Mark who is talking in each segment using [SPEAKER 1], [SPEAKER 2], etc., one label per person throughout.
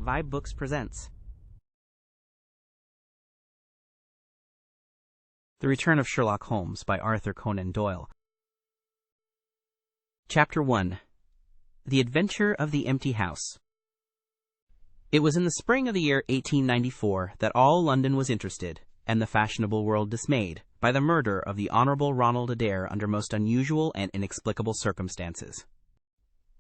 [SPEAKER 1] vibeBooks presents The Return of Sherlock Holmes by Arthur Conan Doyle. Chapter 1. The Adventure of the Empty House. It was in the spring of the year 1894 that all London was interested, and the fashionable world dismayed, by the murder of the Honourable Ronald Adair under most unusual and inexplicable circumstances.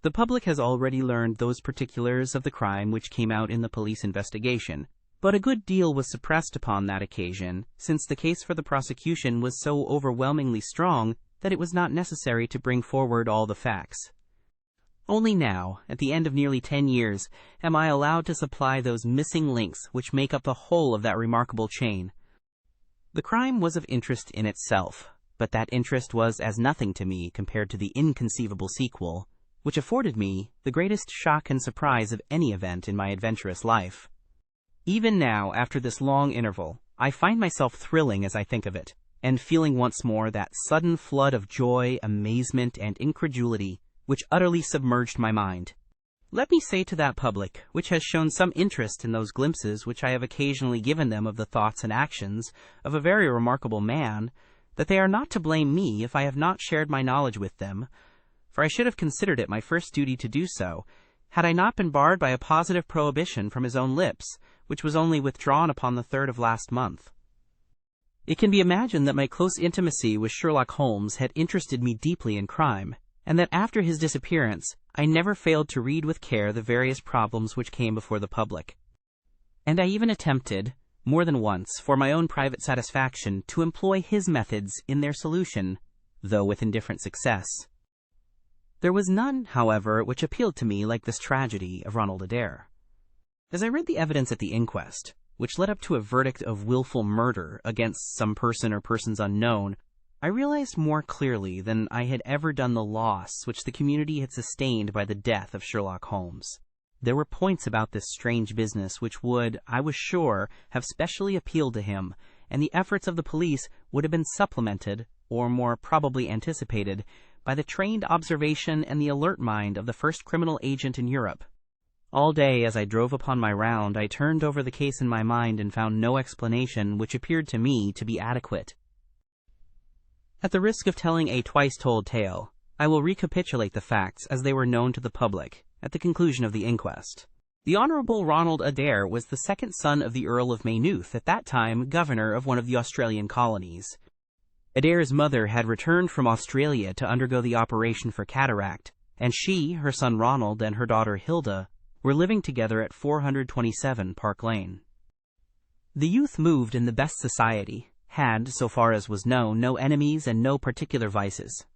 [SPEAKER 1] The public has already learned those particulars of the crime which came out in the police investigation, but a good deal was suppressed upon that occasion, since the case for the prosecution was so overwhelmingly strong that it was not necessary to bring forward all the facts. Only now, at the end of nearly 10 years, am I allowed to supply those missing links which make up the whole of that remarkable chain. The crime was of interest in itself, but that interest was as nothing to me compared to the inconceivable sequel, which afforded me the greatest shock and surprise of any event in my adventurous life. Even now, after this long interval, I find myself thrilling as I think of it, and feeling once more that sudden flood of joy, amazement, and incredulity which utterly submerged my mind. Let me say to that public, which has shown some interest in those glimpses which I have occasionally given them of the thoughts and actions of a very remarkable man, that they are not to blame me if I have not shared my knowledge with them, for I should have considered it my first duty to do so, had I not been barred by a positive prohibition from his own lips, which was only withdrawn upon the 3rd of last month. It can be imagined that my close intimacy with Sherlock Holmes had interested me deeply in crime, and that after his disappearance I never failed to read with care the various problems which came before the public. And I even attempted, more than once, for my own private satisfaction, to employ his methods in their solution, though with indifferent success. There was none, however, which appealed to me like this tragedy of Ronald Adair. As I read the evidence at the inquest, which led up to a verdict of willful murder against some person or persons unknown, I realized more clearly than I had ever done the loss which the community had sustained by the death of Sherlock Holmes. There were points about this strange business which would, I was sure, have specially appealed to him, and the efforts of the police would have been supplemented, or more probably anticipated, by the trained observation and the alert mind of the first criminal agent in Europe. All day as I drove upon my round, I turned over the case in my mind and found no explanation which appeared to me to be adequate. At the risk of telling a twice-told tale, I will recapitulate the facts as they were known to the public at the conclusion of the inquest. The Honourable Ronald Adair was the second son of the Earl of Maynooth, at that time governor of one of the Australian colonies. Adair's mother had returned from Australia to undergo the operation for cataract, and she, her son Ronald, and her daughter Hilda were living together at 427 Park Lane. The youth moved in the best society, had, so far as was known, no enemies and no particular vices.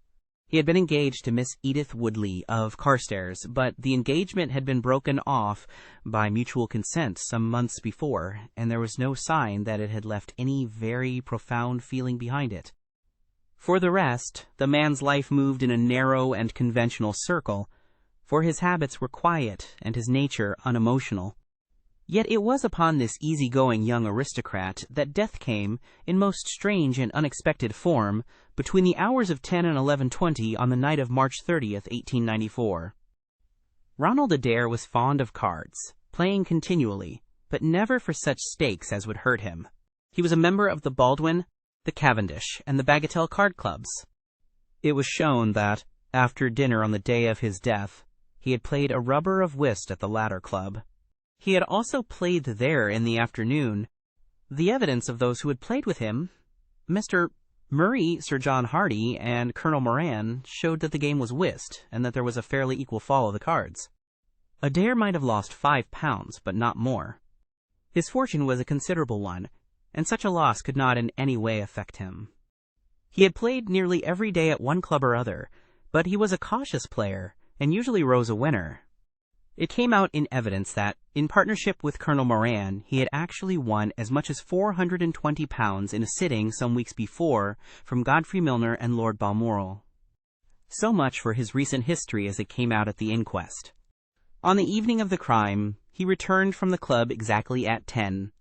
[SPEAKER 1] He had been engaged to Miss Edith Woodley of Carstairs, but the engagement had been broken off by mutual consent some months before, and there was no sign that it had left any very profound feeling behind it. For the rest, the man's life moved in a narrow and conventional circle, for his habits were quiet and his nature unemotional. Yet it was upon this easy-going young aristocrat that death came, in most strange and unexpected form, between the hours of 10 and 11:20 on the night of March 30th, 1894. Ronald Adair was fond of cards, playing continually, but never for such stakes as would hurt him. He was a member of the Baldwin, the Cavendish, and the Bagatelle card clubs. It was shown that, after dinner on the day of his death, he had played a rubber of whist at the latter club. He had also played there in the afternoon. The evidence of those who had played with him, Mr. Murray, Sir John Hardy, and Colonel Moran, showed that the game was whist, and that there was a fairly equal fall of the cards. Adair might have lost £5, but not more. His fortune was a considerable one, and such a loss could not in any way affect him. He had played nearly every day at one club or other, but he was a cautious player, and usually rose a winner. It came out in evidence that, in partnership with Colonel Moran, he had actually won as much as £420 in a sitting some weeks before from Godfrey Milner and Lord Balmoral. So much for his recent history as it came out at the inquest. On the evening of the crime, he returned from the club exactly at 10.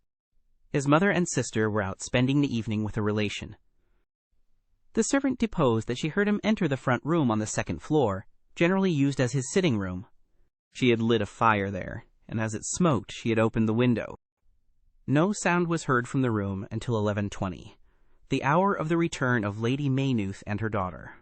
[SPEAKER 1] His mother and sister were out spending the evening with a relation. The servant deposed that she heard him enter the front room on the second floor, generally used as his sitting room. She had lit a fire there, and as it smoked she had opened the window. No sound was heard from the room until 11:20, the hour of the return of Lady Maynooth and her daughter.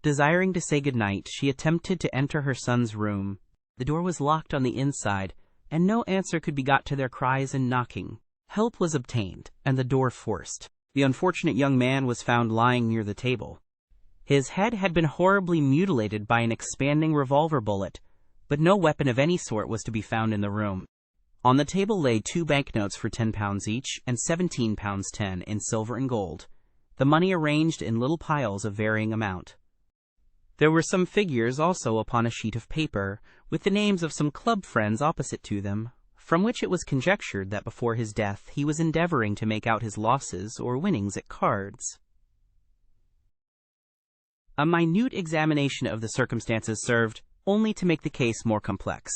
[SPEAKER 1] Desiring to say good night, she attempted to enter her son's room. The door was locked on the inside, and no answer could be got to their cries and knocking. Help was obtained, and the door forced. The unfortunate young man was found lying near the table. His head had been horribly mutilated by an expanding revolver bullet, but no weapon of any sort was to be found in the room. On the table lay 2 banknotes for £10 each and £17 10 in silver and gold, the money arranged in little piles of varying amount. There were some figures also upon a sheet of paper, with the names of some club friends opposite to them, from which it was conjectured that before his death he was endeavoring to make out his losses or winnings at cards. A minute examination of the circumstances served only to make the case more complex.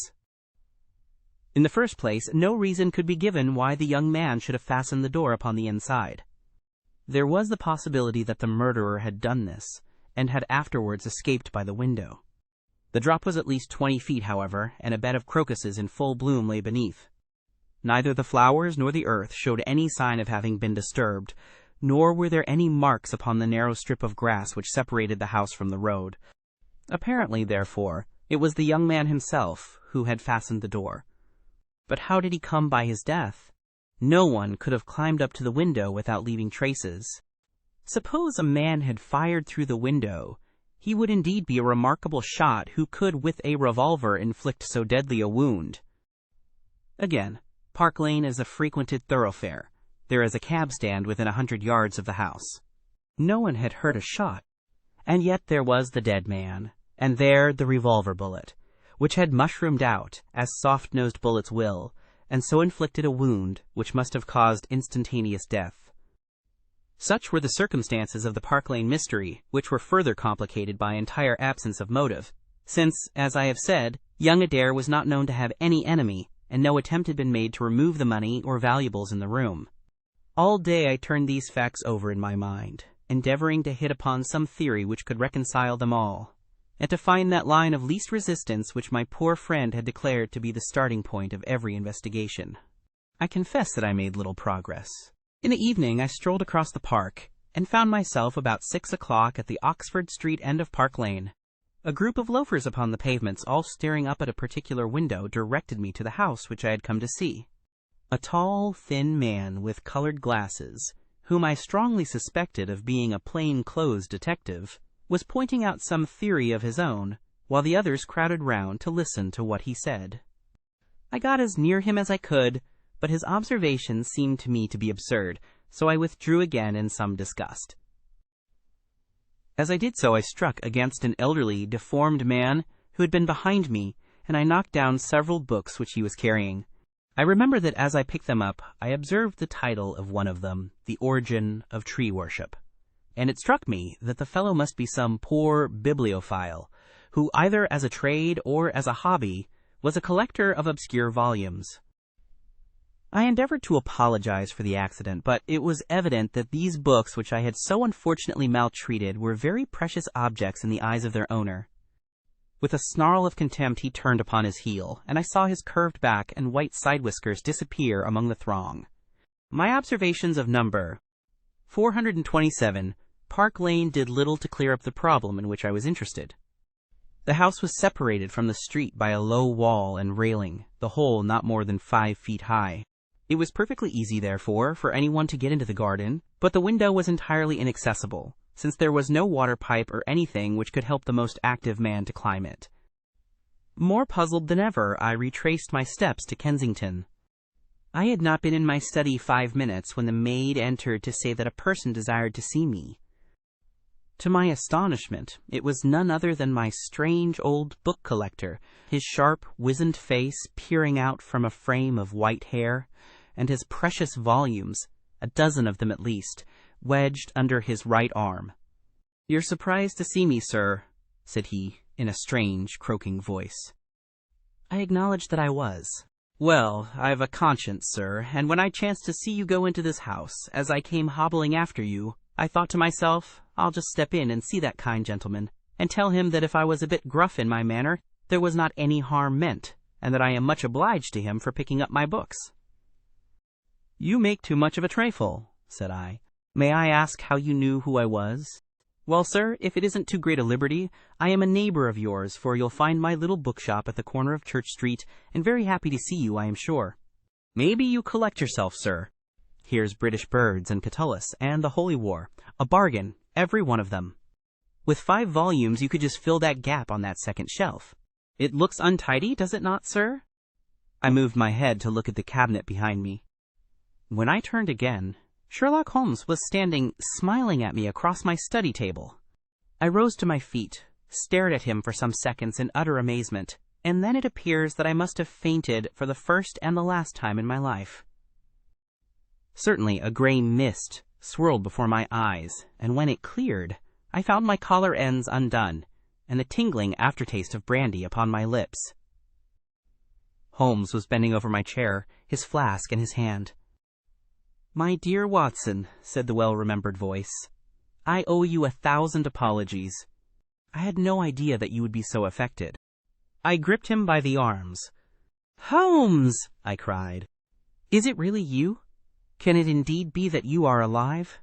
[SPEAKER 1] In the first place, no reason could be given why the young man should have fastened the door upon the inside. There was the possibility that the murderer had done this, and had afterwards escaped by the window. The drop was at least 20 feet, however, and a bed of crocuses in full bloom lay beneath. Neither the flowers nor the earth showed any sign of having been disturbed, nor were there any marks upon the narrow strip of grass which separated the house from the road. Apparently, therefore, it was the young man himself who had fastened the door. But how did he come by his death? No one could have climbed up to the window without leaving traces. Suppose a man had fired through the window, he would indeed be a remarkable shot who could with a revolver inflict so deadly a wound. Again, Park Lane is a frequented thoroughfare. There is a cab stand within 100 yards of the house. No one had heard a shot, and yet there was the dead man, and there the revolver bullet, which had mushroomed out, as soft-nosed bullets will, and so inflicted a wound which must have caused instantaneous death. Such were the circumstances of the Park Lane mystery, which were further complicated by entire absence of motive, since, as I have said, young Adair was not known to have any enemy, and no attempt had been made to remove the money or valuables in the room. All day I turned these facts over in my mind, endeavoring to hit upon some theory which could reconcile them all, and to find that line of least resistance which my poor friend had declared to be the starting point of every investigation. I confess that I made little progress. In the evening I strolled across the park, and found myself about 6 o'clock at the Oxford Street end of Park Lane. A group of loafers upon the pavements, all staring up at a particular window, directed me to the house which I had come to see. A tall, thin man with colored glasses, whom I strongly suspected of being a plain-clothes detective, was pointing out some theory of his own, while the others crowded round to listen to what he said. I got as near him as I could, but his observations seemed to me to be absurd, so I withdrew again in some disgust. As I did so, I struck against an elderly, deformed man who had been behind me, and I knocked down several books which he was carrying. I remember that as I picked them up, I observed the title of one of them, The Origin of Tree Worship, and it struck me that the fellow must be some poor bibliophile, who either as a trade or as a hobby was a collector of obscure volumes. I endeavored to apologize for the accident, but it was evident that these books which I had so unfortunately maltreated were very precious objects in the eyes of their owner. With a snarl of contempt he turned upon his heel, and I saw his curved back and white side whiskers disappear among the throng. My observations of number 427 Park Lane did little to clear up the problem in which I was interested. The house was separated from the street by a low wall and railing, the whole not more than 5 feet high. It was perfectly easy, therefore, for anyone to get into the garden, but the window was entirely inaccessible, since there was no water pipe or anything which could help the most active man to climb it. More puzzled than ever, I retraced my steps to Kensington. I had not been in my study 5 minutes when the maid entered to say that a person desired to see me. To my astonishment, it was none other than my strange old book collector, his sharp, wizened face peering out from a frame of white hair, and his precious volumes, a dozen of them at least, wedged under his right arm. "You're surprised to see me, sir," said he, in a strange, croaking voice. I acknowledged that I was. "Well, I've a conscience, sir, and when I chanced to see you go into this house, as I came hobbling after you, I thought to myself, I'll just step in and see that kind gentleman, and tell him that if I was a bit gruff in my manner, there was not any harm meant, and that I am much obliged to him for picking up my books. "You make too much of a trifle," said I. "May I ask how you knew who I was?" "Well, sir, if it isn't too great a liberty, I am a neighbor of yours, for you'll find my little bookshop at the corner of Church Street, and very happy to see you, I am sure. Maybe you collect yourself, sir. Here's British Birds and Catullus and the Holy War, a bargain, every one of them. With 5 volumes you could just fill that gap on that second shelf. It looks untidy, does it not, sir?" I moved my head to look at the cabinet behind me. When I turned again, Sherlock Holmes was standing smiling at me across my study table. I rose to my feet, stared at him for some seconds in utter amazement, and then it appears that I must have fainted for the first and the last time in my life. Certainly a gray mist swirled before my eyes, and when it cleared, I found my collar ends undone, and the tingling aftertaste of brandy upon my lips. Holmes was bending over my chair, his flask in his hand. "My dear Watson," said the well-remembered voice, "I owe you 1,000 apologies. I had no idea that you would be so affected." I gripped him by the arms. "Holmes!" I cried. "Is it really you? Can it indeed be that you are alive?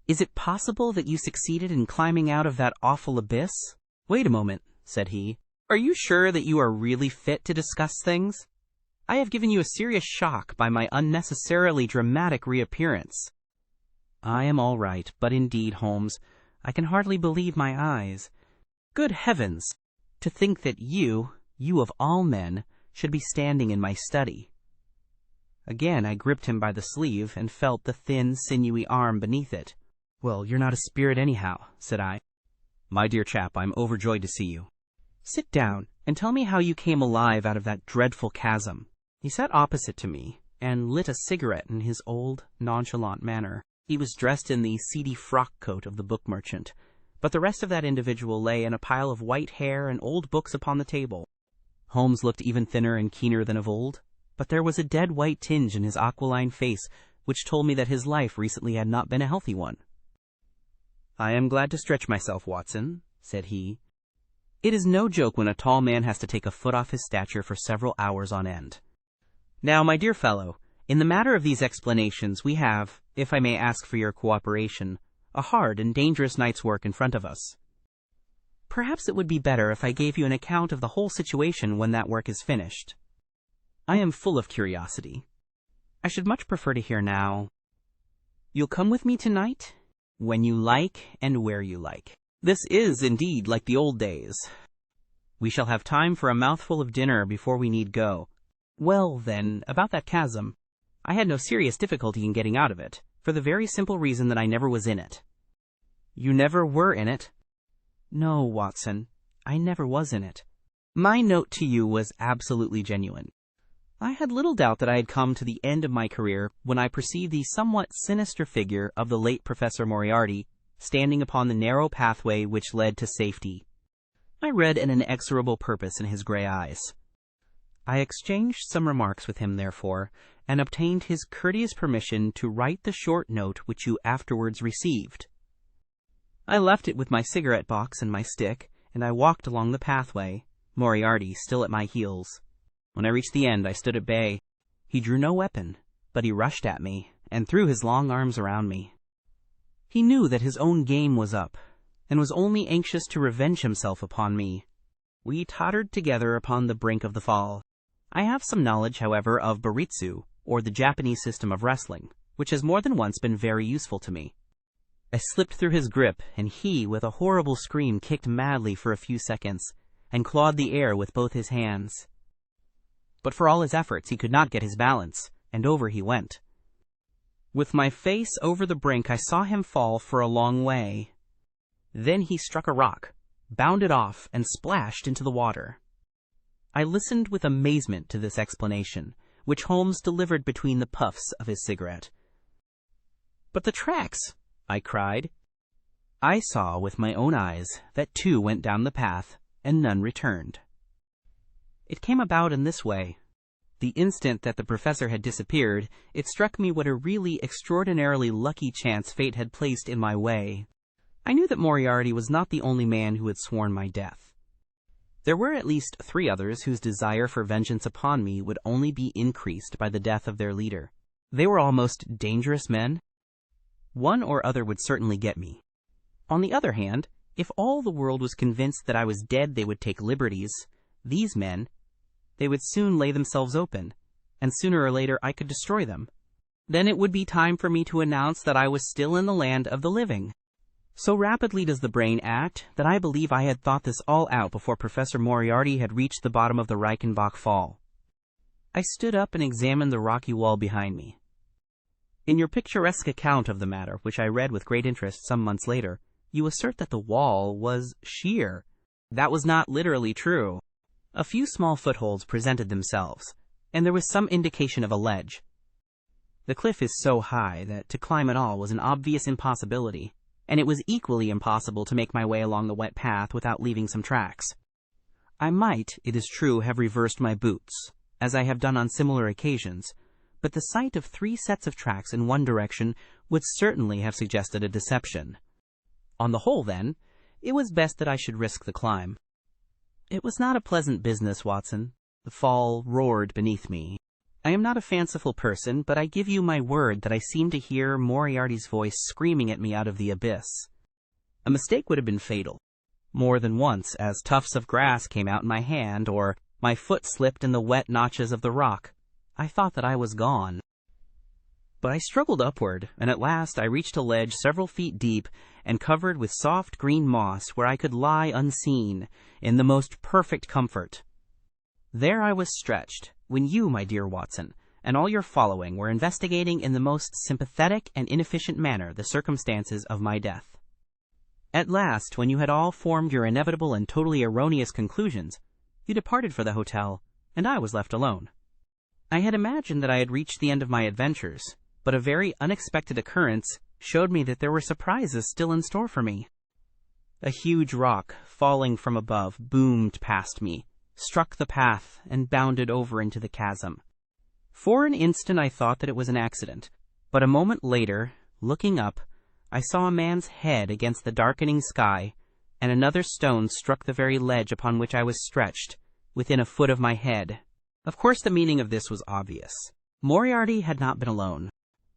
[SPEAKER 1] Is it possible that you succeeded in climbing out of that awful abyss?" "Wait a moment," said he. "Are you sure that you are really fit to discuss things? I have given you a serious shock by my unnecessarily dramatic reappearance." "I am all right, but indeed, Holmes, I can hardly believe my eyes. Good heavens! To think that you of all men, should be standing in my study." Again I gripped him by the sleeve and felt the thin, sinewy arm beneath it. "Well, you're not a spirit anyhow," said I. "My dear chap, I'm overjoyed to see you. Sit down and tell me how you came alive out of that dreadful chasm." He sat opposite to me and lit a cigarette in his old, nonchalant manner. He was dressed in the seedy frock coat of the book merchant, but the rest of that individual lay in a pile of white hair and old books upon the table. Holmes looked even thinner and keener than of old, but there was a dead white tinge in his aquiline face which told me that his life recently had not been a healthy one. "I am glad to stretch myself, Watson," said he. "It is no joke when a tall man has to take a foot off his stature for several hours on end. Now, my dear fellow, in the matter of these explanations we have, if I may ask for your cooperation, a hard and dangerous night's work in front of us. Perhaps it would be better if I gave you an account of the whole situation when that work is finished. I am full of curiosity. I should much prefer to hear now. You'll come with me tonight? When you like and where you like. This is indeed like the old days. We shall have time for a mouthful of dinner before we need go. Well, then, about that chasm. I had no serious difficulty in getting out of it, for the very simple reason that I never was in it." "You never were in it?" "No, Watson, I never was in it. My note to you was absolutely genuine. I had little doubt that I had come to the end of my career when I perceived the somewhat sinister figure of the late Professor Moriarty standing upon the narrow pathway which led to safety. I read an inexorable purpose in his gray eyes. I exchanged some remarks with him, therefore, and obtained his courteous permission to write the short note which you afterwards received. I left it with my cigarette box and my stick, and I walked along the pathway, Moriarty still at my heels. When I reached the end, I stood at bay. He drew no weapon, but he rushed at me and threw his long arms around me. He knew that his own game was up, and was only anxious to revenge himself upon me. We tottered together upon the brink of the fall. I have some knowledge, however, of Baritsu, or the Japanese system of wrestling, which has more than once been very useful to me. I slipped through his grip, and he, with a horrible scream, kicked madly for a few seconds, and clawed the air with both his hands. But for all his efforts, he could not get his balance, and over he went. With my face over the brink, I saw him fall for a long way. Then he struck a rock, bounded off, and splashed into the water. I listened with amazement to this explanation, which Holmes delivered between the puffs of his cigarette. "But the tracks!" I cried. I saw with my own eyes that 2 went down the path, and none returned. It came about in this way. The instant that the professor had disappeared, it struck me what a really extraordinarily lucky chance fate had placed in my way. I knew that Moriarty was not the only man who had sworn my death. There were at least 3 others whose desire for vengeance upon me would only be increased by the death of their leader. They were all most dangerous men. One or other would certainly get me. On the other hand, if all the world was convinced that I was dead, they would take liberties. These men, they would soon lay themselves open, and sooner or later I could destroy them. Then it would be time for me to announce that I was still in the land of the living. So rapidly does the brain act that I believe I had thought this all out before Professor Moriarty had reached the bottom of the Reichenbach Falls. I stood up and examined the rocky wall behind me. In your picturesque account of the matter, which I read with great interest some months later, you assert that the wall was sheer. That was not literally true. A few small footholds presented themselves, and there was some indication of a ledge. The cliff is so high that to climb at all was an obvious impossibility, and it was equally impossible to make my way along the wet path without leaving some tracks. I might, it is true, have reversed my boots, as I have done on similar occasions, but the sight of 3 sets of tracks in one direction would certainly have suggested a deception. On the whole, then, it was best that I should risk the climb. It was not a pleasant business, Watson. The fall roared beneath me. I am not a fanciful person, but I give you my word that I seemed to hear Moriarty's voice screaming at me out of the abyss. A mistake would have been fatal. More than once, as tufts of grass came out in my hand, or my foot slipped in the wet notches of the rock, I thought that I was gone. But I struggled upward, and at last I reached a ledge several feet deep and covered with soft green moss where I could lie unseen, in the most perfect comfort. There I was stretched, when you, my dear Watson, and all your following were investigating in the most sympathetic and inefficient manner the circumstances of my death. At last, when you had all formed your inevitable and totally erroneous conclusions, you departed for the hotel, and I was left alone. I had imagined that I had reached the end of my adventures, but a very unexpected occurrence showed me that there were surprises still in store for me. A huge rock, falling from above, boomed past me, struck the path, and bounded over into the chasm. For an instant I thought that it was an accident, but a moment later, looking up, I saw a man's head against the darkening sky, and another stone struck the very ledge upon which I was stretched, within a foot of my head. Of course the meaning of this was obvious. Moriarty had not been alone.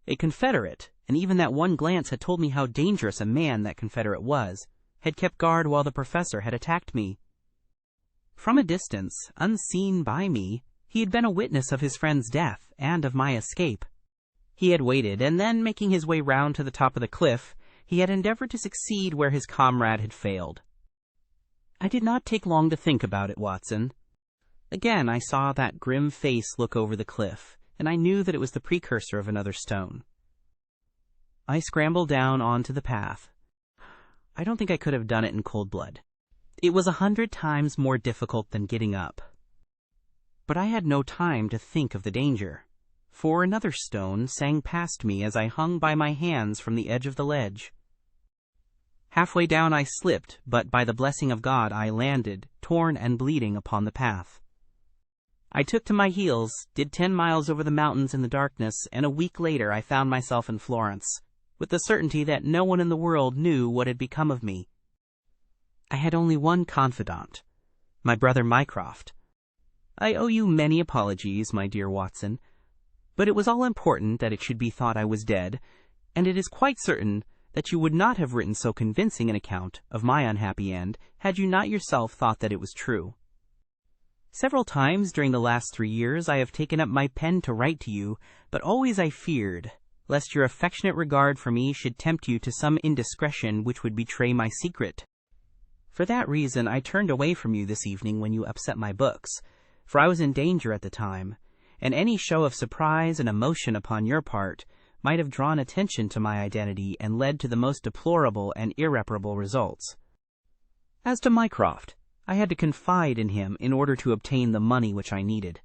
[SPEAKER 1] A confederate, and even that one glance had told me how dangerous a man that confederate was, had kept guard while the professor had attacked me. From a distance, unseen by me, he had been a witness of his friend's death and of my escape. He had waited, and then, making his way round to the top of the cliff, he had endeavored to succeed where his comrade had failed. I did not take long to think about it, Watson. Again I saw that grim face look over the cliff, and I knew that it was the precursor of another stone. I scrambled down onto the path. I don't think I could have done it in cold blood. It was 100 times more difficult than getting up. But I had no time to think of the danger, for another stone sang past me as I hung by my hands from the edge of the ledge. Halfway down I slipped, but by the blessing of God I landed, torn and bleeding, upon the path. I took to my heels, did 10 miles over the mountains in the darkness, and a week later I found myself in Florence, with the certainty that no one in the world knew what had become of me. I had only one confidant, my brother Mycroft. I owe you many apologies, my dear Watson, but it was all important that it should be thought I was dead, and it is quite certain that you would not have written so convincing an account of my unhappy end had you not yourself thought that it was true. Several times during the last 3 years I have taken up my pen to write to you, but always I feared lest your affectionate regard for me should tempt you to some indiscretion which would betray my secret. For that reason I turned away from you this evening when you upset my books, for I was in danger at the time, and any show of surprise and emotion upon your part might have drawn attention to my identity and led to the most deplorable and irreparable results. As to Mycroft, I had to confide in him in order to obtain the money which I needed.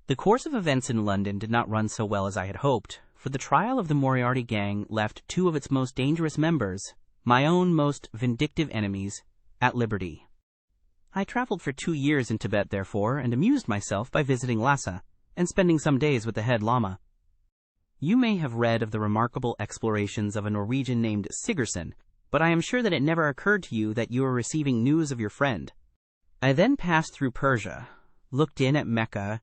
[SPEAKER 1] The course of events in London did not run so well as I had hoped, for the trial of the Moriarty gang left 2 of its most dangerous members, my own most vindictive enemies, at liberty. I traveled for 2 years in Tibet, therefore, and amused myself by visiting Lhasa and spending some days with the head lama. You may have read of the remarkable explorations of a Norwegian named Sigerson, but I am sure that it never occurred to you that you were receiving news of your friend. I then passed through Persia, looked in at Mecca,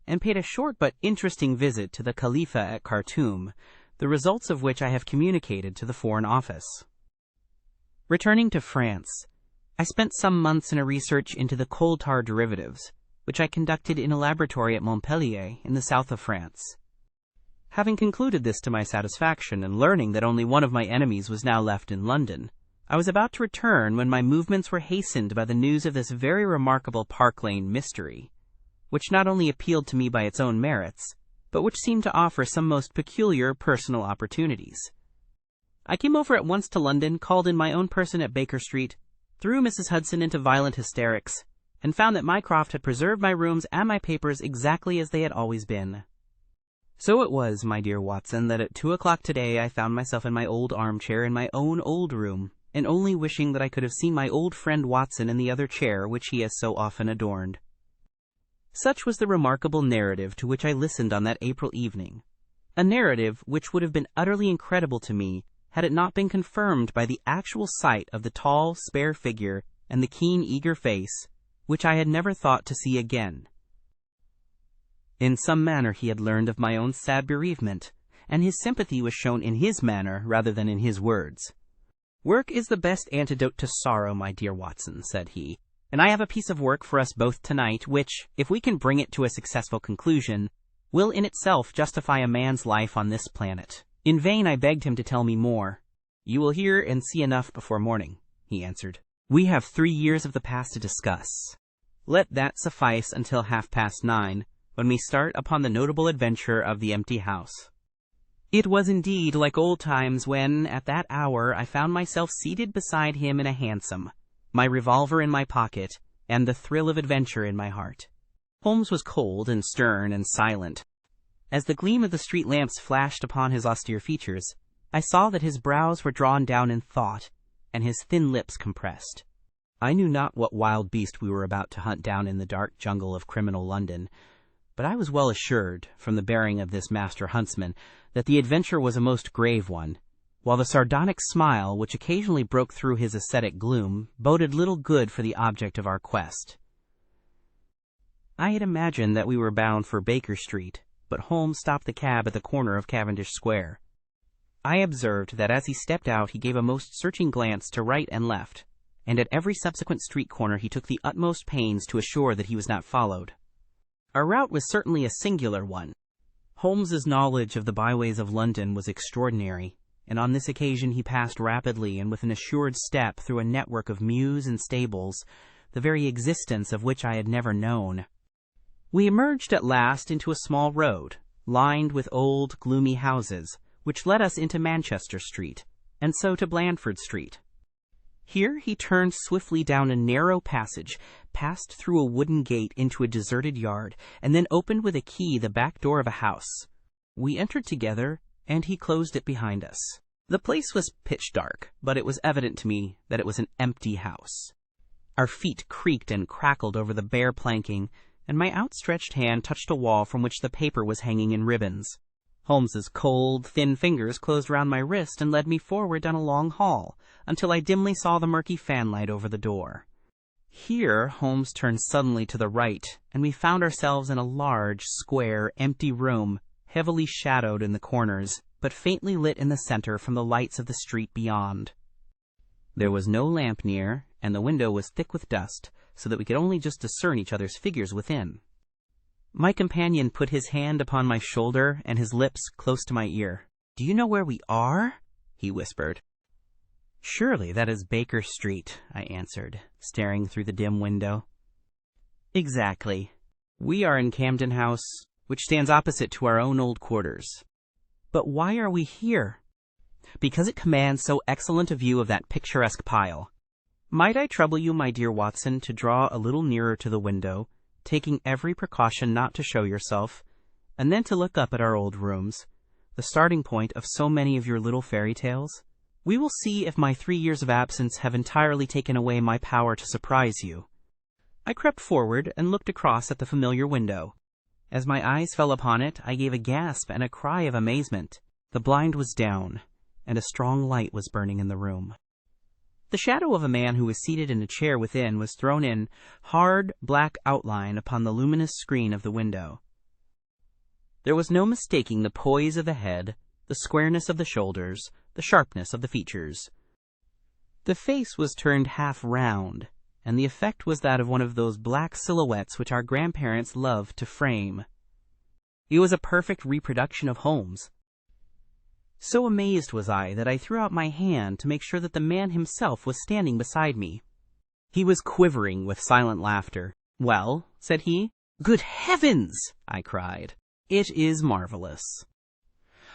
[SPEAKER 1] and paid a short but interesting visit to the Khalifa at Khartoum, the results of which I have communicated to the Foreign Office. Returning to France, I spent some months in a research into the coal tar derivatives, which I conducted in a laboratory at Montpellier in the south of France. Having concluded this to my satisfaction and learning that only one of my enemies was now left in London, I was about to return when my movements were hastened by the news of this very remarkable Park Lane mystery, which not only appealed to me by its own merits, but which seemed to offer some most peculiar personal opportunities. I came over at once to London, called in my own person at Baker Street, threw Mrs. Hudson into violent hysterics, and found that Mycroft had preserved my rooms and my papers exactly as they had always been. So it was, my dear Watson, that at 2 o'clock today I found myself in my old armchair in my own old room, and only wishing that I could have seen my old friend Watson in the other chair which he has so often adorned. Such was the remarkable narrative to which I listened on that April evening, a narrative which would have been utterly incredible to me had it not been confirmed by the actual sight of the tall, spare figure and the keen, eager face, which I had never thought to see again. In some manner he had learned of my own sad bereavement, and his sympathy was shown in his manner rather than in his words. "Work is the best antidote to sorrow, my dear Watson," said he, "and I have a piece of work for us both tonight, which, if we can bring it to a successful conclusion, will in itself justify a man's life on this planet." In vain I begged him to tell me more. "You will hear and see enough before morning," he answered. "We have 3 years of the past to discuss. Let that suffice until 9:30, when we start upon the notable adventure of the empty house." It was indeed like old times when, at that hour, I found myself seated beside him in a hansom, my revolver in my pocket, and the thrill of adventure in my heart. Holmes was cold and stern and silent. As the gleam of the street lamps flashed upon his austere features, I saw that his brows were drawn down in thought, and his thin lips compressed. I knew not what wild beast we were about to hunt down in the dark jungle of criminal London, but I was well assured, from the bearing of this master huntsman, that the adventure was a most grave one, while the sardonic smile which occasionally broke through his ascetic gloom boded little good for the object of our quest. I had imagined that we were bound for Baker Street, but Holmes stopped the cab at the corner of Cavendish Square. I observed that as he stepped out he gave a most searching glance to right and left, and at every subsequent street corner he took the utmost pains to assure that he was not followed. Our route was certainly a singular one. Holmes's knowledge of the byways of London was extraordinary, and on this occasion he passed rapidly and with an assured step through a network of mews and stables, the very existence of which I had never known. We emerged at last into a small road, lined with old, gloomy houses, which led us into Manchester Street, and so to Blandford Street. Here he turned swiftly down a narrow passage, passed through a wooden gate into a deserted yard, and then opened with a key the back door of a house. We entered together, and he closed it behind us. The place was pitch dark, but it was evident to me that it was an empty house. Our feet creaked and crackled over the bare planking, and my outstretched hand touched a wall from which the paper was hanging in ribbons. Holmes's cold, thin fingers closed round my wrist and led me forward down a long hall, until I dimly saw the murky fanlight over the door. Here Holmes turned suddenly to the right, and we found ourselves in a large, square, empty room, heavily shadowed in the corners, but faintly lit in the center from the lights of the street beyond. There was no lamp near, and the window was thick with dust, so that we could only just discern each other's figures within. My companion put his hand upon my shoulder and his lips close to my ear. "Do you know where we are?" he whispered. "Surely that is Baker Street," I answered, staring through the dim window. "Exactly. We are in Camden House, which stands opposite to our own old quarters. But why are we here?" "Because it commands so excellent a view of that picturesque pile. Might I trouble you, my dear Watson, to draw a little nearer to the window, taking every precaution not to show yourself, and then to look up at our old rooms, the starting point of so many of your little fairy tales? We will see if my 3 years of absence have entirely taken away my power to surprise you." I crept forward and looked across at the familiar window. As my eyes fell upon it, I gave a gasp and a cry of amazement. The blind was down, and a strong light was burning in the room. The shadow of a man who was seated in a chair within was thrown in hard, black outline upon the luminous screen of the window. There was no mistaking the poise of the head, the squareness of the shoulders, the sharpness of the features. The face was turned half round, and the effect was that of one of those black silhouettes which our grandparents loved to frame. It was a perfect reproduction of Holmes. So amazed was I that I threw out my hand to make sure that the man himself was standing beside me. He was quivering with silent laughter. "Well," said he. "Good heavens!" I cried. "It is marvelous.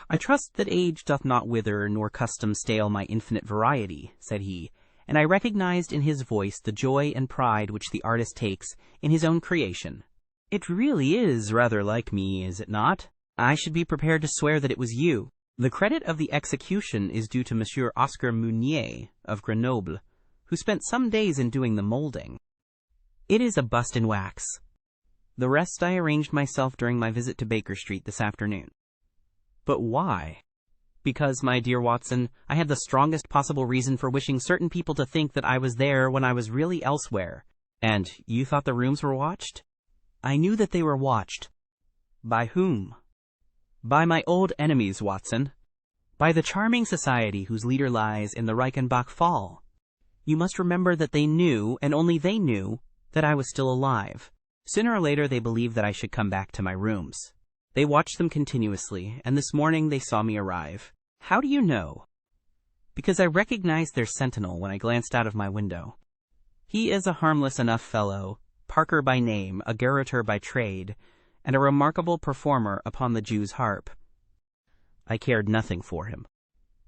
[SPEAKER 1] I trust that age doth not wither, nor custom stale my infinite variety," said he, and I recognized in his voice the joy and pride which the artist takes in his own creation. "It really is rather like me, is it not? I should be prepared to swear that it was you. The credit of the execution is due to Monsieur Oscar Meunier of Grenoble, who spent some days in doing the molding. It is a bust in wax. The rest I arranged myself during my visit to Baker Street this afternoon." "But why?" "Because, my dear Watson, I had the strongest possible reason for wishing certain people to think that I was there when I was really elsewhere." "And you thought the rooms were watched?" "I knew that they were watched." "By whom?" "By my old enemies, Watson. By the charming society whose leader lies in the Reichenbach Falls. You must remember that they knew, and only they knew, that I was still alive. Sooner or later they believed that I should come back to my rooms. They watched them continuously, and this morning they saw me arrive." "How do you know?" "Because I recognized their sentinel when I glanced out of my window. He is a harmless enough fellow, Parker by name, a garroter by trade, and a remarkable performer upon the Jew's harp. I cared nothing for him.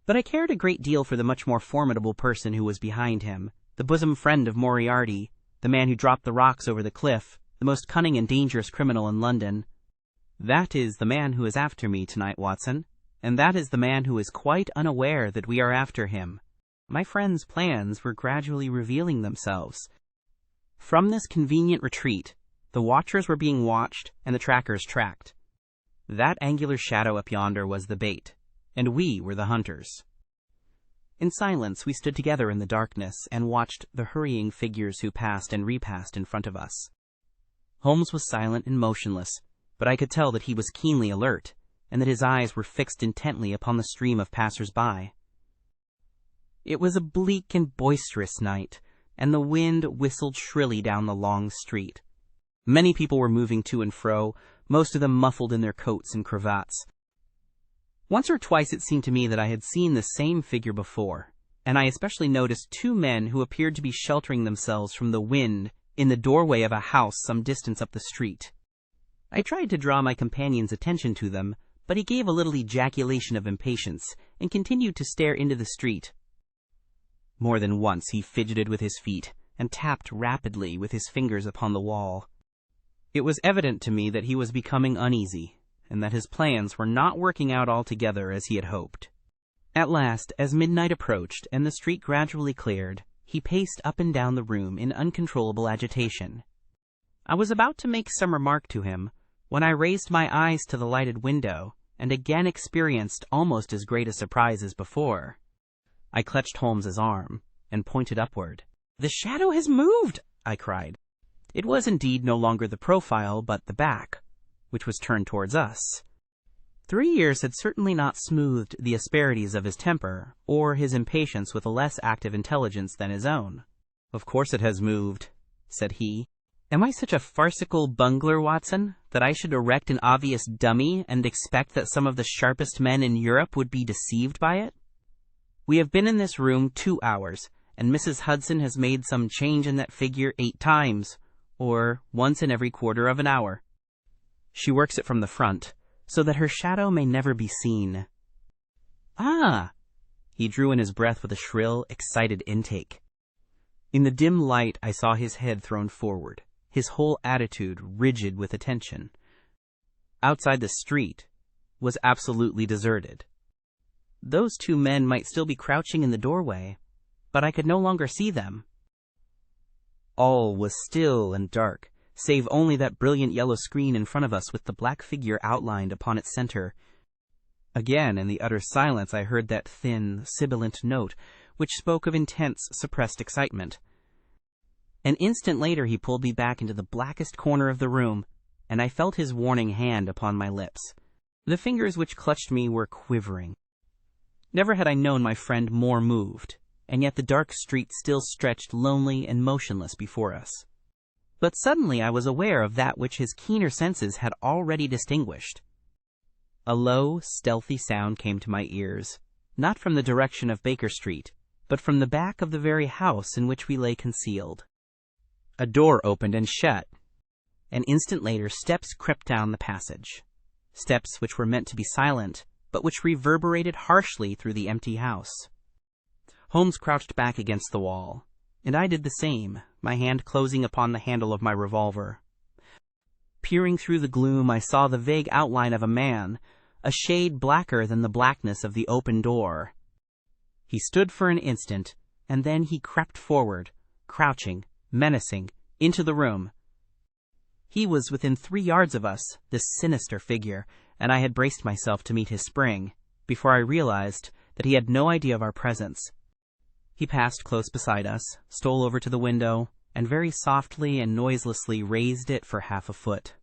[SPEAKER 1] But I cared a great deal for the much more formidable person who was behind him, the bosom friend of Moriarty, the man who dropped the rocks over the cliff, the most cunning and dangerous criminal in London. That is the man who is after me tonight, Watson, and that is the man who is quite unaware that we are after him." My friend's plans were gradually revealing themselves. From this convenient retreat, the watchers were being watched and the trackers tracked. That angular shadow up yonder was the bait, and we were the hunters. In silence we stood together in the darkness and watched the hurrying figures who passed and repassed in front of us. Holmes was silent and motionless, but I could tell that he was keenly alert, and that his eyes were fixed intently upon the stream of passers-by. It was a bleak and boisterous night, and the wind whistled shrilly down the long street. Many people were moving to and fro, most of them muffled in their coats and cravats. Once or twice it seemed to me that I had seen the same figure before, and I especially noticed two men who appeared to be sheltering themselves from the wind in the doorway of a house some distance up the street. I tried to draw my companion's attention to them, but he gave a little ejaculation of impatience and continued to stare into the street. More than once he fidgeted with his feet and tapped rapidly with his fingers upon the wall. It was evident to me that he was becoming uneasy, and that his plans were not working out altogether as he had hoped. At last, as midnight approached and the street gradually cleared, he paced up and down the room in uncontrollable agitation. I was about to make some remark to him, when I raised my eyes to the lighted window, and again experienced almost as great a surprise as before. I clutched Holmes's arm, and pointed upward. "The shadow has moved!" I cried. It was indeed no longer the profile, but the back, which was turned towards us. 3 years had certainly not smoothed the asperities of his temper, or his impatience with a less active intelligence than his own. "Of course it has moved," said he. "Am I such a farcical bungler, Watson, that I should erect an obvious dummy and expect that some of the sharpest men in Europe would be deceived by it? We have been in this room 2 hours, and Mrs. Hudson has made some change in that figure 8 times, or once in every quarter of an hour. She works it from the front, so that her shadow may never be seen." "Ah!" He drew in his breath with a shrill, excited intake. In the dim light I saw his head thrown forward, his whole attitude rigid with attention. Outside the street was absolutely deserted. Those 2 men might still be crouching in the doorway, but I could no longer see them. All was still and dark, save only that brilliant yellow screen in front of us with the black figure outlined upon its center. Again, in the utter silence, I heard that thin, sibilant note which spoke of intense, suppressed excitement. An instant later he pulled me back into the blackest corner of the room, and I felt his warning hand upon my lips. The fingers which clutched me were quivering. Never had I known my friend more moved, and yet the dark street still stretched lonely and motionless before us. But suddenly I was aware of that which his keener senses had already distinguished. A low, stealthy sound came to my ears, not from the direction of Baker Street, but from the back of the very house in which we lay concealed. A door opened and shut. An instant later steps crept down the passage. Steps which were meant to be silent, but which reverberated harshly through the empty house. Holmes crouched back against the wall, and I did the same, my hand closing upon the handle of my revolver. Peering through the gloom, I saw the vague outline of a man, a shade blacker than the blackness of the open door. He stood for an instant, and then he crept forward, crouching, menacing, into the room. He was within 3 yards of us, this sinister figure, and I had braced myself to meet his spring, before I realized that he had no idea of our presence. He passed close beside us, stole over to the window, and very softly and noiselessly raised it for half a foot.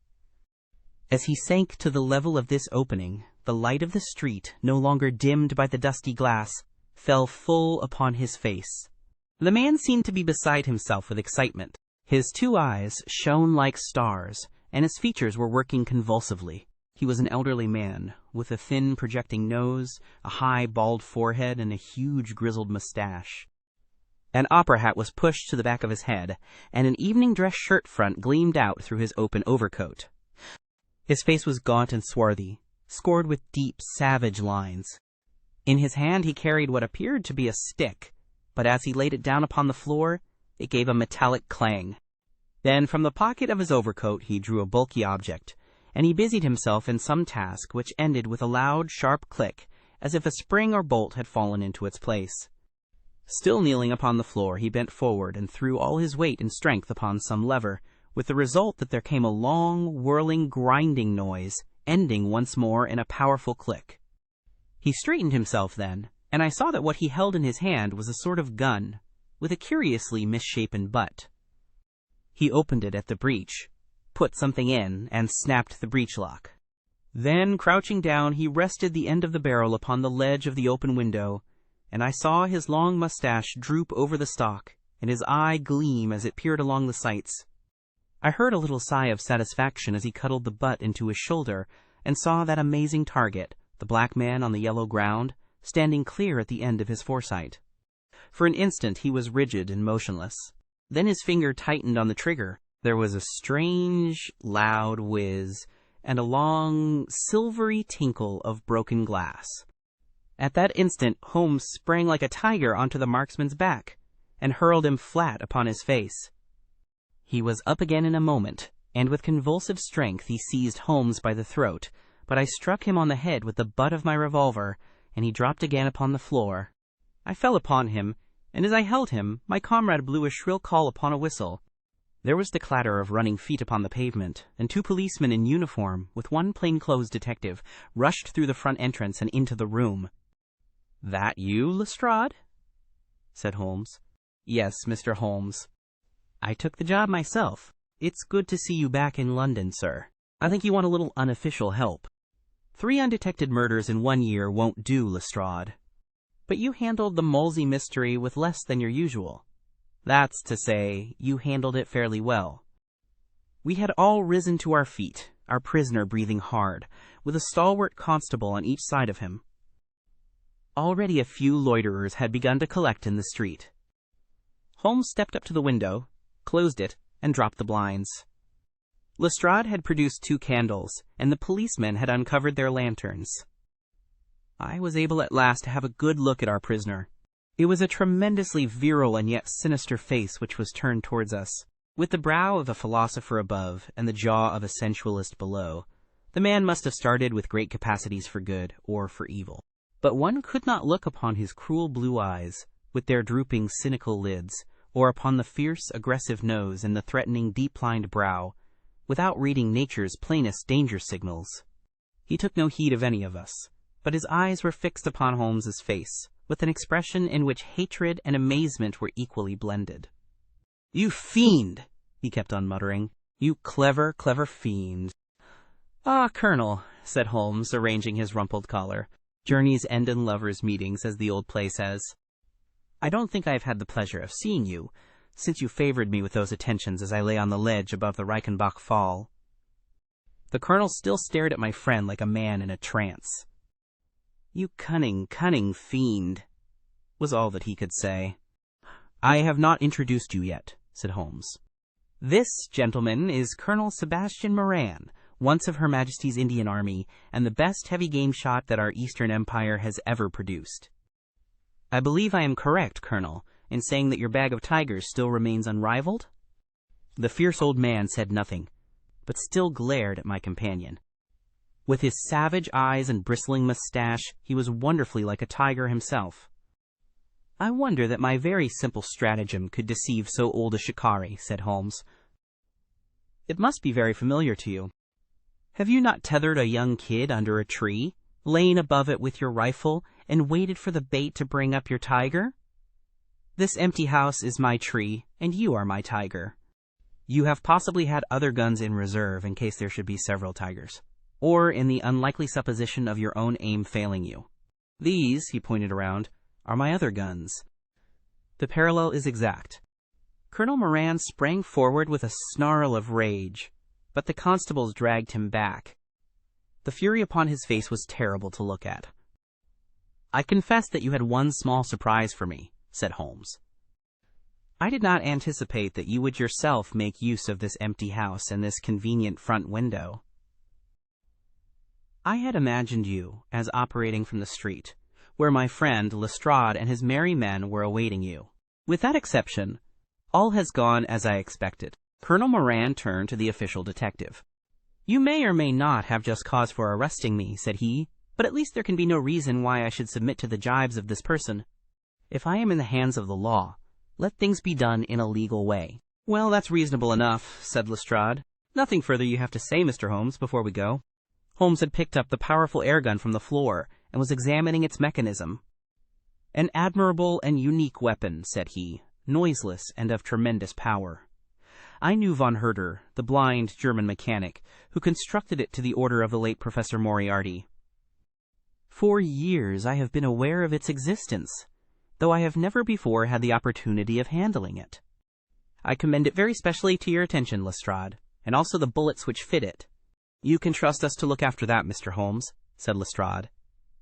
[SPEAKER 1] As he sank to the level of this opening, the light of the street, no longer dimmed by the dusty glass, fell full upon his face. The man seemed to be beside himself with excitement. His 2 eyes shone like stars, and his features were working convulsively. He was an elderly man, with a thin projecting nose, a high bald forehead, and a huge grizzled mustache. An opera hat was pushed to the back of his head, and an evening dress shirt front gleamed out through his open overcoat. His face was gaunt and swarthy, scored with deep, savage lines. In his hand he carried what appeared to be a stick, but as he laid it down upon the floor, it gave a metallic clang. Then from the pocket of his overcoat he drew a bulky object, and he busied himself in some task which ended with a loud, sharp click, as if a spring or bolt had fallen into its place. Still kneeling upon the floor, he bent forward and threw all his weight and strength upon some lever, with the result that there came a long, whirling, grinding noise, ending once more in a powerful click. He straightened himself then, and I saw that what he held in his hand was a sort of gun, with a curiously misshapen butt. He opened it at the breech, put something in, and snapped the breech lock. Then, crouching down, he rested the end of the barrel upon the ledge of the open window, and I saw his long mustache droop over the stock, and his eye gleam as it peered along the sights. I heard a little sigh of satisfaction as he cuddled the butt into his shoulder, and saw that amazing target, the black man on the yellow ground, standing clear at the end of his foresight. For an instant he was rigid and motionless. Then his finger tightened on the trigger. There was a strange, loud whiz, and a long, silvery tinkle of broken glass. At that instant Holmes sprang like a tiger onto the marksman's back, and hurled him flat upon his face. He was up again in a moment, and with convulsive strength he seized Holmes by the throat, but I struck him on the head with the butt of my revolver, and he dropped again upon the floor. I fell upon him, and as I held him, my comrade blew a shrill call upon a whistle. There was the clatter of running feet upon the pavement, and 2 policemen in uniform, with 1 plainclothes detective, rushed through the front entrance and into the room. "That you, Lestrade?" said Holmes. "Yes, Mr. Holmes. I took the job myself. It's good to see you back in London, sir. I think you want a little unofficial help. 3 undetected murders in 1 year won't do, Lestrade. But you handled the Molesey mystery with less than your usual. That's to say, you handled it fairly well." We had all risen to our feet, our prisoner breathing hard, with a stalwart constable on each side of him. Already a few loiterers had begun to collect in the street. Holmes stepped up to the window, closed it, and dropped the blinds. Lestrade had produced 2 candles, and the policemen had uncovered their lanterns. I was able at last to have a good look at our prisoner. It was a tremendously virile and yet sinister face which was turned towards us. With the brow of a philosopher above and the jaw of a sensualist below, the man must have started with great capacities for good or for evil. But one could not look upon his cruel blue eyes, with their drooping cynical lids, or upon the fierce aggressive nose and the threatening deep-lined brow, without reading nature's plainest danger signals. He took no heed of any of us, but his eyes were fixed upon Holmes's face, with an expression in which hatred and amazement were equally blended. "You fiend!" he kept on muttering. "You clever, clever fiend." "Ah, Colonel," said Holmes, arranging his rumpled collar. "Journeys end in lovers' meetings, as the old play says. I don't think I have had the pleasure of seeing you, since you favored me with those attentions as I lay on the ledge above the Reichenbach Falls." The colonel still stared at my friend like a man in a trance. "You cunning, cunning fiend," was all that he could say. "I have not introduced you yet," said Holmes. "This, gentleman, is Colonel Sebastian Moran, once of Her Majesty's Indian Army, and the best heavy game shot that our Eastern Empire has ever produced. I believe I am correct, Colonel, in saying that your bag of tigers still remains unrivaled?" The fierce old man said nothing, but still glared at my companion. With his savage eyes and bristling mustache, he was wonderfully like a tiger himself. "I wonder that my very simple stratagem could deceive so old a shikari," said Holmes. "It must be very familiar to you. Have you not tethered a young kid under a tree, lain above it with your rifle, and waited for the bait to bring up your tiger? This empty house is my tree, and you are my tiger. You have possibly had other guns in reserve in case there should be several tigers, or in the unlikely supposition of your own aim failing you. These," he pointed around, "are my other guns." The parallel is exact. Colonel Moran sprang forward with a snarl of rage, but the constables dragged him back. The fury upon his face was terrible to look at. "I confess that you had one small surprise for me," said Holmes. "I did not anticipate that you would yourself make use of this empty house and this convenient front window. I had imagined you as operating from the street, where my friend Lestrade and his merry men were awaiting you. With that exception, all has gone as I expected." Colonel Moran turned to the official detective. "You may or may not have just cause for arresting me," said he, "but at least there can be no reason why I should submit to the jibes of this person. If I am in the hands of the law, let things be done in a legal way." "Well, that's reasonable enough," said Lestrade. "Nothing further you have to say, Mr. Holmes, before we go." Holmes had picked up the powerful air gun from the floor and was examining its mechanism. "An admirable and unique weapon," said he, "noiseless and of tremendous power. I knew von Herder, the blind German mechanic, who constructed it to the order of the late Professor Moriarty. For years I have been aware of its existence, though I have never before had the opportunity of handling it. I commend it very specially to your attention, Lestrade, and also the bullets which fit it." "You can trust us to look after that, Mr. Holmes," said Lestrade,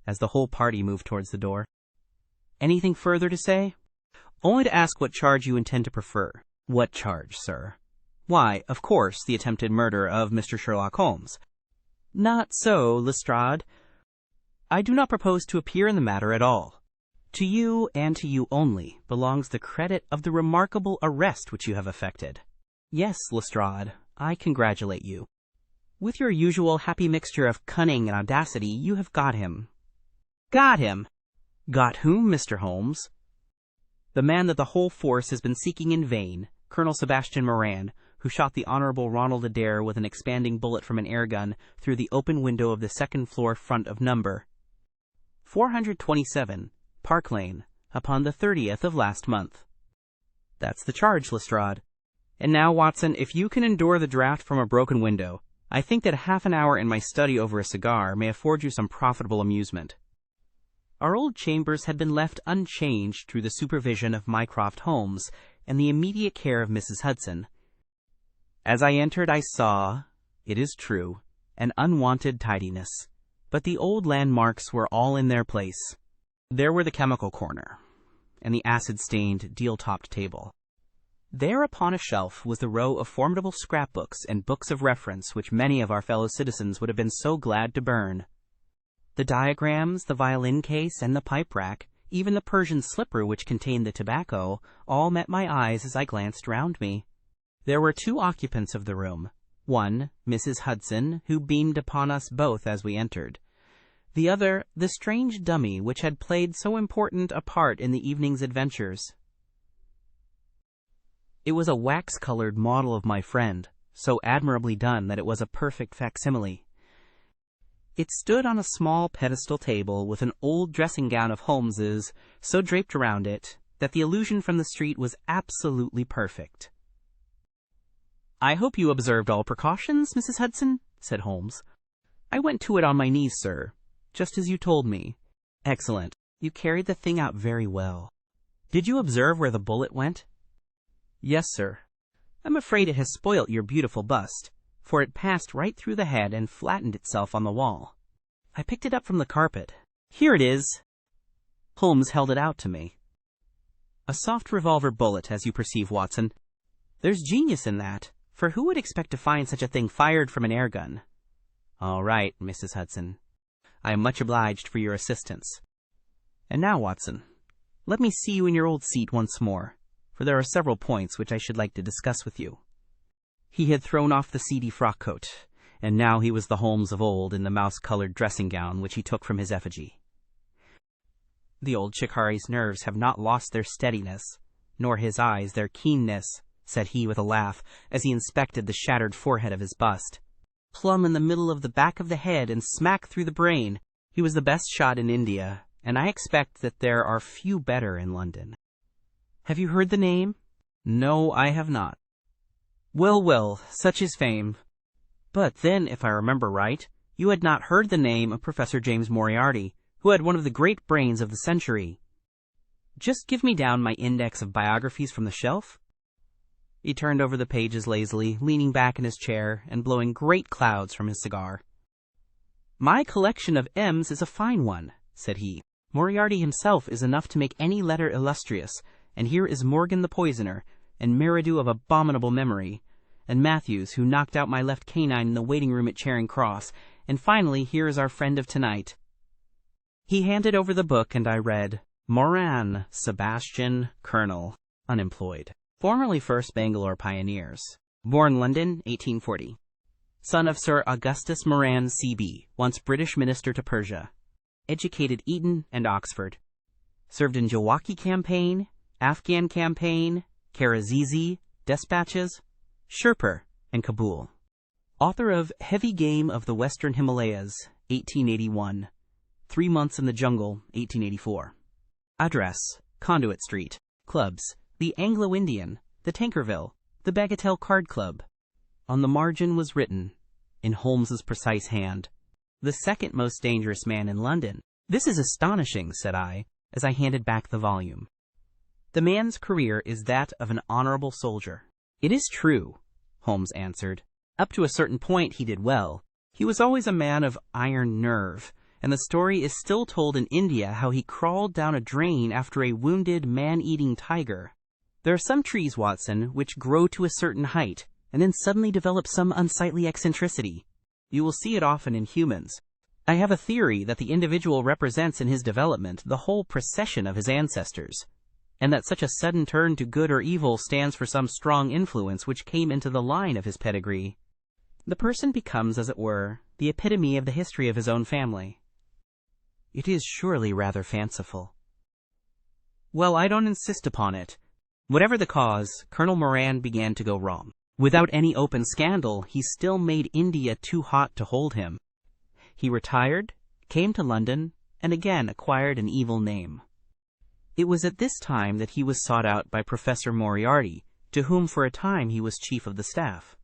[SPEAKER 1] as the whole party moved towards the door. "Anything further to say?" "Only to ask what charge you intend to prefer." "What charge, sir?" "Why, of course, the attempted murder of Mr. Sherlock Holmes." "Not so, Lestrade. I do not propose to appear in the matter at all. To you, and to you only, belongs the credit of the remarkable arrest which you have effected. Yes, Lestrade, I congratulate you. With your usual happy mixture of cunning and audacity, you have got him." "Got him? Got whom, Mr. Holmes?" "The man that the whole force has been seeking in vain, Colonel Sebastian Moran, who shot the Honorable Ronald Adair with an expanding bullet from an air gun through the open window of the second-floor front of number 427, Park Lane, upon the 30th of last month. That's the charge, Lestrade. And now, Watson, if you can endure the draught from a broken window, I think that half an hour in my study over a cigar may afford you some profitable amusement." Our old chambers had been left unchanged through the supervision of Mycroft Holmes and the immediate care of Mrs. Hudson. As I entered, I saw, it is true, an unwonted tidiness, but the old landmarks were all in their place. There were the chemical corner, and the acid-stained, deal-topped table. There upon a shelf was the row of formidable scrapbooks and books of reference which many of our fellow citizens would have been so glad to burn. The diagrams, the violin case, and the pipe rack, even the Persian slipper which contained the tobacco, all met my eyes as I glanced round me. There were two occupants of the room. One, Mrs. Hudson, who beamed upon us both as we entered. The other, the strange dummy which had played so important a part in the evening's adventures. It was a wax-colored model of my friend, so admirably done that it was a perfect facsimile. It stood on a small pedestal table with an old dressing gown of Holmes's so draped around it that the illusion from the street was absolutely perfect. "I hope you observed all precautions, Mrs. Hudson," said Holmes. "I went to it on my knees, sir, just as you told me." "Excellent. You carried the thing out very well. Did you observe where the bullet went?" "Yes, sir. I'm afraid it has spoilt your beautiful bust, for it passed right through the head and flattened itself on the wall. I picked it up from the carpet. Here it is." Holmes held it out to me. "A soft revolver bullet, as you perceive, Watson. There's genius in that, for who would expect to find such a thing fired from an air gun?" "All right, Mrs. Hudson. I am much obliged for your assistance. And now, Watson, let me see you in your old seat once more, for there are several points which I should like to discuss with you." He had thrown off the seedy frock-coat, and now he was the Holmes of old in the mouse-colored dressing-gown which he took from his effigy. "The old Chicari's nerves have not lost their steadiness, nor his eyes their keenness," said he with a laugh, as he inspected the shattered forehead of his bust. "Plumb in the middle of the back of the head and smack through the brain. He was the best shot in India, and I expect that there are few better in London. Have you heard the name?" "No, I have not." "Well, well, such is fame. But then, if I remember right, you had not heard the name of Professor James Moriarty, who had one of the great brains of the century. Just give me down my index of biographies from the shelf." He turned over the pages lazily, leaning back in his chair and blowing great clouds from his cigar. "My collection of M's is a fine one," said he. "Moriarty himself is enough to make any letter illustrious, and here is Morgan the poisoner, and Meridew of abominable memory, and Matthews, who knocked out my left canine in the waiting room at Charing Cross, and finally here is our friend of tonight." He handed over the book, and I read, "Moran, Sebastian, Colonel, unemployed. Formerly 1st Bangalore Pioneers. Born London, 1840. Son of Sir Augustus Moran, C.B., once British Minister to Persia. Educated Eton and Oxford. Served in Jawaki Campaign, Afghan Campaign, Karazizi, Despatches, Sherpur, and Kabul. Author of Heavy Game of the Western Himalayas, 1881. 3 Months in the Jungle, 1884. Address, Conduit Street. Clubs, the Anglo-Indian, the Tankerville, the Bagatelle Card Club." On the margin was written, in Holmes's precise hand, "The second most dangerous man in London." "This is astonishing," said I, as I handed back the volume. "The man's career is that of an honorable soldier." "It is true," Holmes answered. "Up to a certain point he did well. He was always a man of iron nerve, and the story is still told in India how he crawled down a drain after a wounded man-eating tiger. There are some trees, Watson, which grow to a certain height, and then suddenly develop some unsightly eccentricity. You will see it often in humans. I have a theory that the individual represents in his development the whole procession of his ancestors, and that such a sudden turn to good or evil stands for some strong influence which came into the line of his pedigree. The person becomes, as it were, the epitome of the history of his own family." "It is surely rather fanciful." "Well, I don't insist upon it. Whatever the cause, Colonel Moran began to go wrong. Without any open scandal, he still made India too hot to hold him. He retired, came to London, and again acquired an evil name. It was at this time that he was sought out by Professor Moriarty, to whom for a time he was chief of the staff.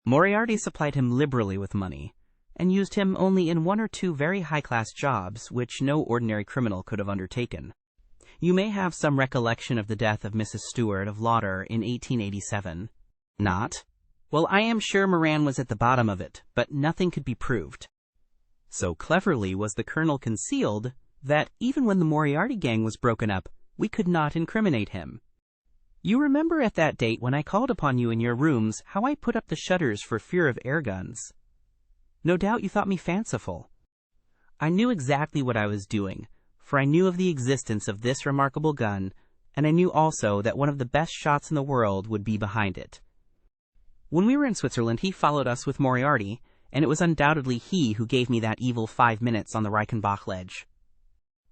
[SPEAKER 1] Moriarty supplied him liberally with money, and used him only in 1 or 2 very high-class jobs which no ordinary criminal could have undertaken. You may have some recollection of the death of Mrs. Stewart of Lauder in 1887. Not? Well, I am sure Moran was at the bottom of it, but nothing could be proved. So cleverly was the colonel concealed that even when the Moriarty gang was broken up, we could not incriminate him. You remember at that date when I called upon you in your rooms how I put up the shutters for fear of air guns. No doubt you thought me fanciful. I knew exactly what I was doing, for I knew of the existence of this remarkable gun, and I knew also that one of the best shots in the world would be behind it. When we were in Switzerland, he followed us with Moriarty, and it was undoubtedly he who gave me that evil 5 minutes on the Reichenbach ledge.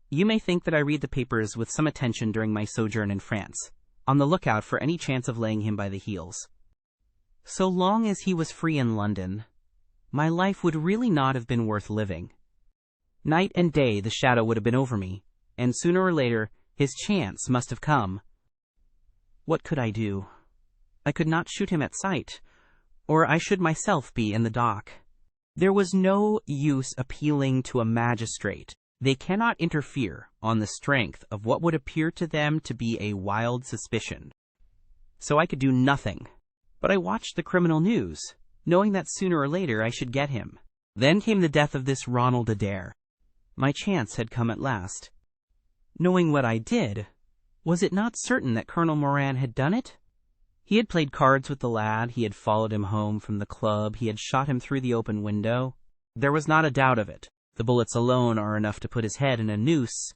[SPEAKER 1] You may think that I read the papers with some attention during my sojourn in France, on the lookout for any chance of laying him by the heels. So long as he was free in London, my life would really not have been worth living. Night and day the shadow would have been over me, and sooner or later his chance must have come. What could I do? I could not shoot him at sight, or I should myself be in the dock. There was no use appealing to a magistrate. They cannot interfere on the strength of what would appear to them to be a wild suspicion. So I could do nothing. But I watched the criminal news, knowing that sooner or later I should get him. Then came the death of this Ronald Adair. My chance had come at last. Knowing what I did, was it not certain that Colonel Moran had done it? He had played cards with the lad, he had followed him home from the club, he had shot him through the open window. There was not a doubt of it. The bullets alone are enough to put his head in a noose.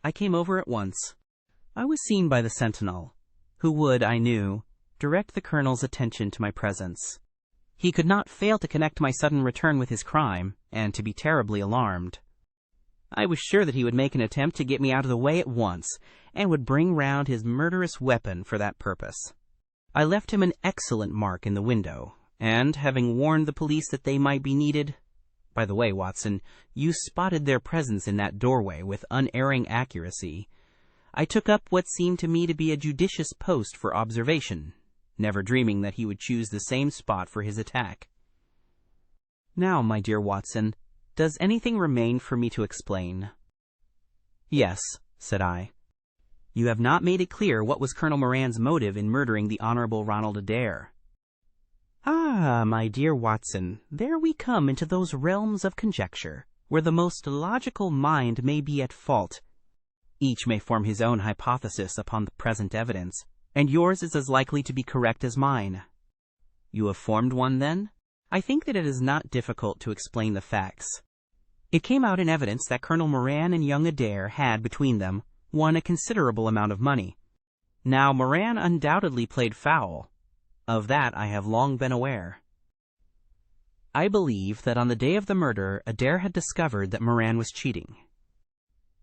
[SPEAKER 1] I came over at once. I was seen by the sentinel, who would, I knew, direct the colonel's attention to my presence. He could not fail to connect my sudden return with his crime, and to be terribly alarmed. I was sure that he would make an attempt to get me out of the way at once, and would bring round his murderous weapon for that purpose. I left him an excellent mark in the window, and, having warned the police that they might be needed— by the way, Watson, you spotted their presence in that doorway with unerring accuracy— I took up what seemed to me to be a judicious post for observation, never dreaming that he would choose the same spot for his attack. Now, my dear Watson, does anything remain for me to explain? Yes, said I. You have not made it clear what was Colonel Moran's motive in murdering the Honorable Ronald Adair. Ah, my dear Watson, there we come into those realms of conjecture, where the most logical mind may be at fault. Each may form his own hypothesis upon the present evidence, and yours is as likely to be correct as mine. You have formed one, then? I think that it is not difficult to explain the facts. It came out in evidence that Colonel Moran and young Adair had, between them, won a considerable amount of money. Now, Moran undoubtedly played foul. Of that I have long been aware. I believe that on the day of the murder, Adair had discovered that Moran was cheating.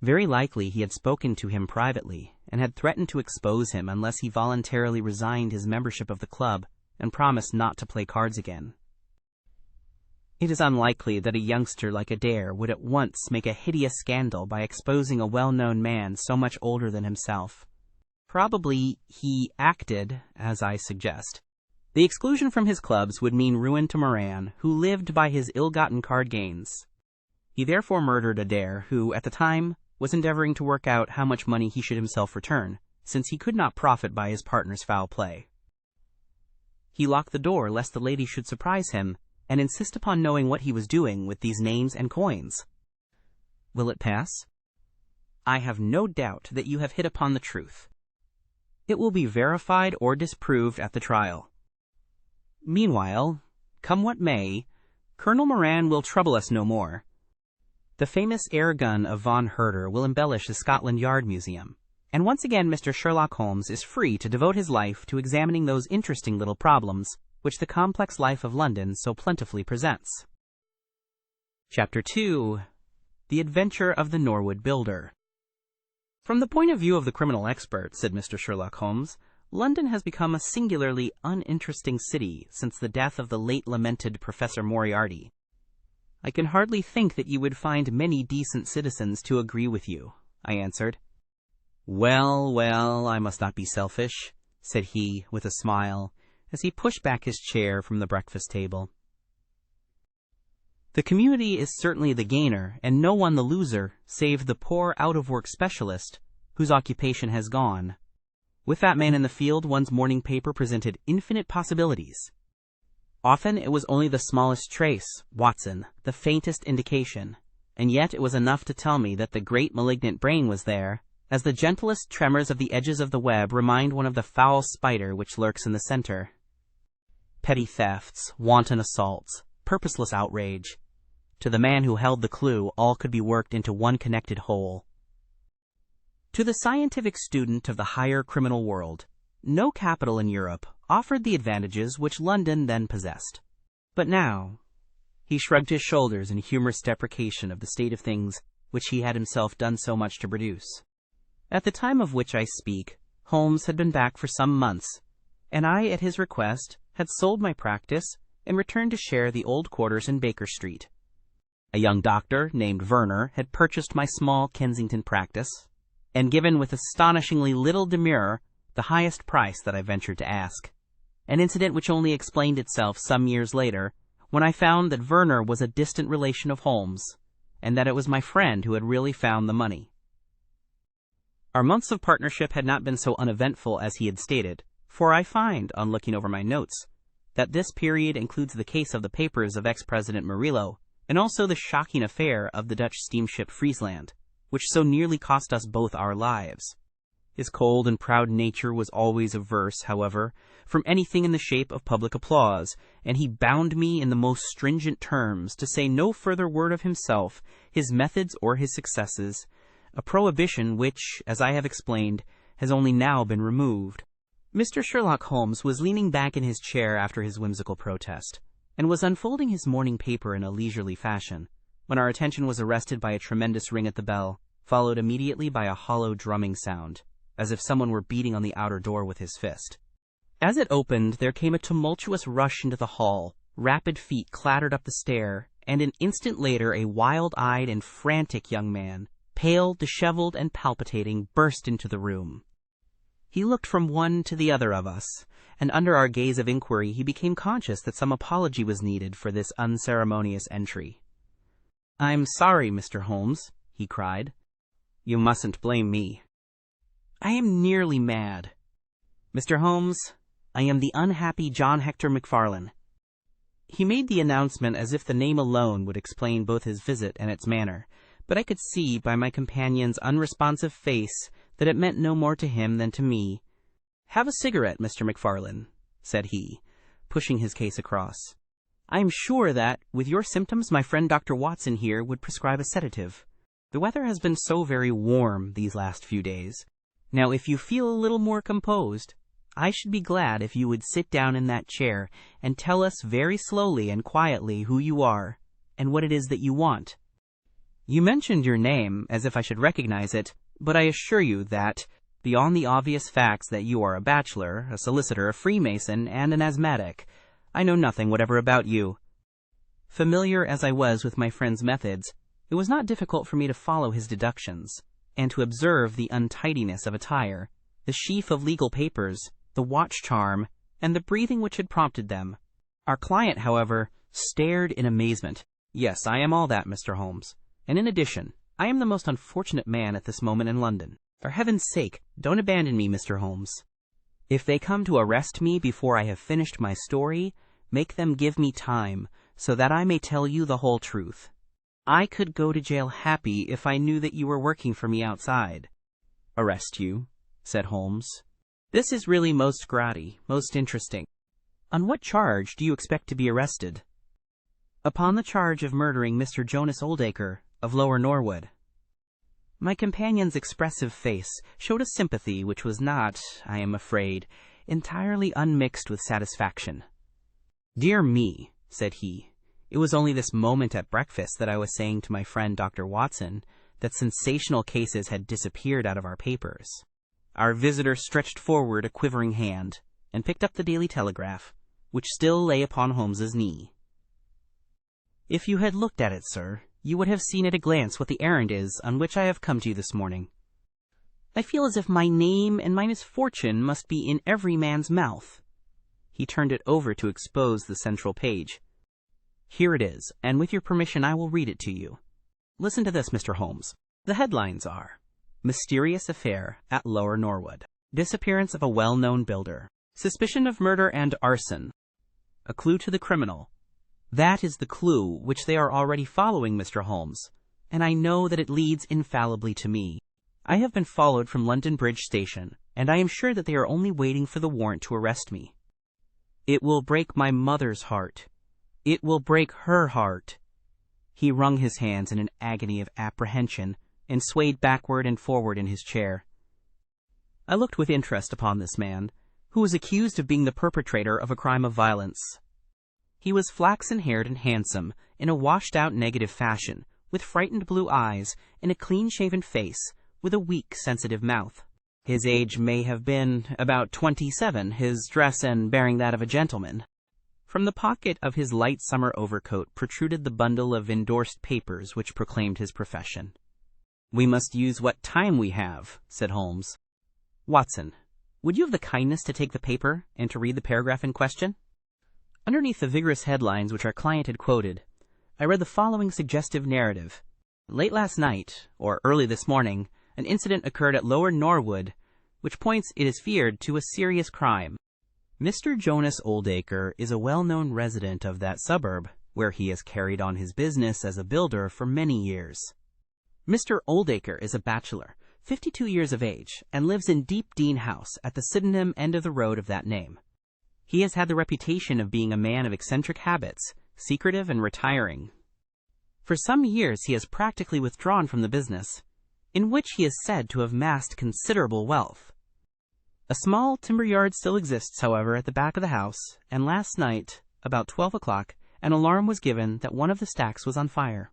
[SPEAKER 1] Very likely he had spoken to him privately, and had threatened to expose him unless he voluntarily resigned his membership of the club and promised not to play cards again. It is unlikely that a youngster like Adair would at once make a hideous scandal by exposing a well-known man so much older than himself. Probably he acted, as I suggest. The exclusion from his clubs would mean ruin to Moran, who lived by his ill-gotten card gains. He therefore murdered Adair, who, at the time, was endeavoring to work out how much money he should himself return, since he could not profit by his partner's foul play. He locked the door lest the lady should surprise him, and insist upon knowing what he was doing with these names and coins. Will it pass? I have no doubt that you have hit upon the truth. It will be verified or disproved at the trial. Meanwhile, come what may, Colonel Moran will trouble us no more. The famous air gun of von Herder will embellish the Scotland Yard Museum, and once again Mr. Sherlock Holmes is free to devote his life to examining those interesting little problems which the complex life of London so plentifully presents. Chapter 2. The Adventure of the Norwood Builder. From the point of view of the criminal expert, said Mr. Sherlock Holmes, London has become a singularly uninteresting city since the death of the late lamented Professor Moriarty. I can hardly think that you would find many decent citizens to agree with you, I answered. Well, well, I must not be selfish, said he with a smile, as he pushed back his chair from the breakfast table. The community is certainly the gainer, and no one the loser, save the poor out-of-work specialist, whose occupation has gone. With that man in the field, one's morning paper presented infinite possibilities. Often it was only the smallest trace, Watson, the faintest indication, and yet it was enough to tell me that the great malignant brain was there, as the gentlest tremors of the edges of the web remind one of the foul spider which lurks in the center. Petty thefts, wanton assaults, purposeless outrage. To the man who held the clue, all could be worked into one connected whole. To the scientific student of the higher criminal world, no capital in Europe offered the advantages which London then possessed. But now, he shrugged his shoulders in humorous deprecation of the state of things which he had himself done so much to produce. At the time of which I speak, Holmes had been back for some months, and I, at his request, had sold my practice and returned to share the old quarters in Baker Street. A young doctor named Werner had purchased my small Kensington practice, and given with astonishingly little demur the highest price that I ventured to ask, an incident which only explained itself some years later, when I found that Werner was a distant relation of Holmes, and that it was my friend who had really found the money. Our months of partnership had not been so uneventful as he had stated, for I find, on looking over my notes, that this period includes the case of the papers of ex-President Murillo, and also the shocking affair of the Dutch steamship Friesland, which so nearly cost us both our lives. His cold and proud nature was always averse, however, from anything in the shape of public applause, and he bound me in the most stringent terms to say no further word of himself, his methods, or his successes, a prohibition which, as I have explained, has only now been removed. Mr. Sherlock Holmes was leaning back in his chair after his whimsical protest, and was unfolding his morning paper in a leisurely fashion, when our attention was arrested by a tremendous ring at the bell, followed immediately by a hollow drumming sound, as if someone were beating on the outer door with his fist. As it opened, there came a tumultuous rush into the hall, rapid feet clattered up the stair, and an instant later a wild-eyed and frantic young man, pale, disheveled, and palpitating, burst into the room. He looked from one to the other of us, and under our gaze of inquiry he became conscious that some apology was needed for this unceremonious entry. "I'm sorry, Mr. Holmes," he cried. "You mustn't blame me. I am nearly mad. Mr. Holmes, I am the unhappy John Hector MacFarlane." He made the announcement as if the name alone would explain both his visit and its manner, but I could see by my companion's unresponsive face that it meant no more to him than to me. "Have a cigarette, Mr. MacFarlane," said he, pushing his case across. "I am sure that, with your symptoms, my friend Dr. Watson here would prescribe a sedative. The weather has been so very warm these last few days. Now, if you feel a little more composed, I should be glad if you would sit down in that chair and tell us very slowly and quietly who you are, and what it is that you want. You mentioned your name as if I should recognize it, but I assure you that, beyond the obvious facts that you are a bachelor, a solicitor, a Freemason, and an asthmatic, I know nothing whatever about you." Familiar as I was with my friend's methods, it was not difficult for me to follow his deductions, and to observe the untidiness of attire, the sheaf of legal papers, the watch charm, and the breathing which had prompted them. Our client, however, stared in amazement. "Yes, I am all that, Mr. Holmes. And in addition, I am the most unfortunate man at this moment in London. For heaven's sake, don't abandon me, Mr. Holmes. If they come to arrest me before I have finished my story, make them give me time, so that I may tell you the whole truth. I could go to jail happy if I knew that you were working for me outside." "Arrest you?" said Holmes. "This is really most grati, most interesting. On what charge do you expect to be arrested?" "Upon the charge of murdering Mr. Jonas Oldacre, of Lower Norwood." My companion's expressive face showed a sympathy which was not, I am afraid, entirely unmixed with satisfaction. "Dear me," said he, "it was only this moment at breakfast that I was saying to my friend Dr. Watson that sensational cases had disappeared out of our papers." Our visitor stretched forward a quivering hand, and picked up the Daily Telegraph, which still lay upon Holmes's knee. "If you had looked at it, sir, you would have seen at a glance what the errand is on which I have come to you this morning. I feel as if my name and my misfortune must be in every man's mouth." He turned it over to expose the central page. "Here it is, and with your permission I will read it to you. Listen to this, Mr. Holmes. The headlines are, 'Mysterious Affair at Lower Norwood. Disappearance of a well-known builder. Suspicion of murder and arson. A clue to the criminal.' That is the clue which they are already following, Mr. Holmes, and I know that it leads infallibly to me. I have been followed from London Bridge Station, and I am sure that they are only waiting for the warrant to arrest me. It will break my mother's heart. It will break her heart." He wrung his hands in an agony of apprehension, and swayed backward and forward in his chair. I looked with interest upon this man, who was accused of being the perpetrator of a crime of violence. He was flaxen-haired and handsome, in a washed-out negative fashion, with frightened blue eyes, and a clean-shaven face, with a weak, sensitive mouth. His age may have been about 27, his dress and bearing that of a gentleman. From the pocket of his light summer overcoat protruded the bundle of endorsed papers which proclaimed his profession. "We must use what time we have," said Holmes. "Watson, would you have the kindness to take the paper and to read the paragraph in question?" Underneath the vigorous headlines which our client had quoted, I read the following suggestive narrative. Late last night, or early this morning, an incident occurred at Lower Norwood, which points, it is feared, to a serious crime. Mr. Jonas Oldacre is a well-known resident of that suburb, where he has carried on his business as a builder for many years. Mr. Oldacre is a bachelor, 52 years of age, and lives in Deep Dean House at the Sydenham end of the road of that name. He has had the reputation of being a man of eccentric habits, secretive and retiring. For some years he has practically withdrawn from the business, in which he is said to have amassed considerable wealth. A small timber yard still exists, however, at the back of the house, and last night, about 12 o'clock, an alarm was given that one of the stacks was on fire.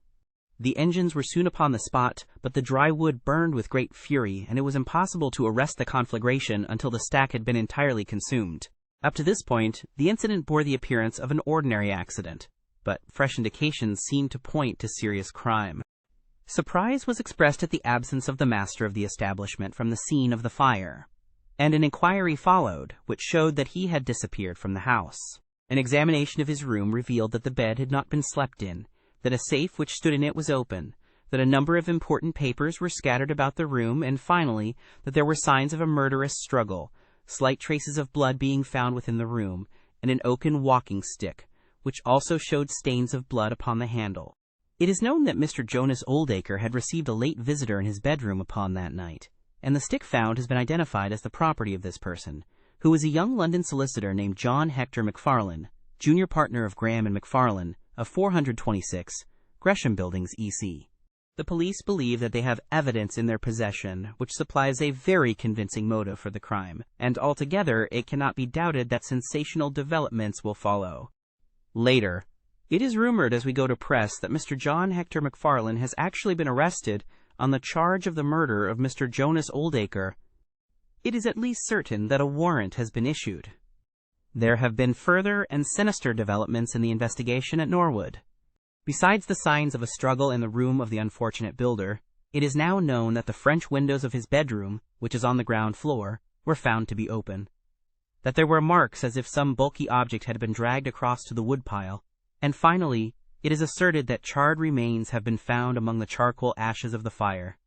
[SPEAKER 1] The engines were soon upon the spot, but the dry wood burned with great fury, and it was impossible to arrest the conflagration until the stack had been entirely consumed. Up to this point, the incident bore the appearance of an ordinary accident, but fresh indications seemed to point to serious crime. Surprise was expressed at the absence of the master of the establishment from the scene of the fire, and an inquiry followed, which showed that he had disappeared from the house. An examination of his room revealed that the bed had not been slept in, that a safe which stood in it was open, that a number of important papers were scattered about the room, and finally, that there were signs of a murderous struggle, slight traces of blood being found within the room, and an oaken walking stick, which also showed stains of blood upon the handle. It is known that Mr. Jonas Oldacre had received a late visitor in his bedroom upon that night, and the stick found has been identified as the property of this person, who was a young London solicitor named John Hector McFarlane, junior partner of Graham and McFarlane, of 426, Gresham Buildings, E.C. The police believe that they have evidence in their possession which supplies a very convincing motive for the crime, and altogether it cannot be doubted that sensational developments will follow. Later, it is rumored as we go to press that Mr. John Hector McFarlane has actually been arrested on the charge of the murder of Mr. Jonas Oldacre. It is at least certain that a warrant has been issued. There have been further and sinister developments in the investigation at Norwood. Besides the signs of a struggle in the room of the unfortunate builder, it is now known that the French windows of his bedroom, which is on the ground floor, were found to be open, that there were marks as if some bulky object had been dragged across to the woodpile, and finally, it is asserted that charred remains have been found among the charcoal ashes of the fire.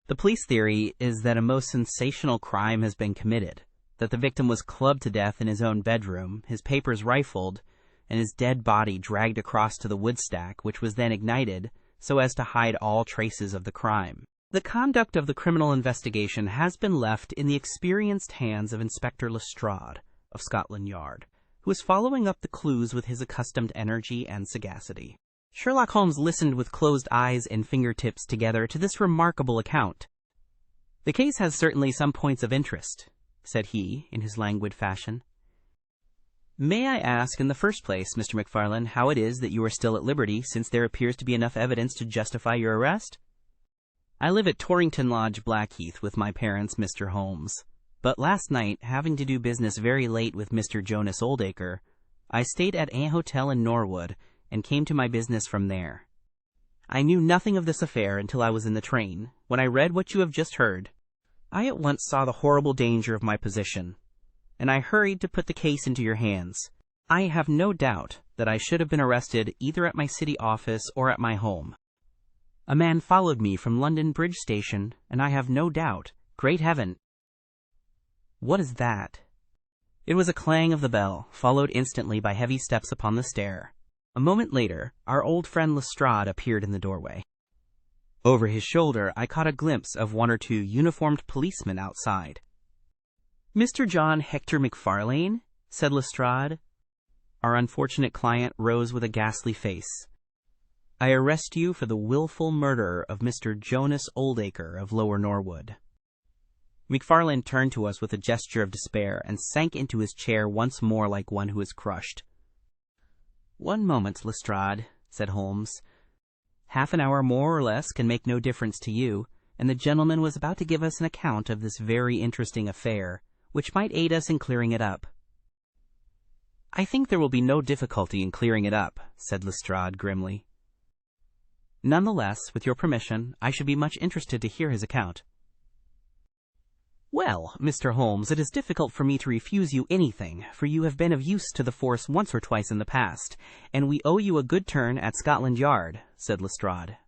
[SPEAKER 1] The police theory is that a most sensational crime has been committed, that the victim was clubbed to death in his own bedroom, his papers rifled, and his dead body dragged across to the wood stack, which was then ignited so as to hide all traces of the crime. The conduct of the criminal investigation has been left in the experienced hands of Inspector Lestrade of Scotland Yard, who is following up the clues with his accustomed energy and sagacity. Sherlock Holmes listened with closed eyes and fingertips together to this remarkable account. "The case has certainly some points of interest," said he, in his languid fashion. "May I ask, in the first place, Mr. McFarlane, how it is that you are still at liberty, since there appears to be enough evidence to justify your arrest?" "I live at Torrington Lodge, Blackheath, with my parents, Mr. Holmes. But last night, having to do business very late with Mr. Jonas Oldacre, I stayed at an hotel in Norwood, and came to my business from there. I knew nothing of this affair until I was in the train. When I read what you have just heard, I at once saw the horrible danger of my position, and I hurried to put the case into your hands. I have no doubt that I should have been arrested either at my city office or at my home. A man followed me from London Bridge Station, and I have no doubt, great heaven—" "What is that?" It was a clang of the bell, followed instantly by heavy steps upon the stair. A moment later, our old friend Lestrade appeared in the doorway. Over his shoulder, I caught a glimpse of one or two uniformed policemen outside. "Mr. John Hector McFarlane?" said Lestrade. Our unfortunate client rose with a ghastly face. "I arrest you for the wilful murder of Mr. Jonas Oldacre of Lower Norwood." McFarlane turned to us with a gesture of despair and sank into his chair once more like one who is crushed. "One moment, Lestrade," said Holmes. "Half an hour more or less can make no difference to you, and the gentleman was about to give us an account of this very interesting affair, which might aid us in clearing it up." "I think there will be no difficulty in clearing it up," said Lestrade grimly. "Nonetheless, with your permission, I should be much interested to hear his account." "Well, Mr. Holmes, it is difficult for me to refuse you anything, for you have been of use to the force once or twice in the past, and we owe you a good turn at Scotland Yard," said Lestrade.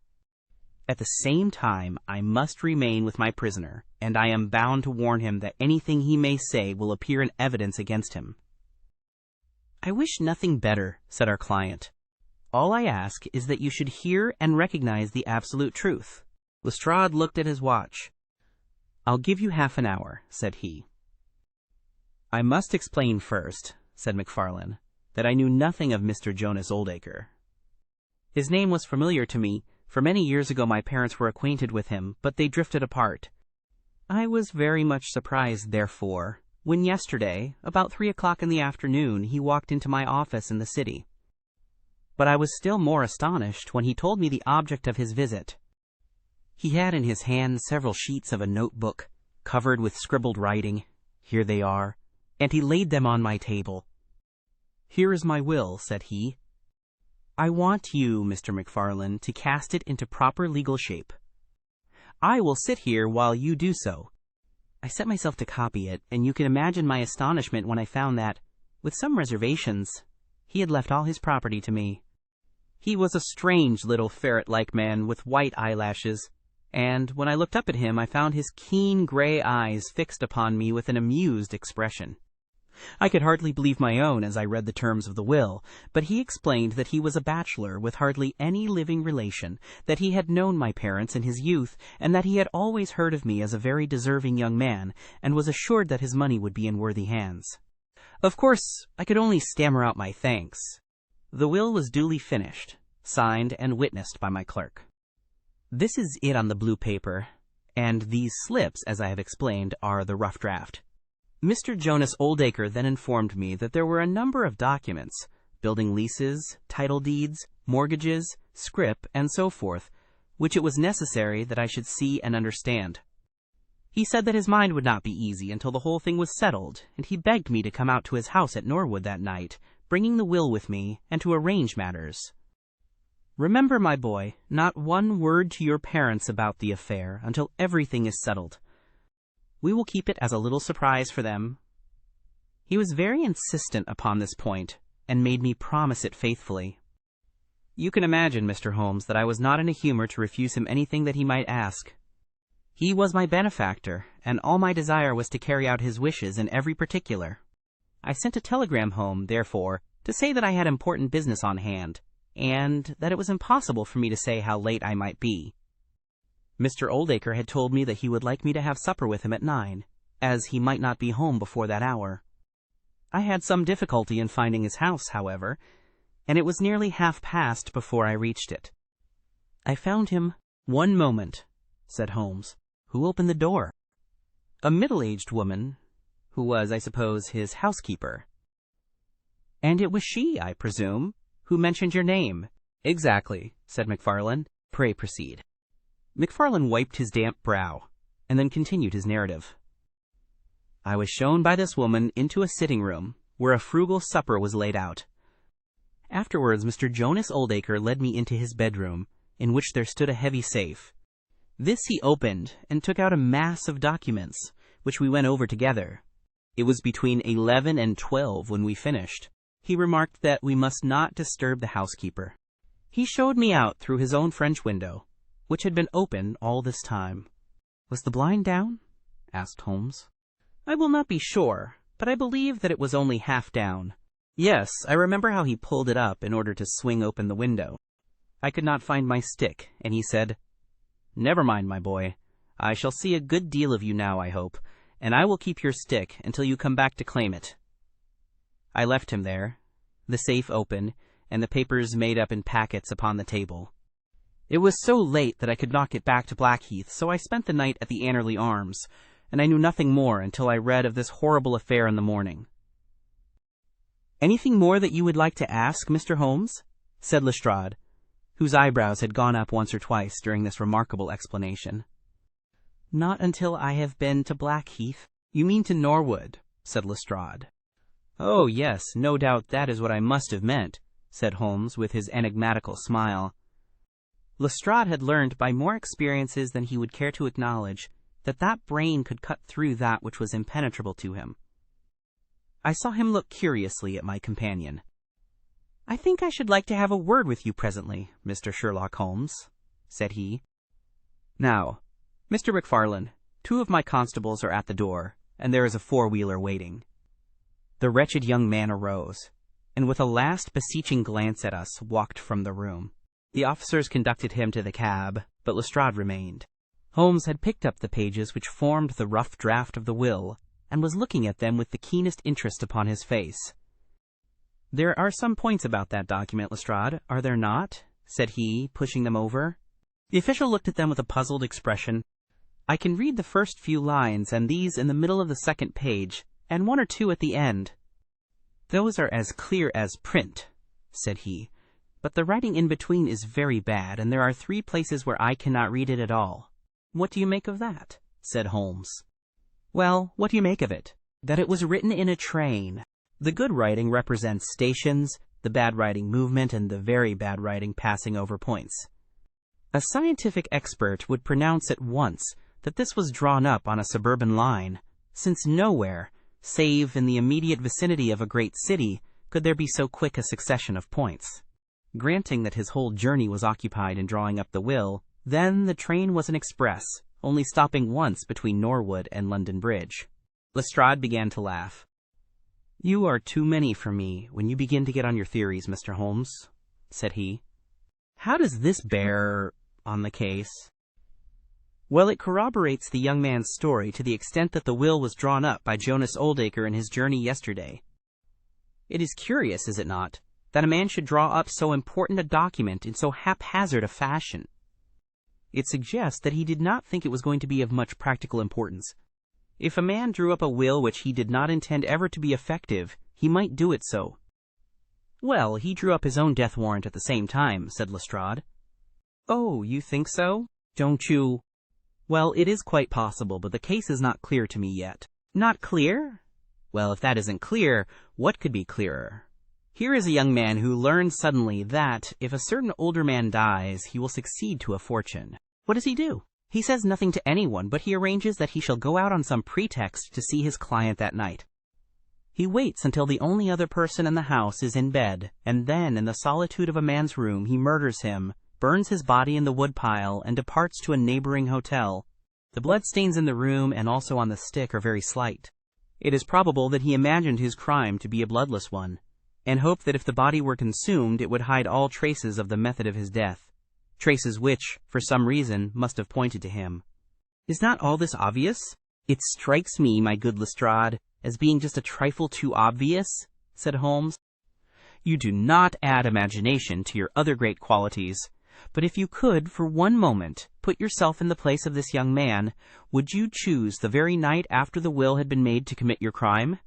[SPEAKER 1] "At the same time, I must remain with my prisoner, and I am bound to warn him that anything he may say will appear in evidence against him." "I wish nothing better," said our client. "All I ask is that you should hear and recognize the absolute truth." Lestrade looked at his watch. "I'll give you half an hour," said he. "I must explain first," said MacFarlane, "that I knew nothing of Mr. Jonas Oldacre. His name was familiar to me, for many years ago my parents were acquainted with him, but they drifted apart. I was very much surprised, therefore, when yesterday, about 3 o'clock in the afternoon, he walked into my office in the city. But I was still more astonished when he told me the object of his visit. He had in his hand several sheets of a notebook, covered with scribbled writing. Here they are, and he laid them on my table. 'Here is my will,' said he. 'I want you, Mr. MacFarlane, to cast it into proper legal shape. I will sit here while you do so.' I set myself to copy it, and you can imagine my astonishment when I found that, with some reservations, he had left all his property to me. He was a strange little ferret-like man with white eyelashes, and when I looked up at him I found his keen gray eyes fixed upon me with an amused expression. I could hardly believe my own as I read the terms of the will, but he explained that he was a bachelor with hardly any living relation, that he had known my parents in his youth, and that he had always heard of me as a very deserving young man, and was assured that his money would be in worthy hands. Of course, I could only stammer out my thanks. The will was duly finished, signed, and witnessed by my clerk. This is it on the blue paper, and these slips, as I have explained, are the rough draft. Mr. Jonas Oldacre then informed me that there were a number of documents, building leases, title deeds, mortgages, scrip, and so forth, which it was necessary that I should see and understand. He said that his mind would not be easy until the whole thing was settled, and he begged me to come out to his house at Norwood that night, bringing the will with me, and to arrange matters. Remember, my boy, not one word to your parents about the affair until everything is settled. We will keep it as a little surprise for them." He was very insistent upon this point, and made me promise it faithfully. You can imagine, Mr. Holmes, that I was not in a humor to refuse him anything that he might ask. He was my benefactor, and all my desire was to carry out his wishes in every particular. I sent a telegram home, therefore, to say that I had important business on hand, and that it was impossible for me to say how late I might be. Mr. Oldacre had told me that he would like me to have supper with him at 9, as he might not be home before that hour. I had some difficulty in finding his house, however, and it was nearly 1/2 before I reached it. I found him. "One moment," said Holmes. "Who opened the door?" "A middle-aged woman, who was, I suppose, his housekeeper." "And it was she, I presume, who mentioned your name?" "Exactly," said MacFarlane. "Pray proceed." MacFarlane wiped his damp brow, and then continued his narrative. "I was shown by this woman into a sitting-room, where a frugal supper was laid out. Afterwards Mr. Jonas Oldacre led me into his bedroom, in which there stood a heavy safe. This he opened, and took out a mass of documents, which we went over together. It was between 11 and 12 when we finished. He remarked that we must not disturb the housekeeper. He showed me out through his own French window, which had been open all this time." "Was the blind down?" asked Holmes. "I will not be sure, but I believe that it was only half down. Yes, I remember how he pulled it up in order to swing open the window. I could not find my stick, and he said, 'Never mind, my boy. I shall see a good deal of you now, I hope, and I will keep your stick until you come back to claim it.' I left him there, the safe open, and the papers made up in packets upon the table. It was so late that I could not get back to Blackheath, so I spent the night at the Anerley Arms, and I knew nothing more until I read of this horrible affair in the morning." "Anything more that you would like to ask, Mr. Holmes?" said Lestrade, whose eyebrows had gone up once or twice during this remarkable explanation. "Not until I have been to Blackheath." "You mean to Norwood," said Lestrade. "Oh, yes, no doubt that is what I must have meant," said Holmes with his enigmatical smile. Lestrade had learned by more experiences than he would care to acknowledge that that brain could cut through that which was impenetrable to him. I saw him look curiously at my companion. "I think I should like to have a word with you presently, Mr. Sherlock Holmes," said he. "Now, Mr. MacFarlane, 2 of my constables are at the door, and there is a 4-wheeler waiting." The wretched young man arose, and with a last beseeching glance at us, walked from the room. The officers conducted him to the cab, but Lestrade remained. Holmes had picked up the pages which formed the rough draft of the will, and was looking at them with the keenest interest upon his face. "There are some points about that document, Lestrade, are there not?" said he, pushing them over. The official looked at them with a puzzled expression. "I can read the first few lines, and these in the middle of the second page, and 1 or 2 at the end." "Those are as clear as print," said he, "but the writing in between is very bad, and there are 3 places where I cannot read it at all." "What do you make of that?" said Holmes. "Well, what do you make of it? That it was written in a train. The good writing represents stations, the bad writing movement, and the very bad writing passing over points. A scientific expert would pronounce at once that this was drawn up on a suburban line, since nowhere, save in the immediate vicinity of a great city, could there be so quick a succession of points. Granting that his whole journey was occupied in drawing up the will, then the train was an express, only stopping once between Norwood and London Bridge." Lestrade began to laugh. "You are too many for me when you begin to get on your theories, Mr. Holmes," said he. "How does this bear on the case?" "Well, it corroborates the young man's story to the extent that the will was drawn up by Jonas Oldacre in his journey yesterday. It is curious, is it not, that a man should draw up so important a document in so haphazard a fashion? It suggests that he did not think it was going to be of much practical importance. If a man drew up a will which he did not intend ever to be effective, he might do it so." "Well, he drew up his own death warrant at the same time," said Lestrade. "Oh, you think so? Don't you—" "Well, it is quite possible, but the case is not clear to me yet." "Not clear? Well, if that isn't clear, what could be clearer? Here is a young man who learns suddenly that, if a certain older man dies, he will succeed to a fortune. What does he do? He says nothing to anyone, but he arranges that he shall go out on some pretext to see his client that night. He waits until the only other person in the house is in bed, and then, in the solitude of a man's room, he murders him, burns his body in the woodpile, and departs to a neighboring hotel. The bloodstains in the room and also on the stick are very slight. It is probable that he imagined his crime to be a bloodless one, and hoped that if the body were consumed it would hide all traces of the method of his death, traces which, for some reason, must have pointed to him. Is not all this obvious?" "It strikes me, my good Lestrade, as being just a trifle too obvious," said Holmes. "You do not add imagination to your other great qualities, but if you could, for one moment, put yourself in the place of this young man, would you choose the very night after the will had been made to commit your crime?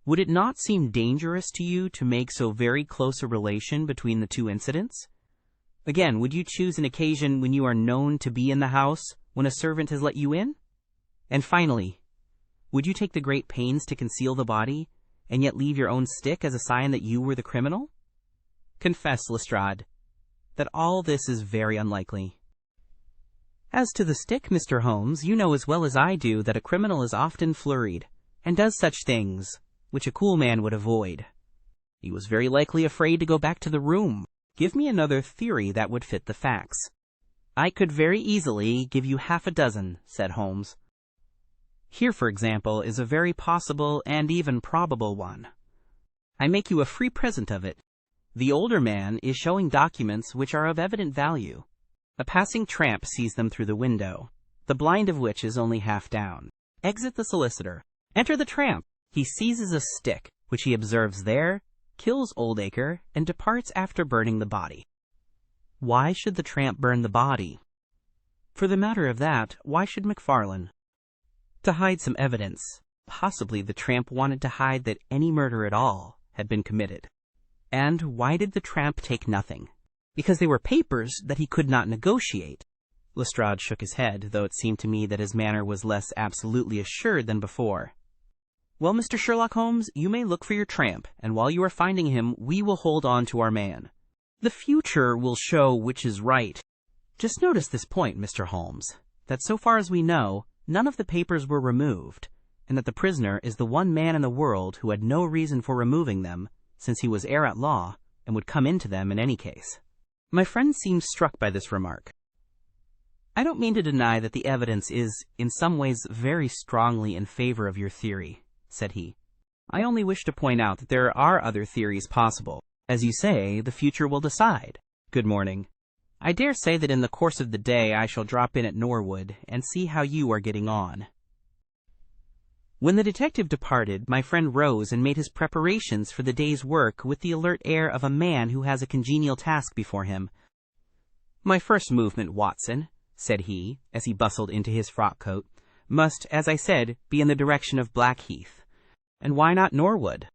[SPEAKER 1] Would it not seem dangerous to you to make so very close a relation between the 2 incidents? Again, would you choose an occasion when you are known to be in the house, when a servant has let you in? And finally, would you take the great pains to conceal the body, and yet leave your own stick as a sign that you were the criminal? Confess, Lestrade, that all this is very unlikely." "As to the stick, Mr. Holmes, you know as well as I do that a criminal is often flurried, and does such things which a cool man would avoid. He was very likely afraid to go back to the room. Give me another theory that would fit the facts." "I could very easily give you half a dozen," said Holmes. "Here, for example, is a very possible and even probable one. I make you a free present of it. The older man is showing documents which are of evident value. A passing tramp sees them through the window, the blind of which is only half down. Exit the solicitor. Enter the tramp. He seizes a stick, which he observes there, kills Oldacre, and departs after burning the body. Why should the tramp burn the body? For the matter of that, why should MacFarlane? To hide some evidence. Possibly the tramp wanted to hide that any murder at all had been committed. And why did the tramp take nothing? Because they were papers that he could not negotiate." Lestrade shook his head, though it seemed to me that his manner was less absolutely assured than before. Well, Mr. Sherlock Holmes, you may look for your tramp, and while you are finding him, we will hold on to our man. The future will show which is right. Just notice this point, Mr. Holmes, that so far as we know, none of the papers were removed, and that the prisoner is the one man in the world who had no reason for removing them, since he was heir at law, and would come into them in any case. My friend seemed struck by this remark. I don't mean to deny that the evidence is, in some ways, very strongly in favor of your theory, said he. I only wish to point out that there are other theories possible. As you say, the future will decide. Good morning. I dare say that in the course of the day I shall drop in at Norwood and see how you are getting on. When the detective departed, my friend rose and made his preparations for the day's work with the alert air of a man who has a congenial task before him. My first movement, Watson, said he, as he bustled into his frock-coat, must, as I said, be in the direction of Blackheath. And why not Norwood?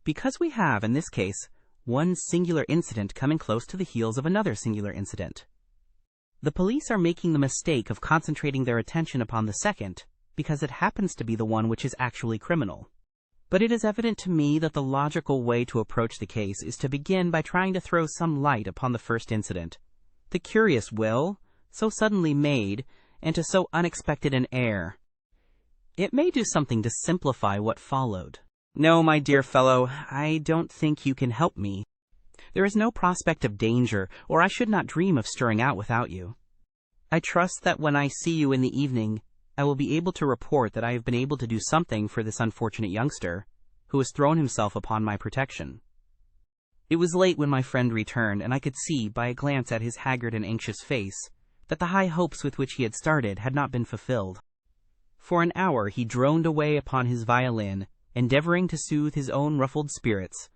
[SPEAKER 1] Because we have, in this case, one singular incident coming close to the heels of another singular incident. The police are making the mistake of concentrating their attention upon the second, because it happens to be the one which is actually criminal. But it is evident to me that the logical way to approach the case is to begin by trying to throw some light upon the first incident. The curious will, so suddenly made, and to so unexpected an heir. It may do something to simplify what followed. No, my dear fellow, I don't think you can help me. There is no prospect of danger, or I should not dream of stirring out without you. I trust that when I see you in the evening, I will be able to report that I have been able to do something for this unfortunate youngster, who has thrown himself upon my protection. It was late when my friend returned, and I could see, by a glance at his haggard and anxious face, that the high hopes with which he had started had not been fulfilled. For an hour he droned away upon his violin, endeavoring to soothe his own ruffled spirits.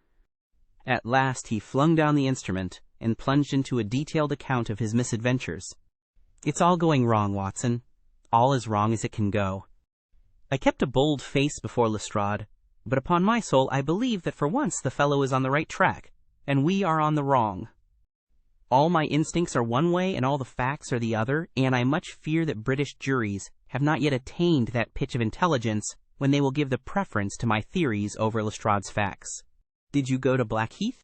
[SPEAKER 1] At last he flung down the instrument and plunged into a detailed account of his misadventures. It's all going wrong, Watson. All as wrong as it can go. I kept a bold face before Lestrade, but upon my soul I believe that for once the fellow is on the right track, and we are on the wrong. All my instincts are one way and all the facts are the other, and I much fear that British juries have not yet attained that pitch of intelligence when they will give the preference to my theories over Lestrade's facts. Did you go to Blackheath?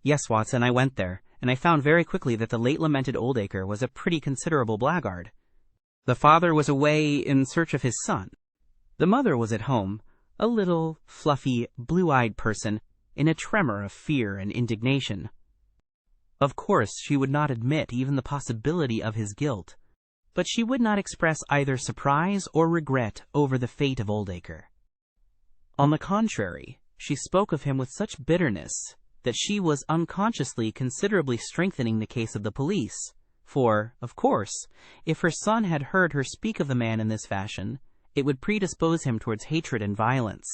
[SPEAKER 1] Yes, Watson, I went there, and I found very quickly that the late lamented Oldacre was a pretty considerable blackguard. The father was away in search of his son. The mother was at home, a little, fluffy, blue-eyed person, in a tremor of fear and indignation. Of course, she would not admit even the possibility of his guilt, but she would not express either surprise or regret over the fate of Oldacre. On the contrary, she spoke of him with such bitterness that she was unconsciously considerably strengthening the case of the police, for, of course, if her son had heard her speak of the man in this fashion, it would predispose him towards hatred and violence.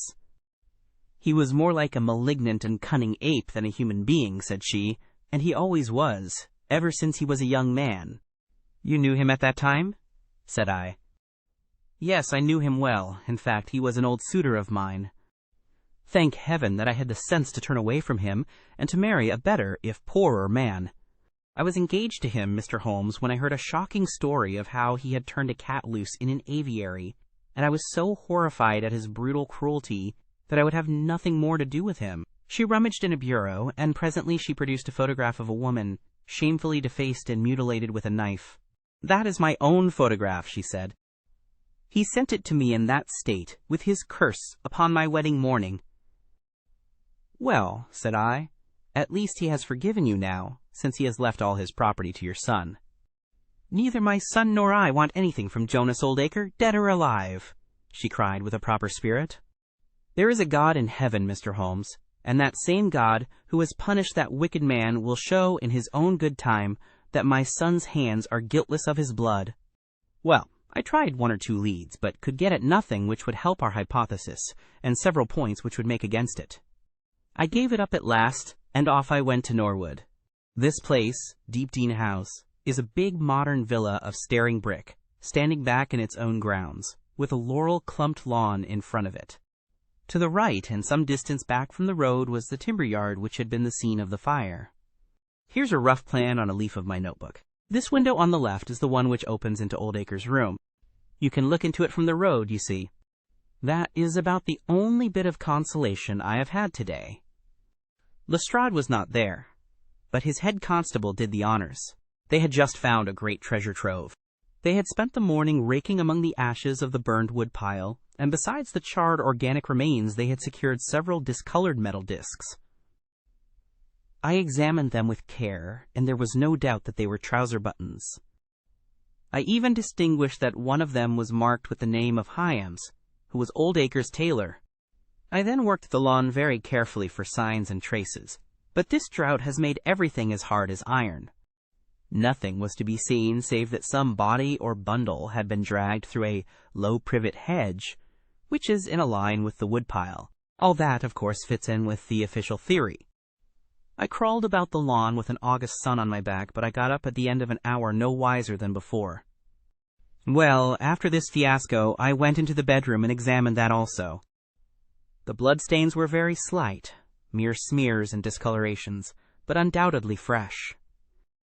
[SPEAKER 1] He was more like a malignant and cunning ape than a human being, said she, and he always was, ever since he was a young man. You knew him at that time? Said I. Yes, I knew him well. In fact, he was an old suitor of mine. Thank heaven that I had the sense to turn away from him and to marry a better, if poorer, man. I was engaged to him, Mr. Holmes, when I heard a shocking story of how he had turned a cat loose in an aviary, and I was so horrified at his brutal cruelty that I would have nothing more to do with him. She rummaged in a bureau, and presently she produced a photograph of a woman, shamefully defaced and mutilated with a knife. That is my own photograph, she said. He sent it to me in that state, with his curse, upon my wedding morning. Well, said I, at least he has forgiven you now, since he has left all his property to your son. Neither my son nor I want anything from Jonas Oldacre, dead or alive, she cried with a proper spirit. There is a God in heaven, Mr. Holmes, and that same God who has punished that wicked man will show in his own good time that my son's hands are guiltless of his blood. Well, I tried one or two leads, but could get at nothing which would help our hypothesis, and several points which would make against it. I gave it up at last, and off I went to Norwood. This place, Deepdean House, is a big modern villa of staring brick, standing back in its own grounds, with a laurel-clumped lawn in front of it. To the right, and some distance back from the road, was the timber yard which had been the scene of the fire. Here's a rough plan on a leaf of my notebook. This window on the left is the one which opens into Oldacre's room. You can look into it from the road, you see. That is about the only bit of consolation I have had today. Lestrade was not there, but his head constable did the honors. They had just found a great treasure trove. They had spent the morning raking among the ashes of the burned wood pile, and besides the charred organic remains they had secured several discolored metal discs. I examined them with care, and there was no doubt that they were trouser buttons. I even distinguished that one of them was marked with the name of Hyams, who was Oldacre's tailor. I then worked the lawn very carefully for signs and traces, but this drought has made everything as hard as iron. Nothing was to be seen save that some body or bundle had been dragged through a low privet hedge, which is in a line with the woodpile. All that, of course, fits in with the official theory. I crawled about the lawn with an August sun on my back, but I got up at the end of an hour no wiser than before. Well, after this fiasco, I went into the bedroom and examined that also. The bloodstains were very slight, mere smears and discolorations, but undoubtedly fresh.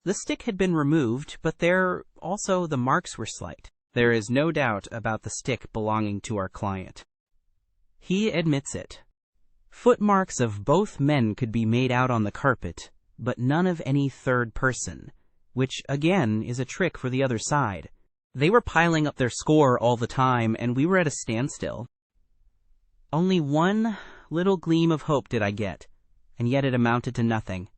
[SPEAKER 1] The stick had been removed, but there also the marks were slight. There is no doubt about the stick belonging to our client. He admits it. Footmarks of both men could be made out on the carpet, but none of any third person, which again is a trick for the other side. They were piling up their score all the time, and we were at a standstill. Only one little gleam of hope did I get, and yet it amounted to nothing.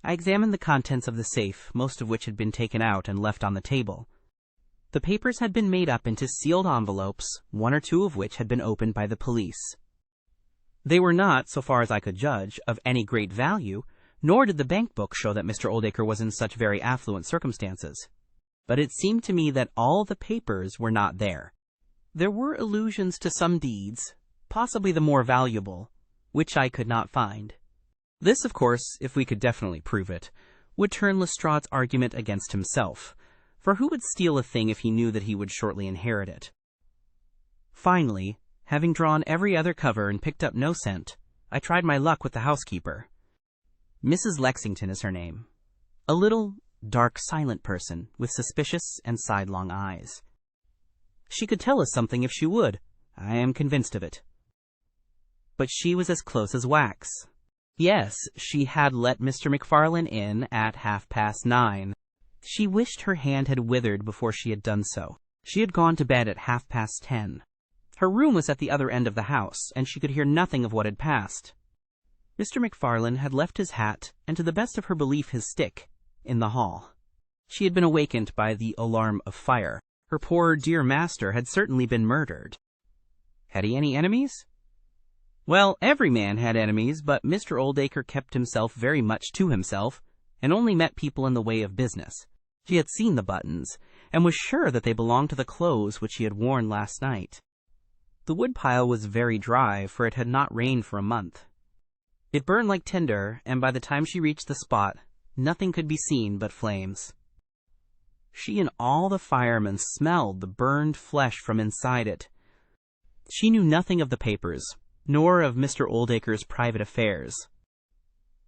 [SPEAKER 1] I examined the contents of the safe, most of which had been taken out and left on the table. The papers had been made up into sealed envelopes, one or two of which had been opened by the police. They were not, so far as I could judge, of any great value, nor did the bank book show that Mr. Oldacre was in such very affluent circumstances. But it seemed to me that all the papers were not there. There were allusions to some deeds, possibly the more valuable, which I could not find. This, of course, if we could definitely prove it, would turn Lestrade's argument against himself, for who would steal a thing if he knew that he would shortly inherit it? Finally, having drawn every other cover and picked up no scent, I tried my luck with the housekeeper. Mrs. Lexington is her name. A little, dark, silent person with suspicious and sidelong eyes. She could tell us something if she would. I am convinced of it. But she was as close as wax. Yes, she had let Mr. MacFarlane in at 9:30. She wished her hand had withered before she had done so. She had gone to bed at 10:30. Her room was at the other end of the house, and she could hear nothing of what had passed. Mr. MacFarlane had left his hat, and to the best of her belief his stick, in the hall. She had been awakened by the alarm of fire. Her poor dear master had certainly been murdered. Had he any enemies? Well, every man had enemies, but Mr. Oldacre kept himself very much to himself, and only met people in the way of business. She had seen the buttons, and was sure that they belonged to the clothes which he had worn last night. The woodpile was very dry, for it had not rained for a month. It burned like tinder, and by the time she reached the spot, nothing could be seen but flames. She and all the firemen smelled the burned flesh from inside it. She knew nothing of the papers, nor of Mr. Oldacre's private affairs.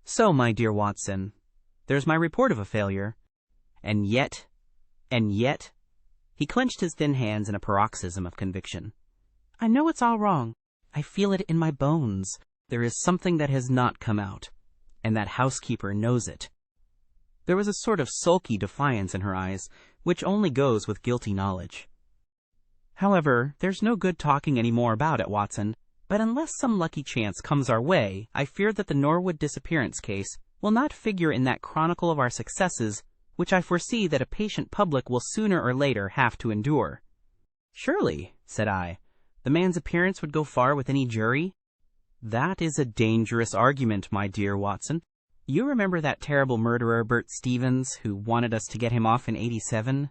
[SPEAKER 1] So, my dear Watson, there's my report of a failure. And yet, he clenched his thin hands in a paroxysm of conviction. I know it's all wrong. I feel it in my bones. There is something that has not come out, and that housekeeper knows it. There was a sort of sulky defiance in her eyes, which only goes with guilty knowledge. However, there's no good talking any more about it, Watson, but unless some lucky chance comes our way, I fear that the Norwood disappearance case will not figure in that chronicle of our successes which I foresee that a patient public will sooner or later have to endure. Surely, said I, the man's appearance would go far with any jury? That is a dangerous argument, my dear Watson. You remember that terrible murderer, Bert Stevens, who wanted us to get him off in '87?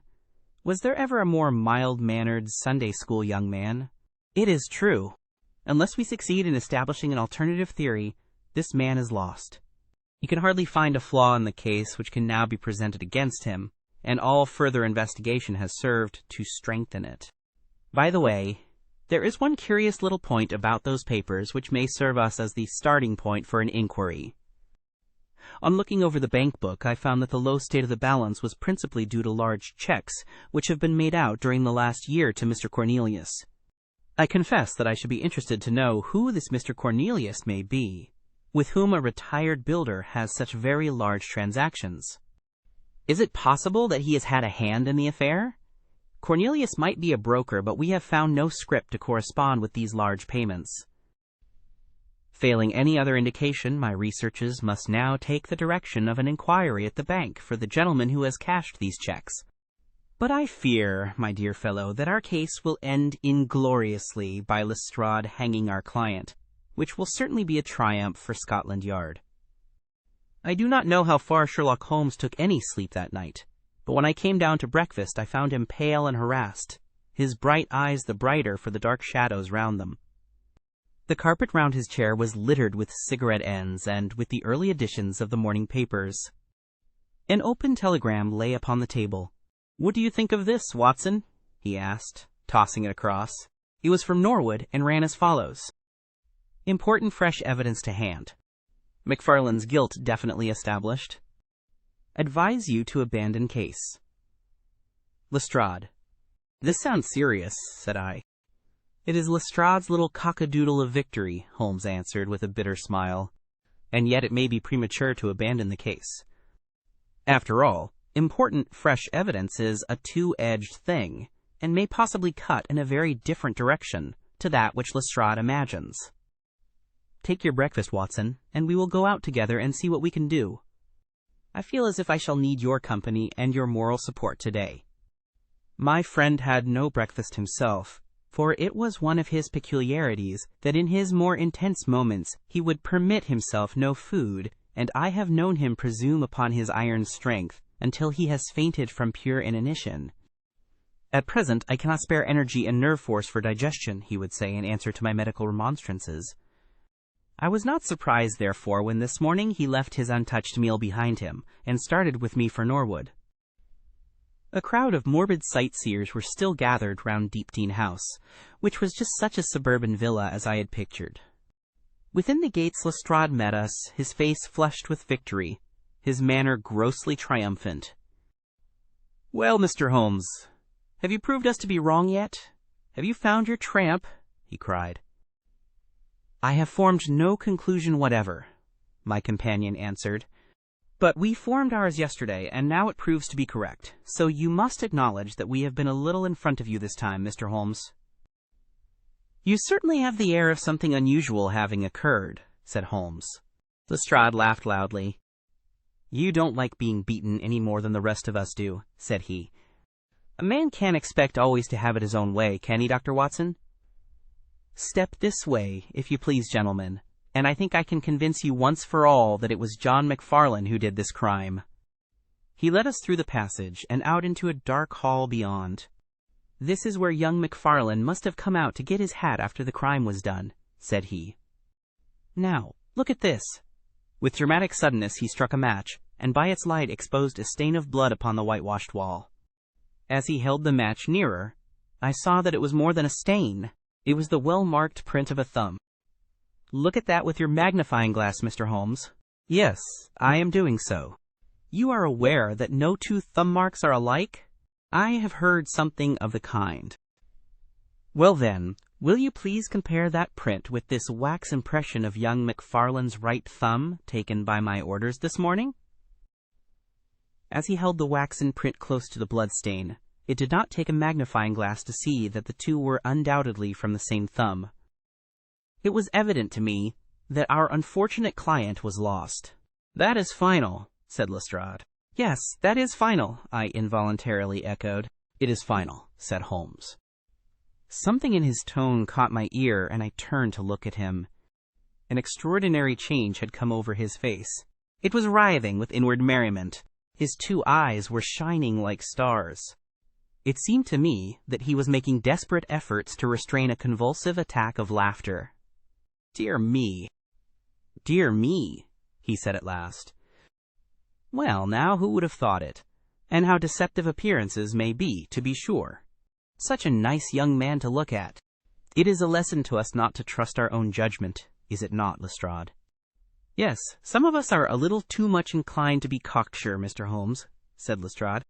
[SPEAKER 1] Was there ever a more mild-mannered Sunday school young man? It is true. Unless we succeed in establishing an alternative theory, this man is lost. You can hardly find a flaw in the case which can now be presented against him, and all further investigation has served to strengthen it. By the way, there is one curious little point about those papers which may serve us as the starting point for an inquiry. On looking over the bank book, I found that the low state of the balance was principally due to large checks which have been made out during the last year to Mr. Cornelius. I confess that I should be interested to know who this Mr. Cornelius may be, with whom a retired builder has such very large transactions. Is it possible that he has had a hand in the affair? Cornelius might be a broker, but we have found no script to correspond with these large payments. Failing any other indication, my researches must now take the direction of an inquiry at the bank for the gentleman who has cashed these checks. But I fear, my dear fellow, that our case will end ingloriously by Lestrade hanging our client, which will certainly be a triumph for Scotland Yard. I do not know how far Sherlock Holmes took any sleep that night, but when I came down to breakfast I found him pale and harassed, his bright eyes the brighter for the dark shadows round them. The carpet round his chair was littered with cigarette ends and with the early editions of the morning papers. An open telegram lay upon the table. "What do you think of this, Watson?" he asked, tossing it across. It was from Norwood and ran as follows. Important fresh evidence to hand. McFarlane's guilt definitely established. Advise you to abandon case. Lestrade. This sounds serious, said I. It is Lestrade's little cockadoodle of victory, Holmes answered with a bitter smile. And yet it may be premature to abandon the case. After all, important fresh evidence is a two-edged thing, and may possibly cut in a very different direction to that which Lestrade imagines. Take your breakfast, Watson, and we will go out together and see what we can do. I feel as if I shall need your company and your moral support today. My friend had no breakfast himself, for it was one of his peculiarities that in his more intense moments he would permit himself no food, and I have known him presume upon his iron strength until he has fainted from pure inanition. At present I cannot spare energy and nerve force for digestion, he would say in answer to my medical remonstrances. I was not surprised, therefore, when this morning he left his untouched meal behind him and started with me for Norwood. A crowd of morbid sightseers were still gathered round Deepdene House, which was just such a suburban villa as I had pictured. Within the gates Lestrade met us, his face flushed with victory, his manner grossly triumphant. "Well, Mr. Holmes, have you proved us to be wrong yet? Have you found your tramp?" he cried. "I have formed no conclusion whatever," my companion answered. "But we formed ours yesterday, and now it proves to be correct, so you must acknowledge that we have been a little in front of you this time, Mr. Holmes." "You certainly have the air of something unusual having occurred," said Holmes. Lestrade laughed loudly. "You don't like being beaten any more than the rest of us do," said he. "A man can't expect always to have it his own way, can he, Dr. Watson? Step this way, if you please, gentlemen, and I think I can convince you once for all that it was John McFarlane who did this crime." He led us through the passage and out into a dark hall beyond. "This is where young McFarlane must have come out to get his hat after the crime was done," said he. "Now, look at this." With dramatic suddenness he struck a match, and by its light exposed a stain of blood upon the whitewashed wall. As he held the match nearer, I saw that it was more than a stain. It was the well-marked print of a thumb. "Look at that with your magnifying glass, Mr. Holmes." "Yes, I am doing so." "You are aware that no two thumb marks are alike?" "I have heard something of the kind." "Well then, will you please compare that print with this wax impression of young McFarlane's right thumb taken by my orders this morning?" As he held the waxen print close to the bloodstain, it did not take a magnifying glass to see that the two were undoubtedly from the same thumb. It was evident to me that our unfortunate client was lost. "That is final," said Lestrade. "Yes, that is final," I involuntarily echoed. "It is final," said Holmes. Something in his tone caught my ear, and I turned to look at him. An extraordinary change had come over his face. It was writhing with inward merriment. His two eyes were shining like stars. It seemed to me that he was making desperate efforts to restrain a convulsive attack of laughter. "Dear me, dear me," he said at last. "Well, now, who would have thought it? And how deceptive appearances may be, to be sure. Such a nice young man to look at. It is a lesson to us not to trust our own judgment, is it not, Lestrade?" "Yes, some of us are a little too much inclined to be cocksure, Mr. Holmes," said Lestrade.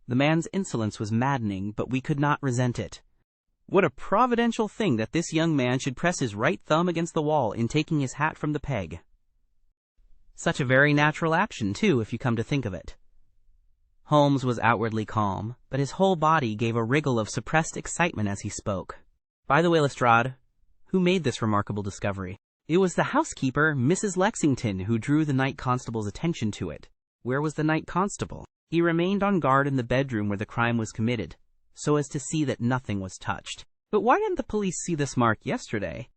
[SPEAKER 1] The man's insolence was maddening, but we could not resent it. What a providential thing that this young man should press his right thumb against the wall in taking his hat from the peg. Such a very natural action, too, if you come to think of it. Holmes was outwardly calm, but his whole body gave a wriggle of suppressed excitement as he spoke. By the way, Lestrade, who made this remarkable discovery? It was the housekeeper, Mrs. Lexington, who drew the night constable's attention to it. Where was the night constable? He remained on guard in the bedroom where the crime was committed, so as to see that nothing was touched. But why didn't the police see this mark yesterday?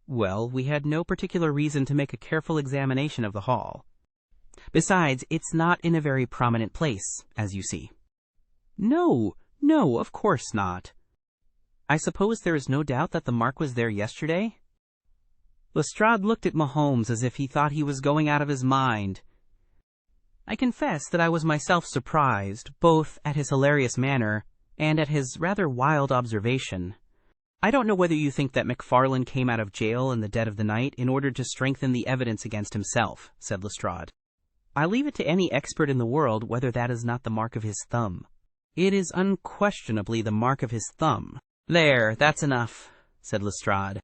[SPEAKER 1] Well, we had no particular reason to make a careful examination of the hall. Besides, it's not in a very prominent place, as you see. No, of course not. I suppose there is no doubt that the mark was there yesterday? Lestrade looked at Holmes as if he thought he was going out of his mind. I confess that I was myself surprised, both at his hilarious manner and at his rather wild observation. I don't know whether you think that McFarlane came out of jail in the dead of the night in order to strengthen the evidence against himself, said Lestrade. I leave it to any expert in the world whether that is not the mark of his thumb. It is unquestionably the mark of his thumb. There, that's enough, said Lestrade.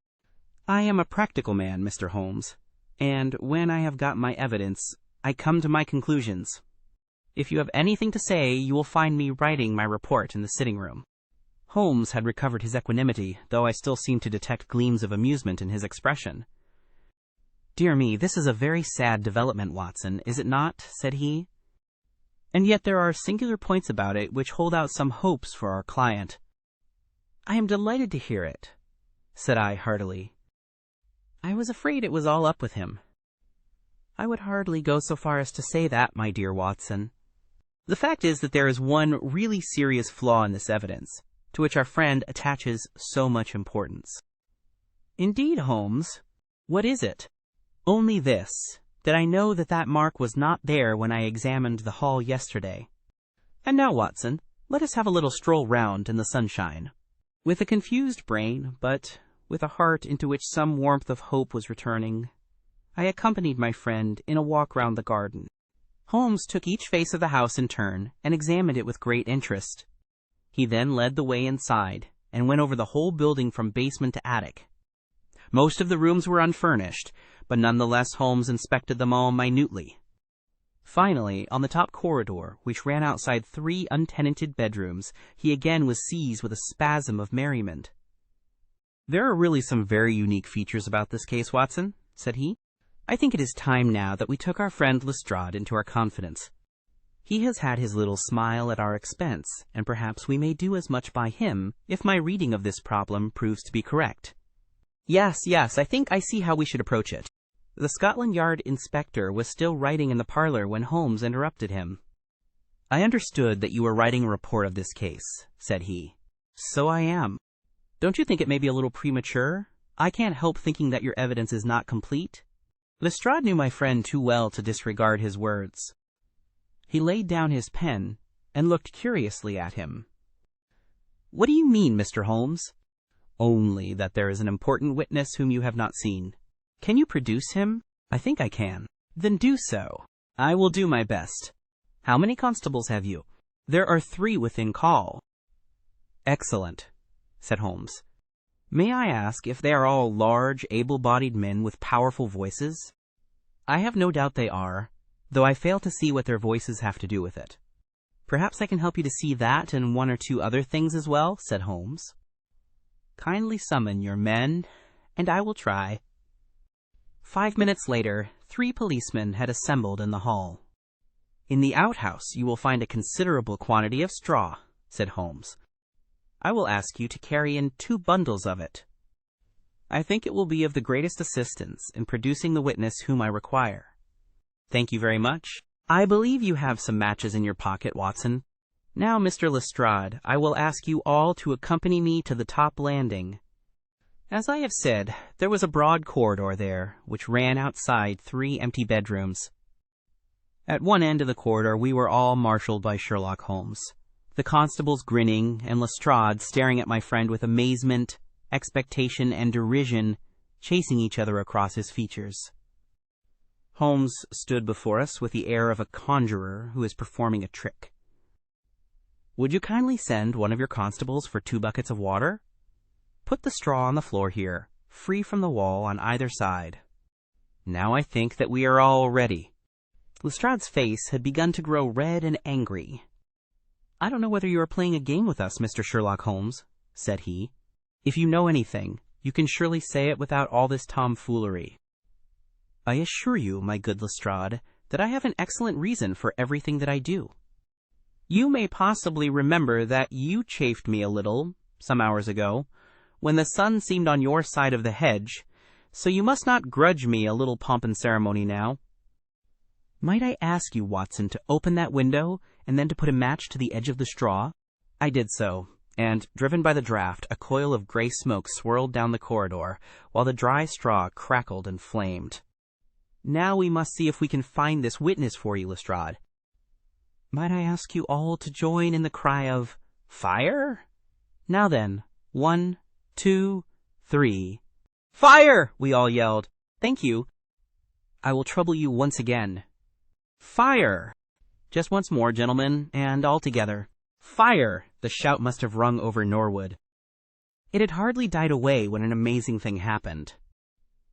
[SPEAKER 1] I am a practical man, Mr. Holmes, and when I have got my evidence, I come to my conclusions. If you have anything to say, you will find me writing my report in the sitting-room. Holmes had recovered his equanimity, though I still seemed to detect gleams of amusement in his expression. Dear me, this is a very sad development, Watson, is it not? Said he. And yet there are singular points about it which hold out some hopes for our client. I am delighted to hear it, said I heartily. I was afraid it was all up with him. I would hardly go so far as to say that, my dear Watson. The fact is that there is one really serious flaw in this evidence, to which our friend attaches so much importance. Indeed, Holmes, what is it? Only this, that I know that mark was not there when I examined the hall yesterday. And now, Watson, let us have a little stroll round in the sunshine. With a confused brain, but with a heart into which some warmth of hope was returning, I accompanied my friend in a walk round the garden. Holmes took each face of the house in turn and examined it with great interest. He then led the way inside and went over the whole building from basement to attic. Most of the rooms were unfurnished, but nonetheless Holmes inspected them all minutely. Finally, on the top corridor, which ran outside 3 untenanted bedrooms, he again was seized with a spasm of merriment. There are really some very unique features about this case, Watson, said he. I think it is time now that we took our friend Lestrade into our confidence. He has had his little smile at our expense, and perhaps we may do as much by him if my reading of this problem proves to be correct. Yes, I think I see how we should approach it. The Scotland Yard inspector was still writing in the parlor when Holmes interrupted him. I understood that you were writing a report of this case, said he. So I am. Don't you think it may be a little premature? I can't help thinking that your evidence is not complete. Lestrade knew my friend too well to disregard his words. He laid down his pen and looked curiously at him. What do you mean, Mr. Holmes? Only that there is an important witness whom you have not seen. Can you produce him? I think I can. Then do so. I will do my best. How many constables have you? There are 3 within call. Excellent, said Holmes. May I ask if they are all large, able-bodied men with powerful voices? I have no doubt they are, though I fail to see what their voices have to do with it. Perhaps I can help you to see that and 1 or 2 other things as well, said Holmes. Kindly summon your men, and I will try. 5 minutes later, 3 policemen had assembled in the hall. In the outhouse you will find a considerable quantity of straw, said Holmes. I will ask you to carry in 2 bundles of it. I think it will be of the greatest assistance in producing the witness whom I require. Thank you very much. I believe you have some matches in your pocket, Watson. Now, Mr. Lestrade, I will ask you all to accompany me to the top landing. As I have said, there was a broad corridor there, which ran outside 3 empty bedrooms. At one end of the corridor we were all marshaled by Sherlock Holmes, the constables grinning and Lestrade staring at my friend with amazement, expectation, and derision chasing each other across his features. Holmes stood before us with the air of a conjurer who is performing a trick. Would you kindly send one of your constables for 2 buckets of water? Put the straw on the floor here, free from the wall on either side. Now I think that we are all ready." Lestrade's face had begun to grow red and angry. "I don't know whether you are playing a game with us, Mr. Sherlock Holmes," said he. "If you know anything, you can surely say it without all this tomfoolery." "I assure you, my good Lestrade, that I have an excellent reason for everything that I do. You may possibly remember that you chaffed me a little, some hours ago, when the sun seemed on your side of the hedge, so you must not grudge me a little pomp and ceremony now. Might I ask you, Watson, to open that window, and then to put a match to the edge of the straw?" I did so, and, driven by the draught, a coil of gray smoke swirled down the corridor, while the dry straw crackled and flamed. "Now we must see if we can find this witness for you, Lestrade. Might I ask you all to join in the cry of 'Fire'? Now then, 1, 2, 3. "Fire!" we all yelled. "Thank you. I will trouble you once again. Fire! Just once more, gentlemen, and all together. Fire!" The shout must have rung over Norwood. It had hardly died away when an amazing thing happened.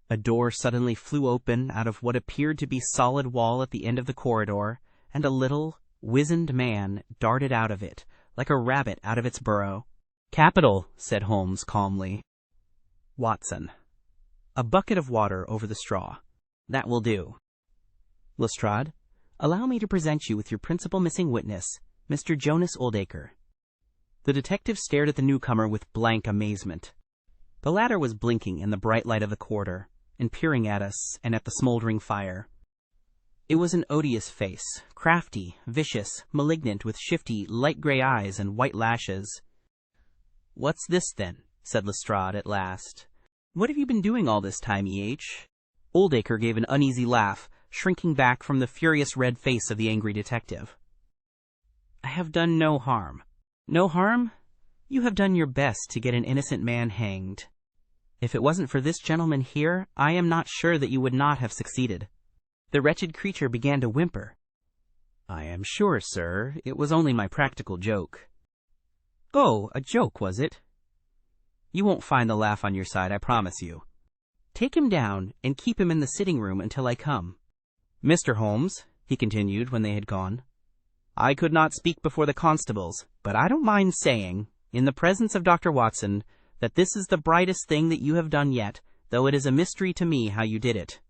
[SPEAKER 1] A door suddenly flew open out of what appeared to be solid wall at the end of the corridor, and a little, wizened man darted out of it, like a rabbit out of its burrow. "Capital," said Holmes calmly. "Watson, a bucket of water over the straw. That will do. Lestrade, allow me to present you with your principal missing witness, Mr. Jonas Oldacre." The detective stared at the newcomer with blank amazement. The latter was blinking in the bright light of the corridor, and peering at us and at the smoldering fire. It was an odious face, crafty, vicious, malignant, with shifty, light gray eyes and white lashes. "What's this, then?" said Lestrade at last. "What have you been doing all this time, E.H.?" Oldacre gave an uneasy laugh, shrinking back from the furious red face of the angry detective. "I have done no harm." "No harm? You have done your best to get an innocent man hanged. If it wasn't for this gentleman here, I am not sure that you would not have succeeded." The wretched creature began to whimper. "I am sure, sir, it was only my practical joke." "Oh, a joke, was it? You won't find the laugh on your side, I promise you. Take him down and keep him in the sitting-room until I come. Mr. Holmes," he continued when they had gone, "I could not speak before the constables, but I don't mind saying, in the presence of Dr. Watson, that this is the brightest thing that you have done yet, though it is a mystery to me how you did it.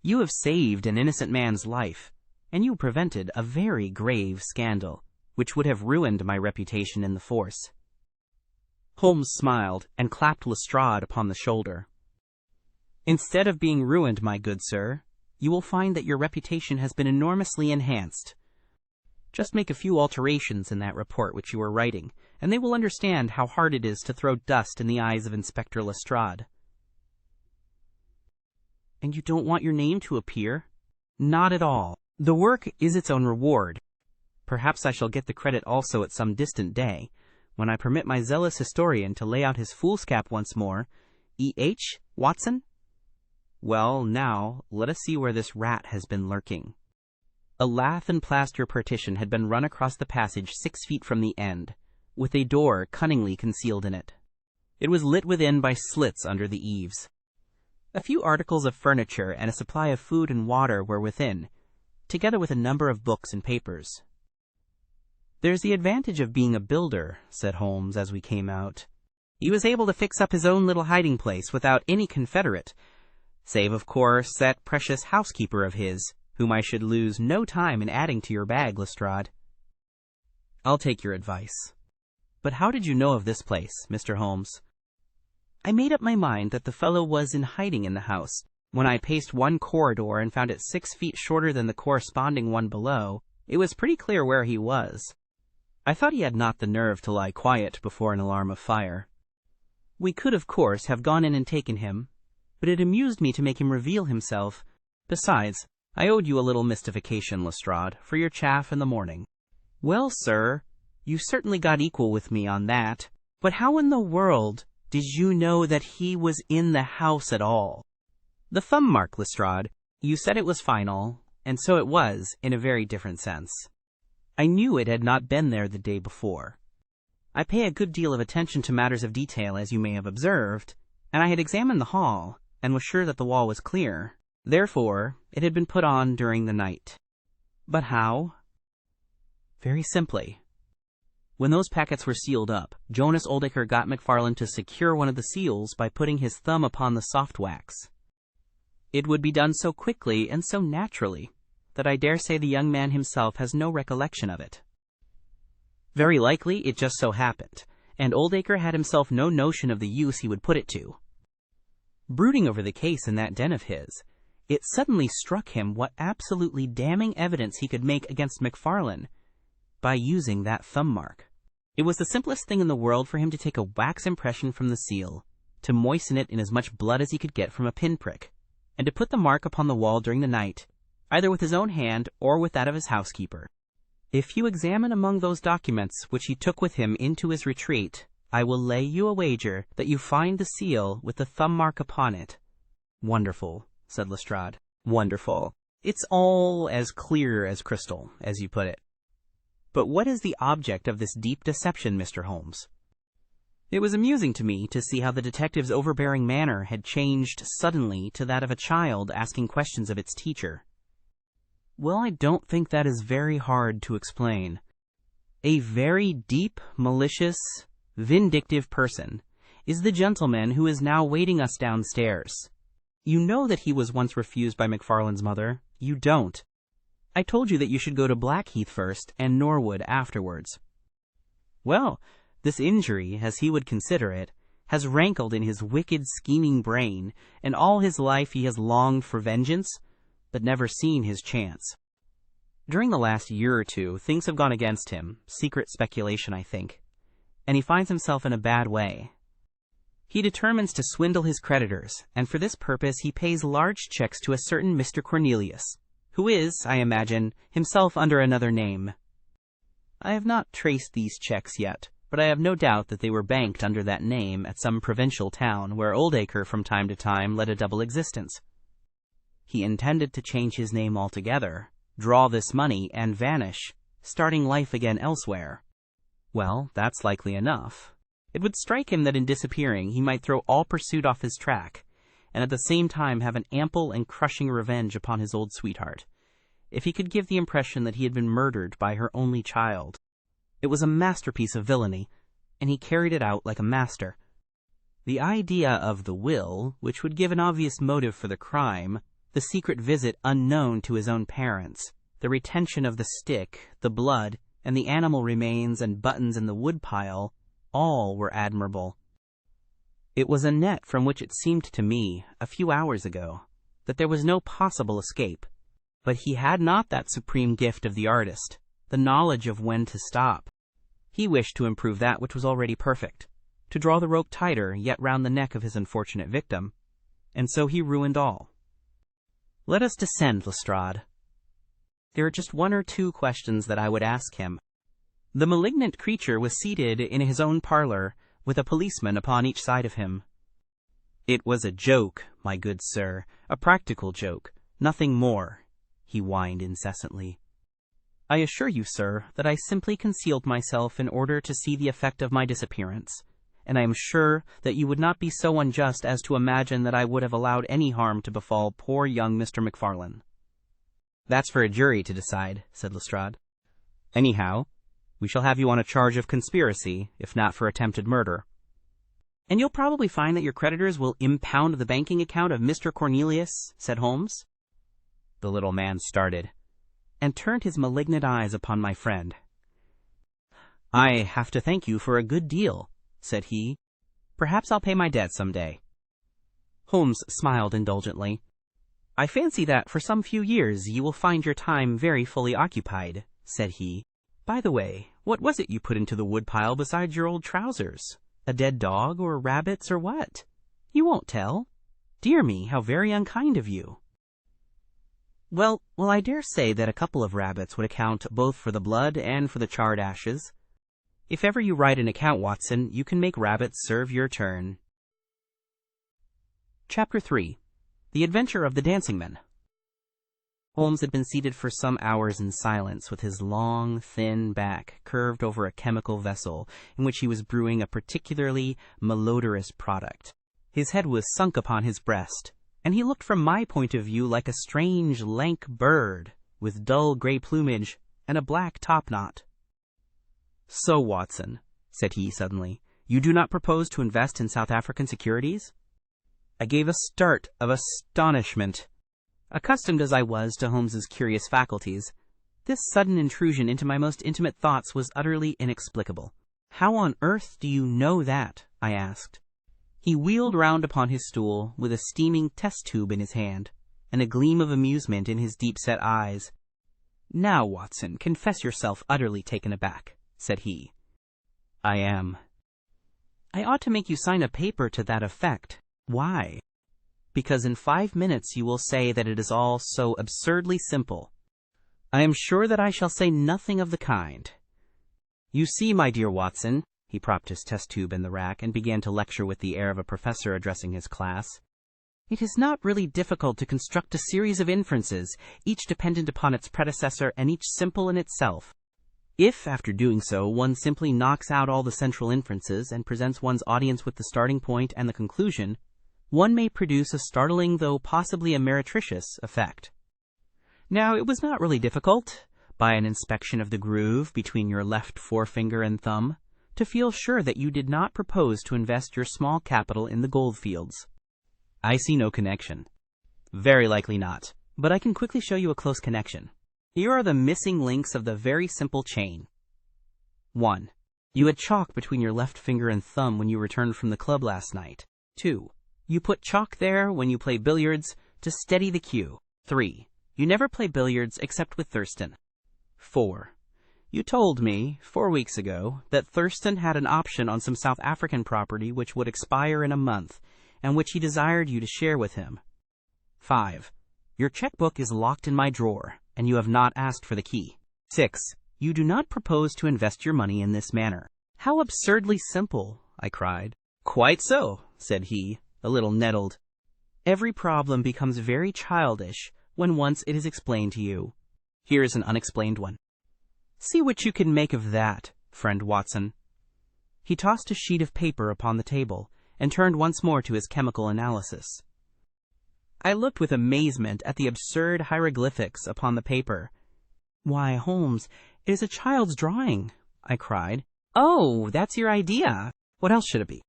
[SPEAKER 1] You have saved an innocent man's life, and you prevented a very grave scandal, which would have ruined my reputation in the force." Holmes smiled and clapped Lestrade upon the shoulder. "Instead of being ruined, my good sir, you will find that your reputation has been enormously enhanced. Just make a few alterations in that report which you are writing, and they will understand how hard it is to throw dust in the eyes of Inspector Lestrade." "And you don't want your name to appear?" "Not at all. The work is its own reward. Perhaps I shall get the credit also at some distant day, when I permit my zealous historian to lay out his foolscap once more. E.H., Watson? Well, now, let us see where this rat has been lurking." A lath and plaster partition had been run across the passage 6 feet from the end, with a door cunningly concealed in it. It was lit within by slits under the eaves. A few articles of furniture and a supply of food and water were within, together with a number of books and papers. "There's the advantage of being a builder," said Holmes as we came out. "He was able to fix up his own little hiding place without any confederate, save, of course, that precious housekeeper of his, whom I should lose no time in adding to your bag, Lestrade." "I'll take your advice. But how did you know of this place, Mr. Holmes?" "I made up my mind that the fellow was in hiding in the house. When I paced one corridor and found it 6 feet shorter than the corresponding one below, it was pretty clear where he was. I thought he had not the nerve to lie quiet before an alarm of fire. We could, of course, have gone in and taken him, but it amused me to make him reveal himself. Besides, I owed you a little mystification, Lestrade, for your chaff in the morning." "Well, sir, you certainly got equal with me on that. But how in the world did you know that he was in the house at all?" "The thumb mark, Lestrade. You said it was final, and so it was, in a very different sense. I knew it had not been there the day before. I pay a good deal of attention to matters of detail, as you may have observed, and I had examined the hall, and was sure that the wall was clear. Therefore, it had been put on during the night. But how? Very simply. When those packets were sealed up, Jonas Oldacre got Macfarlane to secure one of the seals by putting his thumb upon the soft wax. It would be done so quickly and so naturally that I dare say the young man himself has no recollection of it. Very likely it just so happened, and Oldacre had himself no notion of the use he would put it to. Brooding over the case in that den of his, it suddenly struck him what absolutely damning evidence he could make against Macfarlane by using that thumb mark. It was the simplest thing in the world for him to take a wax impression from the seal, to moisten it in as much blood as he could get from a pinprick, and to put the mark upon the wall during the night, either with his own hand or with that of his housekeeper. If you examine among those documents which he took with him into his retreat, I will lay you a wager that you find the seal with the thumb mark upon it. Wonderful, said Lestrade. Wonderful. It's all as clear as crystal, as you put it. But what is the object of this deep deception, Mr. Holmes? It was amusing to me to see how the detective's overbearing manner had changed suddenly to that of a child asking questions of its teacher. Well, I don't think that is very hard to explain. A very deep, malicious, vindictive person is the gentleman who is now waiting us downstairs. You know that he was once refused by Macfarlane's mother. You don't. I told you that you should go to Blackheath first and Norwood afterwards. Well, this injury, as he would consider it, has rankled in his wicked, scheming brain, and all his life he has longed for vengeance, but never seen his chance. During the last year or two, things have gone against him, secret speculation, I think, and he finds himself in a bad way. He determines to swindle his creditors, and for this purpose he pays large checks to a certain Mr. Cornelius, who is, I imagine, himself under another name. I have not traced these checks yet, but I have no doubt that they were banked under that name at some provincial town where Oldacre from time to time led a double existence. He intended to change his name altogether, draw this money, and vanish, starting life again elsewhere. Well, that's likely enough. It would strike him that in disappearing he might throw all pursuit off his track, and at the same time have an ample and crushing revenge upon his old sweetheart, if he could give the impression that he had been murdered by her only child. It was a masterpiece of villainy, and he carried it out like a master. The idea of the will, which would give an obvious motive for the crime, the secret visit unknown to his own parents, the retention of the stick, the blood, and the animal remains and buttons in the woodpile, all were admirable. It was a net from which it seemed to me, a few hours ago, that there was no possible escape. But he had not that supreme gift of the artist, the knowledge of when to stop. He wished to improve that which was already perfect, to draw the rope tighter yet round the neck of his unfortunate victim, and so he ruined all. Let us descend, Lestrade. There are just one or two questions that I would ask him. The malignant creature was seated in his own parlor, with a policeman upon each side of him. It was a joke, my good sir, a practical joke, nothing more, he whined incessantly. I assure you, sir, that I simply concealed myself in order to see the effect of my disappearance, and I am sure that you would not be so unjust as to imagine that I would have allowed any harm to befall poor young Mr. Macfarlane. That's for a jury to decide, said Lestrade. Anyhow, we shall have you on a charge of conspiracy, if not for attempted murder. And you'll probably find that your creditors will impound the banking account of Mr. Cornelius, said Holmes. The little man started, and turned his malignant eyes upon my friend. I have to thank you for a good deal, said he. Perhaps I'll pay my debt some day. Holmes smiled indulgently. I fancy that for some few years you will find your time very fully occupied, said he. By the way, what was it you put into the woodpile besides your old trousers? A dead dog, or rabbits, or what? You won't tell. Dear me, how very unkind of you. Well, I dare say that a couple of rabbits would account both for the blood and for the charred ashes. If ever you write an account, Watson, you can make rabbits serve your turn. Chapter 3. The Adventure of the Dancing Men. Holmes had been seated for some hours in silence, with his long, thin back curved over a chemical vessel in which he was brewing a particularly malodorous product. His head was sunk upon his breast, and he looked from my point of view like a strange, lank bird, with dull gray plumage and a black topknot. "So, Watson," said he suddenly, "you do not propose to invest in South African securities?" I gave a start of astonishment. Accustomed as I was to Holmes's curious faculties, this sudden intrusion into my most intimate thoughts was utterly inexplicable. "How on earth do you know that?" I asked. He wheeled round upon his stool, with a steaming test tube in his hand, and a gleam of amusement in his deep-set eyes. "Now, Watson, confess yourself utterly taken aback," said he. "I am." "I ought to make you sign a paper to that effect." "Why?" "Because in 5 minutes you will say that it is all so absurdly simple." "I am sure that I shall say nothing of the kind. You see, my dear Watson," he propped his test tube in the rack and began to lecture with the air of a professor addressing his class, "it is not really difficult to construct a series of inferences, each dependent upon its predecessor and each simple in itself. If, after doing so, one simply knocks out all the central inferences and presents one's audience with the starting point and the conclusion, one may produce a startling, though possibly a meretricious, effect. Now, it was not really difficult, by an inspection of the groove between your left forefinger and thumb, to feel sure that you did not propose to invest your small capital in the gold fields." "I see no connection." "Very likely not, but I can quickly show you a close connection. Here are the missing links of the very simple chain. 1. You had chalk between your left finger and thumb when you returned from the club last night. 2. You put chalk there when you play billiards to steady the cue. 3. You never play billiards except with Thurston. 4. You told me, 4 weeks ago, that Thurston had an option on some South African property which would expire in a month, and which he desired you to share with him. 5. Your checkbook is locked in my drawer, and you have not asked for the key. 6. You do not propose to invest your money in this manner." "How absurdly simple!" I cried. "Quite so," said he, a little nettled. "Every problem becomes very childish when once it is explained to you. Here is an unexplained one. See what you can make of that, friend Watson." He tossed a sheet of paper upon the table and turned once more to his chemical analysis. I looked with amazement at the absurd hieroglyphics upon the paper. "Why, Holmes, it is a child's drawing," I cried. "Oh, that's your idea. What else should it be?"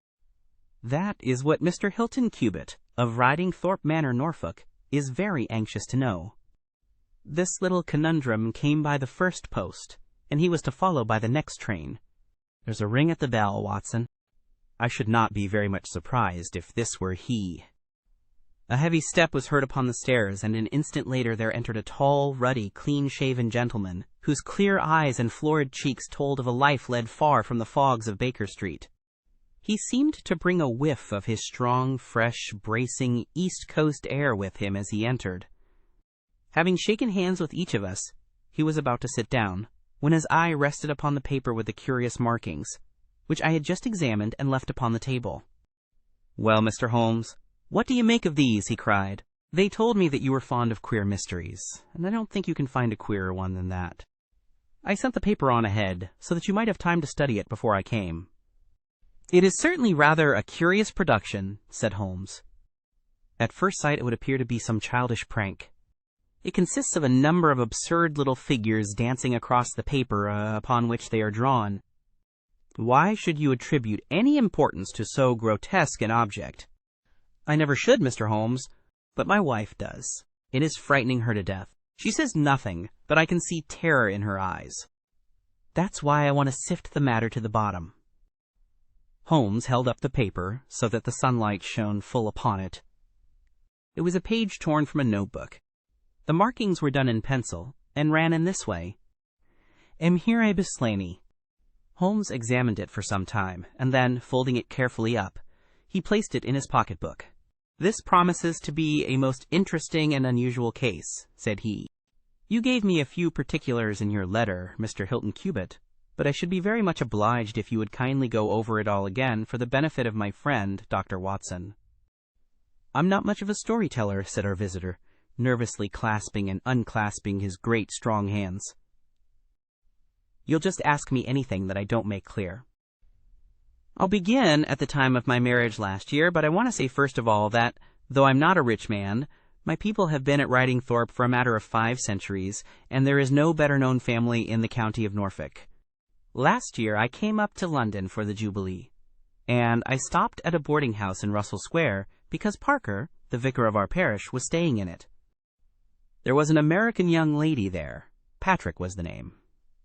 [SPEAKER 1] "That is what Mr. Hilton Cubitt, of Ridingthorpe Manor, Norfolk, is very anxious to know. This little conundrum came by the first post, and he was to follow by the next train. There's a ring at the bell, Watson. I should not be very much surprised if this were he." A heavy step was heard upon the stairs, and an instant later there entered a tall, ruddy, clean-shaven gentleman, whose clear eyes and florid cheeks told of a life led far from the fogs of Baker Street. He seemed to bring a whiff of his strong, fresh, bracing East Coast air with him as he entered. Having shaken hands with each of us, he was about to sit down, when his eye rested upon the paper with the curious markings, which I had just examined and left upon the table. "Well, Mr. Holmes, what do you make of these?" he cried. "They told me that you were fond of queer mysteries, and I don't think you can find a queerer one than that. I sent the paper on ahead, so that you might have time to study it before I came." "It is certainly rather a curious production," said Holmes. "At first sight it would appear to be some childish prank. It consists of a number of absurd little figures dancing across the paper upon which they are drawn. Why should you attribute any importance to so grotesque an object?" "I never should, Mr. Holmes, but my wife does. It is frightening her to death. She says nothing, but I can see terror in her eyes. That's why I want to sift the matter to the bottom." Holmes held up the paper so that the sunlight shone full upon it. It was a page torn from a notebook. The markings were done in pencil, and ran in this way: "Emhire Bislany." Holmes examined it for some time, and then, folding it carefully up, he placed it in his pocketbook. "This promises to be a most interesting and unusual case," said he. "You gave me a few particulars in your letter, Mr. Hilton Cubitt, but I should be very much obliged if you would kindly go over it all again for the benefit of my friend, Dr. Watson." "I'm not much of a storyteller," said our visitor, nervously clasping and unclasping his great strong hands. "You'll just ask me anything that I don't make clear. I'll begin at the time of my marriage last year, but I want to say first of all that, though I'm not a rich man, my people have been at Ridingthorpe for a matter of 5 centuries, and there is no better-known family in the county of Norfolk. Last year I came up to London for the Jubilee, and I stopped at a boarding house in Russell Square because Parker, the vicar of our parish, was staying in it. There was an American young lady there. Patrick was the name.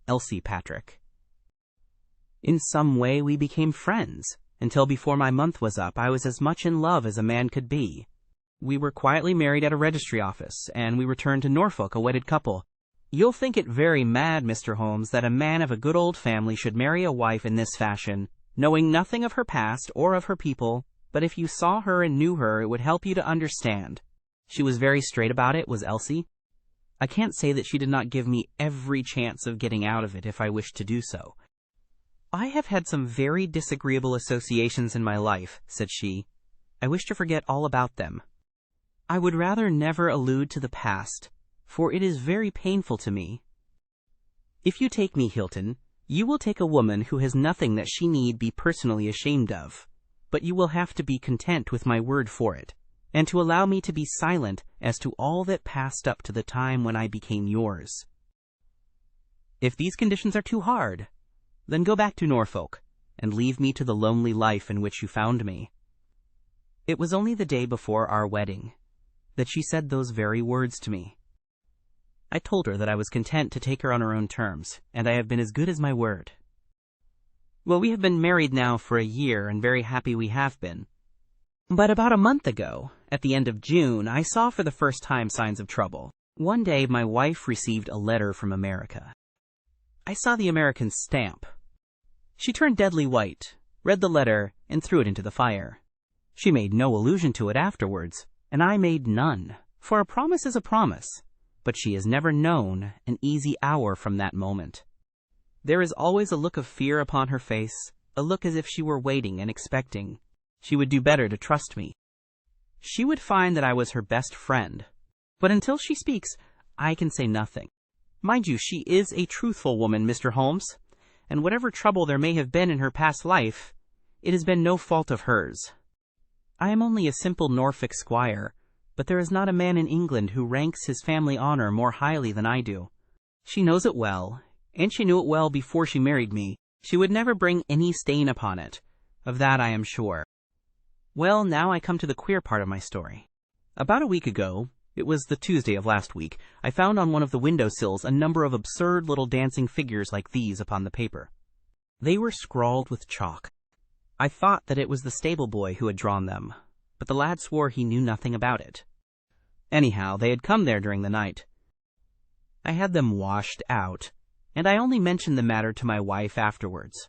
[SPEAKER 1] Elsie Patrick. In some way we became friends. Until before my month was up, I was as much in love as a man could be. We were quietly married at a registry office, and we returned to Norfolk a wedded couple. You'll think it very mad, Mr. Holmes, that a man of a good old family should marry a wife in this fashion, knowing nothing of her past or of her people, but if you saw her and knew her, it would help you to understand. She was very straight about it, was Elsie. I can't say that she did not give me every chance of getting out of it if I wished to do so. I have had some very disagreeable associations in my life, said she. I wish to forget all about them. I would rather never allude to the past, for it is very painful to me. If you take me, Hilton, you will take a woman who has nothing that she need be personally ashamed of, but you will have to be content with my word for it, and to allow me to be silent as to all that passed up to the time when I became yours. If these conditions are too hard, then go back to Norfolk, and leave me to the lonely life in which you found me. It was only the day before our wedding that she said those very words to me. I told her that I was content to take her on her own terms, and I have been as good as my word. Well, we have been married now for a year, and very happy we have been. But about a month ago, at the end of June, I saw for the first time signs of trouble. One day my wife received a letter from America. I saw the American stamp. She turned deadly white, read the letter, and threw it into the fire. She made no allusion to it afterwards, and I made none, for a promise is a promise, but she has never known an easy hour from that moment. There is always a look of fear upon her face, a look as if she were waiting and expecting. She would do better to trust me. She would find that I was her best friend, but until she speaks, I can say nothing. Mind you, she is a truthful woman, Mr. Holmes, and whatever trouble there may have been in her past life, it has been no fault of hers. I am only a simple Norfolk squire, but there is not a man in England who ranks his family honor more highly than I do. She knows it well, and she knew it well before she married me. She would never bring any stain upon it. Of that I am sure. Well, now I come to the queer part of my story. About a week ago, it was the Tuesday of last week, I found on one of the windowsills a number of absurd little dancing figures like these upon the paper. They were scrawled with chalk. I thought that it was the stable boy who had drawn them, but the lad swore he knew nothing about it. Anyhow, they had come there during the night. I had them washed out, and I only mentioned the matter to my wife afterwards.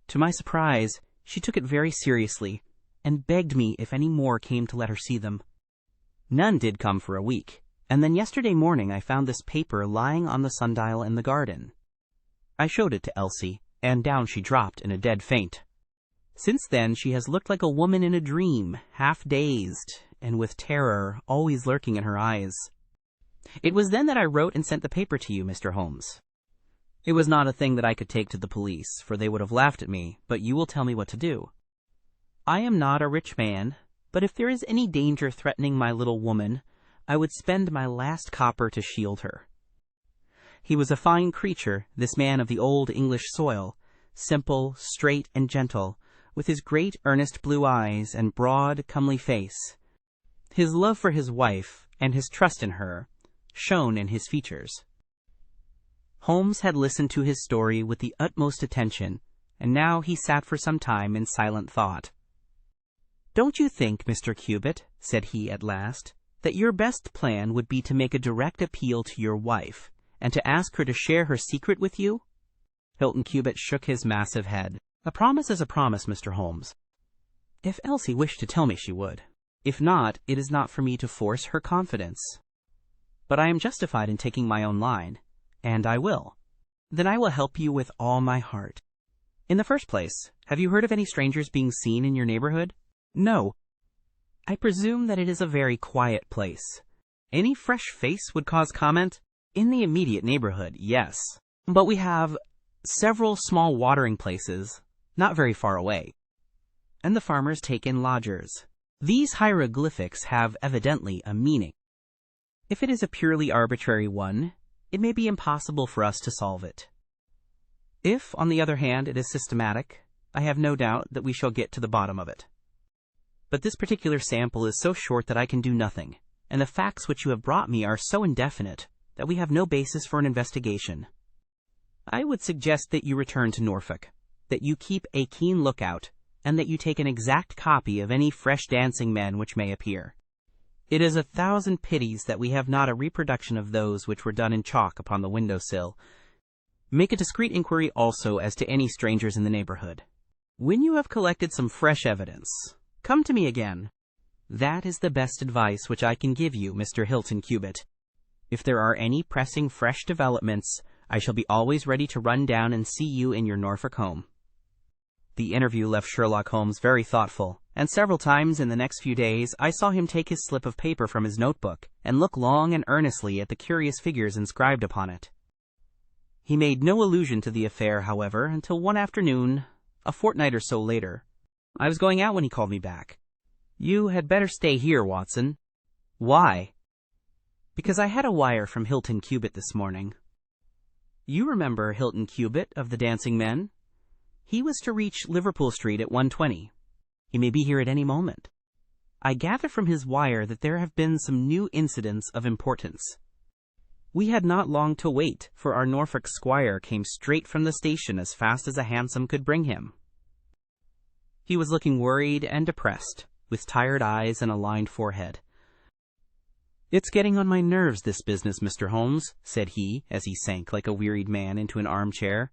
[SPEAKER 1] To my surprise, she took it very seriously, and begged me if any more came to let her see them. None did come for a week, and then yesterday morning I found this paper lying on the sundial in the garden. I showed it to Elsie, and down she dropped in a dead faint. Since then she has looked like a woman in a dream, half dazed, and with terror always lurking in her eyes. It was then that I wrote and sent the paper to you, Mr. Holmes. It was not a thing that I could take to the police, for they would have laughed at me, but you will tell me what to do. I am not a rich man, but if there is any danger threatening my little woman, I would spend my last copper to shield her. He was a fine creature, this man of the old English soil, simple, straight, and gentle, with his great earnest blue eyes and broad, comely face. His love for his wife, and his trust in her, shone in his features. Holmes had listened to his story with the utmost attention, and now he sat for some time in silent thought. "Don't you think, Mr. Cubitt," said he at last, "that your best plan would be to make a direct appeal to your wife, and to ask her to share her secret with you?" Hilton Cubitt shook his massive head. "A promise is a promise, Mr. Holmes. If Elsie wished to tell me, she would. If not, it is not for me to force her confidence. But I am justified in taking my own line, and I will. Then I will help you with all my heart. In the first place, have you heard of any strangers being seen in your neighborhood?" "No." "I presume that it is a very quiet place. Any fresh face would cause comment? In the immediate neighborhood, yes. But we have several small watering places, not very far away. And the farmers take in lodgers. These hieroglyphics have evidently a meaning. If it is a purely arbitrary one, it may be impossible for us to solve it. If, on the other hand, it is systematic, I have no doubt that we shall get to the bottom of it. But this particular sample is so short that I can do nothing, and the facts which you have brought me are so indefinite that we have no basis for an investigation. I would suggest that you return to Norfolk, that you keep a keen lookout, and that you take an exact copy of any fresh dancing men which may appear. It is 1,000 pities that we have not a reproduction of those which were done in chalk upon the window-sill. Make a discreet inquiry also as to any strangers in the neighborhood. When you have collected some fresh evidence, come to me again. That is the best advice which I can give you, Mr. Hilton Cubitt. If there are any pressing fresh developments, I shall be always ready to run down and see you in your Norfolk home. The interview left Sherlock Holmes very thoughtful, and several times in the next few days I saw him take his slip of paper from his notebook and look long and earnestly at the curious figures inscribed upon it. He made no allusion to the affair, however, until one afternoon, a fortnight or so later. I was going out when he called me back. "You had better stay here, Watson." "Why?" "Because I had a wire from Hilton Cubitt this morning." "You remember Hilton Cubitt of the Dancing Men? He was to reach Liverpool Street at 1:20. He may be here at any moment. I gather from his wire that there have been some new incidents of importance. We had not long to wait, for our Norfolk squire came straight from the station as fast as a hansom could bring him. He was looking worried and depressed, with tired eyes and a lined forehead. "It's getting on my nerves, this business, Mr. Holmes," said he, as he sank like a wearied man into an armchair.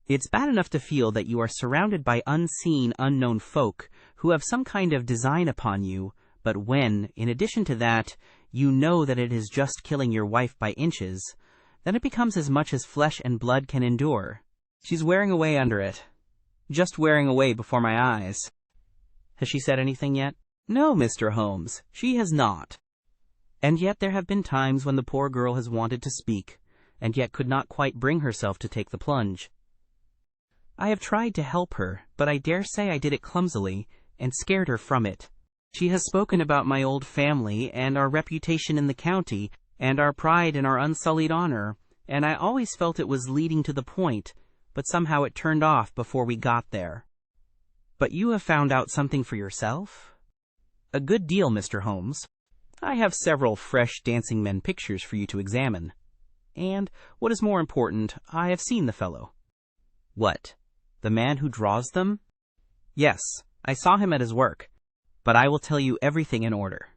[SPEAKER 1] "It's bad enough to feel that you are surrounded by unseen, unknown folk who have some kind of design upon you, but when, in addition to that, you know that it is just killing your wife by inches, then it becomes as much as flesh and blood can endure. She's wearing away under it. Just wearing away before my eyes." "Has she said anything yet?" "No, Mr. Holmes, she has not. And yet there have been times when the poor girl has wanted to speak, and yet could not quite bring herself to take the plunge. I have tried to help her, but I dare say I did it clumsily, and scared her from it. She has spoken about my old family, and our reputation in the county, and our pride in our unsullied honor, and I always felt it was leading to the point, but somehow it turned off before we got there." "But you have found out something for yourself?" "A good deal, Mr. Holmes. I have several fresh dancing men pictures for you to examine. And, what is more important, I have seen the fellow." "What? The man who draws them?" "Yes, I saw him at his work. But I will tell you everything in order.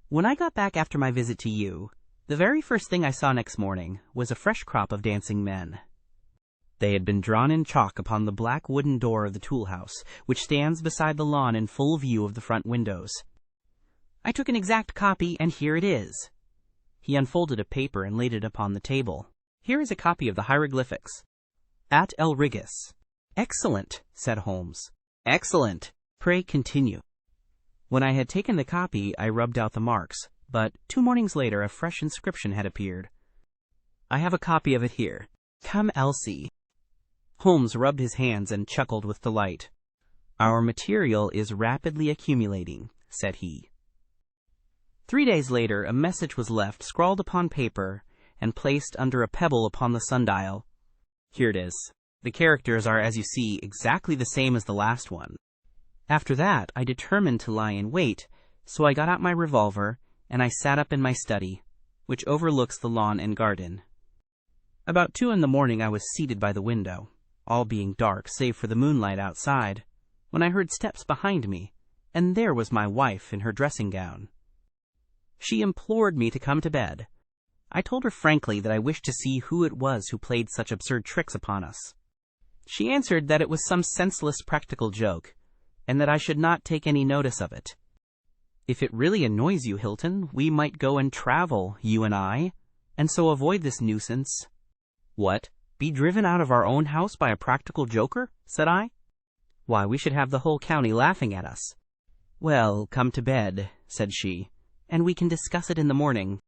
[SPEAKER 1] When I got back after my visit to you, the very first thing I saw next morning was a fresh crop of dancing men. They had been drawn in chalk upon the black wooden door of the tool house, which stands beside the lawn in full view of the front windows. I took an exact copy, and here it is." He unfolded a paper and laid it upon the table. "Here is a copy of the hieroglyphics. At El Rigis." "Excellent," said Holmes. "Excellent. Pray continue." When I had taken the copy, I rubbed out the marks, but 2 mornings later a fresh inscription had appeared. "I have a copy of it here. Come, Elsie." Holmes rubbed his hands and chuckled with delight. "Our material is rapidly accumulating," said he. 3 days later, a message was left, scrawled upon paper, and placed under a pebble upon the sundial. Here it is. The characters are, as you see, exactly the same as the last one. After that, I determined to lie in wait, so I got out my revolver, and I sat up in my study, which overlooks the lawn and garden. About 2 in the morning I was seated by the window, all being dark save for the moonlight outside, when I heard steps behind me, and there was my wife in her dressing gown. She implored me to come to bed. I told her frankly that I wished to see who it was who played such absurd tricks upon us. She answered that it was some senseless practical joke, and that I should not take any notice of it. "If it really annoys you, Hilton, we might go and travel, you and I, and so avoid this nuisance." "What, be driven out of our own house by a practical joker?" said I. "Why, we should have the whole county laughing at us." "Well, come to bed," said she, "and we can discuss it in the morning."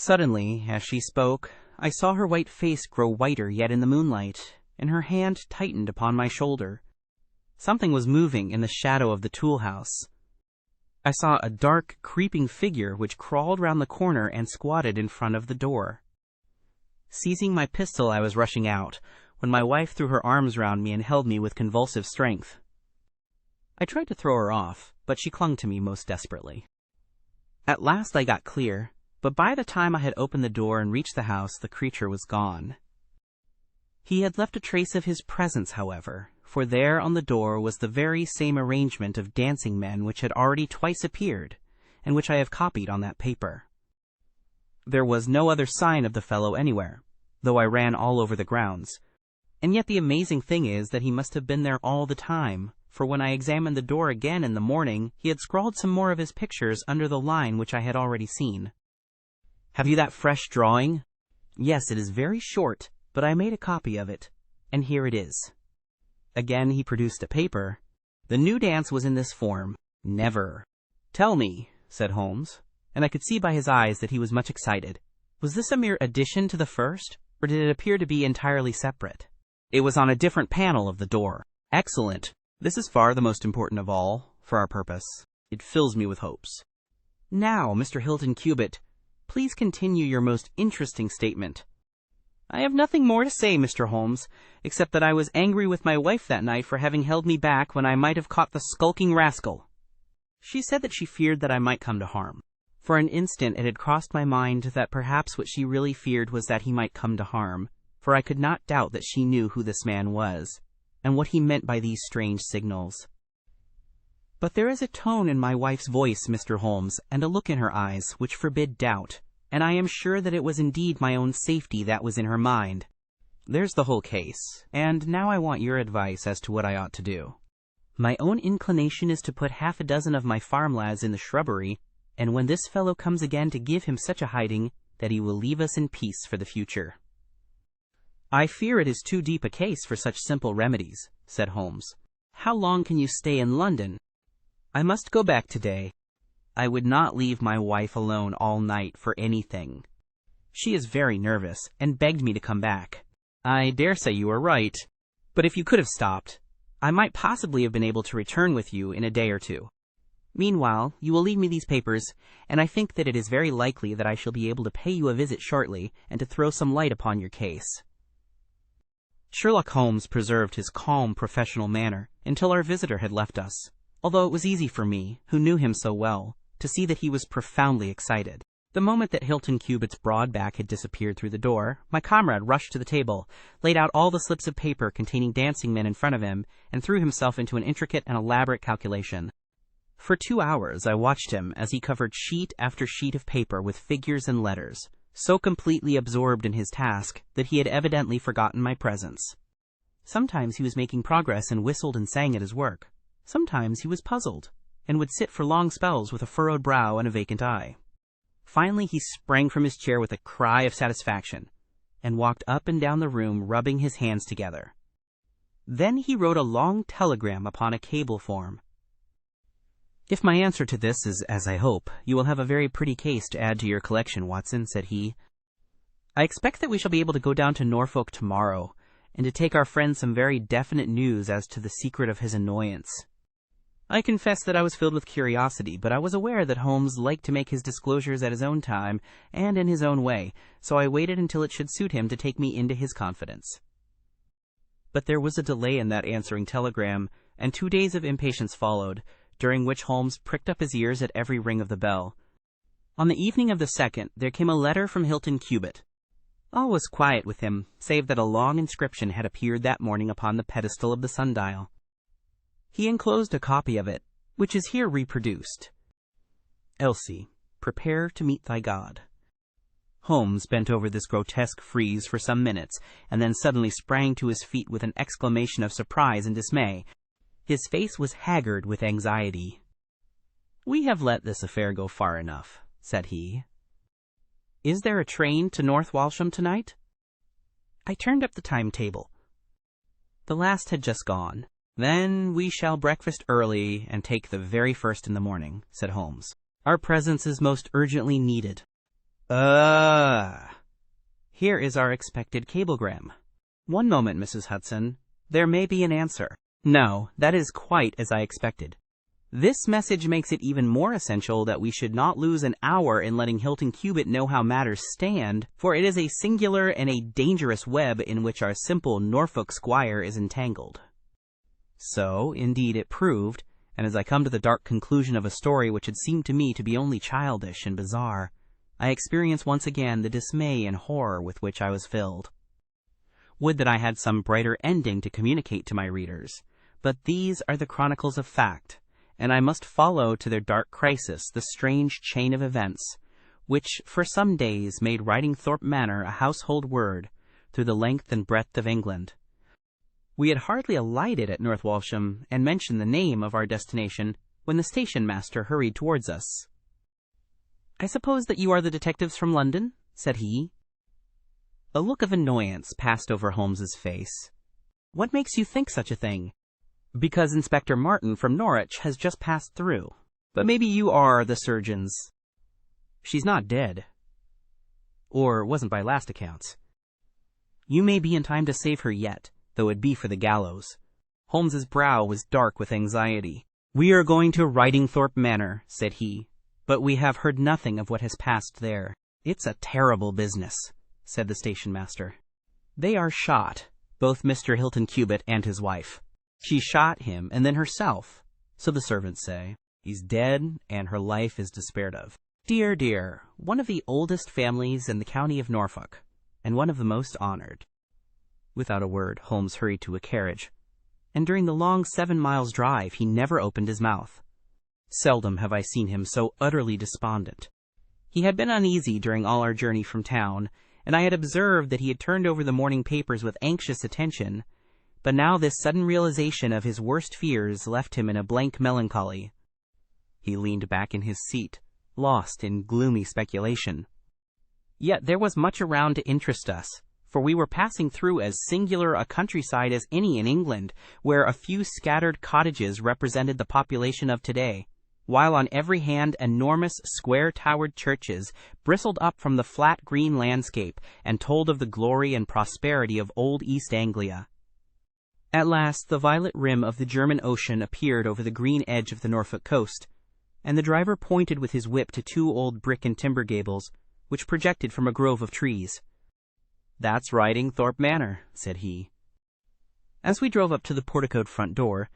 [SPEAKER 1] Suddenly, as she spoke, I saw her white face grow whiter yet in the moonlight, and her hand tightened upon my shoulder. Something was moving in the shadow of the tool-house. I saw a dark, creeping figure which crawled round the corner and squatted in front of the door. Seizing my pistol, I was rushing out, when my wife threw her arms round me and held me with convulsive strength. I tried to throw her off, but she clung to me most desperately. At last I got clear, but by the time I had opened the door and reached the house, the creature was gone. He had left a trace of his presence, however, for there on the door was the very same arrangement of dancing men which had already twice appeared, and which I have copied on that paper. There was no other sign of the fellow anywhere, though I ran all over the grounds, and yet the amazing thing is that he must have been there all the time, for when I examined the door again in the morning, he had scrawled some more of his pictures under the line which I had already seen. Have you that fresh drawing? Yes, it is very short, but I made a copy of it, and here it is. Again he produced a paper. The new dance was in this form: never. Tell me, said Holmes, and I could see by his eyes that he was much excited. Was this a mere addition to the first, or did it appear to be entirely separate? It was on a different panel of the door. Excellent. This is far the most important of all, for our purpose. It fills me with hopes. Now, Mr. Hilton Cubitt, please continue your most interesting statement. I have nothing more to say, Mr. Holmes, except that I was angry with my wife that night for having held me back when I might have caught the skulking rascal. She said that she feared that I might come to harm. For an instant it had crossed my mind that perhaps what she really feared was that he might come to harm, for I could not doubt that she knew who this man was, and what he meant by these strange signals. But there is a tone in my wife's voice, Mr. Holmes, and a look in her eyes, which forbid doubt, and I am sure that it was indeed my own safety that was in her mind. There's the whole case, and now I want your advice as to what I ought to do. My own inclination is to put 6 of my farm lads in the shrubbery, and when this fellow comes again, to give him such a hiding that he will leave us in peace for the future. I fear it is too deep a case for such simple remedies, said Holmes. How long can you stay in London? I must go back today. I would not leave my wife alone all night for anything. She is very nervous, and begged me to come back. I dare say you are right, but if you could have stopped, I might possibly have been able to return with you in a day or two. Meanwhile, you will leave me these papers, and I think that it is very likely that I shall be able to pay you a visit shortly, and to throw some light upon your case. Sherlock Holmes preserved his calm, professional manner until our visitor had left us, although it was easy for me, who knew him so well, to see that he was profoundly excited. The moment that Hilton Cubitt's broad back had disappeared through the door, my comrade rushed to the table, laid out all the slips of paper containing dancing men in front of him, and threw himself into an intricate and elaborate calculation. For 2 hours I watched him as he covered sheet after sheet of paper with figures and letters, so completely absorbed in his task that he had evidently forgotten my presence. Sometimes he was making progress and whistled and sang at his work. Sometimes he was puzzled, and would sit for long spells with a furrowed brow and a vacant eye. Finally he sprang from his chair with a cry of satisfaction, and walked up and down the room rubbing his hands together. Then he wrote a long telegram upon a cable form. If my answer to this is as I hope, you will have a very pretty case to add to your collection, Watson, said he. I expect that we shall be able to go down to Norfolk tomorrow, and to take our friend some very definite news as to the secret of his annoyance. I confess that I was filled with curiosity, but I was aware that Holmes liked to make his disclosures at his own time and in his own way, so I waited until it should suit him to take me into his confidence. But there was a delay in that answering telegram, and 2 days of impatience followed, during which Holmes pricked up his ears at every ring of the bell. On the evening of the 2nd, there came a letter from Hilton Cubitt. All was quiet with him, save that a long inscription had appeared that morning upon the pedestal of the sundial. He enclosed a copy of it, which is here reproduced. Elsie, prepare to meet thy God. Holmes bent over this grotesque frieze for some minutes, and then suddenly sprang to his feet with an exclamation of surprise and dismay. His face was haggard with anxiety. We have let this affair go far enough, said he. Is there a train to North Walsham tonight? I turned up the timetable. The last had just gone. Then we shall breakfast early and take the very first in the morning, said Holmes. Our presence is most urgently needed. Here is our expected cablegram. One moment, Mrs. Hudson. There may be an answer. No, that is quite as I expected. This message makes it even more essential that we should not lose an hour in letting Hilton Cubitt know how matters stand, for it is a singular and a dangerous web in which our simple Norfolk squire is entangled. So, indeed, it proved, and as I come to the dark conclusion of a story which had seemed to me to be only childish and bizarre, I experience once again the dismay and horror with which I was filled. Would that I had some brighter ending to communicate to my readers, but these are the chronicles of fact, and I must follow to their dark crisis the strange chain of events, which for some days made Ridingthorpe Manor a household word through the length and breadth of England. We had hardly alighted at North Walsham and mentioned the name of our destination when the station-master hurried towards us. "I suppose that you are the detectives from London?" said he. A look of annoyance passed over Holmes's face. "What makes you think such a thing?" "Because Inspector Martin from Norwich has just passed through. But maybe you are the surgeons." "She's not dead. Or wasn't by last accounts." "You may be in time to save her yet, though it be for the gallows." Holmes's brow was dark with anxiety. "We are going to Ridingthorpe Manor," said he, "but we have heard nothing of what has passed there." "It's a terrible business," said the station-master. "They are shot, both Mr. Hilton Cubitt and his wife. She shot him, and then herself, so the servants say. He's dead, and her life is despaired of. Dear, dear, one of the oldest families in the county of Norfolk, and one of the most honored." Without a word, Holmes hurried to a carriage, and during the long 7 miles' drive he never opened his mouth. Seldom have I seen him so utterly despondent. He had been uneasy during all our journey from town, and I had observed that he had turned over the morning papers with anxious attention, but now this sudden realization of his worst fears left him in a blank melancholy. He leaned back in his seat, lost in gloomy speculation. Yet there was much around to interest us, for we were passing through as singular a countryside as any in England, where a few scattered cottages represented the population of today, while on every hand enormous square-towered churches bristled up from the flat green landscape and told of the glory and prosperity of old East Anglia. At last the violet rim of the German Ocean appeared over the green edge of the Norfolk coast, and the driver pointed with his whip to 2 old brick and timber gables, which projected from a grove of trees. "That's Ridingthorpe Manor," said he. As we drove up to the porticoed front door,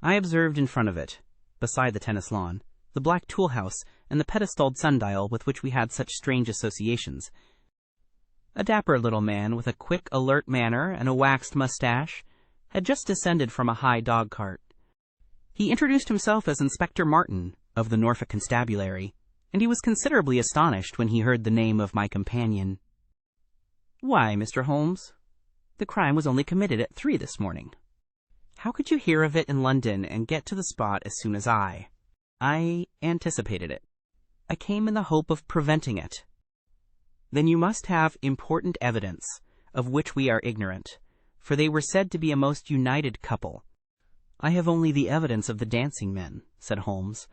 [SPEAKER 1] I observed in front of it, beside the tennis lawn, the black tool-house and the pedestaled sundial with which we had such strange associations. A dapper little man with a quick, alert manner and a waxed mustache had just descended from a high dog-cart. He introduced himself as Inspector Martin, of the Norfolk Constabulary, and he was considerably astonished when he heard the name of my companion. "Why, Mr. Holmes, the crime was only committed at 3 this morning. How could you hear of it in London and get to the spot as soon as I? I anticipated it. I came in the hope of preventing it." "Then you must have important evidence, of which we are ignorant, for they were said to be a most united couple." "I have only the evidence of the dancing men," said Holmes.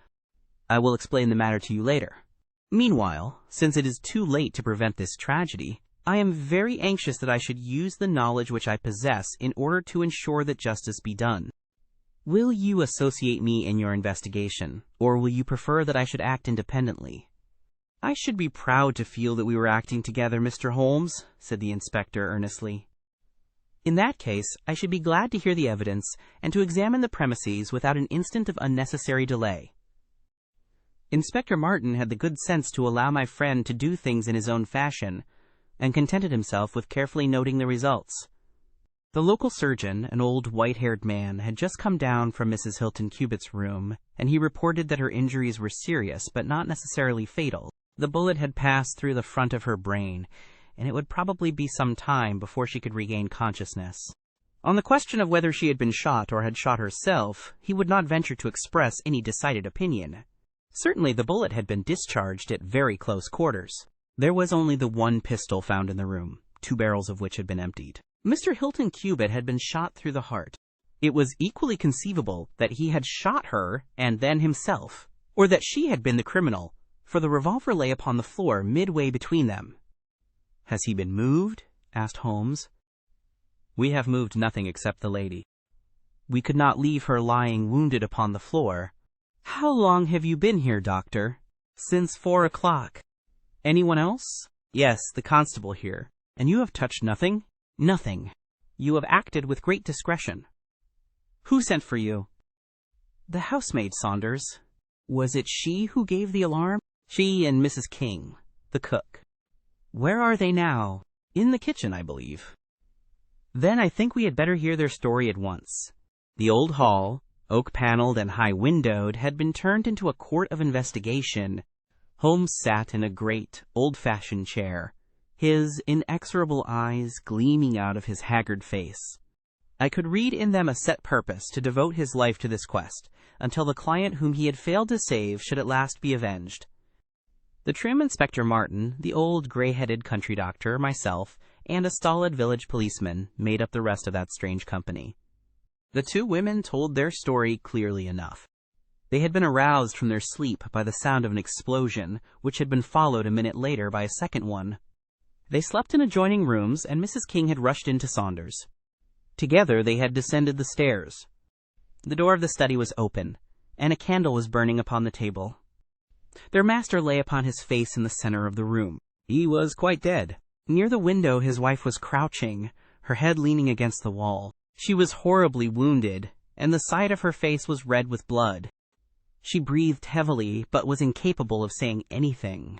[SPEAKER 1] "I will explain the matter to you later. Meanwhile, since it is too late to prevent this tragedy, I am very anxious that I should use the knowledge which I possess in order to ensure that justice be done. Will you associate me in your investigation, or will you prefer that I should act independently?" "I should be proud to feel that we were acting together, Mr. Holmes," said the inspector earnestly. "In that case, I should be glad to hear the evidence and to examine the premises without an instant of unnecessary delay." Inspector Martin had the good sense to allow my friend to do things in his own fashion, and contented himself with carefully noting the results. The local surgeon, an old white-haired man, had just come down from Mrs. Hilton Cubitt's room, and he reported that her injuries were serious but not necessarily fatal. The bullet had passed through the front of her brain, and it would probably be some time before she could regain consciousness. On the question of whether she had been shot or had shot herself, he would not venture to express any decided opinion. Certainly the bullet had been discharged at very close quarters. There was only the one pistol found in the room, 2 barrels of which had been emptied. Mr. Hilton Cubitt had been shot through the heart. It was equally conceivable that he had shot her and then himself, or that she had been the criminal, for the revolver lay upon the floor midway between them. "Has he been moved?" asked Holmes. "We have moved nothing except the lady. We could not leave her lying wounded upon the floor." "How long have you been here, doctor?" "Since 4 o'clock." "Anyone else?" "Yes, the constable here." "And you have touched nothing?" "Nothing." "You have acted with great discretion." "Who sent for you?" "The housemaid, Saunders." "Was it she who gave the alarm?" "She and Mrs. King, the cook." "Where are they now?" "In the kitchen, I believe." "Then I think we had better hear their story at once." The old hall, oak-paneled and high-windowed, had been turned into a court of investigation. Holmes sat in a great, old-fashioned chair, his inexorable eyes gleaming out of his haggard face. I could read in them a set purpose to devote his life to this quest, until the client whom he had failed to save should at last be avenged. The trim Inspector Martin, the old gray-headed country doctor, myself, and a stolid village policeman made up the rest of that strange company. The two women told their story clearly enough. They had been aroused from their sleep by the sound of an explosion, which had been followed a minute later by a second one. They slept in adjoining rooms, and Mrs. King had rushed into Saunders. Together they had descended the stairs. The door of the study was open, and a candle was burning upon the table. Their master lay upon his face in the center of the room. He was quite dead. Near the window his wife was crouching, her head leaning against the wall. She was horribly wounded, and the side of her face was red with blood. She breathed heavily, but was incapable of saying anything.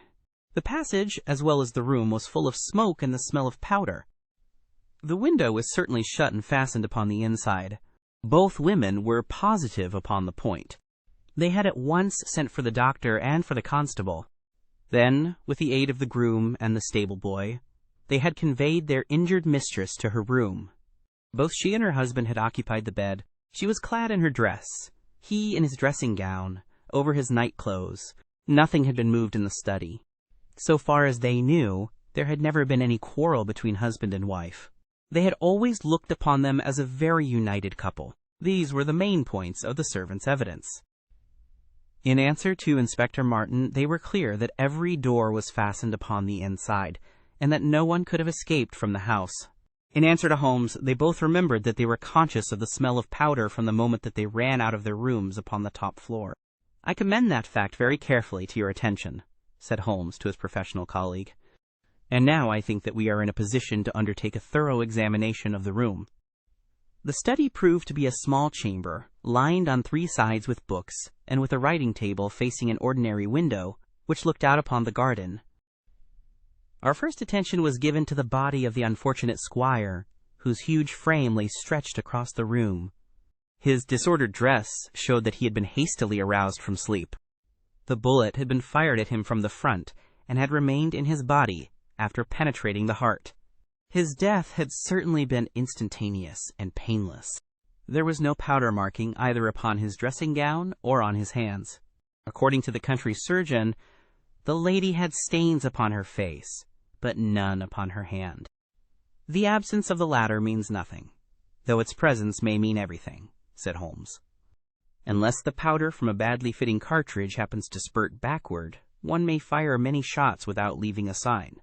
[SPEAKER 1] The passage, as well as the room, was full of smoke and the smell of powder. The window was certainly shut and fastened upon the inside. Both women were positive upon the point. They had at once sent for the doctor and for the constable. Then, with the aid of the groom and the stable boy, they had conveyed their injured mistress to her room. Both she and her husband had occupied the bed. She was clad in her dress, he in his dressing gown, over his night clothes. Nothing had been moved in the study. So far as they knew, there had never been any quarrel between husband and wife. They had always looked upon them as a very united couple. These were the main points of the servants' evidence. In answer to Inspector Martin, they were clear that every door was fastened upon the inside, and that no one could have escaped from the house. In answer to Holmes, they both remembered that they were conscious of the smell of powder from the moment that they ran out of their rooms upon the top floor. "I commend that fact very carefully to your attention," said Holmes to his professional colleague. "And now I think that we are in a position to undertake a thorough examination of the room." The study proved to be a small chamber, lined on 3 sides with books, and with a writing table facing an ordinary window, which looked out upon the garden. Our first attention was given to the body of the unfortunate squire, whose huge frame lay stretched across the room. His disordered dress showed that he had been hastily aroused from sleep. The bullet had been fired at him from the front, and had remained in his body after penetrating the heart. His death had certainly been instantaneous and painless. There was no powder marking either upon his dressing gown or on his hands. According to the country surgeon, the lady had stains upon her face, but none upon her hand. "The absence of the latter means nothing, though its presence may mean everything," said Holmes. "Unless the powder from a badly fitting cartridge happens to spurt backward, one may fire many shots without leaving a sign.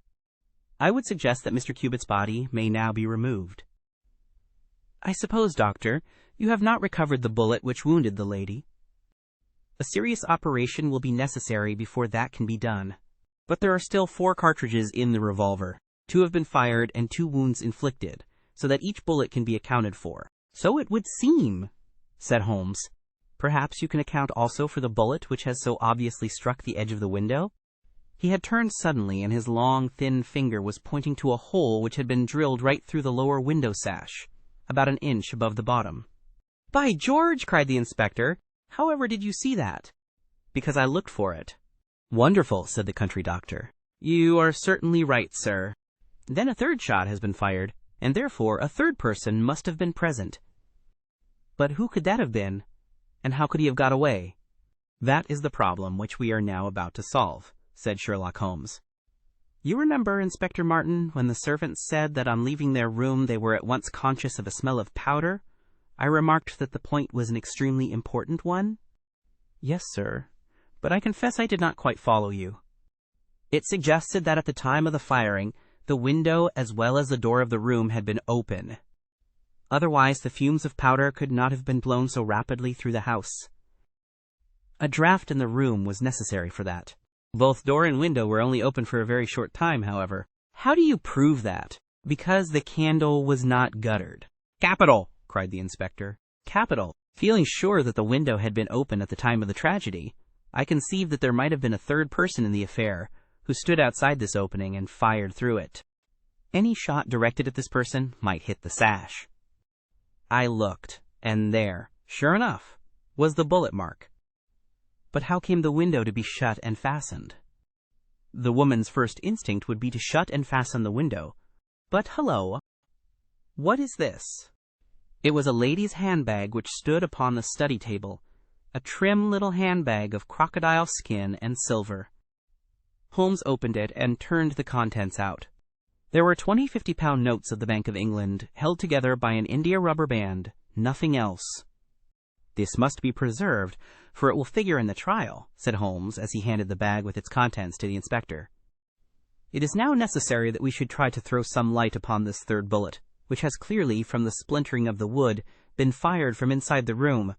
[SPEAKER 1] I would suggest that Mr. Cubitt's body may now be removed." "I suppose, doctor, you have not recovered the bullet which wounded the lady?" "A serious operation will be necessary before that can be done. But there are still 4 cartridges in the revolver. 2 have been fired and 2 wounds inflicted, so that each bullet can be accounted for." "So it would seem," said Holmes. "Perhaps you can account also for the bullet which has so obviously struck the edge of the window?" He had turned suddenly, and his long, thin finger was pointing to a hole which had been drilled right through the lower window sash, about an inch above the bottom. "By George!" cried the inspector. "However did you see that?" "Because I looked for it." "Wonderful," said the country doctor. "You are certainly right, sir. Then a 3rd shot has been fired, and therefore a 3rd person must have been present. But who could that have been, and how could he have got away?" "That is the problem which we are now about to solve," said Sherlock Holmes. "You remember, Inspector Martin, when the servants said that on leaving their room they were at once conscious of a smell of powder? I remarked that the point was an extremely important one?" "Yes, sir. but I confess I did not quite follow you. It suggested that at the time of the firing, the window as well as the door of the room had been open. Otherwise, the fumes of powder could not have been blown so rapidly through the house. A draught in the room was necessary for that. Both door and window were only open for a very short time, however. How do you prove that? Because the candle was not guttered. Capital! Cried the inspector. Capital! Feeling sure that the window had been open at the time of the tragedy, I conceived that there might have been a third person in the affair, who stood outside this opening and fired through it. Any shot directed at this person might hit the sash. I looked, and there, sure enough, was the bullet mark. But how came the window to be shut and fastened? The woman's first instinct would be to shut and fasten the window. But hello, what is this? It was a lady's handbag which stood upon the study table, a trim little handbag of crocodile skin and silver. Holmes opened it and turned the contents out. There were 20 50-pound notes of the Bank of England, held together by an India rubber band, nothing else. This must be preserved, for it will figure in the trial, said Holmes as he handed the bag with its contents to the inspector. It is now necessary that we should try to throw some light upon this third bullet, which has clearly, from the splintering of the wood, been fired from inside the room.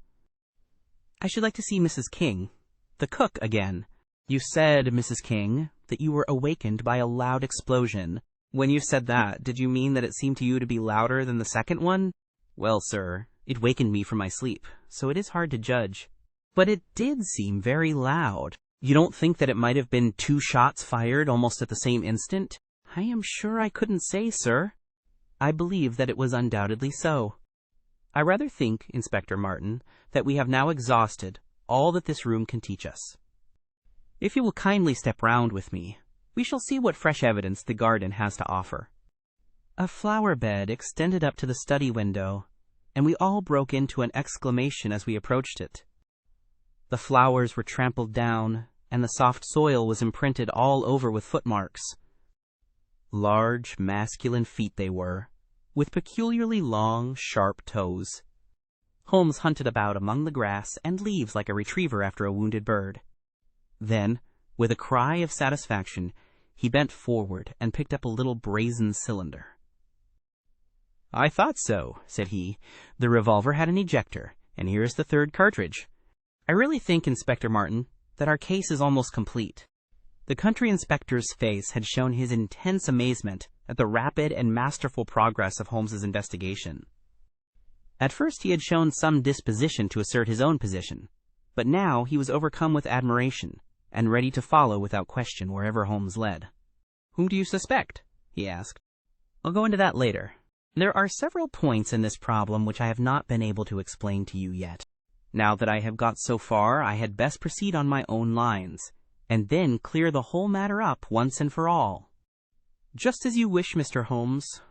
[SPEAKER 1] I should like to see Mrs. King, the cook, again. You said, Mrs. King, that you were awakened by a loud explosion. When you said that, did you mean that it seemed to you to be louder than the second one? Well, sir, it wakened me from my sleep, so it is hard to judge. But it did seem very loud. You don't think that it might have been 2 shots fired almost at the same instant? I am sure I couldn't say, sir. I believe that it was undoubtedly so. I rather think, Inspector Martin, that we have now exhausted all that this room can teach us. If you will kindly step round with me, we shall see what fresh evidence the garden has to offer. A flower bed extended up to the study window, and we all broke into an exclamation as we approached it. The flowers were trampled down, and the soft soil was imprinted all over with footmarks. Large, masculine feet they were, with peculiarly long, sharp toes. Holmes hunted about among the grass and leaves like a retriever after a wounded bird. Then, with a cry of satisfaction, he bent forward and picked up a little brazen cylinder. I thought so, said he. The revolver had an ejector, and here is the third cartridge. I really think, Inspector Martin, that our case is almost complete. The country inspector's face had shown his intense amazement at the rapid and masterful progress of Holmes's investigation. At first he had shown some disposition to assert his own position, but now he was overcome with admiration, and ready to follow without question wherever Holmes led. Whom do you suspect? He asked. I'll go into that later. There are several points in this problem which I have not been able to explain to you yet. Now that I have got so far, I had best proceed on my own lines, and then clear the whole matter up once and for all. Just as you wish, Mr. Holmes,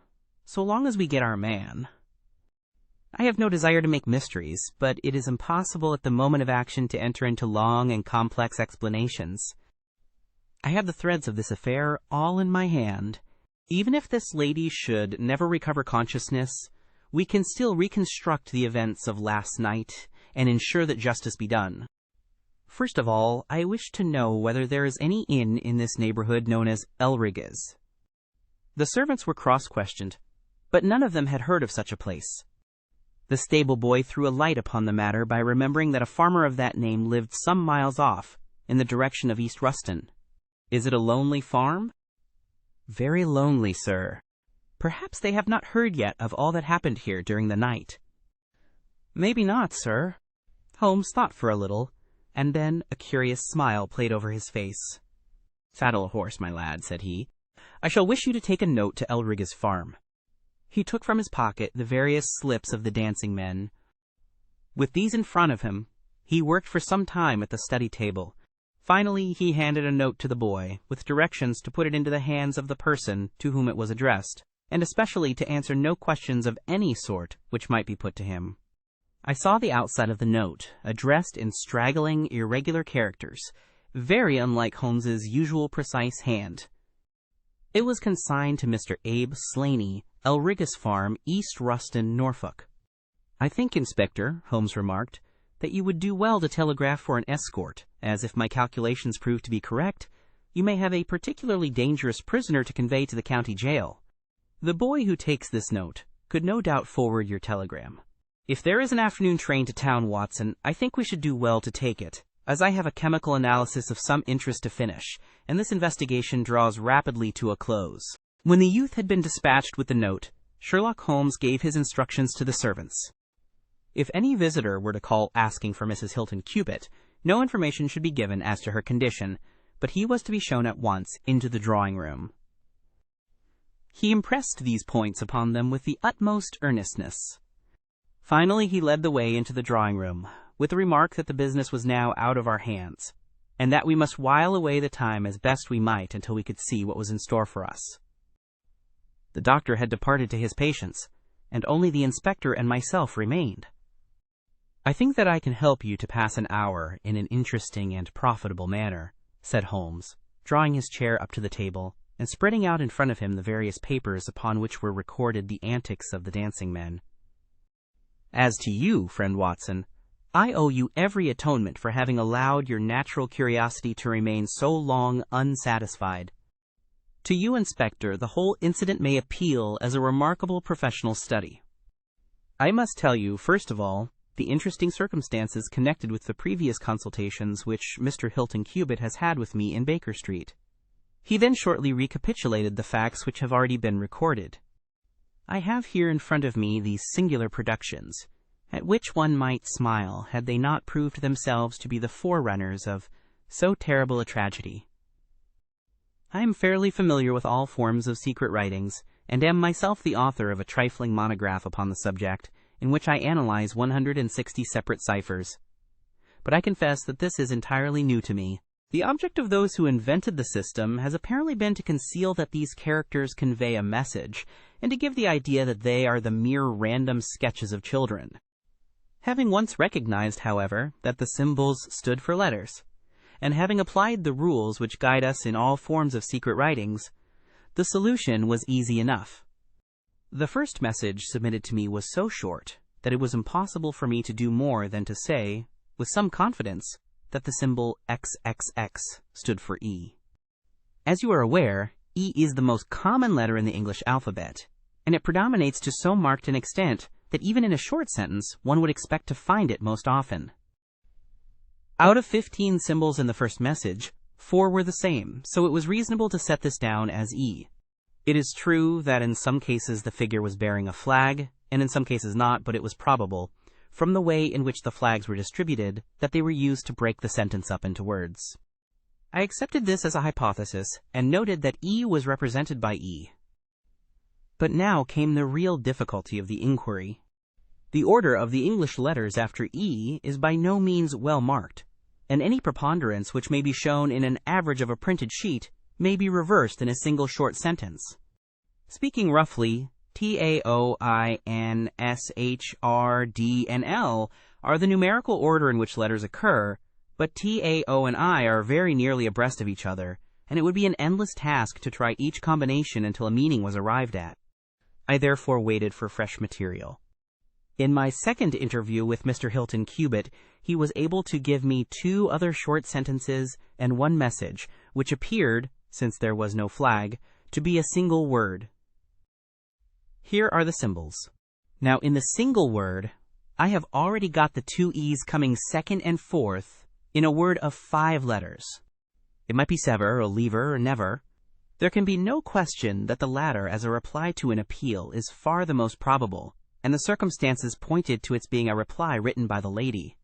[SPEAKER 1] so long as we get our man. I have no desire to make mysteries, but it is impossible at the moment of action to enter into long and complex explanations. I have the threads of this affair all in my hand. Even if this lady should never recover consciousness, we can still reconstruct the events of last night and ensure that justice be done. First of all, I wish to know whether there is any inn in this neighborhood known as Elrige's. The servants were cross-questioned, but none of them had heard of such a place. The stable boy threw a light upon the matter by remembering that a farmer of that name lived some miles off, in the direction of East Ruston. Is it a lonely farm? Very lonely, sir. Perhaps they have not heard yet of all that happened here during the night. Maybe not, sir. Holmes thought for a little, and then a curious smile played over his face. Saddle a horse, my lad, said he. I shall wish you to take a note to Elrige's farm. He took from his pocket the various slips of the dancing men. With these in front of him, he worked for some time at the study table. Finally, he handed a note to the boy, with directions to put it into the hands of the person to whom it was addressed, and especially to answer no questions of any sort which might be put to him. I saw the outside of the note, addressed in straggling, irregular characters, very unlike Holmes's usual precise hand. It was consigned to Mr. Abe Slaney, Elrige's farm, East Ruston, Norfolk. I think, Inspector, Holmes remarked, that you would do well to telegraph for an escort, as if my calculations prove to be correct, you may have a particularly dangerous prisoner to convey to the county jail. The boy who takes this note could no doubt forward your telegram. If there is an afternoon train to town, Watson, I think we should do well to take it, as I have a chemical analysis of some interest to finish, and this investigation draws rapidly to a close. When the youth had been dispatched with the note, Sherlock Holmes gave his instructions to the servants. If any visitor were to call asking for Mrs. Hilton Cubitt, no information should be given as to her condition, but he was to be shown at once into the drawing-room. He impressed these points upon them with the utmost earnestness. Finally he led the way into the drawing-room, with the remark that the business was now out of our hands, and that we must while away the time as best we might until we could see what was in store for us. The doctor had departed to his patients, and only the inspector and myself remained. "I think that I can help you to pass an hour in an interesting and profitable manner," said Holmes, drawing his chair up to the table, and spreading out in front of him the various papers upon which were recorded the antics of the dancing men. "As to you, friend Watson, I owe you every atonement for having allowed your natural curiosity to remain so long unsatisfied. To you, Inspector, the whole incident may appeal as a remarkable professional study. I must tell you, first of all, the interesting circumstances connected with the previous consultations which Mr. Hilton Cubitt has had with me in Baker Street." He then shortly recapitulated the facts which have already been recorded. "I have here in front of me these singular productions, at which one might smile had they not proved themselves to be the forerunners of so terrible a tragedy. I am fairly familiar with all forms of secret writings, and am myself the author of a trifling monograph upon the subject, in which I analyze 160 separate ciphers. But I confess that this is entirely new to me. The object of those who invented the system has apparently been to conceal that these characters convey a message, and to give the idea that they are the mere random sketches of children. Having once recognized, however, that the symbols stood for letters, and having applied the rules which guide us in all forms of secret writings, the solution was easy enough. The first message submitted to me was so short that it was impossible for me to do more than to say, with some confidence, that the symbol XXX stood for E. As you are aware, E is the most common letter in the English alphabet, and it predominates to so marked an extent that even in a short sentence one would expect to find it most often. Out of 15 symbols in the first message, 4 were the same, so it was reasonable to set this down as E. It is true that in some cases the figure was bearing a flag, and in some cases not, but it was probable, from the way in which the flags were distributed, that they were used to break the sentence up into words. I accepted this as a hypothesis, and noted that E was represented by E. But now came the real difficulty of the inquiry. The order of the English letters after E is by no means well marked, and any preponderance which may be shown in an average of a printed sheet may be reversed in a single short sentence. Speaking roughly, TAOIN, SHR, D, and L are the numerical order in which letters occur, but TAO and I are very nearly abreast of each other, and it would be an endless task to try each combination until a meaning was arrived at. I therefore waited for fresh material. In my second interview with Mr. Hilton Cubitt, he was able to give me 2 other short sentences and 1 message, which appeared, since there was no flag, to be a single word. Here are the symbols. Now in the single word, I have already got the 2 E's coming second and fourth in a word of 5 letters. It might be sever, or lever, or never. There can be no question that the latter as a reply to an appeal is far the most probable, and the circumstances pointed to its being a reply written by the lady.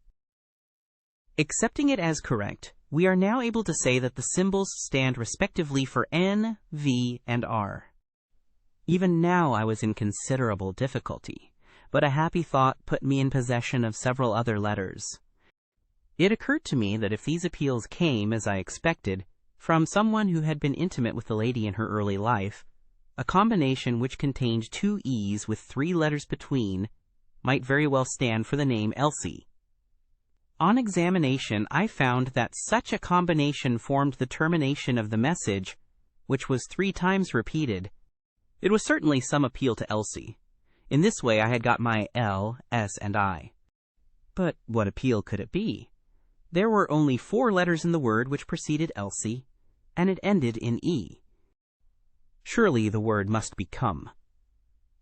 [SPEAKER 1] Accepting it as correct, we are now able to say that the symbols stand respectively for N, V, and R. Even now I was in considerable difficulty, but a happy thought put me in possession of several other letters. It occurred to me that if these appeals came, as I expected, from someone who had been intimate with the lady in her early life, a combination which contained 2 E's with 3 letters between might very well stand for the name Elsie. On examination, I found that such a combination formed the termination of the message, which was 3 times repeated. It was certainly some appeal to Elsie. In this way I had got my L, S, and I. But what appeal could it be? There were only 4 letters in the word which preceded Elsie, and it ended in E. Surely the word must be come.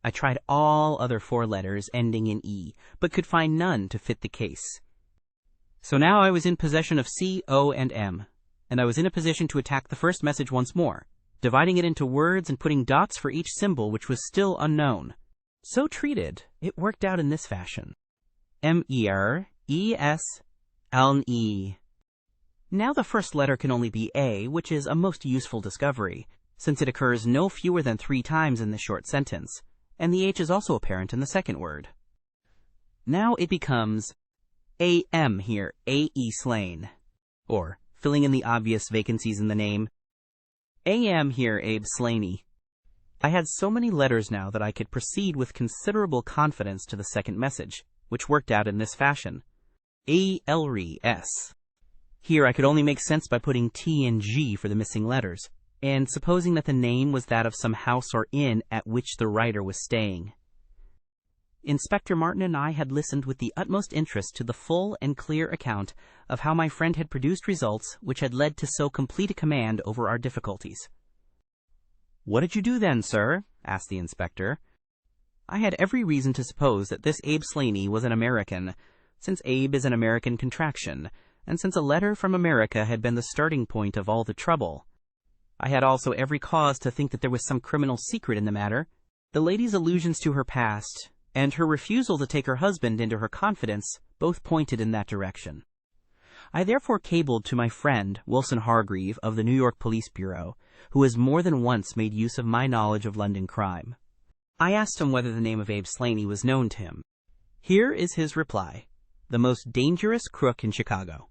[SPEAKER 1] I tried all other 4 letters ending in E, but could find none to fit the case. So now I was in possession of C, O, and M, and I was in a position to attack the first message once more, dividing it into words and putting dots for each symbol which was still unknown. So treated, it worked out in this fashion. M-E-R-E-S-L-N-E. Now the first letter can only be A, which is a most useful discovery, since it occurs no fewer than 3 times in this short sentence, and the H is also apparent in the second word. Now it becomes A-M here, A-E slain, or, filling in the obvious vacancies in the name, A-M here, Abe Slaney. I had so many letters now that I could proceed with considerable confidence to the second message, which worked out in this fashion. A-L-R-E-S. Here I could only make sense by putting T and G for the missing letters, and supposing that the name was that of some house or inn at which the writer was staying. Inspector Martin and I had listened with the utmost interest to the full and clear account of how my friend had produced results which had led to so complete a command over our difficulties. "What did you do then, sir?" asked the inspector. I had every reason to suppose that this Abe Slaney was an American, since Abe is an American contraction, and since a letter from America had been the starting point of all the trouble. I had also every cause to think that there was some criminal secret in the matter. The lady's allusions to her past, and her refusal to take her husband into her confidence, both pointed in that direction. I therefore cabled to my friend, Wilson Hargreave, of the New York Police Bureau, who has more than once made use of my knowledge of London crime. I asked him whether the name of Abe Slaney was known to him. Here is his reply: the most dangerous crook in Chicago.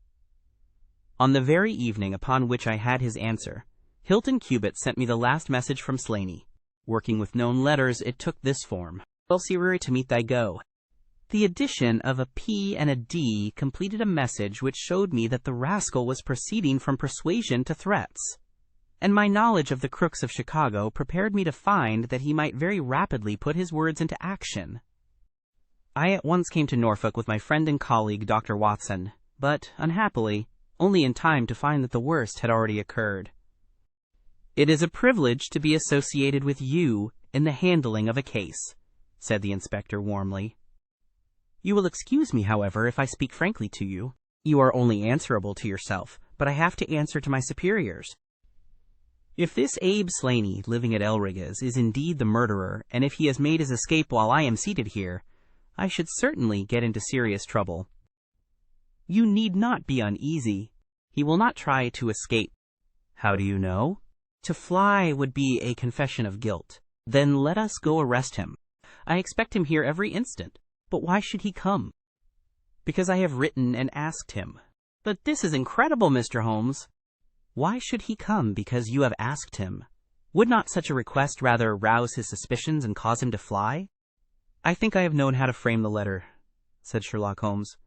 [SPEAKER 1] On the very evening upon which I had his answer, Hilton Cubitt sent me the last message from Slaney. Working with known letters, it took this form: Elsie to meet thy go. The addition of a P and a D completed a message which showed me that the rascal was proceeding from persuasion to threats, and my knowledge of the crooks of Chicago prepared me to find that he might very rapidly put his words into action. I at once came to Norfolk with my friend and colleague, Dr. Watson, but, unhappily, only in time to find that the worst had already occurred. "It is a privilege to be associated with you in the handling of a case," said the inspector warmly. "You will excuse me, however, if I speak frankly to you. You are only answerable to yourself, but I have to answer to my superiors. If this Abe Slaney, living at Elriga's, is indeed the murderer, and if he has made his escape while I am seated here, I should certainly get into serious trouble. You need not be uneasy. He will not try to escape." "How do you know?" "To fly would be a confession of guilt." "Then let us go arrest him. I expect him here every instant. But why should he come?" "Because I have written and asked him." "But this is incredible, Mr. Holmes." "Why should he come because you have asked him? Would not such a request rather rouse his suspicions and cause him to fly?" "I think I have known how to frame the letter," said Sherlock Holmes.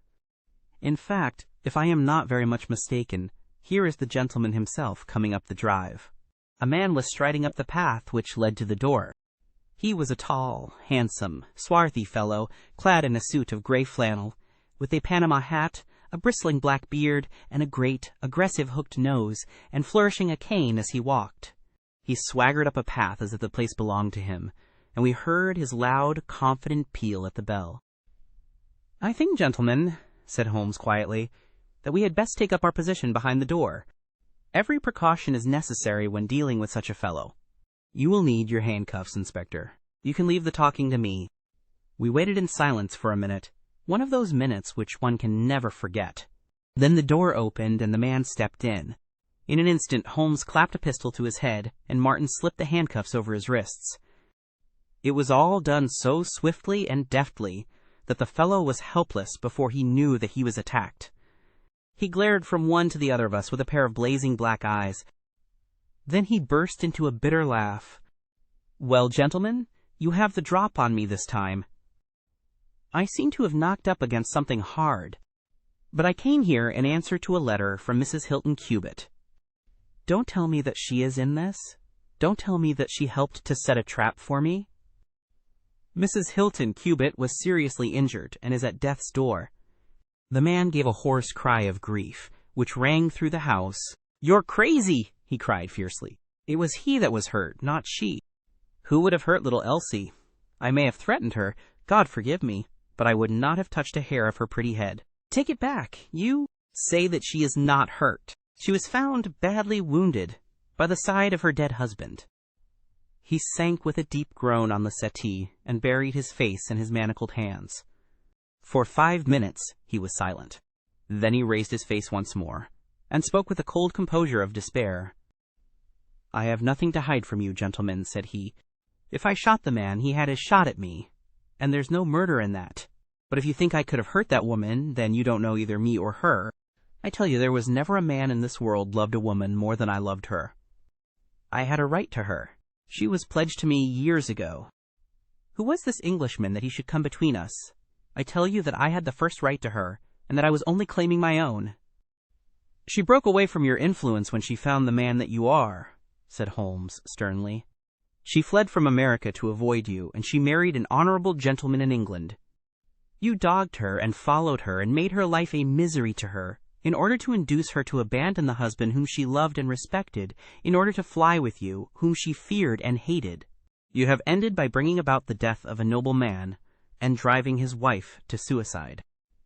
[SPEAKER 1] "In fact, if I am not very much mistaken, here is the gentleman himself coming up the drive." A man was striding up the path which led to the door. He was a tall, handsome, swarthy fellow, clad in a suit of gray flannel, with a Panama hat, a bristling black beard, and a great, aggressive hooked nose, and flourishing a cane as he walked. He swaggered up a path as if the place belonged to him, and we heard his loud, confident peal at the bell. "I think, gentlemen," said Holmes quietly, "that we had best take up our position behind the door. Every precaution is necessary when dealing with such a fellow. You will need your handcuffs, Inspector. You can leave the talking to me." We waited in silence for a minute, one of those minutes which one can never forget. Then the door opened and the man stepped in. In an instant Holmes clapped a pistol to his head, and Martin slipped the handcuffs over his wrists. It was all done so swiftly and deftly that the fellow was helpless before he knew that he was attacked. He glared from one to the other of us with a pair of blazing black eyes. Then he burst into a bitter laugh. "Well, gentlemen, you have the drop on me this time. I seem to have knocked up against something hard. But I came here in answer to a letter from Mrs. Hilton Cubitt. Don't tell me that she is in this. Don't tell me that she helped to set a trap for me." "Mrs. Hilton Cubitt was seriously injured and is at death's door. The man gave a hoarse cry of grief, which rang through the house. "You're crazy!" he cried fiercely. "It was he that was hurt, not she. Who would have hurt little Elsie? I may have threatened her, God forgive me, but I would not have touched a hair of her pretty head. Take it back. You say that she is not hurt. She was found badly wounded by the side of her dead husband." He sank with a deep groan on the settee and buried his face in his manacled hands. For 5 minutes he was silent. Then he raised his face once more, and spoke with the cold composure of despair. "I have nothing to hide from you, gentlemen," said he. "If I shot the man, he had his shot at me, and there's no murder in that. But if you think I could have hurt that woman, then you don't know either me or her. I tell you, there was never a man in this world loved a woman more than I loved her. I had a right to her. She was pledged to me years ago. Who was this Englishman that he should come between us? I tell you that I had the first right to her, and that I was only claiming my own." "She broke away from your influence when she found the man that you are," said Holmes sternly. "She fled from America to avoid you, and she married an honorable gentleman in England. You dogged her and followed her and made her life a misery to her, in order to induce her to abandon the husband whom she loved and respected, in order to fly with you, whom she feared and hated. You have ended by bringing about the death of a noble man, and driving his wife to suicide.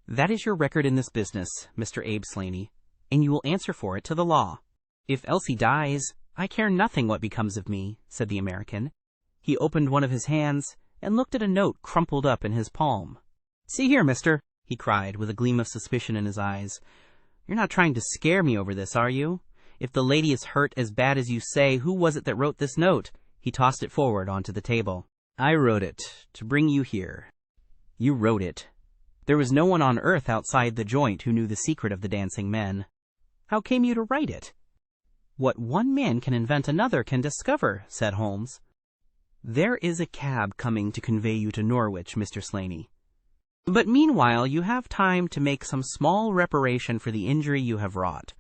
[SPEAKER 1] That is your record in this business, Mr. Abe Slaney, and you will answer for it to the law." "If Elsie dies, I care nothing what becomes of me," said the American. He opened one of his hands and looked at a note crumpled up in his palm. "See here, mister," he cried, with a gleam of suspicion in his eyes. "You're not trying to scare me over this, are you? If the lady is hurt as bad as you say, who was it that wrote this note?" He tossed it forward onto the table. "I wrote it, to bring you here." "You wrote it. There was no one on earth outside the joint who knew the secret of the dancing men. How came you to write it?" "What one man can invent another can discover," said Holmes. "There is a cab coming to convey you to Norwich, Mr. Slaney. But meanwhile you have time to make some small reparation for the injury you have wrought.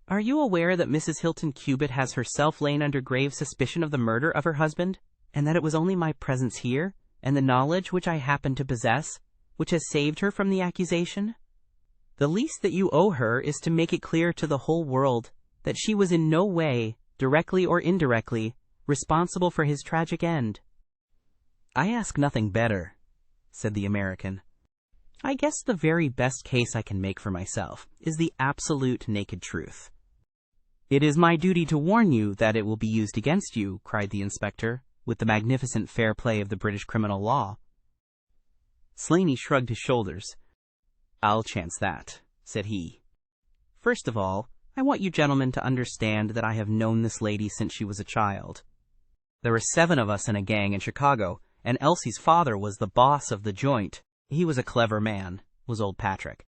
[SPEAKER 1] Are you aware that Mrs. Hilton Cubitt has herself lain under grave suspicion of the murder of her husband, and that it was only my presence here, and the knowledge which I happen to possess, which has saved her from the accusation? The least that you owe her is to make it clear to the whole world that she was in no way, directly or indirectly, responsible for his tragic end." "I ask nothing better," said the American. "I guess the very best case I can make for myself is the absolute naked truth." "It is my duty to warn you that it will be used against you," cried the inspector, with the magnificent fair play of the British criminal law. Slaney shrugged his shoulders. "I'll chance that," said he. "First of all, I want you gentlemen to understand that I have known this lady since she was a child. There were 7 of us in a gang in Chicago, and Elsie's father was the boss of the joint. He was a clever man, was old Patrick.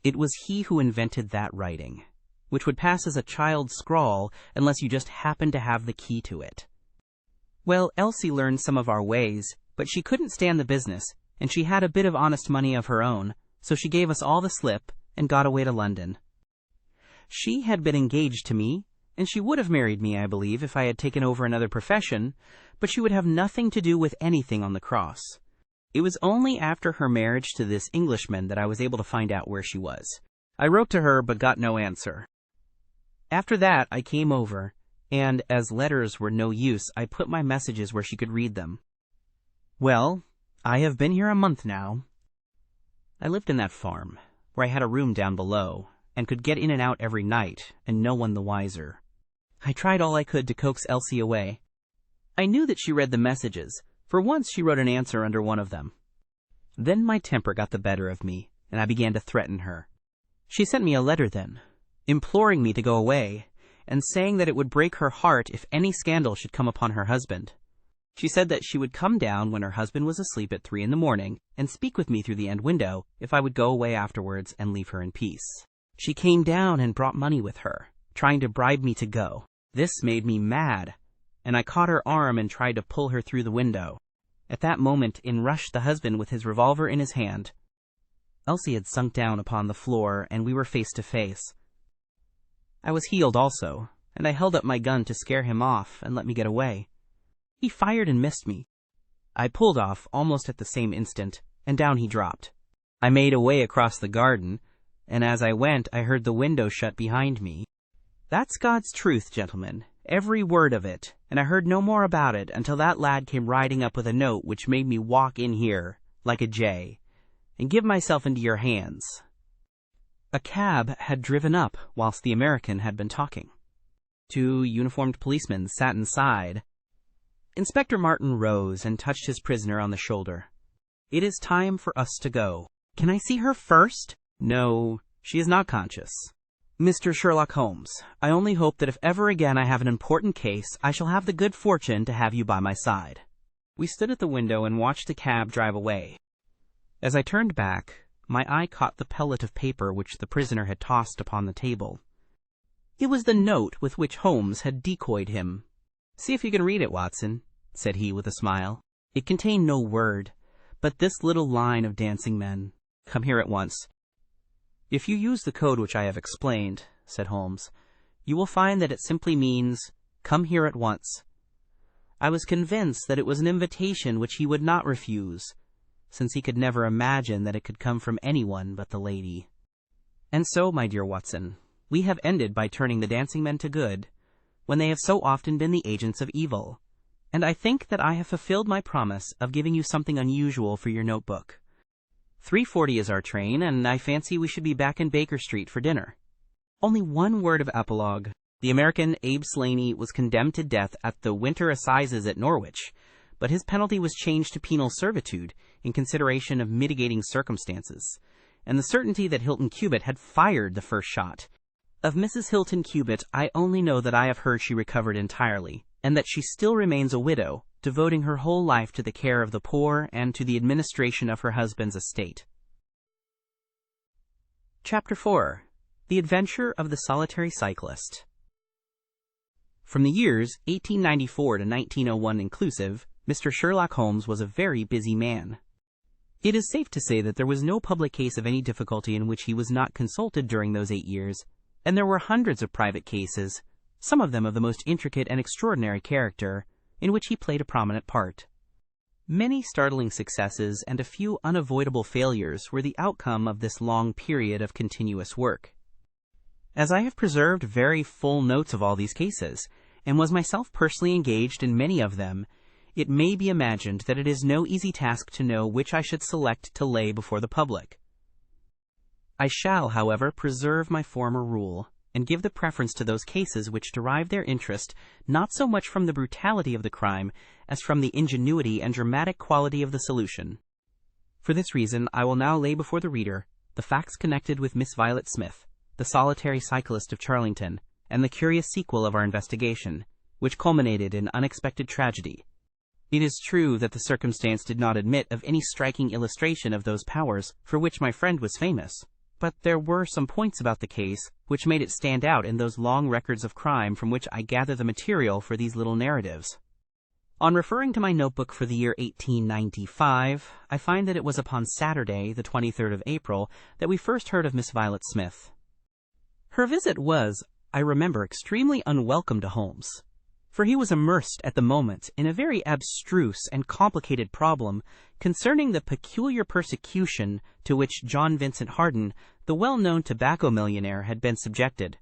[SPEAKER 1] It was he who invented that writing, which would pass as a child's scrawl unless you just happened to have the key to it. Well, Elsie learned some of our ways, but she couldn't stand the business, and she had a bit of honest money of her own, so she gave us all the slip and got away to London. She had been engaged to me, and she would have married me, I believe, if I had taken over another profession, but she would have nothing to do with anything on the cross. It was only after her marriage to this Englishman that I was able to find out where she was. I wrote to her, but got no answer. After that, I came over, and as letters were no use, I put my messages where she could read them. Well, I have been here a month now. I lived in that farm, where I had a room down below, and could get in and out every night, and no one the wiser. I tried all I could to coax Elsie away. I knew that she read the messages, for once she wrote an answer under one of them. Then my temper got the better of me, and I began to threaten her. She sent me a letter then, imploring me to go away, and saying that it would break her heart if any scandal should come upon her husband. She said that she would come down when her husband was asleep at 3 a.m. and speak with me through the end window if I would go away afterwards and leave her in peace. She came down and brought money with her, trying to bribe me to go. This made me mad, and I caught her arm and tried to pull her through the window. At that moment in rushed the husband with his revolver in his hand. Elsie had sunk down upon the floor, and we were face to face. I was healed also, and I held up my gun to scare him off and let me get away. He fired and missed me. I pulled off almost at the same instant, and down he dropped. I made away across the garden, and as I went I heard the window shut behind me. That's God's truth, gentlemen, every word of it, and I heard no more about it until that lad came riding up with a note which made me walk in here, like a jay, and give myself into your hands." A cab had driven up whilst the American had been talking. 2 uniformed policemen sat inside. Inspector Martin rose and touched his prisoner on the shoulder. "It is time for us to go." "Can I see her first?" "No, she is not conscious." "Mr. Sherlock Holmes, I only hope that if ever again I have an important case, I shall have the good fortune to have you by my side." We stood at the window and watched the cab drive away. As I turned back, my eye caught the pellet of paper which the prisoner had tossed upon the table. It was the note with which Holmes had decoyed him. "See if you can read it, Watson," said he with a smile. It contained no word, but this little line of dancing men. "Come here at once." "If you use the code which I have explained," said Holmes, "you will find that it simply means, 'Come here at once.'" I was convinced that it was an invitation which he would not refuse, since he could never imagine that it could come from anyone but the lady. And so, my dear Watson, we have ended by turning the dancing men to good, when they have so often been the agents of evil, and I think that I have fulfilled my promise of giving you something unusual for your notebook. 3:40 is our train, and I fancy we should be back in Baker Street for dinner. Only one word of epilogue. The American Abe Slaney was condemned to death at the winter assizes at Norwich, but his penalty was changed to penal servitude in consideration of mitigating circumstances, and the certainty that Hilton Cubitt had fired the first shot. Of Mrs. Hilton Cubitt, I only know that I have heard she recovered entirely, and that she still remains a widow, devoting her whole life to the care of the poor and to the administration of her husband's estate. Chapter 4. The Adventure of the Solitary Cyclist. From the years 1894 to 1901 inclusive, Mr. Sherlock Holmes was a very busy man. It is safe to say that there was no public case of any difficulty in which he was not consulted during those 8 years, and there were hundreds of private cases, some of them of the most intricate and extraordinary character, in which he played a prominent part. Many startling successes and a few unavoidable failures were the outcome of this long period of continuous work. As I have preserved very full notes of all these cases, and was myself personally engaged in many of them, it may be imagined that it is no easy task to know which I should select to lay before the public. I shall, however, preserve my former rule, and give the preference to those cases which derive their interest not so much from the brutality of the crime as from the ingenuity and dramatic quality of the solution. For this reason, I will now lay before the reader the facts connected with Miss Violet Smith, the solitary cyclist of Charlington, and the curious sequel of our investigation, which culminated in unexpected tragedy. It is true that the circumstance did not admit of any striking illustration of those powers for which my friend was famous, but there were some points about the case which made it stand out in those long records of crime from which I gather the material for these little narratives. On referring to my notebook for the year 1895, I find that it was upon Saturday, the 23rd of April, that we first heard of Miss Violet Smith. Her visit was, I remember, extremely unwelcome to Holmes, for he was immersed at the moment in a very abstruse and complicated problem concerning the peculiar persecution to which John Vincent Harden, the well-known tobacco millionaire, had been subjected.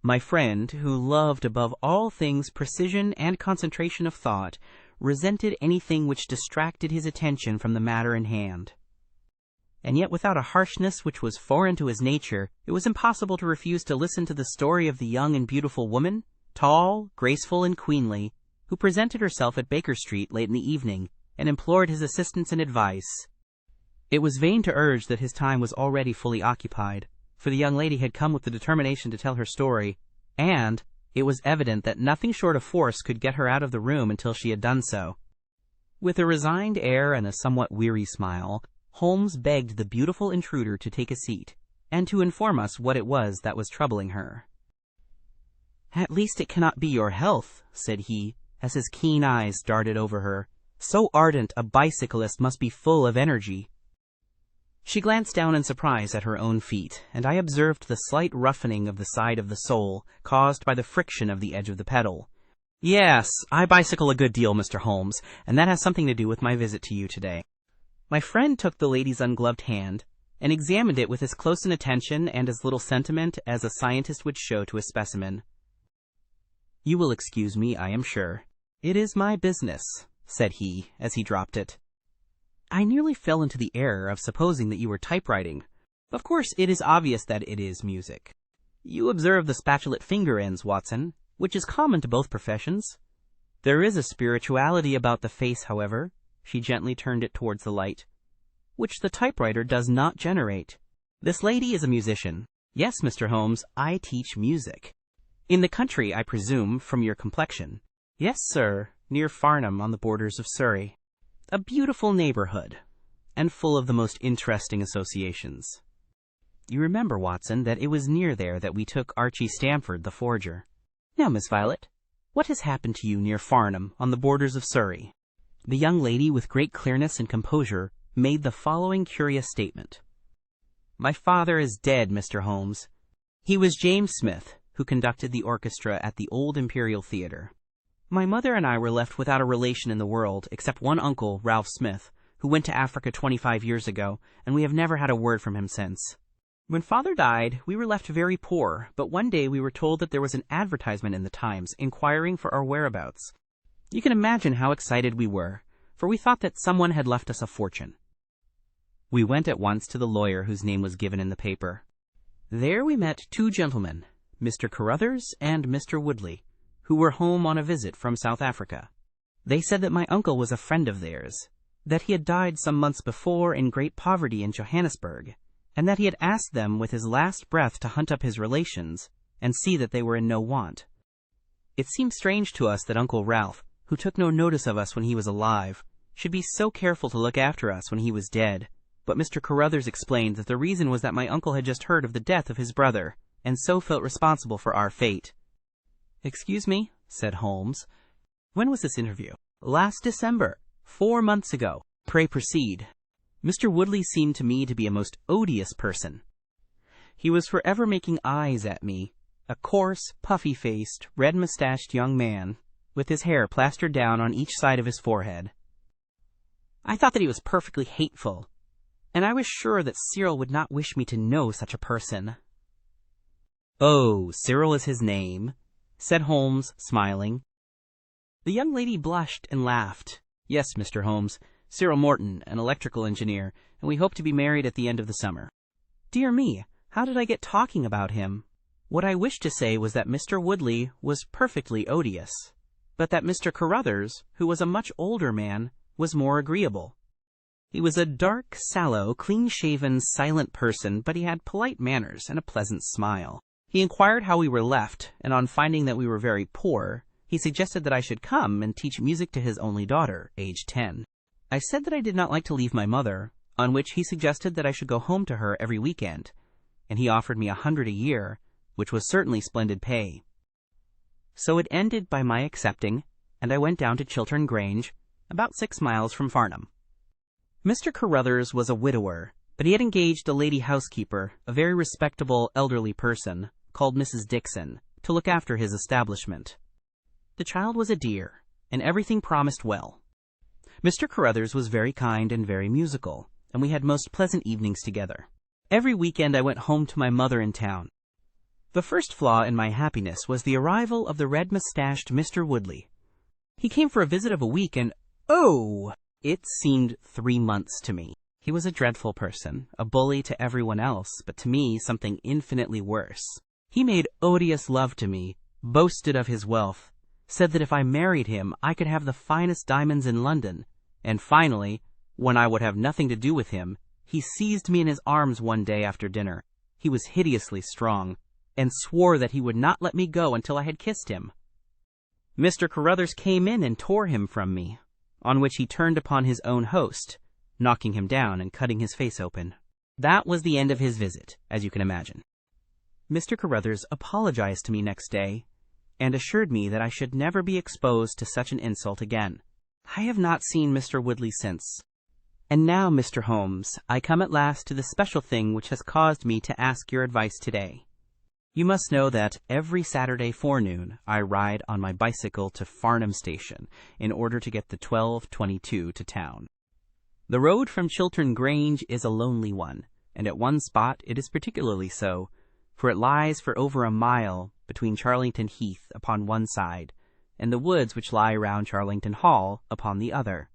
[SPEAKER 1] My friend, who loved above all things precision and concentration of thought, resented anything which distracted his attention from the matter in hand. And yet without a harshness which was foreign to his nature, it was impossible to refuse to listen to the story of the young and beautiful woman, tall, graceful, and queenly, who presented herself at Baker Street late in the evening, and implored his assistance and advice. It was vain to urge that his time was already fully occupied, for the young lady had come with the determination to tell her story, and it was evident that nothing short of force could get her out of the room until she had done so. With a resigned air and a somewhat weary smile, Holmes begged the beautiful intruder to take a seat, and to inform us what it was that was troubling her. "At least it cannot be your health," said he, as his keen eyes darted over her. "So ardent a bicyclist must be full of energy." She glanced down in surprise at her own feet, and I observed the slight roughening of the side of the sole, caused by the friction of the edge of the pedal. "Yes, I bicycle a good deal, Mr. Holmes, and that has something to do with my visit to you today." My friend took the lady's ungloved hand, and examined it with as close an attention and as little sentiment as a scientist would show to a specimen. "You will excuse me, I am sure. It is my business," said he, as he dropped it. "I nearly fell into the error of supposing that you were typewriting. Of course, it is obvious that it is music. You observe the spatulate finger ends, Watson, which is common to both professions. There is a spirituality about the face, however," she gently turned it towards the light, "which the typewriter does not generate. This lady is a musician. Yes, Mr. Holmes, I teach music. In the country, I presume, from your complexion." "Yes, sir, near Farnham, on the borders of Surrey. A beautiful neighborhood, and full of the most interesting associations. You remember, Watson, that it was near there that we took Archie Stamford, the forger. Now, Miss Violet, what has happened to you near Farnham, on the borders of Surrey?" The young lady, with great clearness and composure, made the following curious statement. "My father is dead, Mr. Holmes. He was James Smith, who conducted the orchestra at the old Imperial Theatre. My mother and I were left without a relation in the world, except one uncle, Ralph Smith, who went to Africa 25 years ago, and we have never had a word from him since. When father died, we were left very poor, but one day we were told that there was an advertisement in the Times inquiring for our whereabouts. You can imagine how excited we were, for we thought that someone had left us a fortune. We went at once to the lawyer whose name was given in the paper. There we met two gentlemen, Mr. Carruthers and Mr. Woodley, who were home on a visit from South Africa. They said that my uncle was a friend of theirs, that he had died some months before in great poverty in Johannesburg, and that he had asked them with his last breath to hunt up his relations and see that they were in no want. It seemed strange to us that Uncle Ralph, who took no notice of us when he was alive, should be so careful to look after us when he was dead, but Mr. Carruthers explained that the reason was that my uncle had just heard of the death of his brother, and so felt responsible for our fate. "Excuse me," said Holmes. "When was this interview?" "Last December, 4 months ago. Pray proceed." "Mr. Woodley seemed to me to be a most odious person. He was forever making eyes at me, a coarse, puffy-faced, red-mustached young man, with his hair plastered down on each side of his forehead. I thought that he was perfectly hateful, and I was sure that Cyril would not wish me to know such a person." "Oh, Cyril is his name," said Holmes, smiling. The young lady blushed and laughed. "Yes, Mr. Holmes, Cyril Morton, an electrical engineer, and we hope to be married at the end of the summer." Dear me, how did I get talking about him? What I wished to say was that Mr. Woodley was perfectly odious, but that Mr. Carruthers, who was a much older man, was more agreeable. He was a dark, sallow, clean-shaven, silent person, but he had polite manners and a pleasant smile. He inquired how we were left, and on finding that we were very poor, he suggested that I should come and teach music to his only daughter, aged 10. I said that I did not like to leave my mother, on which he suggested that I should go home to her every weekend, and he offered me 100 a year, which was certainly splendid pay. So it ended by my accepting, and I went down to Chiltern Grange, about 6 miles from Farnham. Mr. Carruthers was a widower, but he had engaged a lady housekeeper, a very respectable elderly person, called Mrs. Dixon, to look after his establishment. The child was a dear, and everything promised well. Mr. Carruthers was very kind and very musical, and we had most pleasant evenings together. Every weekend I went home to my mother in town. The first flaw in my happiness was the arrival of the red-mustached Mr. Woodley. He came for a visit of a week, and oh! It seemed 3 months to me. He was a dreadful person, a bully to everyone else, but to me something infinitely worse. He made odious love to me, boasted of his wealth, said that if I married him I could have the finest diamonds in London, and finally, when I would have nothing to do with him, he seized me in his arms one day after dinner. He was hideously strong, and swore that he would not let me go until I had kissed him. Mr. Carruthers came in and tore him from me, on which he turned upon his own host, knocking him down and cutting his face open. That was the end of his visit, as you can imagine. Mr. Carruthers apologized to me next day, and assured me that I should never be exposed to such an insult again. I have not seen Mr. Woodley since. And now, Mr. Holmes, I come at last to the special thing which has caused me to ask your advice today. You must know that every Saturday forenoon I ride on my bicycle to Farnham Station in order to get the 12:22 to town. The road from Chiltern Grange is a lonely one, and at one spot it is particularly so, for it lies for over a mile between Charlington Heath upon one side, and the woods which lie round Charlington Hall upon the other.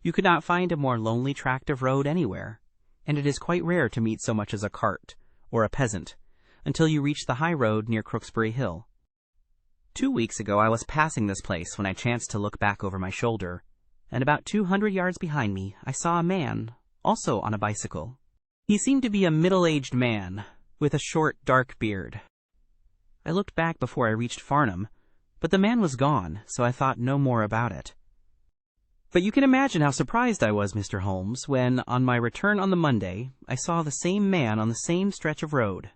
[SPEAKER 1] You could not find a more lonely tract of road anywhere, and it is quite rare to meet so much as a cart, or a peasant, until you reach the high road near Crooksbury Hill. 2 weeks ago I was passing this place when I chanced to look back over my shoulder, and about 200 yards behind me I saw a man, also on a bicycle. He seemed to be a middle-aged man, with a short, dark beard. I looked back before I reached Farnham, but the man was gone, so I thought no more about it. But you can imagine how surprised I was, Mr. Holmes, when, on my return on the Monday, I saw the same man on the same stretch of road.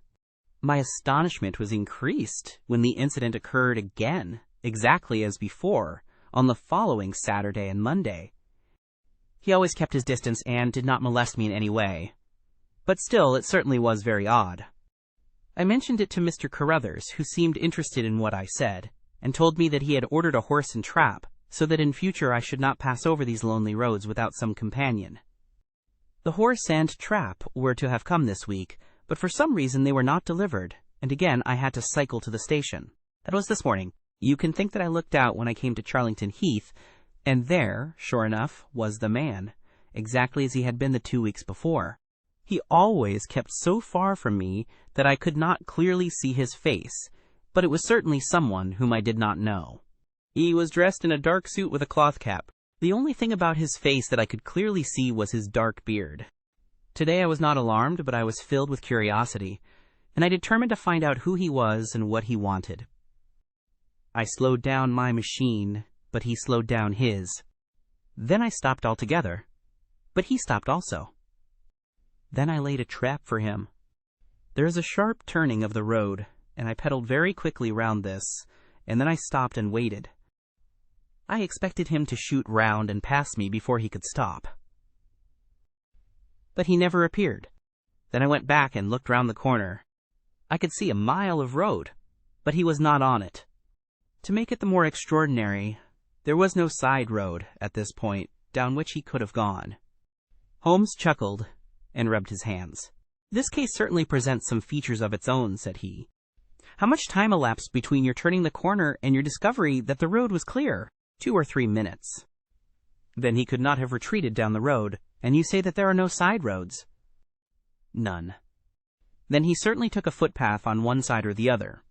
[SPEAKER 1] My astonishment was increased when the incident occurred again, exactly as before, on the following Saturday and Monday. He always kept his distance and did not molest me in any way. But still, it certainly was very odd. I mentioned it to Mr. Carruthers, who seemed interested in what I said, and told me that he had ordered a horse and trap, so that in future I should not pass over these lonely roads without some companion. The horse and trap were to have come this week, but for some reason they were not delivered, and again I had to cycle to the station. That was this morning. You can think that I looked out when I came to Charlington Heath, and there, sure enough, was the man, exactly as he had been the 2 weeks before. He always kept so far from me that I could not clearly see his face, but it was certainly someone whom I did not know. He was dressed in a dark suit with a cloth cap. The only thing about his face that I could clearly see was his dark beard. Today I was not alarmed, but I was filled with curiosity, and I determined to find out who he was and what he wanted. I slowed down my machine, but he slowed down his. Then I stopped altogether, but he stopped also. Then I laid a trap for him. There is a sharp turning of the road, and I pedaled very quickly round this, and then I stopped and waited. I expected him to shoot round and pass me before he could stop. But he never appeared. Then I went back and looked round the corner. I could see a mile of road, but he was not on it. To make it the more extraordinary, there was no side road at this point down which he could have gone. Holmes chuckled and rubbed his hands. "This case certainly presents some features of its own," said he. "How much time elapsed between your turning the corner and your discovery that the road was clear?" 2 or 3 minutes. "Then he could not have retreated down the road, and you say that there are no side roads?" "None." "Then he certainly took a footpath on one side or the other."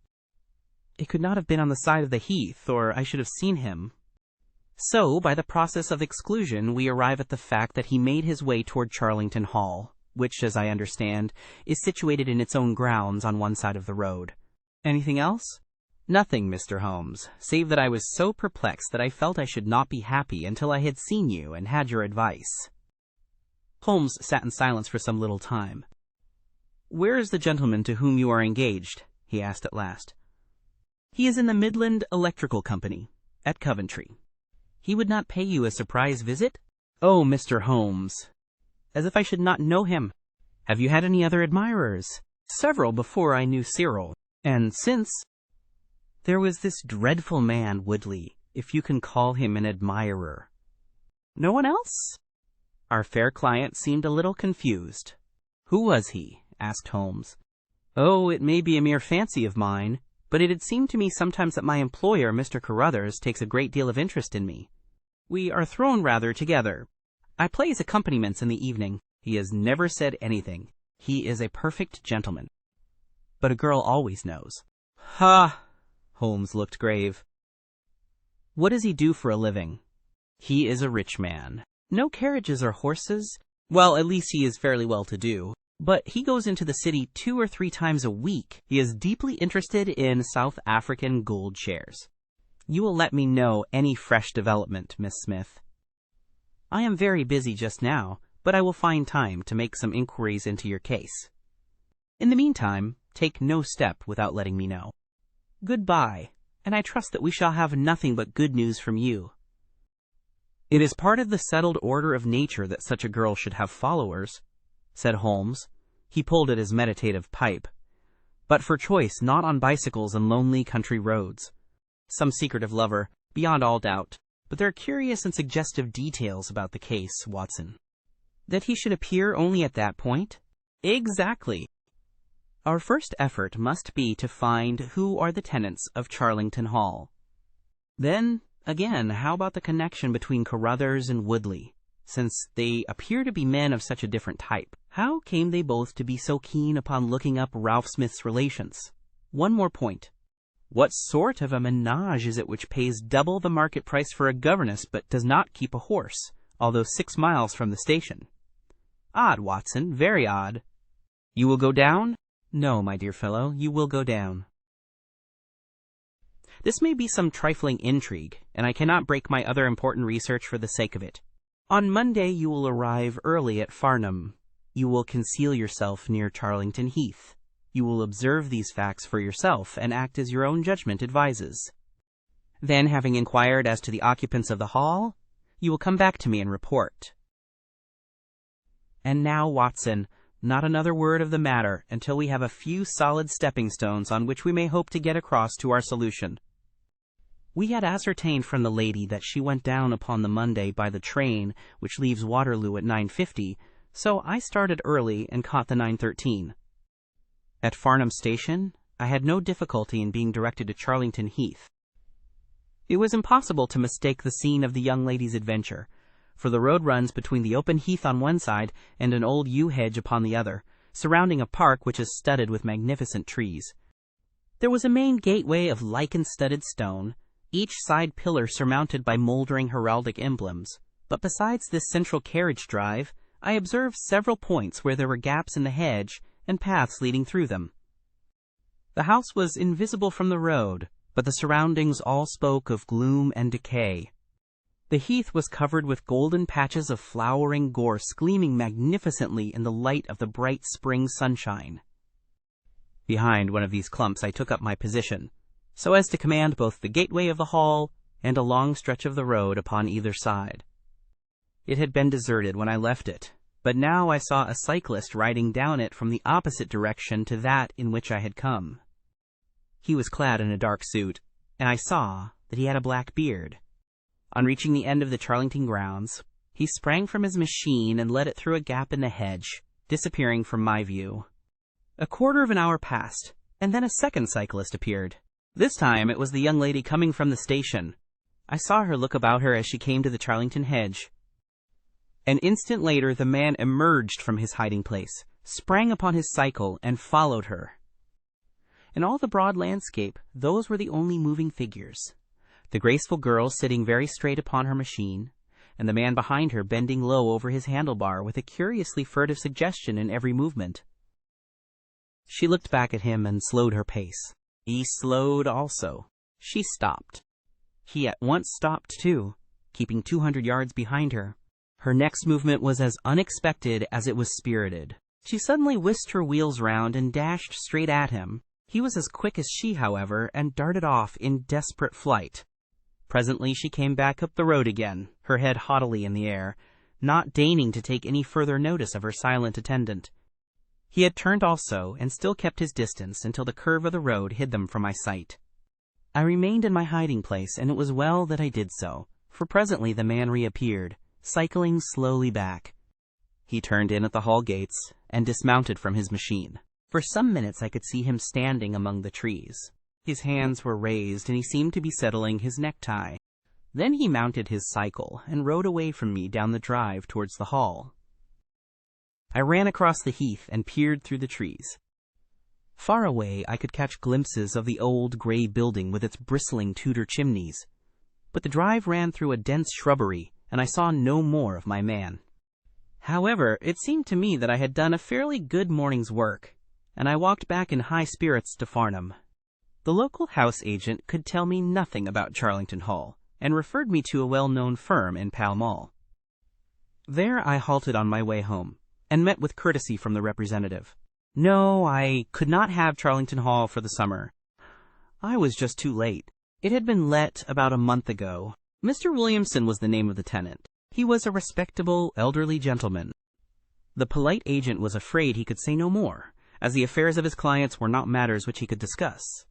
[SPEAKER 1] "It could not have been on the side of the heath, or I should have seen him." So, by the process of exclusion, we arrive at the fact that he made his way toward Charlington Hall, which, as I understand, is situated in its own grounds on one side of the road. Anything else?" "Nothing, Mr. Holmes, save that I was so perplexed that I felt I should not be happy until I had seen you and had your advice." Holmes sat in silence for some little time. "Where is the gentleman to whom you are engaged?" he asked at last. "He is in the Midland Electrical Company, at Coventry." "He would not pay you a surprise visit?" "Oh, Mr. Holmes! As if I should not know him! Have you had any other admirers?" "Several before I knew Cyril, and since—" "There was this dreadful man, Woodley, if you can call him an admirer." "No one else?" Our fair client seemed a little confused. "Who was he?" asked Holmes. "Oh, it may be a mere fancy of mine, but it had seemed to me sometimes that my employer, Mr. Carruthers, takes a great deal of interest in me. We are thrown rather together. I play his accompaniments in the evening. He has never said anything. He is a perfect gentleman. But a girl always knows." "Ha!" Holmes looked grave. "What does he do for a living?" "He is a rich man." "No carriages or horses?" "Well, at least he is fairly well-to-do. But he goes into the city 2 or 3 times a week. He is deeply interested in South African gold shares. You will let me know any fresh development, Miss Smith." "I am very busy just now, but I will find time to make some inquiries into your case. In the meantime, take no step without letting me know. Good-bye, and I trust that we shall have nothing but good news from you." "It is part of the settled order of nature that such a girl should have followers," said Holmes. He pulled at his meditative pipe. "But for choice, not on bicycles and lonely country roads. Some secretive lover, beyond all doubt, but there are curious and suggestive details about the case, Watson." "That he should appear only at that point?" Exactly. Our first effort must be to find who are the tenants of Charlington Hall. Then, again, how about the connection between Carruthers and Woodley? Since they appear to be men of such a different type, how came they both to be so keen upon looking up Ralph Smith's relations? One more point. What sort of a menage is it which pays double the market price for a governess but does not keep a horse, although 6 miles from the station? Odd, Watson, very odd. You will go down? No, my dear fellow, you will go down. This may be some trifling intrigue, and I cannot break my other important research for the sake of it. On Monday you will arrive early at Farnham. You will conceal yourself near Charlington Heath. You will observe these facts for yourself and act as your own judgment advises. Then, having inquired as to the occupants of the hall, you will come back to me and report. And now, Watson, not another word of the matter until we have a few solid stepping stones on which we may hope to get across to our solution. We had ascertained from the lady that she went down upon the Monday by the train which leaves Waterloo at 9:50, so I started early and caught the 9:13. At Farnham Station, I had no difficulty in being directed to Charlington Heath. It was impossible to mistake the scene of the young lady's adventure, for the road runs between the open heath on one side and an old yew hedge upon the other, surrounding a park which is studded with magnificent trees. There was a main gateway of lichen-studded stone, each side pillar surmounted by mouldering heraldic emblems, but besides this central carriage drive, I observed several points where there were gaps in the hedge and paths leading through them. The house was invisible from the road, but the surroundings all spoke of gloom and decay. The heath was covered with golden patches of flowering gorse gleaming magnificently in the light of the bright spring sunshine. Behind one of these clumps I took up my position, so as to command both the gateway of the hall and a long stretch of the road upon either side. It had been deserted when I left it, but now I saw a cyclist riding down it from the opposite direction to that in which I had come. He was clad in a dark suit, and I saw that he had a black beard. On reaching the end of the Charlington grounds, he sprang from his machine and led it through a gap in the hedge, disappearing from my view. A quarter of an hour passed, and then a second cyclist appeared. This time it was the young lady coming from the station. I saw her look about her as she came to the Charlington hedge. An instant later the man emerged from his hiding place, sprang upon his cycle, and followed her. In all the broad landscape, those were the only moving figures. The graceful girl sitting very straight upon her machine, and the man behind her bending low over his handlebar with a curiously furtive suggestion in every movement. She looked back at him and slowed her pace. He slowed also. She stopped. He at once stopped too, keeping 200 yards behind her. Her next movement was as unexpected as it was spirited. She suddenly whisked her wheels round and dashed straight at him. He was as quick as she, however, and darted off in desperate flight. Presently she came back up the road again, her head haughtily in the air, not deigning to take any further notice of her silent attendant. He had turned also, and still kept his distance until the curve of the road hid them from my sight. I remained in my hiding place, and it was well that I did so, for presently the man reappeared, cycling slowly back. He turned in at the hall gates, and dismounted from his machine. For some minutes I could see him standing among the trees. His hands were raised, and he seemed to be settling his necktie. Then he mounted his cycle, and rode away from me down the drive towards the hall. I ran across the heath and peered through the trees. Far away I could catch glimpses of the old gray building with its bristling Tudor chimneys, but the drive ran through a dense shrubbery, and I saw no more of my man. However, it seemed to me that I had done a fairly good morning's work, and I walked back in high spirits to Farnham. The local house agent could tell me nothing about Charlington Hall, and referred me to a well-known firm in Pall Mall. There I halted on my way home, and met with courtesy from the representative. No, I could not have Charlington Hall for the summer. I was just too late. It had been let about a month ago. Mr. Williamson was the name of the tenant. He was a respectable, elderly gentleman. The polite agent was afraid he could say no more, as the affairs of his clients were not matters which he could discuss.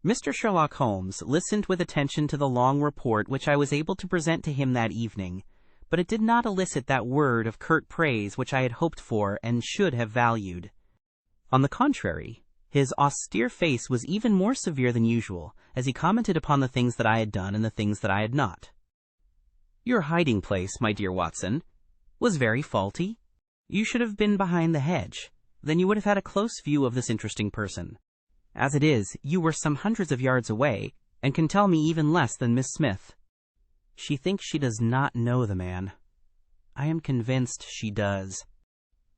[SPEAKER 1] Mr. Sherlock Holmes listened with attention to the long report which I was able to present to him that evening, but it did not elicit that word of curt praise which I had hoped for and should have valued. On the contrary, his austere face was even more severe than usual, as he commented upon the things that I had done and the things that I had not. "Your hiding-place, my dear Watson, was very faulty. You should have been behind the hedge. Then you would have had a close view of this interesting person. As it is, you were some hundreds of yards away, and can tell me even less than Miss Smith. She thinks she does not know the man. I am convinced she does.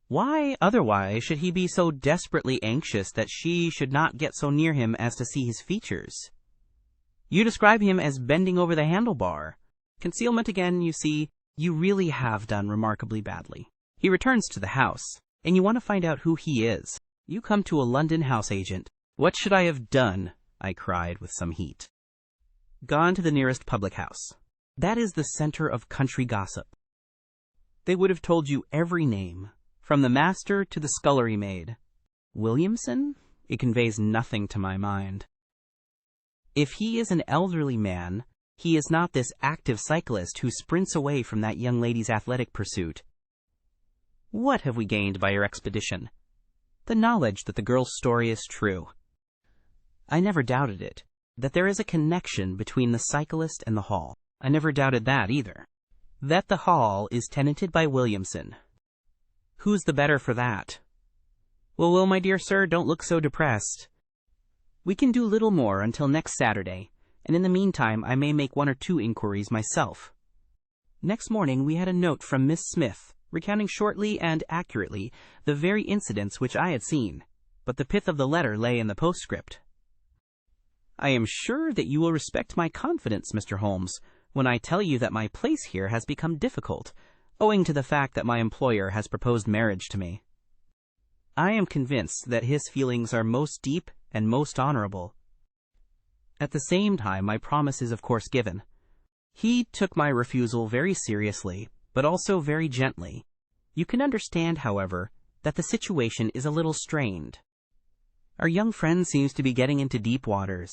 [SPEAKER 1] Why, otherwise, should he be so desperately anxious that she should not get so near him as to see his features? You describe him as bending over the handlebar. Concealment again, you see. You really have done remarkably badly. He returns to the house, and you want to find out who he is. You come to a London house agent. What should I have done?" I cried with some heat. "Gone to the nearest public house. That is the center of country gossip. They would have told you every name, from the master to the scullery maid. Williamson? It conveys nothing to my mind. If he is an elderly man, he is not this active cyclist who sprints away from that young lady's athletic pursuit. What have we gained by your expedition? The knowledge that the girl's story is true. I never doubted it, that there is a connection between the cyclist and the Hall. I never doubted that either. That the Hall is tenanted by Williamson. Who's the better for that? Well, my dear sir, don't look so depressed. We can do little more until next Saturday, and in the meantime I may make 1 or 2 inquiries myself." Next morning we had a note from Miss Smith, recounting shortly and accurately the very incidents which I had seen, but the pith of the letter lay in the postscript. "I am sure that you will respect my confidence, Mr. Holmes, when I tell you that my place here has become difficult, owing to the fact that my employer has proposed marriage to me. I am convinced that his feelings are most deep and most honorable. At the same time, my promise is of course given. He took my refusal very seriously, but also very gently. You can understand, however, that the situation is a little strained. Our young friend seems to be getting into deep waters,"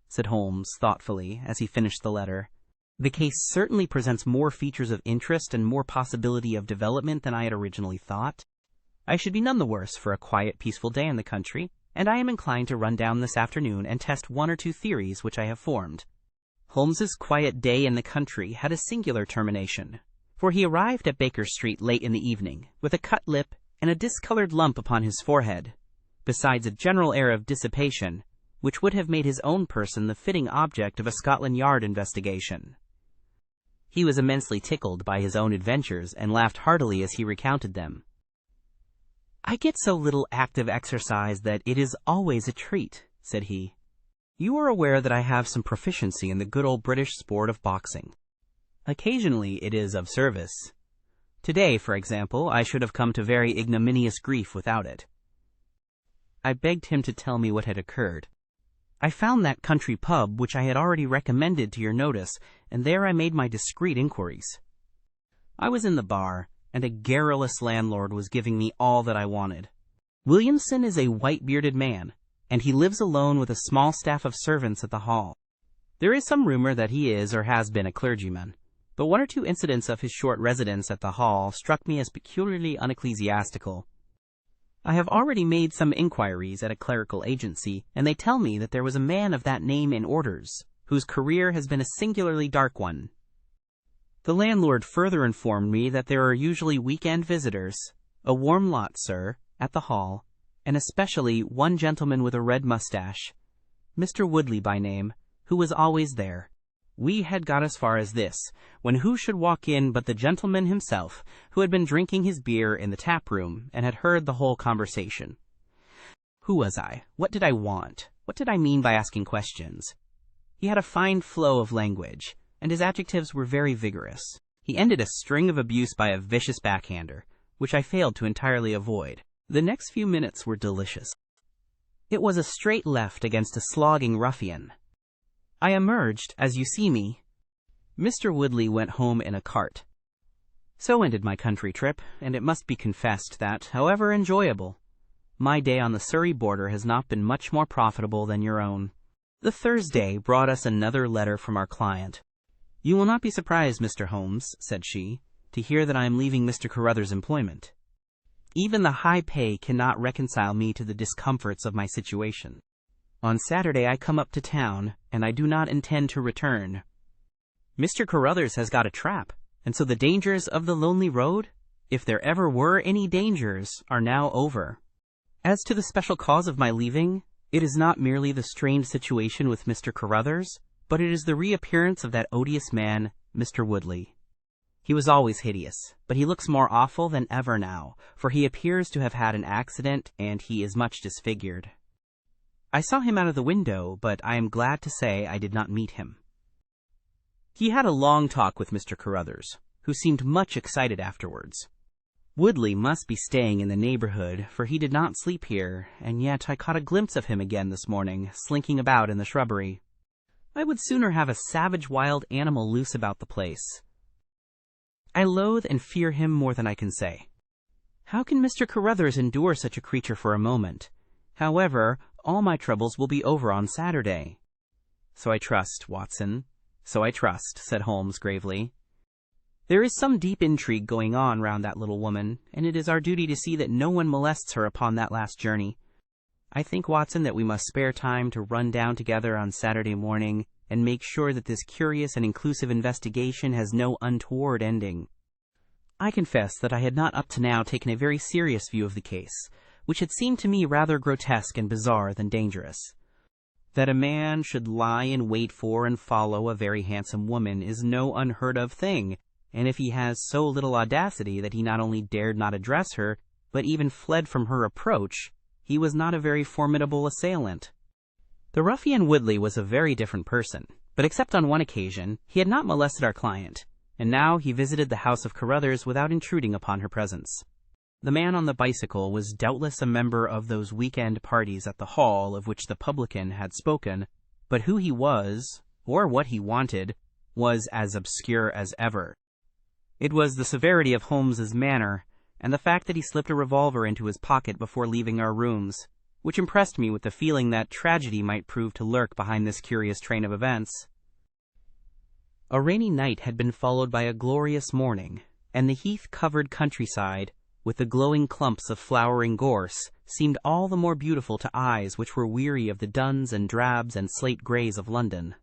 [SPEAKER 1] said Holmes thoughtfully as he finished the letter. "The case certainly presents more features of interest and more possibility of development than I had originally thought. I should be none the worse for a quiet, peaceful day in the country, and I am inclined to run down this afternoon and test 1 or 2 theories which I have formed." Holmes's quiet day in the country had a singular termination, for he arrived at Baker Street late in the evening, with a cut lip and a discolored lump upon his forehead, besides a general air of dissipation, which would have made his own person the fitting object of a Scotland Yard investigation. He was immensely tickled by his own adventures, and laughed heartily as he recounted them. "I get so little active exercise that it is always a treat," said he. "You are aware that I have some proficiency in the good old British sport of boxing. Occasionally it is of service. Today, for example, I should have come to very ignominious grief without it." I begged him to tell me what had occurred. "I found that country pub which I had already recommended to your notice, and there I made my discreet inquiries. I was in the bar, and a garrulous landlord was giving me all that I wanted. Williamson is a white-bearded man, and he lives alone with a small staff of servants at the Hall. There is some rumor that he is or has been a clergyman, but 1 or 2 incidents of his short residence at the Hall struck me as peculiarly unecclesiastical. I have already made some inquiries at a clerical agency, and they tell me that there was a man of that name in orders, whose career has been a singularly dark one. The landlord further informed me that there are usually week-end visitors, a warm lot, sir, at the Hall, and especially one gentleman with a red mustache, Mr. Woodley by name, who was always there. We had got as far as this, when who should walk in but the gentleman himself, who had been drinking his beer in the tap-room, and had heard the whole conversation. Who was I? What did I want? What did I mean by asking questions? He had a fine flow of language, and his adjectives were very vigorous. He ended a string of abuse by a vicious backhander, which I failed to entirely avoid. The next few minutes were delicious. It was a straight left against a slogging ruffian. I emerged, as you see me. Mr. Woodley went home in a cart. So ended my country trip, and it must be confessed that, however enjoyable, my day on the Surrey border has not been much more profitable than your own. The Thursday brought us another letter from our client. "You will not be surprised, Mr. Holmes," said she, to hear that I am leaving Mr. Carruthers' employment. Even the high pay cannot reconcile me to the discomforts of my situation. On Saturday I come up to town, and I do not intend to return. Mr. Carruthers has got a trap, and so the dangers of the lonely road, if there ever were any dangers, are now over. As to the special cause of my leaving, it is not merely the strained situation with Mr. Carruthers, but it is the reappearance of that odious man, Mr. Woodley. He was always hideous, but he looks more awful than ever now, for he appears to have had an accident, and he is much disfigured. I saw him out of the window, but I am glad to say I did not meet him. He had a long talk with Mr. Carruthers, who seemed much excited afterwards. Woodley must be staying in the neighborhood, for he did not sleep here, and yet I caught a glimpse of him again this morning, slinking about in the shrubbery. I would sooner have a savage wild animal loose about the place. I loathe and fear him more than I can say. How can Mr. Carruthers endure such a creature for a moment? However, all my troubles will be over on Saturday. So I trust, Watson. So I trust, said Holmes gravely. There is some deep intrigue going on round that little woman, and it is our duty to see that no one molests her upon that last journey. I think, Watson, that we must spare time to run down together on Saturday morning and make sure that this curious and inclusive investigation has no untoward ending. I confess that I had not up to now taken a very serious view of the case, which had seemed to me rather grotesque and bizarre than dangerous. That a man should lie in wait for and follow a very handsome woman is no unheard-of thing, and if he has so little audacity that he not only dared not address her, but even fled from her approach, he was not a very formidable assailant. The ruffian Woodley was a very different person, but except on one occasion, he had not molested our client, and now he visited the house of Carruthers without intruding upon her presence. The man on the bicycle was doubtless a member of those week-end parties at the hall of which the publican had spoken, but who he was, or what he wanted, was as obscure as ever. It was the severity of Holmes's manner, and the fact that he slipped a revolver into his pocket before leaving our rooms, which impressed me with the feeling that tragedy might prove to lurk behind this curious train of events. A rainy night had been followed by a glorious morning, and the heath-covered countryside, with the glowing clumps of flowering gorse, seemed all the more beautiful to eyes which were weary of the duns and drabs and slate-greys of London.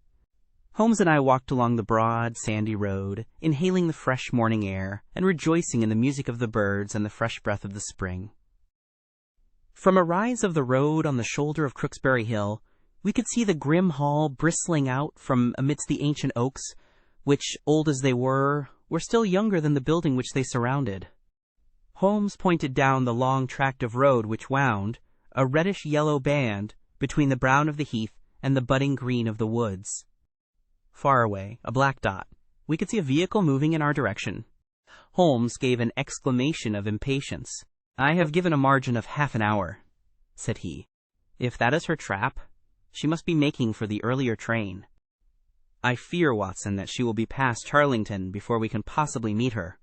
[SPEAKER 1] Holmes and I walked along the broad, sandy road, inhaling the fresh morning air, and rejoicing in the music of the birds and the fresh breath of the spring. From a rise of the road on the shoulder of Crooksbury Hill, we could see the grim hall bristling out from amidst the ancient oaks, which, old as they were still younger than the building which they surrounded. Holmes pointed down the long tract of road which wound, a reddish-yellow band, between the brown of the heath and the budding green of the woods. Far away, a black dot, we could see a vehicle moving in our direction. Holmes gave an exclamation of impatience. "I have given a margin of half an hour," said he. "If that is her trap, she must be making for the earlier train. I fear, Watson, that she will be past Charlington before we can possibly meet her."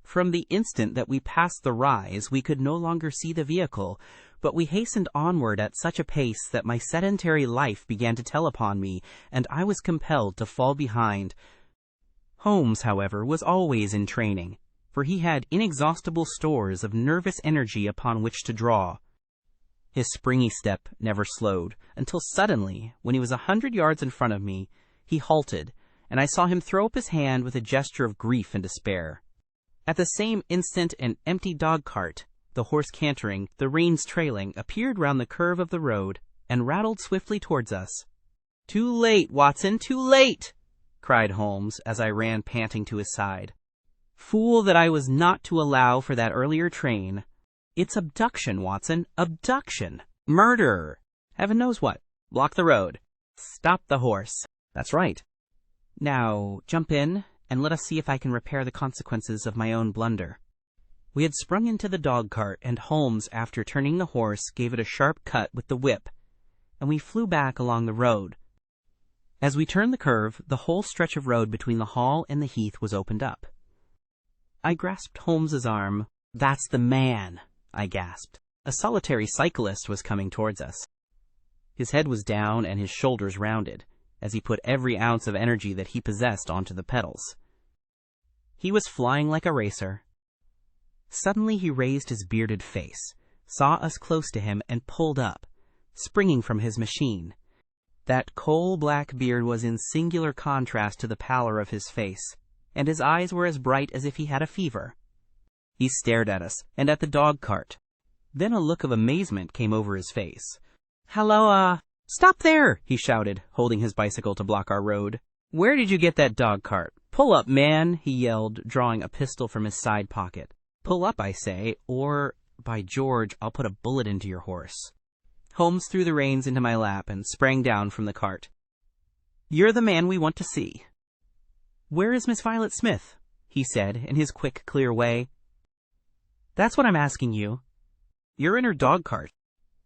[SPEAKER 1] From the instant that we passed the rise, we could no longer see the vehicle, but we hastened onward at such a pace that my sedentary life began to tell upon me, and I was compelled to fall behind. Holmes, however, was always in training, for he had inexhaustible stores of nervous energy upon which to draw. His springy step never slowed, until suddenly, when he was 100 yards in front of me, he halted, and I saw him throw up his hand with a gesture of grief and despair. At the same instant an empty dog-cart, the horse cantering, the reins trailing, appeared round the curve of the road, and rattled swiftly towards us. "Too late, Watson, too late!" cried Holmes, as I ran panting to his side. "Fool that I was not to allow for that earlier train. It's abduction, Watson, abduction! Murder! Heaven knows what! Block the road! Stop the horse! That's right! Now, jump in, and let us see if I can repair the consequences of my own blunder." We had sprung into the dog-cart, and Holmes, after turning the horse, gave it a sharp cut with the whip, and we flew back along the road. As we turned the curve, the whole stretch of road between the hall and the heath was opened up. I grasped Holmes's arm. "That's the man!" I gasped. A solitary cyclist was coming towards us. His head was down and his shoulders rounded, as he put every ounce of energy that he possessed onto the pedals. He was flying like a racer. Suddenly he raised his bearded face, saw us close to him, and pulled up, springing from his machine. That coal-black beard was in singular contrast to the pallor of his face, and his eyes were as bright as if he had a fever. He stared at us and at the dog-cart. Then a look of amazement came over his face. "Halloa! Stop there!" he shouted, holding his bicycle to block our road. "Where did you get that dog-cart? Pull up, man!" he yelled, drawing a pistol from his side pocket. "Pull up, I say, or, by George, I'll put a bullet into your horse." Holmes threw the reins into my lap and sprang down from the cart. "You're the man we want to see." "Where is Miss Violet Smith?" he said, in his quick, clear way. "That's what I'm asking you. You're in her dog-cart.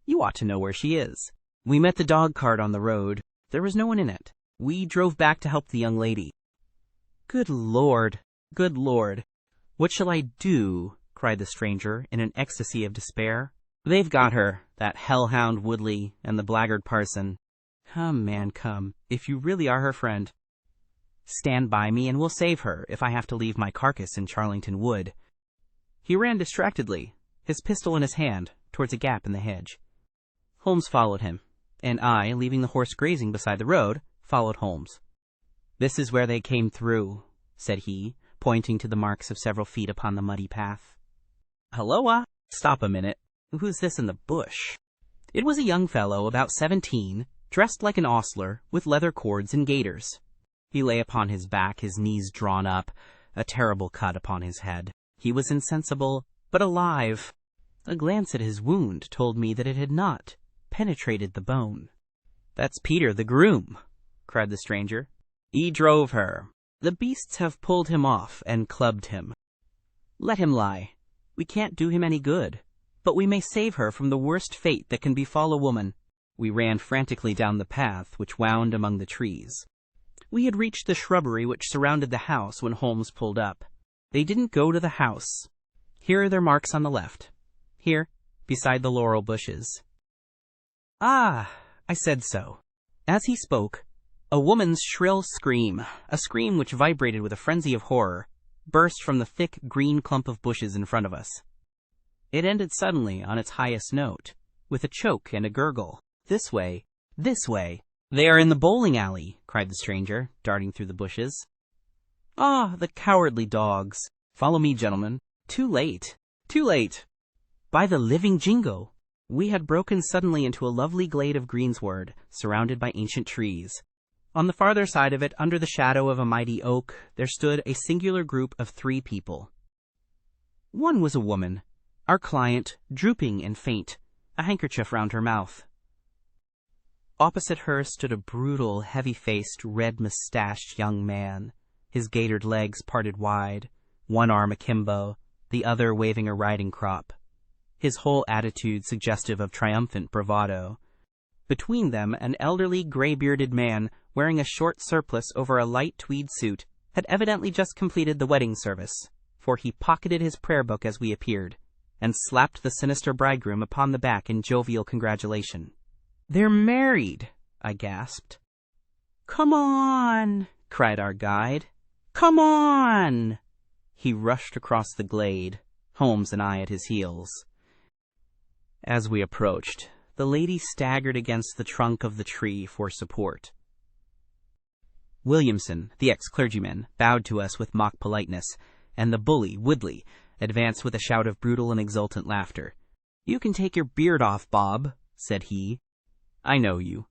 [SPEAKER 1] You ought to know where she is." We met the dog-cart on the road. There was no one in it. We drove back to help the young lady. Good Lord! Good Lord! "What shall I do?" cried the stranger, in an ecstasy of despair. "They've got her, that hellhound Woodley and the blackguard parson. Come, man, come, if you really are her friend. Stand by me, and we'll save her, if I have to leave my carcass in Charlington Wood." He ran distractedly, his pistol in his hand, towards a gap in the hedge. Holmes followed him, and I, leaving the horse grazing beside the road, followed Holmes. "This is where they came through," said he, pointing to the marks of several feet upon the muddy path. "Halloa! Stop a minute. Who's this in the bush?" It was a young fellow, about 17, dressed like an ostler, with leather cords and gaiters. He lay upon his back, his knees drawn up, a terrible cut upon his head. He was insensible, but alive. A glance at his wound told me that it had not penetrated the bone. "That's Peter, the groom," cried the stranger. "He drove her. The beasts have pulled him off and clubbed him. Let him lie. We can't do him any good, but we may save her from the worst fate that can befall a woman." We ran frantically down the path which wound among the trees. We had reached the shrubbery which surrounded the house when Holmes pulled up. They didn't go to the house. Here are their marks on the left. Here, beside the laurel bushes. "Ah, I said so." As he spoke, a woman's shrill scream, a scream which vibrated with a frenzy of horror, burst from the thick green clump of bushes in front of us. It ended suddenly on its highest note, with a choke and a gurgle. "This way! This way! They are in the bowling alley!" cried the stranger, darting through the bushes. "Ah, the cowardly dogs! Follow me, gentlemen. Too late! Too late! By the living jingo!" We had broken suddenly into a lovely glade of greensward, surrounded by ancient trees. On the farther side of it, under the shadow of a mighty oak, there stood a singular group of 3 people. One was a woman, our client, drooping and faint, a handkerchief round her mouth. Opposite her stood a brutal, heavy-faced, red-moustached young man, his gaitered legs parted wide, one arm akimbo, the other waving a riding crop, his whole attitude suggestive of triumphant bravado. Between them, an elderly, gray-bearded man, wearing a short surplice over a light tweed suit, had evidently just completed the wedding service, for he pocketed his prayer book as we appeared, and slapped the sinister bridegroom upon the back in jovial congratulation. "They're married!" I gasped. "Come on!" cried our guide. "Come on!" He rushed across the glade, Holmes and I at his heels. As we approached, the lady staggered against the trunk of the tree for support. Williamson, the ex-clergyman, bowed to us with mock politeness, and the bully, Woodley, advanced with a shout of brutal and exultant laughter. "You can take your beard off, Bob," said he. "I know you.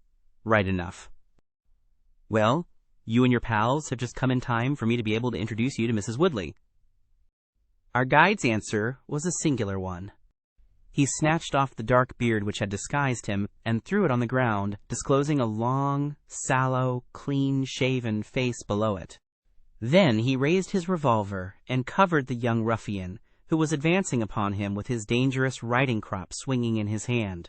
[SPEAKER 1] Right enough. Well, you and your pals have just come in time for me to be able to introduce you to Mrs. Woodley." Our guide's answer was a singular one. He snatched off the dark beard which had disguised him and threw it on the ground, disclosing a long, sallow, clean-shaven face below it. Then he raised his revolver and covered the young ruffian, who was advancing upon him with his dangerous riding crop swinging in his hand.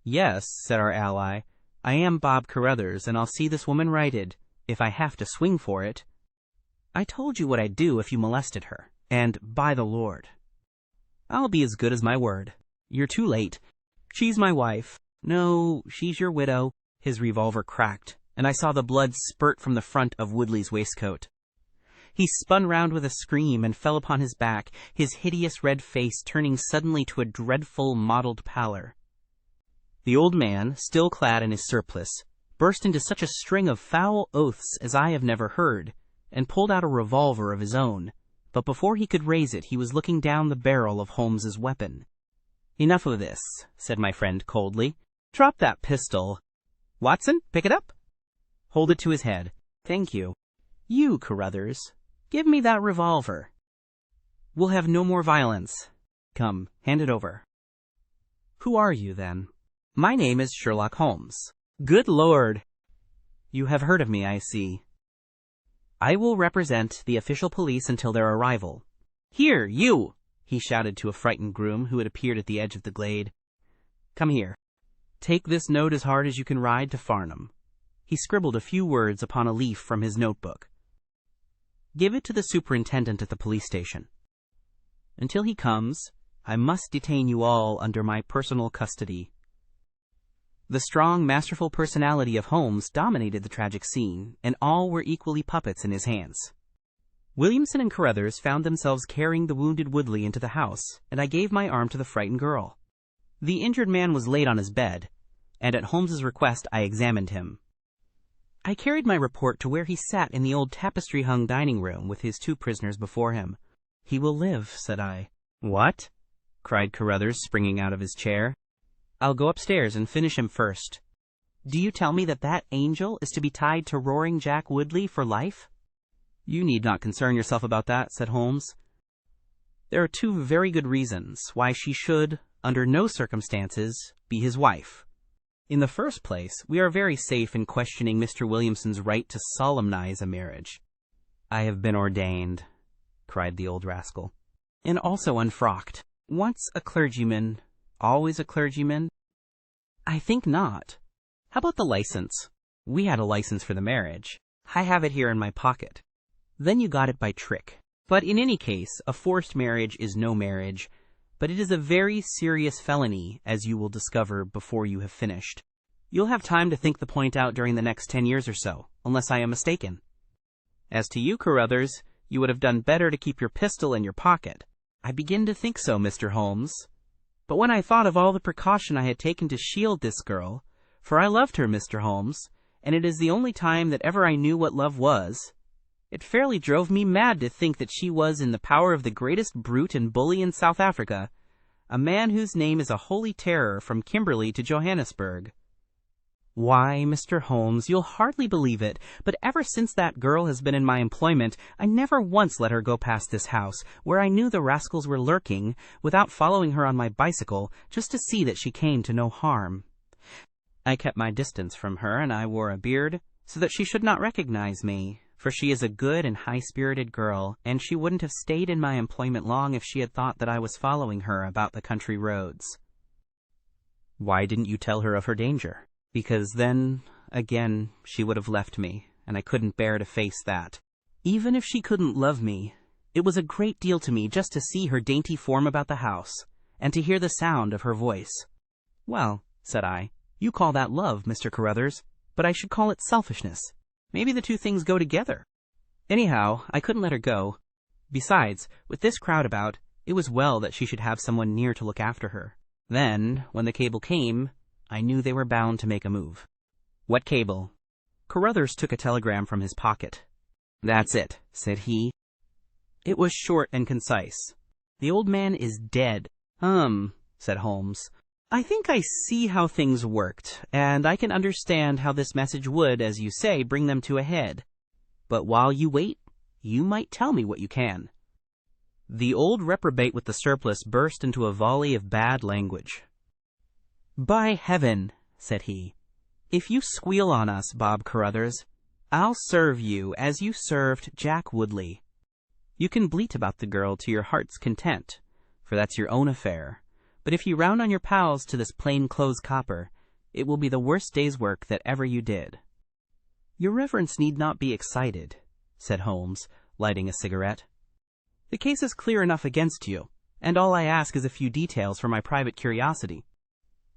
[SPEAKER 1] "Yes," said our ally, "I am Bob Carruthers, and I'll see this woman righted, if I have to swing for it. I told you what I'd do if you molested her, and, by the Lord, I'll be as good as my word. You're too late. She's my wife. No, she's your widow." His revolver cracked, and I saw the blood spurt from the front of Woodley's waistcoat. He spun round with a scream and fell upon his back, his hideous red face turning suddenly to a dreadful mottled pallor. The old man, still clad in his surplice, burst into such a string of foul oaths as I have never heard, and pulled out a revolver of his own, but before he could raise it he was looking down the barrel of Holmes's weapon. "Enough of this," said my friend coldly. "Drop that pistol. Watson, pick it up. Hold it to his head. Thank you. You, Carruthers, give me that revolver. We'll have no more violence. Come, hand it over." "Who are you, then?" "My name is Sherlock Holmes." "Good Lord! You have heard of me, I see." "I will represent the official police until their arrival. Here, you!" he shouted to a frightened groom who had appeared at the edge of the glade. "Come here. Take this note as hard as you can ride to Farnham." He scribbled a few words upon a leaf from his notebook. "Give it to the superintendent at the police station. Until he comes, I must detain you all under my personal custody." The strong, masterful personality of Holmes dominated the tragic scene, and all were equally puppets in his hands. Williamson and Carruthers found themselves carrying the wounded Woodley into the house, and I gave my arm to the frightened girl. The injured man was laid on his bed, and at Holmes's request I examined him. I carried my report to where he sat in the old tapestry-hung dining room with his two prisoners before him. "He will live," said I. "What?" cried Carruthers, springing out of his chair. "I'll go upstairs and finish him first. Do you tell me that that angel is to be tied to Roaring Jack Woodley for life?" "You need not concern yourself about that," said Holmes. "There are two very good reasons why she should, under no circumstances, be his wife. In the first place, we are very safe in questioning Mr. Williamson's right to solemnize a marriage." "I have been ordained," cried the old rascal. "And also unfrocked. Once a clergyman, always a clergyman?" "I think not. How about the license?" "We had a license for the marriage. I have it here in my pocket." "Then you got it by trick. But in any case, a forced marriage is no marriage, but it is a very serious felony, as you will discover before you have finished. You'll have time to think the point out during the next 10 years or so, unless I am mistaken. As to you, Carruthers, you would have done better to keep your pistol in your pocket." "I begin to think so, Mr. Holmes. But when I thought of all the precaution I had taken to shield this girl, for I loved her, Mr. Holmes, and it is the only time that ever I knew what love was, it fairly drove me mad to think that she was in the power of the greatest brute and bully in South Africa, a man whose name is a holy terror from Kimberley to Johannesburg. Why, Mr. Holmes, you'll hardly believe it, but ever since that girl has been in my employment, I never once let her go past this house, where I knew the rascals were lurking, without following her on my bicycle, just to see that she came to no harm. I kept my distance from her, and I wore a beard, so that she should not recognize me, for she is a good and high-spirited girl, and she wouldn't have stayed in my employment long if she had thought that I was following her about the country roads." "Why didn't you tell her of her danger?" "Because then, again, she would have left me, and I couldn't bear to face that. Even if she couldn't love me, it was a great deal to me just to see her dainty form about the house, and to hear the sound of her voice." "Well," said I, "you call that love, Mr. Carruthers, but I should call it selfishness. Maybe the two things go together. Anyhow, I couldn't let her go. Besides, with this crowd about, it was well that she should have someone near to look after her. Then, when the cable came, I knew they were bound to make a move." "What cable?" Carruthers took a telegram from his pocket. "That's it," said he. It was short and concise. "The old man is dead." Said Holmes. "I think I see how things worked, and I can understand how this message would, as you say, bring them to a head. But while you wait, you might tell me what you can." The old reprobate with the surplice burst into a volley of bad language. "By heaven," said he, "if you squeal on us, Bob Carruthers, I'll serve you as you served Jack Woodley. You can bleat about the girl to your heart's content, for that's your own affair, but if you round on your pals to this plain-clothes copper, it will be the worst day's work that ever you did." "Your reverence need not be excited," said Holmes, lighting a cigarette. "The case is clear enough against you, and all I ask is a few details for my private curiosity.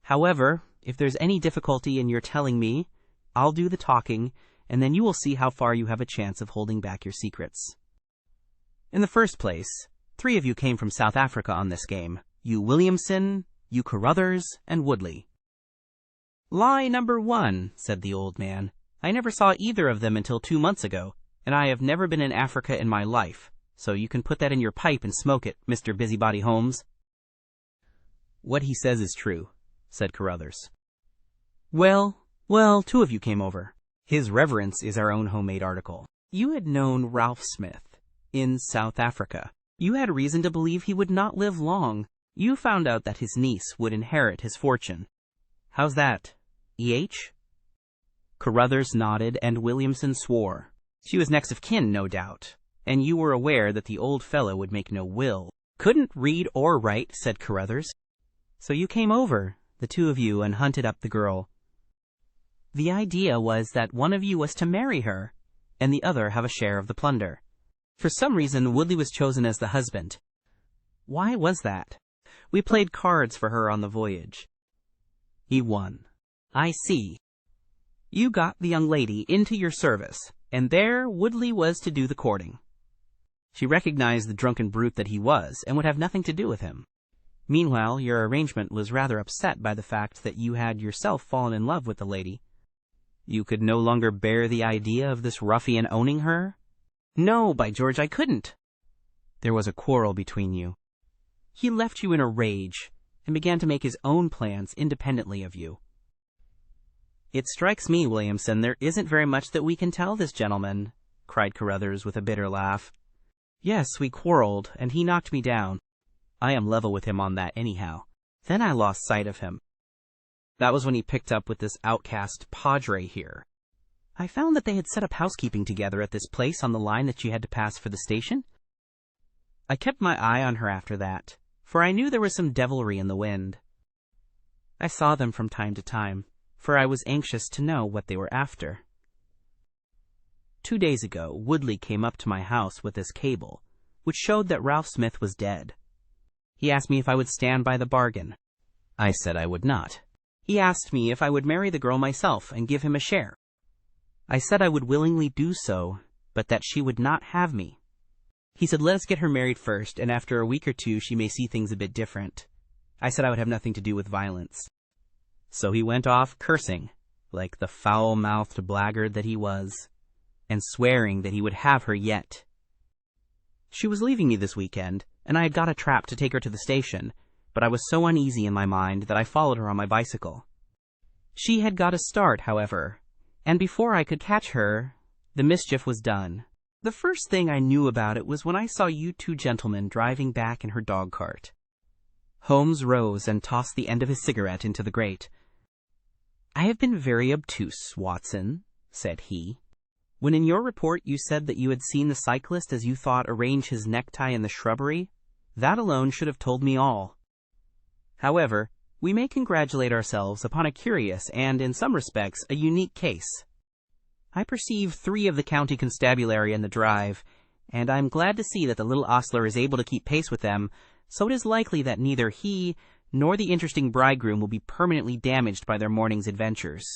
[SPEAKER 1] However, if there's any difficulty in your telling me, I'll do the talking, and then you will see how far you have a chance of holding back your secrets." In the first place, 3 of you came from South Africa on this game. You Williamson, you Carruthers, and Woodley. Lie number 1, said the old man. I never saw either of them until 2 months ago, and I have never been in Africa in my life, so you can put that in your pipe and smoke it, Mr. Busybody Holmes. What he says is true, said Carruthers. Well, 2 of you came over. His Reverence is our own homemade article. You had known Ralph Smith in South Africa. You had reason to believe he would not live long. You found out that his niece would inherit his fortune. How's that, E.H.? Carruthers nodded, and Williamson swore. She was next of kin, no doubt, and you were aware that the old fellow would make no will. Couldn't read or write, said Carruthers. So you came over, the 2 of you, and hunted up the girl. The idea was that one of you was to marry her, and the other have a share of the plunder. For some reason, Woodley was chosen as the husband. Why was that? We played cards for her on the voyage. He won. I see. You got the young lady into your service, and there Woodley was to do the courting. She recognized the drunken brute that he was, and would have nothing to do with him. Meanwhile, your arrangement was rather upset by the fact that you had yourself fallen in love with the lady. You could no longer bear the idea of this ruffian owning her? No, by George, I couldn't. There was a quarrel between you. He left you in a rage, and began to make his own plans independently of you. It strikes me, Williamson, there isn't very much that we can tell this gentleman, cried Carruthers with a bitter laugh. Yes, we quarreled, and he knocked me down. I am level with him on that anyhow. Then I lost sight of him. That was when he picked up with this outcast Padre here. I found that they had set up housekeeping together at this place on the line that you had to pass for the station. I kept my eye on her after that, for I knew there was some devilry in the wind. I saw them from time to time, for I was anxious to know what they were after. 2 days ago, Woodley came up to my house with this cable, which showed that Ralph Smith was dead. He asked me if I would stand by the bargain. I said I would not. He asked me if I would marry the girl myself and give him a share. I said I would willingly do so, but that she would not have me. He said, let us get her married first, and after a week or 2 she may see things a bit different. I said I would have nothing to do with violence. So he went off cursing, like the foul-mouthed blackguard that he was, and swearing that he would have her yet. She was leaving me this weekend, and I had got a trap to take her to the station, but I was so uneasy in my mind that I followed her on my bicycle. She had got a start, however, and before I could catch her, the mischief was done. The first thing I knew about it was when I saw you 2 gentlemen driving back in her dog-cart. Holmes rose and tossed the end of his cigarette into the grate. I have been very obtuse, Watson, said he. When in your report you said that you had seen the cyclist as you thought arrange his necktie in the shrubbery, that alone should have told me all. However, we may congratulate ourselves upon a curious and, in some respects, a unique case. I perceive 3 of the county constabulary in the drive, and I am glad to see that the little ostler is able to keep pace with them, so it is likely that neither he nor the interesting bridegroom will be permanently damaged by their morning's adventures.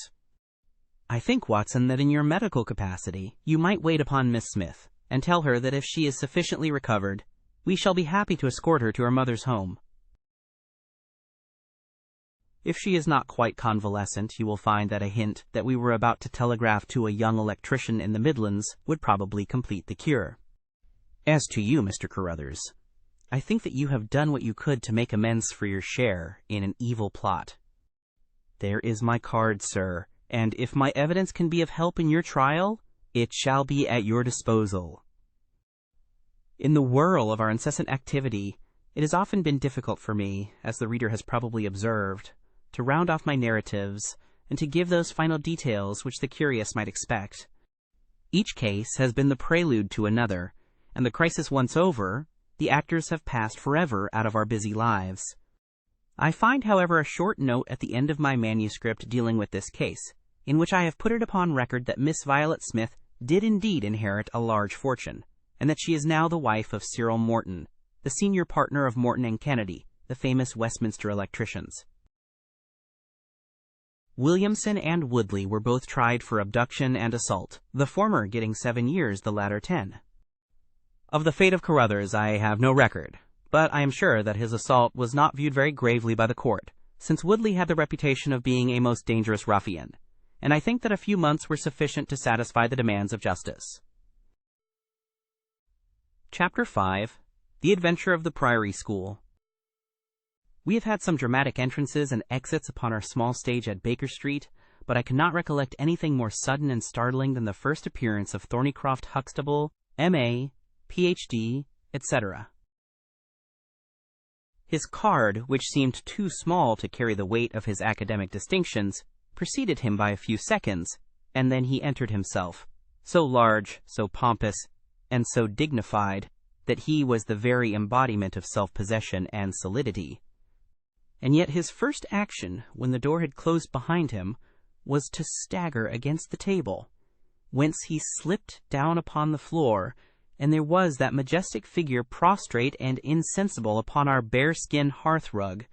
[SPEAKER 1] I think, Watson, that in your medical capacity, you might wait upon Miss Smith, and tell her that if she is sufficiently recovered, we shall be happy to escort her to her mother's home. If she is not quite convalescent, you will find that a hint that we were about to telegraph to a young electrician in the Midlands would probably complete the cure. As to you, Mr. Carruthers, I think that you have done what you could to make amends for your share in an evil plot. There is my card, sir, and if my evidence can be of help in your trial, it shall be at your disposal. In the whirl of our incessant activity, it has often been difficult for me, as the reader has probably observed, to round off my narratives and to give those final details which the curious might expect. Each case has been the prelude to another, and the crisis once over, the actors have passed forever out of our busy lives. I find, however, a short note at the end of my manuscript dealing with this case, in which I have put it upon record that Miss Violet Smith did indeed inherit a large fortune, and that she is now the wife of Cyril Morton, the senior partner of Morton and Kennedy, the famous Westminster electricians. Williamson and Woodley were both tried for abduction and assault, the former getting 7 years, the latter 10. Of the fate of Carruthers I have no record, but I am sure that his assault was not viewed very gravely by the court, since Woodley had the reputation of being a most dangerous ruffian, and I think that a few months were sufficient to satisfy the demands of justice. Chapter 5. The Adventure of the Priory School. We have had some dramatic entrances and exits upon our small stage at Baker Street, but I cannot recollect anything more sudden and startling than the first appearance of Thornycroft Huxtable, M.A., Ph.D., etc. His card, which seemed too small to carry the weight of his academic distinctions, preceded him by a few seconds, and then he entered himself, so large, so pompous, and so dignified, that he was the very embodiment of self-possession and solidity. And yet his first action, when the door had closed behind him, was to stagger against the table, whence he slipped down upon the floor, and there was that majestic figure prostrate and insensible upon our bearskin hearth-rug.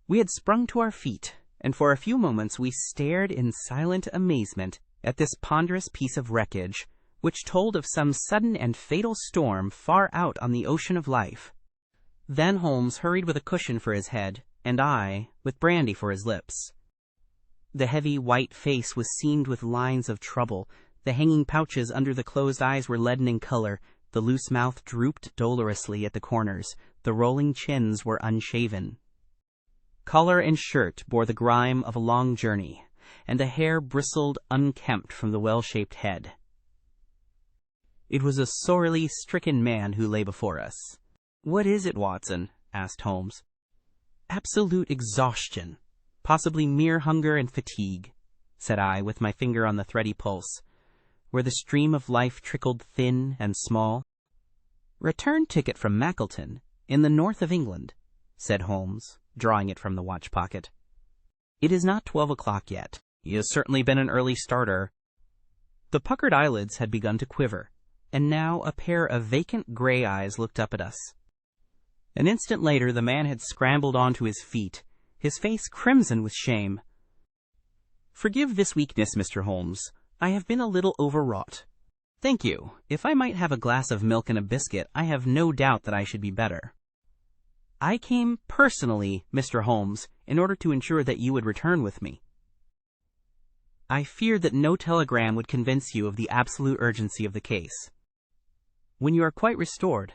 [SPEAKER 1] We had sprung to our feet, and for a few moments we stared in silent amazement at this ponderous piece of wreckage, which told of some sudden and fatal storm far out on the ocean of life. Then Holmes hurried with a cushion for his head, and I with brandy for his lips. The heavy white face was seamed with lines of trouble, the hanging pouches under the closed eyes were leaden in color, the loose mouth drooped dolorously at the corners, the rolling chins were unshaven. Collar and shirt bore the grime of a long journey, and the hair bristled unkempt from the well-shaped head. It was a sorely stricken man who lay before us. "What is it, Watson?" asked Holmes. "Absolute exhaustion, possibly mere hunger and fatigue," said I, with my finger on the thready pulse, where the stream of life trickled thin and small. "Return ticket from Mackleton, in the north of England," said Holmes, drawing it from the watch-pocket. "It is not 12 o'clock yet. He has certainly been an early starter." The puckered eyelids had begun to quiver, and now a pair of vacant gray eyes looked up at us. An instant later the man had scrambled onto his feet, his face crimson with shame. "Forgive this weakness, Mr. Holmes. I have been a little overwrought." "Thank you. If I might have a glass of milk and a biscuit, I have no doubt that I should be better." "I came personally, Mr. Holmes, in order to ensure that you would return with me." "I feared that no telegram would convince you of the absolute urgency of the case." "When you are quite restored—"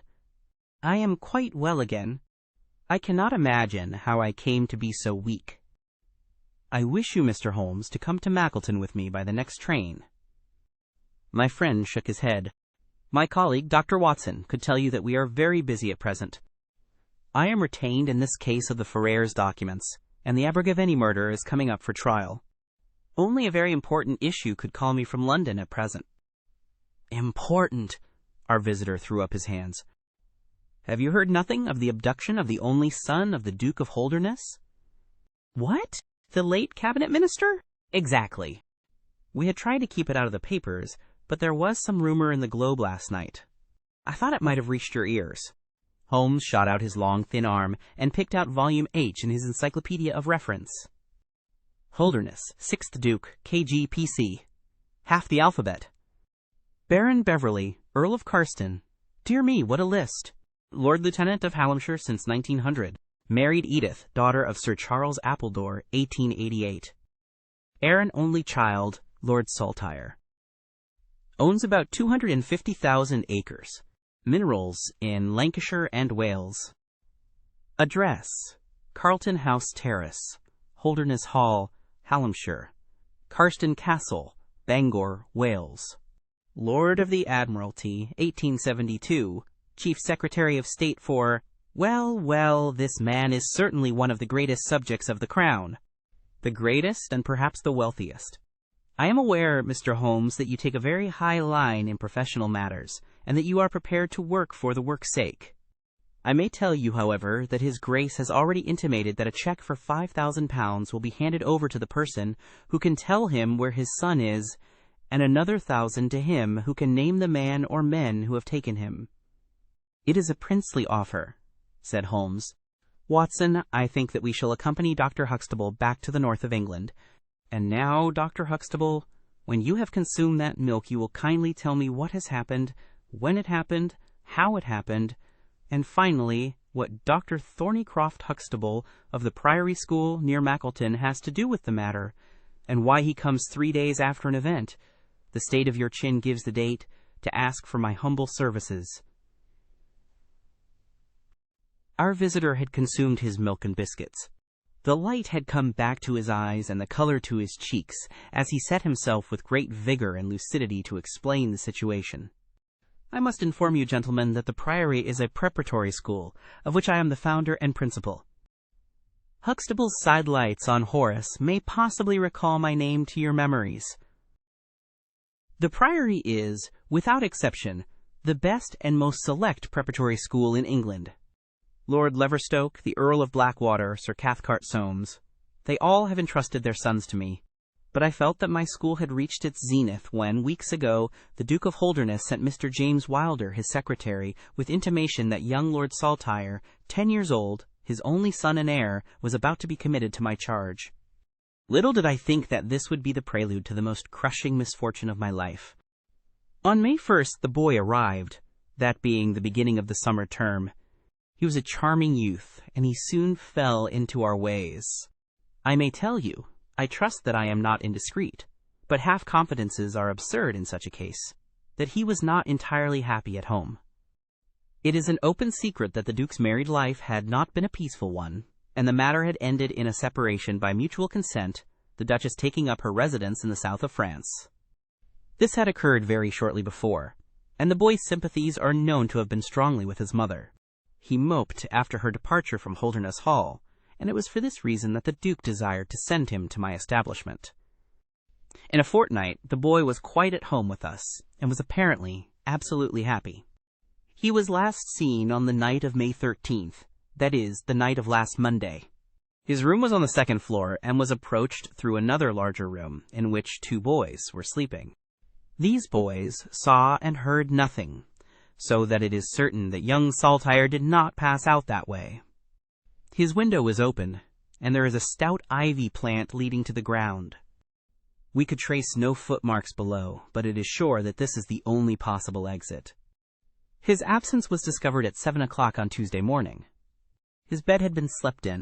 [SPEAKER 1] "I am quite well again. I cannot imagine how I came to be so weak." "I wish you, Mr. Holmes, to come to Mackleton with me by the next train." My friend shook his head. "My colleague, Dr. Watson, could tell you that we are very busy at present. I am retained in this case of the Ferrers documents, and the Abergavenny murder is coming up for trial. Only a very important issue could call me from London at present." "Important!" Our visitor threw up his hands. "Have you heard nothing of the abduction of the only son of the Duke of Holderness?" "What? The late cabinet minister?" "Exactly. We had tried to keep it out of the papers, but there was some rumor in the Globe last night. I thought it might have reached your ears." Holmes shot out his long, thin arm and picked out volume H in his encyclopedia of reference. "Holderness, 6th Duke, K.G. P.C. Half the alphabet. Baron Beverley, Earl of Carston. Dear me, what a list. Lord Lieutenant of Hallamshire since 1900. Married Edith, daughter of Sir Charles Appledore, 1888. Heir and only child, Lord Saltire. Owns about 250,000 acres. Minerals in Lancashire and Wales. Address, Carlton House Terrace, Holderness Hall, Hallamshire. Carston Castle, Bangor, Wales. Lord of the Admiralty, 1872. Chief Secretary of State for... Well, this man is certainly one of the greatest subjects of the Crown. The greatest and perhaps the wealthiest. I am aware, Mr. Holmes, that you take a very high line in professional matters, and that you are prepared to work for the work's sake. I may tell you, however, that His Grace has already intimated that a cheque for £5,000 will be handed over to the person who can tell him where his son is, and another 1,000 to him who can name the man or men who have taken him." "It is a princely offer," said Holmes. "Watson, I think that we shall accompany Dr. Huxtable back to the north of England. And now, Dr. Huxtable, when you have consumed that milk, you will kindly tell me what has happened, when it happened, how it happened, and finally, what Dr. Thornycroft Huxtable of the Priory School near Mackleton has to do with the matter, and why he comes 3 days after an event. The state of your chin gives the date, to ask for my humble services. Our visitor had consumed his milk and biscuits. The light had come back to his eyes and the color to his cheeks as he set himself with great vigor and lucidity to explain the situation. I must inform you, gentlemen, that the Priory is a preparatory school, of which I am the founder and principal. Huxtable's sidelights on Horace may possibly recall my name to your memories. The Priory is, without exception, the best and most select preparatory school in England. Lord Leverstoke, the Earl of Blackwater, Sir Cathcart Soames, they all have entrusted their sons to me. But I felt that my school had reached its zenith when, weeks ago, the Duke of Holderness sent Mr. James Wilder, his secretary, with intimation that young Lord Saltire, 10 years old, his only son and heir, was about to be committed to my charge. Little did I think that this would be the prelude to the most crushing misfortune of my life. On May 1st the boy arrived, that being the beginning of the summer term. He was a charming youth, and he soon fell into our ways. I may tell you, I trust that I am not indiscreet, but half-confidences are absurd in such a case, that he was not entirely happy at home. It is an open secret that the Duke's married life had not been a peaceful one, and the matter had ended in a separation by mutual consent, the Duchess taking up her residence in the south of France. This had occurred very shortly before, and the boy's sympathies are known to have been strongly with his mother. He moped after her departure from Holderness Hall, and it was for this reason that the Duke desired to send him to my establishment. In a fortnight, the boy was quite at home with us, and was apparently absolutely happy. He was last seen on the night of May 13th, that is, the night of last Monday. His room was on the second floor, and was approached through another larger room, in which 2 boys were sleeping. These boys saw and heard nothing, so that it is certain that young Saltire did not pass out that way. His window is open, and there is a stout ivy plant leading to the ground. We could trace no footmarks below, but it is sure that this is the only possible exit. His absence was discovered at 7 o'clock on Tuesday morning. His bed had been slept in.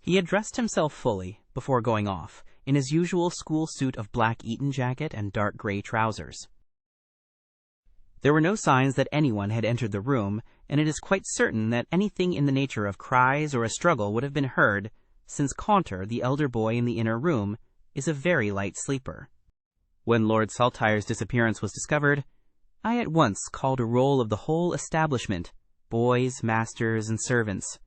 [SPEAKER 1] He had dressed himself fully, before going off, in his usual school suit of black Eton jacket and dark gray trousers. There were no signs that anyone had entered the room, and it is quite certain that anything in the nature of cries or a struggle would have been heard, since Caunter, the elder boy in the inner room, is a very light sleeper. When Lord Saltire's disappearance was discovered, I at once called a roll of the whole establishment, boys, masters, and servants.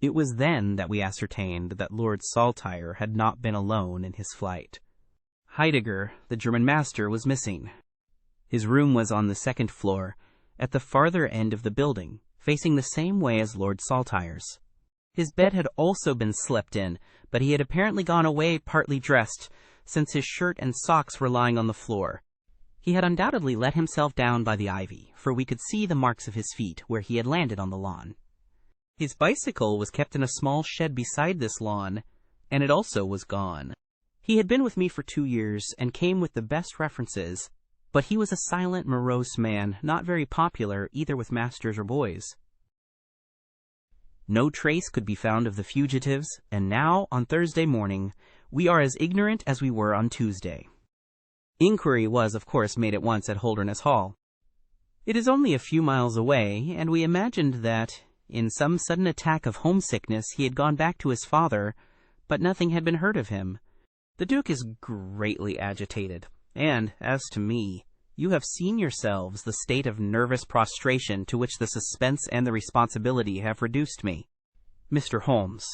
[SPEAKER 1] It was then that we ascertained that Lord Saltire had not been alone in his flight. Heidegger, the German master, was missing. His room was on the second floor, at the farther end of the building, facing the same way as Lord Saltire's. His bed had also been slept in, but he had apparently gone away partly dressed, since his shirt and socks were lying on the floor. He had undoubtedly let himself down by the ivy, for we could see the marks of his feet where he had landed on the lawn. His bicycle was kept in a small shed beside this lawn, and it also was gone. He had been with me for 2 years, and came with the best references, but he was a silent, morose man, not very popular either with masters or boys. No trace could be found of the fugitives, and now, on Thursday morning, we are as ignorant as we were on Tuesday. Inquiry was, of course, made at once at Holderness Hall. It is only a few miles away, and we imagined that, in some sudden attack of homesickness, he had gone back to his father, but nothing had been heard of him. The Duke is greatly agitated. And, as to me, you have seen yourselves the state of nervous prostration to which the suspense and the responsibility have reduced me. Mr. Holmes,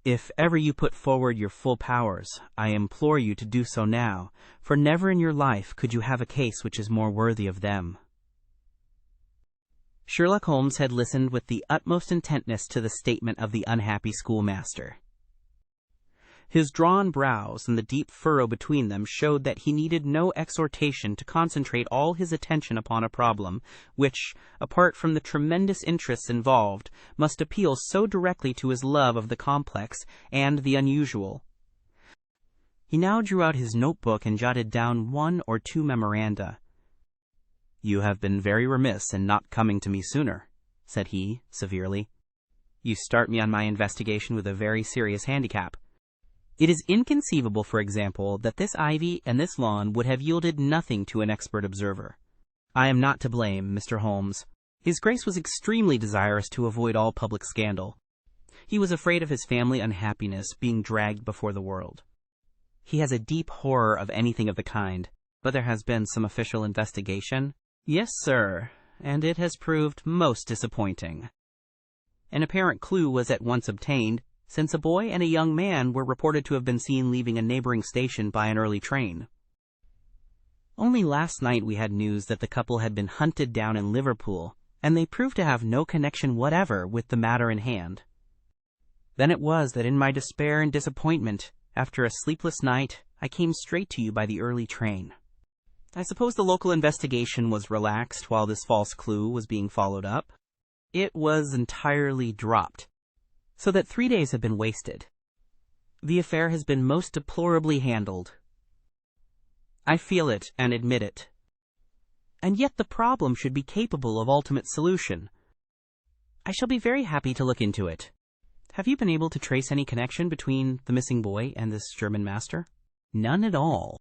[SPEAKER 1] if ever you put forward your full powers, I implore you to do so now, for never in your life could you have a case which is more worthy of them. Sherlock Holmes had listened with the utmost intentness to the statement of the unhappy schoolmaster. His drawn brows and the deep furrow between them showed that he needed no exhortation to concentrate all his attention upon a problem which, apart from the tremendous interests involved, must appeal so directly to his love of the complex and the unusual. He now drew out his notebook and jotted down 1 or 2 memoranda. "You have been very remiss in not coming to me sooner," said he, severely. "You start me on my investigation with a very serious handicap. It is inconceivable, for example, that this ivy and this lawn would have yielded nothing to an expert observer. I am not to blame, Mr. Holmes. His Grace was extremely desirous to avoid all public scandal. He was afraid of his family unhappiness being dragged before the world. He has a deep horror of anything of the kind. But there has been some official investigation?" "Yes, sir, and it has proved most disappointing. An apparent clue was at once obtained, since a boy and a young man were reported to have been seen leaving a neighboring station by an early train. Only last night we had news that the couple had been hunted down in Liverpool, and they proved to have no connection whatever with the matter in hand. Then it was that in my despair and disappointment, after a sleepless night, I came straight to you by the early train. I suppose the local investigation was relaxed while this false clue was being followed up. It was entirely dropped, so that 3 days have been wasted. The affair has been most deplorably handled. I feel it and admit it. And yet the problem should be capable of ultimate solution. I shall be very happy to look into it. Have you been able to trace any connection between the missing boy and this German master?" "None at all."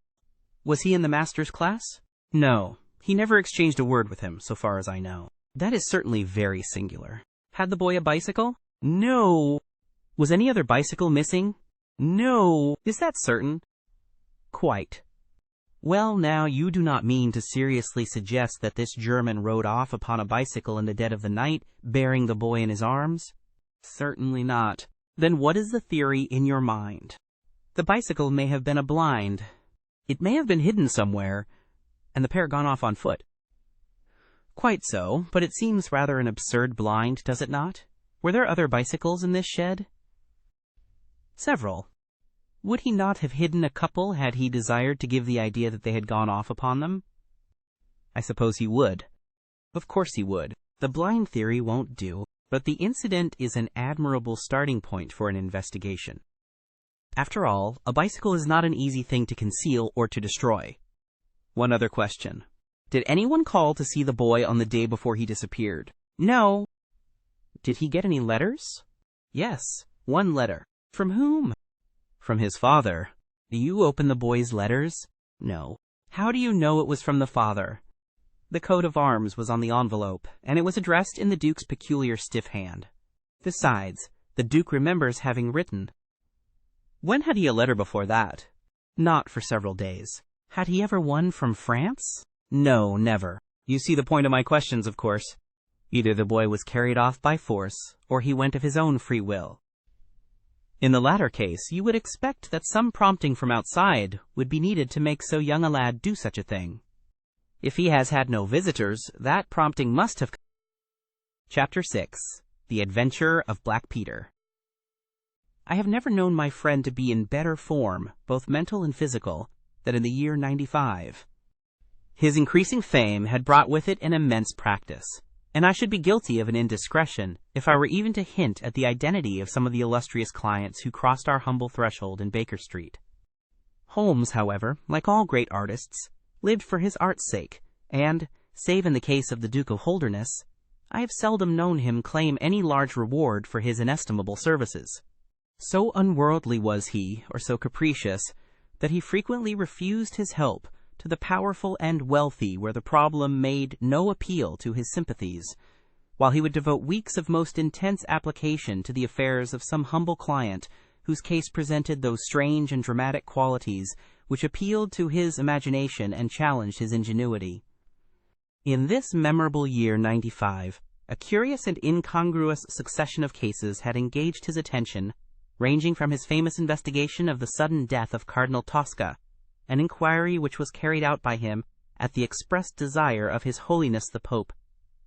[SPEAKER 1] "Was he in the master's class?" "No. He never exchanged a word with him, so far as I know." "That is certainly very singular. Had the boy a bicycle?" "No." "Was any other bicycle missing?" "No." "Is that certain?" "Quite." "Well, now, you do not mean to seriously suggest that this German rode off upon a bicycle in the dead of the night, bearing the boy in his arms?" "Certainly not." "Then what is the theory in your mind?" "The bicycle may have been a blind. It may have been hidden somewhere, and the pair gone off on foot." "Quite so, but it seems rather an absurd blind, does it not? Were there other bicycles in this shed?" "Several." "Would he not have hidden a couple had he desired to give the idea that they had gone off upon them?" "I suppose he would." "Of course he would. The blind theory won't do, but the incident is an admirable starting point for an investigation. After all, a bicycle is not an easy thing to conceal or to destroy. One other question. Did anyone call to see the boy on the day before he disappeared?" "No." "Did he get any letters?" "Yes, one letter." "From whom?" "From his father." "Do you open the boy's letters?" "No." "How do you know it was from the father?" "The coat of arms was on the envelope, and it was addressed in the Duke's peculiar stiff hand. Besides, the Duke remembers having written." "When had he a letter before that?" "Not for several days." "Had he ever one from France?" "No, never." "You see the point of my questions, of course. Either the boy was carried off by force, or he went of his own free will. In the latter case, you would expect that some prompting from outside would be needed to make so young a lad do such a thing. If he has had no visitors, that prompting must have..." Chapter 6. The Adventure of Black Peter. I have never known my friend to be in better form, both mental and physical, than in the year '95. His increasing fame had brought with it an immense practice, and I should be guilty of an indiscretion if I were even to hint at the identity of some of the illustrious clients who crossed our humble threshold in Baker Street. Holmes, however, like all great artists, lived for his art's sake, and, save in the case of the Duke of Holderness, I have seldom known him claim any large reward for his inestimable services. So unworldly was he, or so capricious, that he frequently refused his help to the powerful and wealthy where the problem made no appeal to his sympathies, while he would devote weeks of most intense application to the affairs of some humble client whose case presented those strange and dramatic qualities which appealed to his imagination and challenged his ingenuity. In this memorable year '95, a curious and incongruous succession of cases had engaged his attention, ranging from his famous investigation of the sudden death of Cardinal Tosca, an inquiry which was carried out by him at the express desire of His Holiness the Pope,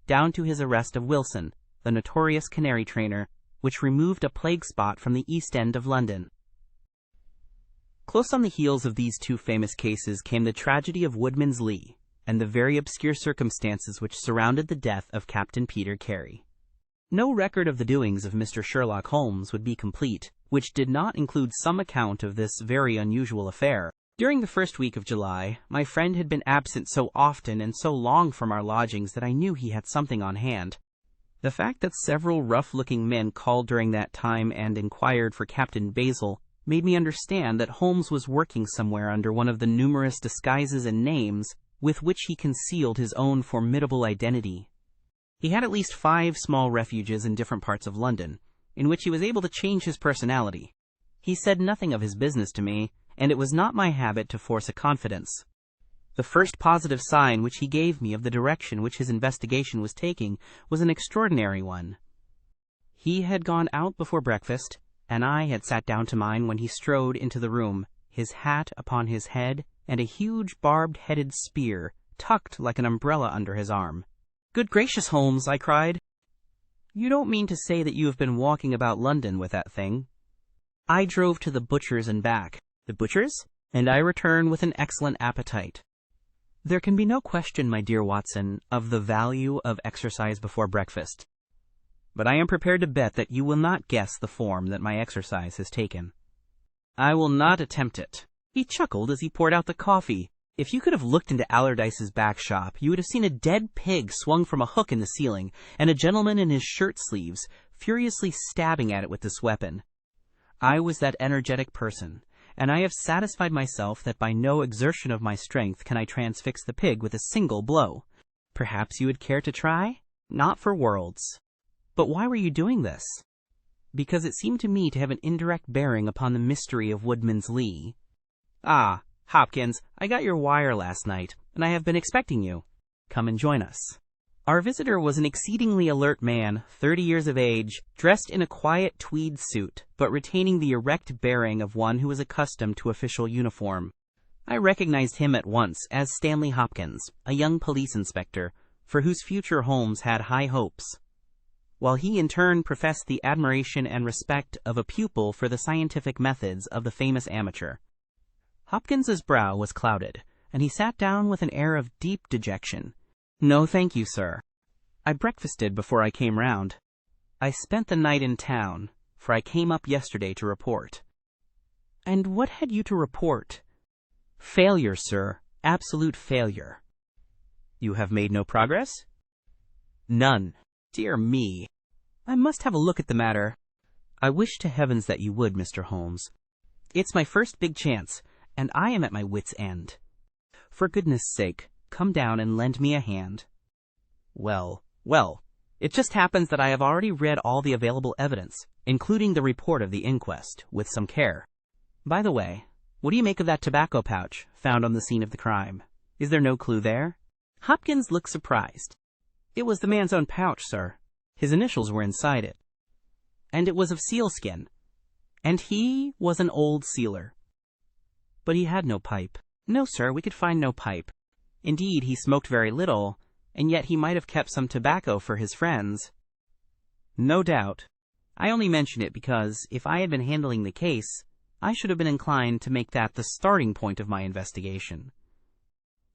[SPEAKER 1] down to his arrest of Wilson, the notorious canary trainer, which removed a plague spot from the East End of London. Close on the heels of these two famous cases came the tragedy of Woodman's Lee, and the very obscure circumstances which surrounded the death of Captain Peter Carey. No record of the doings of Mr. Sherlock Holmes would be complete, which did not include some account of this very unusual affair, During the first week of July, my friend had been absent so often and so long from our lodgings that I knew he had something on hand. The fact that several rough-looking men called during that time and inquired for Captain Basil made me understand that Holmes was working somewhere under one of the numerous disguises and names with which he concealed his own formidable identity. He had at least 5 small refuges in different parts of London, in which he was able to change his personality. He said nothing of his business to me, and it was not my habit to force a confidence. The first positive sign which he gave me of the direction which his investigation was taking was an extraordinary one. He had gone out before breakfast, and I had sat down to mine when he strode into the room, his hat upon his head, and a huge barbed-headed spear tucked like an umbrella under his arm. "Good gracious, Holmes," I cried. "You don't mean to say that you have been walking about London with that thing?" I drove to the butcher's and back. The butcher's? And I return with an excellent appetite. There can be no question, my dear Watson, of the value of exercise before breakfast. But I am prepared to bet that you will not guess the form that my exercise has taken. I will not attempt it. He chuckled as he poured out the coffee. If you could have looked into Allardyce's back shop, you would have seen a dead pig swung from a hook in the ceiling, and a gentleman in his shirt sleeves furiously stabbing at it with this weapon. I was that energetic person, and I have satisfied myself that by no exertion of my strength can I transfix the pig with a single blow. Perhaps you would care to try? Not for worlds. But why were you doing this? Because it seemed to me to have an indirect bearing upon the mystery of Woodman's Lee. Ah, Hopkins, I got your wire last night, and I have been expecting you. Come and join us. Our visitor was an exceedingly alert man, 30 years of age, dressed in a quiet tweed suit, but retaining the erect bearing of one who was accustomed to official uniform. I recognized him at once as Stanley Hopkins, a young police inspector, for whose future Holmes had high hopes, while he in turn professed the admiration and respect of a pupil for the scientific methods of the famous amateur. Hopkins's brow was clouded, and he sat down with an air of deep dejection. "No, thank you, sir. I breakfasted before I came round. I spent the night in town, for I came up yesterday to report." "And what had you to report?" "Failure, sir. Absolute failure." "You have made no progress?" "None." "Dear me. I must have a look at the matter." "I wish to heavens that you would, Mr. Holmes. It's my first big chance, and I am at my wits' end. For goodness' sake, come down and lend me a hand." Well, it just happens that I have already read all the available evidence, including the report of the inquest, with some care. By the way, what do you make of that tobacco pouch found on the scene of the crime? Is there no clue there?" Hopkins looked surprised. "It was the man's own pouch, sir. His initials were inside it. And it was of sealskin. And he was an old sealer." "But he had no pipe." "No, sir, we could find no pipe. Indeed, he smoked very little, and yet he might have kept some tobacco for his friends." "No doubt. I only mention it because, if I had been handling the case, I should have been inclined to make that the starting point of my investigation.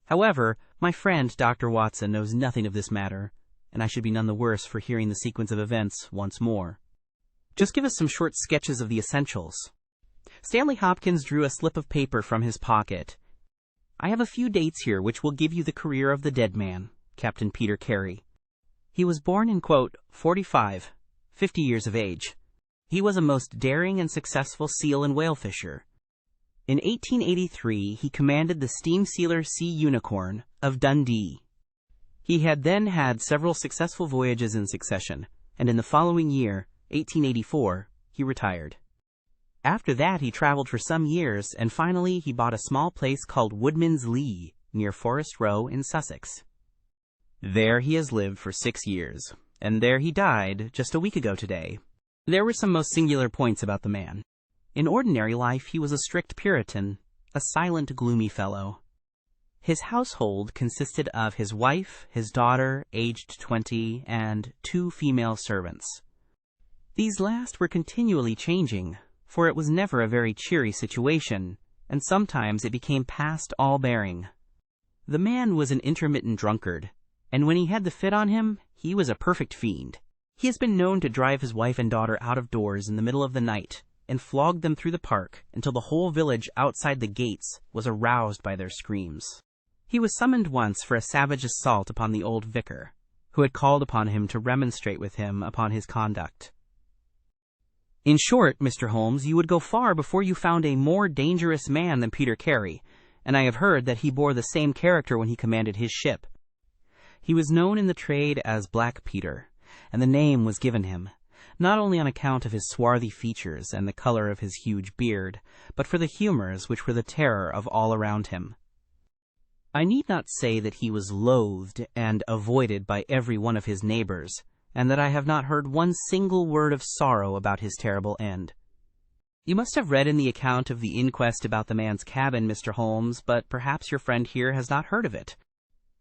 [SPEAKER 1] However, my friend Dr. Watson knows nothing of this matter, and I should be none the worse for hearing the sequence of events once more. Just give us some short sketches of the essentials." Stanley Hopkins drew a slip of paper from his pocket. "I have a few dates here which will give you the career of the dead man, Captain Peter Carey. He was born in, quote, 45, 50 years of age. He was a most daring and successful seal and whale fisher. In 1883 he commanded the steam sealer Sea Unicorn of Dundee. He had then had several successful voyages in succession, and in the following year, 1884, he retired. After that he traveled for some years, and finally he bought a small place called Woodman's Lee, near Forest Row in Sussex. There he has lived for 6 years, and there he died just a week ago today." There were some most singular points about the man. In ordinary life he was a strict Puritan, a silent, gloomy fellow. His household consisted of his wife, his daughter, aged 20, and 2 female servants. These last were continually changing, for it was never a very cheery situation, and sometimes it became past all bearing. The man was an intermittent drunkard, and when he had the fit on him, he was a perfect fiend. He has been known to drive his wife and daughter out of doors in the middle of the night, and flogged them through the park until the whole village outside the gates was aroused by their screams. He was summoned once for a savage assault upon the old vicar, who had called upon him to remonstrate with him upon his conduct. In short, Mr. Holmes, you would go far before you found a more dangerous man than Peter Carey, and I have heard that he bore the same character when he commanded his ship. He was known in the trade as Black Peter, and the name was given him, not only on account of his swarthy features and the color of his huge beard, but for the humors which were the terror of all around him. I need not say that he was loathed and avoided by every one of his neighbors, and that I have not heard one single word of sorrow about his terrible end. You must have read in the account of the inquest about the man's cabin, Mr. Holmes, but perhaps your friend here has not heard of it.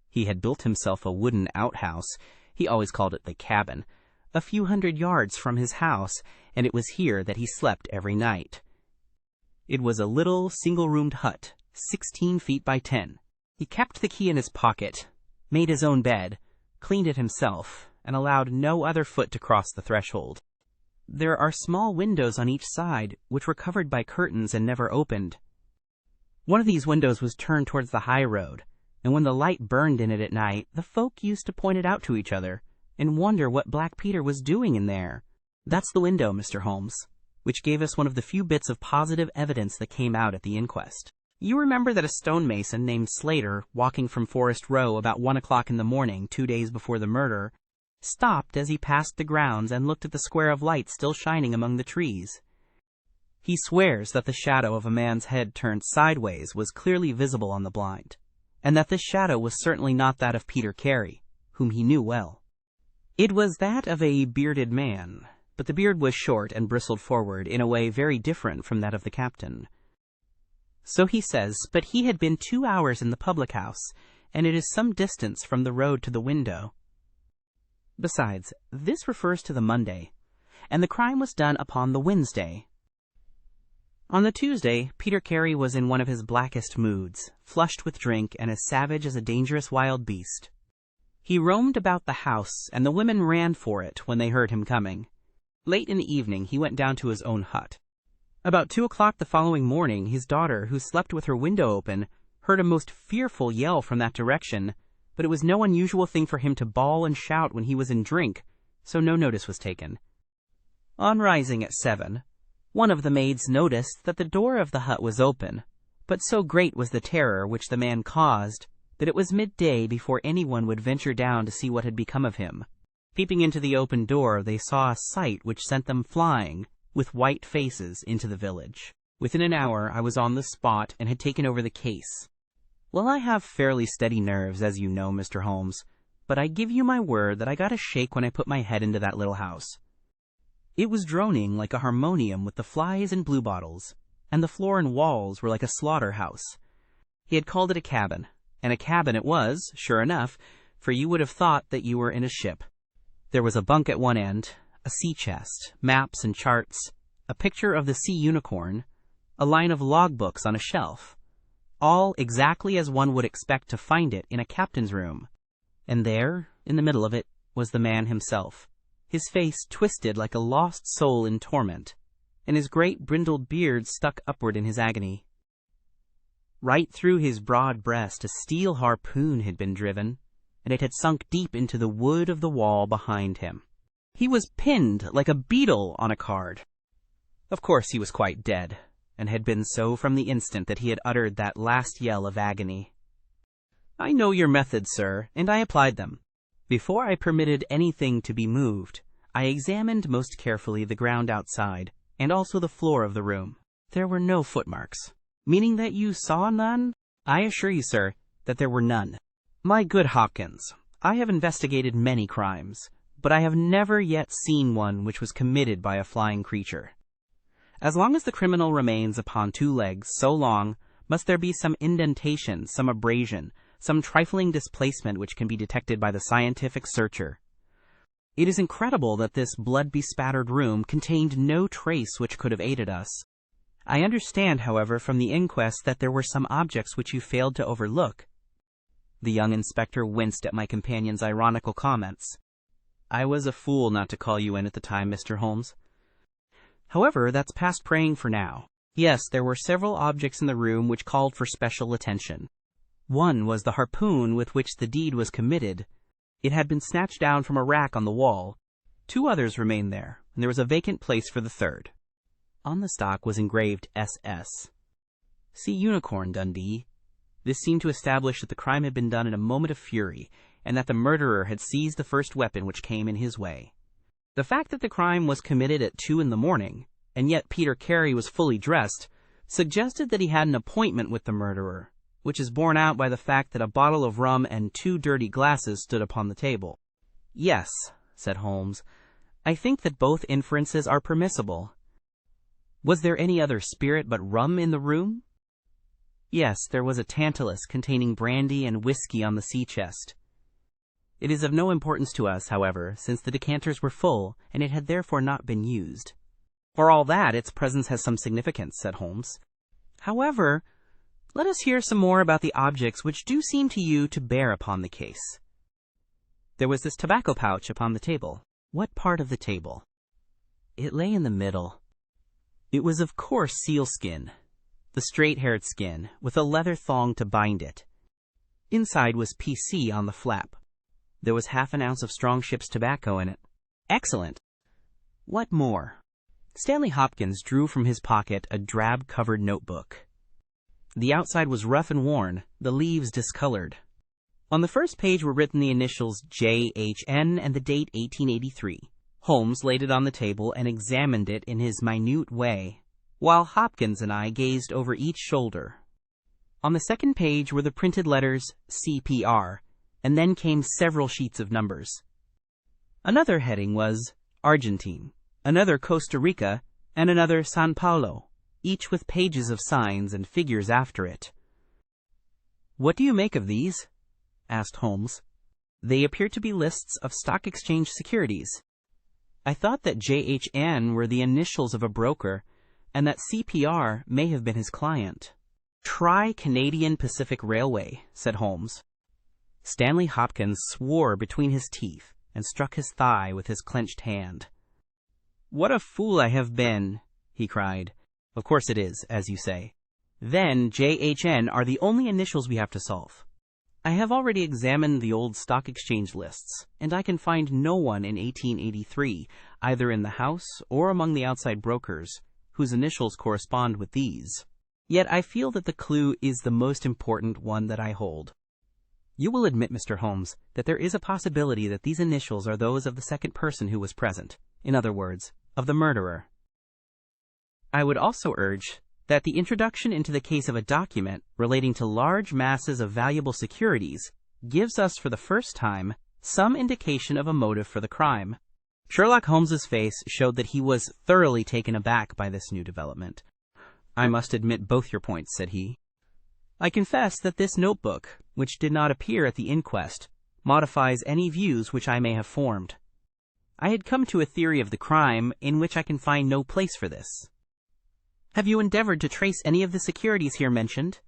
[SPEAKER 1] He had built himself a wooden outhouse, he always called it the cabin, a few hundred yards from his house, and it was here that he slept every night. It was a little single-roomed hut, 16 feet by 10. He kept the key in his pocket, made his own bed, cleaned it himself, and allowed no other foot to cross the threshold. There are small windows on each side, which were covered by curtains and never opened. One of these windows was turned towards the high road, and when the light burned in it at night, the folk used to point it out to each other, and wonder what Black Peter was doing in there. That's the window, Mr. Holmes, which gave us one of the few bits of positive evidence that came out at the inquest. You remember that a stonemason named Slater, walking from Forest Row about 1 o'clock in the morning 2 days before the murder, stopped as he passed the grounds and looked at the square of light still shining among the trees. He swears that the shadow of a man's head turned sideways was clearly visible on the blind, and that this shadow was certainly not that of Peter Carey, whom he knew well. It was that of a bearded man, but the beard was short and bristled forward in a way very different from that of the captain. So he says, but he had been 2 hours in the public house, and it is some distance from the road to the window. Besides, this refers to the Monday, and the crime was done upon the Wednesday. On the Tuesday, Peter Carey was in one of his blackest moods, flushed with drink and as savage as a dangerous wild beast. He roamed about the house, and the women ran for it when they heard him coming. Late in the evening, he went down to his own hut. About 2 o'clock the following morning, his daughter, who slept with her window open, heard a most fearful yell from that direction, but it was no unusual thing for him to bawl and shout when he was in drink, so no notice was taken. On rising at 7, one of the maids noticed that the door of the hut was open, but so great was the terror which the man caused that it was midday before anyone would venture down to see what had become of him. Peeping into the open door, they saw a sight which sent them flying, with white faces, into the village. Within an hour I was on the spot and had taken over the case. Well, I have fairly steady nerves, as you know, Mr. Holmes, but I give you my word that I got a shake when I put my head into that little house. It was droning like a harmonium with the flies and bluebottles, and the floor and walls were like a slaughterhouse. He had called it a cabin, and a cabin it was, sure enough, for you would have thought that you were in a ship. There was a bunk at one end, a sea chest, maps and charts, a picture of the sea unicorn, a line of logbooks on a shelf, all exactly as one would expect to find it in a captain's room. And there, in the middle of it, was the man himself, his face twisted like a lost soul in torment, and his great brindled beard stuck upward in his agony. Right through his broad breast a steel harpoon had been driven, and it had sunk deep into the wood of the wall behind him. He was pinned like a beetle on a card. Of course he was quite dead, and had been so from the instant that he had uttered that last yell of agony. I know your methods, sir, and I applied them. Before I permitted anything to be moved, I examined most carefully the ground outside, and also the floor of the room. There were no footmarks. Meaning that you saw none? I assure you, sir, that there were none. My good Hopkins, I have investigated many crimes, but I have never yet seen one which was committed by a flying creature. As long as the criminal remains upon 2 legs, so long must there be some indentation, some abrasion, some trifling displacement which can be detected by the scientific searcher. It is incredible that this blood-bespattered room contained no trace which could have aided us. I understand, however, from the inquest that there were some objects which you failed to overlook. The young inspector winced at my companion's ironical comments. I was a fool not to call you in at the time, Mr. Holmes. However, that's past praying for now. Yes, there were several objects in the room which called for special attention. One was the harpoon with which the deed was committed. It had been snatched down from a rack on the wall. 2 others remained there, and there was a vacant place for the third. On the stock was engraved SS. See Unicorn, Dundee. This seemed to establish that the crime had been done in a moment of fury, and that the murderer had seized the first weapon which came in his way. The fact that the crime was committed at 2 in the morning, and yet Peter Carey was fully dressed, suggested that he had an appointment with the murderer, which is borne out by the fact that a bottle of rum and 2 dirty glasses stood upon the table. Yes, said Holmes, I think that both inferences are permissible. Was there any other spirit but rum in the room? Yes, there was a tantalus containing brandy and whiskey on the sea chest. It is of no importance to us, however, since the decanters were full, and it had therefore not been used. For all that, its presence has some significance, said Holmes. However, let us hear some more about the objects which do seem to you to bear upon the case. There was this tobacco pouch upon the table. What part of the table? It lay in the middle. It was of coarse sealskin, the straight-haired skin, with a leather thong to bind it. Inside was PC on the flap. There was half an ounce of strong ship's tobacco in it. Excellent. What more? Stanley Hopkins drew from his pocket a drab-covered notebook. The outside was rough and worn, the leaves discolored. On the first page were written the initials J.H.N. and the date 1883. Holmes laid it on the table and examined it in his minute way, while Hopkins and I gazed over each shoulder. On the second page were the printed letters C.P.R., and then came several sheets of numbers. Another heading was Argentine, another Costa Rica, and another San Paulo, each with pages of signs and figures after it. What do you make of these? Asked Holmes. They appear to be lists of stock exchange securities. I thought that J.H.N. were the initials of a broker, and that C.P.R. may have been his client. Try Canadian Pacific Railway, said Holmes. Stanley Hopkins swore between his teeth and struck his thigh with his clenched hand. What a fool I have been, he cried. Of course it is, as you say. Then J.H.N. are the only initials we have to solve. I have already examined the old stock exchange lists, and I can find no one in 1883, either in the house or among the outside brokers, whose initials correspond with these. Yet I feel that the clue is the most important one that I hold. You will admit, Mr. Holmes, that there is a possibility that these initials are those of the second person who was present, in other words, of the murderer. I would also urge that the introduction into the case of a document relating to large masses of valuable securities gives us for the first time some indication of a motive for the crime. Sherlock Holmes's face showed that he was thoroughly taken aback by this new development. I must admit both your points, said he. I confess that this notebook, which did not appear at the inquest, modifies any views which I may have formed. I had come to a theory of the crime in which I can find no place for this. Have you endeavored to trace any of the securities here mentioned?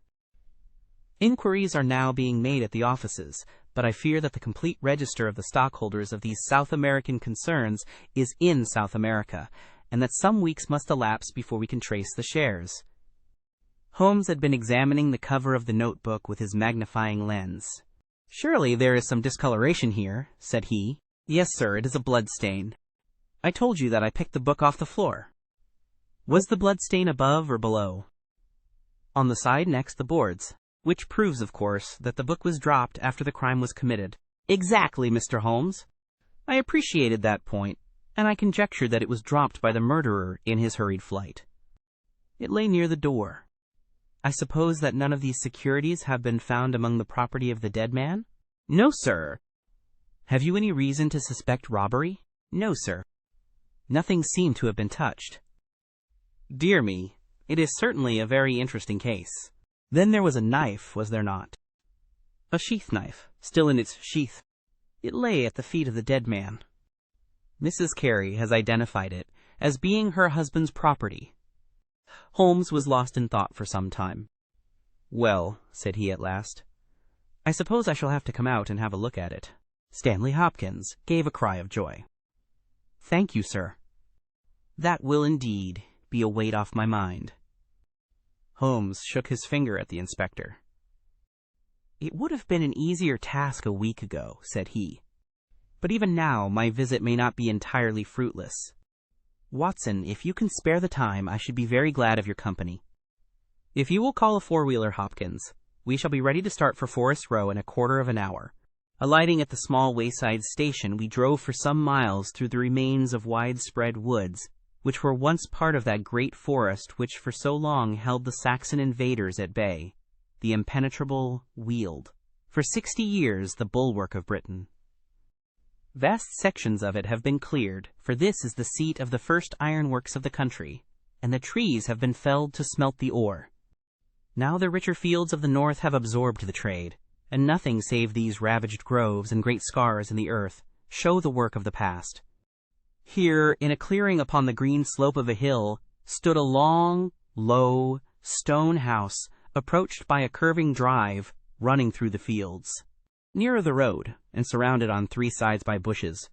[SPEAKER 1] Inquiries are now being made at the offices, but I fear that the complete register of the stockholders of these South American concerns is in South America, and that some weeks must elapse before we can trace the shares. Holmes had been examining the cover of the notebook with his magnifying lens. Surely there is some discoloration here, said he. Yes, sir, it is a blood stain. I told you that I picked the book off the floor. Was the blood stain above or below? On the side next the boards, which proves, of course, that the book was dropped after the crime was committed. Exactly, Mr. Holmes. I appreciated that point, and I conjectured that it was dropped by the murderer in his hurried flight. It lay near the door. I suppose that none of these securities have been found among the property of the dead man? No, sir. Have you any reason to suspect robbery? No, sir. Nothing seemed to have been touched. Dear me, it is certainly a very interesting case. Then there was a knife, was there not? A sheath knife, still in its sheath. It lay at the feet of the dead man. Mrs. Carey has identified it as being her husband's property. Holmes was lost in thought for some time. Well, said he at last, I suppose I shall have to come out and have a look at it. Stanley Hopkins gave a cry of joy. Thank you, sir. That will indeed be a weight off my mind." Holmes shook his finger at the inspector. "It would have been an easier task a week ago," said he. "But even now my visit may not be entirely fruitless. Watson, if you can spare the time, I should be very glad of your company. If you will call a four-wheeler, Hopkins, we shall be ready to start for Forest Row in a quarter of an hour." Alighting at the small wayside station, we drove for some miles through the remains of widespread woods, which were once part of that great forest which for so long held the Saxon invaders at bay, the impenetrable Weald, for 60 years the bulwark of Britain. Vast sections of it have been cleared, for this is the seat of the first ironworks of the country, and the trees have been felled to smelt the ore. Now the richer fields of the north have absorbed the trade, and nothing save these ravaged groves and great scars in the earth show the work of the past. Here, in a clearing upon the green slope of a hill, stood a long, low, stone house, approached by a curving drive running through the fields. Nearer the road, and surrounded on 3 sides by bushes,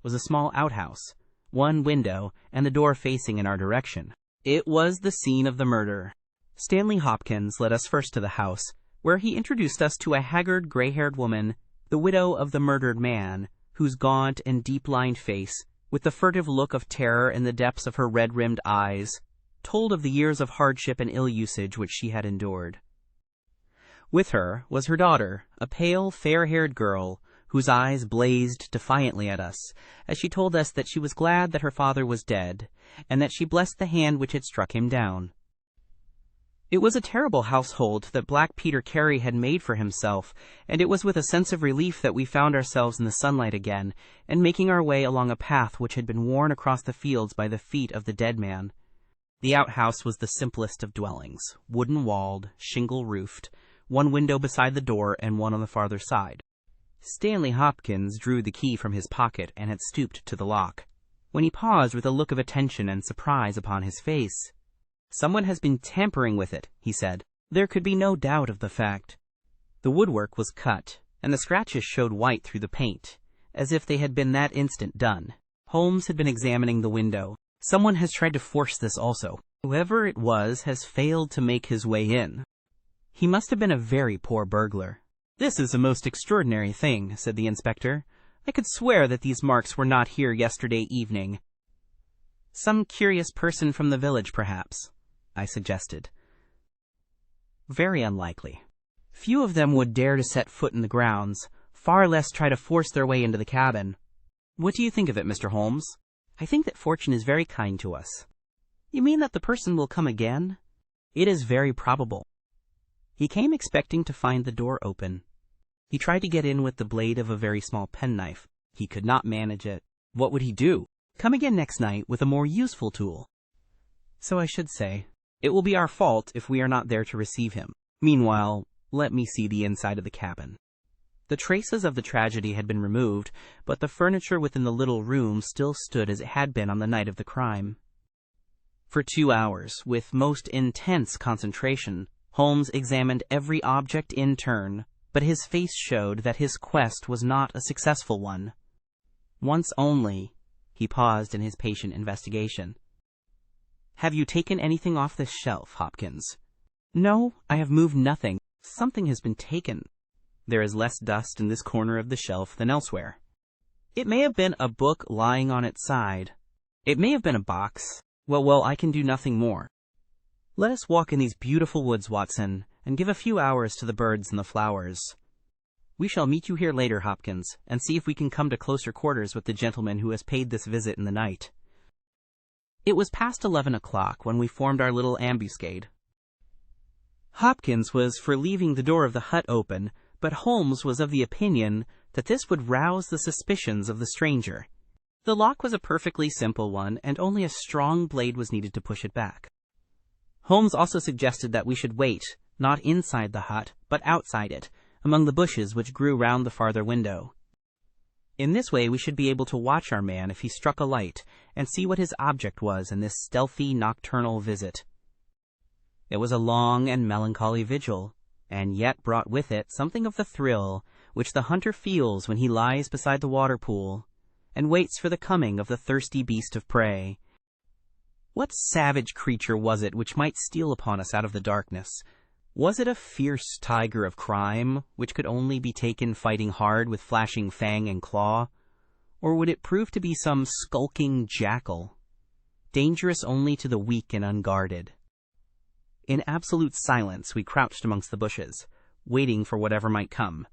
[SPEAKER 1] was a small outhouse, 1 window, and the door facing in our direction. It was the scene of the murder. Stanley Hopkins led us first to the house, where he introduced us to a haggard, gray-haired woman, the widow of the murdered man, whose gaunt and deep-lined face, with the furtive look of terror in the depths of her red-rimmed eyes, told of the years of hardship and ill-usage which she had endured. With her was her daughter, a pale, fair-haired girl, whose eyes blazed defiantly at us, as she told us that she was glad that her father was dead, and that she blessed the hand which had struck him down. It was a terrible household that Black Peter Carey had made for himself, and it was with a sense of relief that we found ourselves in the sunlight again, and making our way along a path which had been worn across the fields by the feet of the dead man. The outhouse was the simplest of dwellings, wooden-walled, shingle-roofed, 1 window beside the door and 1 on the farther side. Stanley Hopkins drew the key from his pocket and had stooped to the lock, when he paused with a look of attention and surprise upon his face. "Someone has been tampering with it," he said. There could be no doubt of the fact. The woodwork was cut, and the scratches showed white through the paint, as if they had been that instant done. Holmes had been examining the window. "Someone has tried to force this also. Whoever it was has failed to make his way in. He must have been a very poor burglar." "This is a most extraordinary thing," said the inspector. "I could swear that these marks were not here yesterday evening." "Some curious person from the village, perhaps," I suggested. "Very unlikely. Few of them would dare to set foot in the grounds, far less try to force their way into the cabin. What do you think of it, Mr. Holmes?" "I think that fortune is very kind to us." "You mean that the person will come again?" "It is very probable. He came expecting to find the door open. He tried to get in with the blade of a very small penknife. He could not manage it. What would he do? Come again next night with a more useful tool." "So I should say. It will be our fault if we are not there to receive him. Meanwhile, let me see the inside of the cabin." The traces of the tragedy had been removed, but the furniture within the little room still stood as it had been on the night of the crime. For 2 hours, with most intense concentration, Holmes examined every object in turn, but his face showed that his quest was not a successful one. Once only, he paused in his patient investigation. "Have you taken anything off this shelf, Hopkins?" "No, I have moved nothing. Something has been taken. There is less dust in this corner of the shelf than elsewhere. It may have been a book lying on its side. It may have been a box. Well, I can do nothing more. Let us walk in these beautiful woods, Watson, and give a few hours to the birds and the flowers. We shall meet you here later, Hopkins, and see if we can come to closer quarters with the gentleman who has paid this visit in the night." It was past 11 o'clock when we formed our little ambuscade. Hopkins was for leaving the door of the hut open, but Holmes was of the opinion that this would rouse the suspicions of the stranger. The lock was a perfectly simple one, and only a strong blade was needed to push it back. Holmes also suggested that we should wait, not inside the hut, but outside it, among the bushes which grew round the farther window. In this way we should be able to watch our man if he struck a light, and see what his object was in this stealthy nocturnal visit. It was a long and melancholy vigil, and yet brought with it something of the thrill which the hunter feels when he lies beside the water-pool, and waits for the coming of the thirsty beast of prey. What savage creature was it which might steal upon us out of the darkness? Was it a fierce tiger of crime, which could only be taken fighting hard with flashing fang and claw? Or would it prove to be some skulking jackal, dangerous only to the weak and unguarded? In absolute silence we crouched amongst the bushes, waiting for whatever might come.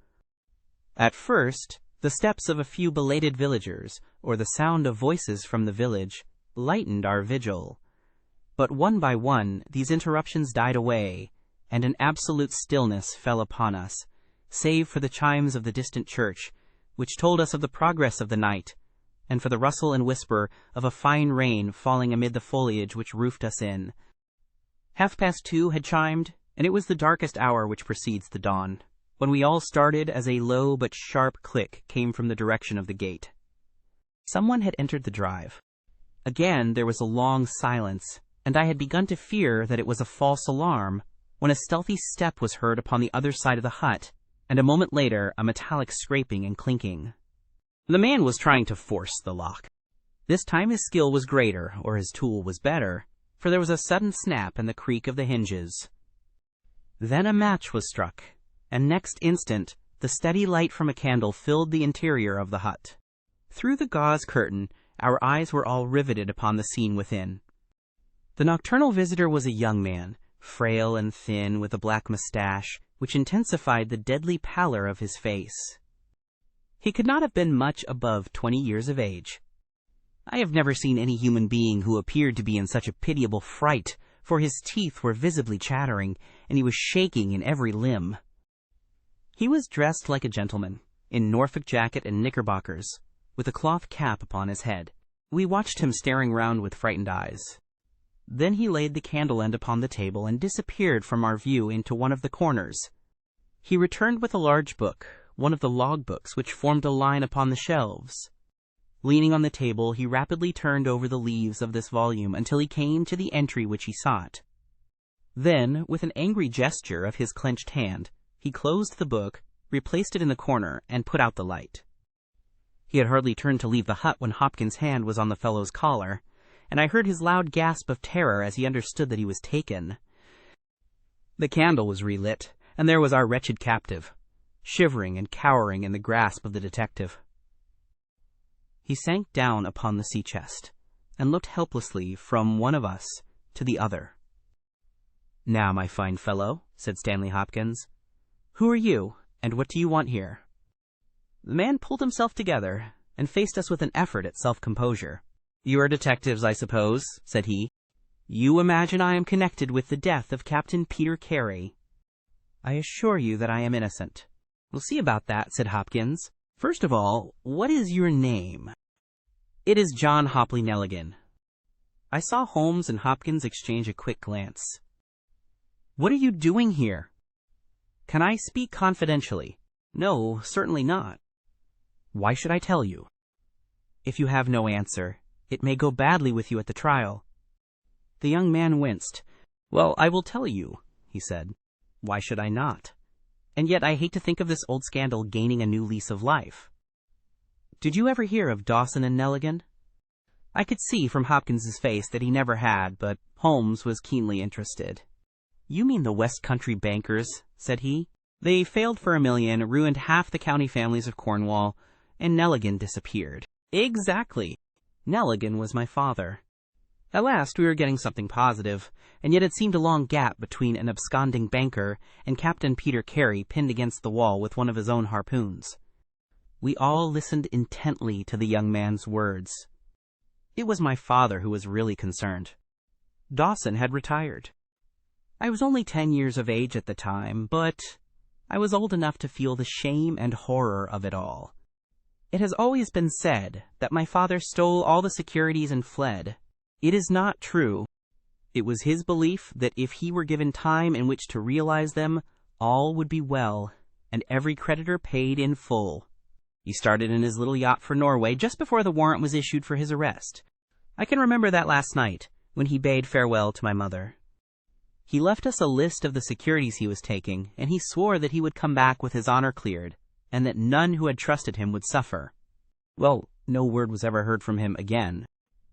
[SPEAKER 1] At first, the steps of a few belated villagers, or the sound of voices from the village, lightened our vigil. But one by one these interruptions died away, and an absolute stillness fell upon us, save for the chimes of the distant church, which told us of the progress of the night, and for the rustle and whisper of a fine rain falling amid the foliage which roofed us in. 2:30 had chimed, and it was the darkest hour which precedes the dawn, when we all started as a low but sharp click came from the direction of the gate. Someone had entered the drive. Again there was a long silence, and I had begun to fear that it was a false alarm, when a stealthy step was heard upon the other side of the hut, and a moment later a metallic scraping and clinking. The man was trying to force the lock. This time his skill was greater, or his tool was better, for there was a sudden snap and the creak of the hinges. Then a match was struck, and next instant the steady light from a candle filled the interior of the hut. Through the gauze curtain our eyes were all riveted upon the scene within. The nocturnal visitor was a young man, frail and thin, with a black mustache, which intensified the deadly pallor of his face. He could not have been much above 20 years of age. I have never seen any human being who appeared to be in such a pitiable fright, for his teeth were visibly chattering, and he was shaking in every limb. He was dressed like a gentleman, in Norfolk jacket and knickerbockers, with a cloth cap upon his head. We watched him staring round with frightened eyes. Then he laid the candle end upon the table and disappeared from our view into one of the corners. He returned with a large book, one of the log books which formed a line upon the shelves. Leaning on the table, he rapidly turned over the leaves of this volume until he came to the entry which he sought. Then, with an angry gesture of his clenched hand, he closed the book, replaced it in the corner, and put out the light. He had hardly turned to leave the hut when Hopkins' hand was on the fellow's collar, and I heard his loud gasp of terror as he understood that he was taken. The candle was relit, and there was our wretched captive, shivering and cowering in the grasp of the detective. He sank down upon the sea-chest, and looked helplessly from one of us to the other. "Now, my fine fellow," said Stanley Hopkins, "who are you, and what do you want here?" The man pulled himself together, and faced us with an effort at self-composure. "You are detectives, I suppose," said he. "You imagine I am connected with the death of Captain Peter Carey. I assure you that I am innocent." "We'll see about that," said Hopkins. "First of all, what is your name?" "It is John Hopley Nelligan." I saw Holmes and Hopkins exchange a quick glance. "What are you doing here?" "Can I speak confidentially?" "No, certainly not." "Why should I tell you?" "If you have no answer, it may go badly with you at the trial." The young man winced. "Well, I will tell you," he said. "Why should I not? And yet I hate to think of this old scandal gaining a new lease of life. Did you ever hear of Dawson and Nelligan?" I could see from Hopkins's face that he never had, but Holmes was keenly interested. "You mean the West Country bankers," said he. "They failed for $1 million, ruined half the county families of Cornwall, and Nelligan disappeared." "Exactly. Nelligan was my father." At last we were getting something positive, and yet it seemed a long gap between an absconding banker and Captain Peter Carey pinned against the wall with one of his own harpoons. We all listened intently to the young man's words. It was my father who was really concerned. Dawson had retired. I was only 10 years of age at the time, but I was old enough to feel the shame and horror of it all. It has always been said that my father stole all the securities and fled. It is not true. It was his belief that if he were given time in which to realize them, all would be well, and every creditor paid in full. He started in his little yacht for Norway just before the warrant was issued for his arrest. I can remember that last night, when he bade farewell to my mother. He left us a list of the securities he was taking, and he swore that he would come back with his honor cleared, and that none who had trusted him would suffer. Well, no word was ever heard from him again.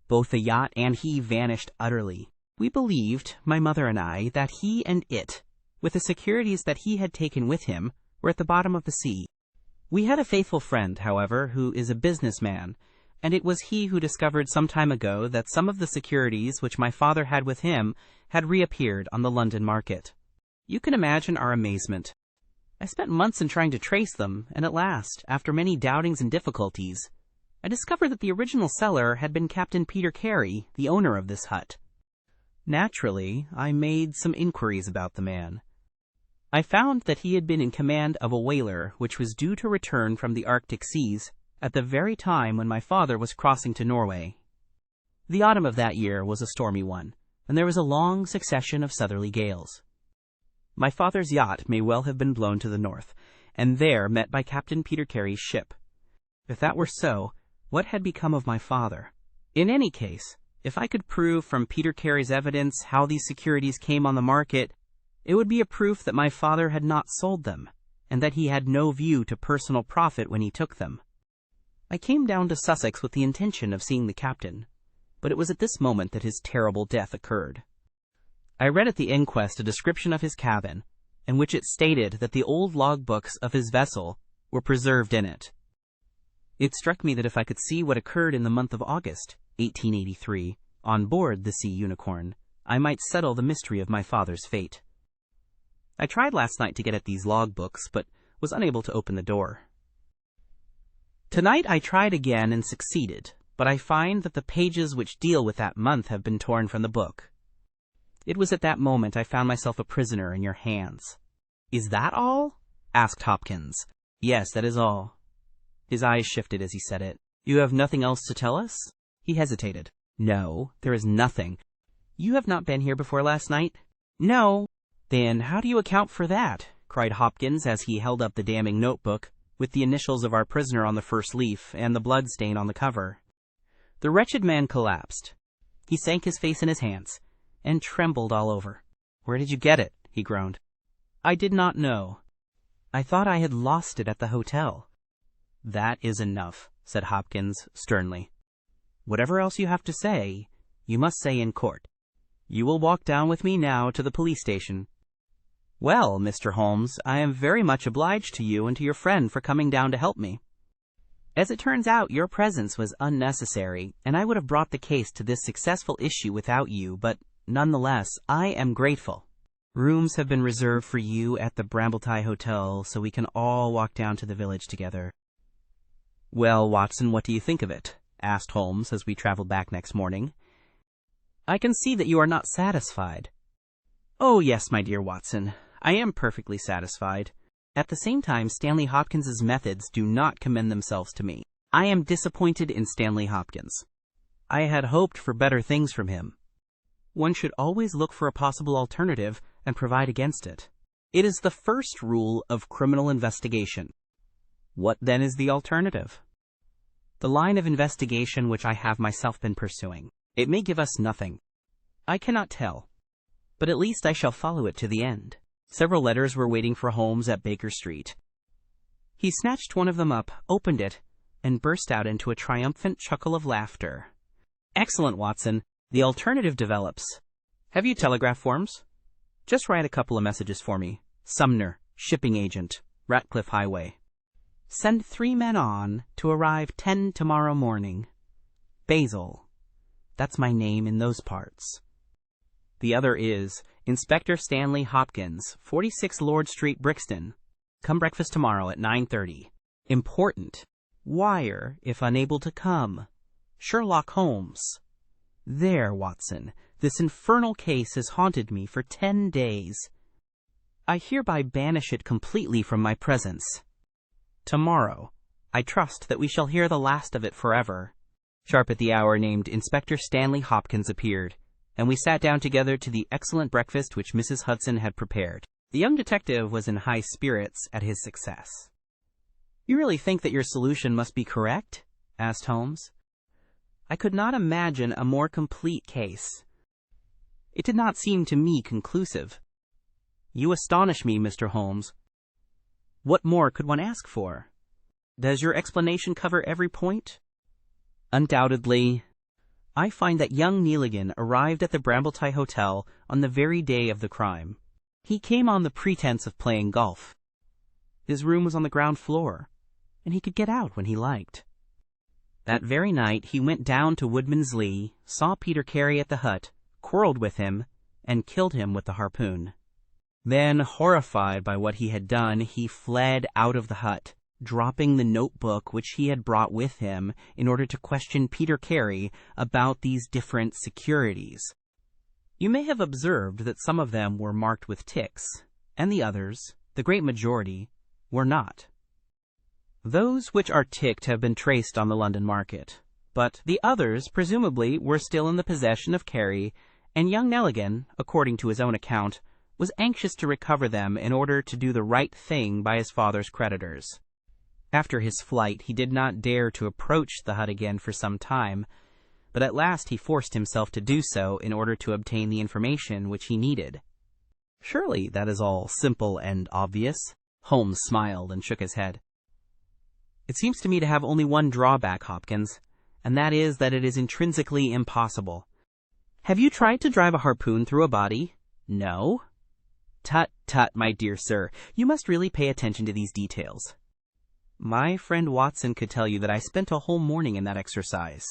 [SPEAKER 1] Both the yacht and he vanished utterly. We believed, my mother and I, that he and it, with the securities that he had taken with him, were at the bottom of the sea. We had a faithful friend, however, who is a businessman, and it was he who discovered some time ago that some of the securities which my father had with him had reappeared on the London market. You can imagine our amazement. I spent months in trying to trace them, and at last, after many doubtings and difficulties, I discovered that the original seller had been Captain Peter Carey, the owner of this hut. Naturally, I made some inquiries about the man. I found that he had been in command of a whaler which was due to return from the Arctic seas at the very time when my father was crossing to Norway. The autumn of that year was a stormy one, and there was a long succession of southerly gales. My father's yacht may well have been blown to the north, and there met by Captain Peter Carey's ship. If that were so, what had become of my father? In any case, if I could prove from Peter Carey's evidence how these securities came on the market, it would be a proof that my father had not sold them, and that he had no view to personal profit when he took them. I came down to Sussex with the intention of seeing the captain, but it was at this moment that his terrible death occurred. I read at the inquest a description of his cabin, in which it stated that the old logbooks of his vessel were preserved in it. It struck me that if I could see what occurred in the month of August, 1883, on board the Sea Unicorn, I might settle the mystery of my father's fate. I tried last night to get at these logbooks, but was unable to open the door. Tonight I tried again and succeeded, but I find that the pages which deal with that month have been torn from the book. It was at that moment I found myself a prisoner in your hands. "Is that all?" asked Hopkins. "Yes, that is all." His eyes shifted as he said it. "You have nothing else to tell us?" He hesitated. "No, there is nothing." "You have not been here before last night?" "No." "Then how do you account for that?" cried Hopkins as he held up the damning notebook, with the initials of our prisoner on the first leaf and the blood stain on the cover. The wretched man collapsed. He sank his face in his hands, and trembled all over. "Where did you get it?" he groaned. "I did not know. I thought I had lost it at the hotel." "That is enough," said Hopkins sternly. "Whatever else you have to say, you must say in court. You will walk down with me now to the police station." "Well, Mr. Holmes, I am very much obliged to you and to your friend for coming down to help me. As it turns out, your presence was unnecessary, and I would have brought the case to this successful issue without you, but nonetheless, I am grateful. Rooms have been reserved for you at the Brambletye Hotel, so we can all walk down to the village together." "Well, Watson, what do you think of it?" asked Holmes as we traveled back next morning. "I can see that you are not satisfied." "Oh, yes, my dear Watson, I am perfectly satisfied. At the same time, Stanley Hopkins's methods do not commend themselves to me. I am disappointed in Stanley Hopkins. I had hoped for better things from him. One should always look for a possible alternative and provide against it. It is the first rule of criminal investigation." "What then is the alternative?" "The line of investigation which I have myself been pursuing. It may give us nothing. I cannot tell, but at least I shall follow it to the end." Several letters were waiting for Holmes at Baker Street. He snatched one of them up, opened it, and burst out into a triumphant chuckle of laughter. "Excellent, Watson. The alternative develops. Have you telegraph forms? Just write a couple of messages for me. Sumner, shipping agent, Ratcliffe Highway. Send 3 men on to arrive 10 tomorrow morning. Basil. That's my name in those parts. The other is Inspector Stanley Hopkins, 46 Lord Street, Brixton. Come breakfast tomorrow at 9:30. Important. Wire if unable to come. Sherlock Holmes. There, Watson, this infernal case has haunted me for 10 days. I hereby banish it completely from my presence. Tomorrow, I trust that we shall hear the last of it forever." Sharp at the hour named, Inspector Stanley Hopkins appeared, and we sat down together to the excellent breakfast which Mrs. Hudson had prepared. The young detective was in high spirits at his success. "You really think that your solution must be correct?" asked Holmes. "I could not imagine a more complete case. It did not seem to me conclusive." "You astonish me, Mr. Holmes. What more could one ask for? Does your explanation cover every point?" "Undoubtedly. I find that young Nealigan arrived at the Brambletie Hotel on the very day of the crime. He came on the pretense of playing golf. His room was on the ground floor, and he could get out when he liked. That very night he went down to Woodman's Lee, saw Peter Carey at the hut, quarreled with him, and killed him with the harpoon. Then, horrified by what he had done, he fled out of the hut, dropping the notebook which he had brought with him in order to question Peter Carey about these different securities. You may have observed that some of them were marked with ticks, and the others, the great majority, were not. Those which are ticked have been traced on the London market, but the others presumably were still in the possession of Carey, and young Nealigan, according to his own account, was anxious to recover them in order to do the right thing by his father's creditors. After his flight, he did not dare to approach the hut again for some time, but at last he forced himself to do so in order to obtain the information which he needed. Surely that is all simple and obvious. Holmes smiled and shook his head. It seems to me to have only one drawback, Hopkins, and that is that it is intrinsically impossible. Have you tried to drive a harpoon through a body? No? Tut, tut, my dear sir, you must really pay attention to these details. My friend Watson could tell you that I spent a whole morning in that exercise.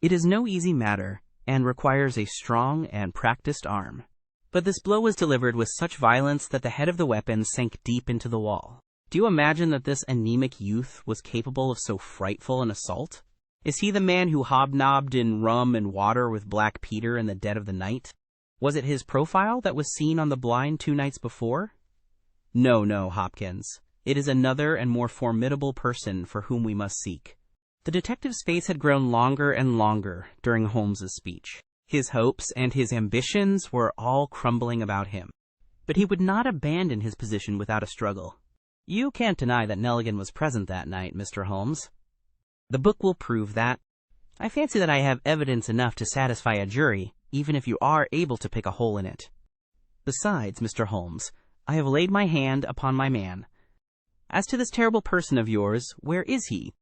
[SPEAKER 1] It is no easy matter, and requires a strong and practiced arm. But this blow was delivered with such violence that the head of the weapon sank deep into the wall. Do you imagine that this anemic youth was capable of so frightful an assault? Is he the man who hobnobbed in rum and water with Black Peter in the dead of the night? Was it his profile that was seen on the blind 2 nights before? No, no, Hopkins. It is another and more formidable person for whom we must seek. The detective's face had grown longer and longer during Holmes's speech. His hopes and his ambitions were all crumbling about him. But he would not abandon his position without a struggle. You can't deny that Nealigan was present that night, Mr. Holmes. The book will prove that. I fancy that I have evidence enough to satisfy a jury, even if you are able to pick a hole in it. Besides, Mr. Holmes, I have laid my hand upon my man. As to this terrible person of yours, where is he?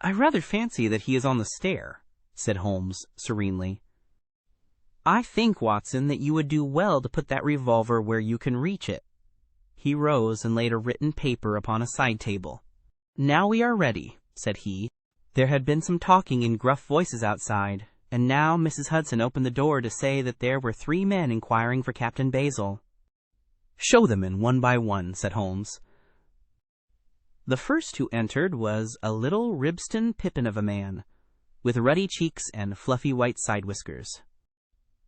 [SPEAKER 1] I rather fancy that he is on the stair, said Holmes serenely. I think, Watson, that you would do well to put that revolver where you can reach it. He rose and laid a written paper upon a side table. Now we are ready, said he. There had been some talking in gruff voices outside, and now Mrs. Hudson opened the door to say that there were 3 men inquiring for Captain Basil. Show them in one by one, said Holmes. The first who entered was a little Ribston pippin of a man, with ruddy cheeks and fluffy white side whiskers.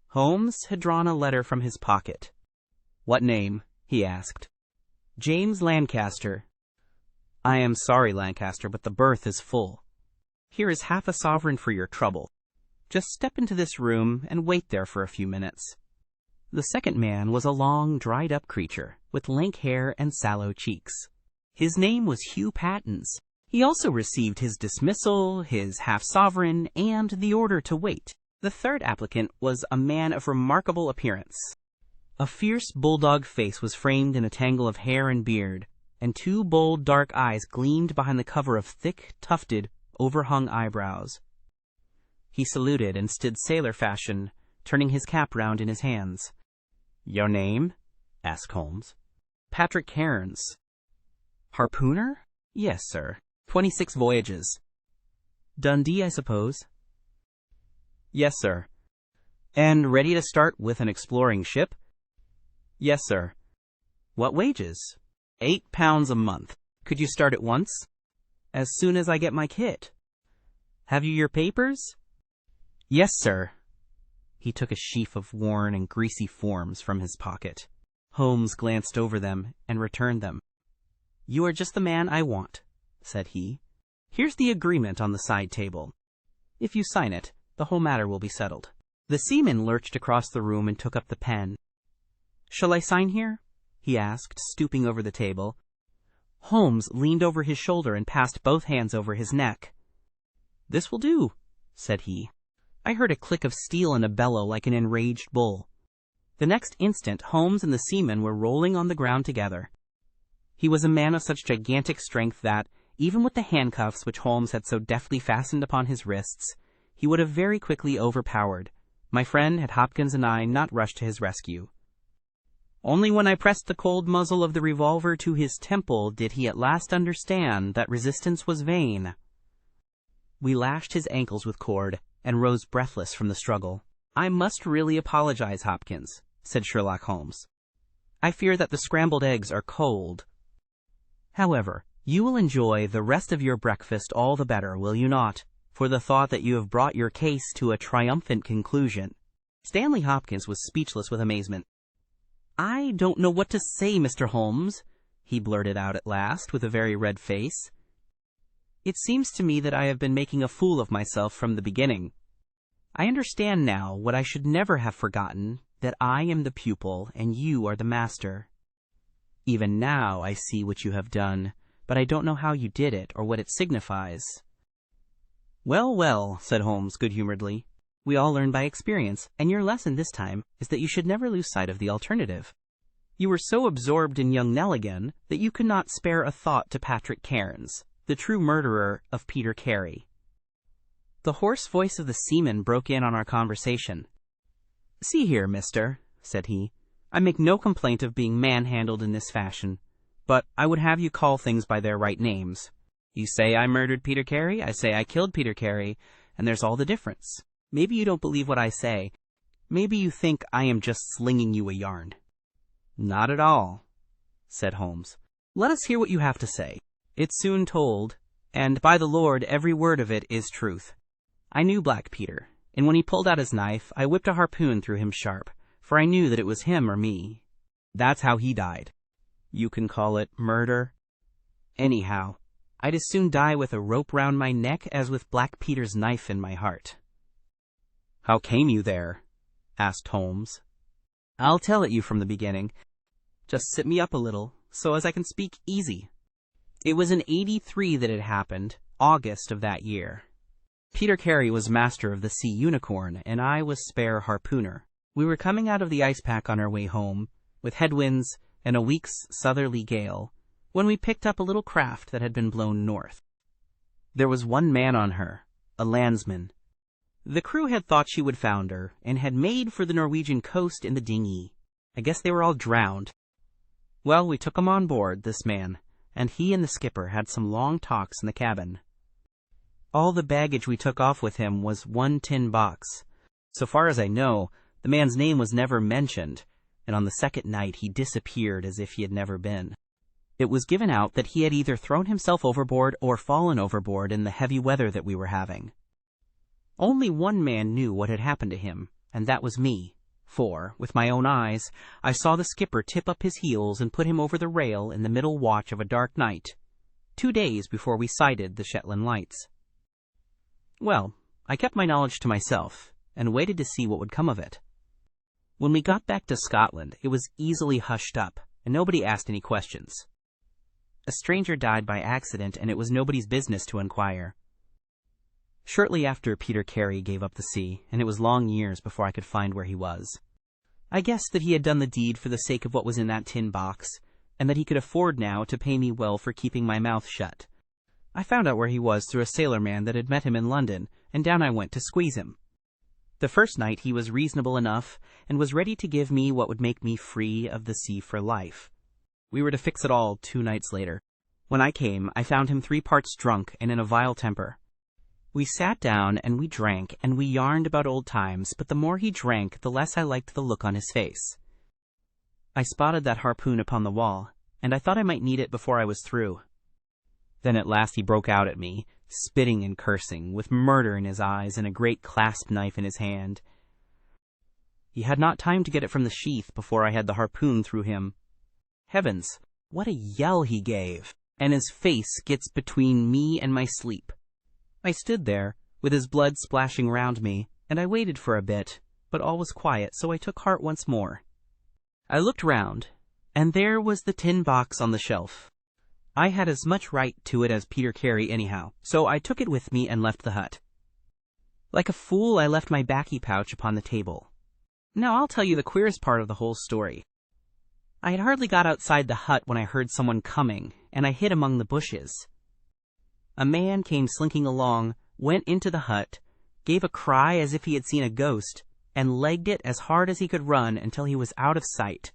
[SPEAKER 1] Holmes had drawn a letter from his pocket. What name? He asked. James Lancaster. I am sorry, Lancaster, but the berth is full. Here is half a sovereign for your trouble. Just step into this room and wait there for a few minutes. The second man was a long, dried-up creature, with lank hair and sallow cheeks. His name was Hugh Pattens. He also received his dismissal, his half-sovereign, and the order to wait. The third applicant was a man of remarkable appearance. A fierce bulldog face was framed in a tangle of hair and beard, and 2 bold dark eyes gleamed behind the cover of thick, tufted, overhung eyebrows. He saluted and stood sailor fashion, turning his cap round in his hands. Your name? asked Holmes. Patrick Cairns. Harpooner? Yes, sir. 26 voyages. Dundee, I suppose? Yes, sir. And ready to start with an exploring ship? Yes, sir. What wages? £8 a month. Could you start at once? As soon as I get my kit. Have you your papers? Yes, sir. He took a sheaf of worn and greasy forms from his pocket. Holmes glanced over them and returned them. You are just the man I want, said he. Here's the agreement on the side table. If you sign it, the whole matter will be settled. The seaman lurched across the room and took up the pen. Shall I sign here? He asked, stooping over the table. Holmes leaned over his shoulder and passed both hands over his neck. This will do, said he. I heard a click of steel and a bellow like an enraged bull. The next instant, Holmes and the seaman were rolling on the ground together. He was a man of such gigantic strength that, even with the handcuffs which Holmes had so deftly fastened upon his wrists, he would have very quickly overpowered. My friend had Hopkins and I not rushed to his rescue. Only when I pressed the cold muzzle of the revolver to his temple did he at last understand that resistance was vain. We lashed his ankles with cord and rose breathless from the struggle. "I must really apologize, Hopkins," said Sherlock Holmes. "I fear that the scrambled eggs are cold. However, you will enjoy the rest of your breakfast all the better, will you not, for the thought that you have brought your case to a triumphant conclusion?" Stanley Hopkins was speechless with amazement. "I don't know what to say, Mr. Holmes," he blurted out at last, with a very red face. "It seems to me that I have been making a fool of myself from the beginning. I understand now what I should never have forgotten, that I am the pupil and you are the master. Even now I see what you have done, but I don't know how you did it or what it signifies." "Well, well," said Holmes good-humoredly. "We all learn by experience, and your lesson this time is that you should never lose sight of the alternative. You were so absorbed in young Nelligan that you could not spare a thought to Patrick Cairns, the true murderer of Peter Carey." The hoarse voice of the seaman broke in on our conversation. "See here, mister," said he, "I make no complaint of being manhandled in this fashion, but I would have you call things by their right names. You say I murdered Peter Carey, I say I killed Peter Carey, and there's all the difference. Maybe you don't believe what I say. Maybe you think I am just slinging you a yarn." "Not at all," said Holmes. "Let us hear what you have to say. It's soon told, and by the Lord, every word of it is truth. I knew Black Peter, and when he pulled out his knife, I whipped a harpoon through him sharp, for I knew that it was him or me. That's how he died. You can call it murder. Anyhow, I'd as soon die with a rope round my neck as with Black Peter's knife in my heart." "How came you there?" asked Holmes. "I'll tell it you from the beginning. Just sit me up a little, so as I can speak easy. It was in '83 that it happened, August of that year. Peter Carey was master of the Sea Unicorn, and I was spare harpooner. We were coming out of the ice pack on our way home, with headwinds and a week's southerly gale, when we picked up a little craft that had been blown north. There was one man on her, a landsman. The crew had thought she would founder, and had made for the Norwegian coast in the dinghy. I guess they were all drowned. Well, we took him on board, this man, and he and the skipper had some long talks in the cabin. All the baggage we took off with him was one tin box. So far as I know, the man's name was never mentioned, and on the second night he disappeared as if he had never been. It was given out that he had either thrown himself overboard or fallen overboard in the heavy weather that we were having. Only one man knew what had happened to him, and that was me, for, with my own eyes, I saw the skipper tip up his heels and put him over the rail in the middle watch of a dark night, 2 days before we sighted the Shetland Lights. Well, I kept my knowledge to myself, and waited to see what would come of it. When we got back to Scotland, it was easily hushed up, and nobody asked any questions. A stranger died by accident, and it was nobody's business to inquire. Shortly after, Peter Carey gave up the sea, and it was long years before I could find where he was. I guessed that he had done the deed for the sake of what was in that tin box, and that he could afford now to pay me well for keeping my mouth shut. I found out where he was through a sailor-man that had met him in London, and down I went to squeeze him. The first night he was reasonable enough, and was ready to give me what would make me free of the sea for life. We were to fix it all 2 nights later. When I came, I found him 3 parts drunk and in a vile temper. We sat down and we drank and we yarned about old times, but the more he drank, the less I liked the look on his face. I spotted that harpoon upon the wall, and I thought I might need it before I was through. Then at last he broke out at me, spitting and cursing, with murder in his eyes and a great clasp knife in his hand. He had not time to get it from the sheath before I had the harpoon through him. Heavens, what a yell he gave, and his face gets between me and my sleep. I stood there, with his blood splashing round me, and I waited for a bit, but all was quiet, so I took heart once more. I looked round, and there was the tin box on the shelf. I had as much right to it as Peter Carey anyhow, so I took it with me and left the hut. Like a fool, I left my baccy pouch upon the table. Now I'll tell you the queerest part of the whole story. I had hardly got outside the hut when I heard someone coming, and I hid among the bushes. A man came slinking along, went into the hut, gave a cry as if he had seen a ghost, and legged it as hard as he could run until he was out of sight.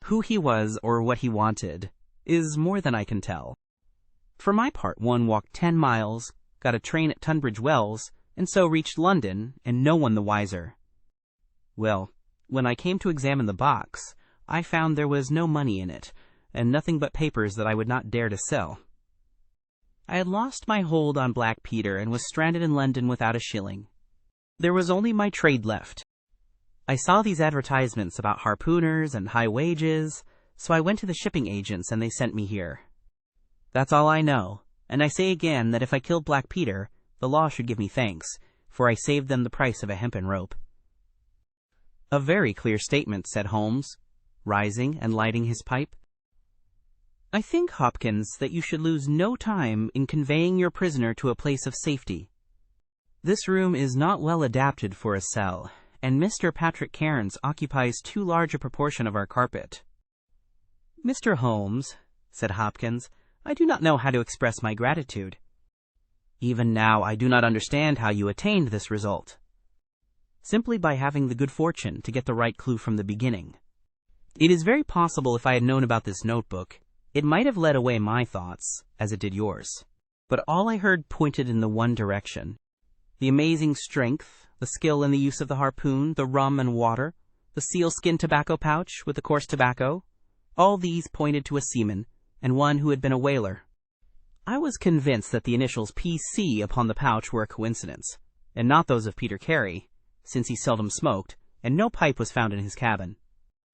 [SPEAKER 1] Who he was or what he wanted is more than I can tell. For my part, one walked 10 miles, got a train at Tunbridge Wells, and so reached London, and no one the wiser. Well, when I came to examine the box, I found there was no money in it, and nothing but papers that I would not dare to sell. I had lost my hold on Black Peter and was stranded in London without a shilling. There was only my trade left. I saw these advertisements about harpooners and high wages, so I went to the shipping agents and they sent me here. That's all I know, and I say again that if I killed Black Peter, the law should give me thanks, for I saved them the price of a hempen rope. A very clear statement, said Holmes, rising and lighting his pipe. I think, Hopkins, that you should lose no time in conveying your prisoner to a place of safety. This room is not well adapted for a cell, and Mr. Patrick Cairns occupies too large a proportion of our carpet. Mr. Holmes, said Hopkins, I do not know how to express my gratitude. Even now I do not understand how you attained this result. Simply by having the good fortune to get the right clue from the beginning. It is very possible if I had known about this notebook, it might have led away my thoughts, as it did yours. But all I heard pointed in the one direction. The amazing strength, the skill in the use of the harpoon, the rum and water, the sealskin tobacco pouch with the coarse tobacco, all these pointed to a seaman, and one who had been a whaler. I was convinced that the initials P.C. upon the pouch were a coincidence, and not those of Peter Carey, since he seldom smoked, and no pipe was found in his cabin.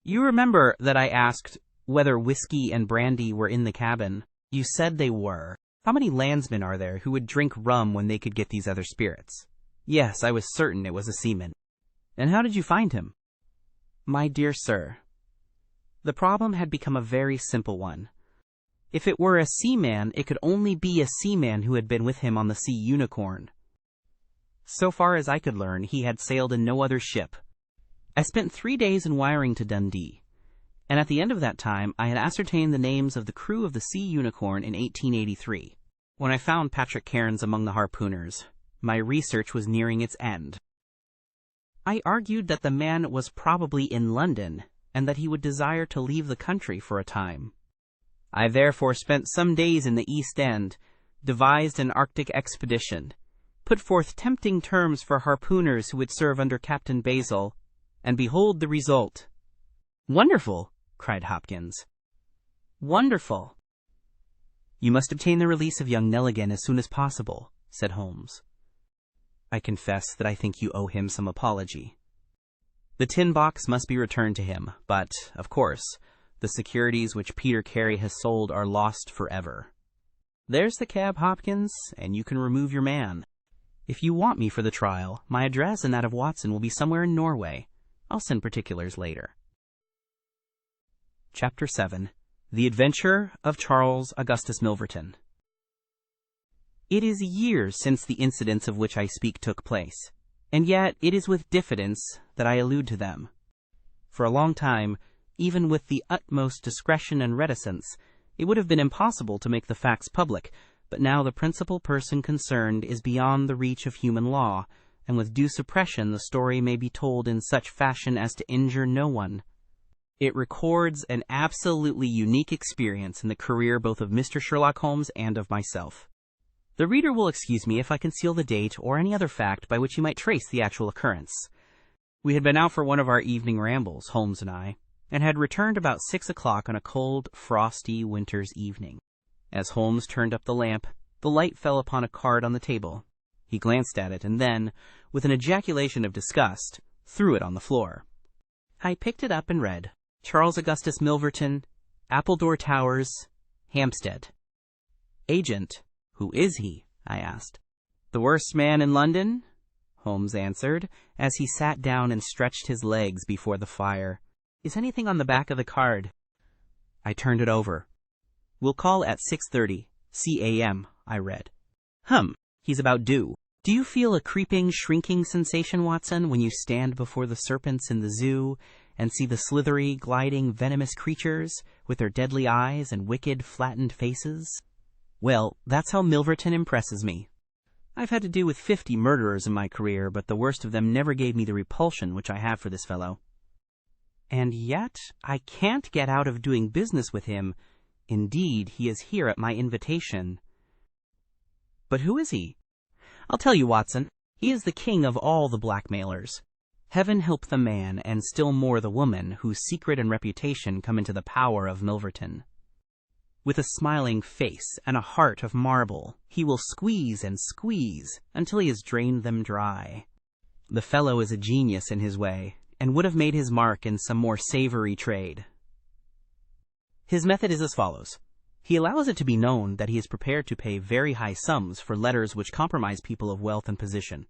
[SPEAKER 1] You remember that I asked whether whiskey and brandy were in the cabin. You said they were. How many landsmen are there who would drink rum when they could get these other spirits? Yes, I was certain it was a seaman. And how did you find him? My dear sir, the problem had become a very simple one. If it were a seaman, it could only be a seaman who had been with him on the Sea Unicorn. So far as I could learn, he had sailed in no other ship. I spent 3 days in wiring to Dundee, and at the end of that time I had ascertained the names of the crew of the Sea Unicorn in 1883. When I found Patrick Cairns among the harpooners, my research was nearing its end. I argued that the man was probably in London, and that he would desire to leave the country for a time. I therefore spent some days in the East End, devised an Arctic expedition, put forth tempting terms for harpooners who would serve under Captain Basil, and behold the result. Wonderful, cried Hopkins. Wonderful. You must obtain the release of young Nelligan as soon as possible, said Holmes. I confess that I think you owe him some apology. The tin box must be returned to him, but, of course, the securities which Peter Carey has sold are lost forever. There's the cab, Hopkins, and you can remove your man. If you want me for the trial, my address and that of Watson will be somewhere in Norway. I'll send particulars later. Chapter 7. The Adventure of Charles Augustus Milverton. It is years since the incidents of which I speak took place, and yet it is with diffidence that I allude to them. For a long time, even with the utmost discretion and reticence, it would have been impossible to make the facts public, but now the principal person concerned is beyond the reach of human law, and with due suppression the story may be told in such fashion as to injure no one. It records an absolutely unique experience in the career both of Mr. Sherlock Holmes and of myself. The reader will excuse me if I conceal the date or any other fact by which he might trace the actual occurrence. We had been out for one of our evening rambles, Holmes and I, and had returned about 6 o'clock on a cold, frosty winter's evening. As Holmes turned up the lamp, the light fell upon a card on the table. He glanced at it and then, with an ejaculation of disgust, threw it on the floor. I picked it up and read, Charles Augustus Milverton, Appledore Towers, Hampstead. Agent, who is he? I asked. The worst man in London, Holmes answered, as he sat down and stretched his legs before the fire. Is anything on the back of the card? I turned it over. We'll call at 6:30, c.a.m., I read. He's about due. Do you feel a creeping, shrinking sensation, Watson, when you stand before the serpents in the zoo and see the slithery, gliding, venomous creatures with their deadly eyes and wicked, flattened faces? Well, that's how Milverton impresses me. I've had to do with 50 murderers in my career, but the worst of them never gave me the repulsion which I have for this fellow. And yet I can't get out of doing business with him. Indeed, he is here at my invitation. But who is he? I'll tell you, Watson. He is the king of all the blackmailers. Heaven help the man, and still more the woman, whose secret and reputation come into the power of Milverton. With a smiling face and a heart of marble, he will squeeze and squeeze until he has drained them dry. The fellow is a genius in his way, and would have made his mark in some more savory trade. His method is as follows. He allows it to be known that he is prepared to pay very high sums for letters which compromise people of wealth and position.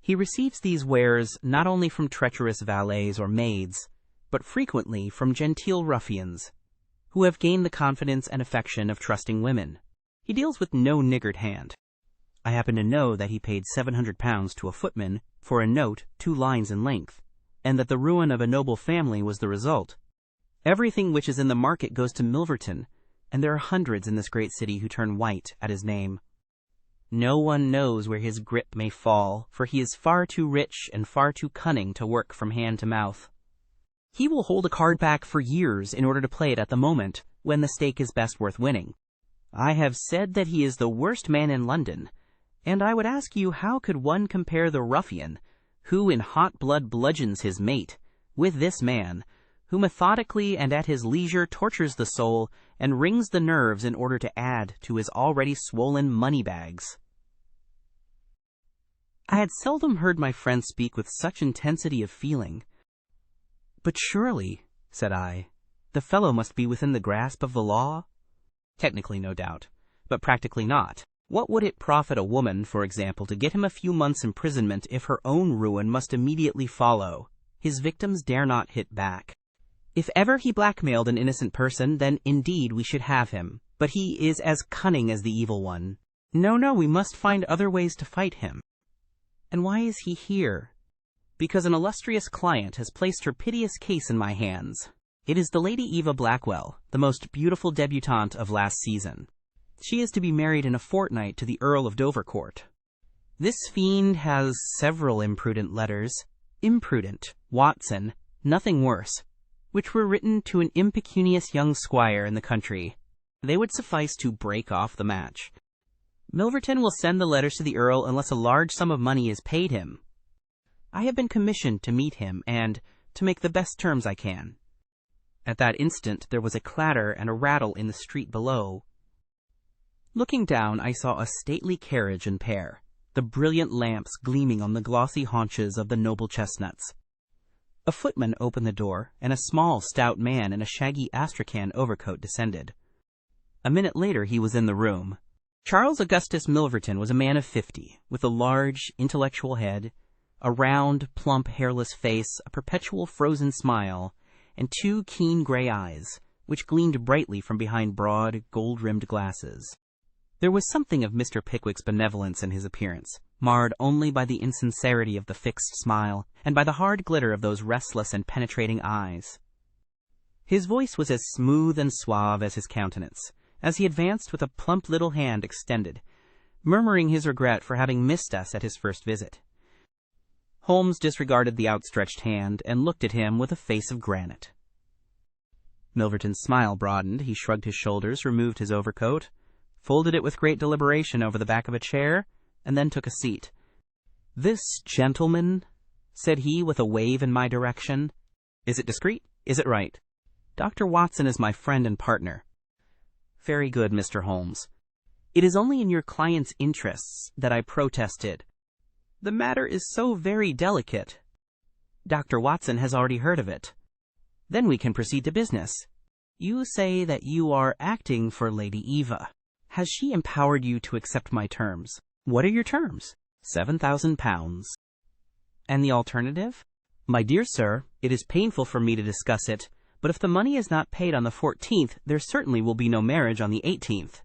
[SPEAKER 1] He receives these wares not only from treacherous valets or maids, but frequently from genteel ruffians, who have gained the confidence and affection of trusting women. He deals with no niggard hand. I happen to know that he paid £700 to a footman for a note 2 lines in length, and that the ruin of a noble family was the result. Everything which is in the market goes to Milverton, and there are hundreds in this great city who turn white at his name. No one knows where his grip may fall, for he is far too rich and far too cunning to work from hand to mouth. He will hold a card back for years in order to play it at the moment, when the stake is best worth winning. I have said that he is the worst man in London, and I would ask you how could one compare the ruffian, who in hot blood bludgeons his mate, with this man, who methodically and at his leisure tortures the soul and wrings the nerves in order to add to his already swollen money-bags. I had seldom heard my friend speak with such intensity of feeling. But surely, said I, the fellow must be within the grasp of the law? Technically, no doubt, but practically not. What would it profit a woman, for example, to get him a few months' imprisonment if her own ruin must immediately follow? His victims dare not hit back. If ever he blackmailed an innocent person, then indeed we should have him. But he is as cunning as the evil one. No, we must find other ways to fight him. And why is he here? Because an illustrious client has placed her piteous case in my hands. It is the Lady Eva Blackwell, the most beautiful debutante of last season. She is to be married in a fortnight to the Earl of Dovercourt. This fiend has several imprudent letters. Imprudent, Watson, nothing worse, which were written to an impecunious young squire in the country. They would suffice to break off the match. Milverton will send the letters to the Earl unless a large sum of money is paid him. I have been commissioned to meet him and to make the best terms I can. At that instant there was a clatter and a rattle in the street below. Looking down, I saw a stately carriage and pair, the brilliant lamps gleaming on the glossy haunches of the noble chestnuts. A footman opened the door, and a small, stout man in a shaggy astrakhan overcoat descended. A minute later he was in the room. Charles Augustus Milverton was a man of 50, with a large, intellectual head, a round, plump, hairless face, a perpetual frozen smile, and 2 keen gray eyes, which gleamed brightly from behind broad, gold-rimmed glasses. There was something of Mr. Pickwick's benevolence in his appearance, marred only by the insincerity of the fixed smile and by the hard glitter of those restless and penetrating eyes. His voice was as smooth and suave as his countenance, as he advanced with a plump little hand extended, murmuring his regret for having missed us at his first visit. Holmes disregarded the outstretched hand and looked at him with a face of granite. Milverton's smile broadened. He shrugged his shoulders, removed his overcoat, folded it with great deliberation over the back of a chair, and then took a seat. "This gentleman," said he with a wave in my direction. "Is it discreet? Is it right?" "Dr. Watson is my friend and partner." "Very good, Mr. Holmes. It is only in your client's interests that I protested. The matter is so very delicate. Dr. Watson has already heard of it. Then we can proceed to business. You say that you are acting for Lady Eva. Has she empowered you to accept my terms? What are your terms?" £7,000. "And the alternative?" "My dear sir, it is painful for me to discuss it, but if the money is not paid on the 14th, there certainly will be no marriage on the 18th.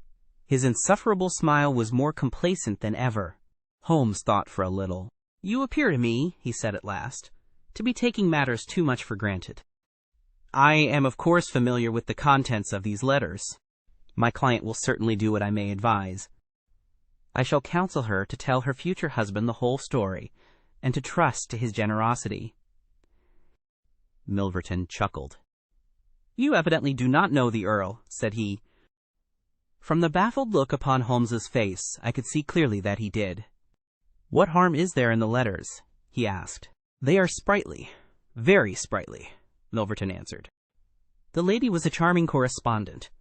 [SPEAKER 1] His insufferable smile was more complacent than ever. Holmes thought for a little. "You appear to me," he said at last, "to be taking matters too much for granted. I am of course familiar with the contents of these letters. My client will certainly do what I may advise. I shall counsel her to tell her future husband the whole story, and to trust to his generosity." Milverton chuckled. "You evidently do not know the Earl," said he. From the baffled look upon Holmes's face, I could see clearly that he did. "What harm is there in the letters?" he asked. "They are sprightly, very sprightly," Milverton answered. "The lady was a charming correspondent,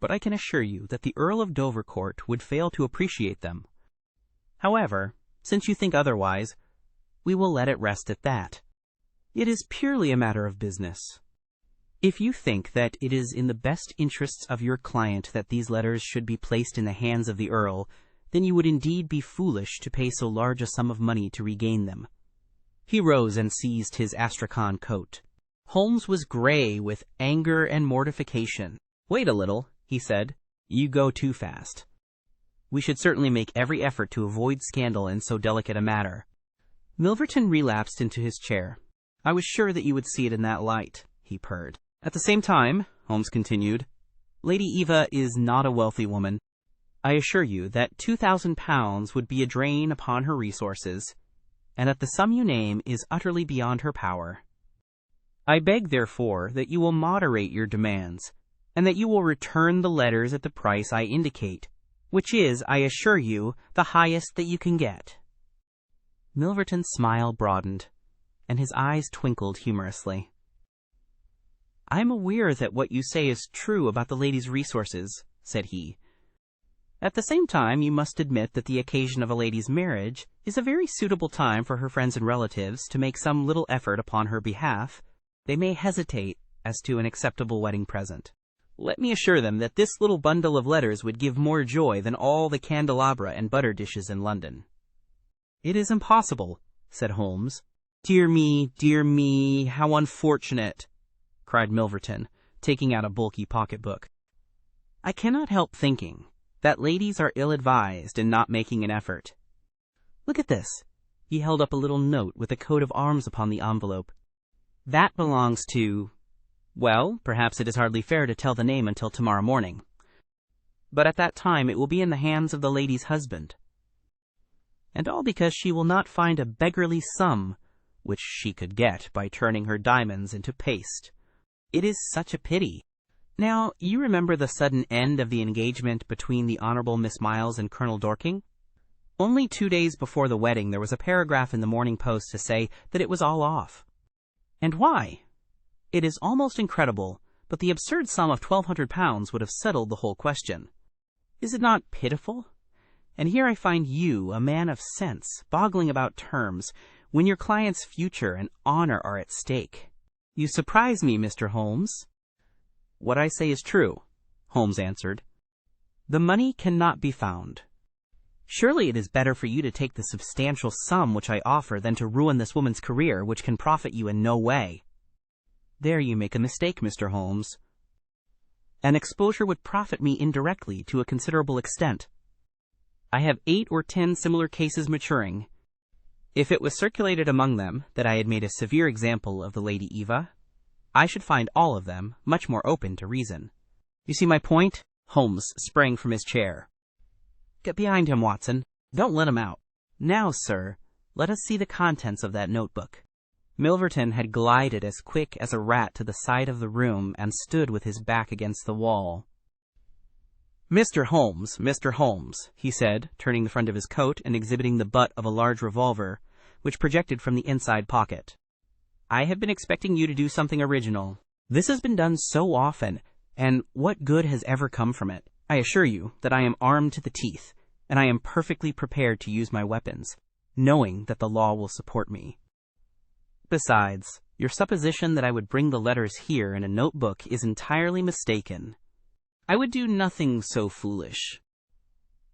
[SPEAKER 1] but I can assure you that the Earl of Dovercourt would fail to appreciate them. However, since you think otherwise, we will let it rest at that. It is purely a matter of business. If you think that it is in the best interests of your client that these letters should be placed in the hands of the Earl, then you would indeed be foolish to pay so large a sum of money to regain them." He rose and seized his astrakhan coat. Holmes was gray with anger and mortification. "Wait a little," he said. "You go too fast. We should certainly make every effort to avoid scandal in so delicate a matter." Milverton relapsed into his chair. "I was sure that you would see it in that light," he purred. "At the same time," Holmes continued, "Lady Eva is not a wealthy woman. I assure you that £2,000 would be a drain upon her resources, and that the sum you name is utterly beyond her power. I beg, therefore, that you will moderate your demands, and that you will return the letters at the price I indicate, which is, I assure you, the highest that you can get." Milverton's smile broadened, and his eyes twinkled humorously. "I am aware that what you say is true about the lady's resources," said he. "At the same time, you must admit that the occasion of a lady's marriage is a very suitable time for her friends and relatives to make some little effort upon her behalf. They may hesitate as to an acceptable wedding present. Let me assure them that this little bundle of letters would give more joy than all the candelabra and butter dishes in London." "It is impossible," said Holmes. Dear me, how unfortunate," cried Milverton, taking out a bulky pocketbook. "I cannot help thinking that ladies are ill-advised in not making an effort. Look at this." He held up a little note with a coat of arms upon the envelope. "That belongs to... well, perhaps it is hardly fair to tell the name until tomorrow morning. But at that time it will be in the hands of the lady's husband. And all because she will not find a beggarly sum which she could get by turning her diamonds into paste. It is such a pity. Now, you remember the sudden end of the engagement between the Honourable Miss Miles and Colonel Dorking? Only 2 days before the wedding there was a paragraph in the Morning Post to say that it was all off. And why? It is almost incredible, but the absurd sum of £1,200 would have settled the whole question. Is it not pitiful? And here I find you, a man of sense, boggling about terms, when your client's future and honor are at stake. You surprise me, Mr. Holmes." "What I say is true," Holmes answered. "The money cannot be found. Surely it is better for you to take the substantial sum which I offer than to ruin this woman's career, which can profit you in no way." "There you make a mistake, Mr. Holmes. An exposure would profit me indirectly to a considerable extent. I have 8 or 10 similar cases maturing. If it was circulated among them that I had made a severe example of the Lady Eva, I should find all of them much more open to reason. You see my point?" Holmes sprang from his chair. "Get behind him, Watson. Don't let him out. Now, sir, let us see the contents of that notebook." Milverton had glided as quick as a rat to the side of the room and stood with his back against the wall. Mr. Holmes," he said, turning the front of his coat and exhibiting the butt of a large revolver, which projected from the inside pocket. "I have been expecting you to do something original. This has been done so often, and what good has ever come from it? I assure you that I am armed to the teeth, and I am perfectly prepared to use my weapons, knowing that the law will support me. Besides, your supposition that I would bring the letters here in a notebook is entirely mistaken. I would do nothing so foolish.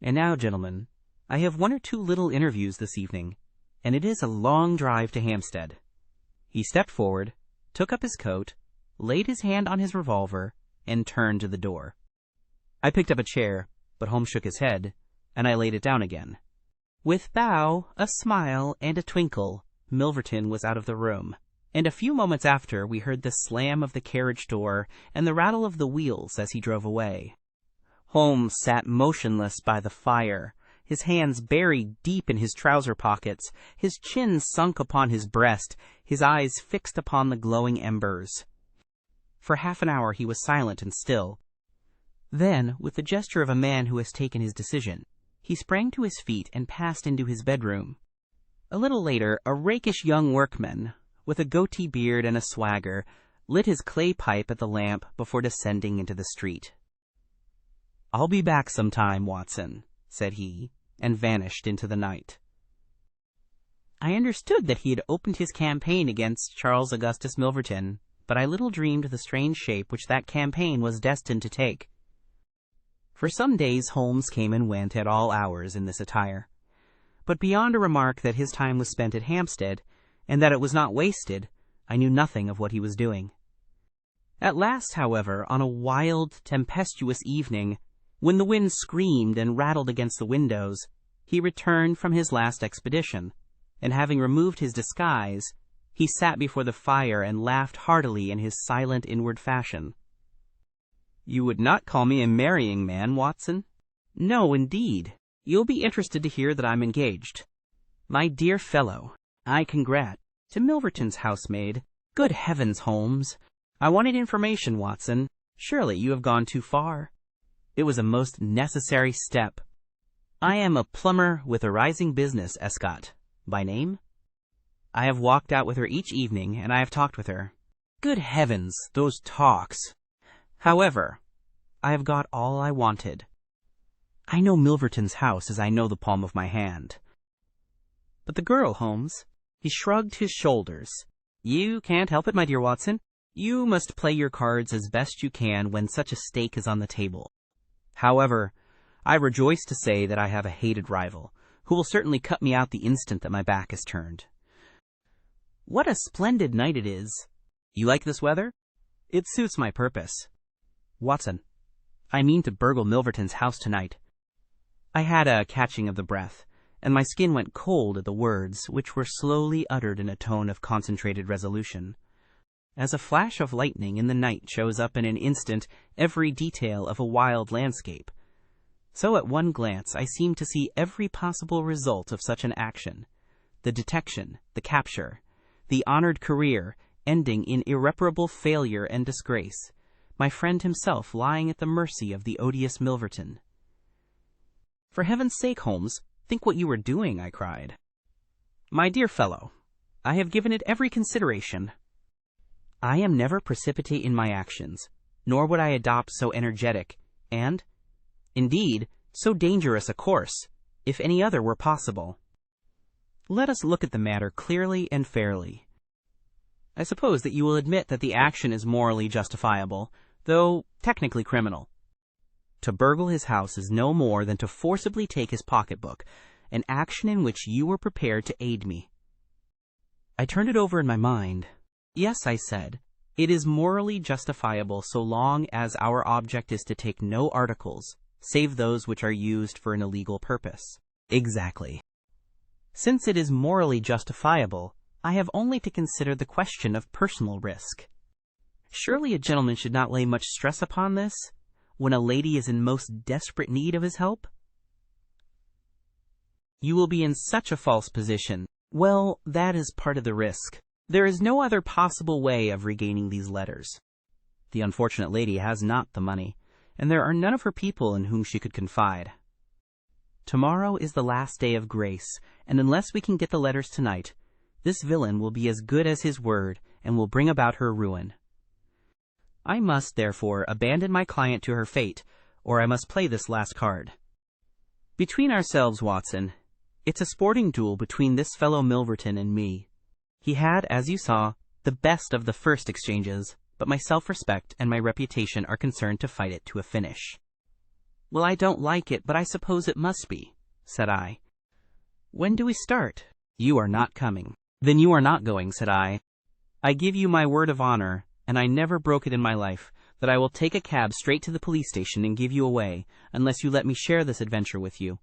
[SPEAKER 1] And now, gentlemen, I have 1 or 2 little interviews this evening, and it is a long drive to Hampstead." He stepped forward, took up his coat, laid his hand on his revolver, and turned to the door. I picked up a chair, but Holmes shook his head, and I laid it down again. With bow, a smile, and a twinkle, Milverton was out of the room, and a few moments after we heard the slam of the carriage door and the rattle of the wheels as he drove away. Holmes sat motionless by the fire, his hands buried deep in his trouser pockets, his chin sunk upon his breast, his eyes fixed upon the glowing embers. For half an hour he was silent and still. Then, with the gesture of a man who has taken his decision, he sprang to his feet and passed into his bedroom. A little later, a rakish young workman, with a goatee beard and a swagger, lit his clay pipe at the lamp before descending into the street. "I'll be back sometime, Watson," said he, and vanished into the night. I understood that he had opened his campaign against Charles Augustus Milverton, but I little dreamed the strange shape which that campaign was destined to take. For some days Holmes came and went at all hours in this attire, but beyond a remark that his time was spent at Hampstead, and that it was not wasted, I knew nothing of what he was doing. At last, however, on a wild, tempestuous evening, when the wind screamed and rattled against the windows, he returned from his last expedition, and having removed his disguise, he sat before the fire and laughed heartily in his silent inward fashion. "You would not call me a marrying man, Watson?" "No, indeed. You'll be interested to hear that I'm engaged." "My dear fellow, I congrat. To Milverton's housemaid. Good heavens, Holmes! I wanted information, Watson. Surely you have gone too far. It was a most necessary step. I am a plumber with a rising business, Escott, by name. I have walked out with her each evening, and I have talked with her. Good heavens, those talks! However, I have got all I wanted. I know Milverton's house as I know the palm of my hand. But the girl, Holmes?" He shrugged his shoulders. "You can't help it, my dear Watson. You must play your cards as best you can when such a stake is on the table. However, I rejoice to say that I have a hated rival, who will certainly cut me out the instant that my back is turned. What a splendid night it is! You like this weather? It suits my purpose. Watson, I mean to burgle Milverton's house tonight." I had a catching of the breath, and my skin went cold at the words, which were slowly uttered in a tone of concentrated resolution. As a flash of lightning in the night shows up in an instant every detail of a wild landscape, so at one glance I seemed to see every possible result of such an action: the detection, the capture, the honored career ending in irreparable failure and disgrace, my friend himself lying at the mercy of the odious Milverton. "For heaven's sake, Holmes, think what you are doing," I cried. "My dear fellow, I have given it every consideration. I am never precipitate in my actions, nor would I adopt so energetic and, indeed, so dangerous a course, if any other were possible. Let us look at the matter clearly and fairly. I suppose that you will admit that the action is morally justifiable, though technically criminal. To burgle his house is no more than to forcibly take his pocketbook, an action in which you were prepared to aid me." I turned it over in my mind. "Yes," I said, "it is morally justifiable so long as our object is to take no articles, save those which are used for an illegal purpose." "Exactly. Since it is morally justifiable, I have only to consider the question of personal risk. Surely a gentleman should not lay much stress upon this, when a lady is in most desperate need of his help?" "You will be in such a false position." "Well, that is part of the risk. There is no other possible way of regaining these letters. The unfortunate lady has not the money, and there are none of her people in whom she could confide. Tomorrow is the last day of grace, and unless we can get the letters tonight, this villain will be as good as his word and will bring about her ruin. I must, therefore, abandon my client to her fate, or I must play this last card. Between ourselves, Watson, it's a sporting duel between this fellow Milverton and me. He had, as you saw, the best of the first exchanges, but my self-respect and my reputation are concerned to fight it to a finish." "Well, I don't like it, but I suppose it must be," said I. "When do we start?" "You are not coming." "Then you are not going," said I. "I give you my word of honor, and I never broke it in my life, that I will take a cab straight to the police station and give you away, unless you let me share this adventure with you."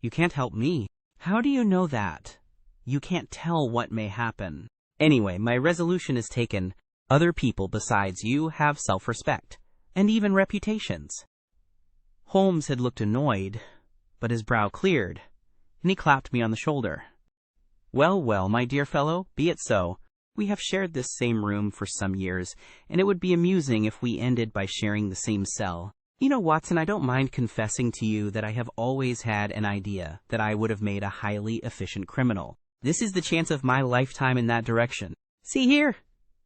[SPEAKER 1] "You can't help me." "How do you know that? You can't tell what may happen. Anyway, my resolution is taken. Other people besides you have self-respect, and even reputations." Holmes had looked annoyed, but his brow cleared, and he clapped me on the shoulder. "Well, well, my dear fellow, be it so. We have shared this same room for some years, and it would be amusing if we ended by sharing the same cell. You know, Watson, I don't mind confessing to you that I have always had an idea that I would have made a highly efficient criminal. This is the chance of my lifetime in that direction. See here!"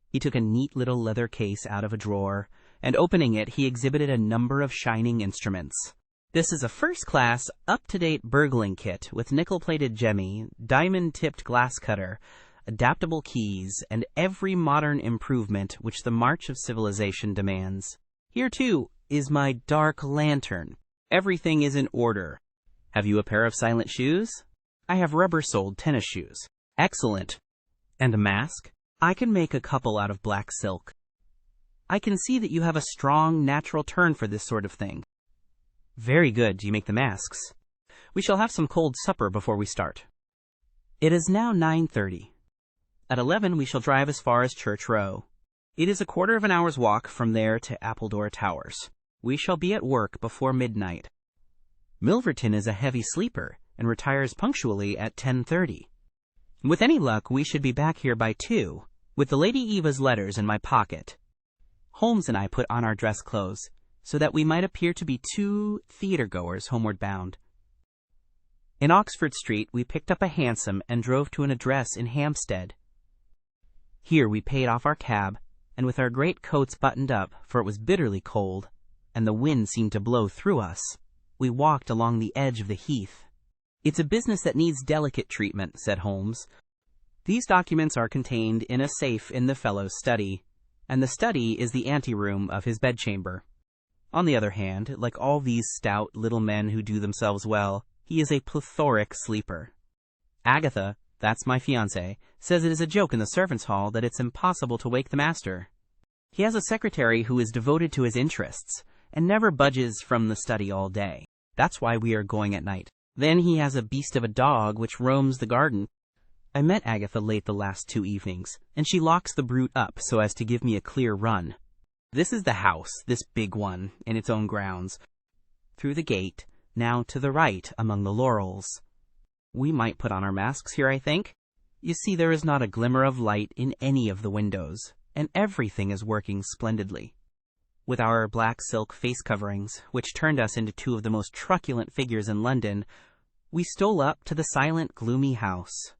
[SPEAKER 1] He took a neat little leather case out of a drawer, and opening it, he exhibited a number of shining instruments. "This is a first-class, up-to-date burgling kit with nickel-plated jemmy, diamond-tipped glass cutter, adaptable keys, and every modern improvement which the march of civilization demands. Here, too, is my dark lantern. Everything is in order. Have you a pair of silent shoes? I have rubber-soled tennis shoes. Excellent. And a mask? I can make a couple out of black silk. I can see that you have a strong, natural turn for this sort of thing. Very good. Do you make the masks? We shall have some cold supper before we start. It is now 9:30. At 11 we shall drive as far as Church Row. It is a quarter of an hour's walk from there to Appledore Towers. We shall be at work before midnight. Milverton is a heavy sleeper and retires punctually at 10:30. With any luck, we should be back here by 2, with the Lady Eva's letters in my pocket. Holmes and I put on our dress clothes, so that we might appear to be 2 theatre-goers homeward bound. In Oxford Street, we picked up a hansom and drove to an address in Hampstead. Here we paid off our cab, and with our great coats buttoned up, for it was bitterly cold, and the wind seemed to blow through us, we walked along the edge of the heath. It's a business that needs delicate treatment, said Holmes. These documents are contained in a safe in the fellow's study, and the study is the anteroom of his bedchamber. On the other hand, like all these stout little men who do themselves well, he is a plethoric sleeper. Agatha, that's my fiancée, says it is a joke in the servants' hall that it's impossible to wake the master. He has a secretary who is devoted to his interests, and never budges from the study all day. That's why we are going at night. Then he has a beast of a dog which roams the garden. I met Agatha late the last 2 evenings, and she locks the brute up so as to give me a clear run. This is the house, this big one, in its own grounds. Through the gate, now to the right among the laurels. We might put on our masks here, I think. You see, there is not a glimmer of light in any of the windows, and everything is working splendidly. With our black silk face coverings, which turned us into 2 of the most truculent figures in London, we stole up to the silent, gloomy house.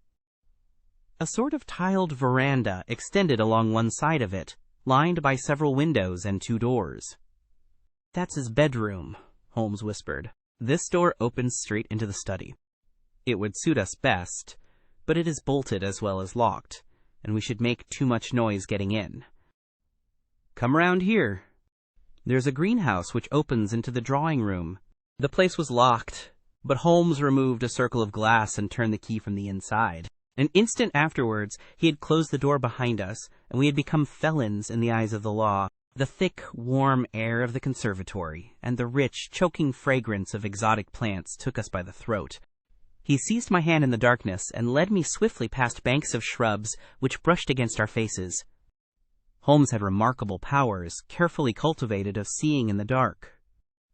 [SPEAKER 1] A sort of tiled veranda extended along one side of it, lined by several windows and 2 doors. That's his bedroom, Holmes whispered. This door opens straight into the study. It would suit us best, but it is bolted as well as locked, and we should make too much noise getting in. Come round here. There's a greenhouse which opens into the drawing room. The place was locked, but Holmes removed a circle of glass and turned the key from the inside. An instant afterwards, he had closed the door behind us, and we had become felons in the eyes of the law. The thick, warm air of the conservatory and the rich, choking fragrance of exotic plants took us by the throat. He seized my hand in the darkness and led me swiftly past banks of shrubs which brushed against our faces. Holmes had remarkable powers, carefully cultivated, of seeing in the dark.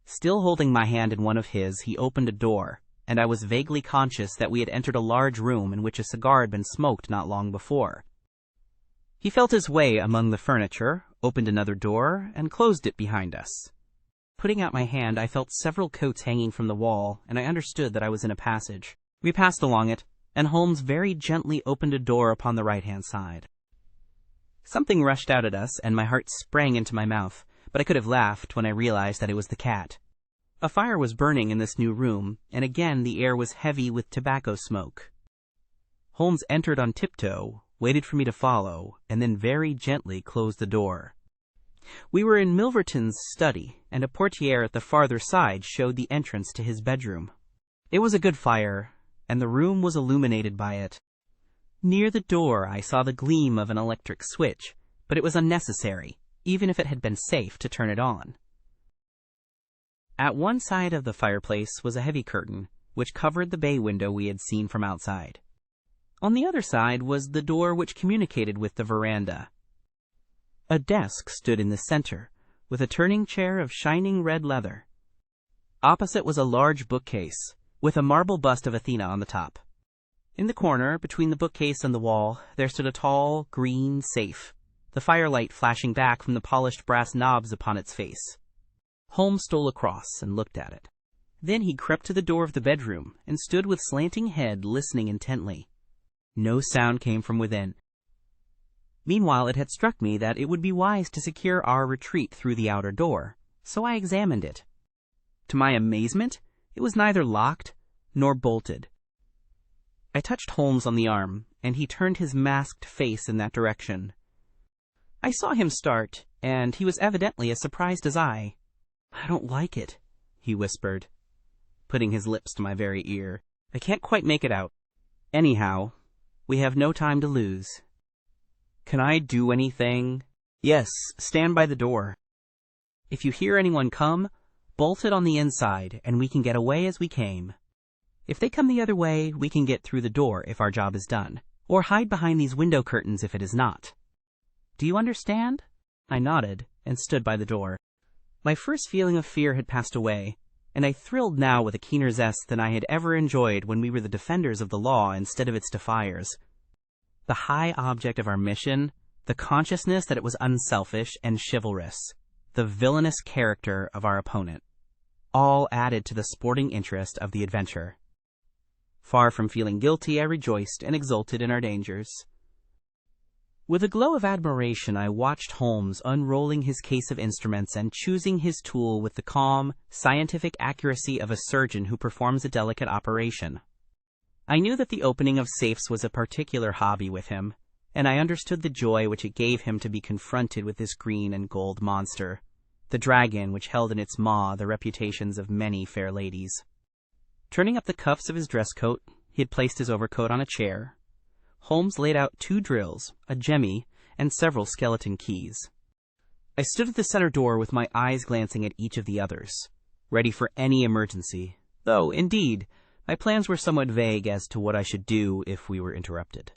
[SPEAKER 1] Still holding my hand in one of his, he opened a door, and I was vaguely conscious that we had entered a large room in which a cigar had been smoked not long before. He felt his way among the furniture, opened another door, and closed it behind us. Putting out my hand, I felt several coats hanging from the wall, and I understood that I was in a passage. We passed along it, and Holmes very gently opened a door upon the right-hand side. Something rushed out at us, and my heart sprang into my mouth, but I could have laughed when I realized that it was the cat. A fire was burning in this new room, and again the air was heavy with tobacco smoke. Holmes entered on tiptoe, waited for me to follow, and then very gently closed the door. We were in Milverton's study, and a portiere at the farther side showed the entrance to his bedroom. It was a good fire, and the room was illuminated by it. Near the door I saw the gleam of an electric switch, but it was unnecessary, even if it had been safe to turn it on. At one side of the fireplace was a heavy curtain, which covered the bay window we had seen from outside. On the other side was the door which communicated with the veranda. A desk stood in the center, with a turning chair of shining red leather. Opposite was a large bookcase, with a marble bust of Athena on the top. In the corner, between the bookcase and the wall, there stood a tall, green safe, the firelight flashing back from the polished brass knobs upon its face. Holmes stole across and looked at it. Then he crept to the door of the bedroom and stood with slanting head listening intently. No sound came from within. Meanwhile, it had struck me that it would be wise to secure our retreat through the outer door, so I examined it. To my amazement, it was neither locked nor bolted. I touched Holmes on the arm, and he turned his masked face in that direction. I saw him start, and he was evidently as surprised as I. "I don't like it," he whispered, putting his lips to my very ear. "I can't quite make it out. Anyhow, we have no time to lose." "Can I do anything?" "Yes, stand by the door. If you hear anyone come, bolt it on the inside, and we can get away as we came. If they come the other way, we can get through the door if our job is done, or hide behind these window curtains if it is not. Do you understand?" I nodded and stood by the door. My first feeling of fear had passed away, and I thrilled now with a keener zest than I had ever enjoyed when we were the defenders of the law instead of its defiers. The high object of our mission, the consciousness that it was unselfish and chivalrous, the villainous character of our opponent, all added to the sporting interest of the adventure. Far from feeling guilty, I rejoiced and exulted in our dangers. With a glow of admiration, I watched Holmes unrolling his case of instruments and choosing his tool with the calm, scientific accuracy of a surgeon who performs a delicate operation. I knew that the opening of safes was a particular hobby with him, and I understood the joy which it gave him to be confronted with this green and gold monster, the dragon which held in its maw the reputations of many fair ladies. Turning up the cuffs of his dress coat, he had placed his overcoat on a chair. Holmes laid out 2 drills, a jemmy, and several skeleton keys. I stood at the center door with my eyes glancing at each of the others, ready for any emergency, though, indeed, my plans were somewhat vague as to what I should do if we were interrupted.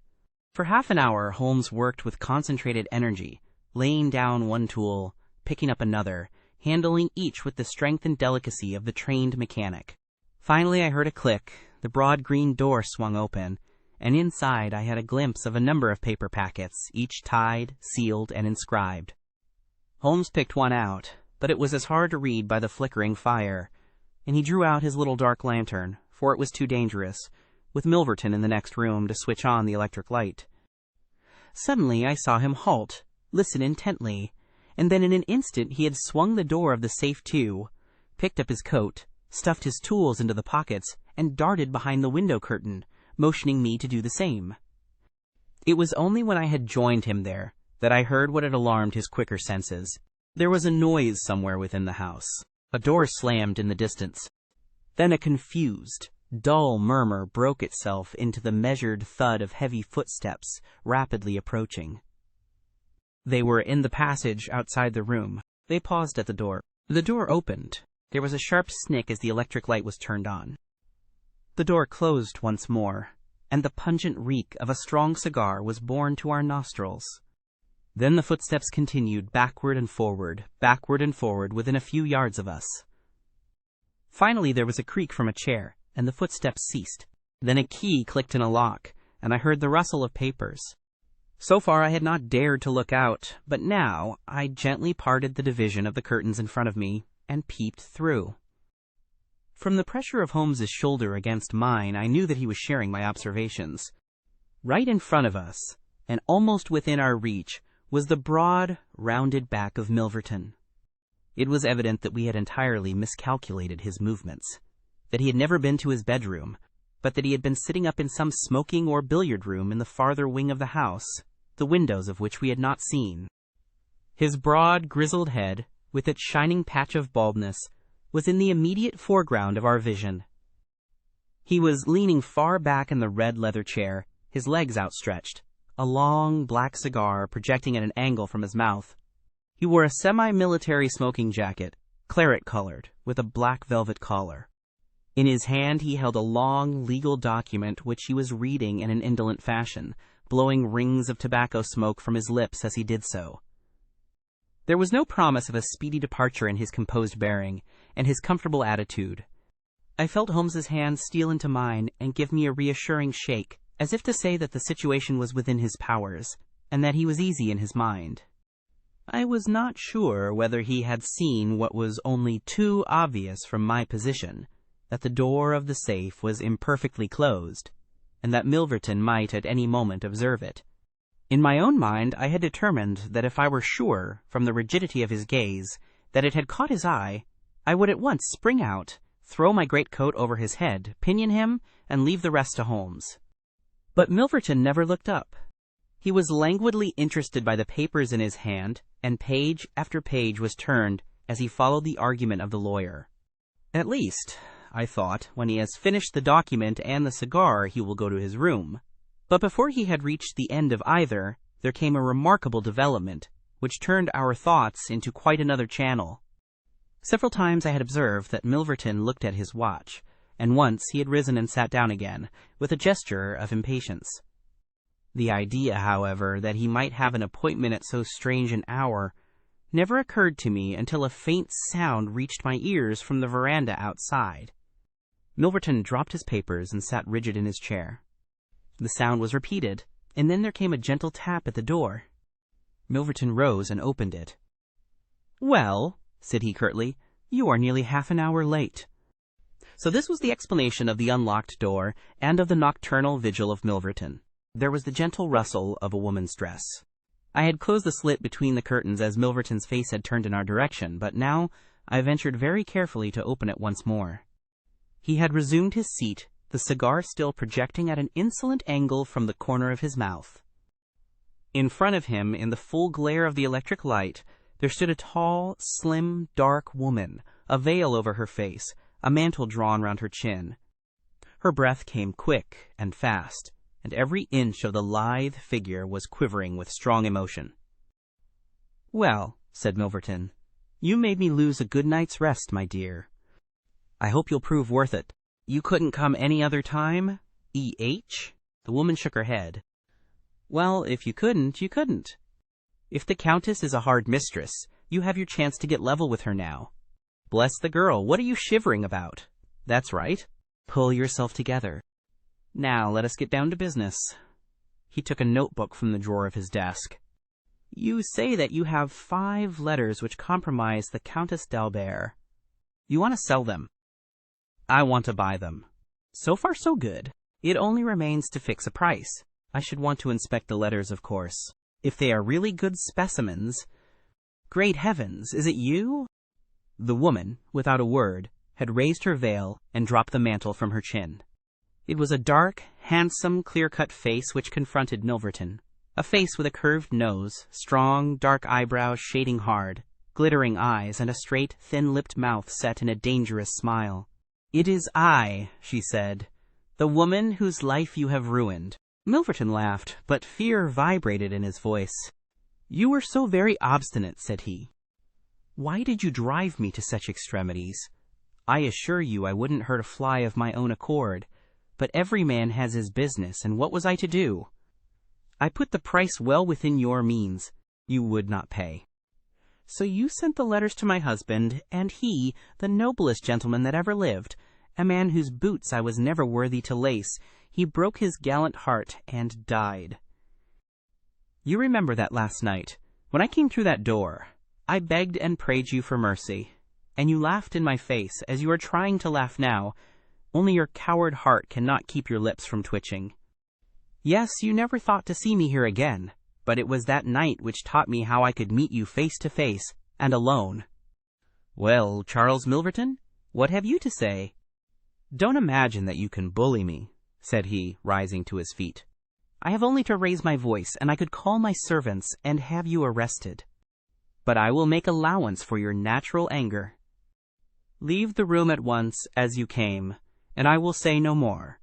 [SPEAKER 1] For half an hour, Holmes worked with concentrated energy, laying down one tool, picking up another, handling each with the strength and delicacy of the trained mechanic. Finally, I heard a click, the broad green door swung open, and inside I had a glimpse of a number of paper packets, each tied, sealed, and inscribed. Holmes picked one out, but it was as hard to read by the flickering fire, and he drew out his little dark lantern, for it was too dangerous, with Milverton in the next room to switch on the electric light. Suddenly I saw him halt, listen intently, and then in an instant he had swung the door of the safe to, picked up his coat, stuffed his tools into the pockets, and darted behind the window curtain, motioning me to do the same. It was only when I had joined him there that I heard what had alarmed his quicker senses. There was a noise somewhere within the house. A door slammed in the distance. Then a confused, dull murmur broke itself into the measured thud of heavy footsteps rapidly approaching. They were in the passage outside the room. They paused at the door. The door opened. There was a sharp snick as the electric light was turned on. The door closed once more, and the pungent reek of a strong cigar was borne to our nostrils. Then the footsteps continued backward and forward within a few yards of us. Finally there was a creak from a chair, and the footsteps ceased. Then a key clicked in a lock, and I heard the rustle of papers. So far I had not dared to look out, but now I gently parted the division of the curtains in front of me and peeped through. From the pressure of Holmes's shoulder against mine, I knew that he was sharing my observations. Right in front of us, and almost within our reach, was the broad, rounded back of Milverton. It was evident that we had entirely miscalculated his movements, that he had never been to his bedroom, but that he had been sitting up in some smoking or billiard room in the farther wing of the house, the windows of which we had not seen. His broad, grizzled head, with its shining patch of baldness, was in the immediate foreground of our vision. He was leaning far back in the red leather chair, his legs outstretched, a long black cigar projecting at an angle from his mouth. He wore a semi-military smoking jacket, claret-colored, with a black velvet collar. In his hand he held a long legal document which he was reading in an indolent fashion, blowing rings of tobacco smoke from his lips as he did so. There was no promise of a speedy departure in his composed bearing and his comfortable attitude. I felt Holmes's hand steal into mine and give me a reassuring shake, as if to say that the situation was within his powers, and that he was easy in his mind. I was not sure whether he had seen what was only too obvious from my position, that the door of the safe was imperfectly closed, and that Milverton might at any moment observe it. In my own mind I had determined that if I were sure, from the rigidity of his gaze, that it had caught his eye, I would at once spring out, throw my greatcoat over his head, pinion him, and leave the rest to Holmes. But Milverton never looked up. He was languidly interested by the papers in his hand, and page after page was turned as he followed the argument of the lawyer. At least, I thought, when he has finished the document and the cigar, he will go to his room. But before he had reached the end of either, there came a remarkable development, which turned our thoughts into quite another channel. Several times I had observed that Milverton looked at his watch, and once he had risen and sat down again, with a gesture of impatience. The idea, however, that he might have an appointment at so strange an hour never occurred to me until a faint sound reached my ears from the veranda outside. Milverton dropped his papers and sat rigid in his chair. The sound was repeated, and then there came a gentle tap at the door. Milverton rose and opened it. "Well," said he curtly, "you are nearly half an hour late." So this was the explanation of the unlocked door and of the nocturnal vigil of Milverton. There was the gentle rustle of a woman's dress. I had closed the slit between the curtains as Milverton's face had turned in our direction, but now I ventured very carefully to open it once more. He had resumed his seat, the cigar still projecting at an insolent angle from the corner of his mouth. In front of him, in the full glare of the electric light, there stood a tall, slim, dark woman, a veil over her face, a mantle drawn round her chin. Her breath came quick and fast, and every inch of the lithe figure was quivering with strong emotion. "Well," said Milverton, "you made me lose a good night's rest, my dear. I hope you'll prove worth it. You couldn't come any other time, E.H.?" The woman shook her head. "Well, if you couldn't, you couldn't. If the Countess is a hard mistress, you have your chance to get level with her now. Bless the girl, what are you shivering about? That's right. Pull yourself together. Now let us get down to business." He took a notebook from the drawer of his desk. "You say that you have 5 letters which compromise the Countess d'Albert. You want to sell them. I want to buy them. So far so good. It only remains to fix a price. I should want to inspect the letters, of course. If they are really good specimens— Great heavens, is it you?" The woman, without a word, had raised her veil and dropped the mantle from her chin. It was a dark, handsome, clear-cut face which confronted Milverton, a face with a curved nose, strong, dark eyebrows shading hard, glittering eyes, and a straight, thin-lipped mouth set in a dangerous smile. "It is I," she said, "the woman whose life you have ruined." Milverton laughed, but fear vibrated in his voice. "You were so very obstinate," said he. "Why did you drive me to such extremities? I assure you I wouldn't hurt a fly of my own accord, but every man has his business, and what was I to do? I put the price well within your means. You would not pay. So you sent the letters to my husband, and he, the noblest gentleman that ever lived, a man whose boots I was never worthy to lace, he broke his gallant heart and died. You remember that last night, when I came through that door, I begged and prayed you for mercy, and you laughed in my face, as you are trying to laugh now, only your coward heart cannot keep your lips from twitching. Yes, you never thought to see me here again, but it was that night which taught me how I could meet you face to face, and alone. Well, Charles Milverton, what have you to say?" "Don't imagine that you can bully me," said he, rising to his feet. "I have only to raise my voice, and I could call my servants and have you arrested. But I will make allowance for your natural anger. Leave the room at once as you came, and I will say no more."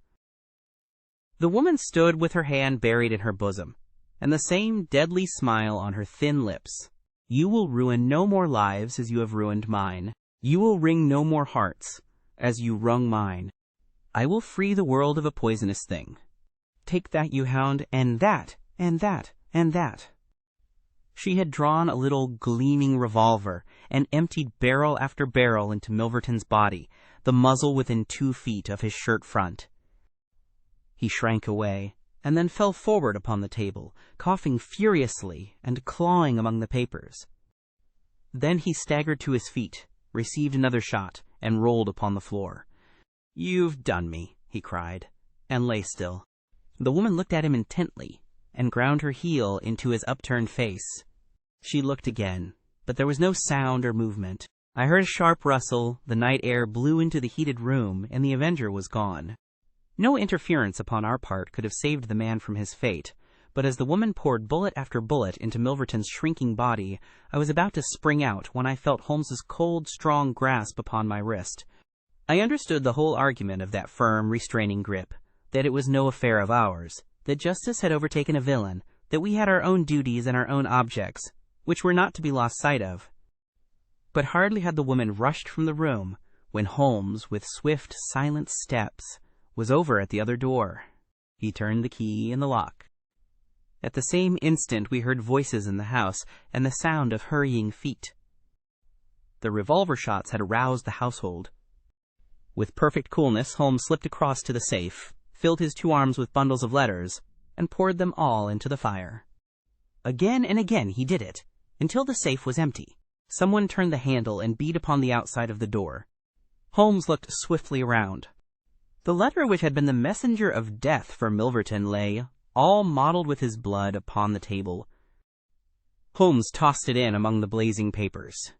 [SPEAKER 1] The woman stood with her hand buried in her bosom, and the same deadly smile on her thin lips. "You will ruin no more lives as you have ruined mine. You will wring no more hearts as you wrung mine. I will free the world of a poisonous thing. Take that, you hound, and that, and that, and that." She had drawn a little gleaming revolver and emptied barrel after barrel into Milverton's body, the muzzle within 2 feet of his shirt front. He shrank away, and then fell forward upon the table, coughing furiously and clawing among the papers. Then he staggered to his feet, received another shot, and rolled upon the floor. "You've done me," he cried, and lay still. The woman looked at him intently, and ground her heel into his upturned face. She looked again, but there was no sound or movement. I heard a sharp rustle, the night air blew into the heated room, and the avenger was gone. No interference upon our part could have saved the man from his fate, but as the woman poured bullet after bullet into Milverton's shrinking body, I was about to spring out when I felt Holmes's cold, strong grasp upon my wrist. I understood the whole argument of that firm, restraining grip, that it was no affair of ours, that justice had overtaken a villain, that we had our own duties and our own objects, which were not to be lost sight of. But hardly had the woman rushed from the room, when Holmes, with swift, silent steps, was over at the other door. He turned the key in the lock. At the same instant we heard voices in the house, and the sound of hurrying feet. The revolver shots had aroused the household. With perfect coolness, Holmes slipped across to the safe, filled his 2 arms with bundles of letters, and poured them all into the fire. Again and again he did it, until the safe was empty. Someone turned the handle and beat upon the outside of the door. Holmes looked swiftly around. The letter which had been the messenger of death for Milverton lay, all mottled with his blood, upon the table. Holmes tossed it in among the blazing papers.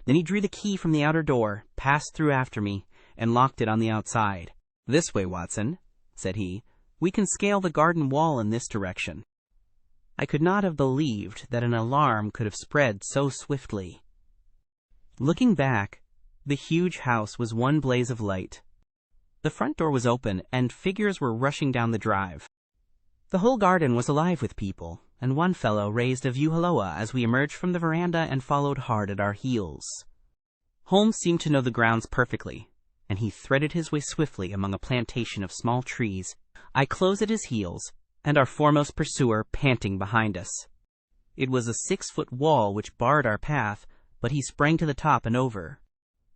[SPEAKER 1] Then he drew the key from the outer door, passed through after me, and locked it on the outside. "This way, Watson," said he. "We can scale the garden wall in this direction." I could not have believed that an alarm could have spread so swiftly. Looking back, the huge house was one blaze of light. The front door was open, and figures were rushing down the drive. The whole garden was alive with people, and one fellow raised a view-halloa as we emerged from the veranda and followed hard at our heels. Holmes seemed to know the grounds perfectly, and he threaded his way swiftly among a plantation of small trees. I close at his heels, and our foremost pursuer panting behind us. It was a 6-foot wall which barred our path, but he sprang to the top and over.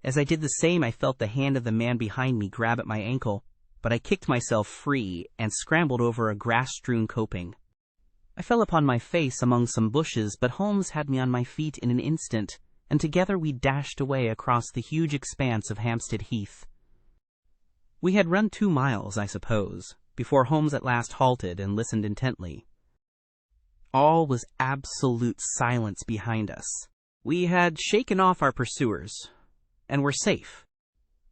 [SPEAKER 1] As I did the same, I felt the hand of the man behind me grab at my ankle, but I kicked myself free and scrambled over a grass-strewn coping. I fell upon my face among some bushes, but Holmes had me on my feet in an instant, and together we dashed away across the huge expanse of Hampstead Heath. We had run 2 miles, I suppose, before Holmes at last halted and listened intently. All was absolute silence behind us. We had shaken off our pursuers, and were safe.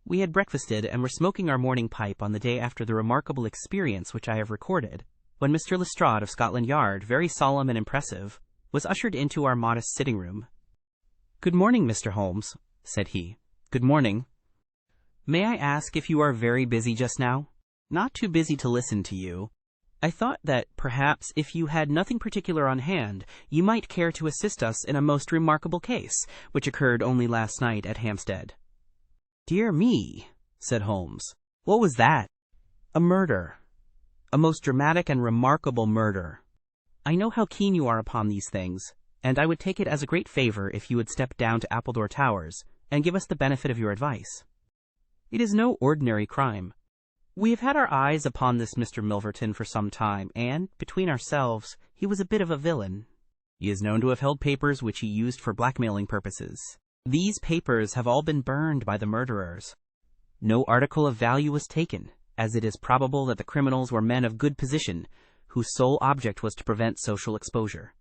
[SPEAKER 1] We had breakfasted and were smoking our morning pipe on the day after the remarkable experience which I have recorded, when Mr. Lestrade of Scotland Yard, very solemn and impressive, was ushered into our modest sitting-room. "Good morning, Mr. Holmes," said he. "Good morning. May I ask if you are very busy just now?" "Not too busy to listen to you. I thought that, perhaps, if you had nothing particular on hand, you might care to assist us in a most remarkable case, which occurred only last night at Hampstead." "Dear me," said Holmes. "What was that?" "A murder. A most dramatic and remarkable murder. I know how keen you are upon these things, and I would take it as a great favor if you would step down to Appledore Towers and give us the benefit of your advice. It is no ordinary crime. We have had our eyes upon this Mr. Milverton for some time, and, between ourselves, he was a bit of a villain. He is known to have held papers which he used for blackmailing purposes. These papers have all been burned by the murderers. No article of value was taken, as it is probable that the criminals were men of good position, whose sole object was to prevent social exposure."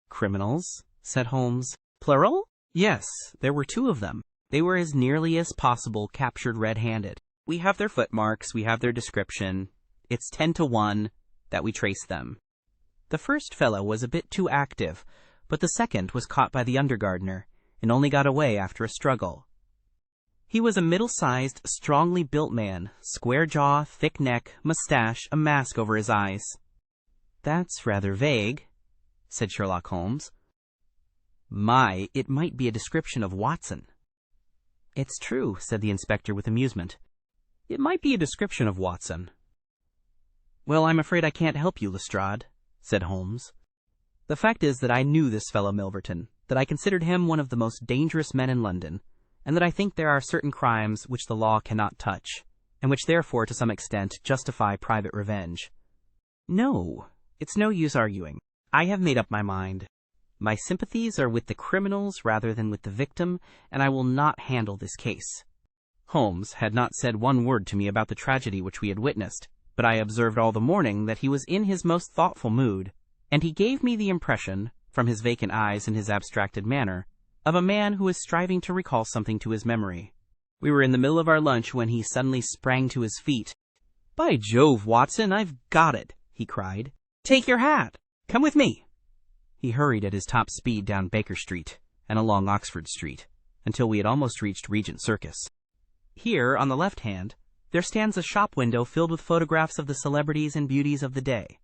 [SPEAKER 1] "Criminals?" said Holmes. "Plural?" "Yes, there were 2 of them. They were as nearly as possible captured red-handed. We have their footmarks, we have their description. It's 10 to 1 that we trace them. The first fellow was a bit too active, but the second was caught by the under-gardener, and only got away after a struggle. He was a middle-sized, strongly built man, square jaw, thick neck, mustache, a mask over his eyes." "That's rather vague," said Sherlock Holmes. "My, it might be a description of Watson." "It's true," said the inspector with amusement. "It might be a description of Watson." "Well, I'm afraid I can't help you, Lestrade," said Holmes. "The fact is that I knew this fellow Milverton, that I considered him one of the most dangerous men in London, and that I think there are certain crimes which the law cannot touch, and which therefore to some extent justify private revenge. No, it's no use arguing. I have made up my mind. My sympathies are with the criminals rather than with the victim, and I will not handle this case. Holmes had not said one word to me about the tragedy which we had witnessed, but I observed all the morning that he was in his most thoughtful mood, and he gave me the impression, from his vacant eyes and his abstracted manner, of a man who is striving to recall something to his memory. We were in the middle of our lunch when he suddenly sprang to his feet. "By Jove, Watson, I've got it!" he cried. "Take your hat! Come with me!" He hurried at his top speed down Baker Street and along Oxford Street, until we had almost reached Regent Circus. Here, on the left hand, there stands a shop window filled with photographs of the celebrities and beauties of the day.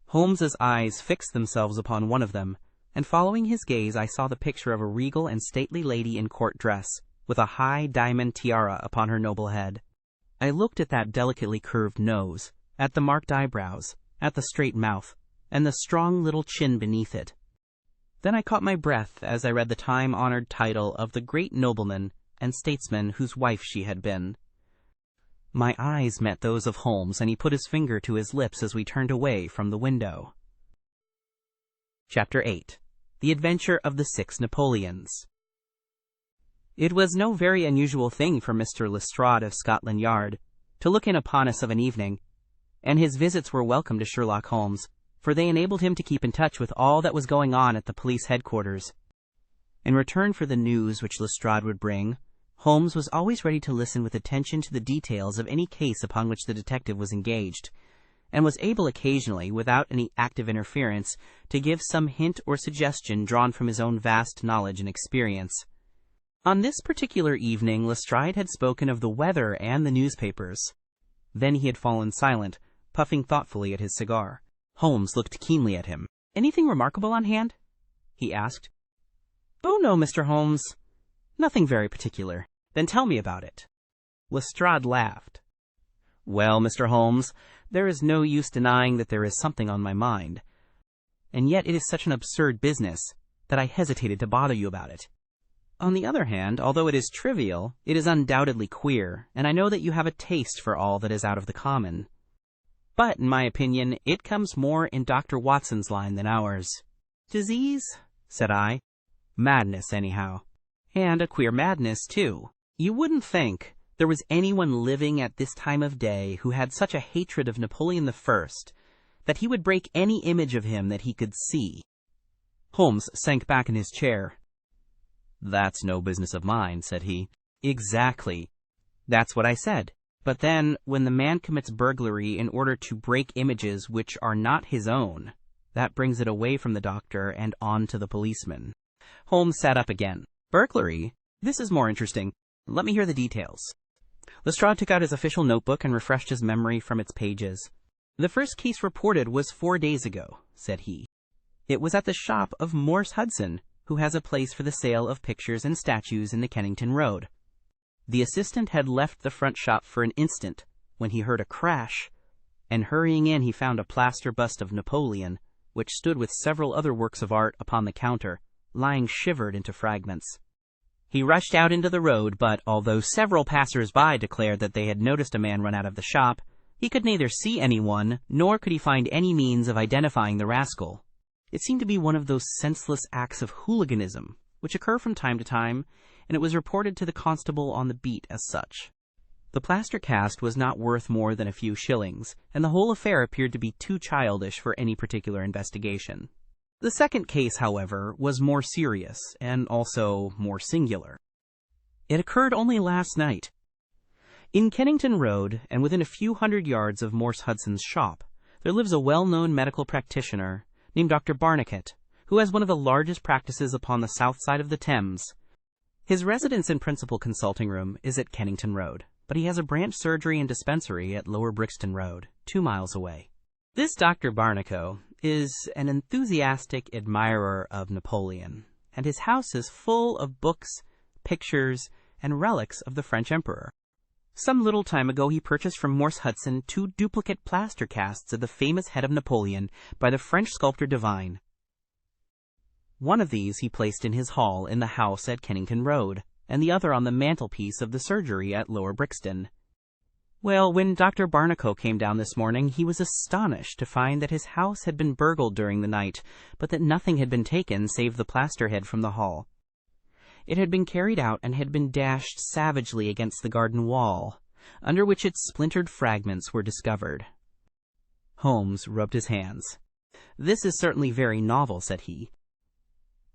[SPEAKER 1] Holmes's eyes fixed themselves upon one of them, and following his gaze I saw the picture of a regal and stately lady in court dress, with a high diamond tiara upon her noble head. I looked at that delicately curved nose, at the marked eyebrows, at the straight mouth, and the strong little chin beneath it. Then I caught my breath as I read the time-honored title of the great nobleman and statesman whose wife she had been. My eyes met those of Holmes, and he put his finger to his lips as we turned away from the window. Chapter 8. The Adventure of the 6 Napoleons. It was no very unusual thing for Mr. Lestrade of Scotland Yard to look in upon us of an evening, and his visits were welcome to Sherlock Holmes, for they enabled him to keep in touch with all that was going on at the police headquarters. In return for the news which Lestrade would bring, Holmes was always ready to listen with attention to the details of any case upon which the detective was engaged, and was able occasionally, without any active interference, to give some hint or suggestion drawn from his own vast knowledge and experience. On this particular evening Lestrade had spoken of the weather and the newspapers. Then he had fallen silent, puffing thoughtfully at his cigar. Holmes looked keenly at him. "Anything remarkable on hand?" he asked. "Oh, no, Mr. Holmes. Nothing very particular." "Then tell me about it." Lestrade laughed. "Well, Mr. Holmes, there is no use denying that there is something on my mind. And yet it is such an absurd business that I hesitated to bother you about it. On the other hand, although it is trivial, it is undoubtedly queer, and I know that you have a taste for all that is out of the common. But, in my opinion, it comes more in Dr. Watson's line than ours." "Disease?" said I. "Madness, anyhow. And a queer madness, too. You wouldn't think there was anyone living at this time of day who had such a hatred of Napoleon I that he would break any image of him that he could see." Holmes sank back in his chair. "That's no business of mine," said he. "Exactly. That's what I said. But then, when the man commits burglary in order to break images which are not his own, that brings it away from the doctor and on to the policeman." Holmes sat up again. "Burglary? This is more interesting. Let me hear the details." Lestrade took out his official notebook and refreshed his memory from its pages. "The first case reported was 4 days ago," said he. "It was at the shop of Morse Hudson, who has a place for the sale of pictures and statues in the Kennington Road. The assistant had left the front shop for an instant when he heard a crash, and hurrying in he found a plaster bust of Napoleon, which stood with several other works of art upon the counter, lying shivered into fragments. He rushed out into the road, but although several passers-by declared that they had noticed a man run out of the shop, he could neither see anyone, nor could he find any means of identifying the rascal. It seemed to be one of those senseless acts of hooliganism which occur from time to time, and it was reported to the constable on the beat as such. The plaster cast was not worth more than a few shillings, and the whole affair appeared to be too childish for any particular investigation. The second case, however, was more serious, and also more singular. It occurred only last night. In Kennington Road, and within a few hundred yards of Morse Hudson's shop, there lives a well-known medical practitioner named Dr. Barnicot, who has one of the largest practices upon the south side of the Thames. His residence and principal consulting room is at Kennington Road, but he has a branch surgery and dispensary at Lower Brixton Road, 2 miles away. This Dr. Barnicot is an enthusiastic admirer of Napoleon, and his house is full of books, pictures, and relics of the French emperor. Some little time ago he purchased from Morse Hudson 2 duplicate plaster casts of the famous head of Napoleon by the French sculptor Devine. One of these he placed in his hall in the house at Kennington Road, and the other on the mantelpiece of the surgery at Lower Brixton. Well, when Dr. Barnacle came down this morning, he was astonished to find that his house had been burgled during the night, but that nothing had been taken save the plaster head from the hall. It had been carried out and had been dashed savagely against the garden wall, under which its splintered fragments were discovered. Holmes rubbed his hands. "This is certainly very novel," said he.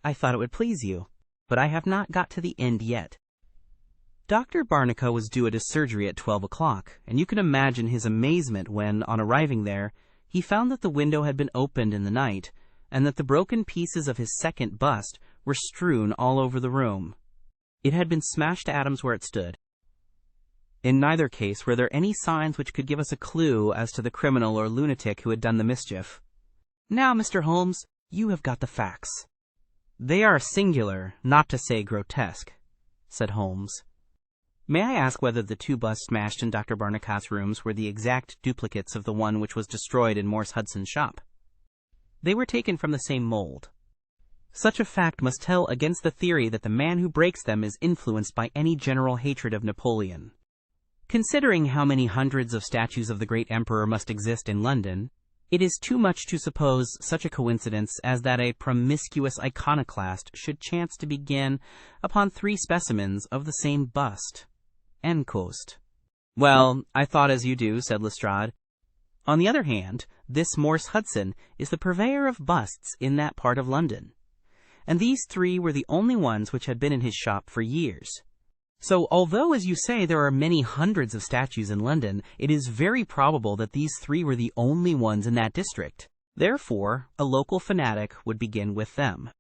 [SPEAKER 1] "I thought it would please you, but I have not got to the end yet." Dr. Barnacle was due at his surgery at 12 o'clock, and you can imagine his amazement when, on arriving there, he found that the window had been opened in the night, and that the broken pieces of his second bust were strewn all over the room. It had been smashed to atoms where it stood. In neither case were there any signs which could give us a clue as to the criminal or lunatic who had done the mischief. "Now, Mr. Holmes, you have got the facts." "They are singular, not to say grotesque," said Holmes. "May I ask whether the two busts smashed in Dr. Barnacle's rooms were the exact duplicates of the one which was destroyed in Morse Hudson's shop?" "They were taken from the same mold." "Such a fact must tell against the theory that the man who breaks them is influenced by any general hatred of Napoleon. Considering how many hundreds of statues of the great emperor must exist in London, it is too much to suppose such a coincidence as that a promiscuous iconoclast should chance to begin upon 3 specimens of the same bust." Encost. "Well, I thought as you do," said Lestrade. "On the other hand, this Morse Hudson is the purveyor of busts in that part of London, and these 3 were the only ones which had been in his shop for years. So, although, as you say, there are many hundreds of statues in London, it is very probable that these 3 were the only ones in that district. Therefore, a local fanatic would begin with them.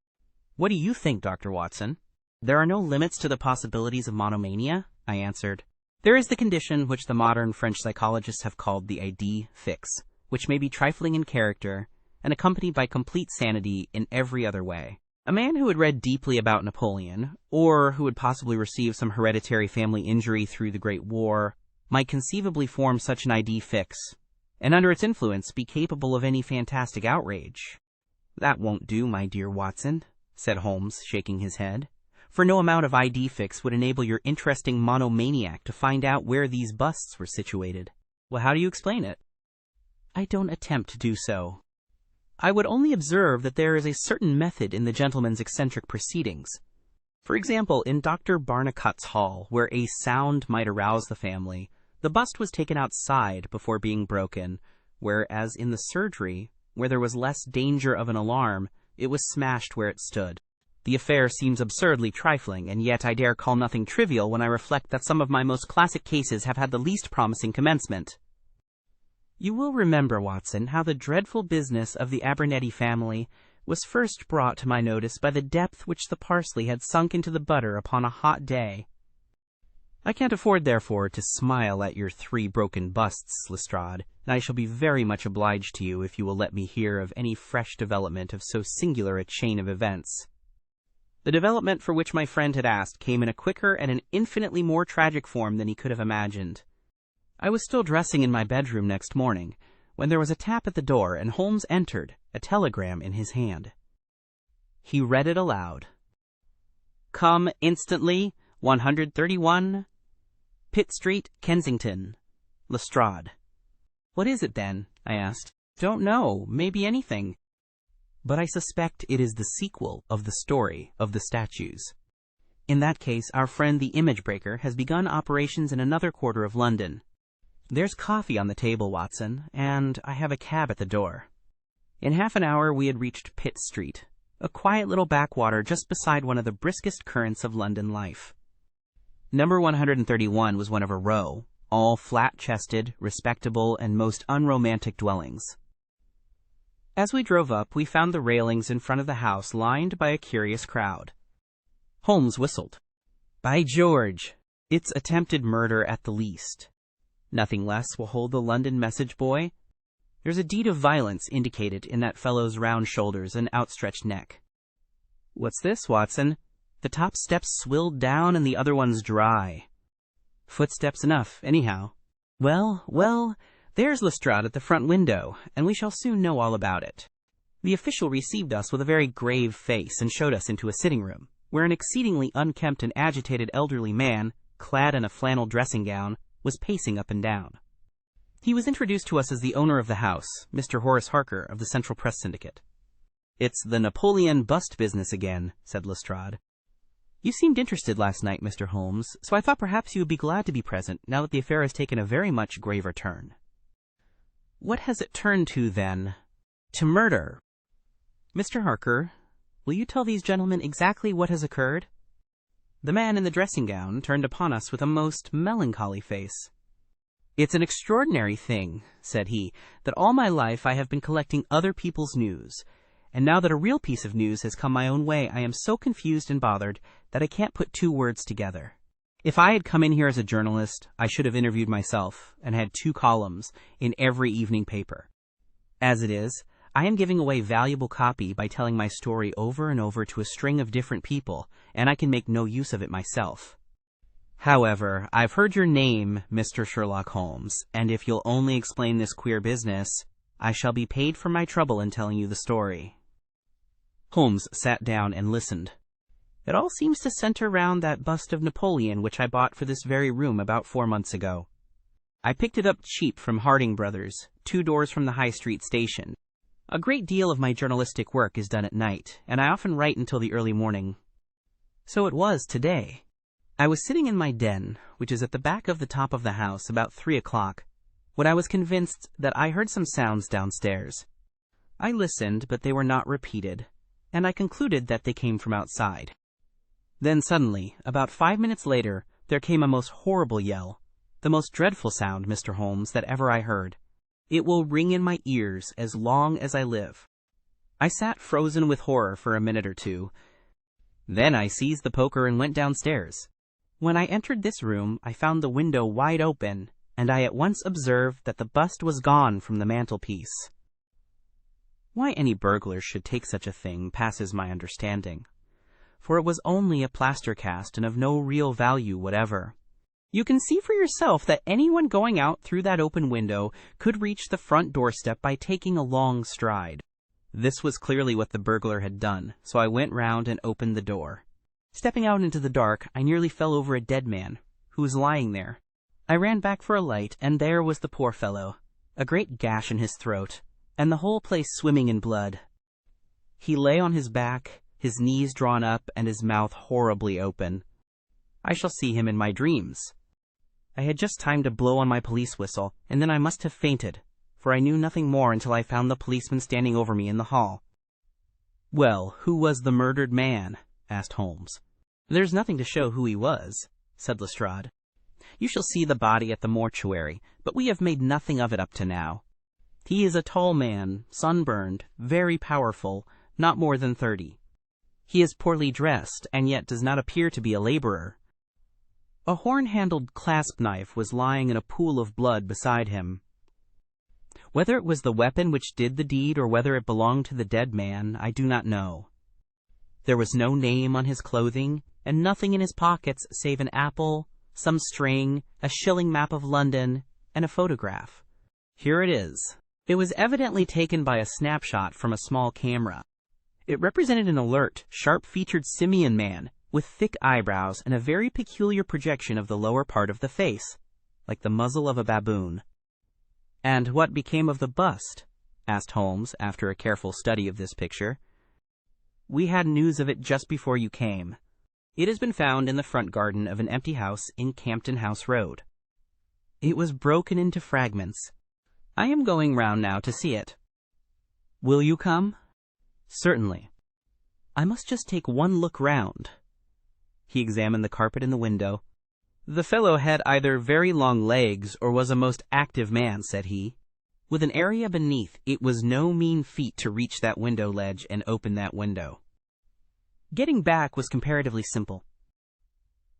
[SPEAKER 1] What do you think, Dr. Watson?" "There are no limits to the possibilities of monomania," I answered. "There is the condition which the modern French psychologists have called the idée fixe, which may be trifling in character, and accompanied by complete sanity in every other way. A man who had read deeply about Napoleon, or who had possibly received some hereditary family injury through the Great War, might conceivably form such an idée fixe, and under its influence be capable of any fantastic outrage." "That won't do, my dear Watson," said Holmes, shaking his head, "for no amount of idée fixe would enable your interesting monomaniac to find out where these busts were situated." "Well, how do you explain it?" "I don't attempt to do so. I would only observe that there is a certain method in the gentleman's eccentric proceedings. For example, in Dr. Barnacle's hall, where a sound might arouse the family, the bust was taken outside before being broken, whereas in the surgery, where there was less danger of an alarm, it was smashed where it stood. The affair seems absurdly trifling, and yet I dare call nothing trivial when I reflect that some of my most classic cases have had the least promising commencement. You will remember, Watson, how the dreadful business of the Abernethy family was first brought to my notice by the depth which the parsley had sunk into the butter upon a hot day. I can't afford, therefore, to smile at your 3 broken busts, Lestrade, and I shall be very much obliged to you if you will let me hear of any fresh development of so singular a chain of events." The development for which my friend had asked came in a quicker and an infinitely more tragic form than he could have imagined. I was still dressing in my bedroom next morning, when there was a tap at the door, and Holmes entered, a telegram in his hand. He read it aloud. "Come instantly, 131, Pitt Street, Kensington. Lestrade." "What is it, then?" I asked. "Don't know. Maybe anything. But I suspect it is the sequel of the story of the statues. In that case, our friend the image breaker has begun operations in another quarter of London. There's coffee on the table, Watson, and I have a cab at the door." In half an hour we had reached Pitt Street, a quiet little backwater just beside one of the briskest currents of London life. Number 131 was one of a row, all flat-chested, respectable, and most unromantic dwellings. As we drove up, we found the railings in front of the house lined by a curious crowd. Holmes whistled. "By George, it's attempted murder at the least. Nothing less will hold the London message boy. There's a deed of violence indicated in that fellow's round shoulders and outstretched neck. What's this, Watson? The top step's swilled down and the other one's dry. Footsteps enough, anyhow. Well, there's Lestrade at the front window, and we shall soon know all about it." The official received us with a very grave face and showed us into a sitting room, where an exceedingly unkempt and agitated elderly man, clad in a flannel dressing gown, was pacing up and down. He was introduced to us as the owner of the house, Mr. Horace Harker of the Central Press Syndicate. "It's the Napoleon bust business again," said Lestrade. "You seemed interested last night, Mr. Holmes, so I thought perhaps you would be glad to be present now that the affair has taken a very much graver turn." "What has it turned to, then?" "To murder. Mr. Harker, will you tell these gentlemen exactly what has occurred?" The man in the dressing gown turned upon us with a most melancholy face. "It's an extraordinary thing," said he, "that all my life I have been collecting other people's news, and now that a real piece of news has come my own way, I am so confused and bothered that I can't put two words together. If I had come in here as a journalist, I should have interviewed myself and had 2 columns in every evening paper. As it is, I am giving away valuable copy by telling my story over and over to a string of different people, and I can make no use of it myself. However, I've heard your name, Mr. Sherlock Holmes, and if you'll only explain this queer business, I shall be paid for my trouble in telling you the story." Holmes sat down and listened. "It all seems to center round that bust of Napoleon which I bought for this very room about 4 months ago. I picked it up cheap from Harding Brothers, 2 doors from the High Street station. A great deal of my journalistic work is done at night, and I often write until the early morning. So it was today. I was sitting in my den, which is at the back of the top of the house, about 3 o'clock, when I was convinced that I heard some sounds downstairs. I listened, but they were not repeated, and I concluded that they came from outside. Then suddenly, about 5 minutes later, there came a most horrible yell, the most dreadful sound, Mr. Holmes, that ever I heard. It will ring in my ears as long as I live. I sat frozen with horror for a minute or two. Then I seized the poker and went downstairs. When I entered this room, I found the window wide open, and I at once observed that the bust was gone from the mantelpiece. Why any burglar should take such a thing passes my understanding, for it was only a plaster cast and of no real value whatever. You can see for yourself that anyone going out through that open window could reach the front doorstep by taking a long stride. This was clearly what the burglar had done, so I went round and opened the door. Stepping out into the dark, I nearly fell over a dead man, who was lying there. I ran back for a light, and there was the poor fellow, a great gash in his throat, and the whole place swimming in blood. He lay on his back, his knees drawn up, and his mouth horribly open. I shall see him in my dreams. I had just time to blow on my police whistle, and then I must have fainted, for I knew nothing more until I found the policeman standing over me in the hall. "Well, who was the murdered man?" asked Holmes. "There's nothing to show who he was," said Lestrade. "You shall see the body at the mortuary, but we have made nothing of it up to now. He is a tall man, sunburned, very powerful, not more than 30. He is poorly dressed, and yet does not appear to be a laborer. A horn-handled clasp knife was lying in a pool of blood beside him. Whether it was the weapon which did the deed or whether it belonged to the dead man, I do not know. There was no name on his clothing, and nothing in his pockets save an apple, some string, a shilling map of London, and a photograph. Here it is. It was evidently taken by a snapshot from a small camera. It represented an alert, sharp-featured simian man, with thick eyebrows and a very peculiar projection of the lower part of the face, like the muzzle of a baboon." "And what became of the bust?" asked Holmes, after a careful study of this picture. "We had news of it just before you came. It has been found in the front garden of an empty house in Campden House Road. It was broken into fragments. I am going round now to see it." "Will you come?" "Certainly. I must just take one look round." He examined the carpet in the window. "The fellow had either very long legs or was a most active man," said he. "With an area beneath, it was no mean feat to reach that window ledge and open that window. Getting back was comparatively simple.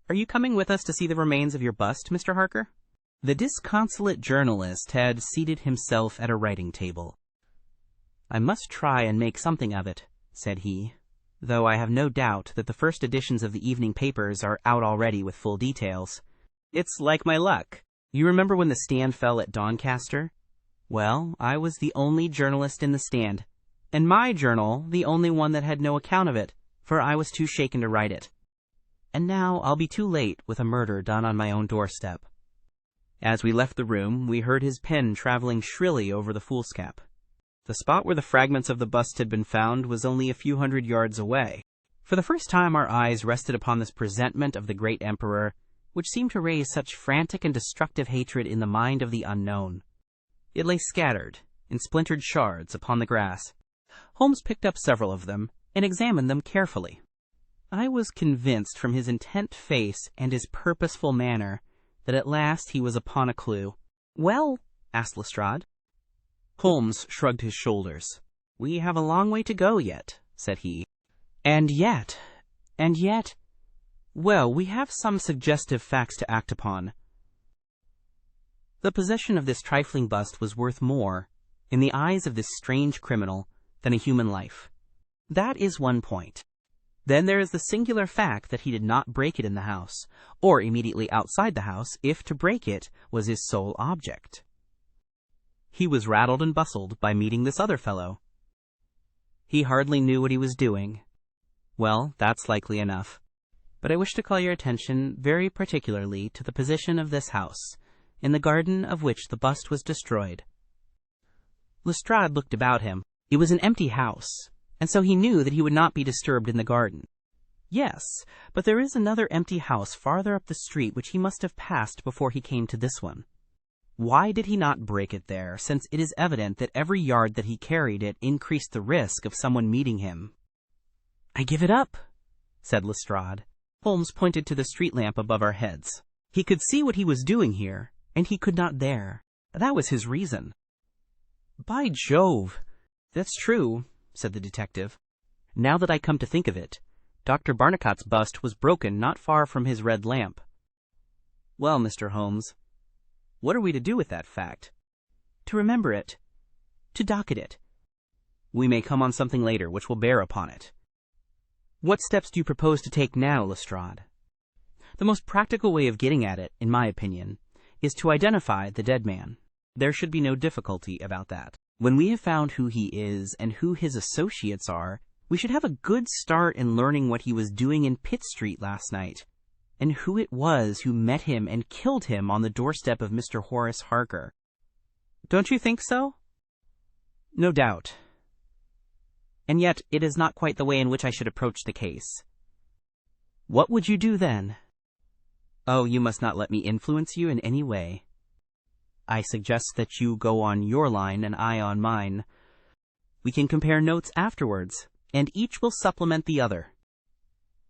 [SPEAKER 1] Are you coming with us to see the remains of your bust, Mr. Harker?" The disconsolate journalist had seated himself at a writing table. "I must try and make something of it," said he, "though I have no doubt that the first editions of the evening papers are out already with full details. It's like my luck. You remember when the stand fell at Doncaster? Well, I was the only journalist in the stand, and my journal the only one that had no account of it, for I was too shaken to write it. And now I'll be too late with a murder done on my own doorstep." As we left the room, we heard his pen traveling shrilly over the foolscap. The spot where the fragments of the bust had been found was only a few hundred yards away. For the first time our eyes rested upon this presentment of the great emperor, which seemed to raise such frantic and destructive hatred in the mind of the unknown. It lay scattered, in splintered shards, upon the grass. Holmes picked up several of them, and examined them carefully. I was convinced from his intent face and his purposeful manner that at last he was upon a clue. "Well?" asked Lestrade. Holmes shrugged his shoulders. "We have a long way to go yet," said he. And yet, well, we have some suggestive facts to act upon. The possession of this trifling bust was worth more, in the eyes of this strange criminal, than a human life. That is one point. Then there is the singular fact that he did not break it in the house, or immediately outside the house, if to break it was his sole object. He was rattled and bustled by meeting this other fellow. He hardly knew what he was doing. Well, that's likely enough. But I wish to call your attention very particularly to the position of this house, in the garden of which the bust was destroyed. Lestrade looked about him. It was an empty house, and so he knew that he would not be disturbed in the garden. Yes, but there is another empty house farther up the street which he must have passed before he came to this one. Why did he not break it there, since it is evident that every yard that he carried it increased the risk of someone meeting him? "I give it up," said Lestrade. Holmes pointed to the street lamp above our heads. He could see what he was doing here, and he could not there. That was his reason. "By Jove, that's true," said the detective. "Now that I come to think of it, Dr. Barnicott's bust was broken not far from his red lamp. Well, Mr. Holmes, what are we to do with that fact?" "To remember it. To docket it." "We may come on something later which will bear upon it. What steps do you propose to take now, Lestrade?" "The most practical way of getting at it, in my opinion, is to identify the dead man. There should be no difficulty about that. When we have found who he is and who his associates are, we should have a good start in learning what he was doing in Pitt Street last night, and who it was who met him and killed him on the doorstep of Mr. Horace Harker. Don't you think so?" "No doubt. And yet it is not quite the way in which I should approach the case." "What would you do then?" "Oh, you must not let me influence you in any way. I suggest that you go on your line and I on mine. We can compare notes afterwards, and each will supplement the other."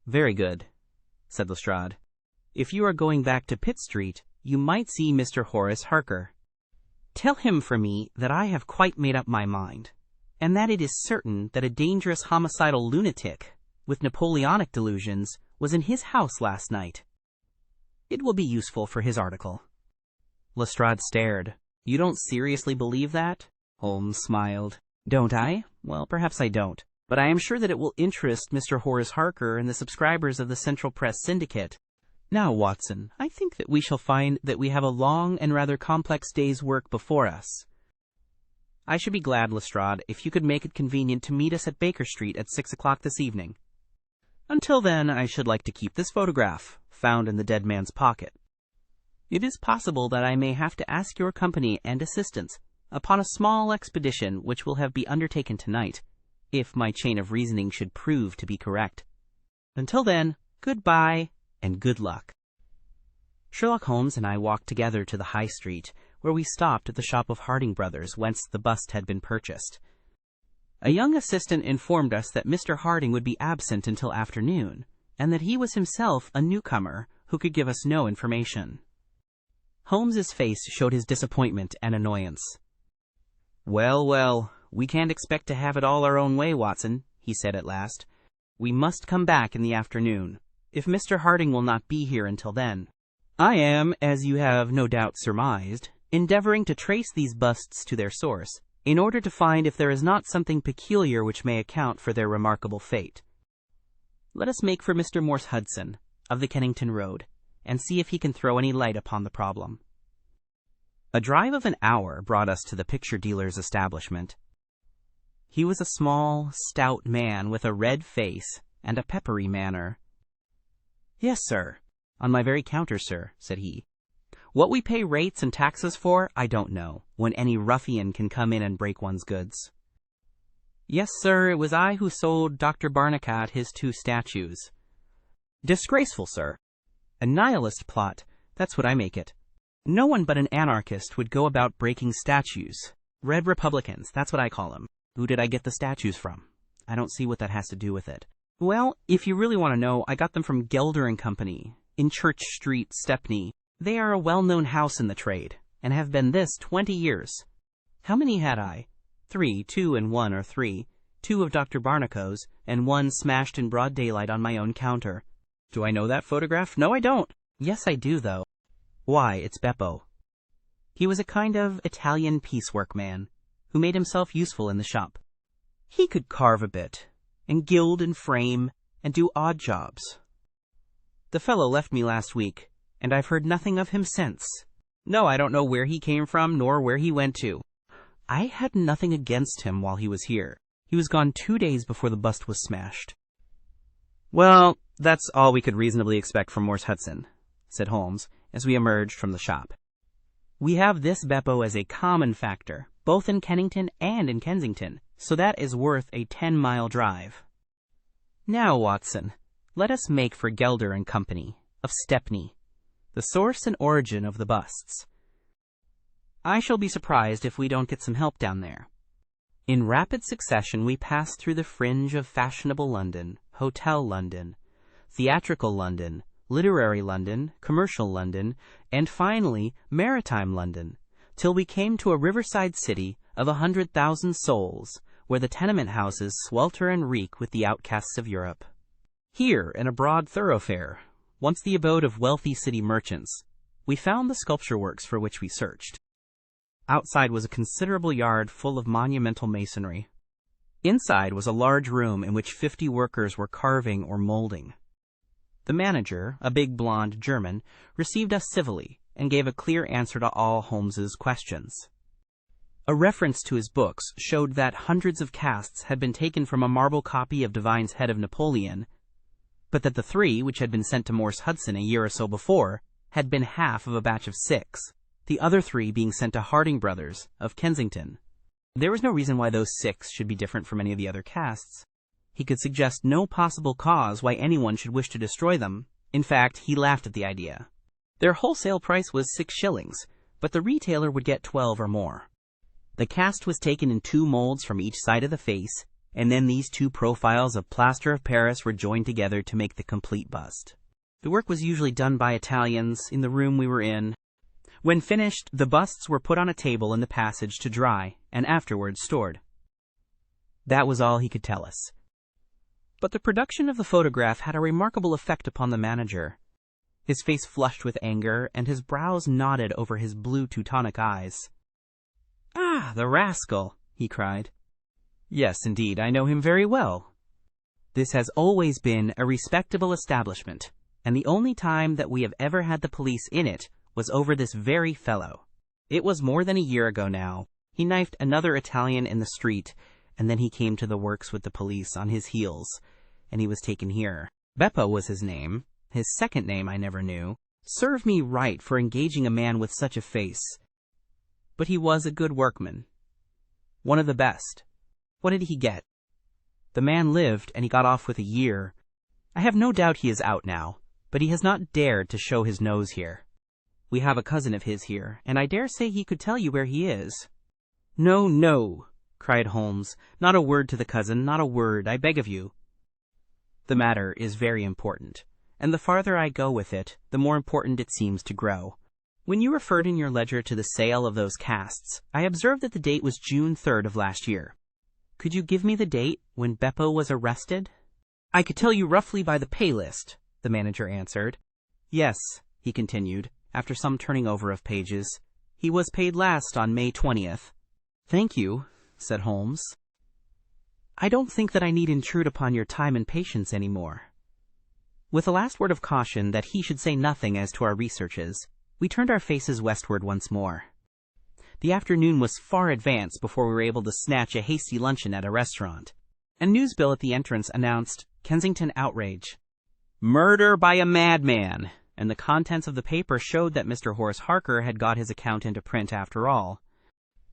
[SPEAKER 1] "Very good," said Lestrade. "If you are going back to Pitt Street, you might see Mr. Horace Harker. Tell him for me that I have quite made up my mind, and that it is certain that a dangerous homicidal lunatic with Napoleonic delusions was in his house last night. It will be useful for his article." Lestrade stared. "You don't seriously believe that?" Holmes smiled. "Don't I? Well, perhaps I don't. But I am sure that it will interest Mr. Horace Harker and the subscribers of the Central Press Syndicate. Now, Watson, I think that we shall find that we have a long and rather complex day's work before us. I should be glad, Lestrade, if you could make it convenient to meet us at Baker Street at 6 o'clock this evening. Until then, I should like to keep this photograph, found in the dead man's pocket. It is possible that I may have to ask your company and assistance upon a small expedition which will be undertaken tonight, if my chain of reasoning should prove to be correct. Until then, good-bye and good luck." Sherlock Holmes and I walked together to the High Street, where we stopped at the shop of Harding Brothers, whence the bust had been purchased. A young assistant informed us that Mr. Harding would be absent until afternoon, and that he was himself a newcomer who could give us no information. Holmes's face showed his disappointment and annoyance. Well, we can't expect to have it all our own way, Watson," he said at last. "We must come back in the afternoon, if Mr. Harding will not be here until then. I am, as you have no doubt surmised, endeavoring to trace these busts to their source, in order to find if there is not something peculiar which may account for their remarkable fate. Let us make for Mr. Morse Hudson, of the Kennington Road, and see if he can throw any light upon the problem." A drive of an hour brought us to the picture dealer's establishment. He was a small, stout man with a red face and a peppery manner. "Yes, sir. On my very counter, sir," said he. "What we pay rates and taxes for, I don't know, when any ruffian can come in and break one's goods." "Yes, sir, it was I who sold Dr. Barnacat his 2 statues. "Disgraceful, sir. A nihilist plot, that's what I make it. No one but an anarchist would go about breaking statues. Red Republicans, that's what I call them. Who did I get the statues from? I don't see what that has to do with it." "Well, if you really want to know, I got them from Gelder & Company, in Church Street, Stepney. They are a well-known house in the trade, and have been this 20 years. How many had I? 3, 2 and 1 or 3, 2 of Dr. Barnacot's, and 1 smashed in broad daylight on my own counter. Do I know that photograph? No, I don't. Yes, I do, though. Why, it's Beppo. He was a kind of Italian piecework man, who made himself useful in the shop. He could carve a bit, and gild and frame, and do odd jobs. The fellow left me last week, and I've heard nothing of him since. No, I don't know where he came from, nor where he went to. I had nothing against him while he was here. He was gone 2 days before the bust was smashed." "Well, that's all we could reasonably expect from Morse Hudson," said Holmes, as we emerged from the shop. "We have this Beppo as a common factor, both in Kennington and in Kensington, so that is worth a 10-mile drive. Now, Watson, let us make for Gelder & Company, of Stepney, the source and origin of the busts. I shall be surprised if we don't get some help down there." In rapid succession we passed through the fringe of fashionable London, hotel London, theatrical London, literary London, commercial London, and finally maritime London, till we came to a riverside city of 100,000 souls, where the tenement houses swelter and reek with the outcasts of Europe. Here, in a broad thoroughfare, once the abode of wealthy city merchants, we found the sculpture works for which we searched. Outside was a considerable yard full of monumental masonry. Inside was a large room in which 50 workers were carving or molding. The manager, a big blonde German, received us civilly and gave a clear answer to all Holmes's questions. A reference to his books showed that hundreds of casts had been taken from a marble copy of Devine's head of Napoleon, but that the 3 which had been sent to Morse Hudson a year or so before had been half of a batch of 6, the other 3 being sent to Harding Brothers, of Kensington. There was no reason why those 6 should be different from any of the other casts. He could suggest no possible cause why anyone should wish to destroy them. In fact, he laughed at the idea. Their wholesale price was 6 shillings, but the retailer would get 12 or more. The cast was taken in 2 molds from each side of the face, and then these 2 profiles of plaster of Paris were joined together to make the complete bust. The work was usually done by Italians in the room we were in. When finished, the busts were put on a table in the passage to dry, and afterwards stored. That was all he could tell us. But the production of the photograph had a remarkable effect upon the manager. His face flushed with anger, and his brows nodded over his blue Teutonic eyes. "Ah, the rascal!" he cried. "Yes, indeed, I know him very well. This has always been a respectable establishment, and the only time that we have ever had the police in it was over this very fellow. It was more than a year ago now. He knifed another Italian in the street, and then he came to the works with the police on his heels, and he was taken here. Beppo was his name. His second name I never knew. Serve me right for engaging a man with such a face. But he was a good workman. One of the best. What did he get? The man lived, and he got off with a year. I have no doubt he is out now, but he has not dared to show his nose here. We have a cousin of his here, and I dare say he could tell you where he is." "No, no," cried Holmes. "Not a word to the cousin, not a word, I beg of you. The matter is very important, and the farther I go with it, the more important it seems to grow. When you referred in your ledger to the sale of those casts, I observed that the date was June 3rd of last year. Could you give me the date when Beppo was arrested?" "I could tell you roughly by the pay list," the manager answered. "Yes," he continued, after some turning over of pages, "he was paid last on May 20th. "Thank you," said Holmes. "I don't think that I need intrude upon your time and patience any more." With a last word of caution that he should say nothing as to our researches, we turned our faces westward once more. The afternoon was far advanced before we were able to snatch a hasty luncheon at a restaurant. A newsbill at the entrance announced, "Kensington Outrage. Murder by a madman," and the contents of the paper showed that Mr. Horace Harker had got his account into print after all.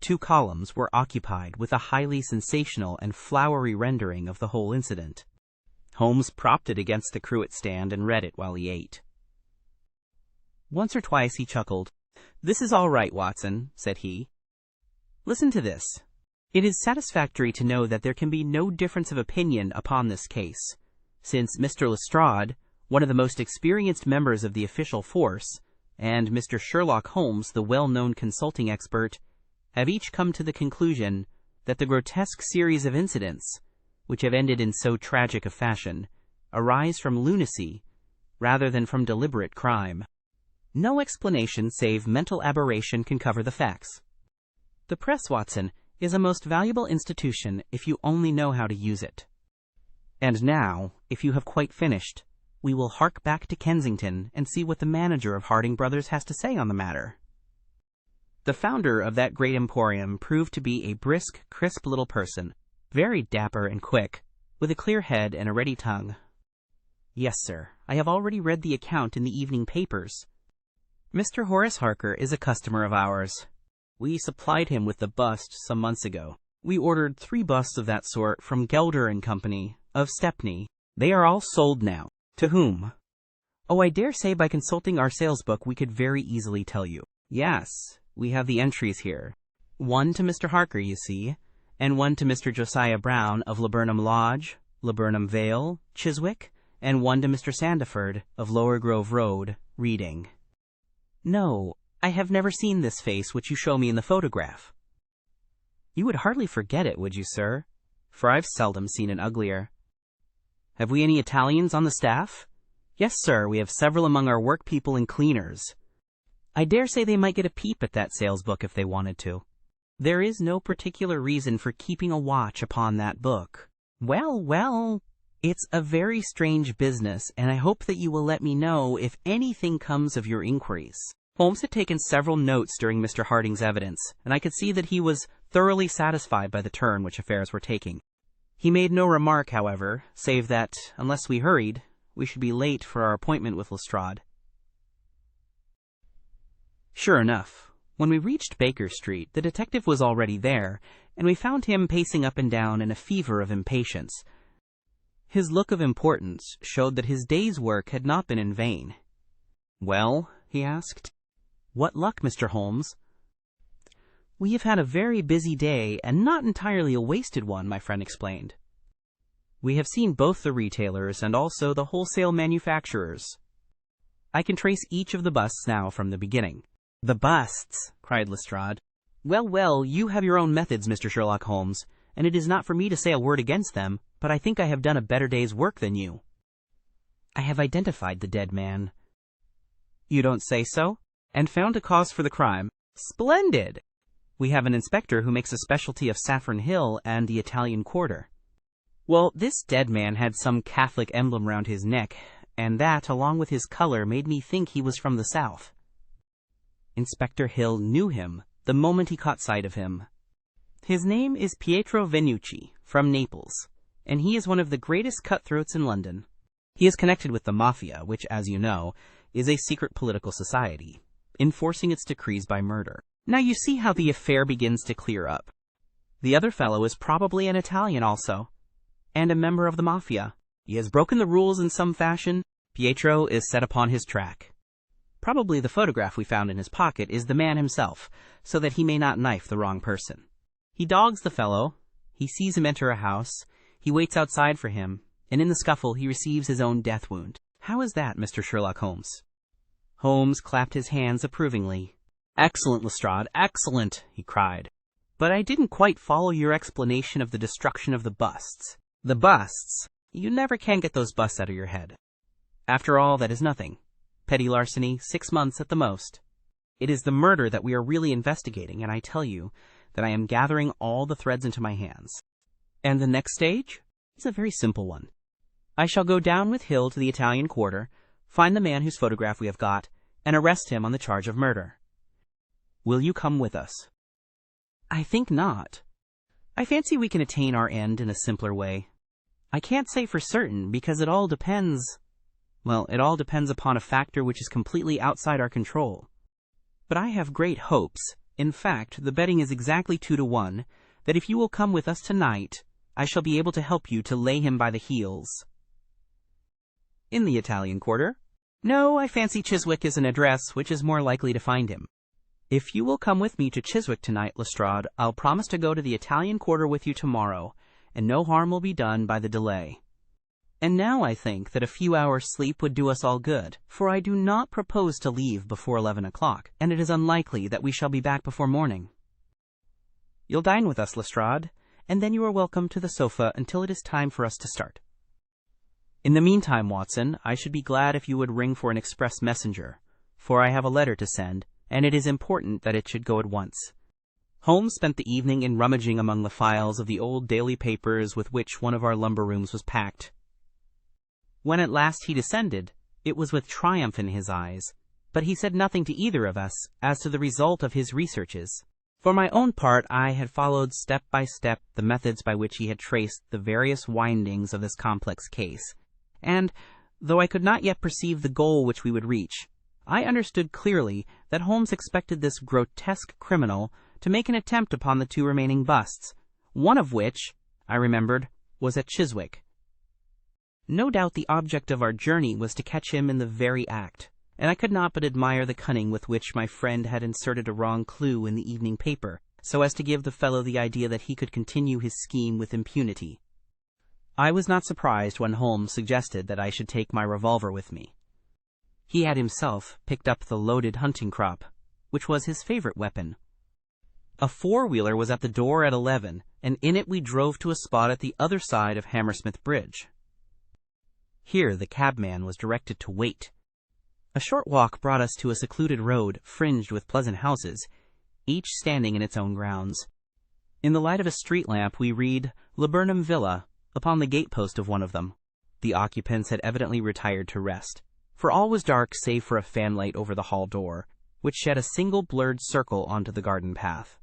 [SPEAKER 1] 2 columns were occupied with a highly sensational and flowery rendering of the whole incident. Holmes propped it against the cruet stand and read it while he ate. Once or twice he chuckled. "This is all right, Watson," said he. "Listen to this. It is satisfactory to know that there can be no difference of opinion upon this case, since Mr. Lestrade, one of the most experienced members of the official force, and Mr. Sherlock Holmes, the well-known consulting expert, have each come to the conclusion that the grotesque series of incidents, which have ended in so tragic a fashion, arise from lunacy rather than from deliberate crime. No explanation save mental aberration can cover the facts. The press, Watson, is a most valuable institution if you only know how to use it. And now, if you have quite finished, we will hark back to Kensington and see what the manager of Harding Brothers has to say on the matter." The founder of that great emporium proved to be a brisk, crisp little person, very dapper and quick, with a clear head and a ready tongue. "Yes, sir, I have already read the account in the evening papers. Mr. Horace Harker is a customer of ours. We supplied him with the bust some months ago. We ordered 3 busts of that sort from Gelder and Company, of Stepney. They are all sold now." "To whom?" "Oh, I dare say by consulting our sales book we could very easily tell you. Yes, we have the entries here. 1 to Mr. Harker, you see, and 1 to Mr. Josiah Brown of Laburnum Lodge, Laburnum Vale, Chiswick, and 1 to Mr. Sandiford of Lower Grove Road, Reading." "No, I have never seen this face which you show me in the photograph." "You would hardly forget it, would you, sir? For I've seldom seen an uglier." "Have we any Italians on the staff?" "Yes, sir, we have several among our workpeople and cleaners. I dare say they might get a peep at that sales book if they wanted to. There is no particular reason for keeping a watch upon that book." Well, it's a very strange business, and I hope that you will let me know if anything comes of your inquiries." Holmes had taken several notes during Mr. Harding's evidence, and I could see that he was thoroughly satisfied by the turn which affairs were taking. He made no remark, however, save that, unless we hurried, we should be late for our appointment with Lestrade. Sure enough, when we reached Baker Street, the detective was already there, and we found him pacing up and down in a fever of impatience. His look of importance showed that his day's work had not been in vain. "Well?" he asked. "What luck, Mr. Holmes?" "We have had a very busy day, and not entirely a wasted one," my friend explained. "We have seen both the retailers and also the wholesale manufacturers. I can trace each of the busts now from the beginning." "The busts!" cried Lestrade. Well, you have your own methods, Mr. Sherlock Holmes, and it is not for me to say a word against them, but I think I have done a better day's work than you." "I have identified the dead man." "You don't say so? And found a cause for the crime? Splendid! We have an inspector who makes a specialty of Saffron Hill and the Italian Quarter. Well, this dead man had some Catholic emblem round his neck, and that, along with his color, made me think he was from the south." Inspector Hill knew him the moment he caught sight of him. "His name is Pietro Venucci, from Naples, and he is one of the greatest cutthroats in London. He is connected with the Mafia, which, as you know, is a secret political society, enforcing its decrees by murder. Now you see how the affair begins to clear up. The other fellow is probably an Italian also, and a member of the Mafia. He has broken the rules in some fashion. Pietro is set upon his track. Probably the photograph we found in his pocket is the man himself, so that he may not knife the wrong person. He dogs the fellow, he sees him enter a house, he waits outside for him, and in the scuffle he receives his own death wound. How is that, Mr. Sherlock Holmes?" Holmes clapped his hands approvingly. "Excellent, Lestrade, excellent!" he cried. "But I didn't quite follow your explanation of the destruction of the busts." "The busts? You never can get those busts out of your head. After all, that is nothing. Petty larceny, 6 months at the most. It is the murder that we are really investigating, and I tell you that I am gathering all the threads into my hands." "And the next stage?" "It's a very simple one. I shall go down with Hill to the Italian Quarter, find the man whose photograph we have got, and arrest him on the charge of murder. Will you come with us?" I think not. I fancy we can attain our end in a simpler way. I can't say for certain, because it all depends upon a factor which is completely outside our control. But I have great hopes. In fact, the betting is exactly 2-1, that if you will come with us tonight, I shall be able to help you to lay him by the heels. In the Italian quarter? No, I fancy Chiswick is an address which is more likely to find him. If you will come with me to Chiswick tonight, Lestrade, I'll promise to go to the Italian quarter with you tomorrow, and no harm will be done by the delay. And now I think that a few hours' sleep would do us all good, for I do not propose to leave before 11 o'clock, and it is unlikely that we shall be back before morning. You'll dine with us, Lestrade, and then you are welcome to the sofa until it is time for us to start. In the meantime, Watson, I should be glad if you would ring for an express messenger, for I have a letter to send, and it is important that it should go at once. Holmes spent the evening in rummaging among the files of the old daily papers with which one of our lumber rooms was packed. When at last he descended, it was with triumph in his eyes, but he said nothing to either of us as to the result of his researches. For my own part, I had followed step by step the methods by which he had traced the various windings of this complex case, and, though I could not yet perceive the goal which we would reach, I understood clearly that Holmes expected this grotesque criminal to make an attempt upon the 2 remaining busts, one of which, I remembered, was at Chiswick. No doubt the object of our journey was to catch him in the very act, and I could not but admire the cunning with which my friend had inserted a wrong clue in the evening paper, so as to give the fellow the idea that he could continue his scheme with impunity. I was not surprised when Holmes suggested that I should take my revolver with me. He had himself picked up the loaded hunting crop, which was his favorite weapon. A 4-wheeler was at the door at 11, and in it we drove to a spot at the other side of Hammersmith Bridge. Here the cabman was directed to wait. A short walk brought us to a secluded road fringed with pleasant houses, each standing in its own grounds. In the light of a street lamp we read Laburnum Villa upon the gatepost of one of them. The occupants had evidently retired to rest, for all was dark save for a fanlight over the hall door, which shed a single blurred circle onto the garden path.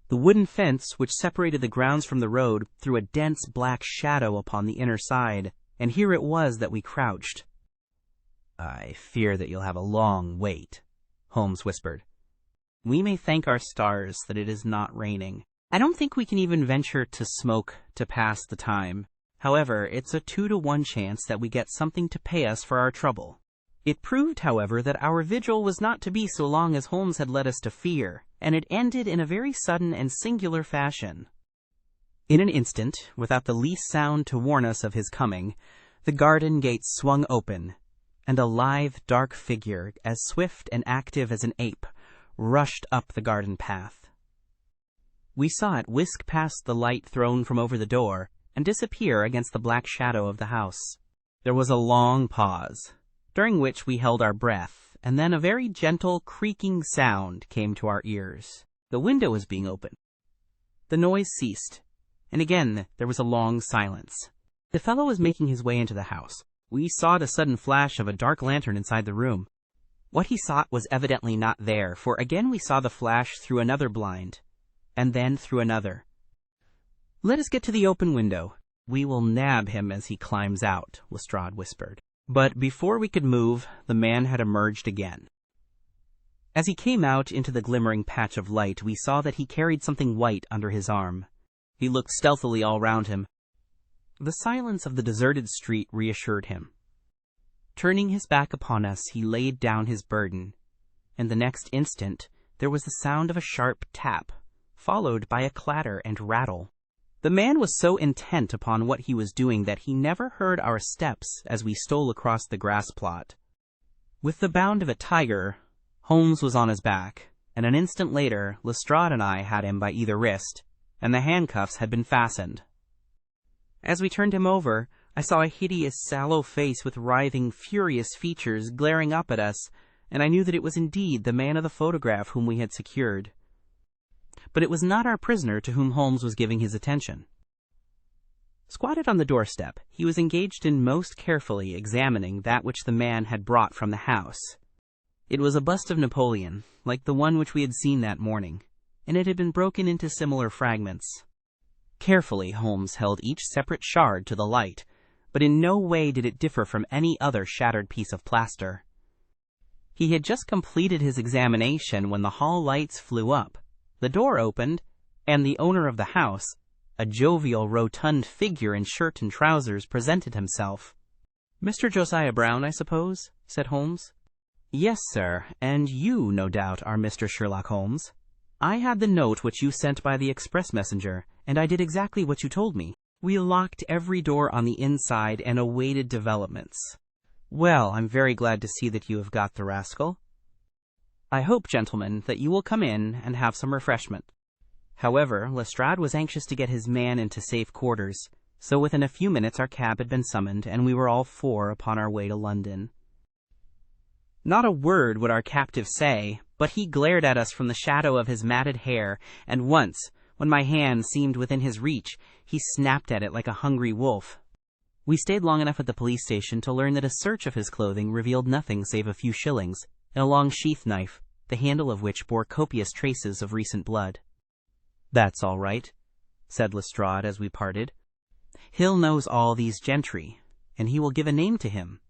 [SPEAKER 1] The wooden fence which separated the grounds from the road threw a dense black shadow upon the inner side, and here it was that we crouched. "I fear that you'll have a long wait," Holmes whispered. "We may thank our stars that it is not raining. I don't think we can even venture to smoke to pass the time. However, it's a 2-1 chance that we get something to pay us for our trouble." It proved, however, that our vigil was not to be so long as Holmes had led us to fear, and it ended in a very sudden and singular fashion. In an instant, without the least sound to warn us of his coming, the garden gate swung open, and a lithe, dark figure, as swift and active as an ape, rushed up the garden path. We saw it whisk past the light thrown from over the door, and disappear against the black shadow of the house. There was a long pause, during which we held our breath, and then a very gentle, creaking sound came to our ears. The window was being opened. The noise ceased, and again there was a long silence. The fellow was making his way into the house. We saw a sudden flash of a dark lantern inside the room. What he sought was evidently not there, for again we saw the flash through another blind, and then through another. "Let us get to the open window. We will nab him as he climbs out," Lestrade whispered. But before we could move, the man had emerged again. As he came out into the glimmering patch of light, we saw that he carried something white under his arm. He looked stealthily all round him. The silence of the deserted street reassured him. Turning his back upon us, he laid down his burden, and the next instant there was the sound of a sharp tap, followed by a clatter and rattle. The man was so intent upon what he was doing that he never heard our steps as we stole across the grass plot. With the bound of a tiger, Holmes was on his back, and an instant later Lestrade and I had him by either wrist, and the handcuffs had been fastened. As we turned him over, I saw a hideous, sallow face with writhing, furious features glaring up at us, and I knew that it was indeed the man of the photograph whom we had secured. But it was not our prisoner to whom Holmes was giving his attention. Squatted on the doorstep, he was engaged in most carefully examining that which the man had brought from the house. It was a bust of Napoleon, like the one which we had seen that morning. and it had been broken into similar fragments. Carefully, Holmes held each separate shard to the light, but in no way did it differ from any other shattered piece of plaster. He had just completed his examination when the hall lights flew up, the door opened, and the owner of the house, a jovial, rotund figure in shirt and trousers, presented himself. "Mr. Josiah Brown, I suppose?" said Holmes. "Yes, sir, and you, no doubt, are Mr. Sherlock Holmes. I had the note which you sent by the express messenger, and I did exactly what you told me. We locked every door on the inside and awaited developments. Well, I'm very glad to see that you have got the rascal. I hope, gentlemen, that you will come in and have some refreshment." However, Lestrade was anxious to get his man into safe quarters, so within a few minutes our cab had been summoned, and we were all four upon our way to London. Not a word would our captive say, but he glared at us from the shadow of his matted hair, and once, when my hand seemed within his reach, he snapped at it like a hungry wolf. We stayed long enough at the police station to learn that a search of his clothing revealed nothing save a few shillings, and a long sheath knife, the handle of which bore copious traces of recent blood. "That's all right," said Lestrade as we parted. "Hill knows all these gentry, and he will give a name to him.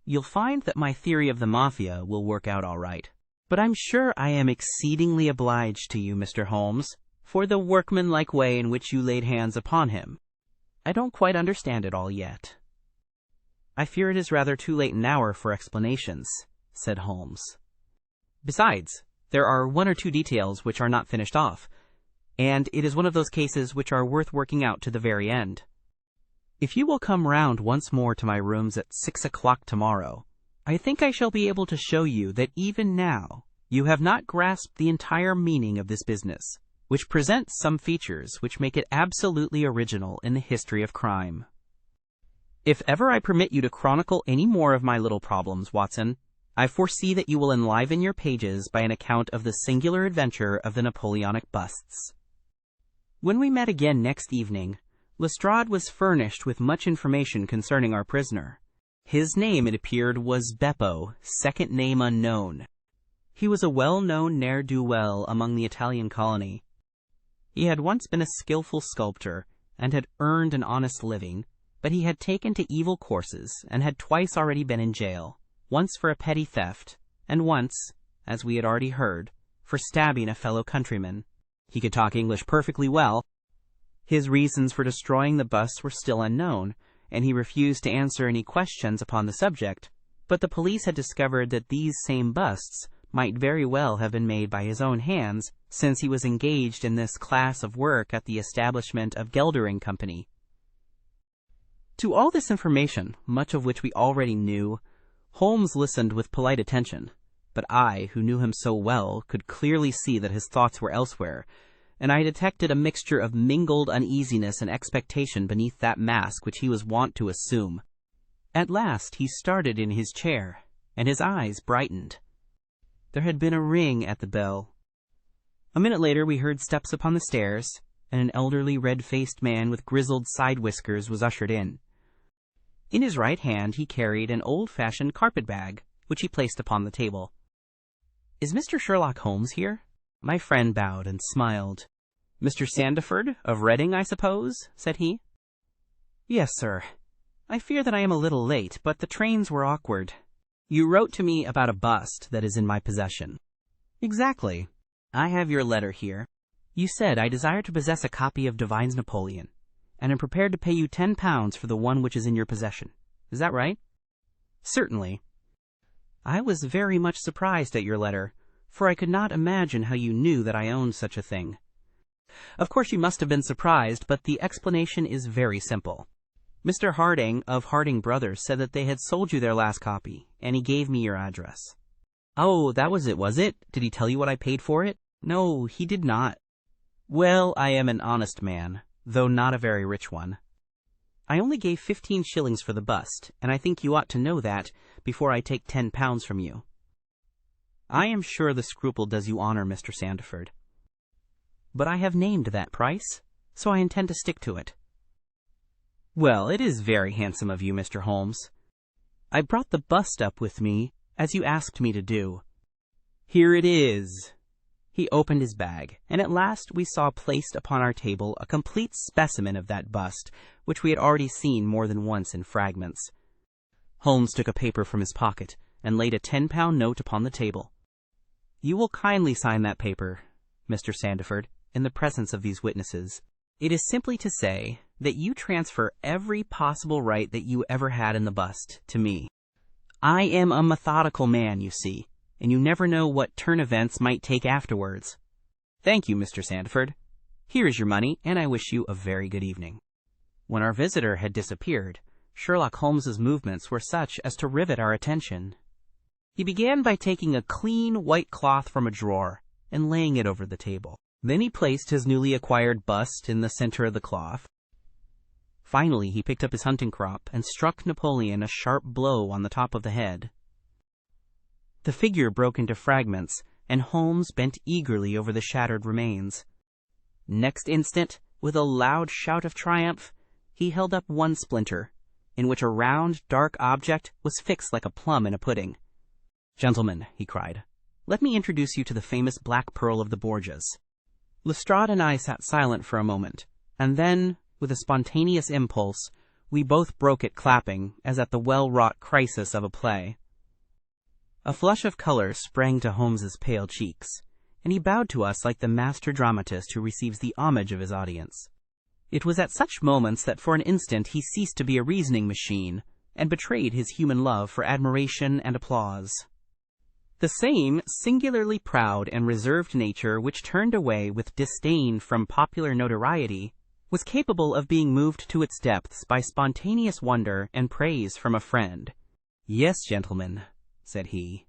[SPEAKER 1] You'll find that my theory of the Mafia will work out all right. But I'm sure I am exceedingly obliged to you, Mr. Holmes, for the workmanlike way in which you laid hands upon him. I don't quite understand it all yet." "I fear it is rather too late an hour for explanations," said Holmes. "Besides, there are one or two details which are not finished off, and it is one of those cases which are worth working out to the very end. If you will come round once more to my rooms at 6 o'clock tomorrow, I think I shall be able to show you that even now you have not grasped the entire meaning of this business, which presents some features which make it absolutely original in the history of crime. If ever I permit you to chronicle any more of my little problems, Watson, I foresee that you will enliven your pages by an account of the singular adventure of the Napoleonic busts." When we met again next evening, Lestrade was furnished with much information concerning our prisoner. His name, it appeared, was Beppo, second name unknown. He was a well-known ne'er-do-well among the Italian colony. He had once been a skillful sculptor, and had earned an honest living, but he had taken to evil courses, and had twice already been in jail, once for a petty theft, and once, as we had already heard, for stabbing a fellow countryman. He could talk English perfectly well. His reasons for destroying the busts were still unknown, and he refused to answer any questions upon the subject, but the police had discovered that these same busts might very well have been made by his own hands, since he was engaged in this class of work at the establishment of Gelder & Company. To all this information, much of which we already knew, Holmes listened with polite attention, but I, who knew him so well, could clearly see that his thoughts were elsewhere, and I detected a mixture of mingled uneasiness and expectation beneath that mask which he was wont to assume. At last he started in his chair, and his eyes brightened. There had been a ring at the bell. A minute later we heard steps upon the stairs, and an elderly red-faced man with grizzled side-whiskers was ushered in. In his right hand he carried an old-fashioned carpet-bag, which he placed upon the table. "Is Mr. Sherlock Holmes here?" My friend bowed and smiled. "Mr. Sandiford, of Reading, I suppose?" said he. "Yes, sir. I fear that I am a little late, but the trains were awkward. You wrote to me about a bust that is in my possession." "Exactly. I have your letter here. You said I desire to possess a copy of Devine's Napoleon, and am prepared to pay you £10 for the one which is in your possession. Is that right?" "Certainly." "I was very much surprised at your letter, for I could not imagine how you knew that I owned such a thing." "Of course you must have been surprised, but the explanation is very simple. Mr. Harding of Harding Brothers said that they had sold you their last copy, and he gave me your address." "Oh, that was it, was it? Did he tell you what I paid for it?" "No, he did not." "Well, I am an honest man, though not a very rich one. I only gave 15 shillings for the bust, and I think you ought to know that before I take £10 from you." "I am sure the scruple does you honor, Mr. Sandiford. But I have named that price, so I intend to stick to it." "Well, it is very handsome of you, Mr. Holmes. I brought the bust up with me, as you asked me to do. Here it is." He opened his bag, and at last we saw placed upon our table a complete specimen of that bust, which we had already seen more than once in fragments. Holmes took a paper from his pocket, and laid a 10-pound note upon the table. "You will kindly sign that paper, Mr. Sandiford, in the presence of these witnesses. It is simply to say that you transfer every possible right that you ever had in the bust to me. I am a methodical man, you see, and you never know what turn events might take afterwards. Thank you, Mr. Sandiford. Here is your money, and I wish you a very good evening." When our visitor had disappeared, Sherlock Holmes's movements were such as to rivet our attention. He began by taking a clean white cloth from a drawer and laying it over the table. Then he placed his newly acquired bust in the center of the cloth. Finally, he picked up his hunting crop and struck Napoleon a sharp blow on the top of the head. The figure broke into fragments, and Holmes bent eagerly over the shattered remains. Next instant, with a loud shout of triumph, he held up one splinter, in which a round, dark object was fixed like a plum in a pudding. "Gentlemen," he cried, "let me introduce you to the famous Black Pearl of the Borgias." Lestrade and I sat silent for a moment, and then, with a spontaneous impulse, we both broke it clapping, as at the well-wrought crisis of a play. A flush of color sprang to Holmes's pale cheeks, and he bowed to us like the master dramatist who receives the homage of his audience. It was at such moments that for an instant he ceased to be a reasoning machine, and betrayed his human love for admiration and applause. The same singularly proud and reserved nature which turned away with disdain from popular notoriety was capable of being moved to its depths by spontaneous wonder and praise from a friend. "Yes, gentlemen," said he,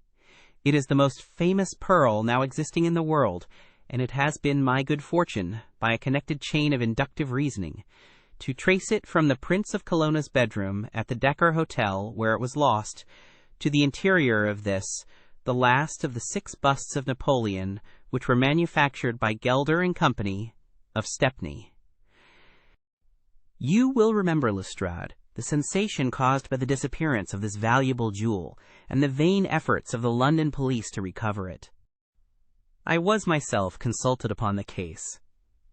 [SPEAKER 1] "it is the most famous pearl now existing in the world, and it has been my good fortune, by a connected chain of inductive reasoning, to trace it from the Prince of Colonna's bedroom at the Decker Hotel, where it was lost, to the interior of this, the last of the 6 busts of Napoleon, which were manufactured by Gelder and Company, of Stepney." You will remember, Lestrade, the sensation caused by the disappearance of this valuable jewel, and the vain efforts of the London police to recover it. I was myself consulted upon the case,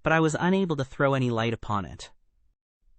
[SPEAKER 1] but I was unable to throw any light upon it.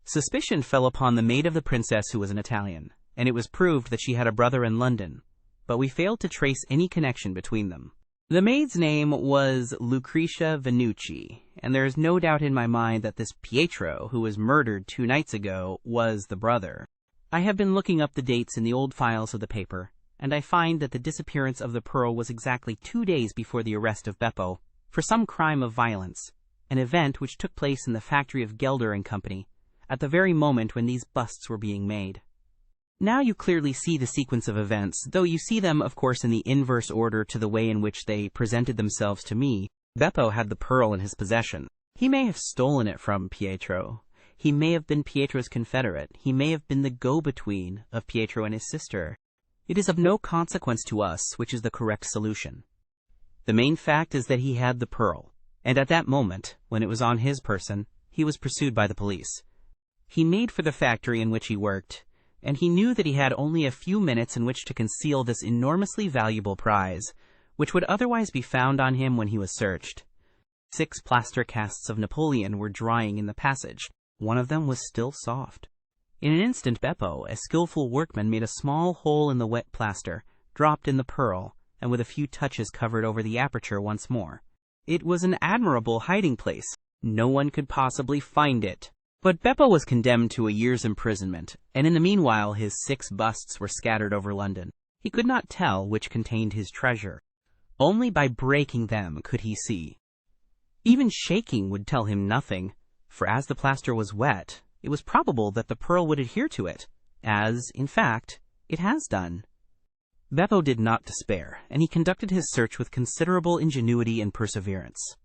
[SPEAKER 1] Suspicion fell upon the maid of the princess, who was an Italian, and it was proved that she had a brother in London, but we failed to trace any connection between them. The maid's name was Lucretia Venucci, and there is no doubt in my mind that this Pietro, who was murdered 2 nights ago, was the brother. I have been looking up the dates in the old files of the paper, and I find that the disappearance of the pearl was exactly 2 days before the arrest of Beppo for some crime of violence, an event which took place in the factory of Gelder and Company, at the very moment when these busts were being made. Now you clearly see the sequence of events, though you see them, of course, in the inverse order to the way in which they presented themselves to me. Beppo had the pearl in his possession. He may have stolen it from Pietro. He may have been Pietro's confederate. He may have been the go-between of Pietro and his sister. It is of no consequence to us which is the correct solution. The main fact is that he had the pearl, and at that moment, when it was on his person, he was pursued by the police. He made for the factory in which he worked, and he knew that he had only a few minutes in which to conceal this enormously valuable prize, which would otherwise be found on him when he was searched. 6 plaster casts of Napoleon were drying in the passage. One of them was still soft. In an instant Beppo, a skillful workman, made a small hole in the wet plaster, dropped in the pearl, and with a few touches covered over the aperture once more. It was an admirable hiding place. No one could possibly find it. But Beppo was condemned to a year's imprisonment, and in the meanwhile his 6 busts were scattered over London. He could not tell which contained his treasure. Only by breaking them could he see. Even shaking would tell him nothing, for as the plaster was wet, it was probable that the pearl would adhere to it, as, in fact, it has done. Beppo did not despair, and he conducted his search with considerable ingenuity and perseverance.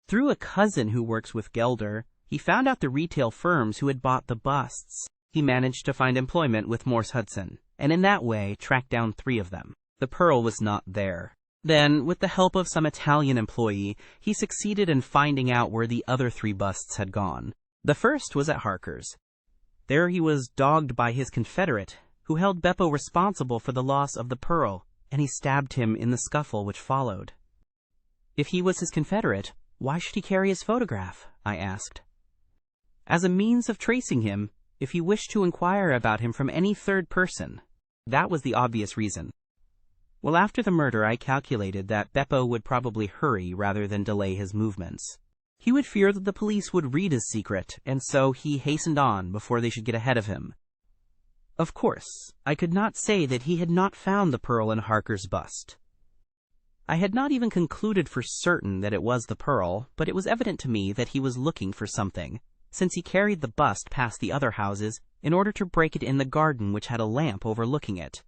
[SPEAKER 1] Through a cousin who works with Gelder, he found out the retail firms who had bought the busts. He managed to find employment with Morse Hudson, and in that way tracked down 3 of them. The pearl was not there. Then, with the help of some Italian employee, he succeeded in finding out where the other 3 busts had gone. The first was at Harker's. There he was dogged by his confederate, who held Beppo responsible for the loss of the pearl, and he stabbed him in the scuffle which followed. If he was his confederate, why should he carry his photograph? I asked. As a means of tracing him, if he wished to inquire about him from any third person. That was the obvious reason. Well, after the murder, I calculated that Beppo would probably hurry rather than delay his movements. He would fear that the police would read his secret, and so he hastened on before they should get ahead of him. Of course, I could not say that he had not found the pearl in Harker's bust. I had not even concluded for certain that it was the pearl, but it was evident to me that he was looking for something, since he carried the bust past the other houses in order to break it in the garden which had a lamp overlooking it.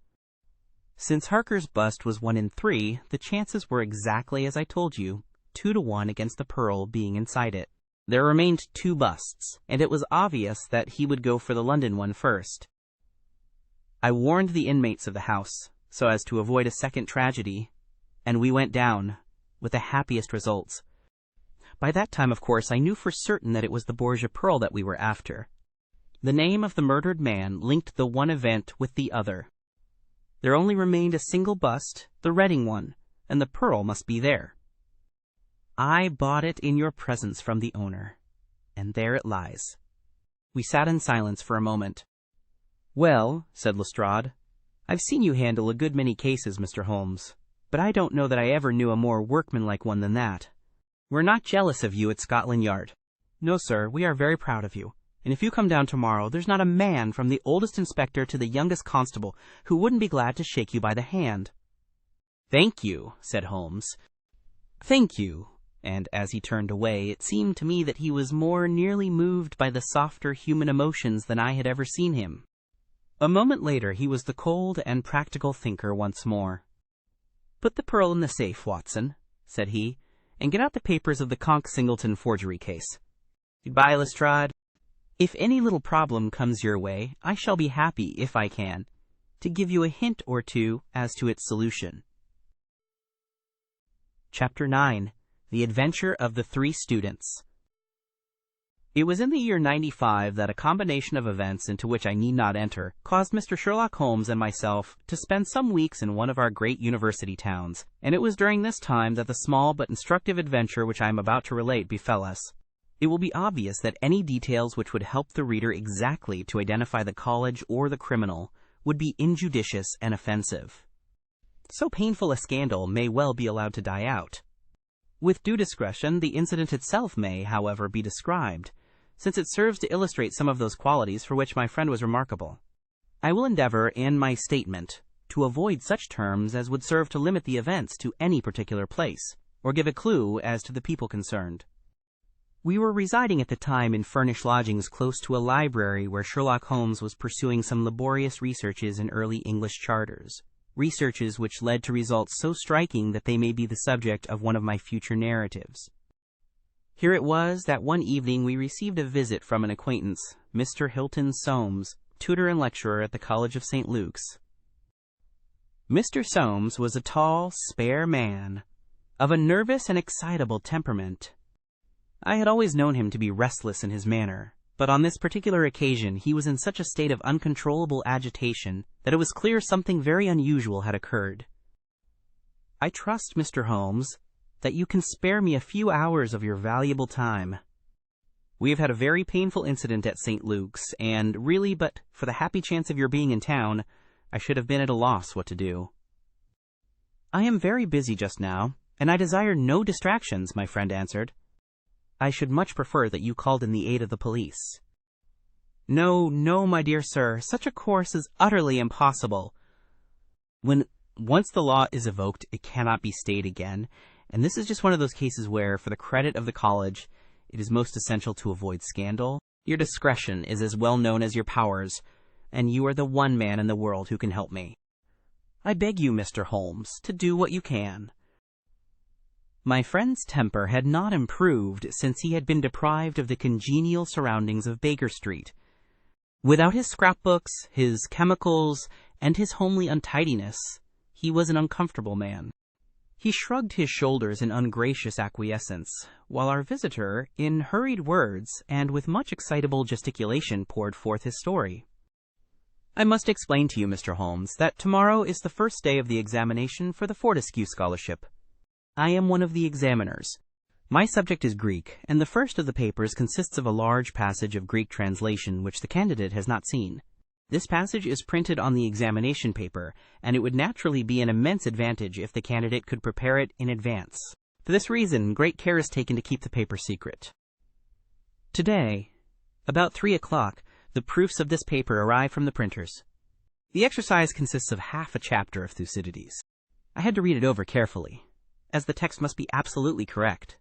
[SPEAKER 1] Since Harker's bust was 1 in 3, the chances were exactly as I told you, 2 to 1 against the pearl being inside it. There remained 2 busts, and it was obvious that he would go for the London one first. I warned the inmates of the house, so as to avoid a second tragedy, and we went down, with the happiest results. By that time, of course, I knew for certain that it was the Borgia pearl that we were after. The name of the murdered man linked the one event with the other. There only remained a single bust, the Reading one, and the pearl must be there. I bought it in your presence from the owner, and there it lies. We sat in silence for a moment. Well, said Lestrade, I've seen you handle a good many cases, Mr. Holmes, but I don't know that I ever knew a more workmanlike one than that. We're not jealous of you at Scotland Yard. No, sir, we are very proud of you. And if you come down tomorrow, there's not a man from the oldest inspector to the youngest constable who wouldn't be glad to shake you by the hand. Thank you, said Holmes. Thank you. And as he turned away, it seemed to me that he was more nearly moved by the softer human emotions than I had ever seen him. A moment later, he was the cold and practical thinker once more. Put the pearl in the safe, Watson, said he, and get out the papers of the Conk-Singleton forgery case. Goodbye, Lestrade. If any little problem comes your way, I shall be happy, if I can, to give you a hint or two as to its solution. Chapter 9. The Adventure of the 3 Students. It was in the year 95 that a combination of events into which I need not enter caused Mr. Sherlock Holmes and myself to spend some weeks in one of our great university towns, and it was during this time that the small but instructive adventure which I am about to relate befell us. It will be obvious that any details which would help the reader exactly to identify the college or the criminal would be injudicious and offensive. So painful a scandal may well be allowed to die out. With due discretion, the incident itself may, however, be described, since it serves to illustrate some of those qualities for which my friend was remarkable. I will endeavor, in my statement, to avoid such terms as would serve to limit the events to any particular place, or give a clue as to the people concerned. We were residing at the time in furnished lodgings close to a library where Sherlock Holmes was pursuing some laborious researches in early English charters, researches which led to results so striking that they may be the subject of one of my future narratives. Here it was that one evening we received a visit from an acquaintance, Mr. Hilton Soames, tutor and lecturer at the College of St. Luke's. Mr. Soames was a tall, spare man, of a nervous and excitable temperament. I had always known him to be restless in his manner, but on this particular occasion he was in such a state of uncontrollable agitation that it was clear something very unusual had occurred. I trust, Mr. Holmes, that you can spare me a few hours of your valuable time. We have had a very painful incident at St. Luke's, and really, but for the happy chance of your being in town, I should have been at a loss what to do. I am very busy just now, and I desire no distractions, my friend answered. I should much prefer that you called in the aid of the police. No, no, my dear sir, such a course is utterly impossible. When once the law is evoked, it cannot be stayed again, and this is just one of those cases where, for the credit of the college, it is most essential to avoid scandal. Your discretion is as well known as your powers, and you are the one man in the world who can help me. I beg you, Mr. Holmes, to do what you can. My friend's temper had not improved since he had been deprived of the congenial surroundings of Baker Street. Without his scrapbooks, his chemicals, and his homely untidiness, he was an uncomfortable man. He shrugged his shoulders in ungracious acquiescence, while our visitor, in hurried words and with much excitable gesticulation, poured forth his story. I must explain to you, Mr. Holmes, that tomorrow is the first day of the examination for the Fortescue Scholarship. I am one of the examiners. My subject is Greek, and the first of the papers consists of a large passage of Greek translation which the candidate has not seen. This passage is printed on the examination paper, and it would naturally be an immense advantage if the candidate could prepare it in advance. For this reason, great care is taken to keep the paper secret. Today, about 3 o'clock, the proofs of this paper arrived from the printers. The exercise consists of half a chapter of Thucydides. I had to read it over carefully, as the text must be absolutely correct.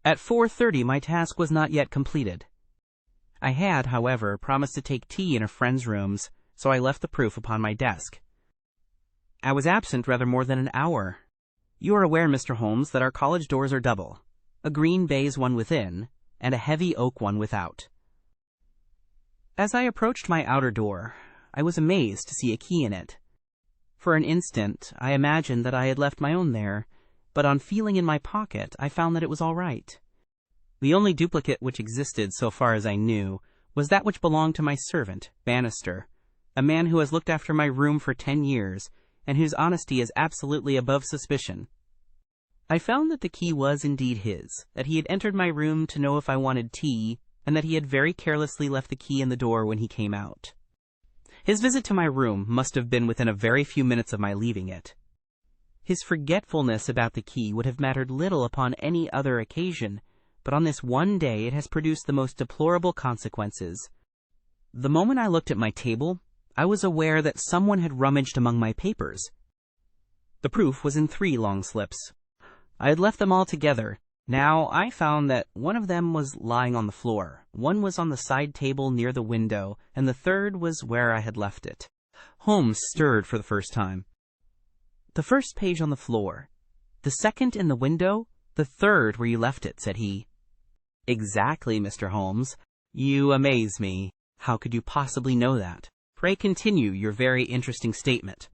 [SPEAKER 1] At 4:30 my task was not yet completed. I had, however, promised to take tea in a friend's rooms, so I left the proof upon my desk. I was absent rather more than an hour. You are aware, Mr. Holmes, that our college doors are double, a green baize one within, and a heavy oak one without. As I approached my outer door, I was amazed to see a key in it. For an instant, I imagined that I had left my own there, but on feeling in my pocket, I found that it was all right. The only duplicate which existed, so far as I knew, was that which belonged to my servant, Bannister, a man who has looked after my room for 10 years, and whose honesty is absolutely above suspicion. I found that the key was indeed his, that he had entered my room to know if I wanted tea, and that he had very carelessly left the key in the door when he came out. His visit to my room must have been within a very few minutes of my leaving it. His forgetfulness about the key would have mattered little upon any other occasion, but on this one day it has produced the most deplorable consequences. The moment I looked at my table, I was aware that someone had rummaged among my papers. The proof was in 3 long slips. I had left them all together. Now I found that one of them was lying on the floor, one was on the side table near the window, and the third was where I had left it. Holmes stirred for the first time. "The first page on the floor, the second in the window, the third where you left it," said he. "Exactly, Mr. Holmes. You amaze me. How could you possibly know that? Pray continue your very interesting statement."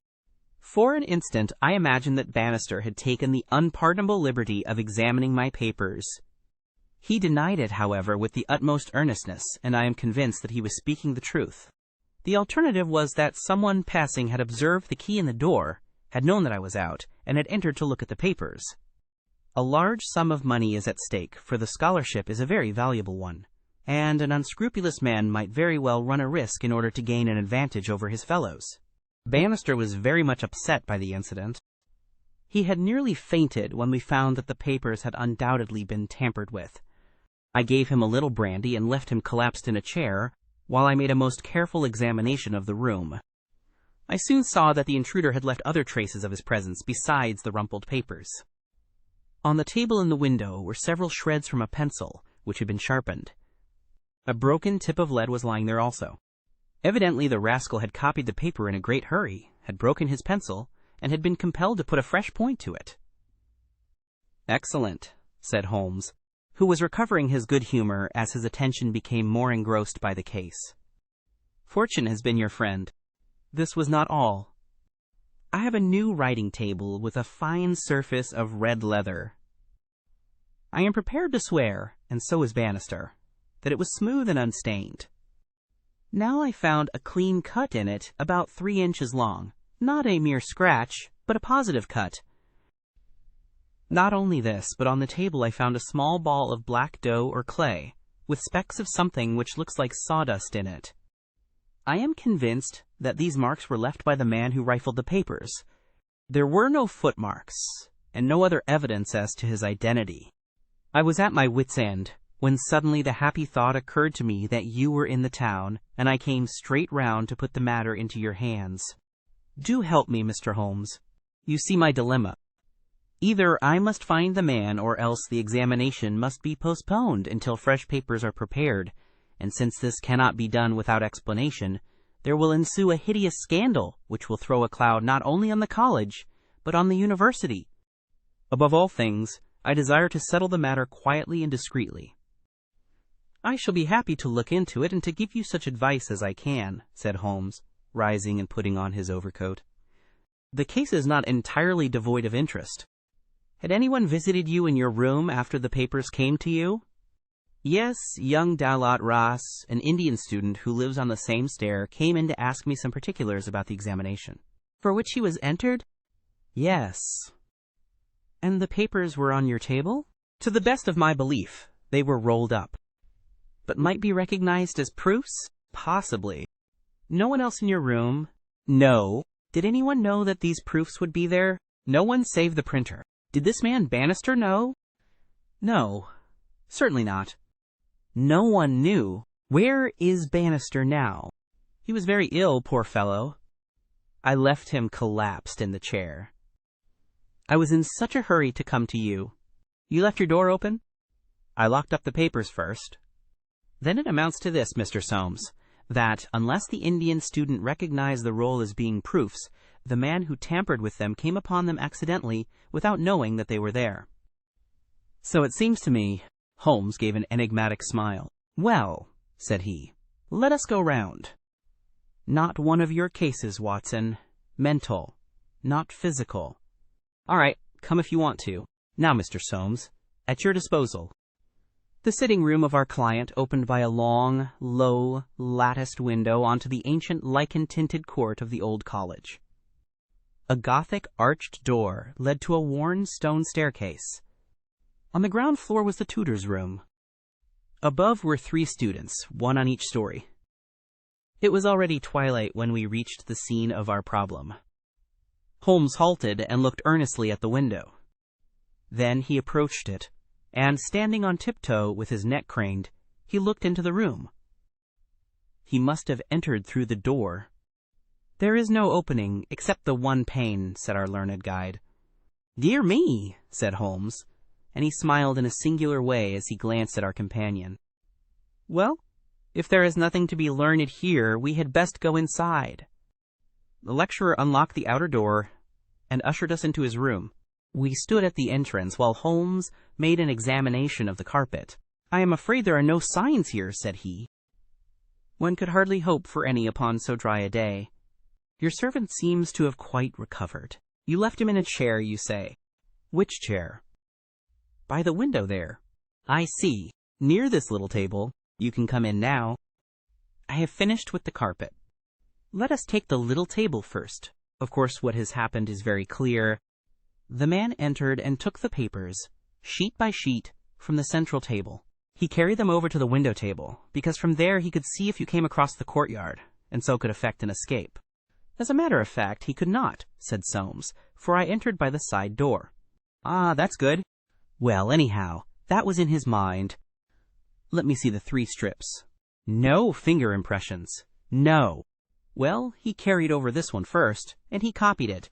[SPEAKER 1] For an instant I imagined that Bannister had taken the unpardonable liberty of examining my papers. He denied it, however, with the utmost earnestness, and I am convinced that he was speaking the truth. The alternative was that someone passing had observed the key in the door, had known that I was out, and had entered to look at the papers. A large sum of money is at stake, for the scholarship is a very valuable one, and an unscrupulous man might very well run a risk in order to gain an advantage over his fellows. Bannister was very much upset by the incident. He had nearly fainted when we found that the papers had undoubtedly been tampered with. I gave him a little brandy and left him collapsed in a chair, while I made a most careful examination of the room. I soon saw that the intruder had left other traces of his presence besides the rumpled papers. On the table in the window were several shreds from a pencil, which had been sharpened. A broken tip of lead was lying there also. Evidently the rascal had copied the paper in a great hurry, had broken his pencil, and had been compelled to put a fresh point to it. "Excellent," said Holmes, who was recovering his good humor as his attention became more engrossed by the case. "Fortune has been your friend." This was not all. I have a new writing table with a fine surface of red leather. I am prepared to swear, and so is Bannister, that it was smooth and unstained. Now I found a clean cut in it about 3 inches long, not a mere scratch, but a positive cut. Not only this, but on the table I found a small ball of black dough or clay, with specks of something which looks like sawdust in it. I am convinced that these marks were left by the man who rifled the papers. There were no footmarks, and no other evidence as to his identity. I was at my wit's end, when suddenly the happy thought occurred to me that you were in the town, and I came straight round to put the matter into your hands. Do help me, Mr. Holmes. You see my dilemma. Either I must find the man, or else the examination must be postponed until fresh papers are prepared, and since this cannot be done without explanation, there will ensue a hideous scandal which will throw a cloud not only on the college, but on the university. Above all things, I desire to settle the matter quietly and discreetly. I shall be happy to look into it and to give you such advice as I can, said Holmes, rising and putting on his overcoat. The case is not entirely devoid of interest. Had anyone visited you in your room after the papers came to you? Yes, young Daulat Ras, an Indian student who lives on the same stair, came in to ask me some particulars about the examination. For which he was entered? Yes. And the papers were on your table? To the best of my belief, they were rolled up. But might be recognized as proofs? Possibly. No one else in your room? No. Did anyone know that these proofs would be there? No one save the printer. Did this man Bannister know? No. Certainly not. No one knew. Where is Bannister now? He was very ill, poor fellow. I left him collapsed in the chair. I was in such a hurry to come to you. You left your door open? I locked up the papers first. Then it amounts to this, Mr. Soames, that unless the Indian student recognized the roll as being proofs, the man who tampered with them came upon them accidentally without knowing that they were there. So it seems to me. Holmes gave an enigmatic smile. Well, said he, let us go round. Not one of your cases, Watson. Mental, not physical. All right, come if you want to. Now, Mr. Soames, at your disposal. The sitting room of our client opened by a long, low, latticed window onto the ancient lichen-tinted court of the old college. A Gothic arched door led to a worn stone staircase. On the ground floor was the tutor's room. Above were 3 students, one on each story. It was already twilight when we reached the scene of our problem. Holmes halted and looked earnestly at the window. Then he approached it, and standing on tiptoe with his neck craned, he looked into the room. He must have entered through the door. There is no opening except the one pane, said our learned guide. Dear me, said Holmes, and he smiled in a singular way as he glanced at our companion. Well, if there is nothing to be learned here, we had best go inside. The lecturer unlocked the outer door and ushered us into his room. We stood at the entrance while Holmes made an examination of the carpet. I am afraid there are no signs here, said he. One could hardly hope for any upon so dry a day. Your servant seems to have quite recovered. You left him in a chair, you say. Which chair? By the window there. I see. Near this little table. You can come in now. I have finished with the carpet. Let us take the little table first. Of course, what has happened is very clear. The man entered and took the papers, sheet by sheet, from the central table. He carried them over to the window table, because from there he could see if you came across the courtyard, and so could effect an escape. As a matter of fact, he could not, said Soames, for I entered by the side door. Ah, that's good. Well, anyhow, that was in his mind. Let me see the 3 strips. No finger impressions. No. Well, he carried over this one first, and he copied it.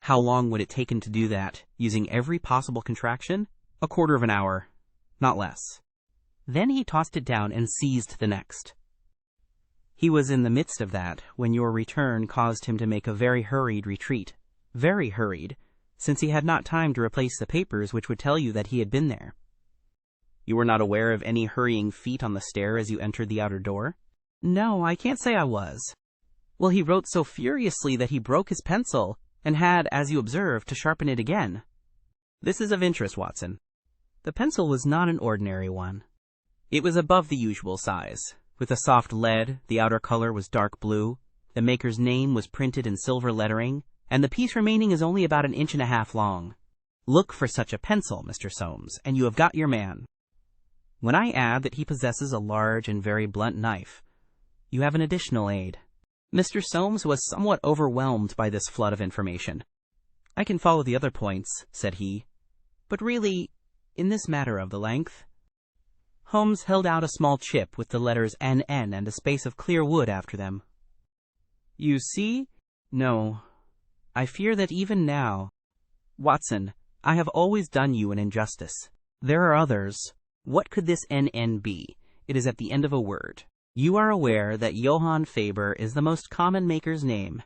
[SPEAKER 1] How long would it take him to do that, using every possible contraction? A quarter of an hour, not less. Then he tossed it down and seized the next. He was in the midst of that when your return caused him to make a very hurried retreat. Very hurried, since he had not time to replace the papers which would tell you that he had been there. You were not aware of any hurrying feet on the stair as you entered the outer door? No, I can't say I was. Well, he wrote so furiously that he broke his pencil, and had, as you observed, to sharpen it again. This is of interest, Watson. The pencil was not an ordinary one. It was above the usual size. With a soft lead, the outer color was dark blue, the maker's name was printed in silver lettering, and the piece remaining is only about 1.5 inches long. Look for such a pencil, Mr. Soames, and you have got your man. When I add that he possesses a large and very blunt knife, you have an additional aid. Mr. Soames was somewhat overwhelmed by this flood of information. I can follow the other points, said he, but really, in this matter of the length. Holmes held out a small chip with the letters NN and a space of clear wood after them. You see? No. I fear that even now. Watson, I have always done you an injustice. There are others. What could this NN be? It is at the end of a word. You are aware that Johann Faber is the most common maker's name.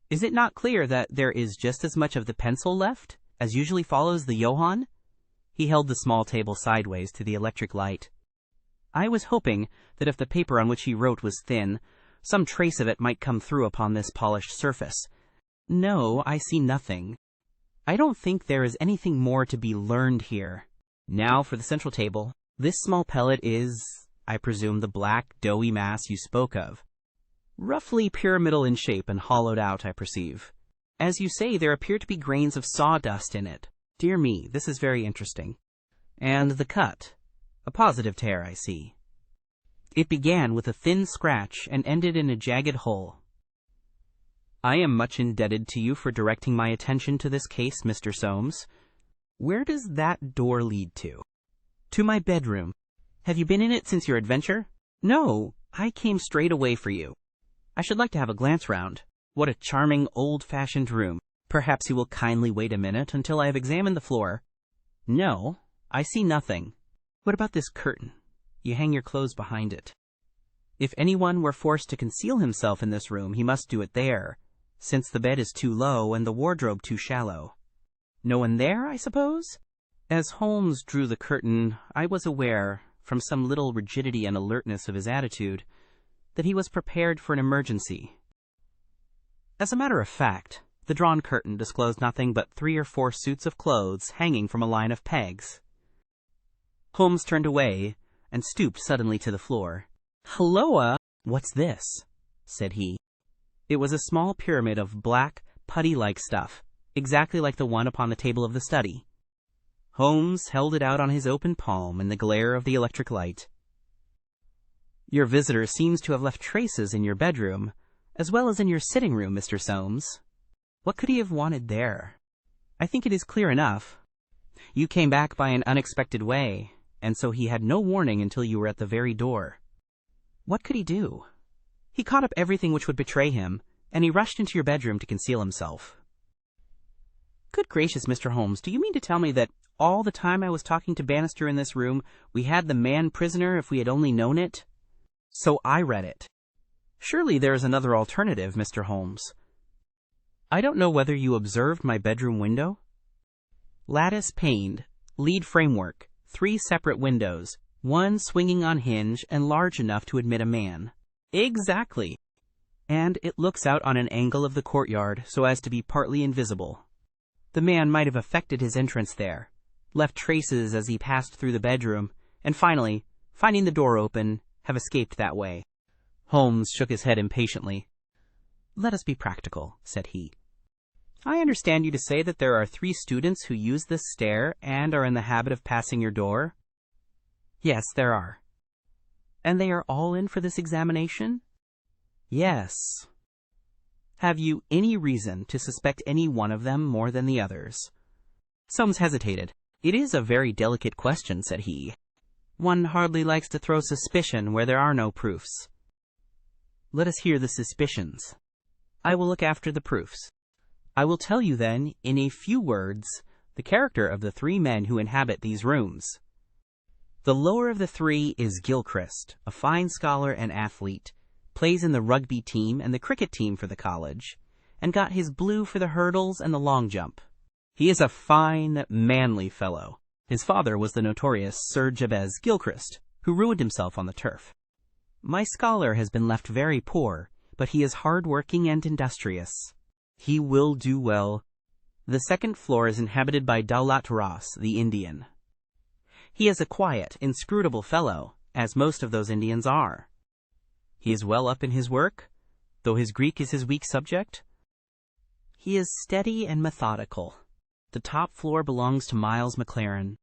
[SPEAKER 1] Is it not clear that there is just as much of the pencil left as usually follows the Johann? He held the small table sideways to the electric light. I was hoping that if the paper on which he wrote was thin, some trace of it might come through upon this polished surface. No, I see nothing. I don't think there is anything more to be learned here. Now for the central table. This small pellet is, I presume, the black, doughy mass you spoke of. Roughly pyramidal in shape and hollowed out, I perceive. As you say, there appear to be grains of sawdust in it. Dear me, this is very interesting. And the cut. A positive tear, I see. It began with a thin scratch and ended in a jagged hole. I am much indebted to you for directing my attention to this case, Mr. Soames. Where does that door lead to? To my bedroom. Have you been in it since your adventure? No, I came straight away for you. I should like to have a glance round. What a charming, old-fashioned room. Perhaps you will kindly wait a minute until I have examined the floor. No, I see nothing. What about this curtain? You hang your clothes behind it. If anyone were forced to conceal himself in this room, he must do it there, since the bed is too low and the wardrobe too shallow. No one there, I suppose? As Holmes drew the curtain, I was aware, from some little rigidity and alertness of his attitude, that he was prepared for an emergency. As a matter of fact, the drawn curtain disclosed nothing but 3 or 4 suits of clothes hanging from a line of pegs. Holmes turned away and stooped suddenly to the floor. "Halloa! What's this?" said he. It was a small pyramid of black, putty-like stuff, exactly like the one upon the table of the study. Holmes held it out on his open palm in the glare of the electric light. "Your visitor seems to have left traces in your bedroom, as well as in your sitting room, Mr. Soames. What could he have wanted there? I think it is clear enough. You came back by an unexpected way, and so he had no warning until you were at the very door. What could he do? He caught up everything which would betray him, and he rushed into your bedroom to conceal himself." "Good gracious, Mr. Holmes, do you mean to tell me that all the time I was talking to Bannister in this room, we had the man prisoner if we had only known it?" "So I read it." "Surely there is another alternative, Mr. Holmes. I don't know whether you observed my bedroom window? Lattice paned, lead framework, 3 separate windows, one swinging on hinge and large enough to admit a man." "Exactly. And it looks out on an angle of the courtyard so as to be partly invisible. The man might have effected his entrance there, left traces as he passed through the bedroom, and finally, finding the door open, have escaped that way." Holmes shook his head impatiently. "Let us be practical," said he. "I understand you to say that there are 3 students who use this stair and are in the habit of passing your door?" "Yes, there are." "And they are all in for this examination?" "Yes." "Have you any reason to suspect any one of them more than the others?" Soames hesitated. "It is a very delicate question," said he. "One hardly likes to throw suspicion where there are no proofs." "Let us hear the suspicions." "I will look after the proofs. I will tell you then, in a few words, the character of the 3 men who inhabit these rooms. The lower of the 3 is Gilchrist, a fine scholar and athlete, plays in the rugby team and the cricket team for the college, and got his blue for the hurdles and the long jump. He is a fine, manly fellow. His father was the notorious Sir Jabez Gilchrist, who ruined himself on the turf. My scholar has been left very poor, but he is hard-working and industrious. He will do well. The 2nd floor is inhabited by Daulat Ras, the Indian. He is a quiet, inscrutable fellow, as most of those Indians are. He is well up in his work, though his Greek is his weak subject. He is steady and methodical. The top floor belongs to Miles McLaren.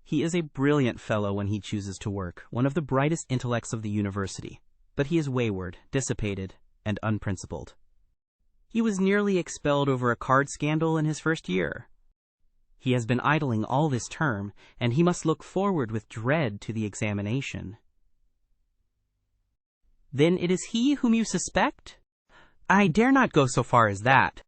[SPEAKER 1] He is a brilliant fellow when he chooses to work, one of the brightest intellects of the university, but he is wayward, dissipated, and unprincipled. He was nearly expelled over a card scandal in his first year. He has been idling all this term, and he must look forward with dread to the examination." "Then it is he whom you suspect?" "I dare not go so far as that.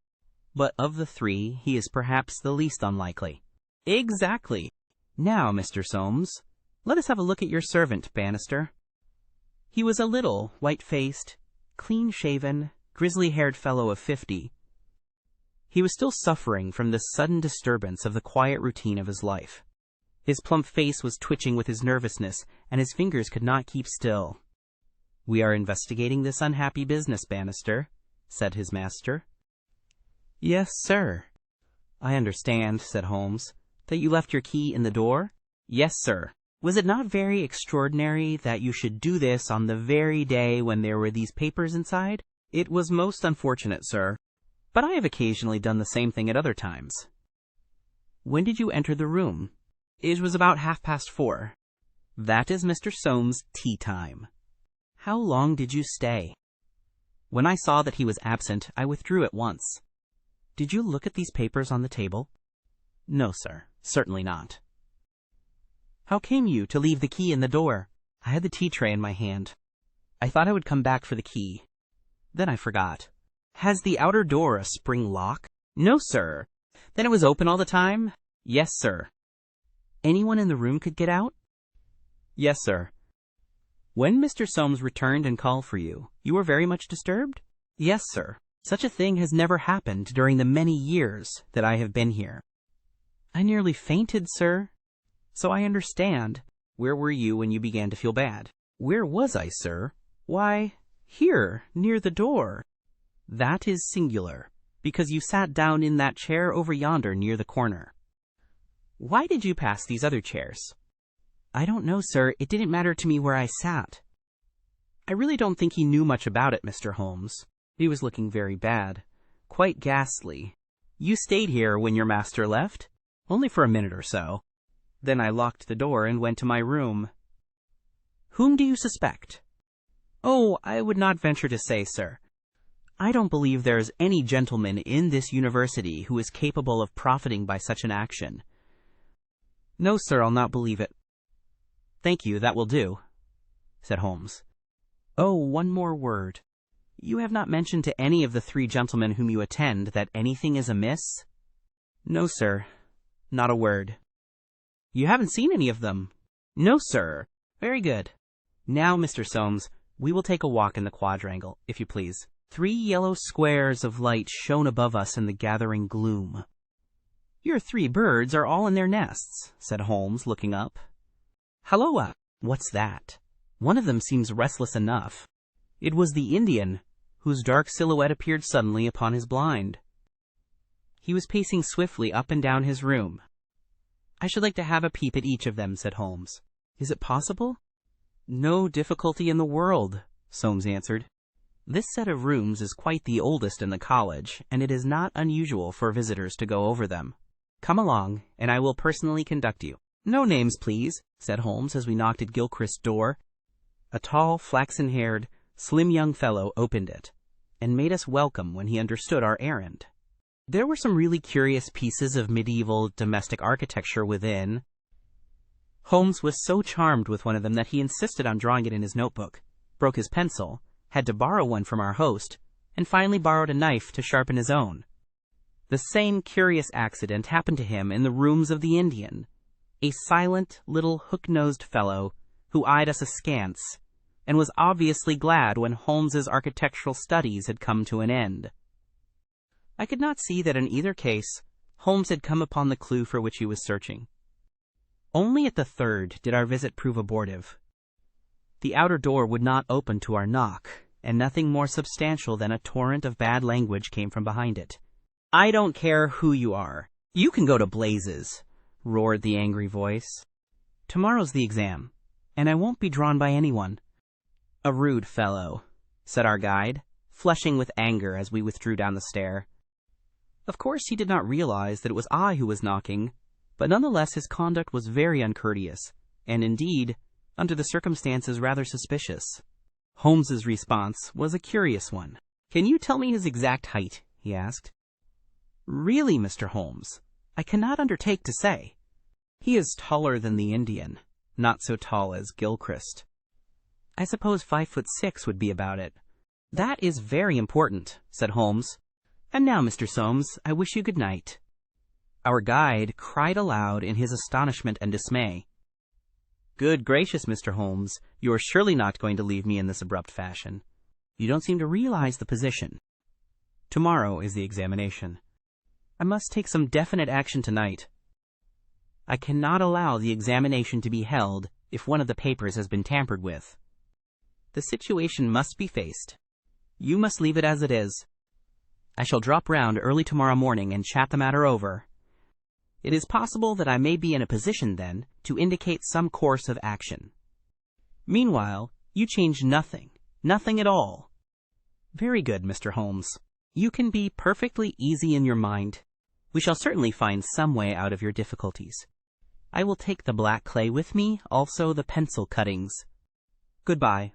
[SPEAKER 1] But of the 3, he is perhaps the least unlikely." "Exactly. Now, Mr. Soames, let us have a look at your servant, Bannister." He was a little, white-faced, clean-shaven, grizzly-haired fellow of 50. He was still suffering from the sudden disturbance of the quiet routine of his life. His plump face was twitching with his nervousness, and his fingers could not keep still. "We are investigating this unhappy business, Bannister," said his master. "Yes, sir." "I understand," said Holmes, "that you left your key in the door?" "Yes, sir." "Was it not very extraordinary that you should do this on the very day when there were these papers inside?" "It was most unfortunate, sir, but I have occasionally done the same thing at other times." When did you enter the room? It was about 4:30. That is Mr. Soames' tea time. How long did you stay? When I saw that he was absent, I withdrew at once. Did you look at these papers on the table? No, sir, certainly not. How came you to leave the key in the door? I had the tea tray in my hand. I thought I would come back for the key. Then I forgot. Has the outer door a spring lock? No, sir. Then it was open all the time? Yes, sir. Anyone in the room could get out? Yes, sir. When Mr. Soames returned and called for you, you were very much disturbed? Yes, sir. Such a thing has never happened during the many years that I have been here. I nearly fainted, sir. So I understand. Where were you when you began to feel bad? Where was I, sir? Why, here, near the door. That is singular, because you sat down in that chair over yonder near the corner. Why did you pass these other chairs? I don't know, sir. It didn't matter to me where I sat. I really don't think he knew much about it, Mr. Holmes. He was looking very bad, quite ghastly. You stayed here when your master left? Only for a minute or so. Then I locked the door and went to my room. Whom do you suspect? Oh, I would not venture to say, sir. I don't believe there is any gentleman in this university who is capable of profiting by such an action. No, sir, I'll not believe it. Thank you, that will do, said Holmes. Oh, one more word. You have not mentioned to any of the 3 gentlemen whom you attend that anything is amiss? No, sir, not a word. You haven't seen any of them? No, sir. Very good. Now, Mr. Soames, we will take a walk in the quadrangle, if you please. 3 yellow squares of light shone above us in the gathering gloom. Your 3 birds are all in their nests, said Holmes, looking up. Halloa! What's that? One of them seems restless enough. It was the Indian, whose dark silhouette appeared suddenly upon his blind. He was pacing swiftly up and down his room. I should like to have a peep at each of them, said Holmes. Is it possible? No difficulty in the world, Soames answered. This set of rooms is quite the oldest in the college, and it is not unusual for visitors to go over them. Come along, and I will personally conduct you. No names, please, said Holmes as we knocked at Gilchrist's door. A tall, flaxen-haired, slim young fellow opened it, and made us welcome when he understood our errand. There were some really curious pieces of medieval domestic architecture within. Holmes was so charmed with one of them that he insisted on drawing it in his notebook, broke his pencil, had to borrow one from our host, and finally borrowed a knife to sharpen his own. The same curious accident happened to him in the rooms of the Indian, a silent little hook-nosed fellow who eyed us askance, and was obviously glad when Holmes's architectural studies had come to an end. I could not see that in either case Holmes had come upon the clue for which he was searching. Only at the third did our visit prove abortive. The outer door would not open to our knock, and nothing more substantial than a torrent of bad language came from behind it. I don't care who you are. You can go to blazes, roared the angry voice. Tomorrow's the exam, and I won't be drawn by anyone. A rude fellow, said our guide, flushing with anger as we withdrew down the stair. Of course he did not realize that it was I who was knocking, but nonetheless his conduct was very uncourteous, and indeed, under the circumstances, rather suspicious. Holmes's response was a curious one. Can you tell me his exact height? He asked. Really, Mr. Holmes, I cannot undertake to say. He is taller than the Indian, not so tall as Gilchrist. I suppose 5'6" would be about it. That is very important, said Holmes. And now, Mr. Soames, I wish you good night. Our guide cried aloud in his astonishment and dismay. Good gracious, Mr. Holmes, you are surely not going to leave me in this abrupt fashion. You don't seem to realize the position. Tomorrow is the examination. I must take some definite action tonight. I cannot allow the examination to be held if one of the papers has been tampered with. The situation must be faced. You must leave it as it is. I shall drop round early tomorrow morning and chat the matter over. It is possible that I may be in a position then to indicate some course of action. Meanwhile, you change nothing at all. Very good, Mr. Holmes. You can be perfectly easy in your mind. We shall certainly find some way out of your difficulties. I will take the black clay with me, also the pencil cuttings. Goodbye."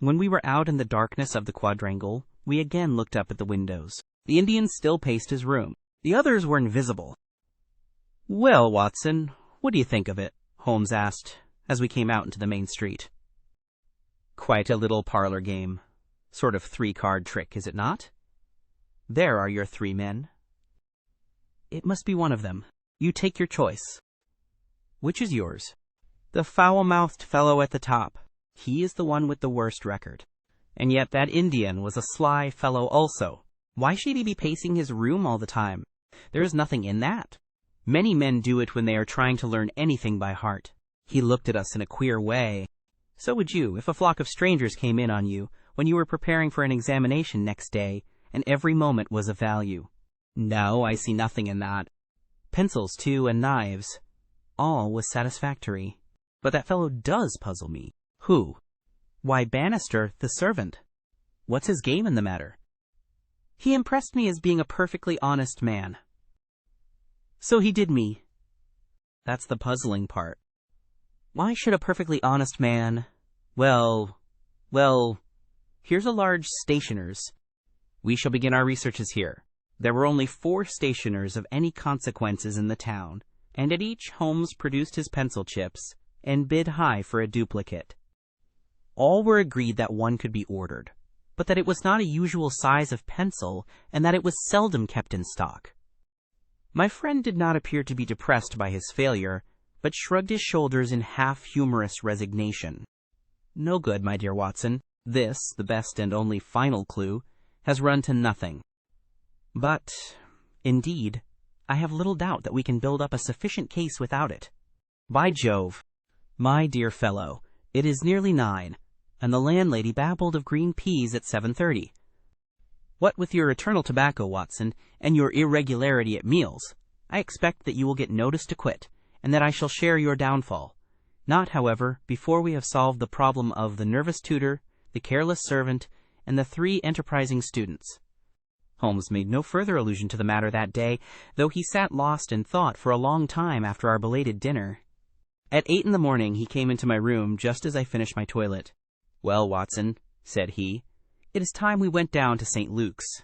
[SPEAKER 1] When we were out in the darkness of the quadrangle, we again looked up at the windows. The Indian still paced his room. The others were invisible. "Well, Watson, what do you think of it?" Holmes asked, as we came out into the main street. "Quite a little parlor game. Sort of 3-card trick, is it not? There are your 3 men. It must be one of them. You take your choice. Which is yours?" "The foul-mouthed fellow at the top. He is the one with the worst record. And yet that Indian was a sly fellow also. Why should he be pacing his room all the time? There is nothing in that. Many men do it when they are trying to learn anything by heart." He looked at us in a queer way. "So would you if a flock of strangers came in on you when you were preparing for an examination next day, and every moment was of value." "No, I see nothing in that. Pencils, too, and knives. All was satisfactory. But that fellow does puzzle me." "Who?" "Why, Bannister, the servant." "What's his game in the matter?" "He impressed me as being a perfectly honest man." "So he did me." "That's the puzzling part. Why should a perfectly honest man— Well, here's a large stationer's. We shall begin our researches here." There were only 4 stationers of any consequences in the town, and at each Holmes produced his pencil chips and bid high for a duplicate. All were agreed that one could be ordered, but that it was not a usual size of pencil, and that it was seldom kept in stock. My friend did not appear to be depressed by his failure, but shrugged his shoulders in half-humorous resignation. "No good, my dear Watson. This, the best and only final clue, has run to nothing. But, indeed, I have little doubt that we can build up a sufficient case without it. By Jove! My dear fellow, it is nearly 9, and the landlady babbled of green peas at 7:30. What with your eternal tobacco, Watson, and your irregularity at meals, I expect that you will get notice to quit, and that I shall share your downfall. Not, however, before we have solved the problem of the nervous tutor, the careless servant, and the 3 enterprising students." Holmes made no further allusion to the matter that day, though he sat lost in thought for a long time after our belated dinner. At 8 in the morning he came into my room just as I finished my toilet. "Well, Watson," said he, "it is time we went down to St. Luke's."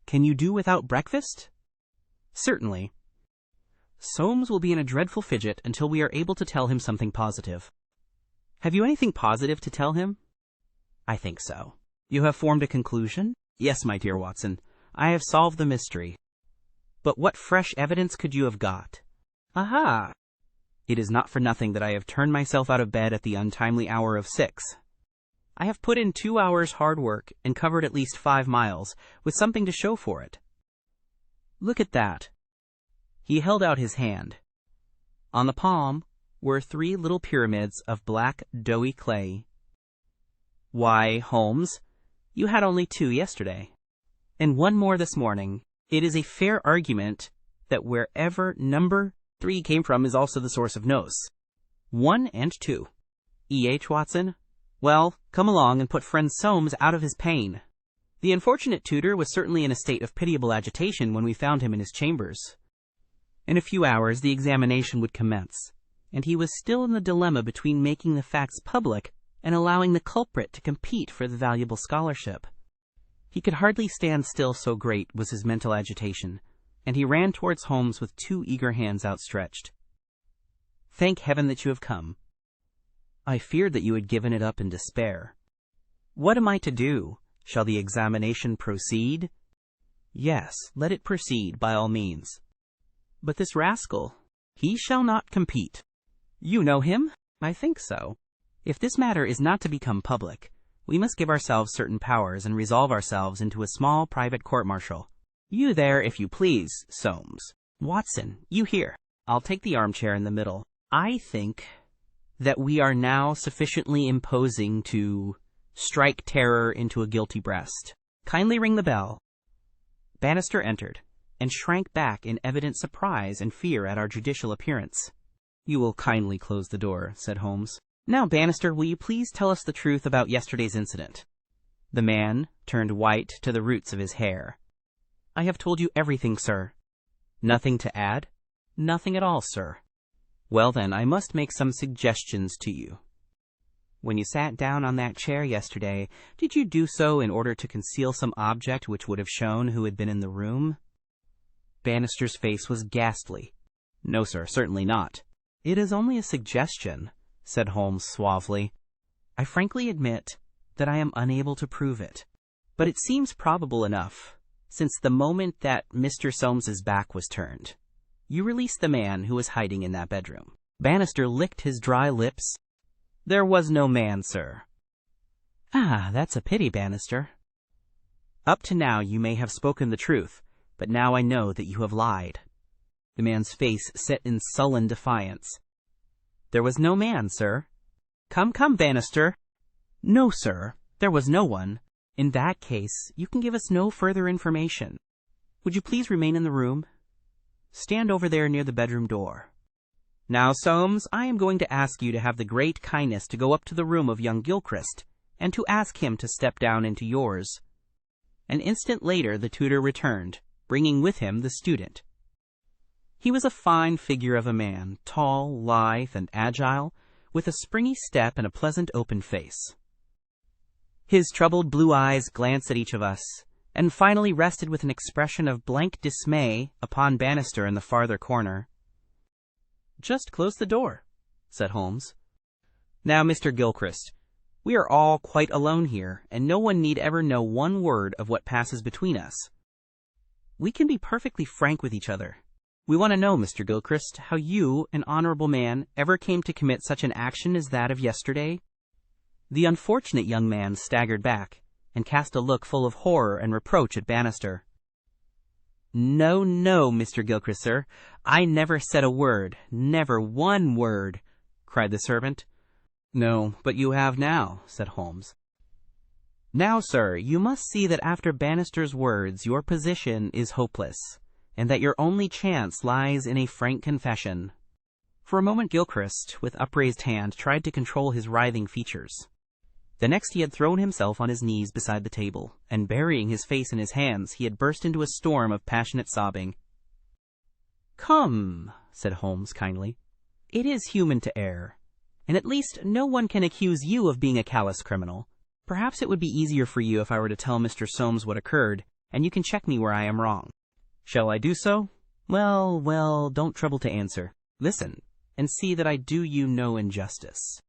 [SPEAKER 1] "Can you do without breakfast?" "Certainly." "Soames will be in a dreadful fidget until we are able to tell him something positive." "Have you anything positive to tell him?" "I think so." "You have formed a conclusion?" "Yes, my dear Watson. I have solved the mystery." "But what fresh evidence could you have got?" "Aha! It is not for nothing that I have turned myself out of bed at the untimely hour of 6. I have put in 2 hours' hard work and covered at least 5 miles, with something to show for it. Look at that." He held out his hand. On the palm were 3 little pyramids of black, doughy clay. "Why, Holmes, you had only 2 yesterday, and 1 more this morning. It is a fair argument that wherever number 3 came from is also the source of nos. 1 and 2. E.H. Watson? Well, come along and put friend Soames out of his pain." The unfortunate tutor was certainly in a state of pitiable agitation when we found him in his chambers. In a few hours the examination would commence, and he was still in the dilemma between making the facts public and allowing the culprit to compete for the valuable scholarship. He could hardly stand still, so great was his mental agitation, and he ran towards Holmes with 2 eager hands outstretched. "Thank heaven that you have come. I feared that you had given it up in despair. What am I to do? Shall the examination proceed?" "Yes, let it proceed, by all means." "But this rascal, he shall not compete." "You know him?" "I think so. If this matter is not to become public, we must give ourselves certain powers and resolve ourselves into a small private court-martial. You there, if you please, Soames. Watson, you here. I'll take the armchair in the middle. I think that we are now sufficiently imposing to strike terror into a guilty breast. Kindly ring the bell." Bannister entered, and shrank back in evident surprise and fear at our judicial appearance. "You will kindly close the door," said Holmes. "Now, Bannister, will you please tell us the truth about yesterday's incident?" The man turned white to the roots of his hair. "I have told you everything, sir." Nothing to add?
[SPEAKER 2] Nothing at all, sir.
[SPEAKER 1] Well then, I must make some suggestions to you. When you sat down on that chair yesterday, did you do so in order to conceal some object which would have shown who had been in the room?
[SPEAKER 2] Bannister's face was ghastly.
[SPEAKER 1] No, sir, certainly not.
[SPEAKER 2] It is only a suggestion, said Holmes suavely. I frankly admit that I am unable to prove it, but it seems probable enough, since the moment that Mr. Solmes's back was turned, you released the man who was hiding in that bedroom. Bannister licked his dry lips.
[SPEAKER 1] There was no man, sir.
[SPEAKER 2] Ah, that's a pity, Bannister.
[SPEAKER 1] Up to now you may have spoken the truth, but now I know that you have lied.
[SPEAKER 2] The man's face set in sullen defiance.
[SPEAKER 1] There was no man, sir.
[SPEAKER 2] Come, Bannister.
[SPEAKER 1] No, sir, there was no one.
[SPEAKER 2] In that case, you can give us no further information. Would you please remain in the room? Stand over there near the bedroom door.
[SPEAKER 1] Now, Soames, I am going to ask you to have the great kindness to go up to the room of young Gilchrist, and to ask him to step down into yours. An instant later the tutor returned, bringing with him the student. He was a fine figure of a man, tall, lithe, and agile, with a springy step and a pleasant open face. His troubled blue eyes glanced at each of us, and finally rested with an expression of blank dismay upon Bannister in the farther corner.
[SPEAKER 2] Just close the door, said Holmes.
[SPEAKER 1] Now, Mr. Gilchrist, we are all quite alone here, and no one need ever know one word of what passes between us.
[SPEAKER 2] We can be perfectly frank with each other.
[SPEAKER 1] We want to know, Mr. Gilchrist, how you, an honorable man, ever came to commit such an action as that of yesterday?
[SPEAKER 2] The unfortunate young man staggered back, and cast a look full of horror and reproach at Bannister.
[SPEAKER 1] No, Mr. Gilchrist, sir. I never said a word, never one word, cried the servant.
[SPEAKER 2] No, but you have now, said Holmes.
[SPEAKER 1] Now, sir, you must see that after Bannister's words your position is hopeless, and that your only chance lies in a frank confession.
[SPEAKER 2] For a moment Gilchrist, with upraised hand, tried to control his writhing features.
[SPEAKER 1] The next he had thrown himself on his knees beside the table, and burying his face in his hands, he had burst into a storm of passionate sobbing.
[SPEAKER 2] Come, said Holmes kindly. It is human to err, and at least no one can accuse you of being a callous criminal. Perhaps it would be easier for you if I were to tell Mr. Solmes what occurred, and you can check me where I am wrong.
[SPEAKER 1] Shall I do so?
[SPEAKER 2] Well, don't trouble to answer. Listen, and see that I do you no injustice.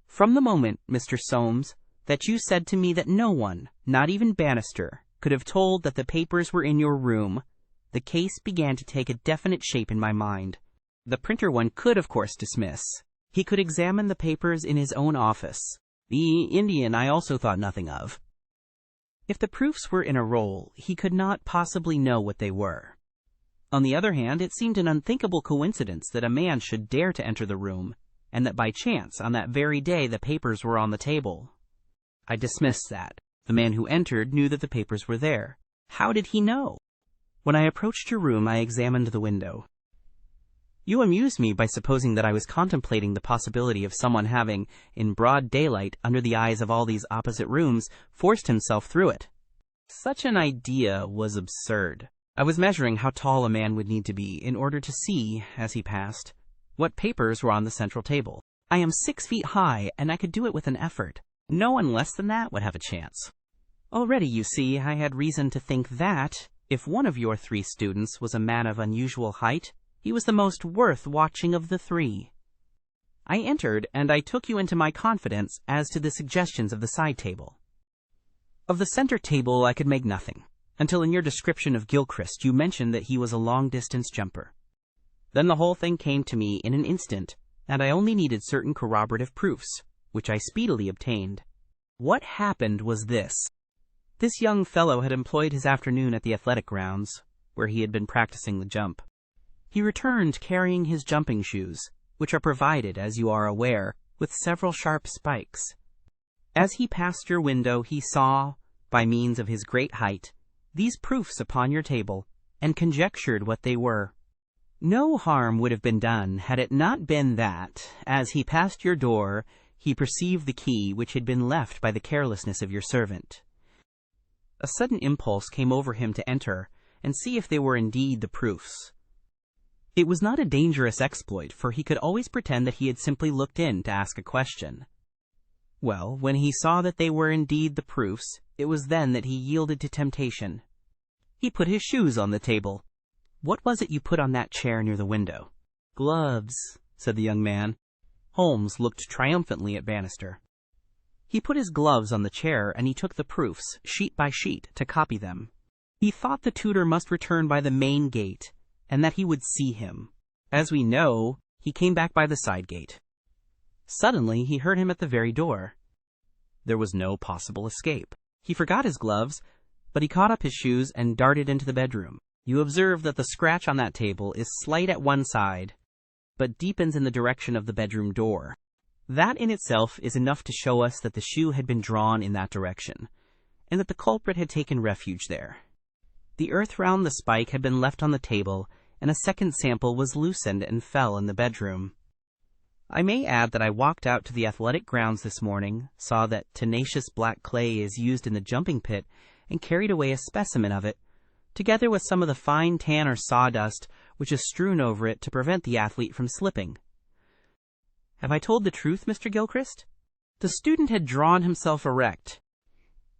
[SPEAKER 2] From the moment, Mr. Solmes, that you said to me that no one, not even Bannister, could have told that the papers were in your room, the case began to take a definite shape in my mind. The printer one could, of course, dismiss. He could examine the papers in his own office. The Indian I also thought nothing of. If the proofs were in a roll, he could not possibly know what they were. On the other hand, it seemed an unthinkable coincidence that a man should dare to enter the room, and that by chance, on that very day, the papers were on the table. I dismissed that. The man who entered knew that the papers were there. How did he know? When I approached your room, I examined the window. You amused me by supposing that I was contemplating the possibility of someone having, in broad daylight, under the eyes of all these opposite rooms, forced himself through it. Such an idea was absurd. I was measuring how tall a man would need to be in order to see, as he passed, what papers were on the central table. I am 6 feet high, and I could do it with an effort. No one less than that would have a chance. Already, you see, I had reason to think that, if one of your 3 students was a man of unusual height, he was the most worth watching of the 3. I entered, and I took you into my confidence as to the suggestions of the side table. Of the center table I could make nothing, until in your description of Gilchrist you mentioned that he was a long-distance jumper. Then the whole thing came to me in an instant, and I only needed certain corroborative proofs, which I speedily obtained. What happened was this. This young fellow had employed his afternoon at the athletic grounds, where he had been practicing the jump. He returned carrying his jumping shoes, which are provided, as you are aware, with several sharp spikes. As he passed your window, he saw, by means of his great height, these proofs upon your table, and conjectured what they were. No harm would have been done had it not been that, as he passed your door, he perceived the key which had been left by the carelessness of your servant. A sudden impulse came over him to enter, and see if they were indeed the proofs, It was not a dangerous exploit, for he could always pretend that he had simply looked in to ask a question. Well, when he saw that they were indeed the proofs, it was then that he yielded to temptation. He put his shoes on the table. "What was it you put on that chair near the window?" "Gloves," said the young man. Holmes looked triumphantly at Bannister. He put his gloves on the chair, and he took the proofs, sheet by sheet, to copy them. He thought the tutor must return by the main gate, and that he would see him. As we know, he came back by the side gate. Suddenly, he heard him at the very door. There was no possible escape. He forgot his gloves, but he caught up his shoes and darted into the bedroom. You observe that the scratch on that table is slight at one side, but deepens in the direction of the bedroom door. That in itself is enough to show us that the shoe had been drawn in that direction, and that the culprit had taken refuge there. The earth round the spike had been left on the table, and a second sample was loosened and fell in the bedroom. I may add that I walked out to the athletic grounds this morning, saw that tenacious black clay is used in the jumping pit, and carried away a specimen of it, together with some of the fine tan or sawdust which is strewn over it to prevent the athlete from slipping. Have I told the truth, Mr. Gilchrist? The student had drawn himself erect.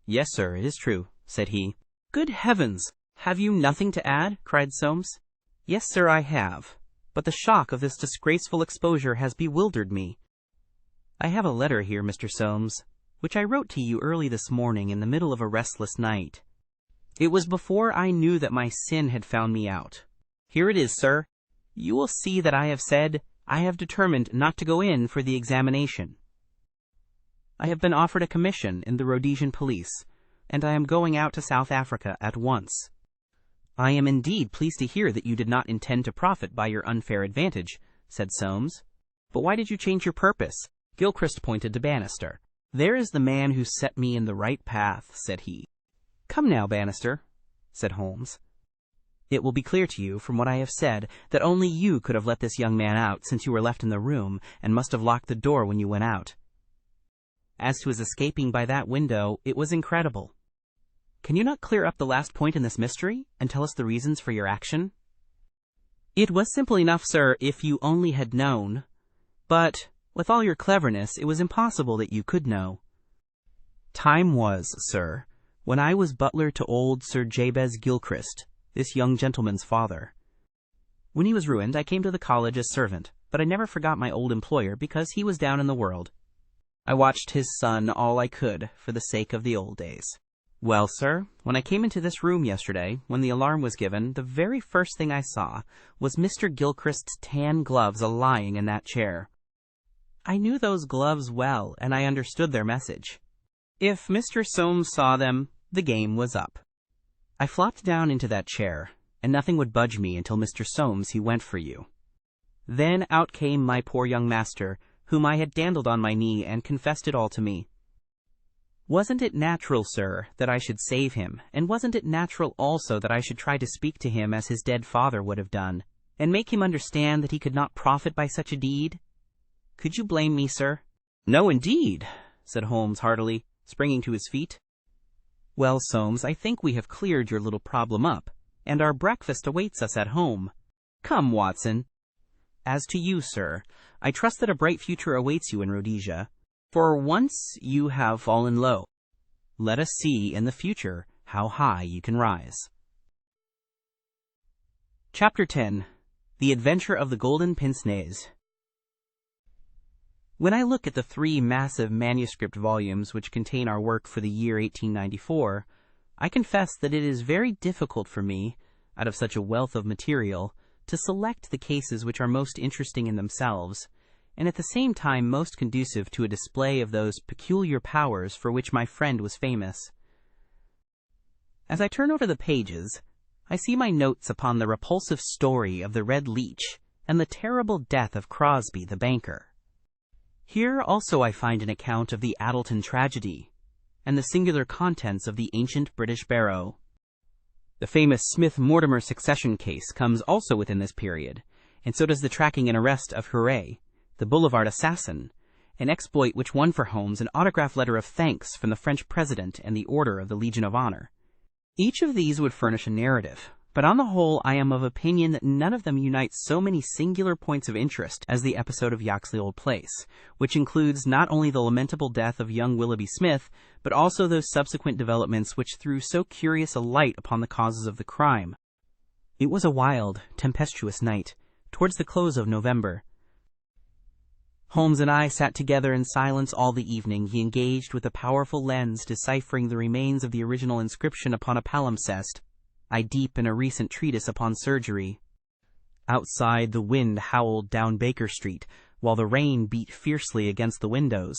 [SPEAKER 2] "Yes, sir, it is true," said he. "Good heavens! Have you nothing to add?" cried Soames. "Yes, sir, I have. But the shock of this disgraceful exposure has bewildered me. I have a letter here, Mr. Soames, which I wrote to you early this morning in the middle of a restless night. It was before I knew that my sin had found me out. Here it is, sir. You will see that I have said I have determined not to go in for the examination. I have been offered a commission in the Rhodesian police, and I am going out to South Africa at once. I am indeed pleased to hear that you did not intend to profit by your unfair advantage," said Soames. "But why did you change your purpose?" Gilchrist pointed to Bannister. "There is the man who set me in the right path," said he. "Come now, Bannister," said Holmes. "It will be clear to you, from what I have said, that only you could have let this young man out, since you were left in the room, and must have locked the door when you went out. As to his escaping by that window, it was incredible. Can you not clear up the last point in this mystery, and tell us the reasons for your action?" "It was simple enough, sir, if you only had known. But, with all your cleverness, it was impossible that you could know. Time was, sir, when I was butler to old Sir Jabez Gilchrist, this young gentleman's father. When he was ruined, I came to the college as servant, but I never forgot my old employer because he was down in the world. I watched his son all I could for the sake of the old days. Well, sir, when I came into this room yesterday, when the alarm was given, the very first thing I saw was Mr. Gilchrist's tan gloves a-lying in that chair. I knew those gloves well, and I understood their message. If Mr. Soames saw them, the game was up. I flopped down into that chair, and nothing would budge me until Mr. Soames he went for you. Then out came my poor young master, whom I had dandled on my knee, and confessed it all to me. Wasn't it natural, sir, that I should save him, and wasn't it natural also that I should try to speak to him as his dead father would have done, and make him understand that he could not profit by such a deed? Could you blame me, sir?" "No, indeed," said Holmes heartily, springing to his feet. "Well, Soames, I think we have cleared your little problem up, and our breakfast awaits us at home. Come, Watson. As to you, sir, I trust that a bright future awaits you in Rhodesia. For once you have fallen low. Let us see in the future how high you can rise." Chapter 10. The Adventure of the Golden Pince-Nez. When I look at the 3 massive manuscript volumes which contain our work for the year 1894, I confess that it is very difficult for me, out of such a wealth of material, to select the cases which are most interesting in themselves, and at the same time most conducive to a display of those peculiar powers for which my friend was famous. As I turn over the pages, I see my notes upon the repulsive story of the Red Leech and the terrible death of Crosby the banker. Here also I find an account of the Addleton tragedy, and the singular contents of the ancient British barrow. The famous Smith-Mortimer succession case comes also within this period, and so does the tracking and arrest of Huret, the boulevard assassin, an exploit which won for Holmes an autograph letter of thanks from the French president and the Order of the Legion of Honor. Each of these would furnish a narrative, but on the whole I am of opinion that none of them unites so many singular points of interest as the episode of Yaxley Old Place, which includes not only the lamentable death of young Willoughby Smith, but also those subsequent developments which threw so curious a light upon the causes of the crime. It was a wild, tempestuous night, towards the close of November. Holmes and I sat together in silence all the evening, he engaged with a powerful lens deciphering the remains of the original inscription upon a palimpsest, I deep in a recent treatise upon surgery. Outside, the wind howled down Baker Street, while the rain beat fiercely against the windows.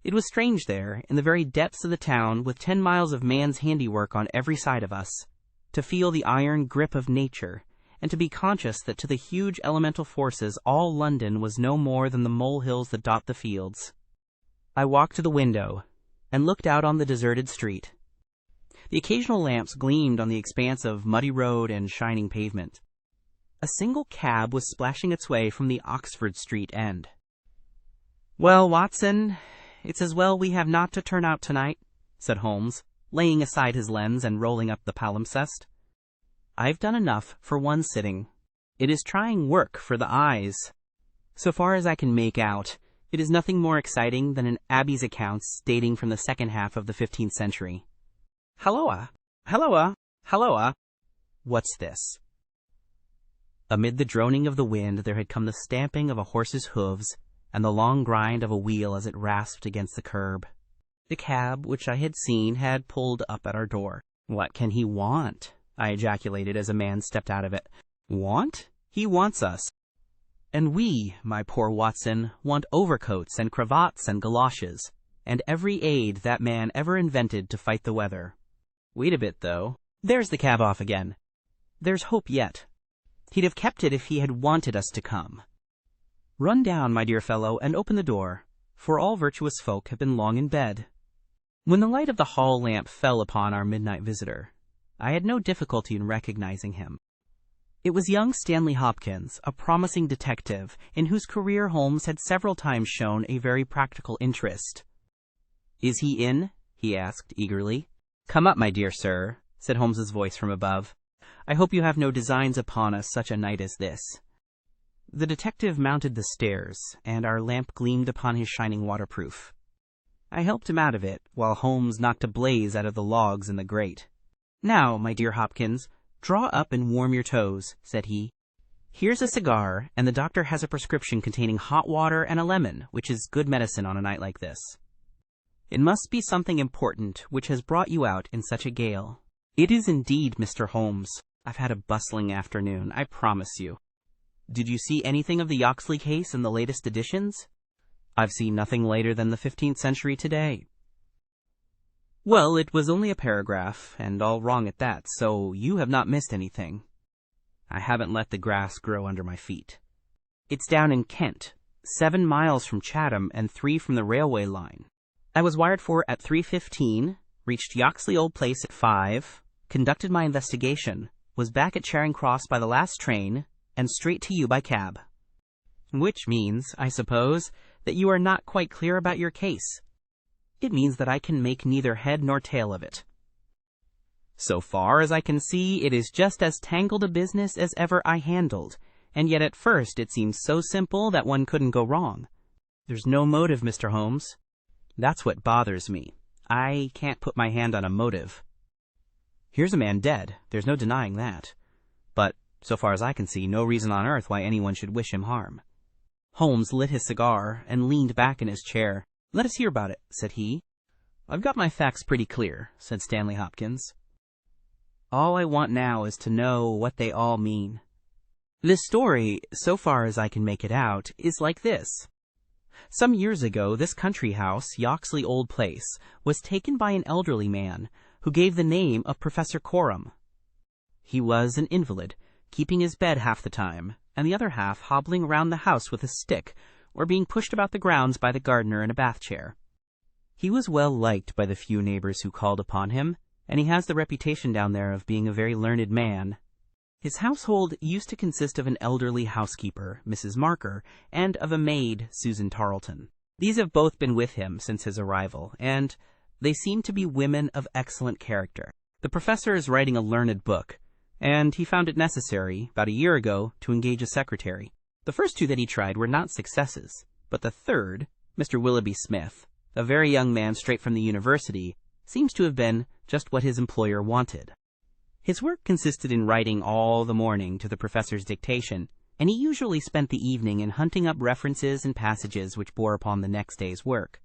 [SPEAKER 2] It was strange there, in the very depths of the town, with 10 miles of man's handiwork on every side of us, to feel the iron grip of nature, and to be conscious that to the huge elemental forces all London was no more than the molehills that dot the fields. I walked to the window, and looked out on the deserted street. The occasional lamps gleamed on the expanse of muddy road and shining pavement. A single cab was splashing its way from the Oxford Street end. "Well, Watson, it's as well we have not to turn out tonight," said Holmes, laying aside his lens and rolling up the palimpsest. "I've done enough for one sitting. It is trying work for the eyes. So far as I can make out, it is nothing more exciting than an Abbey's accounts dating from the second half of the 15th century. Halloa! Halloa! Halloa! What's this?" Amid the droning of the wind there had come the stamping of a horse's hooves and the long grind of a wheel as it rasped against the curb. The cab which I had seen had pulled up at our door. "What can he want?" I ejaculated as a man stepped out of it. "Want? He wants us. And we, my poor Watson, want overcoats and cravats and galoshes, and every aid that man ever invented to fight the weather. Wait a bit, though. There's the cab off again. There's hope yet. He'd have kept it if he had wanted us to come. Run down, my dear fellow, and open the door, for all virtuous folk have been long in bed." When the light of the hall lamp fell upon our midnight visitor, I had no difficulty in recognizing him. It was young Stanley Hopkins, a promising detective, in whose career Holmes had several times shown a very practical interest. "Is he in?" he asked eagerly. "Come up, my dear sir," said Holmes's voice from above. "I hope you have no designs upon us such a night as this." The detective mounted the stairs, and our lamp gleamed upon his shining waterproof. I helped him out of it, while Holmes knocked a blaze out of the logs in the grate. "Now, my dear Hopkins, draw up and warm your toes," said he. "Here's a cigar, and the doctor has a prescription containing hot water and a lemon, which is good medicine on a night like this. It must be something important which has brought you out in such a gale." "It is indeed, Mr. Holmes. I've had a bustling afternoon, I promise you." "Did you see anything of the Yaxley case in the latest editions?" "I've seen nothing later than the 15th century today." "Well, it was only a paragraph, and all wrong at that, so you have not missed anything." "I haven't let the grass grow under my feet." "It's down in Kent, 7 miles from Chatham and 3 from the railway line. I was wired for at 3:15, reached Yaxley Old Place at 5, conducted my investigation, was back at Charing Cross by the last train, and straight to you by cab." "Which means, I suppose, that you are not quite clear about your case." "It means that I can make neither head nor tail of it. So far as I can see, it is just as tangled a business as ever I handled, and yet at first it seems so simple that one couldn't go wrong. There's no motive, Mr. Holmes. That's what bothers me. I can't put my hand on a motive. Here's a man dead, there's no denying that. But, so far as I can see, no reason on earth why anyone should wish him harm." Holmes lit his cigar and leaned back in his chair. "Let us hear about it," said he. "I've got my facts pretty clear," said Stanley Hopkins. "All I want now is to know what they all mean. This story, so far as I can make it out, is like this. Some years ago, this country house, Yaxley Old Place, was taken by an elderly man who gave the name of Professor Coram. He was an invalid, keeping his bed half the time, and the other half hobbling around the house with a stick, or being pushed about the grounds by the gardener in a bath chair. He was well liked by the few neighbors who called upon him, and he has the reputation down there of being a very learned man. His household used to consist of an elderly housekeeper, Mrs. Marker, and of a maid, Susan Tarleton. These have both been with him since his arrival, and they seem to be women of excellent character. The professor is writing a learned book, and he found it necessary, about a year ago, to engage a secretary. The first two that he tried were not successes, but the third, Mr. Willoughby Smith, a very young man straight from the university, seems to have been just what his employer wanted. His work consisted in writing all the morning to the professor's dictation, and he usually spent the evening in hunting up references and passages which bore upon the next day's work.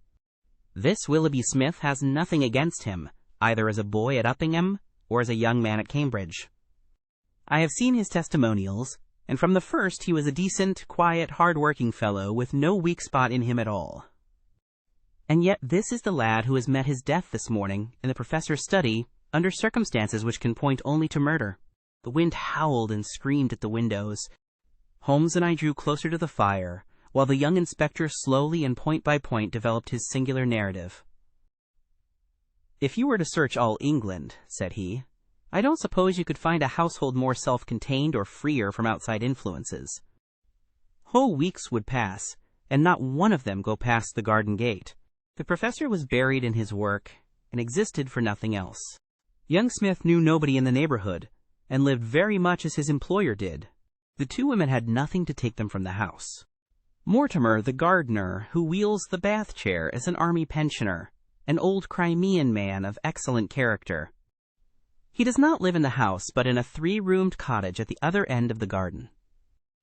[SPEAKER 2] This Willoughby Smith has nothing against him, either as a boy at Uppingham or as a young man at Cambridge. I have seen his testimonials, and from the first he was a decent, quiet, hard-working fellow with no weak spot in him at all. And yet this is the lad who has met his death this morning in the professor's study under circumstances which can point only to murder. The wind howled and screamed at the windows. Holmes and I drew closer to the fire, while the young inspector slowly and point by point developed his singular narrative. "If you were to search all England," said he, "I don't suppose you could find a household more self-contained or freer from outside influences. Whole weeks would pass, and not one of them go past the garden gate." The professor was buried in his work, and existed for nothing else. Young Smith knew nobody in the neighborhood, and lived very much as his employer did. The two women had nothing to take them from the house. Mortimer, the gardener, who wheels the bath chair, is an army pensioner, an old Crimean man of excellent character. He does not live in the house, but in a 3-roomed cottage at the other end of the garden.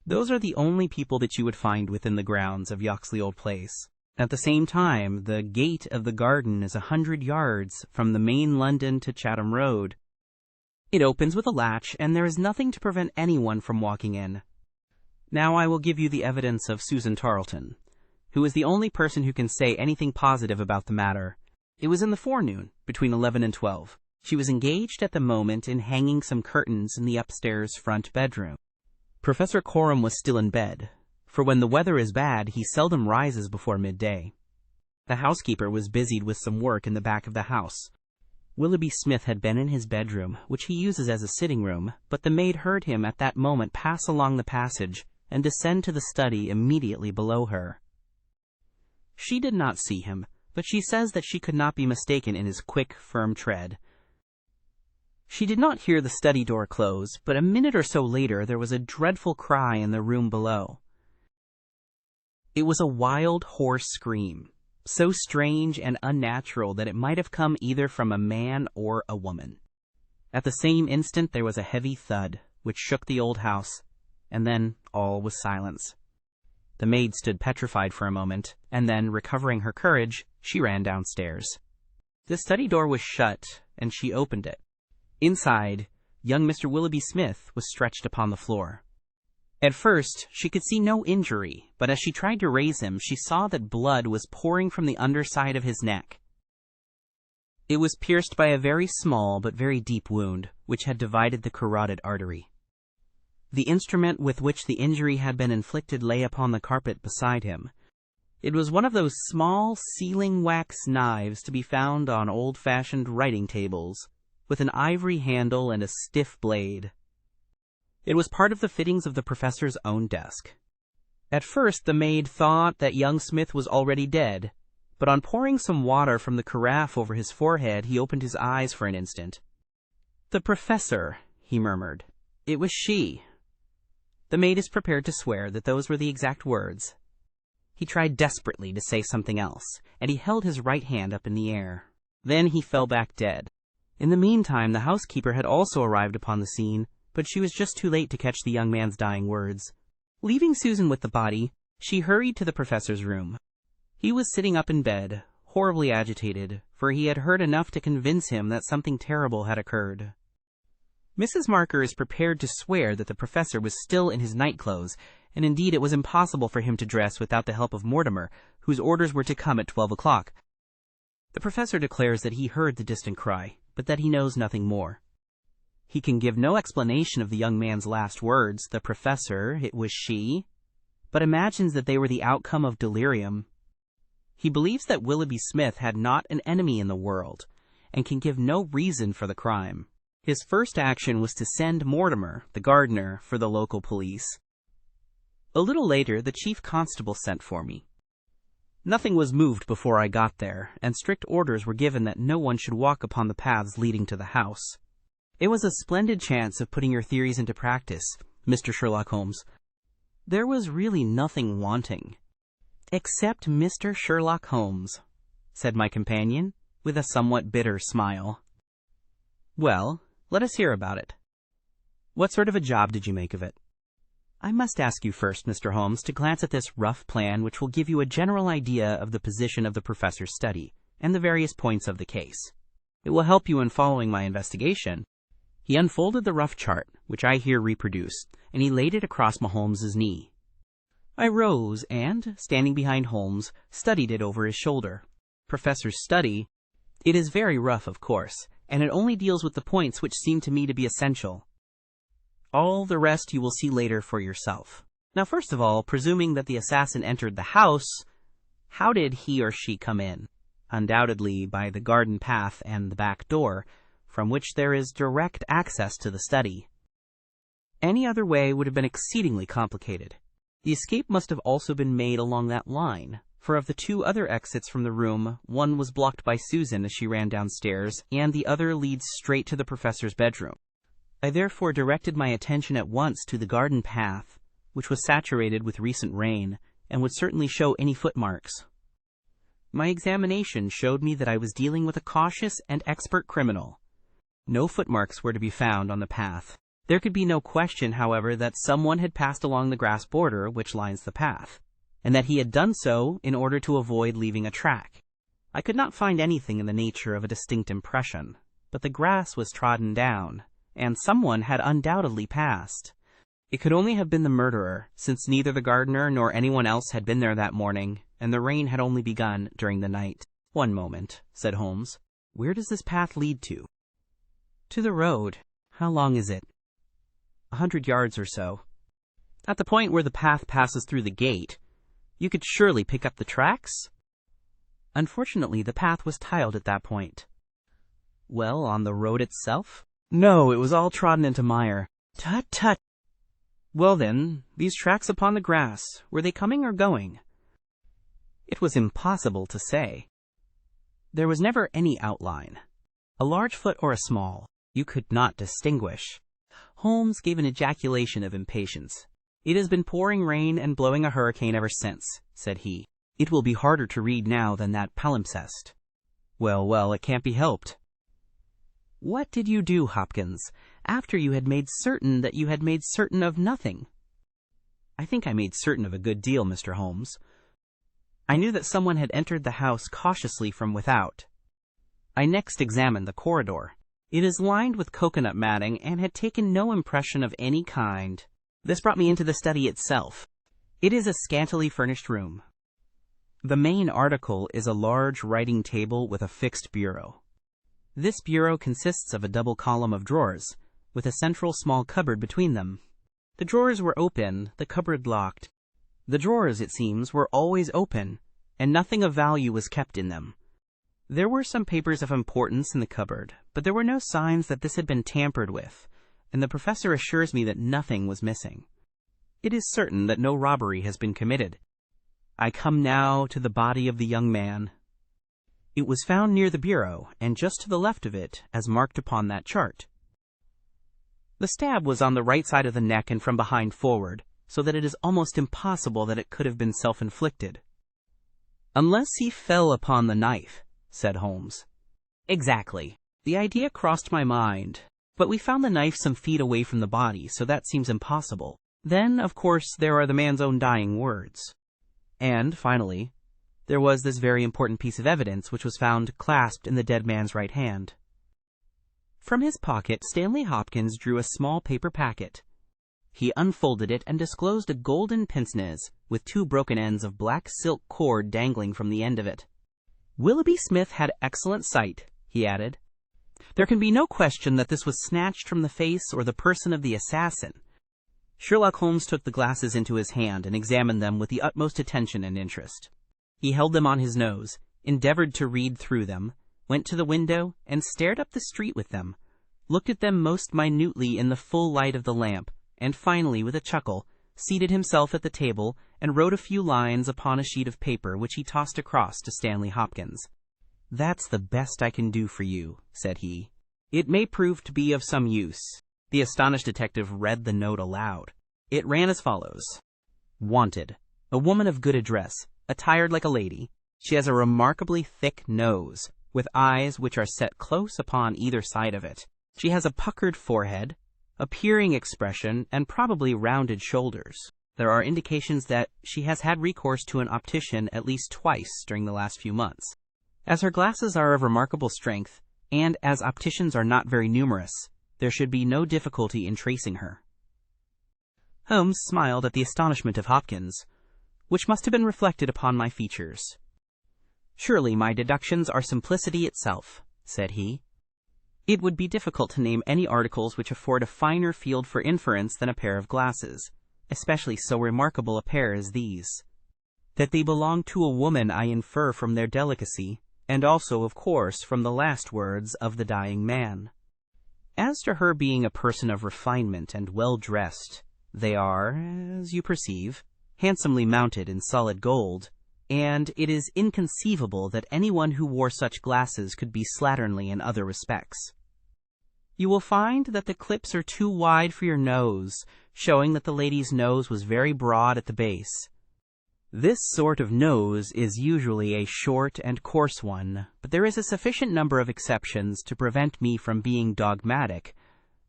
[SPEAKER 2] Those are the only people that you would find within the grounds of Yoxley Old Place. At the same time, the gate of the garden is 100 yards from the main London to Chatham Road. It opens with a latch, and there is nothing to prevent anyone from walking in. Now I will give you the evidence of Susan Tarleton, who is the only person who can say anything positive about the matter. It was in the forenoon, between 11 and 12. She was engaged at the moment in hanging some curtains in the upstairs front bedroom. Professor Coram was still in bed, for when the weather is bad, he seldom rises before midday. The housekeeper was busied with some work in the back of the house. Willoughby Smith had been in his bedroom, which he uses as a sitting room, but the maid heard him at that moment pass along the passage and descend to the study immediately below her. She did not see him, but she says that she could not be mistaken in his quick, firm tread. She did not hear the study door close, but a minute or so later there was a dreadful cry in the room below. It was a wild, hoarse scream, so strange and unnatural that it might have come either from a man or a woman. At the same instant there was a heavy thud, which shook the old house, and then all was silence. The maid stood petrified for a moment, and then, recovering her courage, she ran downstairs. The study door was shut, and she opened it. Inside, young Mr. Willoughby Smith was stretched upon the floor. At first, she could see no injury, but as she tried to raise him, she saw that blood was pouring from the underside of his neck. It was pierced by a very small but very deep wound, which had divided the carotid artery. The instrument with which the injury had been inflicted lay upon the carpet beside him. It was one of those small sealing-wax knives to be found on old-fashioned writing tables, with an ivory handle and a stiff blade. It was part of the fittings of the professor's own desk. At first the maid thought that young Smith was already dead, but on pouring some water from the carafe over his forehead, he opened his eyes for an instant. "The professor," he murmured. "It was she." The maid is prepared to swear that those were the exact words. He tried desperately to say something else, and he held his right hand up in the air. Then he fell back dead. In the meantime, the housekeeper had also arrived upon the scene, but she was just too late to catch the young man's dying words. Leaving Susan with the body, she hurried to the professor's room. He was sitting up in bed, horribly agitated, for he had heard enough to convince him that something terrible had occurred. Mrs. Marker is prepared to swear that the professor was still in his night-clothes, and indeed it was impossible for him to dress without the help of Mortimer, whose orders were to come at 12 o'clock. The professor declares that he heard the distant cry, but that he knows nothing more. He can give no explanation of the young man's last words, "the professor, it was she," but imagines that they were the outcome of delirium. He believes that Willoughby Smith had not an enemy in the world, and can give no reason for the crime. His first action was to send Mortimer, the gardener, for the local police. A little later, the chief constable sent for me. Nothing was moved before I got there, and strict orders were given that no one should walk upon the paths leading to the house. It was a splendid chance of putting your theories into practice, Mr. Sherlock Holmes. There was really nothing wanting. Except Mr. Sherlock Holmes, said my companion, with a somewhat bitter smile. Well, let us hear about it. What sort of a job did you make of it? I must ask you first, Mr. Holmes, to glance at this rough plan which will give you a general idea of the position of the professor's study and the various points of the case. It will help you in following my investigation. He unfolded the rough chart, which I here reproduce, and he laid it across Holmes's knee. I rose and, standing behind Holmes, studied it over his shoulder. Professor's study. It is very rough, of course, and it only deals with the points which seem to me to be essential. All the rest you will see later for yourself. Now, first of all, presuming that the assassin entered the house, how did he or she come in? Undoubtedly by the garden path and the back door, from which there is direct access to the study. Any other way would have been exceedingly complicated. The escape must have also been made along that line, for of the two other exits from the room, one was blocked by Susan as she ran downstairs, and the other leads straight to the professor's bedroom. I therefore directed my attention at once to the garden path, which was saturated with recent rain, and would certainly show any footmarks. My examination showed me that I was dealing with a cautious and expert criminal. No footmarks were to be found on the path. There could be no question, however, that someone had passed along the grass border which lines the path, and that he had done so in order to avoid leaving a track. I could not find anything in the nature of a distinct impression, but the grass was trodden down, and someone had undoubtedly passed. It could only have been the murderer, since neither the gardener nor anyone else had been there that morning, and the rain had only begun during the night. "One moment," said Holmes. "Where does this path lead to?" "To the road. How long is it?" 100 yards or so. At the point where the path passes through the gate, you could surely pick up the tracks?" "Unfortunately, the path was tiled at that point." "Well, on the road itself?" "No, it was all trodden into mire." "Tut, tut! Well then, these tracks upon the grass, were they coming or going?" It was impossible to say. There was never any outline. A large foot or a small, you could not distinguish. Holmes gave an ejaculation of impatience. "It has been pouring rain and blowing a hurricane ever since," said he. "It will be harder to read now than that palimpsest." "Well, well, it can't be helped." "What did you do, Hopkins, after you had made certain that you had made certain of nothing?" "I think I made certain of a good deal, Mr. Holmes. I knew that someone had entered the house cautiously from without. I next examined the corridor. It is lined with coconut matting and had taken no impression of any kind. This brought me into the study itself. It is a scantily furnished room. The main article is a large writing table with a fixed bureau. This bureau consists of a double column of drawers, with a central small cupboard between them. The drawers were open, the cupboard locked. The drawers, it seems, were always open, and nothing of value was kept in them. There were some papers of importance in the cupboard, but there were no signs that this had been tampered with, and the professor assures me that nothing was missing. It is certain that no robbery has been committed. I come now to the body of the young man. It was found near the bureau, and just to the left of it, as marked upon that chart. The stab was on the right side of the neck and from behind forward, so that it is almost impossible that it could have been self-inflicted." "Unless he fell upon the knife," said Holmes. "Exactly. The idea crossed my mind, but we found the knife some feet away from the body, so that seems impossible. Then, of course, there are the man's own dying words. And, finally, there was this very important piece of evidence which was found clasped in the dead man's right hand." From his pocket, Stanley Hopkins drew a small paper packet. He unfolded it and disclosed a golden pince-nez with 2 broken ends of black silk cord dangling from the end of it. "Willoughby Smith had excellent sight," he added. "There can be no question that this was snatched from the face or the person of the assassin." Sherlock Holmes took the glasses into his hand and examined them with the utmost attention and interest. He held them on his nose, endeavored to read through them, went to the window, and stared up the street with them, looked at them most minutely in the full light of the lamp, and finally, with a chuckle, seated himself at the table and wrote a few lines upon a sheet of paper which he tossed across to Stanley Hopkins. "That's the best I can do for you," said he. It may prove to be of some use." The astonished detective read the note aloud. It ran as follows. "Wanted. A woman of good address, attired like a lady. She has a remarkably thick nose, with eyes which are set close upon either side of it. She has a puckered forehead, a peering expression, and probably rounded shoulders. There are indications that she has had recourse to an optician at least twice during the last few months. As her glasses are of remarkable strength, and as opticians are not very numerous, there should be no difficulty in tracing her." Holmes smiled at the astonishment of Hopkins, which must have been reflected upon my features. "Surely my deductions are simplicity itself," said he. "It would be difficult to name any articles which afford a finer field for inference than a pair of glasses, especially so remarkable a pair as these. That they belong to a woman I infer from their delicacy, and also, of course, from the last words of the dying man. As to her being a person of refinement and well-dressed, they are, as you perceive, handsomely mounted in solid gold, and it is inconceivable that anyone who wore such glasses could be slatternly in other respects. You will find that the clips are too wide for your nose, showing that the lady's nose was very broad at the base. This sort of nose is usually a short and coarse one, but there is a sufficient number of exceptions to prevent me from being dogmatic,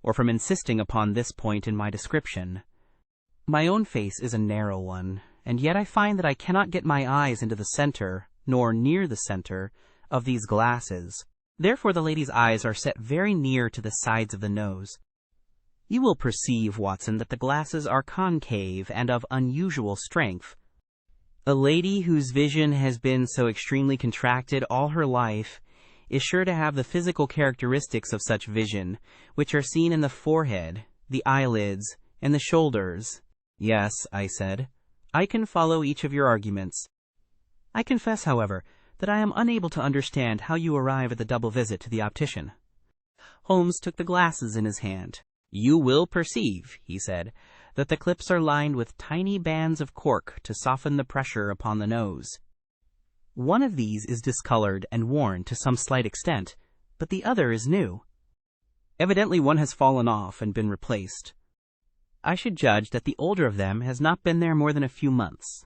[SPEAKER 2] or from insisting upon this point in my description. My own face is a narrow one, and yet I find that I cannot get my eyes into the center, nor near the center, of these glasses. Therefore the lady's eyes are set very near to the sides of the nose. You will perceive, Watson, that the glasses are concave and of unusual strength. A lady whose vision has been so extremely contracted all her life is sure to have the physical characteristics of such vision, which are seen in the forehead, the eyelids, and the shoulders. "Yes," I said, "I can follow each of your arguments. I confess, however, that I am unable to understand how you arrive at the double visit to the optician." Holmes took the glasses in his hand. "You will perceive," he said, "that the clips are lined with tiny bands of cork to soften the pressure upon the nose. One of these is discolored and worn to some slight extent, but the other is new. Evidently one has fallen off and been replaced. I should judge that the older of them has not been there more than a few months.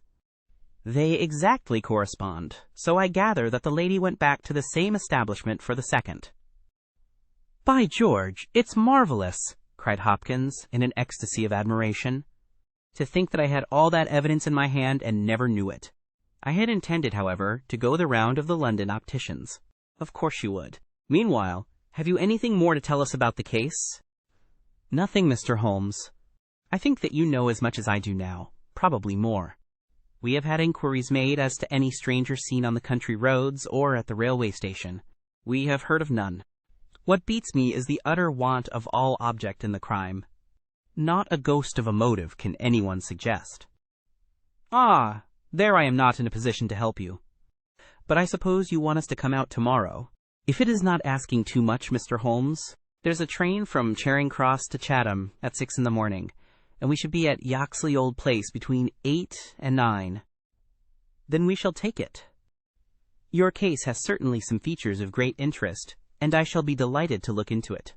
[SPEAKER 2] They exactly correspond, so I gather that the lady went back to the same establishment for the second." "By George, it's marvelous!" cried Hopkins, in an ecstasy of admiration. "To think that I had all that evidence in my hand and never knew it." I had intended, however, to go the round of the London opticians. "Of course you would. Meanwhile, have you anything more to tell us about the case?" "Nothing, Mr. Holmes. I think that you know as much as I do now, probably more. We have had inquiries made as to any stranger seen on the country roads or at the railway station. We have heard of none. What beats me is the utter want of all object in the crime. Not a ghost of a motive can anyone suggest." "Ah, there I am not in a position to help you. But I suppose you want us to come out tomorrow. If it is not asking too much, Mr. Holmes, there's a train from Charing Cross to Chatham at 6 in the morning, and we should be at Yoxley Old Place between 8 and 9. Then we shall take it. Your case has certainly some features of great interest, and I shall be delighted to look into it."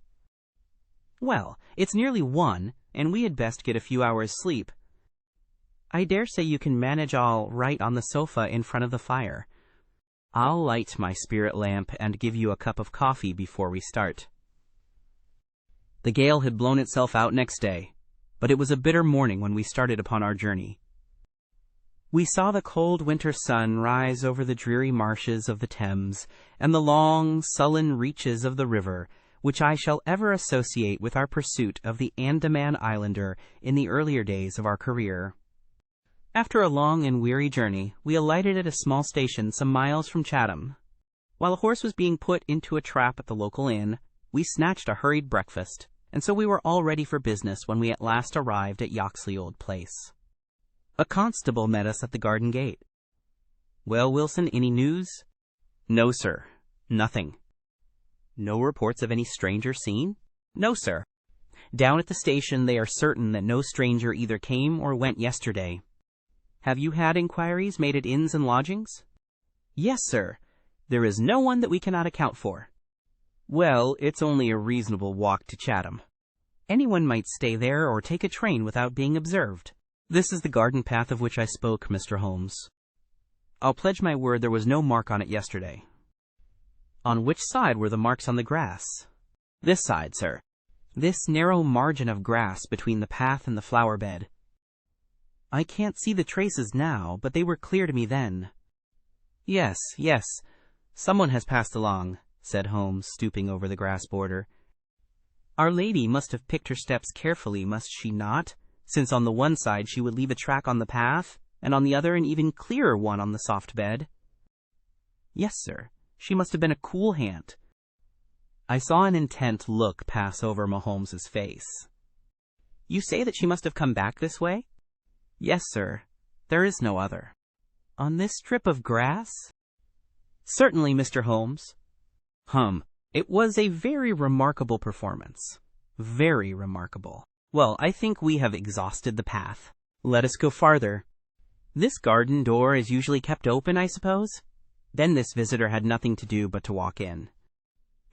[SPEAKER 2] "Well, it's nearly 1, and we had best get a few hours' sleep. I dare say you can manage all right on the sofa in front of the fire. I'll light my spirit lamp and give you a cup of coffee before we start." The gale had blown itself out next day, but it was a bitter morning when we started upon our journey. We saw the cold winter sun rise over the dreary marshes of the Thames and the long, sullen reaches of the river, which I shall ever associate with our pursuit of the Andaman Islander in the earlier days of our career. After a long and weary journey, we alighted at a small station some miles from Chatham. While a horse was being put into a trap at the local inn, we snatched a hurried breakfast, and so we were all ready for business when we at last arrived at Yoxley Old Place. A constable met us at the garden gate. "Well, Wilson, any news?" "No, sir. Nothing." "No reports of any stranger seen?" "No, sir. Down at the station they are certain that no stranger either came or went yesterday." "Have you had inquiries made at inns and lodgings?" "Yes, sir. There is no one that we cannot account for." Well, it's only a reasonable walk to Chatham. Anyone might stay there or take a train without being observed. This is the garden path of which I spoke, Mr. Holmes. I'll pledge my word there was no mark on it yesterday. On which side were the marks on the grass? This side, sir. This narrow margin of grass between the path and the flower bed. I can't see the traces now, but they were clear to me then. Yes, yes, someone has passed along, said Holmes, stooping over the grass border. Our lady must have picked her steps carefully, must she not, since on the one side she would leave a track on the path, and on the other an even clearer one on the soft bed? Yes, sir, she must have been a cool hand. I saw an intent look pass over Holmes's face. You say that she must have come back this way? Yes, sir. There is no other. On this strip of grass? Certainly, Mr. Holmes. It was a very remarkable performance. Very remarkable. Well, I think we have exhausted the path. Let us go farther. This garden door is usually kept open, I suppose? Then this visitor had nothing to do but to walk in.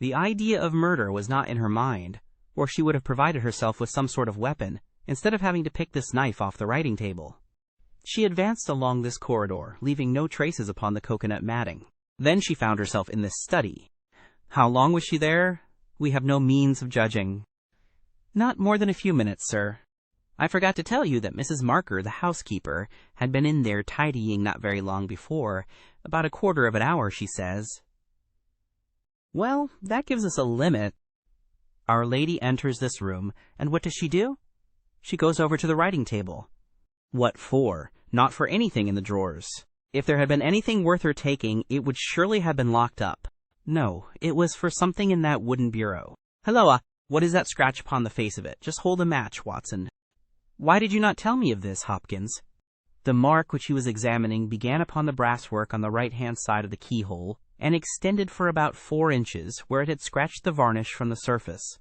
[SPEAKER 2] The idea of murder was not in her mind, or she would have provided herself with some sort of weapon, instead of having to pick this knife off the writing table. She advanced along this corridor, leaving no traces upon the coconut matting. Then she found herself in this study. How long was she there? We have no means of judging. Not more than a few minutes, sir. I forgot to tell you that Mrs. Marker, the housekeeper, had been in there tidying not very long before, about a quarter of an hour, she says. Well, that gives us a limit. Our lady enters this room, and what does she do? She goes over to the writing table. What for? Not for anything in the drawers. If there had been anything worth her taking, it would surely have been locked up. No, it was for something in that wooden bureau. Halloa! What is that scratch upon the face of it? Just hold a match, Watson. Why did you not tell me of this, Hopkins? The mark which he was examining began upon the brasswork on the right-hand side of the keyhole, and extended for about 4 inches, where it had scratched the varnish from the surface.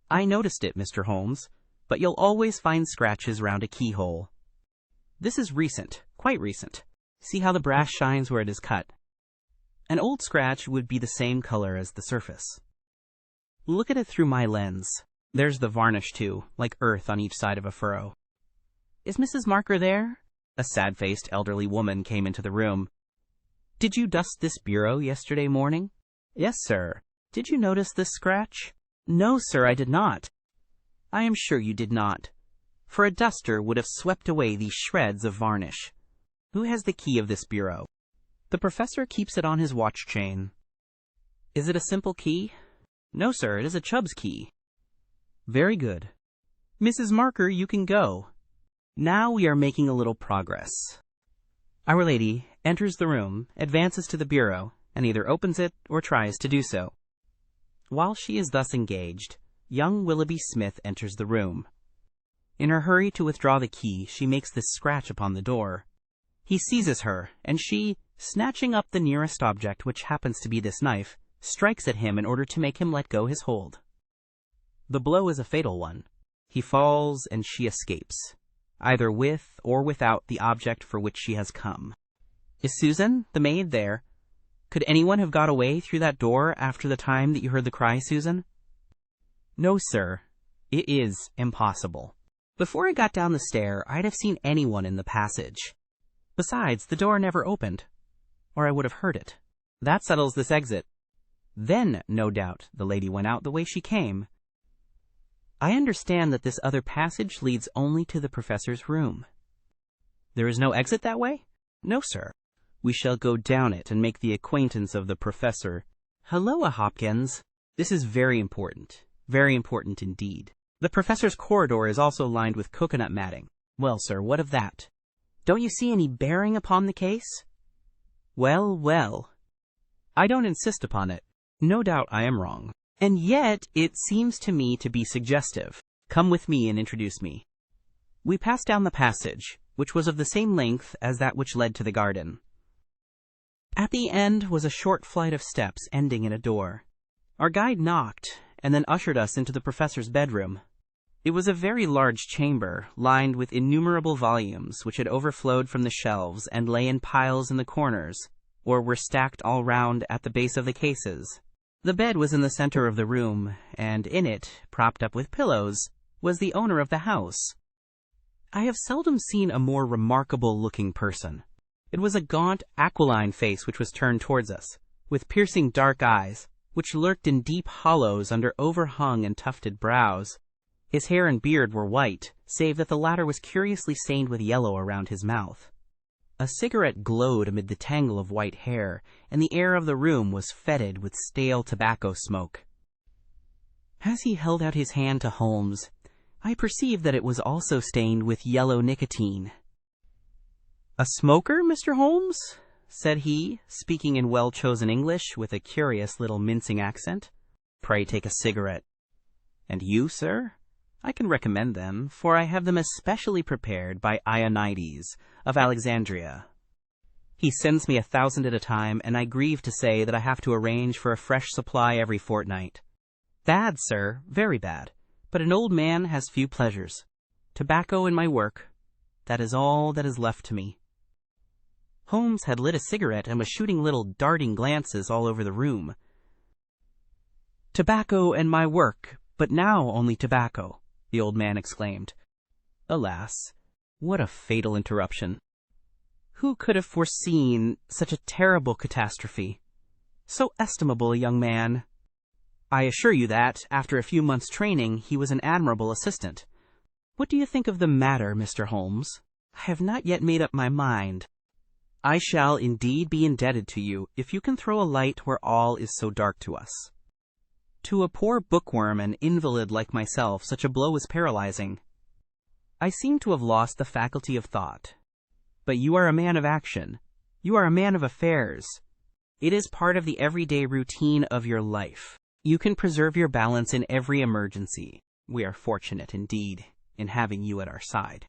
[SPEAKER 2] I noticed it, Mr. Holmes, but you'll always find scratches round a keyhole. This is recent, quite recent. See how the brass shines where it is cut. An old scratch would be the same color as the surface. Look at it through my lens. There's the varnish, too, like earth on each side of a furrow. Is Mrs. Marker there? A sad-faced elderly woman came into the room. Did you dust this bureau yesterday morning? Yes, sir. Did you notice this scratch? No, sir, I did not. I am sure you did not, for a duster would have swept away these shreds of varnish. Who has the key of this bureau? The professor keeps it on his watch chain. Is it a simple key? No, sir, it is a Chubb's key. Very good. Mrs. Marker, you can go. Now we are making a little progress. Our lady enters the room, advances to the bureau, and either opens it or tries to do so. While she is thus engaged, young Willoughby Smith enters the room. In her hurry to withdraw the key, she makes this scratch upon the door. He seizes her, and she, snatching up the nearest object, which happens to be this knife, strikes at him in order to make him let go his hold. The blow is a fatal one. He falls, and she escapes, either with or without the object for which she has come. Is Susan, the maid, there? Could anyone have got away through that door after the time that you heard the cry, Susan? No, sir. It is impossible. Before I got down the stair, I'd have seen anyone in the passage. Besides, the door never opened, or I would have heard it. That settles this exit. Then, no doubt, the lady went out the way she came. I understand that this other passage leads only to the professor's room. There is no exit that way? No, sir. We shall go down it and make the acquaintance of the professor. Halloa, Hopkins. This is very important indeed. The professor's corridor is also lined with coconut matting. Well, sir, what of that? Don't you see any bearing upon the case? Well, well. I don't insist upon it. No doubt I am wrong. And yet it seems to me to be suggestive. Come with me and introduce me. We passed down the passage, which was of the same length as that which led to the garden. At the end was a short flight of steps ending in a door. Our guide knocked, and then ushered us into the professor's bedroom. It was a very large chamber, lined with innumerable volumes, which had overflowed from the shelves and lay in piles in the corners, or were stacked all round at the base of the cases. The bed was in the center of the room, and in it, propped up with pillows, was the owner of the house. I have seldom seen a more remarkable-looking person. It was a gaunt, aquiline face which was turned towards us, with piercing dark eyes, which lurked in deep hollows under overhung and tufted brows. His hair and beard were white, save that the latter was curiously stained with yellow around his mouth. A cigarette glowed amid the tangle of white hair, and the air of the room was fetid with stale tobacco smoke. As he held out his hand to Holmes, I perceived that it was also stained with yellow nicotine. "A smoker, Mr. Holmes?" said he, speaking in well-chosen English with a curious little mincing accent. "Pray take a cigarette." "And you, sir?" "I can recommend them, for I have them especially prepared by Ionides of Alexandria. He sends me 1,000 at a time, and I grieve to say that I have to arrange for a fresh supply every fortnight. Bad, sir, very bad, but an old man has few pleasures. Tobacco and my work, that is all that is left to me." Holmes had lit a cigarette and was shooting little darting glances all over the room. "Tobacco and my work, but now only tobacco," the old man exclaimed. Alas, what a fatal interruption! Who could have foreseen such a terrible catastrophe? So estimable a young man! I assure you that, after a few months' training, he was an admirable assistant. What do you think of the matter, Mr. Holmes? I have not yet made up my mind. I shall indeed be indebted to you if you can throw a light where all is so dark to us. To a poor bookworm and invalid like myself, such a blow is paralyzing. I seem to have lost the faculty of thought. But you are a man of action. You are a man of affairs. It is part of the everyday routine of your life. You can preserve your balance in every emergency. We are fortunate, indeed, in having you at our side.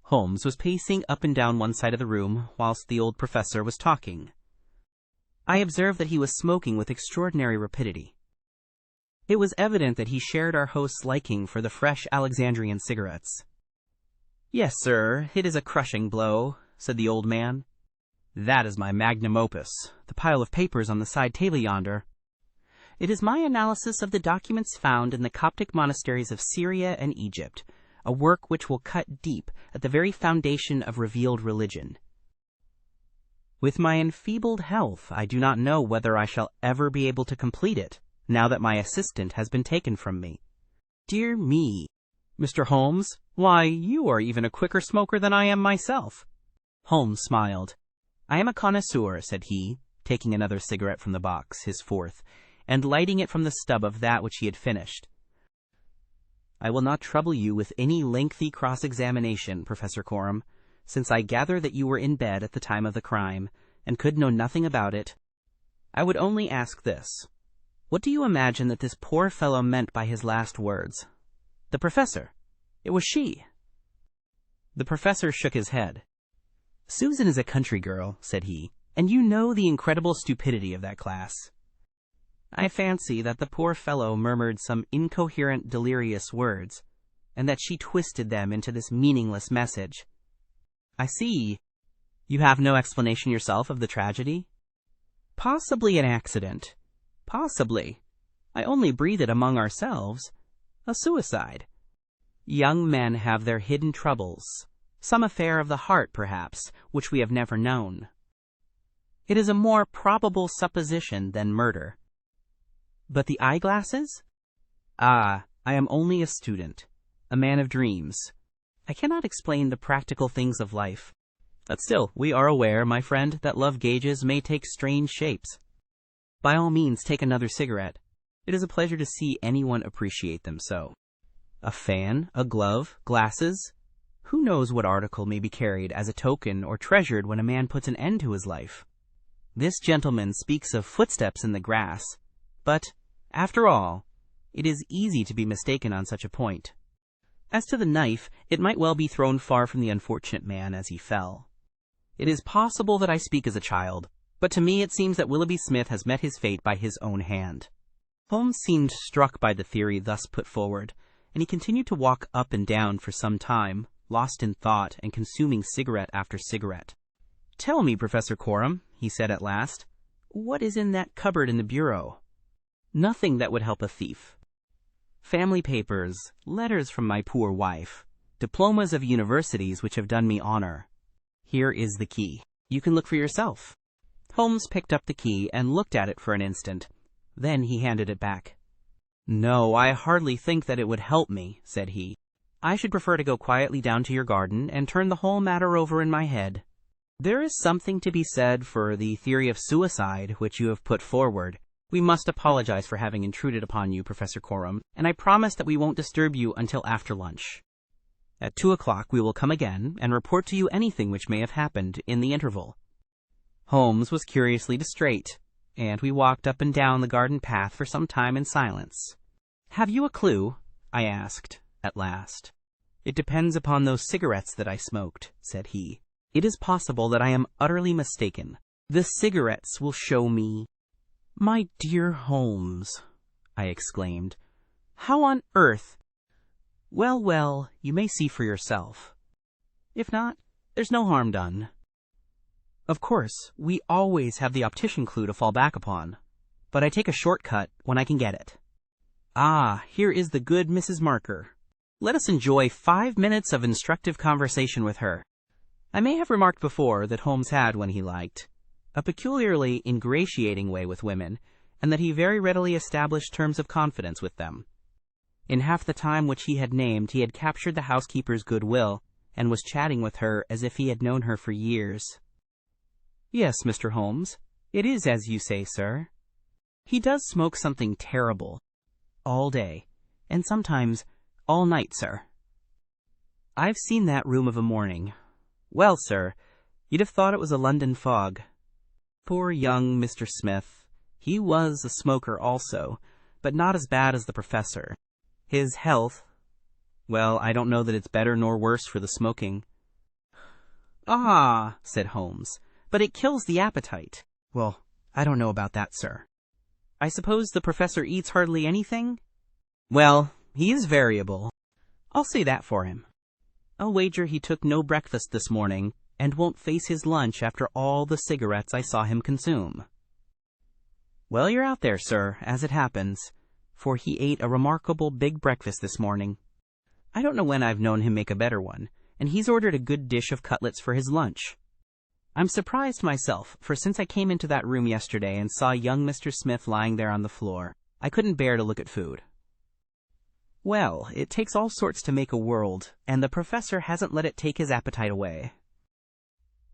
[SPEAKER 2] Holmes was pacing up and down one side of the room, whilst the old professor was talking. I observed that he was smoking with extraordinary rapidity. It was evident that he shared our host's liking for the fresh Alexandrian cigarettes. "Yes, sir, it is a crushing blow," said the old man. "That is my magnum opus, the pile of papers on the side table yonder. It is my analysis of the documents found in the Coptic monasteries of Syria and Egypt, a work which will cut deep at the very foundation of revealed religion. With my enfeebled health, I do not know whether I shall ever be able to complete it, now that my assistant has been taken from me. Dear me, Mr. Holmes, why, you are even a quicker smoker than I am myself." Holmes smiled. "I am a connoisseur," said he, taking another cigarette from the box, his fourth, and lighting it from the stub of that which he had finished. "I will not trouble you with any lengthy cross-examination, Professor Coram, since I gather that you were in bed at the time of the crime, and could know nothing about it. I would only ask this. What do you imagine that this poor fellow meant by his last words? The professor. It was she." The professor shook his head. "Susan is a country girl," said he, "and you know the incredible stupidity of that class. I fancy that the poor fellow murmured some incoherent, delirious words, and that she twisted them into this meaningless message. I see. You have no explanation yourself of the tragedy?" "Possibly an accident. Possibly. I only breathe it among ourselves. A suicide. Young men have their hidden troubles. Some affair of the heart, perhaps, which we have never known. It is a more probable supposition than murder. But the eyeglasses? Ah, I am only a student, a man of dreams. I cannot explain the practical things of life. But still, we are aware, my friend, that love gauges may take strange shapes. By all means, take another cigarette. It is a pleasure to see anyone appreciate them so. A fan, a glove, glasses. Who knows what article may be carried as a token or treasured when a man puts an end to his life? This gentleman speaks of footsteps in the grass, but, after all, it is easy to be mistaken on such a point. As to the knife, it might well be thrown far from the unfortunate man as he fell. It is possible that I speak as a child, but to me it seems that Willoughby Smith has met his fate by his own hand." Holmes seemed struck by the theory thus put forward, and he continued to walk up and down for some time, lost in thought and consuming cigarette after cigarette. "Tell me, Professor Coram," he said at last, "what is in that cupboard in the bureau?" Nothing that would help a thief. Family papers, letters from my poor wife, diplomas of universities which have done me honor. Here is the key. You can look for yourself." Holmes picked up the key and looked at it for an instant. Then he handed it back. "No, I hardly think that it would help me," said he. "I should prefer to go quietly down to your garden and turn the whole matter over in my head. There is something to be said for the theory of suicide which you have put forward. We must apologize for having intruded upon you, Professor Coram, and I promise that we won't disturb you until after lunch. At 2 o'clock we will come again and report to you anything which may have happened in the interval." Holmes was curiously distrait, and we walked up and down the garden path for some time in silence. "Have you a clue?" I asked, at last. "It depends upon those cigarettes that I smoked," said he. "It is possible that I am utterly mistaken. The cigarettes will show me—" "My dear Holmes," I exclaimed, "how on earth—" "Well, well, you may see for yourself. If not, there's no harm done. Of course, we always have the optician clue to fall back upon, but I take a short cut when I can get it. Ah, here is the good Mrs. Marker. Let us enjoy 5 minutes of instructive conversation with her." I may have remarked before that Holmes had, when he liked, a peculiarly ingratiating way with women, and that he very readily established terms of confidence with them. In half the time which he had named, he had captured the housekeeper's goodwill, and was chatting with her as if he had known her for years. "Yes, Mr. Holmes, it is as you say, sir. He does smoke something terrible, all day, and sometimes all night, sir. I've seen that room of a morning. Well, sir, you'd have thought it was a London fog. Poor young Mr. Smith. He was a smoker also, but not as bad as the professor. His health— well, I don't know that it's better nor worse for the smoking." "Ah," said Holmes, "but it kills the appetite." "Well, I don't know about that, sir." "I suppose the professor eats hardly anything?" "Well, he is variable. I'll say that for him. I'll wager he took no breakfast this morning, and won't face his lunch after all the cigarettes I saw him consume." "Well, you're out there, sir, as it happens, for he ate a remarkable big breakfast this morning. I don't know when I've known him make a better one, and he's ordered a good dish of cutlets for his lunch. I'm surprised myself, for since I came into that room yesterday and saw young Mr. Smith lying there on the floor, I couldn't bear to look at food. Well, it takes all sorts to make a world, and the professor hasn't let it take his appetite away."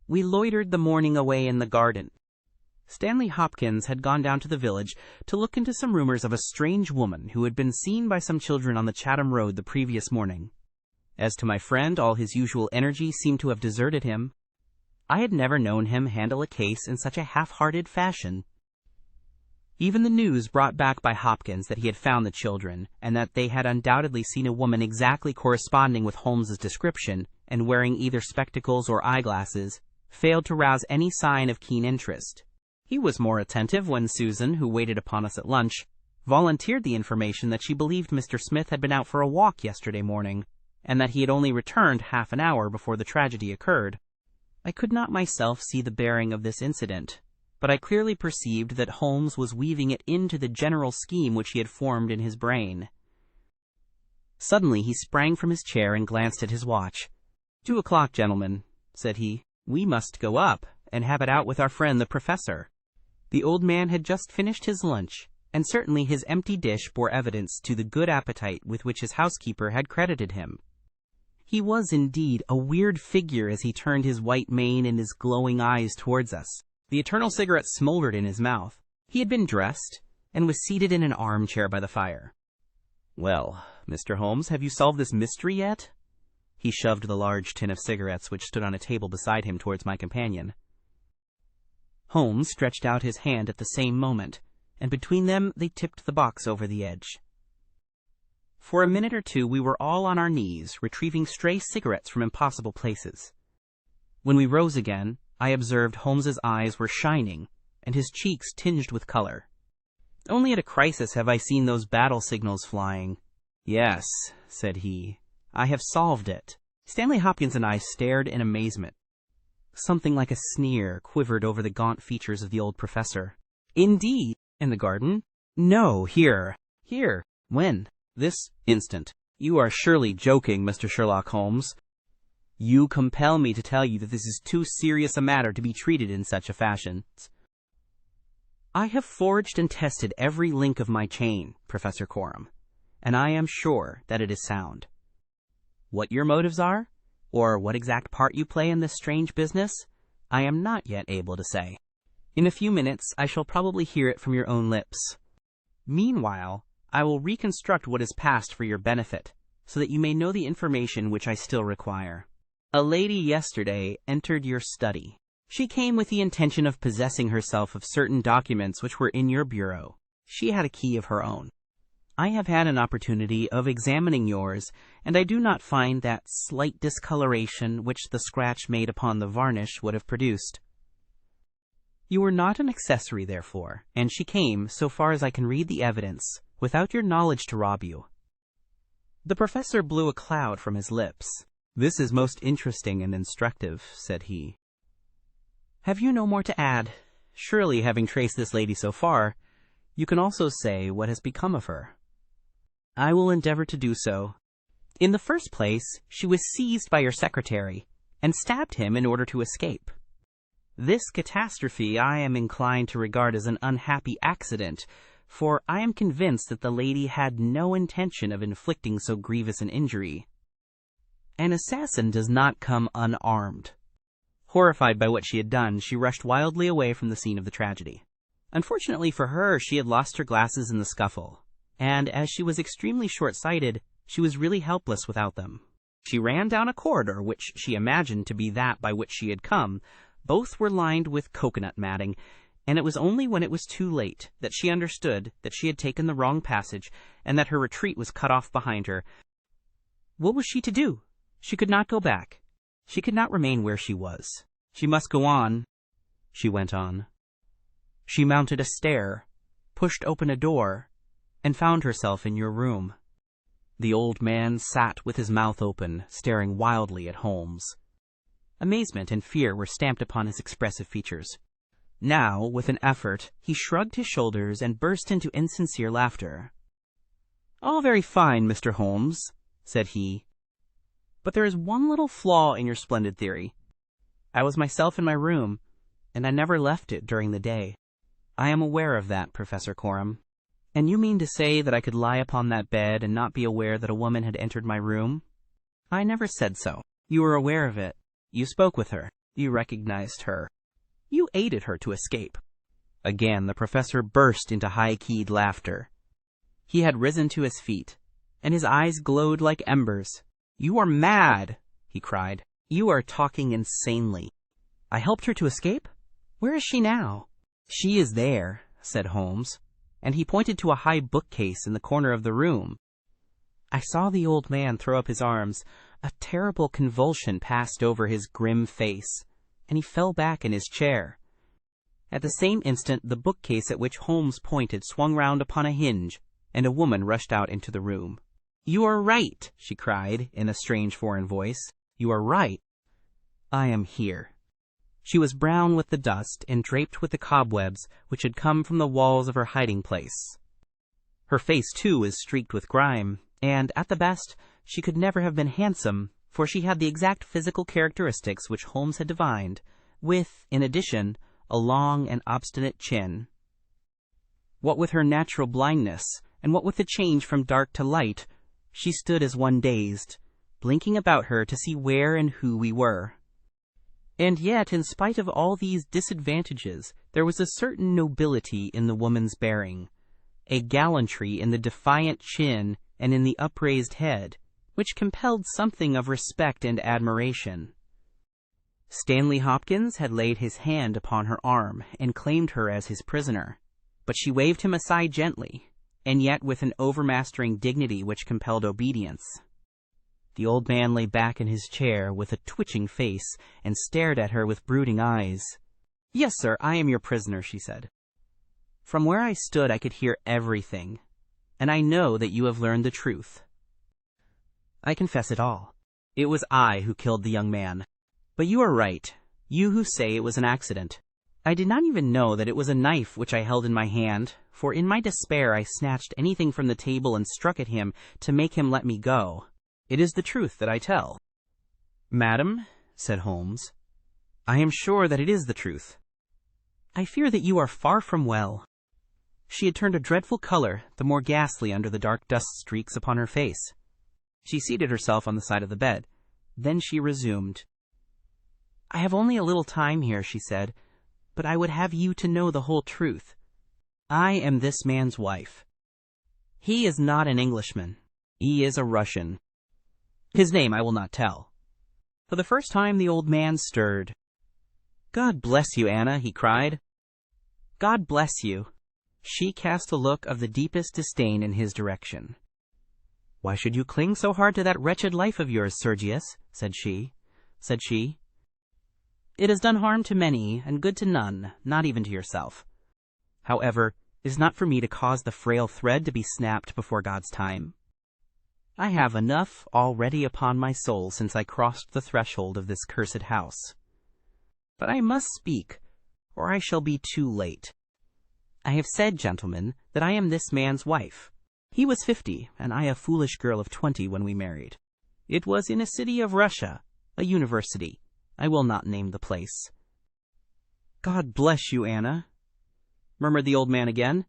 [SPEAKER 2] We loitered the morning away in the garden. Stanley Hopkins had gone down to the village to look into some rumors of a strange woman who had been seen by some children on the Chatham Road the previous morning. As to my friend, all his usual energy seemed to have deserted him. I had never known him handle a case in such a half-hearted fashion. Even the news brought back by Hopkins that he had found the children, and that they had undoubtedly seen a woman exactly corresponding with Holmes's description, and wearing either spectacles or eyeglasses, failed to rouse any sign of keen interest. He was more attentive when Susan, who waited upon us at lunch, volunteered the information that she believed Mr. Smith had been out for a walk yesterday morning, and that he had only returned half an hour before the tragedy occurred. I could not myself see the bearing of this incident, but I clearly perceived that Holmes was weaving it into the general scheme which he had formed in his brain. Suddenly he sprang from his chair and glanced at his watch. 2 o'clock, gentlemen," said he. "We must go up and have it out with our friend the professor." The old man had just finished his lunch, and certainly his empty dish bore evidence to the good appetite with which his housekeeper had credited him. He was indeed a weird figure as he turned his white mane and his glowing eyes towards us. The eternal cigarette smoldered in his mouth. He had been dressed, and was seated in an armchair by the fire. "Well, Mr. Holmes, have you solved this mystery yet?" He shoved the large tin of cigarettes which stood on a table beside him towards my companion. Holmes stretched out his hand at the same moment, and between them they tipped the box over the edge. For a minute or two we were all on our knees, retrieving stray cigarettes from impossible places. When we rose again, I observed Holmes's eyes were shining, and his cheeks tinged with color. "Only at a crisis have I seen those battle signals flying." "Yes," said he, "I have solved it." Stanley Hopkins and I stared in amazement. Something like a sneer quivered over the gaunt features of the old professor. "Indeed, in the garden?" No, here. Here. When? This instant. You are surely joking, Mr. Sherlock Holmes. You compel me to tell you that this is too serious a matter to be treated in such a fashion. I have forged and tested every link of my chain, Professor Coram, and I am sure that it is sound. What your motives are, or what exact part you play in this strange business, I am not yet able to say. In a few minutes, I shall probably hear it from your own lips. Meanwhile, I will reconstruct what is past for your benefit, so that you may know the information which I still require. A lady yesterday entered your study. She came with the intention of possessing herself of certain documents which were in your bureau. She had a key of her own. I have had an opportunity of examining yours, and I do not find that slight discoloration which the scratch made upon the varnish would have produced. You were not an accessory, therefore, and she came, so far as I can read the evidence, without your knowledge to rob you. The professor blew a cloud from his lips. This is most interesting and instructive, said he. Have you no more to add? Surely, having traced this lady so far, you can also say what has become of her. I will endeavor to do so. In the first place, she was seized by your secretary, and stabbed him in order to escape. This catastrophe I am inclined to regard as an unhappy accident, for I am convinced that the lady had no intention of inflicting so grievous an injury. An assassin does not come unarmed. Horrified by what she had done, she rushed wildly away from the scene of the tragedy. Unfortunately for her, she had lost her glasses in the scuffle, and as she was extremely short-sighted, she was really helpless without them. She ran down a corridor which she imagined to be that by which she had come. Both were lined with coconut matting, and it was only when it was too late that she understood that she had taken the wrong passage and that her retreat was cut off behind her. What was she to do? She could not go back. She could not remain where she was. She must go on. She went on. She mounted a stair, pushed open a door, and found herself in your room. The old man sat with his mouth open, staring wildly at Holmes. Amazement and fear were stamped upon his expressive features. Now, with an effort, he shrugged his shoulders and burst into insincere laughter. "All very fine, Mr. Holmes," said he. "But there is one little flaw in your splendid theory. I was myself in my room, and I never left it during the day." "I am aware of that, Professor Coram." "And you mean to say that I could lie upon that bed and not be aware that a woman had entered my room?" "I never said so." "You were aware of it. You spoke with her. You recognized her. You aided her to escape." Again the professor burst into high-keyed laughter. He had risen to his feet, and his eyes glowed like embers. "You are mad!" he cried. "You are talking insanely. I helped her to escape? Where is she now?" "She is there," said Holmes, and he pointed to a high bookcase in the corner of the room. I saw the old man throw up his arms. A terrible convulsion passed over his grim face, and he fell back in his chair. At the same instant, the bookcase at which Holmes pointed swung round upon a hinge, and a woman rushed out into the room. "You are right," she cried, in a strange foreign voice. "You are right. I am here." She was brown with the dust and draped with the cobwebs which had come from the walls of her hiding-place. Her face, too, was streaked with grime, and, at the best, she could never have been handsome, for she had the exact physical characteristics which Holmes had divined, with, in addition, a long and obstinate chin. What with her natural blindness, and what with the change from dark to light, she stood as one dazed, blinking about her to see where and who we were. And yet, in spite of all these disadvantages, there was a certain nobility in the woman's bearing, a gallantry in the defiant chin and in the upraised head, which compelled something of respect and admiration. Stanley Hopkins had laid his hand upon her arm and claimed her as his prisoner, but she waved him aside gently, and yet with an overmastering dignity which compelled obedience. The old man lay back in his chair with a twitching face and stared at her with brooding eyes. "Yes, sir, I am your prisoner," she said. "From where I stood I could hear everything, and I know that you have learned the truth. I confess it all. It was I who killed the young man. But you are right, you who say it was an accident. I did not even know that it was a knife which I held in my hand, for in my despair I snatched anything from the table and struck at him to make him let me go. It is the truth that I tell." "Madam," said Holmes, "I am sure that it is the truth. I fear that you are far from well." She had turned a dreadful color, the more ghastly under the dark dust streaks upon her face. She seated herself on the side of the bed. Then she resumed. "I have only a little time here," she said, "but I would have you to know the whole truth. I am this man's wife. He is not an Englishman. He is a Russian. His name I will not tell." For the first time the old man stirred. "God bless you, Anna," he cried. "God bless you." She cast a look of the deepest disdain in his direction. "Why should you cling so hard to that wretched life of yours, Sergius?" said she. "It has done harm to many, and good to none, not even to yourself. However, it is not for me to cause the frail thread to be snapped before God's time. I have enough already upon my soul since I crossed the threshold of this cursed house. But I must speak, or I shall be too late. I have said, gentlemen, that I am this man's wife. He was 50, and I a foolish girl of 20 when we married. It was in a city of Russia, a university. I will not name the place." "God bless you, Anna," murmured the old man again.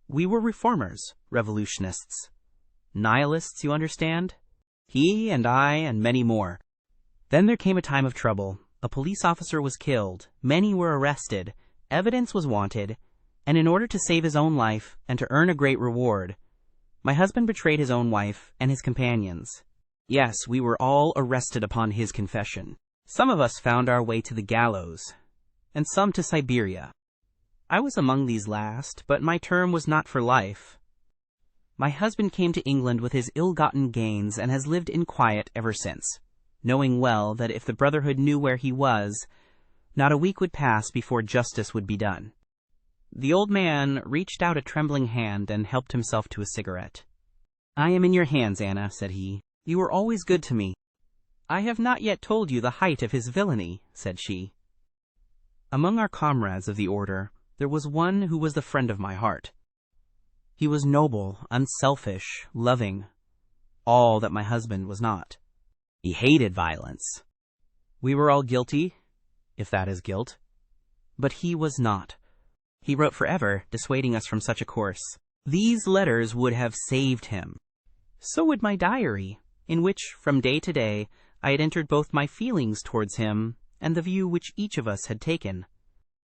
[SPEAKER 2] "We were reformers, revolutionists. Nihilists, you understand? He and I and many more. Then there came a time of trouble. A police officer was killed, many were arrested, evidence was wanted, and in order to save his own life and to earn a great reward, my husband betrayed his own wife and his companions. Yes, we were all arrested upon his confession. Some of us found our way to the gallows, and some to Siberia. I was among these last, but my term was not for life. My husband came to England with his ill-gotten gains and has lived in quiet ever since, knowing well that if the Brotherhood knew where he was, not a week would pass before justice would be done." The old man reached out a trembling hand and helped himself to a cigarette. "I am in your hands, Anna," said he. "You were always good to me." "I have not yet told you the height of his villainy," said she. "Among our comrades of the order, there was one who was the friend of my heart. He was noble, unselfish, loving, all that my husband was not. He hated violence. We were all guilty, if that is guilt, but he was not. He wrote forever, dissuading us from such a course. These letters would have saved him. So would my diary, in which, from day to day, I had entered both my feelings towards him and the view which each of us had taken.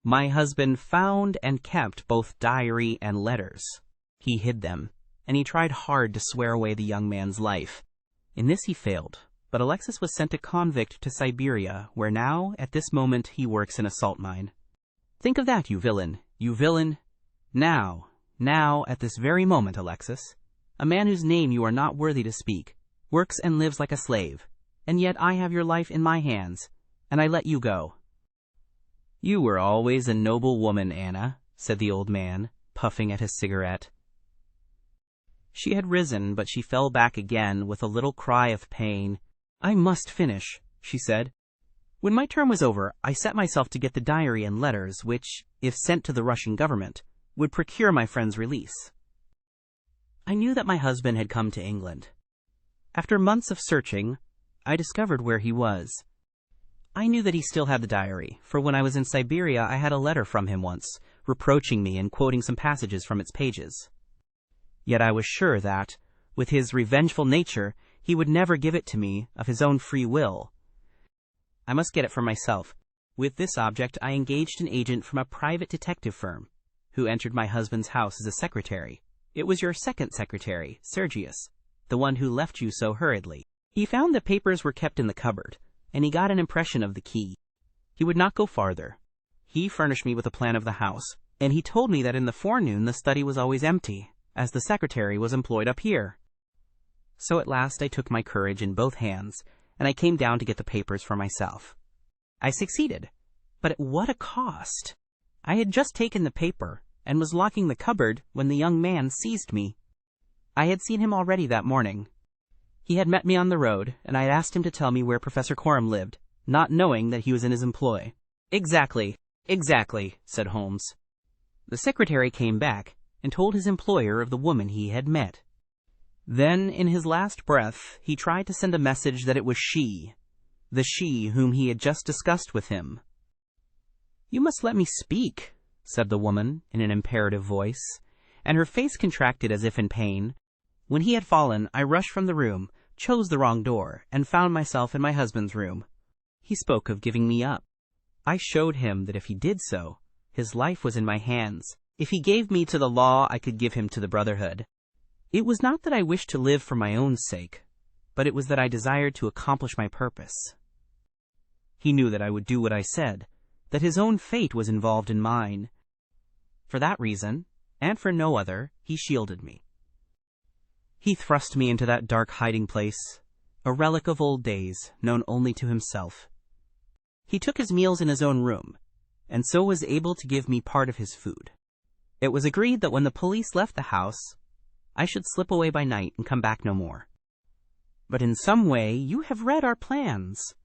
[SPEAKER 2] My husband found and kept both diary and letters. He hid them, and he tried hard to swear away the young man's life. In this he failed, but Alexis was sent a convict to Siberia, where now, at this moment, he works in a salt mine. Think of that, you villain, you villain! Now, at this very moment, Alexis, a man whose name you are not worthy to speak, works and lives like a slave, and yet I have your life in my hands, and I let you go." "You were always a noble woman, Anna," said the old man, puffing at his cigarette. She had risen, but she fell back again with a little cry of pain. "I must finish," she said. "When my term was over, I set myself to get the diary and letters, which, if sent to the Russian government, would procure my friend's release. I knew that my husband had come to England. After months of searching, I discovered where he was. I knew that he still had the diary, for when I was in Siberia I had a letter from him once, reproaching me and quoting some passages from its pages. Yet I was sure that, with his revengeful nature, he would never give it to me of his own free will. I must get it for myself. With this object I engaged an agent from a private detective firm, who entered my husband's house as a secretary. It was your second secretary, Sergius, the one who left you so hurriedly. He found the papers were kept in the cupboard, and he got an impression of the key. He would not go farther. He furnished me with a plan of the house, and he told me that in the forenoon the study was always empty, as the secretary was employed up here. So at last I took my courage in both hands, and I came down to get the papers for myself. I succeeded, but at what a cost! I had just taken the paper, and was locking the cupboard when the young man seized me. I had seen him already that morning. He had met me on the road, and I had asked him to tell me where Professor Coram lived, not knowing that he was in his employ. Exactly. "Exactly," said Holmes. The secretary came back and told his employer of the woman he had met. Then, in his last breath, he tried to send a message that it was she, the she whom he had just discussed with him. "You must let me speak," said the woman in an imperative voice, and her face contracted as if in pain. When he had fallen, I rushed from the room, chose the wrong door, and found myself in my husband's room. He spoke of giving me up. I showed him that if he did so, his life was in my hands. If he gave me to the law, I could give him to the brotherhood. It was not that I wished to live for my own sake, but it was that I desired to accomplish my purpose. He knew that I would do what I said, that his own fate was involved in mine. For that reason, and for no other, he shielded me. He thrust me into that dark hiding place, a relic of old days, known only to himself. He took his meals in his own room, and so was able to give me part of his food. It was agreed that when the police left the house, I should slip away by night and come back no more. But in some way you have read our plans.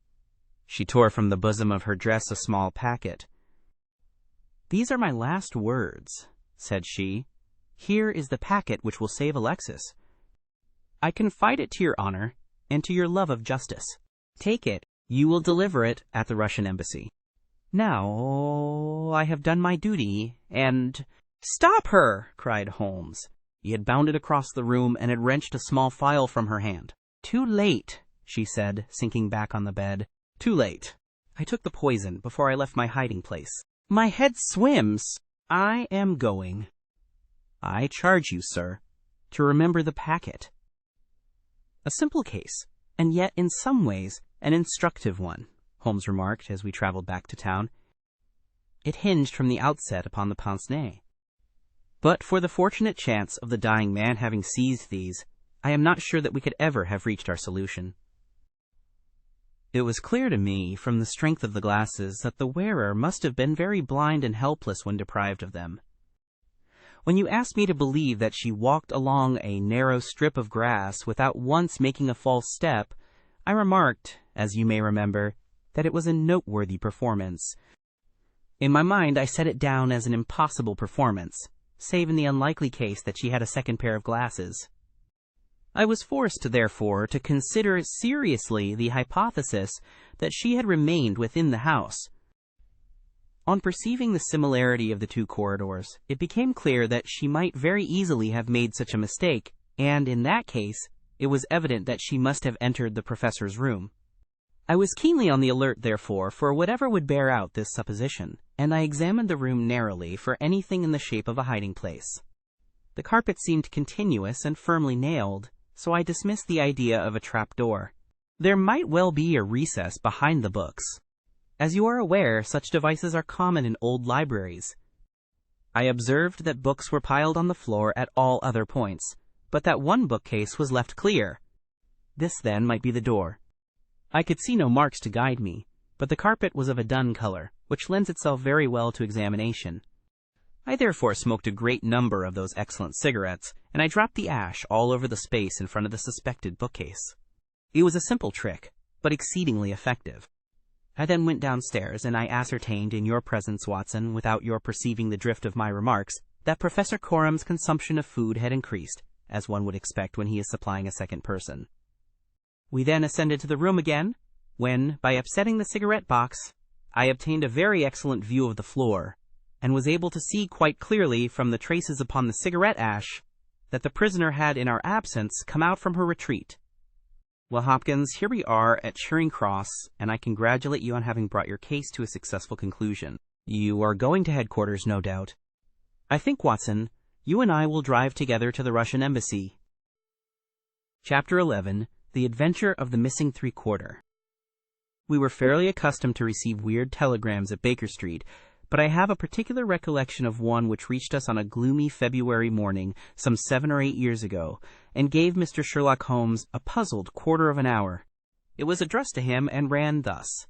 [SPEAKER 2] She tore from the bosom of her dress a small packet. "These are my last words," said she. "Here is the packet which will save Alexis. I confide it to your honor and to your love of justice. Take it. You will deliver it at the Russian embassy. Now I have done my duty, and—" "Stop her!" cried Holmes. He had bounded across the room and had wrenched a small phial from her hand. "Too late," she said, sinking back on the bed. "Too late. I took the poison before I left my hiding place. My head swims. I am going. I charge you, sir, to remember the packet." "A simple case, and yet in some ways an instructive one," Holmes remarked as we traveled back to town. "It hinged from the outset upon the Pince-Nez. But for the fortunate chance of the dying man having seized these, I am not sure that we could ever have reached our solution." It was clear to me from the strength of the glasses that the wearer must have been very blind and helpless when deprived of them. When you asked me to believe that she walked along a narrow strip of grass without once making a false step, I remarked, as you may remember, that it was a noteworthy performance. In my mind I set it down as an impossible performance, save in the unlikely case that she had a second pair of glasses. I was forced, therefore, to consider seriously the hypothesis that she had remained within the house. On perceiving the similarity of the two corridors, it became clear that she might very easily have made such a mistake, and in that case, it was evident that she must have entered the professor's room. I was keenly on the alert, therefore, for whatever would bear out this supposition, and I examined the room narrowly for anything in the shape of a hiding place. The carpet seemed continuous and firmly nailed, so I dismissed the idea of a trap-door. There might well be a recess behind the books. As you are aware, such devices are common in old libraries. I observed that books were piled on the floor at all other points, but that one bookcase was left clear. This, then, might be the door. I could see no marks to guide me, but the carpet was of a dun color, which lends itself very well to examination. I therefore smoked a great number of those excellent cigarettes, and I dropped the ash all over the space in front of the suspected bookcase. It was a simple trick, but exceedingly effective. I then went downstairs, and I ascertained in your presence, Watson, without your perceiving the drift of my remarks, that Professor Corum's consumption of food had increased, as one would expect when he is supplying a second person. We then ascended to the room again, when, by upsetting the cigarette box, I obtained a very excellent view of the floor, and was able to see quite clearly from the traces upon the cigarette ash that the prisoner had in our absence come out from her retreat. Well, Hopkins, here we are at Charing Cross, and I congratulate you on having brought your case to a successful conclusion. You are going to headquarters, no doubt. I think, Watson, you and I will drive together to the Russian embassy. Chapter 11. The Adventure of the Missing Three-Quarter. We were fairly accustomed to receive weird telegrams at Baker Street, but I have a particular recollection of one which reached us on a gloomy February morning some 7 or 8 years ago, and gave Mr. Sherlock Holmes a puzzled quarter of an hour. It was addressed to him and ran thus: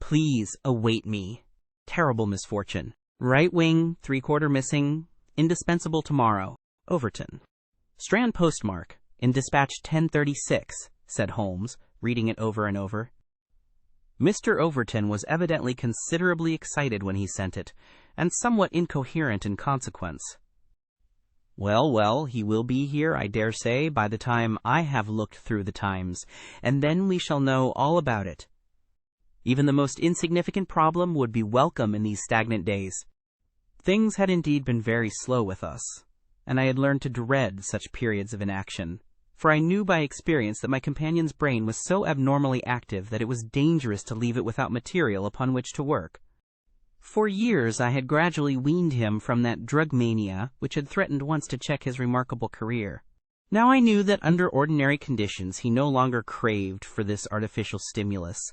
[SPEAKER 2] "Please await me. Terrible misfortune. Right wing, 3/4 missing. Indispensable tomorrow. Overton." "Strand postmark. In dispatch 1036, said Holmes, reading it over and over. Mr. Overton was evidently considerably excited when he sent it, and somewhat incoherent in consequence. Well, well, he will be here, I dare say, by the time I have looked through the Times, and then we shall know all about it. Even the most insignificant problem would be welcome in these stagnant days. Things had indeed been very slow with us, and I had learned to dread such periods of inaction, for I knew by experience that my companion's brain was so abnormally active that it was dangerous to leave it without material upon which to work. For years I had gradually weaned him from that drug mania which had threatened once to check his remarkable career. Now I knew that under ordinary conditions he no longer craved for this artificial stimulus,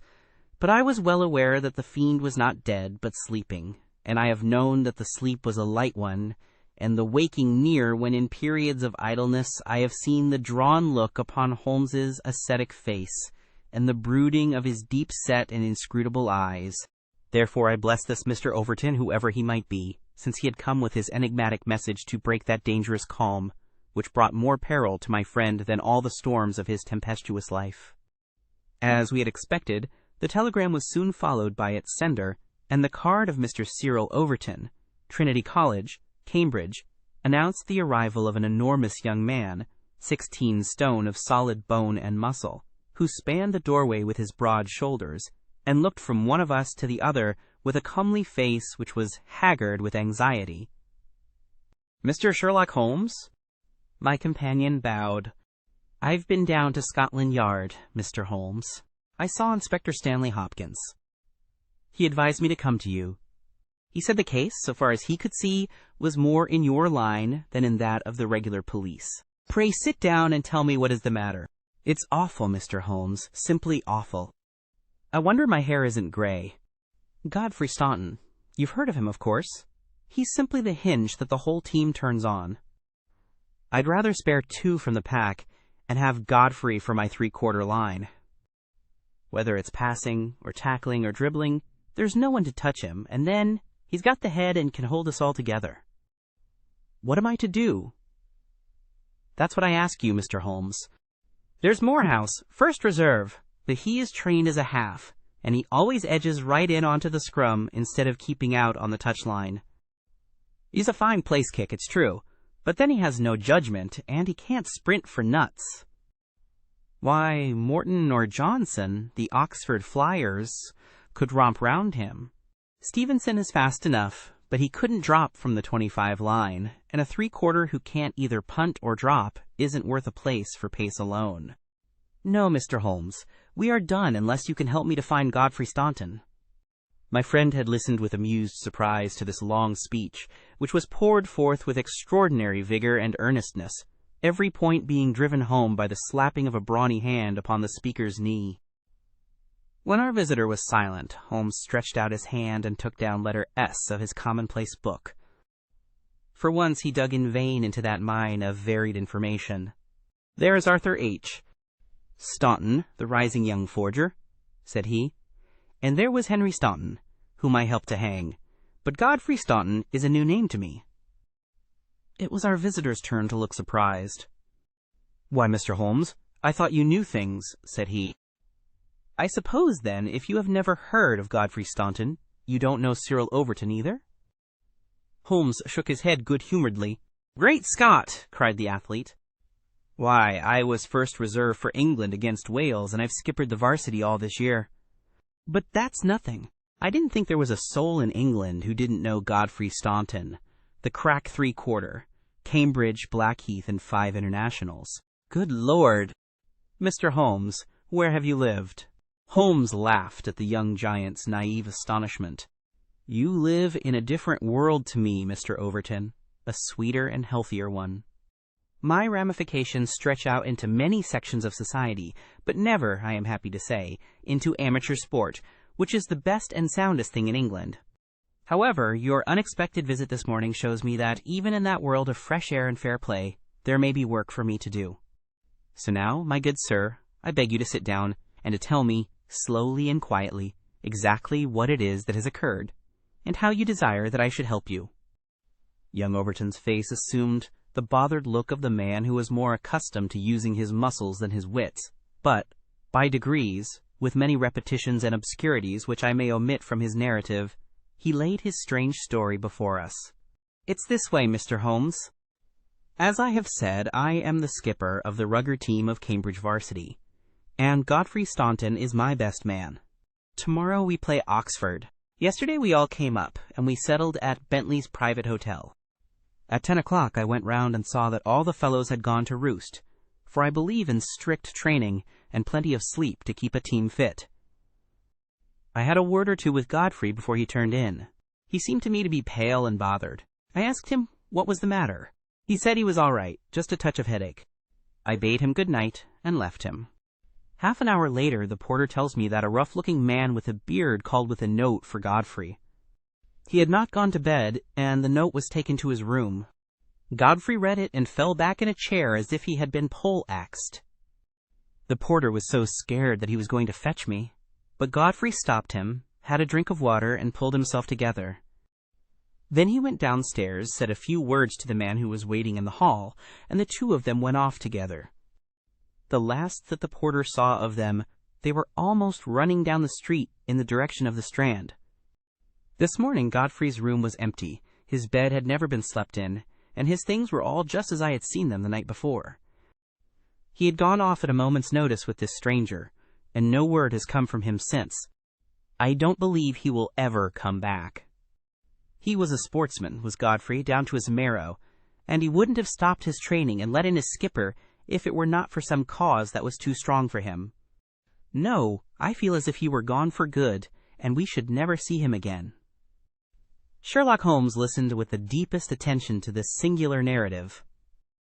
[SPEAKER 2] but I was well aware that the fiend was not dead but sleeping, and I have known that the sleep was a light one, and the waking near when in periods of idleness I have seen the drawn look upon Holmes's ascetic face, and the brooding of his deep-set and inscrutable eyes. Therefore I blessed this Mr. Overton, whoever he might be, since he had come with his enigmatic message to break that dangerous calm, which brought more peril to my friend than all the storms of his tempestuous life. As we had expected, the telegram was soon followed by its sender, and the card of Mr. Cyril Overton, Trinity College, Cambridge, announced the arrival of an enormous young man, 16 stone of solid bone and muscle, who spanned the doorway with his broad shoulders, and looked from one of us to the other with a comely face which was haggard with anxiety. "Mr. Sherlock Holmes?" My companion bowed. "I've been down to Scotland Yard, Mr. Holmes. I saw Inspector Stanley Hopkins. He advised me to come to you. He said the case, so far as he could see, was more in your line than in that of the regular police. Pray sit down and tell me what is the matter." "It's awful, Mr. Holmes, simply awful. I wonder my hair isn't gray. Godfrey Staunton. You've heard of him, of course. He's simply the hinge that the whole team turns on. I'd rather spare 2 from the pack and have Godfrey for my 3/4 line. Whether it's passing or tackling or dribbling, there's no one to touch him, and then he's got the head and can hold us all together. What am I to do?" "That's what I ask you, Mr. Holmes. There's Morehouse, first reserve, but he is trained as a half, and he always edges right in onto the scrum instead of keeping out on the touchline. He's a fine place kick, it's true, but then he has no judgment, and he can't sprint for nuts. Why, Morton or Johnson, the Oxford Flyers, could romp round him. Stevenson is fast enough, but he couldn't drop from the 25 line, and a 3/4 who can't either punt or drop isn't worth a place for pace alone. No, Mr. Holmes, we are done unless you can help me to find Godfrey Staunton." My friend had listened with amused surprise to this long speech, which was poured forth with extraordinary vigor and earnestness, every point being driven home by the slapping of a brawny hand upon the speaker's knee. When our visitor was silent, Holmes stretched out his hand and took down letter S of his commonplace book. For once he dug in vain into that mine of varied information. "There is Arthur H. Staunton, the rising young forger," said he, "and there was Henry Staunton, whom I helped to hang, but Godfrey Staunton is a new name to me." It was our visitor's turn to look surprised. "Why, Mr. Holmes, I thought you knew things," said he. "I suppose, then, if you have never heard of Godfrey Staunton, you don't know Cyril Overton either?" Holmes shook his head good-humoredly. "Great Scott!" cried the athlete. "Why, I was first reserve for England against Wales, and I've skippered the varsity all this year." "But that's nothing. I didn't think there was a soul in England who didn't know Godfrey Staunton, the crack 3/4, Cambridge, Blackheath, and 5 internationals. Good Lord! Mr. Holmes, where have you lived?" Holmes laughed at the young giant's naive astonishment. "You live in a different world to me, Mr. Overton, a sweeter and healthier one. My ramifications stretch out into many sections of society, but never, I am happy to say, into amateur sport, which is the best and soundest thing in England. However, your unexpected visit this morning shows me that, even in that world of fresh air and fair play, there may be work for me to do. So now, my good sir, I beg you to sit down, and to tell me, slowly and quietly, exactly what it is that has occurred, and how you desire that I should help you." Young Overton's face assumed the bothered look of the man who was more accustomed to using his muscles than his wits, but, by degrees, with many repetitions and obscurities which I may omit from his narrative, he laid his strange story before us. "It's this way, Mr. Holmes. As I have said, I am the skipper of the rugger team of Cambridge Varsity, and Godfrey Staunton is my best man. Tomorrow we play Oxford. Yesterday we all came up, and we settled at Bentley's private hotel. At 10 o'clock I went round and saw that all the fellows had gone to roost, for I believe in strict training and plenty of sleep to keep a team fit. I had a word or two with Godfrey before he turned in. He seemed to me to be pale and bothered. I asked him what was the matter. He said he was all right, just a touch of headache. I bade him good night and left him. Half an hour later the porter tells me that a rough-looking man with a beard called with a note for Godfrey. He had not gone to bed, and the note was taken to his room. Godfrey read it and fell back in a chair as if he had been pole-axed. The porter was so scared that he was going to fetch me, but Godfrey stopped him, had a drink of water, and pulled himself together. Then he went downstairs, said a few words to the man who was waiting in the hall, and the two of them went off together. The last that the porter saw of them, they were almost running down the street in the direction of the Strand. This morning Godfrey's room was empty, his bed had never been slept in, and his things were all just as I had seen them the night before. He had gone off at a moment's notice with this stranger, and no word has come from him since. I don't believe he will ever come back. He was a sportsman, was Godfrey, down to his marrow, and he wouldn't have stopped his training and let in his skipper if it were not for some cause that was too strong for him. No, I feel as if he were gone for good, and we should never see him again." Sherlock Holmes listened with the deepest attention to this singular narrative.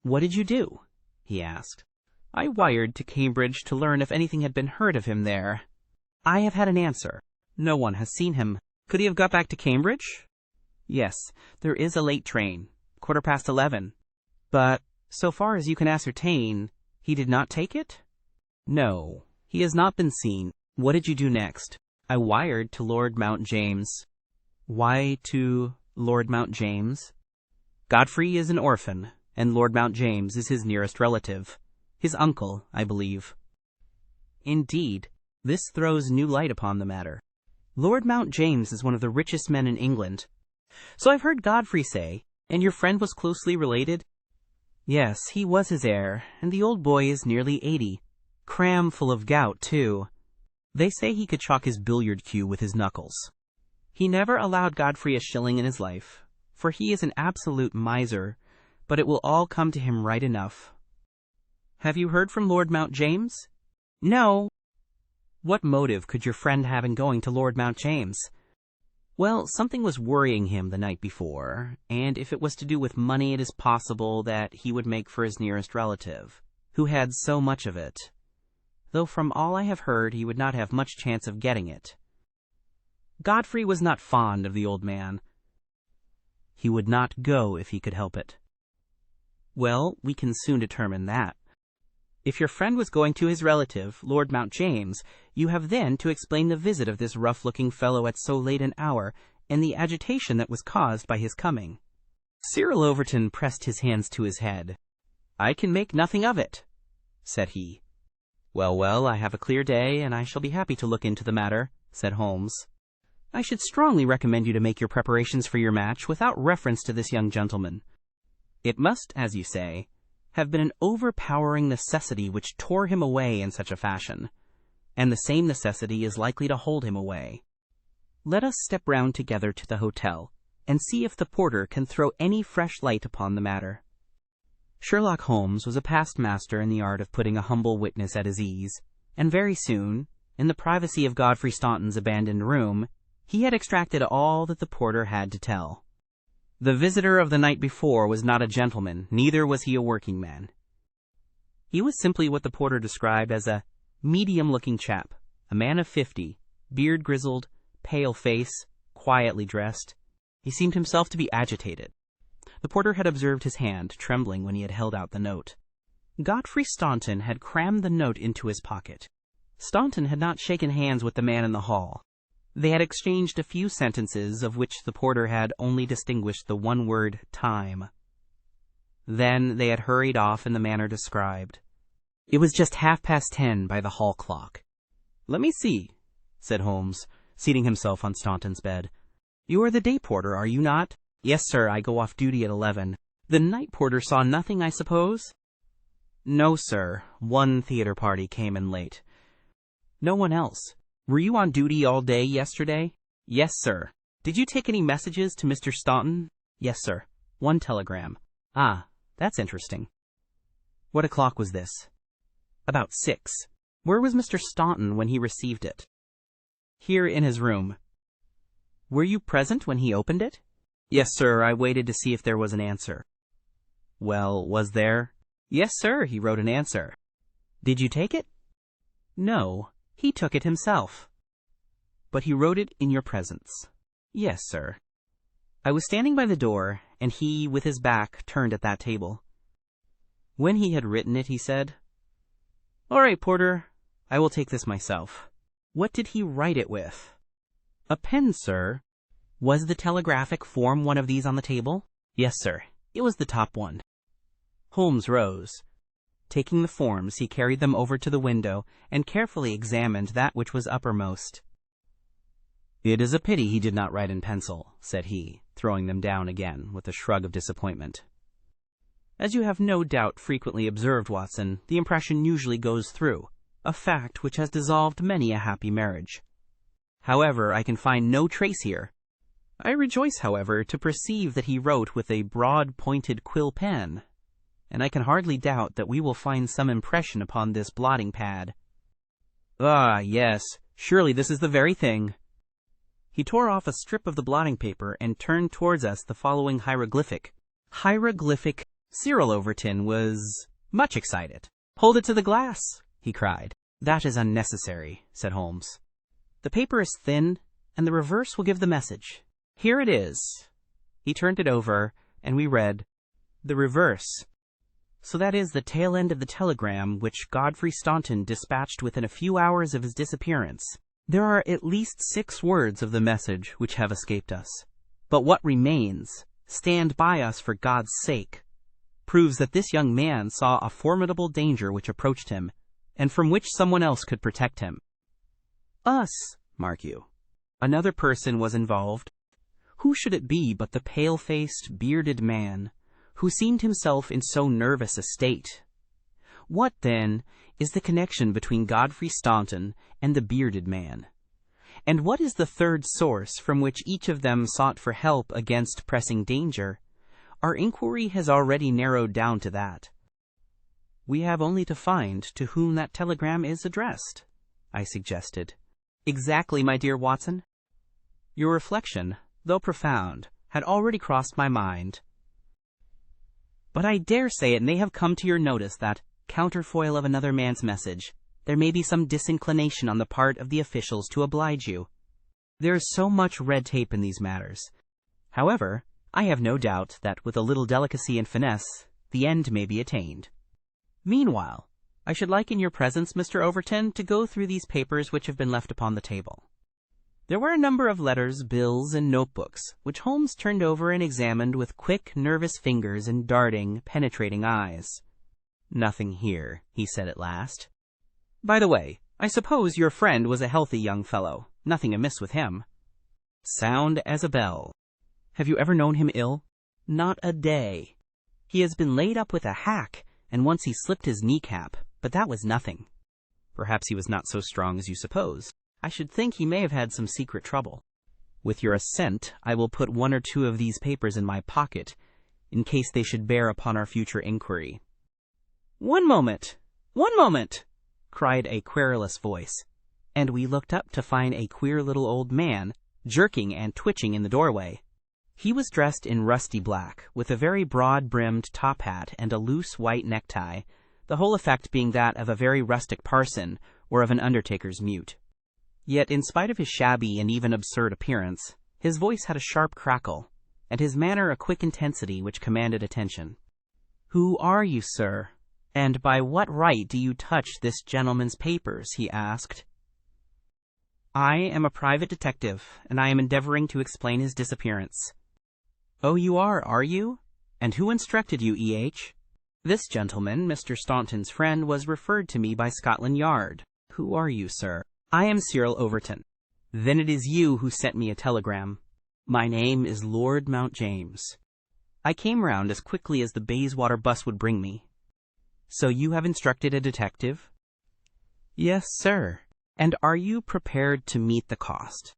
[SPEAKER 2] "What did you do?" he asked. "I wired to Cambridge to learn if anything had been heard of him there. I have had an answer. No one has seen him. Could he have got back to Cambridge?" "Yes, there is a late train, 11:15. But, so far as you can ascertain, he did not take it?" "No, he has not been seen. What did you do next?" "I wired to Lord Mount James." "Why to Lord Mount James?" "Godfrey is an orphan, and Lord Mount James is his nearest relative. His uncle, I believe." "Indeed, this throws new light upon the matter. Lord Mount James is one of the richest men in England. So I've heard Godfrey say. And your friend was closely related?" "Yes, he was his heir, and the old boy is nearly 80. Cram full of gout, too. They say he could chalk his billiard cue with his knuckles. He never allowed Godfrey a shilling in his life, for he is an absolute miser, but it will all come to him right enough." "Have you heard from Lord Mount James?" "No." "What motive could your friend have in going to Lord Mount James?" "Well, something was worrying him the night before, and if it was to do with money, it is possible that he would make for his nearest relative, who had so much of it, though from all I have heard he would not have much chance of getting it. Godfrey was not fond of the old man. He would not go if he could help it." "Well, we can soon determine that. If your friend was going to his relative, Lord Mount James, you have then to explain the visit of this rough-looking fellow at so late an hour, and the agitation that was caused by his coming." Cyril Overton pressed his hands to his head. "I can make nothing of it," said he. Well, I have a clear day, and I shall be happy to look into the matter," said Holmes. "I should strongly recommend you to make your preparations for your match without reference to this young gentleman. It must, as you say, have been an overpowering necessity which tore him away in such a fashion, and the same necessity is likely to hold him away. Let us step round together to the hotel, and see if the porter can throw any fresh light upon the matter." Sherlock Holmes was a past master in the art of putting a humble witness at his ease, and very soon, in the privacy of Godfrey Staunton's abandoned room, he had extracted all that the porter had to tell. The visitor of the night before was not a gentleman, neither was he a working man. He was simply what the porter described as a medium-looking chap, a man of 50, beard grizzled, pale face, quietly dressed. He seemed himself to be agitated. The porter had observed his hand trembling when he had held out the note. Godfrey Staunton had crammed the note into his pocket. Staunton had not shaken hands with the man in the hall. They had exchanged a few sentences, of which the porter had only distinguished the one word, time. Then they had hurried off in the manner described. It was just 10:30 by the hall clock. "Let me see," said Holmes, seating himself on Staunton's bed. "You are the day porter, are you not?" "Yes, sir, I go off duty at 11. The night porter saw nothing, I suppose?" "No, sir. One theater party came in late." "No one else. Were you on duty all day yesterday?" "Yes, sir." "Did you take any messages to Mr. Staunton?" "Yes, sir. One telegram." "Ah, that's interesting." "What o'clock was this?" "About 6. Where was Mr. Staunton when he received it?" "Here in his room." "Were you present when he opened it?" "Yes, sir. I waited to see if there was an answer." "Well, was there?" "Yes, sir. He wrote an answer." "Did you take it?" "No. He took it himself." "But he wrote it in your presence?" "Yes, sir." "I was standing by the door, and he, with his back, turned at that table. When he had written it, he said, 'All right, porter, I will take this myself.'" "What did he write it with?" "A pen, sir." "Was the telegraphic form one of these on the table?" "Yes, sir. It was the top one." Holmes rose. Taking the forms, he carried them over to the window and carefully examined that which was uppermost. "It is a pity he did not write in pencil," said he, throwing them down again with a shrug of disappointment. "As you have no doubt frequently observed, Watson, the impression usually goes through, a fact which has dissolved many a happy marriage. However, I can find no trace here. I rejoice, however, to perceive that he wrote with a broad-pointed quill pen, and I can hardly doubt that we will find some impression upon this blotting pad. Ah, yes, surely this is the very thing." He tore off a strip of the blotting paper and turned towards us the following hieroglyphic. Cyril Overton was much excited. "Hold it to the glass," he cried. "That is unnecessary," said Holmes. "The paper is thin, and the reverse will give the message. Here it is." He turned it over, and we read, "The reverse. So that is the tail end of the telegram which Godfrey Staunton dispatched within a few hours of his disappearance. There are at least 6 words of the message which have escaped us. But what remains, 'Stand by us for God's sake,' proves that this young man saw a formidable danger which approached him, and from which someone else could protect him. Us, mark you. Another person was involved. Who should it be but the pale-faced, bearded man, who seemed himself in so nervous a state? What, then, is the connection between Godfrey Staunton and the bearded man? And what is the third source from which each of them sought for help against pressing danger? Our inquiry has already narrowed down to that. We have only to find to whom that telegram is addressed," I suggested. "Exactly, my dear Watson. Your reflection, though profound, had already crossed my mind. But I dare say it may have come to your notice that, counterfoil of another man's message, there may be some disinclination on the part of the officials to oblige you. There is so much red tape in these matters. However, I have no doubt that with a little delicacy and finesse, the end may be attained. Meanwhile, I should like in your presence, Mr. Overton, to go through these papers which have been left upon the table." There were a number of letters, bills, and notebooks, which Holmes turned over and examined with quick, nervous fingers and darting, penetrating eyes. "Nothing here," he said at last. "By the way, I suppose your friend was a healthy young fellow. Nothing amiss with him." "Sound as a bell." "Have you ever known him ill?" "Not a day. He has been laid up with a hack, and once he slipped his kneecap, but that was nothing." "Perhaps he was not so strong as you suppose." "I should think he may have had some secret trouble. With your assent, I will put 1 or 2 of these papers in my pocket, in case they should bear upon our future inquiry." "One moment! Cried a querulous voice, and we looked up to find a queer little old man, jerking and twitching in the doorway. He was dressed in rusty black, with a very broad-brimmed top hat and a loose white necktie, the whole effect being that of a very rustic parson or of an undertaker's mute. Yet, in spite of his shabby and even absurd appearance, his voice had a sharp crackle, and his manner a quick intensity which commanded attention. "Who are you, sir? And by what right do you touch this gentleman's papers?" he asked. "I am a private detective, and I am endeavoring to explain his disappearance." "Oh, you are you? And who instructed you, E.H.?" "This gentleman, Mr. Staunton's friend, was referred to me by Scotland Yard." "Who are you, sir?" I am Cyril Overton. Then it is you who sent me a telegram. My name is Lord Mount James. I came round as quickly as the Bayswater bus would bring me. So you have instructed a detective? Yes, sir. And are you prepared to meet the cost?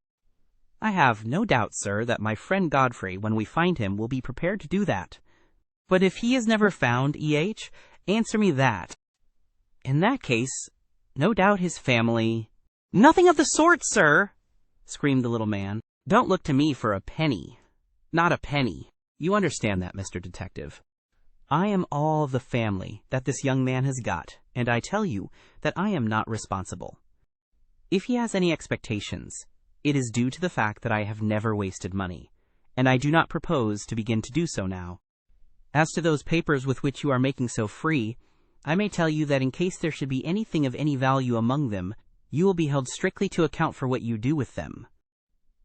[SPEAKER 2] I have no doubt, sir, that my friend Godfrey, when we find him, will be prepared to do that. But if he is never found, E.H., answer me that. In that case, no doubt his family— Nothing of the sort, sir, screamed the little man. Don't look to me for a penny. Not a penny. You understand that, Mr. Detective. I am all of the family that this young man has got, and I tell you that I am not responsible. If he has any expectations, it is due to the fact that I have never wasted money, and I do not propose to begin to do so now. As to those papers with which you are making so free, I may tell you that in case there should be anything of any value among them, you will be held strictly to account for what you do with them.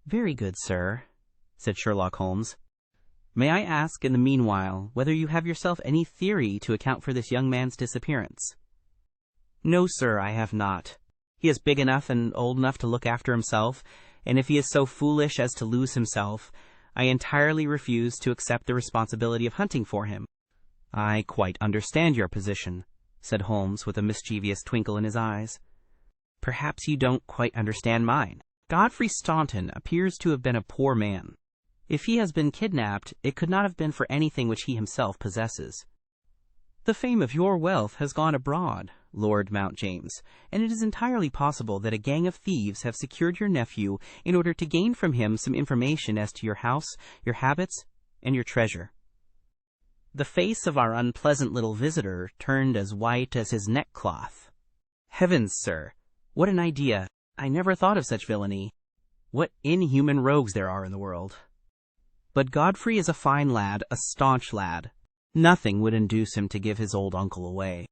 [SPEAKER 2] Very good, sir, said Sherlock Holmes. May I ask, in the meanwhile, whether you have yourself any theory to account for this young man's disappearance? No, sir, I have not. He is big enough and old enough to look after himself, and if he is so foolish as to lose himself, I entirely refuse to accept the responsibility of hunting for him. I quite understand your position, said Holmes with a mischievous twinkle in his eyes. Perhaps you don't quite understand mine. Godfrey Staunton appears to have been a poor man. If he has been kidnapped, it could not have been for anything which he himself possesses. The fame of your wealth has gone abroad, Lord Mount James, and it is entirely possible that a gang of thieves have secured your nephew in order to gain from him some information as to your house, your habits, and your treasure. The face of our unpleasant little visitor turned as white as his neckcloth. Heavens, sir! What an idea! I never thought of such villainy. What inhuman rogues there are in the world. But Godfrey is a fine lad, a staunch lad. Nothing would induce him to give his old uncle away.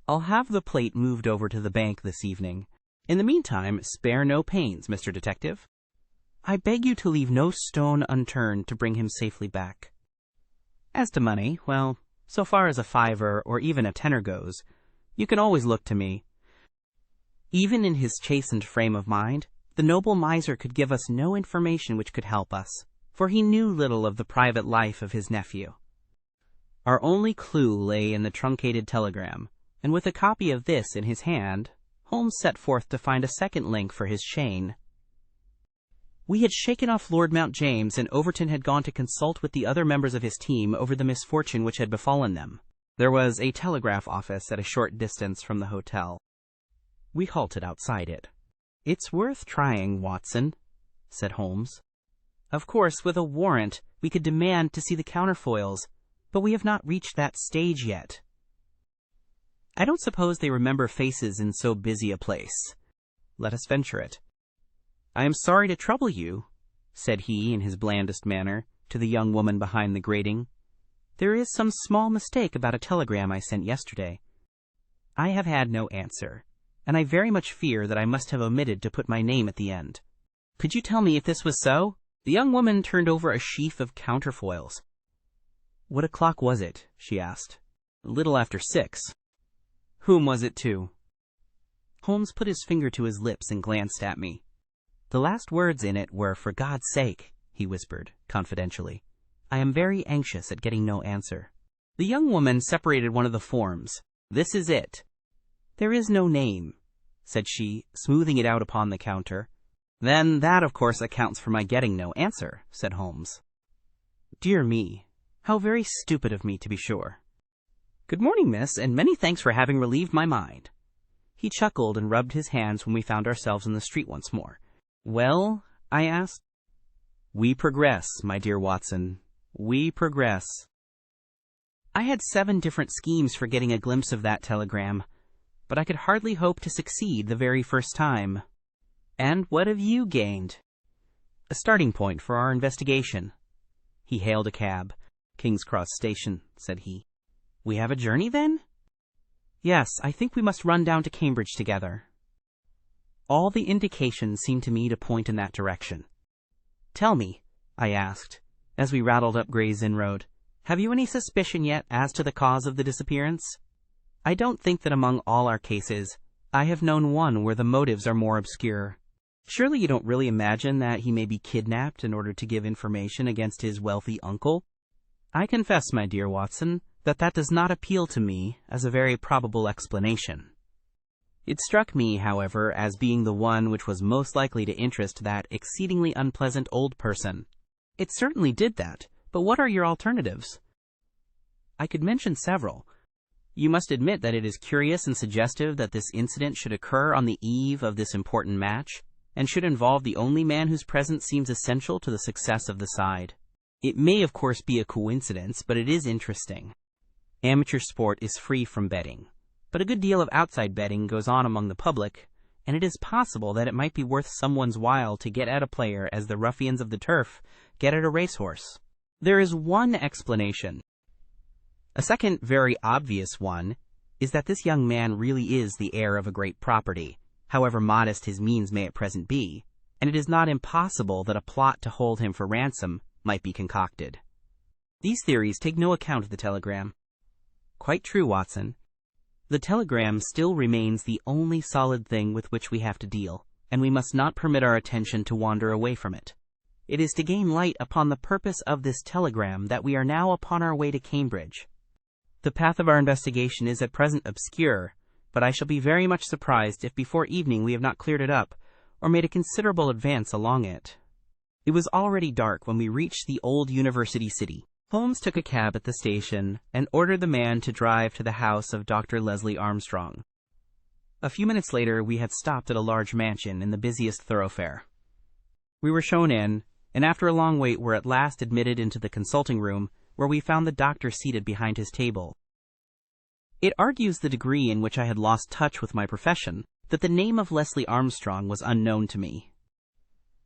[SPEAKER 2] I'll have the plate moved over to the bank this evening. In the meantime, spare no pains, Mr. Detective. I beg you to leave no stone unturned to bring him safely back. As to money, well, so far as a fiver or even a tenner goes, you can always look to me. Even in his chastened frame of mind, the noble miser could give us no information which could help us, for he knew little of the private life of his nephew. Our only clue lay in the truncated telegram, and with a copy of this in his hand, Holmes set forth to find a second link for his chain. We had shaken off Lord Mount James, and Overton had gone to consult with the other members of his team over the misfortune which had befallen them. There was a telegraph office at a short distance from the hotel. We halted outside it. It's worth trying, Watson, said Holmes. Of course, with a warrant, we could demand to see the counterfoils, but we have not reached that stage yet. I don't suppose they remember faces in so busy a place. Let us venture it. I am sorry to trouble you, said he in his blandest manner, to the young woman behind the grating. There is some small mistake about a telegram I sent yesterday. I have had no answer, and I very much fear that I must have omitted to put my name at the end. Could you tell me if this was so? The young woman turned over a sheaf of counterfoils. What o'clock was it? She asked. A little after 6. Whom was it to? Holmes put his finger to his lips and glanced at me. The last words in it were, "For God's sake," he whispered, confidentially. I am very anxious at getting no answer. The young woman separated one of the forms. This is it. There is no name, said she, smoothing it out upon the counter. Then that, of course, accounts for my getting no answer, said Holmes. Dear me, how very stupid of me, to be sure. Good morning, miss, and many thanks for having relieved my mind. He chuckled and rubbed his hands when we found ourselves in the street once more. Well, I asked. We progress, my dear Watson. We progress. I had 7 different schemes for getting a glimpse of that telegram, but I could hardly hope to succeed the very first time. And what have you gained? A starting point for our investigation. He hailed a cab. King's Cross Station, said he. We have a journey, then? Yes, I think we must run down to Cambridge together. All the indications seemed to me to point in that direction. Tell me, I asked, as we rattled up Gray's Inn Road, have you any suspicion yet as to the cause of the disappearance? I don't think that among all our cases, I have known one where the motives are more obscure. Surely you don't really imagine that he may be kidnapped in order to give information against his wealthy uncle? I confess, my dear Watson, that does not appeal to me as a very probable explanation. It struck me, however, as being the one which was most likely to interest that exceedingly unpleasant old person. It certainly did that, but what are your alternatives? I could mention several. You must admit that it is curious and suggestive that this incident should occur on the eve of this important match, and should involve the only man whose presence seems essential to the success of the side. It may, of course, be a coincidence, but it is interesting. Amateur sport is free from betting, but a good deal of outside betting goes on among the public, and it is possible that it might be worth someone's while to get at a player as the ruffians of the turf get at a racehorse. There is one explanation. A second very obvious one is that this young man really is the heir of a great property, however modest his means may at present be, and it is not impossible that a plot to hold him for ransom might be concocted. These theories take no account of the telegram. Quite true, Watson. The telegram still remains the only solid thing with which we have to deal, and we must not permit our attention to wander away from it. It is to gain light upon the purpose of this telegram that we are now upon our way to Cambridge. The path of our investigation is at present obscure, but I shall be very much surprised if before evening we have not cleared it up, or made a considerable advance along it. It was already dark when we reached the old university city. Holmes took a cab at the station and ordered the man to drive to the house of Dr. Leslie Armstrong. A few minutes later we had stopped at a large mansion in the busiest thoroughfare. We were shown in, and after a long wait were at last admitted into the consulting room, where we found the doctor seated behind his table. It argues the degree in which I had lost touch with my profession that the name of Leslie Armstrong was unknown to me.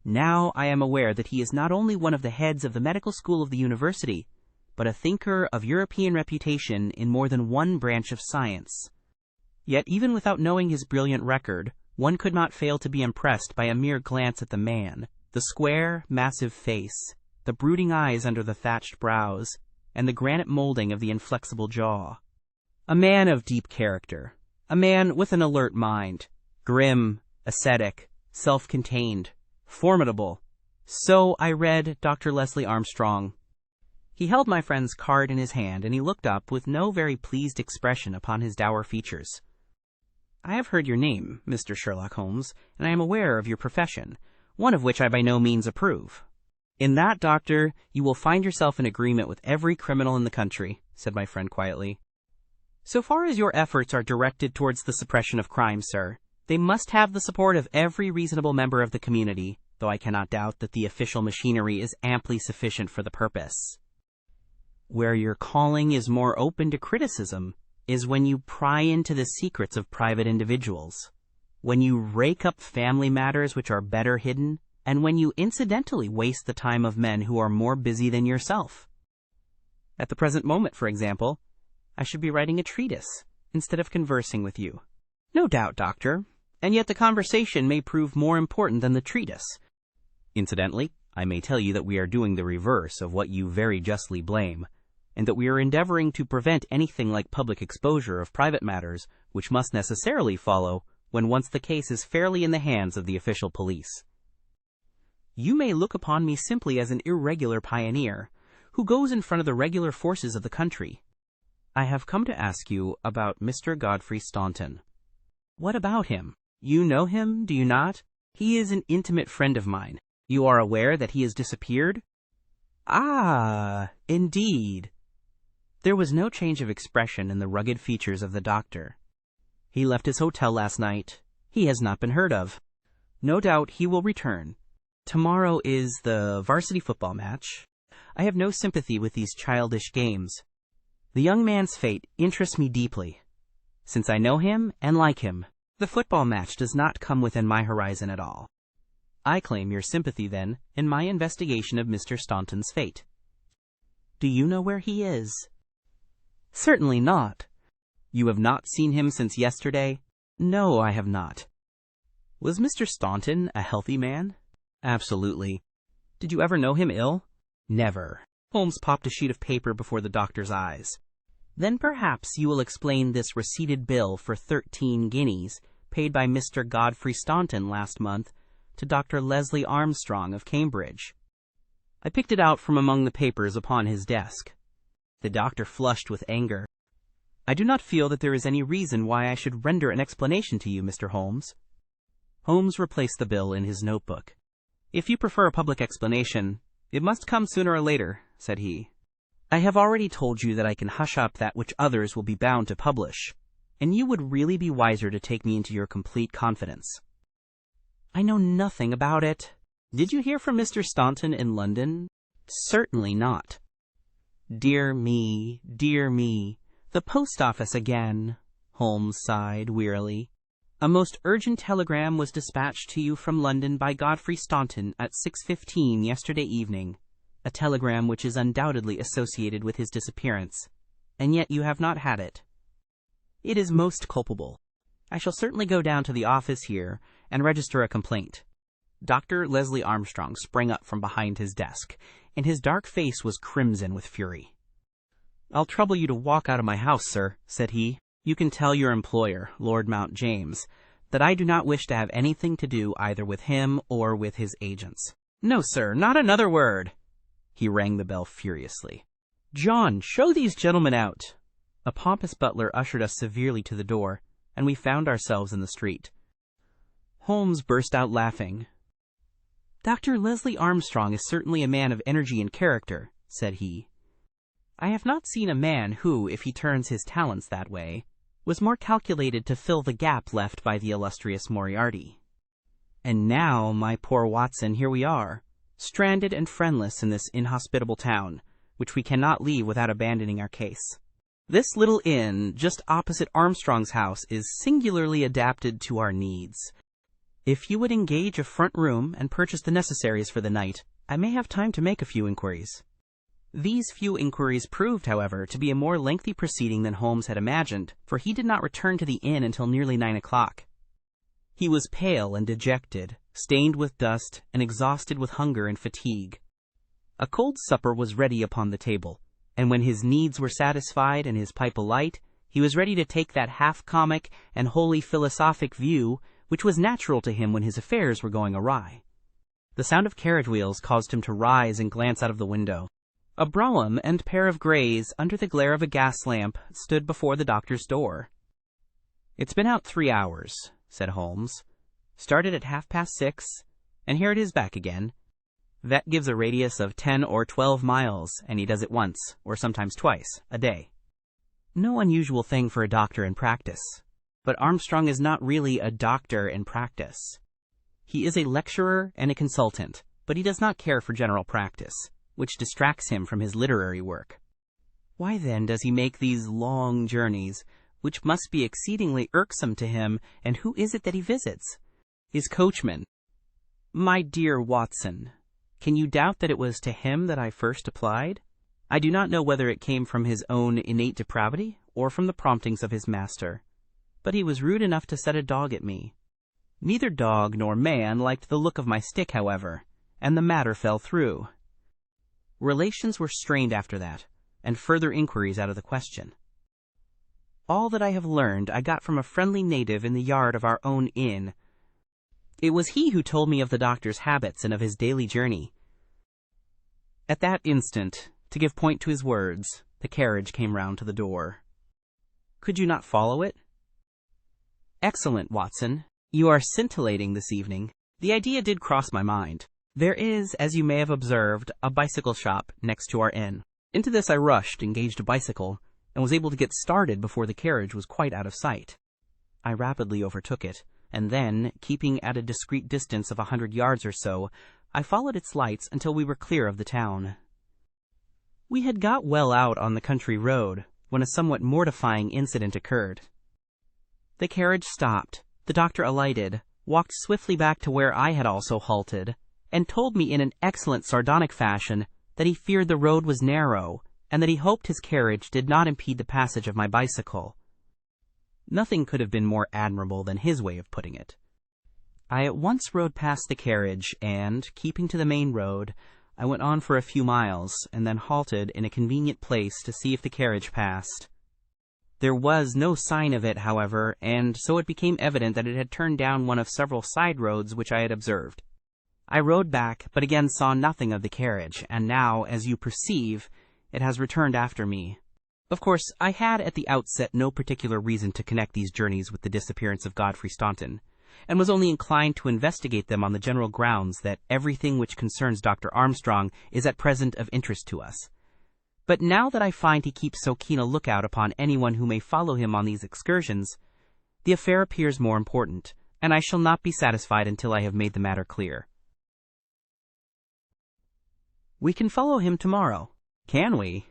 [SPEAKER 2] Now I am aware that he is not only one of the heads of the medical school of the university, but a thinker of European reputation in more than one branch of science. Yet even without knowing his brilliant record, one could not fail to be impressed by a mere glance at the man, the square, massive face, the brooding eyes under the thatched brows, and the granite molding of the inflexible jaw. A man of deep character, a man with an alert mind, grim, ascetic, self-contained, formidable. So I read Dr. Leslie Armstrong. He held my friend's card in his hand, and he looked up with no very pleased expression upon his dour features. I have heard your name, Mr. Sherlock Holmes, and I am aware of your profession, one of which I by no means approve. In that, doctor, you will find yourself in agreement with every criminal in the country, said my friend quietly. So far as your efforts are directed towards the suppression of crime, sir, they must have the support of every reasonable member of the community, though I cannot doubt that the official machinery is amply sufficient for the purpose. Where your calling is more open to criticism is when you pry into the secrets of private individuals, when you rake up family matters which are better hidden, and when you incidentally waste the time of men who are more busy than yourself. At the present moment, for example, I should be writing a treatise instead of conversing with you. No doubt, doctor, and yet the conversation may prove more important than the treatise. Incidentally, I may tell you that we are doing the reverse of what you very justly blame, and that we are endeavoring to prevent anything like public exposure of private matters which must necessarily follow when once the case is fairly in the hands of the official police. You may look upon me simply as an irregular pioneer, who goes in front of the regular forces of the country. I have come to ask you about Mr. Godfrey Staunton. What about him? You know him, do you not? He is an intimate friend of mine. You are aware that he has disappeared? Ah, indeed. There was no change of expression in the rugged features of the doctor. He left his hotel last night. He has not been heard of. No doubt he will return. Tomorrow is the varsity football match. I have no sympathy with these childish games. The young man's fate interests me deeply. Since I know him and like him, the football match does not come within my horizon at all. I claim your sympathy, then, in my investigation of Mr. Staunton's fate. Do you know where he is? Certainly not. You have not seen him since yesterday? No, I have not. Was Mr. Staunton a healthy man? Absolutely. Did you ever know him ill? Never. Holmes popped a sheet of paper before the doctor's eyes. Then perhaps you will explain this receipted bill for 13 guineas paid by Mr. Godfrey Staunton last month to Dr. Leslie Armstrong of Cambridge." I picked it out from among the papers upon his desk. The doctor flushed with anger. "I do not feel that there is any reason why I should render an explanation to you, Mr. Holmes." Holmes replaced the bill in his notebook. "If you prefer a public explanation, it must come sooner or later," said he. "I have already told you that I can hush up that which others will be bound to publish, and you would really be wiser to take me into your complete confidence." "I know nothing about it." "Did you hear from Mr. Staunton in London?" "Certainly not." Dear me, the post office again," Holmes sighed wearily. "A most urgent telegram was dispatched to you from London by Godfrey Staunton at 6:15 yesterday evening, a telegram which is undoubtedly associated with his disappearance, and yet you have not had it. It is most culpable. I shall certainly go down to the office here and register a complaint." Dr. Leslie Armstrong sprang up from behind his desk, and his dark face was crimson with fury. "I'll trouble you to walk out of my house, sir," said he. "You can tell your employer, Lord Mount James, that I do not wish to have anything to do either with him or with his agents." "No, sir, not another word." He rang the bell furiously. "John, show these gentlemen out." A pompous butler ushered us severely to the door, and we found ourselves in the street. Holmes burst out laughing. "Dr. Leslie Armstrong is certainly a man of energy and character," said he. "I have not seen a man who, if he turns his talents that way, was more calculated to fill the gap left by the illustrious Moriarty. And now, my poor Watson, here we are, stranded and friendless in this inhospitable town, which we cannot leave without abandoning our case. This little inn, just opposite Armstrong's house, is singularly adapted to our needs. If you would engage a front room and purchase the necessaries for the night, I may have time to make a few inquiries." These few inquiries proved, however, to be a more lengthy proceeding than Holmes had imagined, for he did not return to the inn until nearly 9 o'clock. He was pale and dejected, stained with dust, and exhausted with hunger and fatigue. A cold supper was ready upon the table, and when his needs were satisfied and his pipe alight, he was ready to take that half-comic and wholly philosophic view which was natural to him when his affairs were going awry. The sound of carriage wheels caused him to rise and glance out of the window. A brougham and pair of greys, under the glare of a gas lamp, stood before the doctor's door. "It's been out 3 hours," said Holmes. "Started at 6:30, and here it is back again. That gives a radius of 10 or 12 miles, and he does it once, or sometimes twice, a day. No unusual thing for a doctor in practice. But Armstrong is not really a doctor in practice. He is a lecturer and a consultant, but he does not care for general practice, which distracts him from his literary work. Why then does he make these long journeys, which must be exceedingly irksome to him, and who is it that he visits? His coachman. My dear Watson, can you doubt that it was to him that I first applied? I do not know whether it came from his own innate depravity or from the promptings of his master. But he was rude enough to set a dog at me. Neither dog nor man liked the look of my stick, however, and the matter fell through. Relations were strained after that, and further inquiries out of the question. All that I have learned I got from a friendly native in the yard of our own inn. It was he who told me of the doctor's habits and of his daily journey." At that instant, to give point to his words, the carriage came round to the door. "Could you not follow it?" "Excellent, Watson. You are scintillating this evening." The idea did cross my mind. There is, as you may have observed, a bicycle shop next to our inn. Into this I rushed, engaged a bicycle, and was able to get started before the carriage was quite out of sight. I rapidly overtook it, and then, keeping at a discreet distance of 100 yards or so, I followed its lights until we were clear of the town. We had got well out on the country road when a somewhat mortifying incident occurred. The carriage stopped, the doctor alighted, walked swiftly back to where I had also halted, and told me in an excellent sardonic fashion that he feared the road was narrow, and that he hoped his carriage did not impede the passage of my bicycle. Nothing could have been more admirable than his way of putting it. I at once rode past the carriage, and, keeping to the main road, I went on for a few miles, and then halted in a convenient place to see if the carriage passed. There was no sign of it, however, and so it became evident that it had turned down one of several side roads which I had observed. I rode back, but again saw nothing of the carriage, and now, as you perceive, it has returned after me. Of course, I had at the outset no particular reason to connect these journeys with the disappearance of Godfrey Staunton, and was only inclined to investigate them on the general grounds that everything which concerns Dr. Armstrong is at present of interest to us. But now that I find he keeps so keen a lookout upon anyone who may follow him on these excursions, the affair appears more important, and I shall not be satisfied until I have made the matter clear. We can follow him tomorrow. Can we?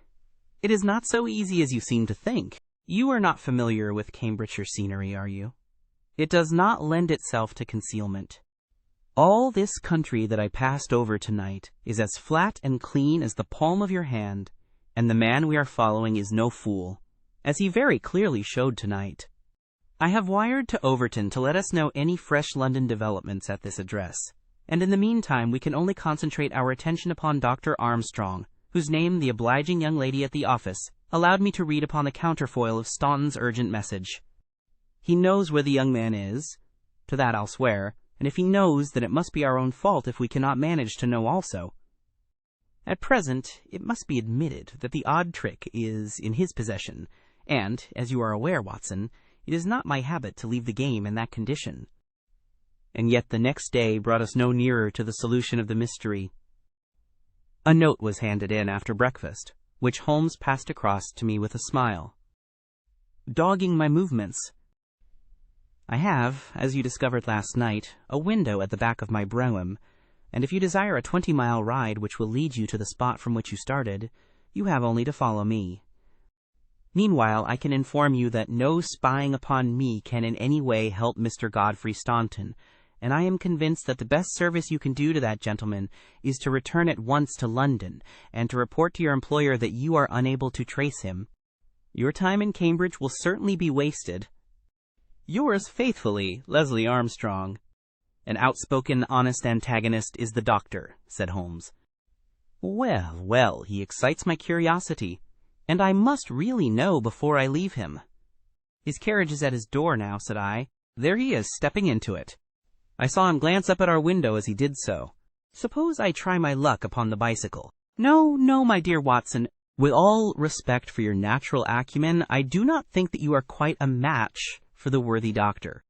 [SPEAKER 2] It is not so easy as you seem to think. You are not familiar with Cambridgeshire scenery, are you? It does not lend itself to concealment. All this country that I passed over tonight is as flat and clean as the palm of your hand, and the man we are following is no fool, as he very clearly showed tonight. I have wired to Overton to let us know any fresh London developments at this address, and in the meantime we can only concentrate our attention upon Dr. Armstrong, whose name the obliging young lady at the office allowed me to read upon the counterfoil of Staunton's urgent message. He knows where the young man is, to that I'll swear, and if he knows, then it must be our own fault if we cannot manage to know also. At present, it must be admitted that the odd trick is in his possession, and, as you are aware, Watson, it is not my habit to leave the game in that condition. And yet the next day brought us no nearer to the solution of the mystery. A note was handed in after breakfast, which Holmes passed across to me with a smile. Dogging my movements. I have, as you discovered last night, a window at the back of my brougham, and if you desire a 20-mile ride which will lead you to the spot from which you started, you have only to follow me. Meanwhile, I can inform you that no spying upon me can in any way help Mr. Godfrey Staunton, and I am convinced that the best service you can do to that gentleman is to return at once to London, and to report to your employer that you are unable to trace him. Your time in Cambridge will certainly be wasted. Yours faithfully, Leslie Armstrong. An outspoken, honest antagonist is the doctor, said Holmes. Well, well, he excites my curiosity, and I must really know before I leave him. His carriage is at his door now, said I. There he is, stepping into it. I saw him glance up at our window as he did so. Suppose I try my luck upon the bicycle. No, no, my dear Watson. With all respect for your natural acumen, I do not think that you are quite a match for the worthy doctor.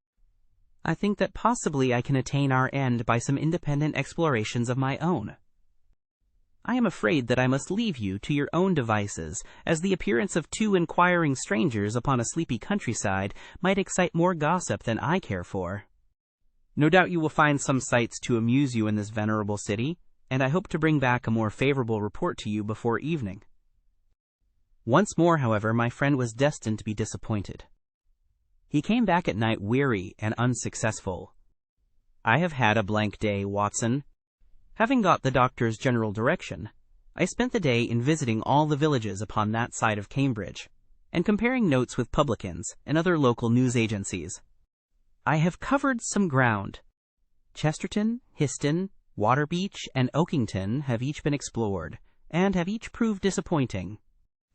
[SPEAKER 2] I think that possibly I can attain our end by some independent explorations of my own. I am afraid that I must leave you to your own devices, as the appearance of two inquiring strangers upon a sleepy countryside might excite more gossip than I care for. No doubt you will find some sights to amuse you in this venerable city, and I hope to bring back a more favorable report to you before evening. Once more, however, my friend was destined to be disappointed. He came back at night weary and unsuccessful. I have had a blank day, Watson. Having got the doctor's general direction, I spent the day in visiting all the villages upon that side of Cambridge, and comparing notes with publicans and other local news agencies. I have covered some ground. Chesterton, Histon, Waterbeach, and Oakington have each been explored, and have each proved disappointing.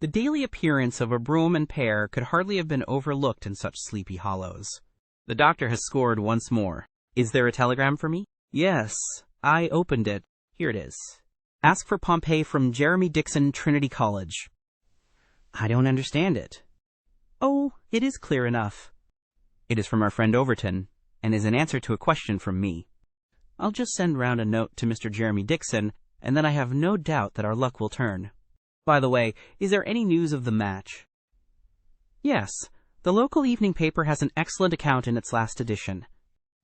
[SPEAKER 2] The daily appearance of a brougham and pair could hardly have been overlooked in such sleepy hollows. The doctor has scored once more. Is there a telegram for me? Yes, I opened it. Here it is. Ask for Pompey from Jeremy Dixon, Trinity College. I don't understand it. Oh, it is clear enough. It is from our friend Overton, and is an answer to a question from me. I'll just send round a note to Mr. Jeremy Dixon, and then I have no doubt that our luck will turn. By the way, is there any news of the match? Yes, the local evening paper has an excellent account in its last edition.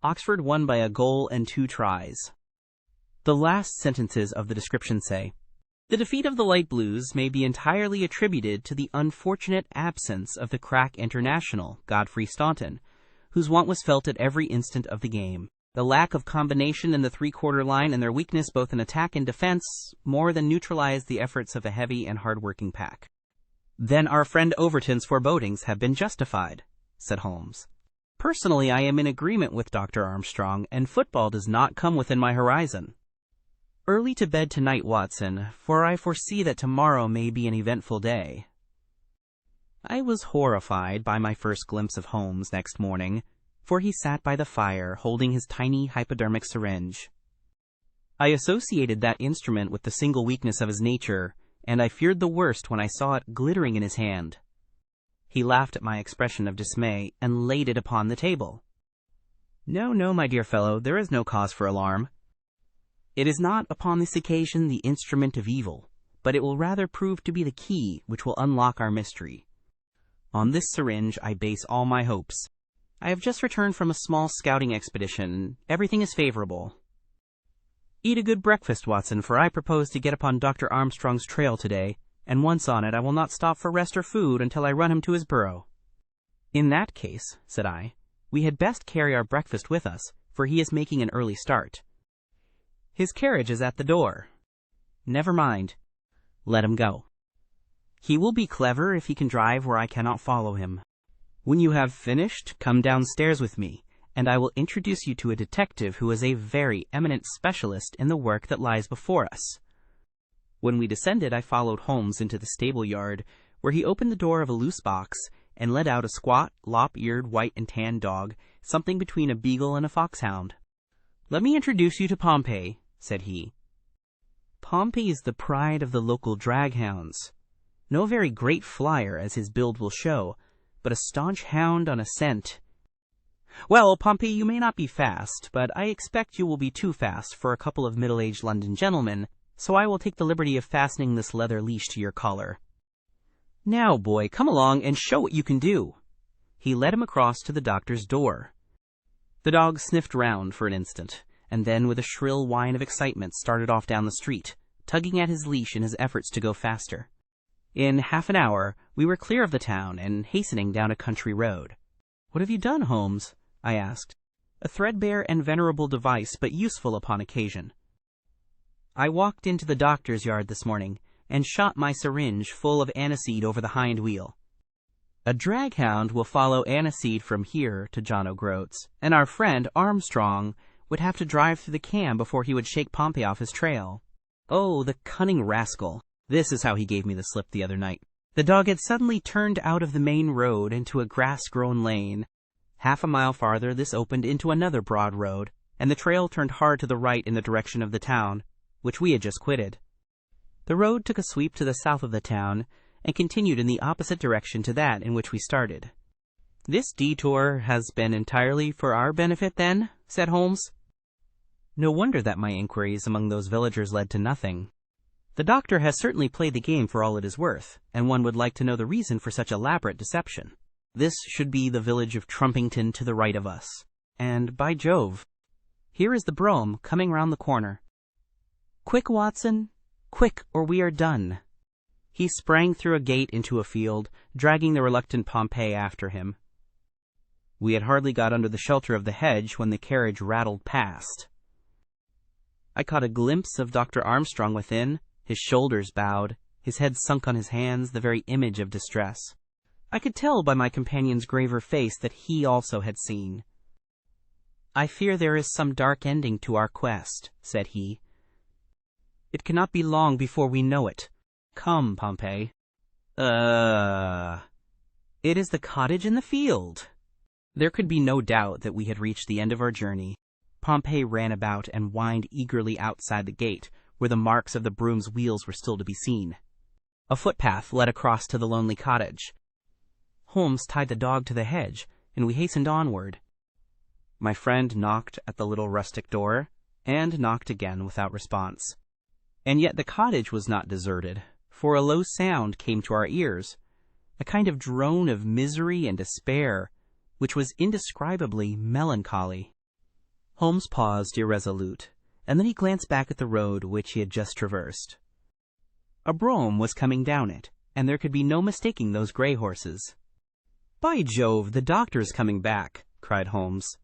[SPEAKER 2] Oxford won by a goal and 2 tries. The last sentences of the description say, the defeat of the Light Blues may be entirely attributed to the unfortunate absence of the crack international, Godfrey Staunton, whose want was felt at every instant of the game. The lack of combination in the three-quarter line and their weakness both in attack and defense more than neutralized the efforts of a heavy and hard-working pack. Then our friend Overton's forebodings have been justified, said Holmes. Personally, I am in agreement with Dr. Armstrong, and football does not come within my horizon. Early to bed tonight, Watson, for I foresee that tomorrow may be an eventful day. I was horrified by my first glimpse of Holmes next morning, for he sat by the fire holding his tiny hypodermic syringe. I associated that instrument with the single weakness of his nature, and I feared the worst when I saw it glittering in his hand. He laughed at my expression of dismay and laid it upon the table. "No, no, my dear fellow, there is no cause for alarm. It is not upon this occasion the instrument of evil, but it will rather prove to be the key which will unlock our mystery. On this syringe I base all my hopes. I have just returned from a small scouting expedition. Everything is favorable. Eat a good breakfast, Watson, for I propose to get upon Dr. Armstrong's trail today, and once on it I will not stop for rest or food until I run him to his burrow." "In that case," said I, "we had best carry our breakfast with us, for he is making an early start. His carriage is at the door." "Never mind. Let him go. He will be clever if he can drive where I cannot follow him. When you have finished, come downstairs with me, and I will introduce you to a detective who is a very eminent specialist in the work that lies before us." When we descended, I followed Holmes into the stable yard, where he opened the door of a loose box and led out a squat, lop-eared, white and tan dog, something between a beagle and a foxhound. "Let me introduce you to Pompey," said he. "Pompey is the pride of the local draghounds. No very great flyer, as his build will show, but a staunch hound on a scent. Well, Pompey, you may not be fast, but I expect you will be too fast for a couple of middle-aged London gentlemen, so I will take the liberty of fastening this leather leash to your collar. Now, boy, come along and show what you can do." He led him across to the doctor's door. The dog sniffed round for an instant, and then with a shrill whine of excitement started off down the street, tugging at his leash in his efforts to go faster. In half an hour we were clear of the town and hastening down a country road. "What have you done, Holmes?" I asked. "A threadbare and venerable device, but useful upon occasion." "I walked into the doctor's yard this morning, and shot my syringe full of aniseed over the hind wheel. A draghound will follow aniseed from here to John O'Groats, and our friend Armstrong would have to drive through the Cam before he would shake Pompey off his trail. Oh, the cunning rascal! This is how he gave me the slip the other night." The dog had suddenly turned out of the main road into a grass-grown lane. Half a mile farther this opened into another broad road, and the trail turned hard to the right in the direction of the town, which we had just quitted. The road took a sweep to the south of the town, and continued in the opposite direction to that in which we started. "This detour has been entirely for our benefit, then?" said Holmes. "No wonder that my inquiries among those villagers led to nothing. The doctor has certainly played the game for all it is worth, and one would like to know the reason for such elaborate deception. This should be the village of Trumpington to the right of us. And, by Jove, here is the brougham coming round the corner. Quick, Watson, quick, or we are done." He sprang through a gate into a field, dragging the reluctant Pompey after him. We had hardly got under the shelter of the hedge when the carriage rattled past. I caught a glimpse of Dr. Armstrong within, his shoulders bowed, his head sunk on his hands, the very image of distress. I could tell by my companion's graver face that he also had seen. "I fear there is some dark ending to our quest," said he. "It cannot be long before we know it. Come, Pompey." It is the cottage in the field." There could be no doubt that we had reached the end of our journey. Pompey ran about and whined eagerly outside the gate, where the marks of the broom's wheels were still to be seen. A footpath led across to the lonely cottage. Holmes tied the dog to the hedge, and we hastened onward. My friend knocked at the little rustic door, and knocked again without response. And yet the cottage was not deserted, for a low sound came to our ears, a kind of drone of misery and despair, which was indescribably melancholy. Holmes paused irresolute, and then he glanced back at the road which he had just traversed. A brougham was coming down it, and there could be no mistaking those grey horses. "By Jove, the doctor is coming back," cried Holmes.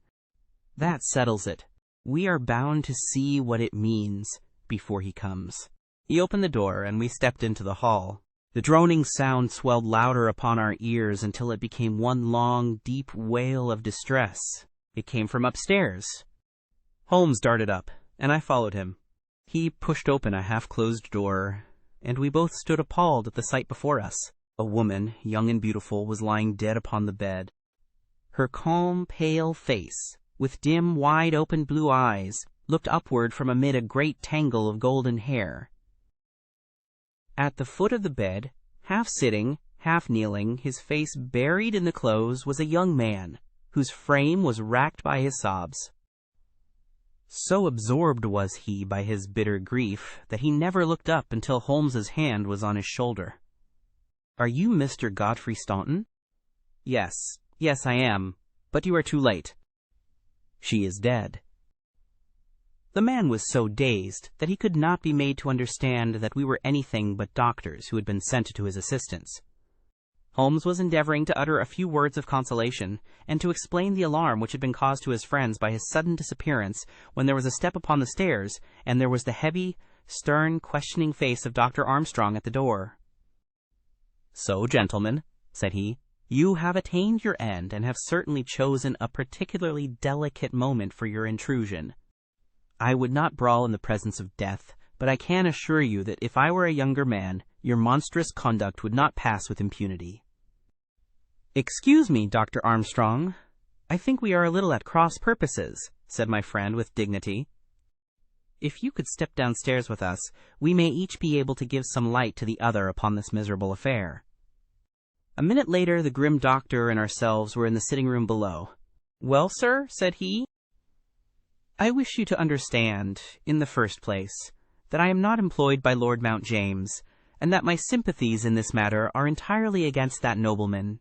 [SPEAKER 2] "That settles it. We are bound to see what it means before he comes." He opened the door, and we stepped into the hall. The droning sound swelled louder upon our ears until it became one long, deep wail of distress. It came from upstairs. Holmes darted up, and I followed him. He pushed open a half-closed door, and we both stood appalled at the sight before us. A woman, young and beautiful, was lying dead upon the bed. Her calm, pale face, with dim, wide-open blue eyes, looked upward from amid a great tangle of golden hair. At the foot of the bed, half sitting, half kneeling, his face buried in the clothes, was a young man, whose frame was racked by his sobs. So absorbed was he by his bitter grief that he never looked up until Holmes's hand was on his shoulder. "Are you Mr. Godfrey Staunton?" "Yes, I am, but you are too late. She is dead." The man was so dazed that he could not be made to understand that we were anything but doctors who had been sent to his assistance. Holmes was endeavoring to utter a few words of consolation, and to explain the alarm which had been caused to his friends by his sudden disappearance, when there was a step upon the stairs, and there was the heavy, stern, questioning face of Dr. Armstrong at the door. "So, gentlemen," said he, "you have attained your end, and have certainly chosen a particularly delicate moment for your intrusion. I would not brawl in the presence of death, but I can assure you that if I were a younger man, your monstrous conduct would not pass with impunity." "Excuse me, Dr. Armstrong. I think we are a little at cross purposes," said my friend with dignity. "If you could step downstairs with us, we may each be able to give some light to the other upon this miserable affair." A minute later, the grim doctor and ourselves were in the sitting-room below. "Well, sir," said he, "I wish you to understand, in the first place, that I am not employed by Lord Mount James, and that my sympathies in this matter are entirely against that nobleman.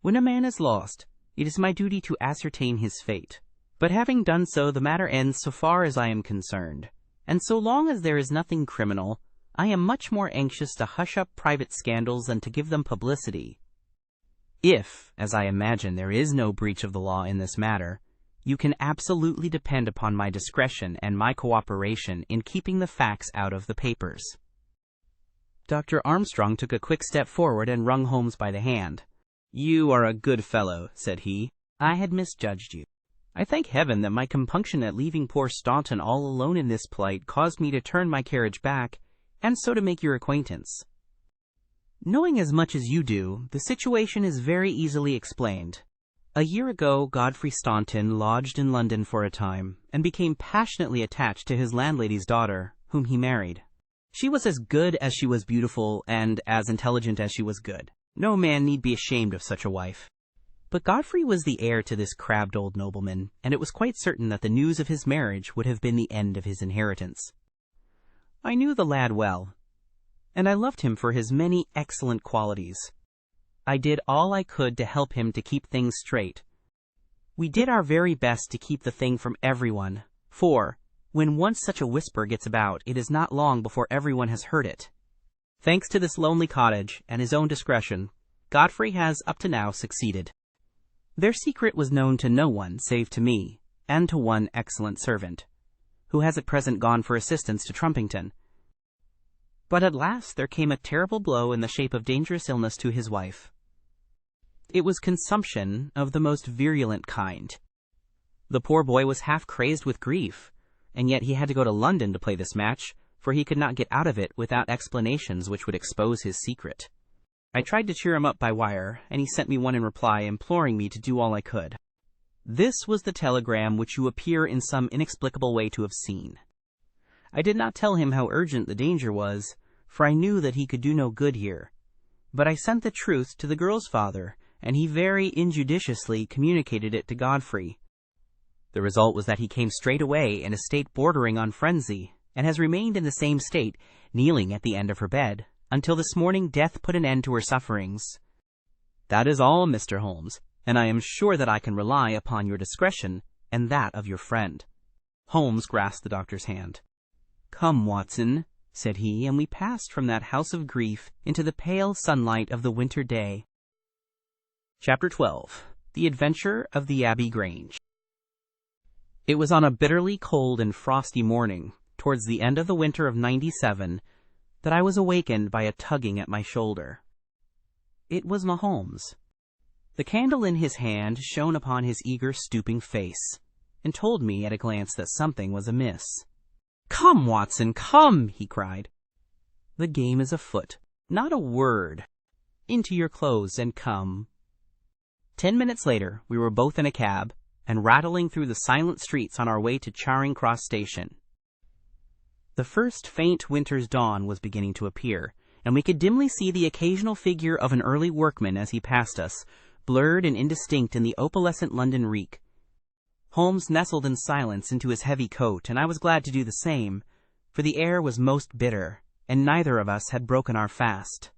[SPEAKER 2] When a man is lost, it is my duty to ascertain his fate. But having done so, the matter ends so far as I am concerned, and so long as there is nothing criminal, I am much more anxious to hush up private scandals than to give them publicity. If, as I imagine, there is no breach of the law in this matter, you can absolutely depend upon my discretion and my cooperation in keeping the facts out of the papers." Dr. Armstrong took a quick step forward and wrung Holmes by the hand. "You are a good fellow," said he. "I had misjudged you. I thank heaven that my compunction at leaving poor Staunton all alone in this plight caused me to turn my carriage back, and so to make your acquaintance. Knowing as much as you do, the situation is very easily explained. A year ago, Godfrey Staunton lodged in London for a time, and became passionately attached to his landlady's daughter, whom he married. She was as good as she was beautiful, and as intelligent as she was good. No man need be ashamed of such a wife. But Godfrey was the heir to this crabbed old nobleman, and it was quite certain that the news of his marriage would have been the end of his inheritance. I knew the lad well, and I loved him for his many excellent qualities. I did all I could to help him to keep things straight. We did our very best to keep the thing from everyone, for, when once such a whisper gets about, it is not long before everyone has heard it. Thanks to this lonely cottage, and his own discretion, Godfrey has up to now succeeded. Their secret was known to no one save to me, and to one excellent servant, who has at present gone for assistance to Trumpington. But at last there came a terrible blow in the shape of dangerous illness to his wife. It was consumption of the most virulent kind. The poor boy was half crazed with grief, and yet he had to go to London to play this match, for he could not get out of it without explanations which would expose his secret. I tried to cheer him up by wire, and he sent me one in reply, imploring me to do all I could. This was the telegram which you appear in some inexplicable way to have seen. I did not tell him how urgent the danger was, for I knew that he could do no good here. But I sent the truth to the girl's father, and he very injudiciously communicated it to Godfrey. The result was that he came straight away in a state bordering on frenzy, and has remained in the same state, kneeling at the end of her bed, until this morning death put an end to her sufferings. That is all, Mr. Holmes, and I am sure that I can rely upon your discretion and that of your friend." Holmes grasped the doctor's hand. "Come, Watson," said he, and we passed from that house of grief into the pale sunlight of the winter day. Chapter 12. The Adventure of the Abbey Grange. It was on a bitterly cold and frosty morning, towards the end of the winter of '97, that I was awakened by a tugging at my shoulder. It was Holmes. The candle in his hand shone upon his eager, stooping face, and told me at a glance that something was amiss. "Come, Watson, come!" he cried. "The game is afoot. Not a word. into your clothes and come." 10 minutes later, we were both in a cab and rattling through the silent streets on our way to Charing Cross Station. The first faint winter's dawn was beginning to appear, and we could dimly see the occasional figure of an early workman as he passed us, blurred and indistinct in the opalescent London reek. Holmes nestled in silence into his heavy coat, and I was glad to do the same, for the air was most bitter, and neither of us had broken our fast.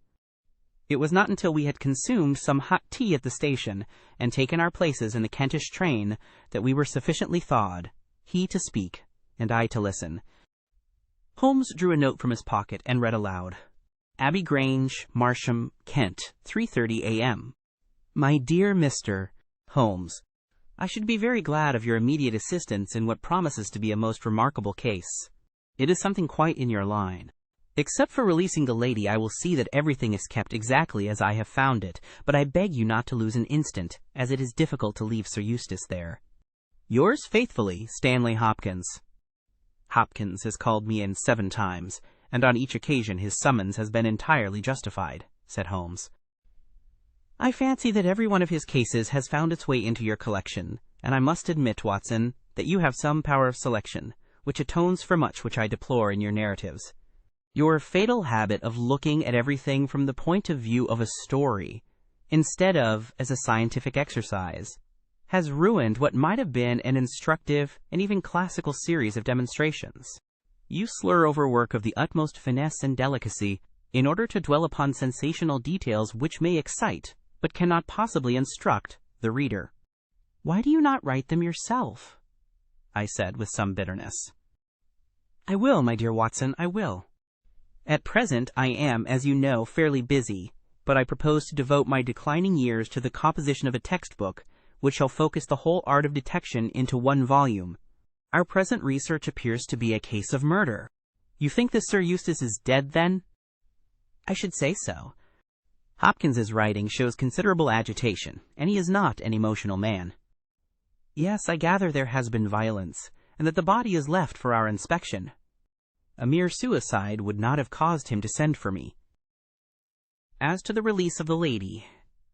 [SPEAKER 2] It was not until we had consumed some hot tea at the station and taken our places in the Kentish train that we were sufficiently thawed, he to speak and I to listen. Holmes drew a note from his pocket and read aloud. "Abbey Grange, Marsham, Kent, 3:30 a.m. My dear Mr. Holmes, I should be very glad of your immediate assistance in what promises to be a most remarkable case. It is something quite in your line. Except for releasing the lady, I will see that everything is kept exactly as I have found it, but I beg you not to lose an instant, as it is difficult to leave Sir Eustace there. Yours faithfully, Stanley Hopkins." Hopkins has called me in 7 times, and on each occasion his summons has been entirely justified, said Holmes. "I fancy that every one of his cases has found its way into your collection, and I must admit, Watson, that you have some power of selection, which atones for much which I deplore in your narratives. Your fatal habit of looking at everything from the point of view of a story, instead of as a scientific exercise, has ruined what might have been an instructive and even classical series of demonstrations. You slur over work of the utmost finesse and delicacy in order to dwell upon sensational details which may excite, but cannot possibly instruct, the reader. Why do you not write them yourself?" I said with some bitterness. "I will, my dear Watson, I will. At present I am, as you know, fairly busy, but I propose to devote my declining years to the composition of a textbook which shall focus the whole art of detection into one volume. Our present research appears to be a case of murder. You think that Sir Eustace is dead, then?" "I should say so. Hopkins's writing shows considerable agitation, and he is not an emotional man." "Yes, I gather there has been violence, and that the body is left for our inspection. A mere suicide would not have caused him to send for me. As to the release of the lady,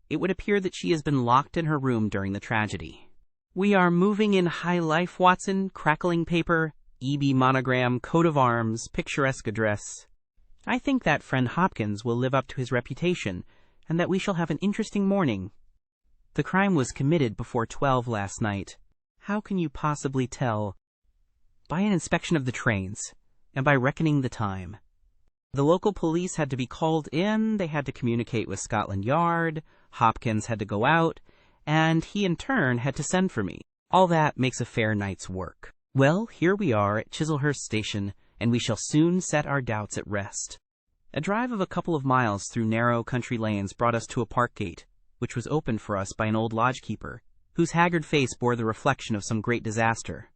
[SPEAKER 2] it would appear that she has been locked in her room during the tragedy. We are moving in high life, Watson, crackling paper, E.B. monogram, coat of arms, picturesque address. I think that friend Hopkins will live up to his reputation, and that we shall have an interesting morning. The crime was committed before 12 last night. How can you possibly tell? By an inspection of the trains, and by reckoning the time. The local police had to be called in, they had to communicate with Scotland Yard, Hopkins had to go out, and he in turn had to send for me. All that makes a fair night's work. Well, here we are at Chislehurst Station, and we shall soon set our doubts at rest." A drive of a couple of miles through narrow country lanes brought us to a park gate, which was opened for us by an old lodge-keeper, whose haggard face bore the reflection of some great disaster.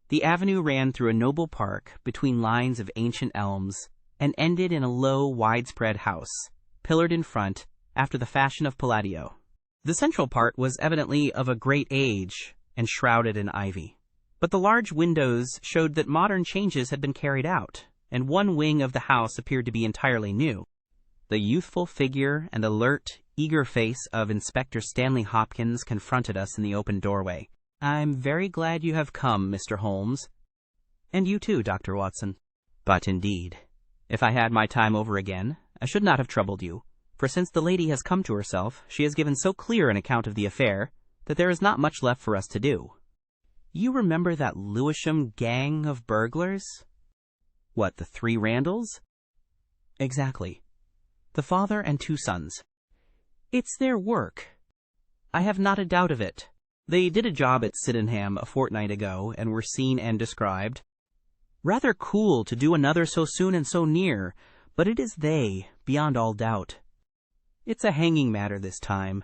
[SPEAKER 2] The avenue ran through a noble park between lines of ancient elms, and ended in a low, widespread house, pillared in front, after the fashion of Palladio. The central part was evidently of a great age, and shrouded in ivy. But the large windows showed that modern changes had been carried out, and one wing of the house appeared to be entirely new. The youthful figure and alert, eager face of Inspector Stanley Hopkins confronted us in the open doorway. "I'm very glad you have come, Mr. Holmes." "And you too, Dr. Watson." "But indeed, if I had my time over again, I should not have troubled you, for since the lady has come to herself, she has given so clear an account of the affair that there is not much left for us to do." "You remember that Lewisham gang of burglars?" "What, the 3 Randalls?" "Exactly. The father and 2 sons. It's their work. I have not a doubt of it. They did a job at Sydenham a fortnight ago, and were seen and described. Rather cool to do another so soon and so near, but it is they, beyond all doubt. It's a hanging matter this time."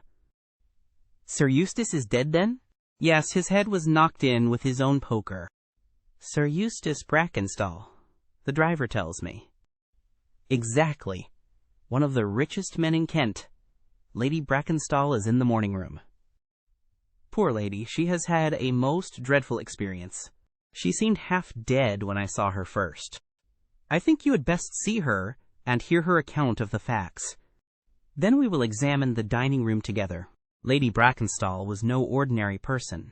[SPEAKER 2] "Sir Eustace is dead, then?" "Yes, his head was knocked in with his own poker." "Sir Eustace Brackenstall, the driver tells me." "Exactly. One of the richest men in Kent. Lady Brackenstall is in the morning room." "Poor lady, she has had a most dreadful experience. She seemed half dead when I saw her first. I think you had best see her and hear her account of the facts. Then we will examine the dining room together. Lady Brackenstall was no ordinary person.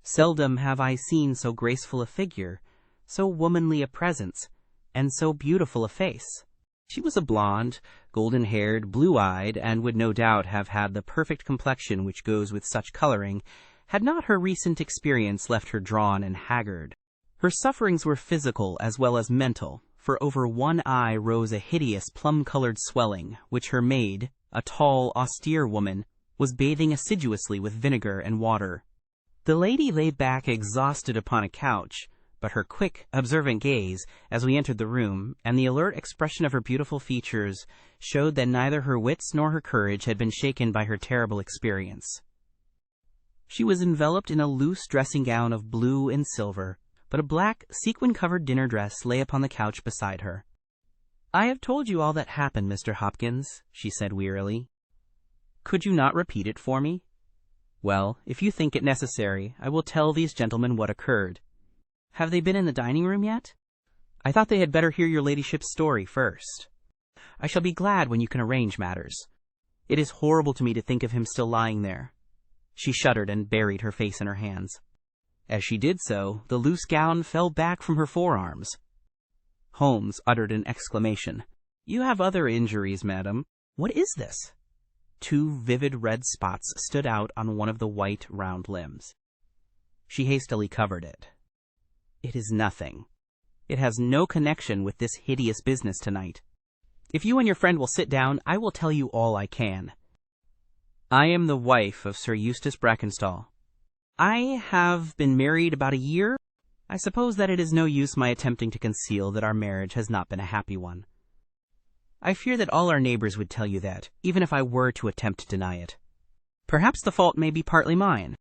[SPEAKER 2] Seldom have I seen so graceful a figure, so womanly a presence, and so beautiful a face. She was a blonde, golden-haired, blue-eyed, and would no doubt have had the perfect complexion which goes with such coloring, had not her recent experience left her drawn and haggard. Her sufferings were physical as well as mental, for over one eye rose a hideous plum-colored swelling, which her maid, a tall, austere woman, was bathing assiduously with vinegar and water. The lady lay back exhausted upon a couch, but her quick, observant gaze, as we entered the room, and the alert expression of her beautiful features, showed that neither her wits nor her courage had been shaken by her terrible experience. She was enveloped in a loose dressing gown of blue and silver, but a black, sequin-covered dinner dress lay upon the couch beside her. "I have told you all that happened, Mr. Hopkins," she said wearily. "Could you not repeat it for me?" "Well, if you think it necessary, I will tell these gentlemen what occurred." "Have they been in the dining-room yet?" "I thought they had better hear your ladyship's story first." "I shall be glad when you can arrange matters. It is horrible to me to think of him still lying there." She shuddered and buried her face in her hands. As she did so, the loose gown fell back from her forearms. Holmes uttered an exclamation. "You have other injuries, madam." "What is this?" Two vivid red spots stood out on one of the white, round limbs. She hastily covered it. "It is nothing. It has no connection with this hideous business tonight. If you and your friend will sit down, I will tell you all I can. I am the wife of Sir Eustace Brackenstall. I have been married about a year. I suppose that it is no use my attempting to conceal that our marriage has not been a happy one. I fear that all our neighbors would tell you that, even if I were to attempt to deny it. Perhaps the fault may be partly mine.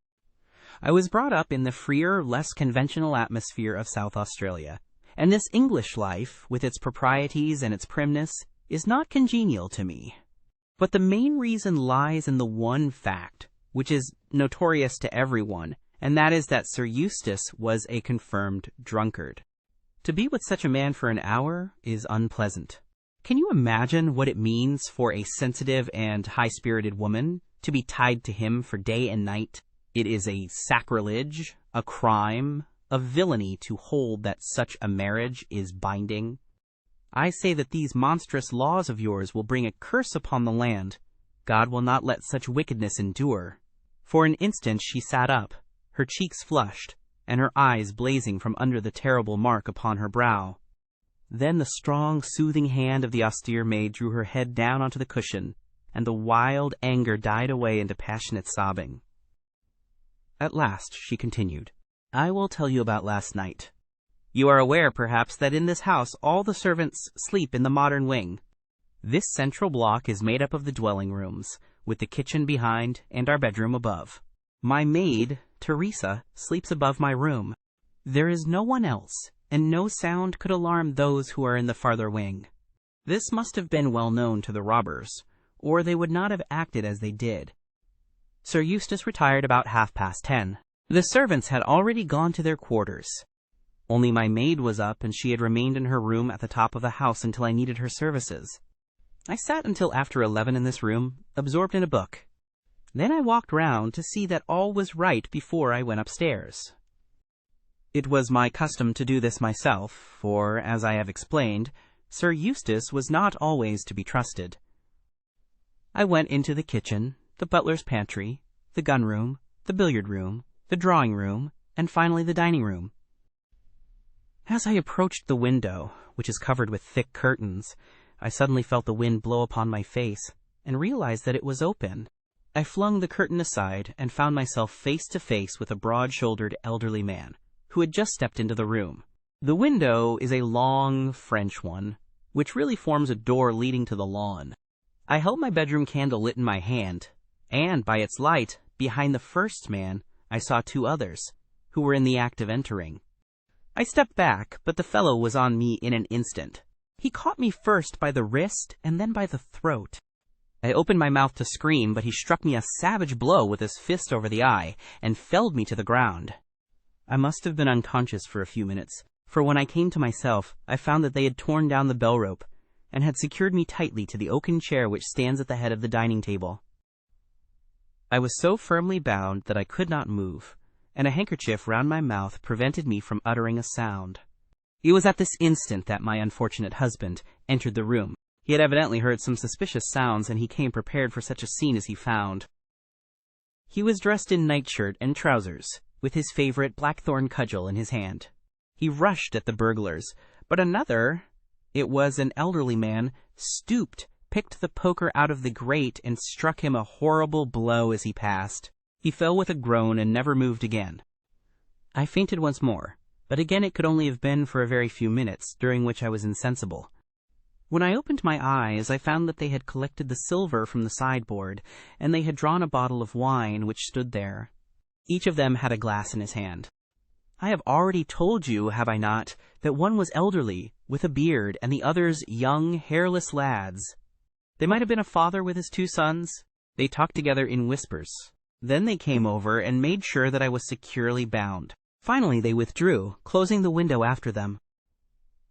[SPEAKER 2] I was brought up in the freer, less conventional atmosphere of South Australia, and this English life, with its proprieties and its primness, is not congenial to me. But the main reason lies in the one fact, which is notorious to everyone, and that is that Sir Eustace was a confirmed drunkard. To be with such a man for an hour is unpleasant. Can you imagine what it means for a sensitive and high-spirited woman to be tied to him for day and night? It is a sacrilege, a crime, a villainy to hold that such a marriage is binding. I say that these monstrous laws of yours will bring a curse upon the land. God will not let such wickedness endure." For an instant she sat up, her cheeks flushed, and her eyes blazing from under the terrible mark upon her brow. Then the strong, soothing hand of the austere maid drew her head down onto the cushion, and the wild anger died away into passionate sobbing. At last she continued, "I will tell you about last night. You are aware, perhaps, that in this house all the servants sleep in the modern wing. This central block is made up of the dwelling rooms, with the kitchen behind and our bedroom above. My maid, Teresa, sleeps above my room. There is no one else, and no sound could alarm those who are in the farther wing. This must have been well known to the robbers, or they would not have acted as they did. Sir Eustace retired about 10:30. The servants had already gone to their quarters. Only my maid was up, and she had remained in her room at the top of the house until I needed her services. I sat until after 11 in this room, absorbed in a book. Then I walked round to see that all was right before I went upstairs. It was my custom to do this myself, for, as I have explained, Sir Eustace was not always to be trusted. I went into the kitchen, the butler's pantry, the gun-room, the billiard-room, the drawing-room, and finally the dining-room. As I approached the window, which is covered with thick curtains, I suddenly felt the wind blow upon my face, and realized that it was open. I flung the curtain aside and found myself face to face with a broad-shouldered elderly man, who had just stepped into the room. The window is a long French one, which really forms a door leading to the lawn. I held my bedroom candle lit in my hand, and by its light, behind the first man, I saw two others, who were in the act of entering. I stepped back, but the fellow was on me in an instant. He caught me first by the wrist and then by the throat. I opened my mouth to scream, but he struck me a savage blow with his fist over the eye and felled me to the ground. I must have been unconscious for a few minutes, for when I came to myself, I found that they had torn down the bell rope, and had secured me tightly to the oaken chair which stands at the head of the dining table. I was so firmly bound that I could not move, and a handkerchief round my mouth prevented me from uttering a sound. It was at this instant that my unfortunate husband entered the room. He had evidently heard some suspicious sounds, and he came prepared for such a scene as he found. He was dressed in nightshirt and trousers, with his favorite blackthorn cudgel in his hand. He rushed at the burglars, but another, it was an elderly man, stooped, picked the poker out of the grate, and struck him a horrible blow as he passed. He fell with a groan and never moved again. I fainted once more, but again it could only have been for a very few minutes, during which I was insensible. When I opened my eyes, I found that they had collected the silver from the sideboard, and they had drawn a bottle of wine which stood there. Each of them had a glass in his hand. I have already told you, have I not, that one was elderly, with a beard, and the others young, hairless lads. They might have been a father with his 2 sons. They talked together in whispers. Then they came over and made sure that I was securely bound. Finally they withdrew, closing the window after them.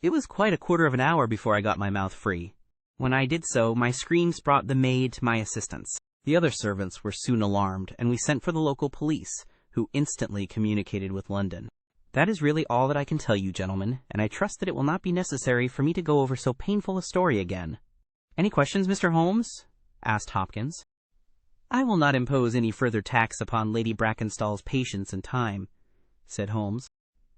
[SPEAKER 2] It was quite a quarter of an hour before I got my mouth free. When I did so, my screams brought the maid to my assistance. The other servants were soon alarmed, and we sent for the local police, who instantly communicated with London. That is really all that I can tell you, gentlemen, and I trust that it will not be necessary for me to go over so painful a story again. Any questions, Mr. Holmes? Asked Hopkins. I will not impose any further tax upon Lady Brackenstall's patience and time, said Holmes.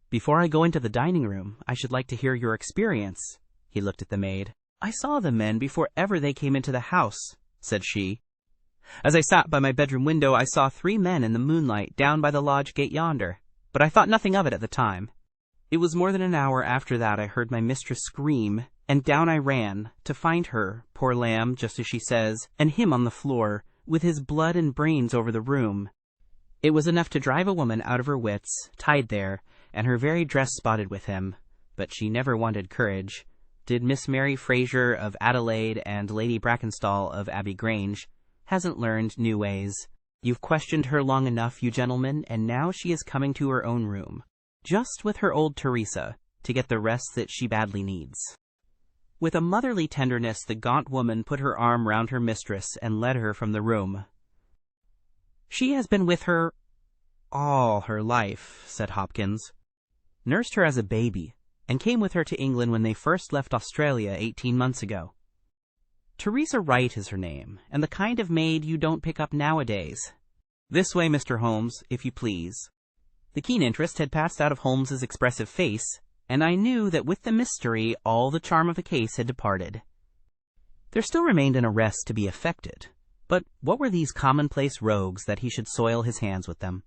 [SPEAKER 2] Before I go into the dining room, I should like to hear your experience. He looked at the maid. I saw the men before ever they came into the house, said she. As I sat by my bedroom window, I saw 3 men in the moonlight down by the lodge gate yonder, but I thought nothing of it at the time. It was more than an hour after that I heard my mistress scream, and down I ran, to find her, poor lamb, just as she says, and him on the floor, with his blood and brains over the room. It was enough to drive a woman out of her wits, tied there, and her very dress spotted with him, but she never wanted courage. Did Miss Mary Fraser of Adelaide and Lady Brackenstall of Abbey Grange hasn't learned new ways. You've questioned her long enough, you gentlemen, and now she is coming to her own room, just with her old Teresa, to get the rest that she badly needs. With a motherly tenderness, the gaunt woman put her arm round her mistress and led her from the room. She has been with her all her life, said Hopkins. Nursed her as a baby, and came with her to England when they first left Australia 18 months ago. Teresa Wright is her name, and the kind of maid you don't pick up nowadays. This way, Mr. Holmes, if you please. The keen interest had passed out of Holmes's expressive face, and I knew that with the mystery all the charm of the case had departed. There still remained an arrest to be effected, but what were these commonplace rogues that he should soil his hands with them?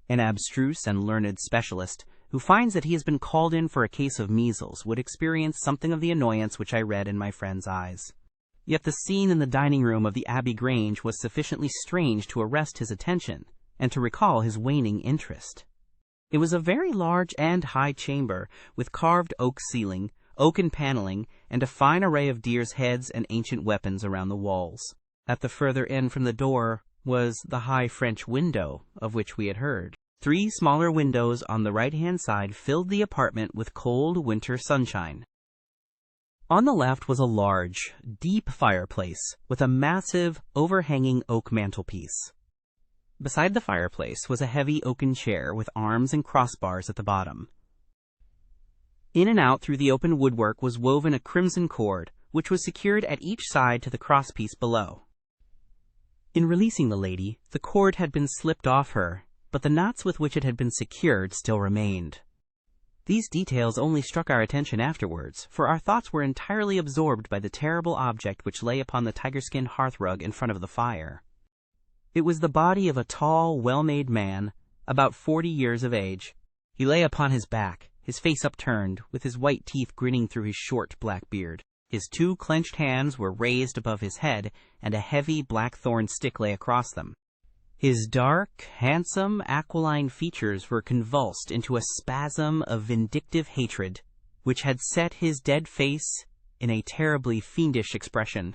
[SPEAKER 2] An abstruse and learned specialist, who finds that he has been called in for a case of measles, would experience something of the annoyance which I read in my friend's eyes. Yet the scene in the dining room of the Abbey Grange was sufficiently strange to arrest his attention, and to recall his waning interest. It was a very large and high chamber, with carved oak ceiling, oaken paneling, and a fine array of deer's heads and ancient weapons around the walls. At the further end from the door was the high French window of which we had heard. 3 smaller windows on the right-hand side filled the apartment with cold winter sunshine. On the left was a large, deep fireplace with a massive, overhanging oak mantelpiece. Beside the fireplace was a heavy oaken chair with arms and crossbars at the bottom. In and out through the open woodwork was woven a crimson cord, which was secured at each side to the crosspiece below. In releasing the lady, the cord had been slipped off her, but the knots with which it had been secured still remained. These details only struck our attention afterwards, for our thoughts were entirely absorbed by the terrible object which lay upon the tiger-skin hearthrug in front of the fire. It was the body of a tall, well-made man, about 40 years of age. He lay upon his back, his face upturned, with his white teeth grinning through his short black beard. His 2 clenched hands were raised above his head, and a heavy blackthorn stick lay across them. His dark, handsome, aquiline features were convulsed into a spasm of vindictive hatred, which had set his dead face in a terribly fiendish expression.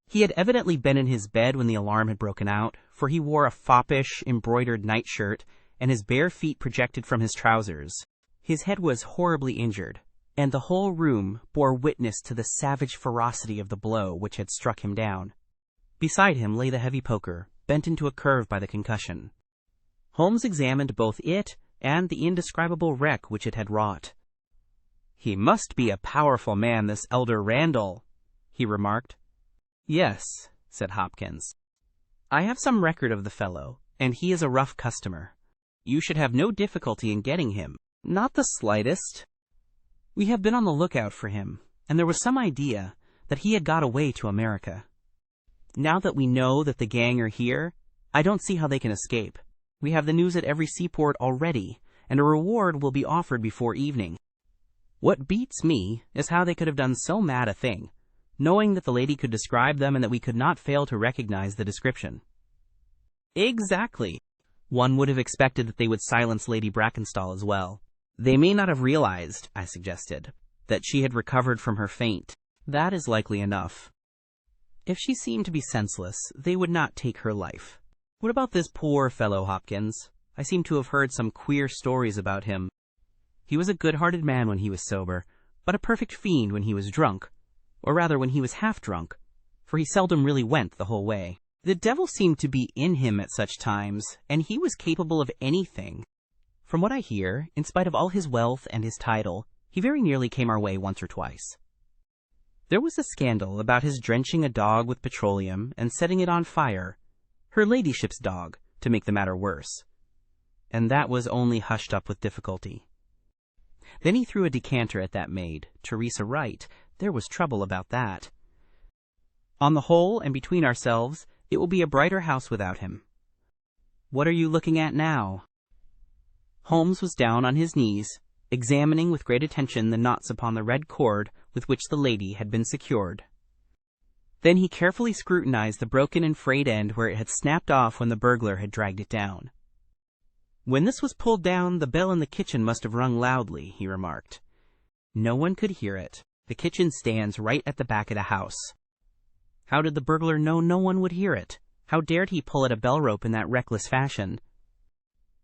[SPEAKER 2] He had evidently been in his bed when the alarm had broken out, for he wore a foppish, embroidered nightshirt, and his bare feet projected from his trousers. His head was horribly injured, and the whole room bore witness to the savage ferocity of the blow which had struck him down. Beside him lay the heavy poker, bent into a curve by the concussion. Holmes examined both it and the indescribable wreck which it had wrought. "He must be a powerful man, this elder Randall," he remarked. "Yes," said Hopkins. "I have some record of the fellow, and he is a rough customer. You should have no difficulty in getting him." "Not the slightest. We have been on the lookout for him, and there was some idea that he had got away to America. Now that we know that the gang are here, I don't see how they can escape. We have the news at every seaport already, and a reward will be offered before evening. What beats me is how they could have done so mad a thing, knowing that the lady could describe them and that we could not fail to recognize the description." "Exactly. One would have expected that they would silence Lady Brackenstall as well." "They may not have realized," I suggested, "that she had recovered from her faint." "That is likely enough. If she seemed to be senseless, they would not take her life. What about this poor fellow, Hopkins? I seem to have heard some queer stories about him. He was a good-hearted man when he was sober, but a perfect fiend when he was drunk, or rather when he was half-drunk, for he seldom really went the whole way. The devil seemed to be in him at such times, and he was capable of anything. From what I hear, in spite of all his wealth and his title, he very nearly came our way once or twice. There was a scandal about his drenching a dog with petroleum and setting it on fire, her ladyship's dog, to make the matter worse. And that was only hushed up with difficulty. Then he threw a decanter at that maid, Teresa Wright. There was trouble about that. On the whole, and between ourselves, it will be a brighter house without him. What are you looking at now?" Holmes was down on his knees, examining with great attention the knots upon the red cord with which the lady had been secured. Then he carefully scrutinized the broken and frayed end where it had snapped off when the burglar had dragged it down. "When this was pulled down, the bell in the kitchen must have rung loudly," he remarked. "No one could hear it. The kitchen stands right at the back of the house. How did the burglar know no one would hear it? How dared he pull at a bell rope in that reckless fashion?"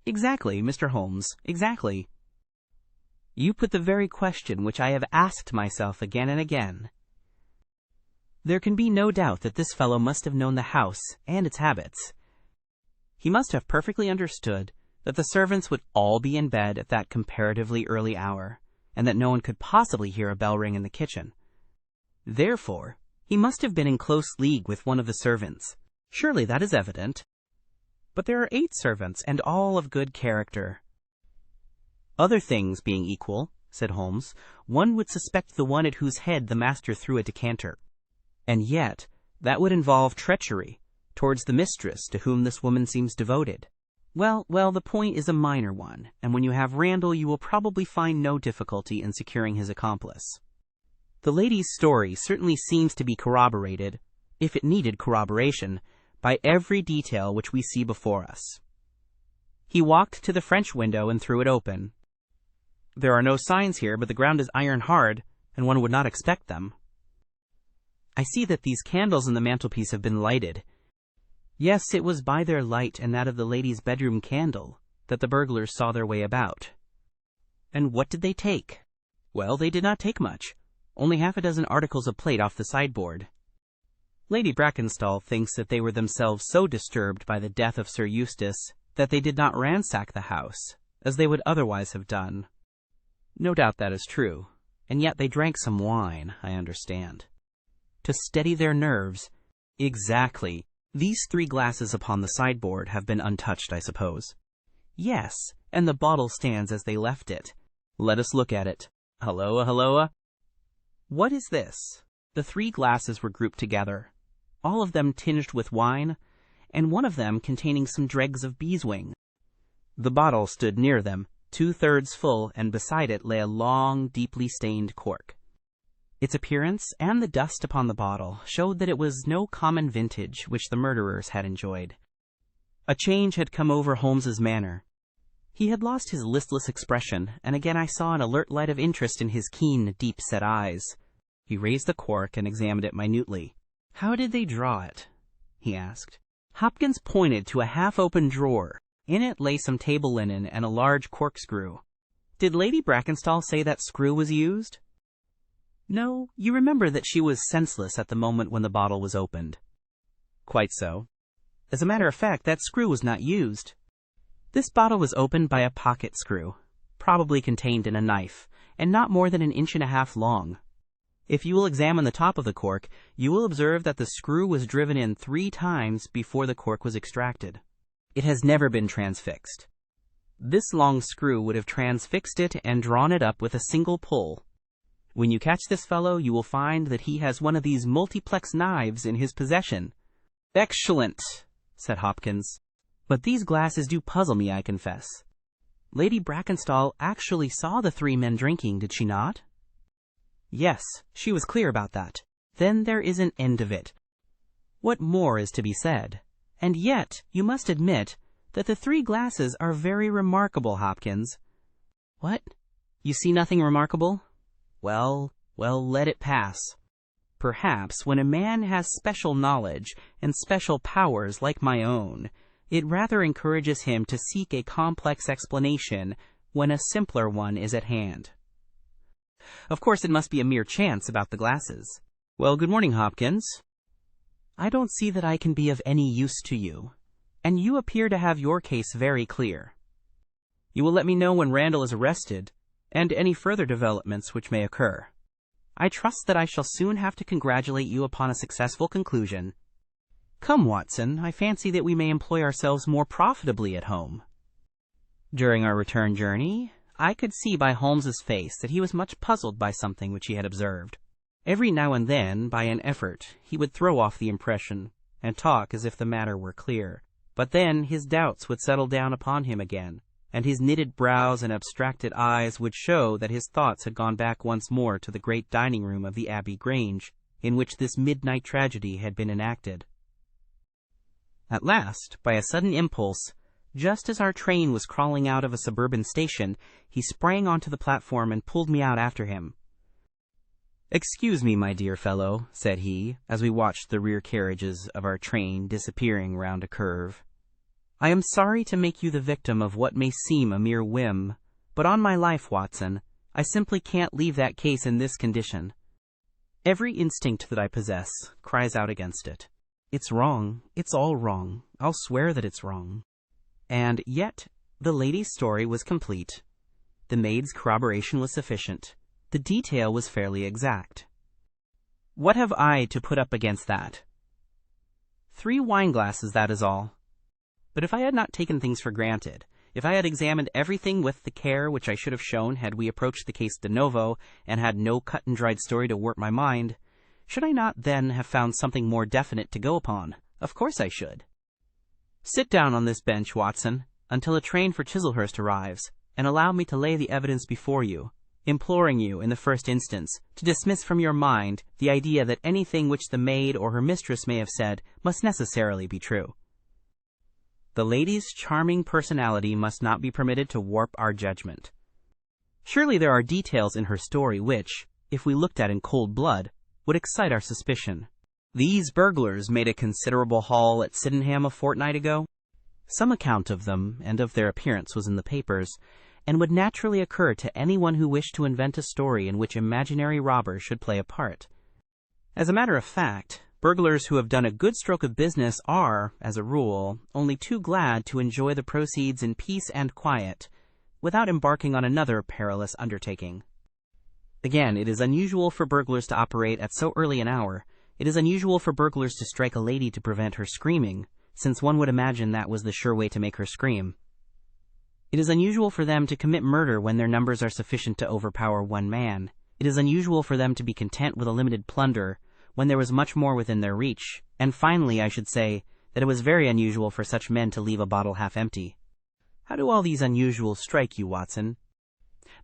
[SPEAKER 2] "Exactly, Mr. Holmes, exactly. You put the very question which I have asked myself again and again. There can be no doubt that this fellow must have known the house and its habits. He must have perfectly understood that the servants would all be in bed at that comparatively early hour, and that no one could possibly hear a bell ring in the kitchen. Therefore, he must have been in close league with one of the servants. Surely that is evident. But there are 8 servants, and all of good character." "Other things being equal," said Holmes, "one would suspect the one at whose head the master threw a decanter. And yet, that would involve treachery towards the mistress to whom this woman seems devoted. Well, the point is a minor one, and when you have Randall you will probably find no difficulty in securing his accomplice. The lady's story certainly seems to be corroborated, if it needed corroboration, by every detail which we see before us." He walked to the French window and threw it open. "There are no signs here, but the ground is iron hard, and one would not expect them. I see that these candles in the mantelpiece have been lighted. Yes, it was by their light and that of the lady's bedroom candle that the burglars saw their way about." "And what did they take?" "Well, they did not take much. Only half a dozen articles of plate off the sideboard. Lady Brackenstall thinks that they were themselves so disturbed by the death of Sir Eustace that they did not ransack the house, as they would otherwise have done. No doubt that is true, and yet they drank some wine, I understand. To steady their nerves." "Exactly. These 3 glasses upon the sideboard have been untouched, I suppose?" "Yes, and the bottle stands as they left it." "Let us look at it. Halloa. What is this?" The 3 glasses were grouped together, all of them tinged with wine, and one of them containing some dregs of beeswing. The bottle stood near them, 2/3 full, and beside it lay a long, deeply stained cork. Its appearance and the dust upon the bottle showed that it was no common vintage which the murderers had enjoyed. A change had come over Holmes's manner. He had lost his listless expression, and again I saw an alert light of interest in his keen, deep-set eyes. He raised the cork and examined it minutely. "How did they draw it?" he asked. Hopkins pointed to a half-open drawer. In it lay some table linen and a large corkscrew. Did Lady Brackenstall say that screw was used? No, you remember that she was senseless at the moment when the bottle was opened. Quite so. As a matter of fact, that screw was not used. This bottle was opened by a pocket screw, probably contained in a knife, and not more than 1.5 inches long. If you will examine the top of the cork, you will observe that the screw was driven in 3 times before the cork was extracted. It has never been transfixed. This long screw would have transfixed it and drawn it up with a single pull. When you catch this fellow, you will find that he has one of these multiplex knives in his possession. Excellent, said Hopkins. But these glasses do puzzle me, I confess. Lady Brackenstall actually saw the 3 men drinking, did she not? Yes, she was clear about that. Then there is an end of it. What more is to be said? And yet, you must admit that the 3 glasses are very remarkable, Hopkins. What? You see nothing remarkable? Well, let it pass. Perhaps when a man has special knowledge and special powers like my own, it rather encourages him to seek a complex explanation when a simpler one is at hand. Of course, it must be a mere chance about the glasses. Well, good morning, Hopkins. I don't see that I can be of any use to you, and you appear to have your case very clear. You will let me know when Randall is arrested, and any further developments which may occur. I trust that I shall soon have to congratulate you upon a successful conclusion. Come, Watson, I fancy that we may employ ourselves more profitably at home. During our return journey, I could see by Holmes's face that he was much puzzled by something which he had observed. Every now and then, by an effort, he would throw off the impression, and talk as if the matter were clear. But then his doubts would settle down upon him again, and his knitted brows and abstracted eyes would show that his thoughts had gone back once more to the great dining-room of the Abbey Grange, in which this midnight tragedy had been enacted. At last, by a sudden impulse, just as our train was crawling out of a suburban station, he sprang onto the platform and pulled me out after him. "Excuse me, my dear fellow," said he, as we watched the rear carriages of our train disappearing round a curve. "I am sorry to make you the victim of what may seem a mere whim, but on my life, Watson, I simply can't leave that case in this condition. Every instinct that I possess cries out against it. It's wrong. It's all wrong. I'll swear that it's wrong." And yet the lady's story was complete. The maid's corroboration was sufficient. The detail was fairly exact. What have I to put up against that? 3 wine-glasses, that is all. But if I had not taken things for granted, if I had examined everything with the care which I should have shown had we approached the case de novo, and had no cut-and-dried story to warp my mind, should I not then have found something more definite to go upon? Of course I should. Sit down on this bench, Watson, until a train for Chislehurst arrives, and allow me to lay the evidence before you, imploring you, in the first instance, to dismiss from your mind the idea that anything which the maid or her mistress may have said must necessarily be true. The lady's charming personality must not be permitted to warp our judgment. Surely there are details in her story which, if we looked at in cold blood, would excite our suspicion. These burglars made a considerable haul at Sydenham a fortnight ago. Some account of them and of their appearance was in the papers, and would naturally occur to anyone who wished to invent a story in which imaginary robbers should play a part. As a matter of fact, burglars who have done a good stroke of business are, as a rule, only too glad to enjoy the proceeds in peace and quiet, without embarking on another perilous undertaking. Again, it is unusual for burglars to operate at so early an hour. It is unusual for burglars to strike a lady to prevent her screaming, since one would imagine that was the sure way to make her scream. It is unusual for them to commit murder when their numbers are sufficient to overpower one man. It is unusual for them to be content with a limited plunder when there was much more within their reach. And finally, I should say that it was very unusual for such men to leave a bottle half empty. How do all these unusuals strike you, Watson?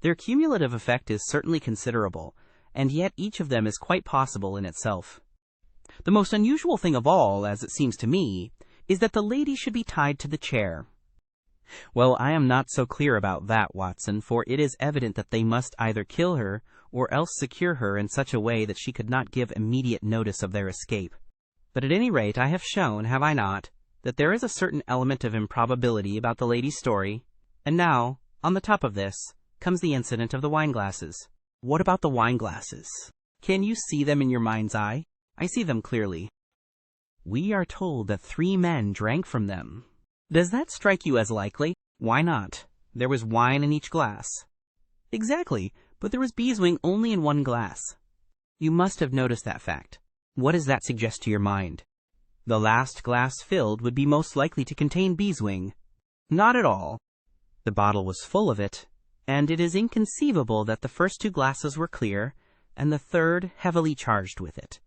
[SPEAKER 2] Their cumulative effect is certainly considerable, and yet each of them is quite possible in itself. The most unusual thing of all, as it seems to me, is that the lady should be tied to the chair. Well, I am not so clear about that, Watson, for it is evident that they must either kill her or else secure her in such a way that she could not give immediate notice of their escape. But at any rate, I have shown, have I not, that there is a certain element of improbability about the lady's story, and now, on the top of this, comes the incident of the wine glasses. What about the wine glasses? Can you see them in your mind's eye? I see them clearly. We are told that 3 men drank from them. Does that strike you as likely? Why not? There was wine in each glass. Exactly, but there was beeswing only in 1 glass. You must have noticed that fact. What does that suggest to your mind? The last glass filled would be most likely to contain beeswing. Not at all. The bottle was full of it, and it is inconceivable that the first 2 glasses were clear, and the third heavily charged with it.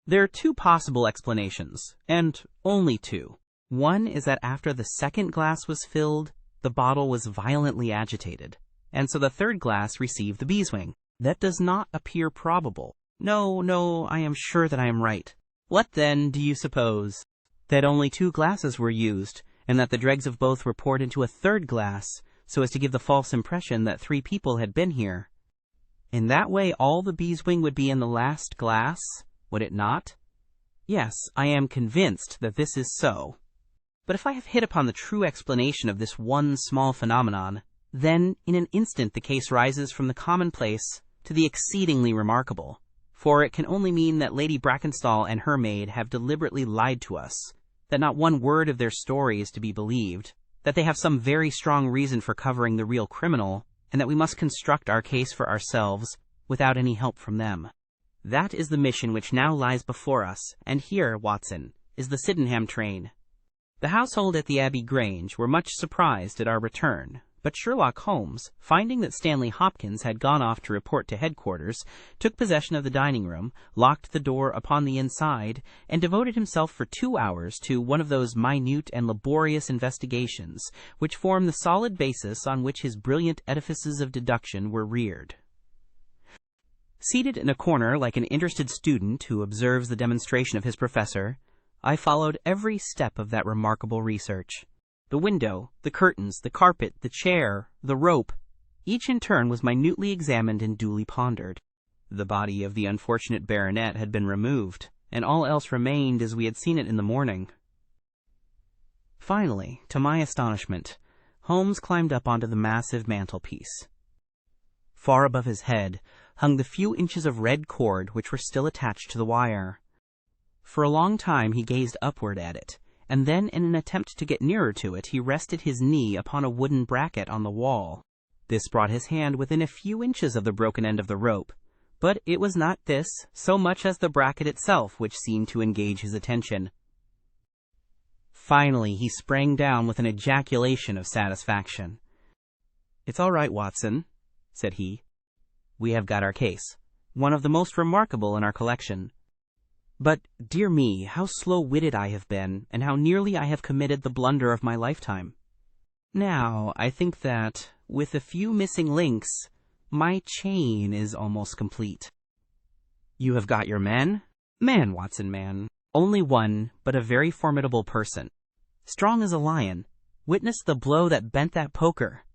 [SPEAKER 2] There are 2 possible explanations, and only 2. One is that after the second glass was filled, the bottle was violently agitated, and so the third glass received the beeswing. That does not appear probable. No, I am sure that I am right. What then do you suppose? That only 2 glasses were used, and that the dregs of both were poured into a third glass, so as to give the false impression that 3 people had been here. In that way all the beeswing would be in the last glass, would it not? Yes, I am convinced that this is so. But if I have hit upon the true explanation of this one small phenomenon, then in an instant the case rises from the commonplace to the exceedingly remarkable. For it can only mean that Lady Brackenstall and her maid have deliberately lied to us, that not one word of their story is to be believed, that they have some very strong reason for covering the real criminal, and that we must construct our case for ourselves without any help from them. That is the mission which now lies before us, and here, Watson, is the Sydenham train. The household at the Abbey Grange were much surprised at our return, but Sherlock Holmes, finding that Stanley Hopkins had gone off to report to headquarters, took possession of the dining room, locked the door upon the inside, and devoted himself for 2 hours to one of those minute and laborious investigations which form the solid basis on which his brilliant edifices of deduction were reared. Seated in a corner like an interested student who observes the demonstration of his professor, I followed every step of that remarkable research. The window, the curtains, the carpet, the chair, the rope, each in turn was minutely examined and duly pondered. The body of the unfortunate baronet had been removed, and all else remained as we had seen it in the morning. Finally, to my astonishment, Holmes climbed up onto the massive mantelpiece. Far above his head hung the few inches of red cord which were still attached to the wire. For a long time he gazed upward at it, and then in an attempt to get nearer to it he rested his knee upon a wooden bracket on the wall. This brought his hand within a few inches of the broken end of the rope, but it was not this so much as the bracket itself which seemed to engage his attention. Finally he sprang down with an ejaculation of satisfaction. "It's all right, Watson," said he. "We have got our case, one of the most remarkable in our collection. But, dear me, how slow-witted I have been, and how nearly I have committed the blunder of my lifetime. Now, I think that, with a few missing links, my chain is almost complete." "You have got your man?" "Man, Watson, man. Only one, but a very formidable person. Strong as a lion. Witness the blow that bent that poker.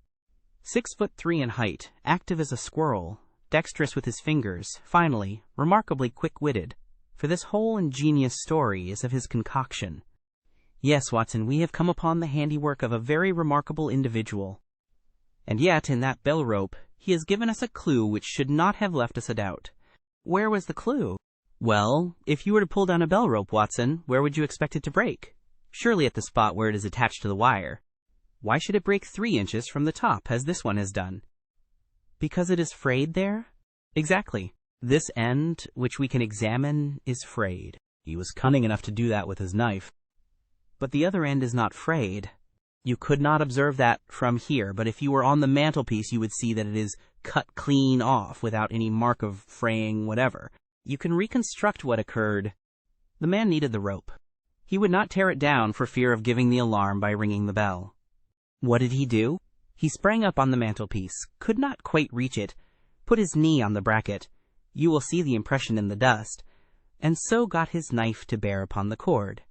[SPEAKER 2] 6'3" in height, active as a squirrel, dexterous with his fingers, finally, remarkably quick-witted. For this whole ingenious story is of his concoction. Yes, Watson, we have come upon the handiwork of a very remarkable individual. And yet, in that bell rope, he has given us a clue which should not have left us a doubt." "Where was the clue?" "Well, if you were to pull down a bell rope, Watson, where would you expect it to break? Surely at the spot where it is attached to the wire. Why should it break 3 inches from the top, as this one has done?" "Because it is frayed there?" "Exactly. This end, which we can examine, is frayed. He was cunning enough to do that with his knife. But the other end is not frayed. You could not observe that from here, but if you were on the mantelpiece you would see that it is cut clean off without any mark of fraying whatever. You can reconstruct what occurred. The man needed the rope. He would not tear it down for fear of giving the alarm by ringing the bell. What did he do? He sprang up on the mantelpiece, could not quite reach it, put his knee on the bracket, you will see the impression in the dust, and so got his knife to bear upon the cord.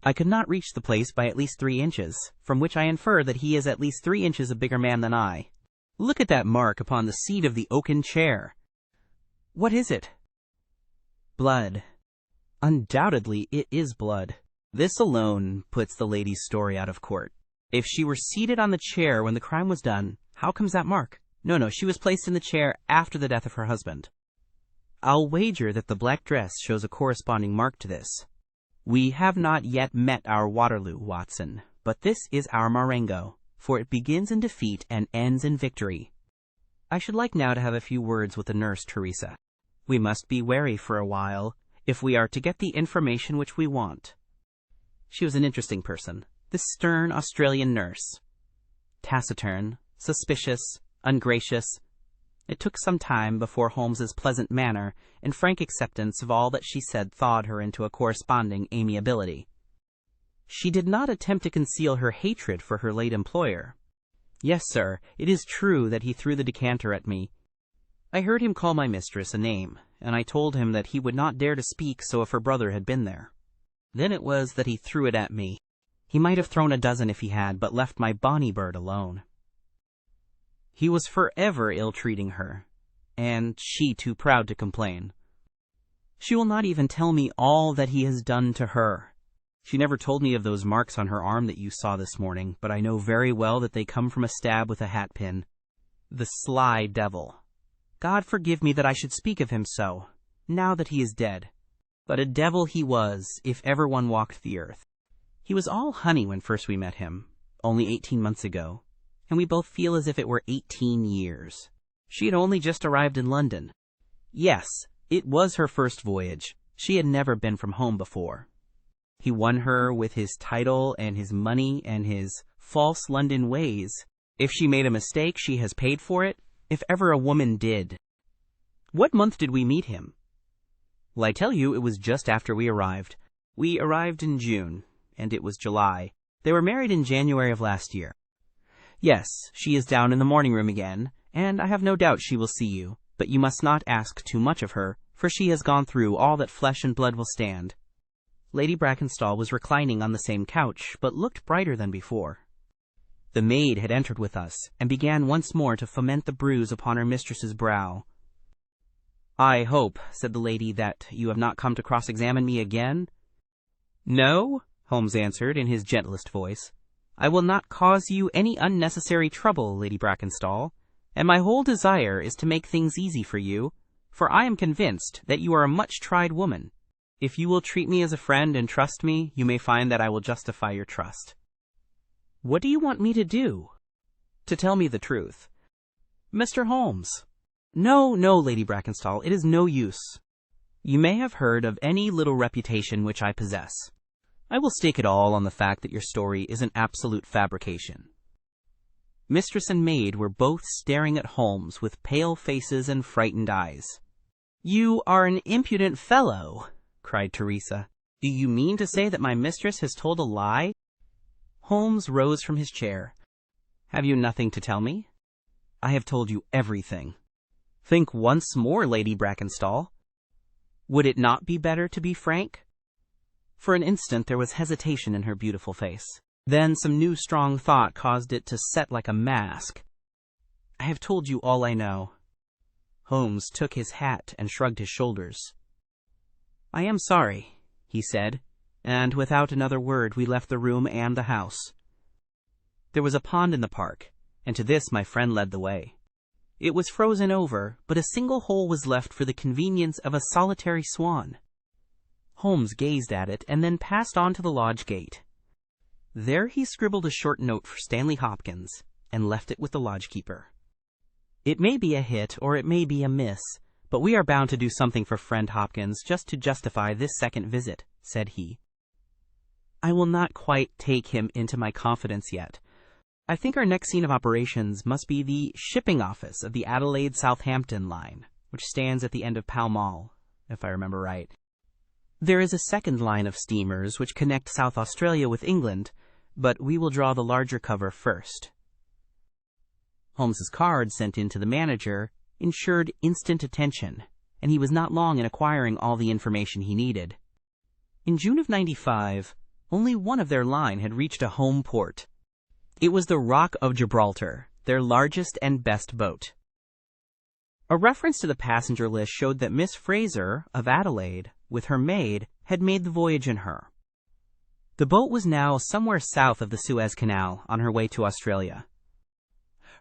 [SPEAKER 2] I could not reach the place by at least 3 inches, from which I infer that he is at least 3 inches a bigger man than I. Look at that mark upon the seat of the oaken chair. What is it? Blood. Undoubtedly it is blood. This alone puts the lady's story out of court. If she were seated on the chair when the crime was done, how comes that mark? No, she was placed in the chair after the death of her husband. I'll wager that the black dress shows a corresponding mark to this. We have not yet met our Waterloo, Watson, but this is our Marengo, for it begins in defeat and ends in victory. I should like now to have a few words with the nurse, Teresa. We must be wary for a while, if we are to get the information which we want. She was an interesting person, this stern Australian nurse. Taciturn, suspicious, ungracious. It took some time before Holmes's pleasant manner and frank acceptance of all that she said thawed her into a corresponding amiability. She did not attempt to conceal her hatred for her late employer. Yes, sir, it is true that he threw the decanter at me. I heard him call my mistress a name, and I told him that he would not dare to speak so if her brother had been there. Then it was that he threw it at me. He might have thrown a dozen if he had, but left my bonny bird alone. He was forever ill-treating her, and she too proud to complain. She will not even tell me all that he has done to her. She never told me of those marks on her arm that you saw this morning, but I know very well that they come from a stab with a hat-pin. The sly devil. God forgive me that I should speak of him so, now that he is dead. But a devil he was, if ever one walked the earth. He was all honey when first we met him, only 18 months ago, and we both feel as if it were 18 years. She had only just arrived in London. Yes, it was her first voyage. She had never been from home before. He won her with his title and his money and his false London ways. If she made a mistake, she has paid for it, if ever a woman did. What month did we meet him? Well, I tell you, it was just after we arrived. We arrived in June, and it was July. They were married in January of last year. Yes, she is down in the morning room again, and I have no doubt she will see you, but you must not ask too much of her, for she has gone through all that flesh and blood will stand. Lady Brackenstall was reclining on the same couch, but looked brighter than before. The maid had entered with us, and began once more to foment the bruise upon her mistress's brow. "I hope," said the lady, "that you have not come to cross-examine me again?" "No," Holmes answered in his gentlest voice. "I will not cause you any unnecessary trouble, Lady Brackenstall, and my whole desire is to make things easy for you, for I am convinced that you are a much-tried woman. If you will treat me as a friend and trust me, you may find that I will justify your trust." "What do you want me to do?" "To tell me the truth." "Mr. Holmes." No, Lady Brackenstall, it is no use. You may have heard of any little reputation which I possess. I will stake it all on the fact that your story is an absolute fabrication." Mistress and maid were both staring at Holmes with pale faces and frightened eyes. "You are an impudent fellow," cried Teresa. "Do you mean to say that my mistress has told a lie?" Holmes rose from his chair. "Have you nothing to tell me?" "I have told you everything." "Think once more, Lady Brackenstall. Would it not be better to be frank?" For an instant there was hesitation in her beautiful face. Then some new strong thought caused it to set like a mask. "I have told you all I know." Holmes took his hat and shrugged his shoulders. "I am sorry," he said, and without another word we left the room and the house. There was a pond in the park, and to this my friend led the way. It was frozen over, but a single hole was left for the convenience of a solitary swan. Holmes gazed at it and then passed on to the lodge gate. There he scribbled a short note for Stanley Hopkins and left it with the lodgekeeper. "It may be a hit or it may be a miss, but we are bound to do something for friend Hopkins just to justify this second visit," said he. "I will not quite take him into my confidence yet. I think our next scene of operations must be the shipping office of the Adelaide-Southampton line, which stands at the end of Pall Mall, if I remember right. There is a second line of steamers which connect South Australia with England, but we will draw the larger cover first." Holmes's card sent in to the manager ensured instant attention, and he was not long in acquiring all the information he needed. In June of '95, only one of their line had reached a home port. It was the Rock of Gibraltar, their largest and best boat. A reference to the passenger list showed that Miss Fraser, of Adelaide, with her maid, had made the voyage in her. The boat was now somewhere south of the Suez Canal on her way to Australia.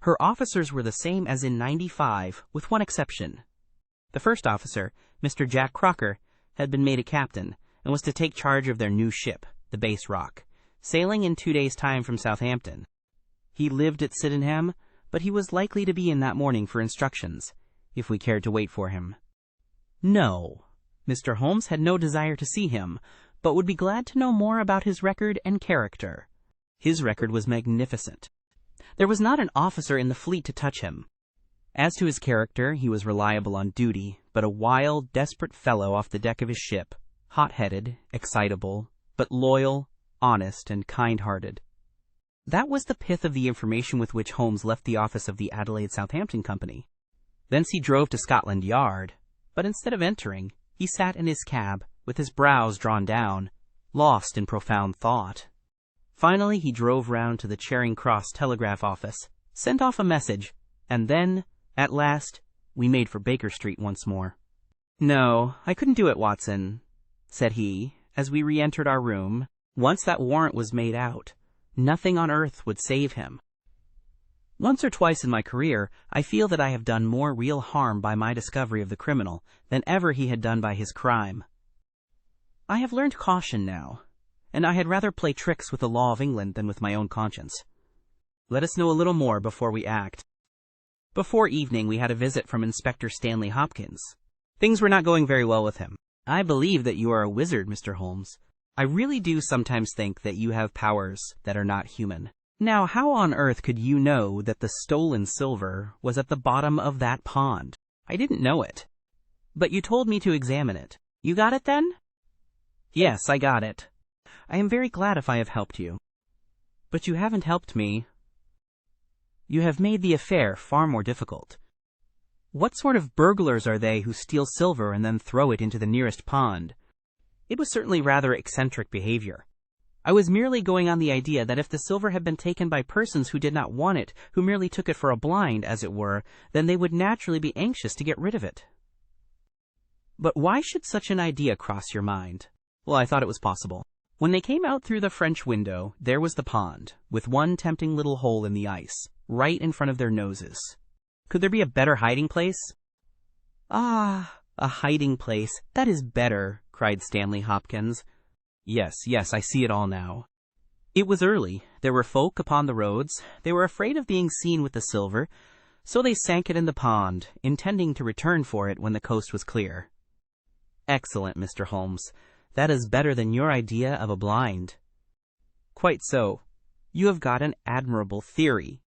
[SPEAKER 2] Her officers were the same as in '95, with one exception. The first officer, Mr. Jack Crocker, had been made a captain, and was to take charge of their new ship, the Base Rock, sailing in 2 days' time from Southampton. He lived at Sydenham, but he was likely to be in that morning for instructions, if we cared to wait for him. No, Mr. Holmes had no desire to see him, but would be glad to know more about his record and character. His record was magnificent. There was not an officer in the fleet to touch him. As to his character, he was reliable on duty, but a wild, desperate fellow off the deck of his ship, hot-headed, excitable, but loyal, honest, and kind-hearted. That was the pith of the information with which Holmes left the office of the Adelaide Southampton Company. Thence he drove to Scotland Yard, but instead of entering, he sat in his cab, with his brows drawn down, lost in profound thought. Finally he drove round to the Charing Cross telegraph office, sent off a message, and then, at last, we made for Baker Street once more. "No, I couldn't do it, Watson," said he, as we re-entered our room. "Once that warrant was made out, nothing on earth would save him. Once or twice in my career, I feel that I have done more real harm by my discovery of the criminal than ever he had done by his crime. I have learned caution now, and I had rather play tricks with the law of England than with my own conscience. Let us know a little more before we act." Before evening we had a visit from Inspector Stanley Hopkins. Things were not going very well with him. "I believe that you are a wizard, Mr. Holmes. I really do sometimes think that you have powers that are not human. Now, how on earth could you know that the stolen silver was at the bottom of that pond?" "I didn't know it." "But you told me to examine it. You got it then?" "Yes, I got it." "I am very glad if I have helped you." "But you haven't helped me. You have made the affair far more difficult. What sort of burglars are they who steal silver and then throw it into the nearest pond? It was certainly rather eccentric behavior. I was merely going on the idea that if the silver had been taken by persons who did not want it, who merely took it for a blind, as it were, then they would naturally be anxious to get rid of it." "But why should such an idea cross your mind?" "Well, I thought it was possible. When they came out through the French window, there was the pond, with one tempting little hole in the ice, right in front of their noses. Could there be a better hiding place?" "Ah, a hiding place. That is better," cried Stanley Hopkins. Yes, I see it all now. It was early. There were folk upon the roads. They were afraid of being seen with the silver, so they sank it in the pond, intending to return for it when the coast was clear. Excellent, Mr. Holmes. That is better than your idea of a blind. Quite so. You have got an admirable theory.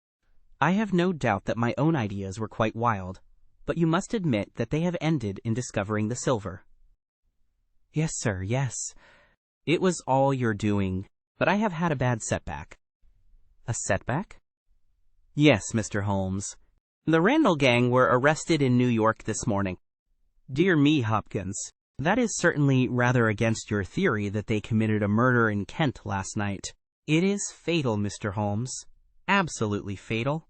[SPEAKER 2] I have no doubt that my own ideas were quite wild, but you must admit that they have ended in discovering the silver. Yes, sir, yes. It was all your doing, but I have had a bad setback. A setback? Yes, Mr. Holmes. The Randall gang were arrested in New York this morning. Dear me, Hopkins, that is certainly rather against your theory that they committed a murder in Kent last night. It is fatal, Mr. Holmes. Absolutely fatal.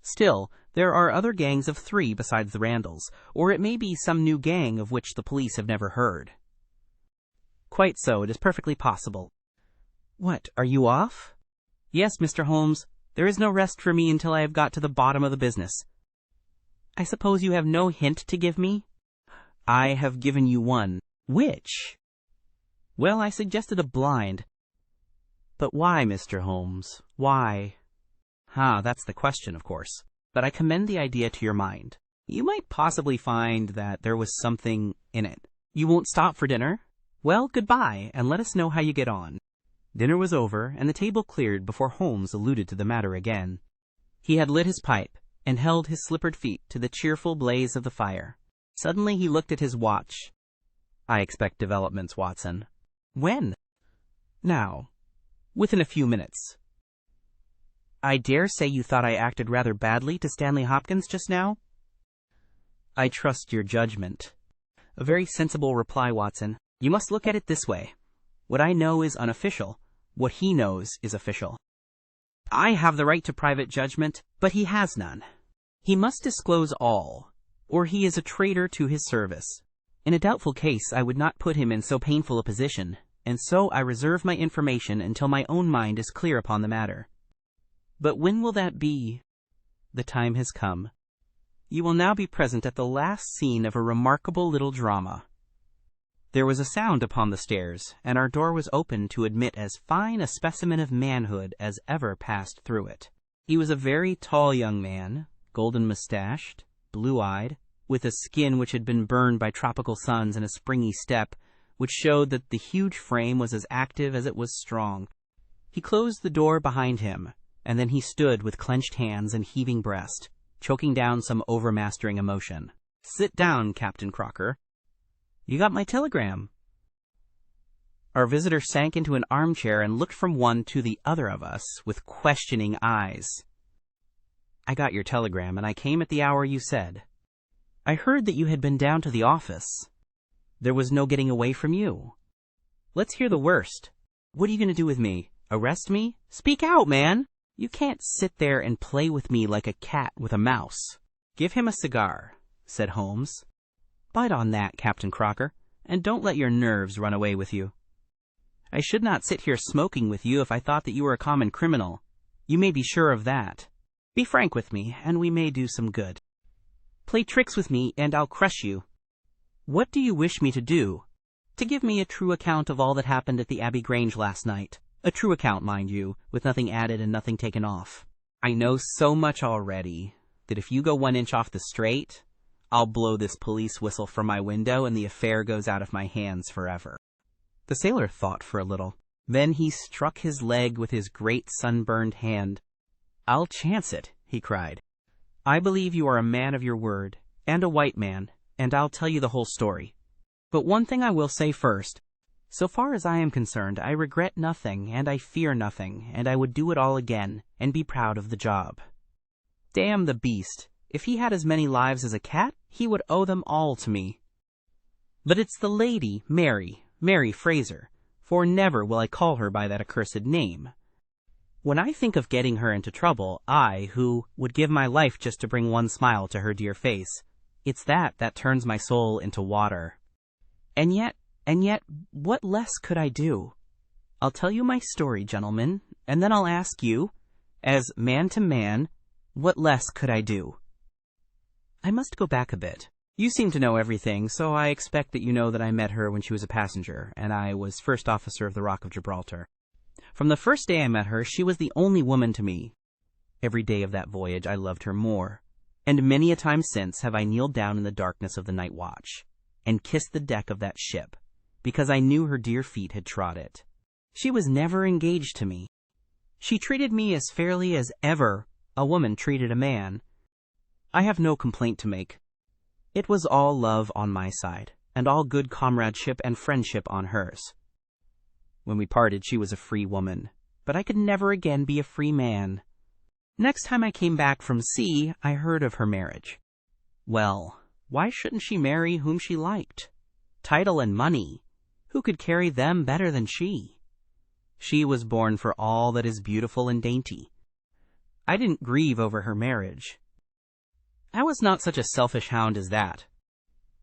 [SPEAKER 2] Still, there are other gangs of 3 besides the Randalls, or it may be some new gang of which the police have never heard. Quite so, it is perfectly possible. What, are you off? Yes, Mr. Holmes. There is no rest for me until I have got to the bottom of the business. I suppose you have no hint to give me? I have given you one. Which? Well, I suggested a blind. But why, Mr. Holmes? Why? That's the question, of course. But I commend the idea to your mind. You might possibly find that there was something in it. You won't stop for dinner? Well, goodbye, and let us know how you get on. Dinner was over, and the table cleared before Holmes alluded to the matter again. He had lit his pipe, and held his slippered feet to the cheerful blaze of the fire. Suddenly he looked at his watch. I expect developments, Watson. When? Now. Within a few minutes. I dare say you thought I acted rather badly to Stanley Hopkins just now? I trust your judgment. A very sensible reply, Watson. You must look at it this way. What I know is unofficial. What he knows is official. I have the right to private judgment, but he has none. He must disclose all, or he is a traitor to his service. In a doubtful case, I would not put him in so painful a position, and so I reserve my information until my own mind is clear upon the matter. But when will that be? the time has come. You will now be present at the last scene of a remarkable little drama." There was a sound upon the stairs, and our door was opened to admit as fine a specimen of manhood as ever passed through it. He was a very tall young man, golden-moustached, blue-eyed, with a skin which had been burned by tropical suns and a springy step, which showed that the huge frame was as active as it was strong. He closed the door behind him, and then he stood with clenched hands and heaving breast, choking down some overmastering emotion. "Sit down, Captain Crocker. You got my telegram." Our visitor sank into an armchair and looked from one to the other of us with questioning eyes. "I got your telegram, and I came at the hour you said. I heard that you had been down to the office. There was no getting away from you. Let's hear the worst. What are you going to do with me? Arrest me? Speak out, man! You can't sit there and play with me like a cat with a mouse." "Give him a cigar," said Holmes. "Bite on that, Captain Crocker, and don't let your nerves run away with you. I should not sit here smoking with you if I thought that you were a common criminal. You may be sure of that. Be frank with me, and we may do some good. Play tricks with me, and I'll crush you. What do you wish me to do? To give me a true account of all that happened at the Abbey Grange last night. A true account, mind you, with nothing added and nothing taken off. I know so much already that if you go 1 inch off the straight, I'll blow this police whistle from my window and the affair goes out of my hands forever." The sailor thought for a little. Then he struck his leg with his great sunburned hand. "I'll chance it," he cried. "I believe you are a man of your word, and a white man, and I'll tell you the whole story. But one thing I will say first. So far as I am concerned, I regret nothing, and I fear nothing, and I would do it all again, and be proud of the job. Damn the beast! If he had as many lives as a cat, he would owe them all to me. But it's the lady, Mary Fraser, for never will I call her by that accursed name. When I think of getting her into trouble, I, who would give my life just to bring one smile to her dear face, it's that turns my soul into water. And yet, what less could I do? I'll tell you my story, gentlemen, and then I'll ask you, as man to man, what less could I do? I must go back a bit. You seem to know everything, so I expect that you know that I met her when she was a passenger, and I was first officer of the Rock of Gibraltar. From the first day I met her, she was the only woman to me. Every day of that voyage I loved her more, and many a time since have I kneeled down in the darkness of the night watch, and kissed the deck of that ship, because I knew her dear feet had trod it. She was never engaged to me. She treated me as fairly as ever a woman treated a man. I have no complaint to make. It was all love on my side, and all good comradeship and friendship on hers. When we parted, she was a free woman, but I could never again be a free man. Next time I came back from sea, I heard of her marriage. Well, why shouldn't she marry whom she liked? Title and money, who could carry them better than she? She was born for all that is beautiful and dainty. I didn't grieve over her marriage. I was not such a selfish hound as that.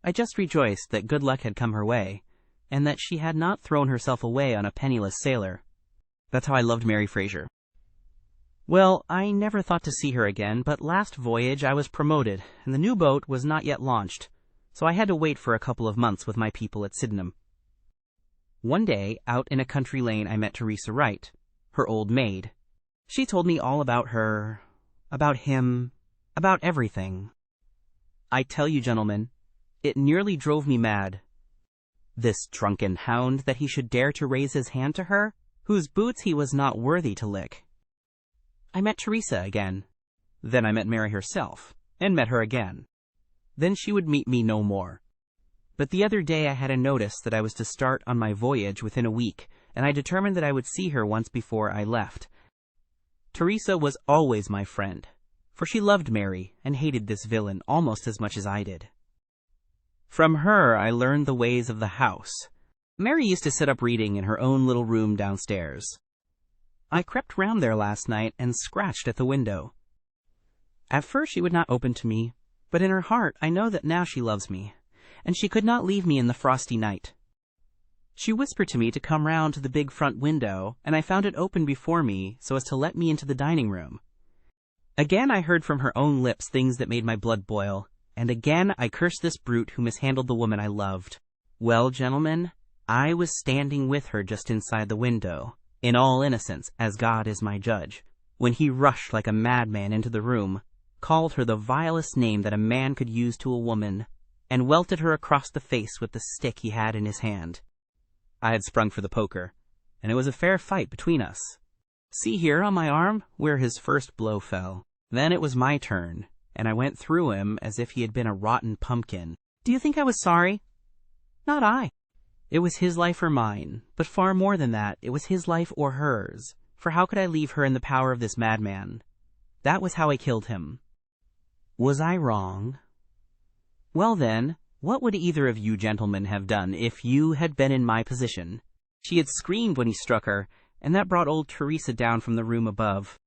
[SPEAKER 2] I just rejoiced that good luck had come her way, and that she had not thrown herself away on a penniless sailor. That's how I loved Mary Fraser. Well, I never thought to see her again, but last voyage I was promoted, and the new boat was not yet launched, so I had to wait for a couple of months with my people at Sydenham. One day, out in a country lane, I met Teresa Wright, her old maid. She told me all about her, about him, about everything. I tell you, gentlemen, it nearly drove me mad. This drunken hound, that he should dare to raise his hand to her, whose boots he was not worthy to lick. I met Teresa again. Then I met Mary herself, and met her again. Then she would meet me no more. But the other day I had a notice that I was to start on my voyage within a week, and I determined that I would see her once before I left. Teresa was always my friend, for she loved Mary and hated this villain almost as much as I did. From her I learned the ways of the house. Mary used to sit up reading in her own little room downstairs. I crept round there last night and scratched at the window. At first she would not open to me, but in her heart I know that now she loves me, and she could not leave me in the frosty night. She whispered to me to come round to the big front window, and I found it open before me so as to let me into the dining room. Again I heard from her own lips things that made my blood boil, and again I cursed this brute who mishandled the woman I loved. Well, gentlemen, I was standing with her just inside the window, in all innocence, as God is my judge, when he rushed like a madman into the room, called her the vilest name that a man could use to a woman, and welted her across the face with the stick he had in his hand. I had sprung for the poker, and it was a fair fight between us. See here on my arm where his first blow fell. Then it was my turn, and I went through him as if he had been a rotten pumpkin. Do you think I was sorry? Not I. It was his life or mine, but far more than that, it was his life or hers, for how could I leave her in the power of this madman? That was how I killed him. Was I wrong? Well then, what would either of you gentlemen have done if you had been in my position? She had screamed when he struck her, and that brought old Teresa down from the room above.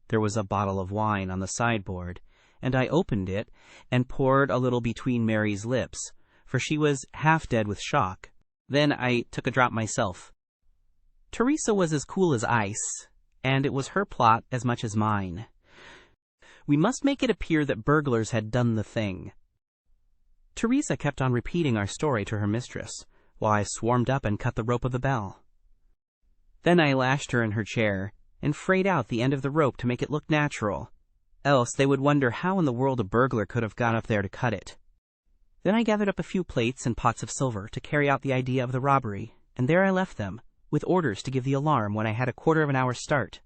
[SPEAKER 2] There was a bottle of wine on the sideboard, and I opened it and poured a little between Mary's lips, for she was half dead with shock. Then I took a drop myself. Teresa was as cool as ice, and it was her plot as much as mine. We must make it appear that burglars had done the thing. Teresa kept on repeating our story to her mistress, while I swarmed up and cut the rope of the bell. Then I lashed her in her chair, and frayed out the end of the rope to make it look natural, else they would wonder how in the world a burglar could have got up there to cut it. Then I gathered up a few plates and pots of silver to carry out the idea of the robbery, and there I left them, with orders to give the alarm when I had a quarter of an hour's start.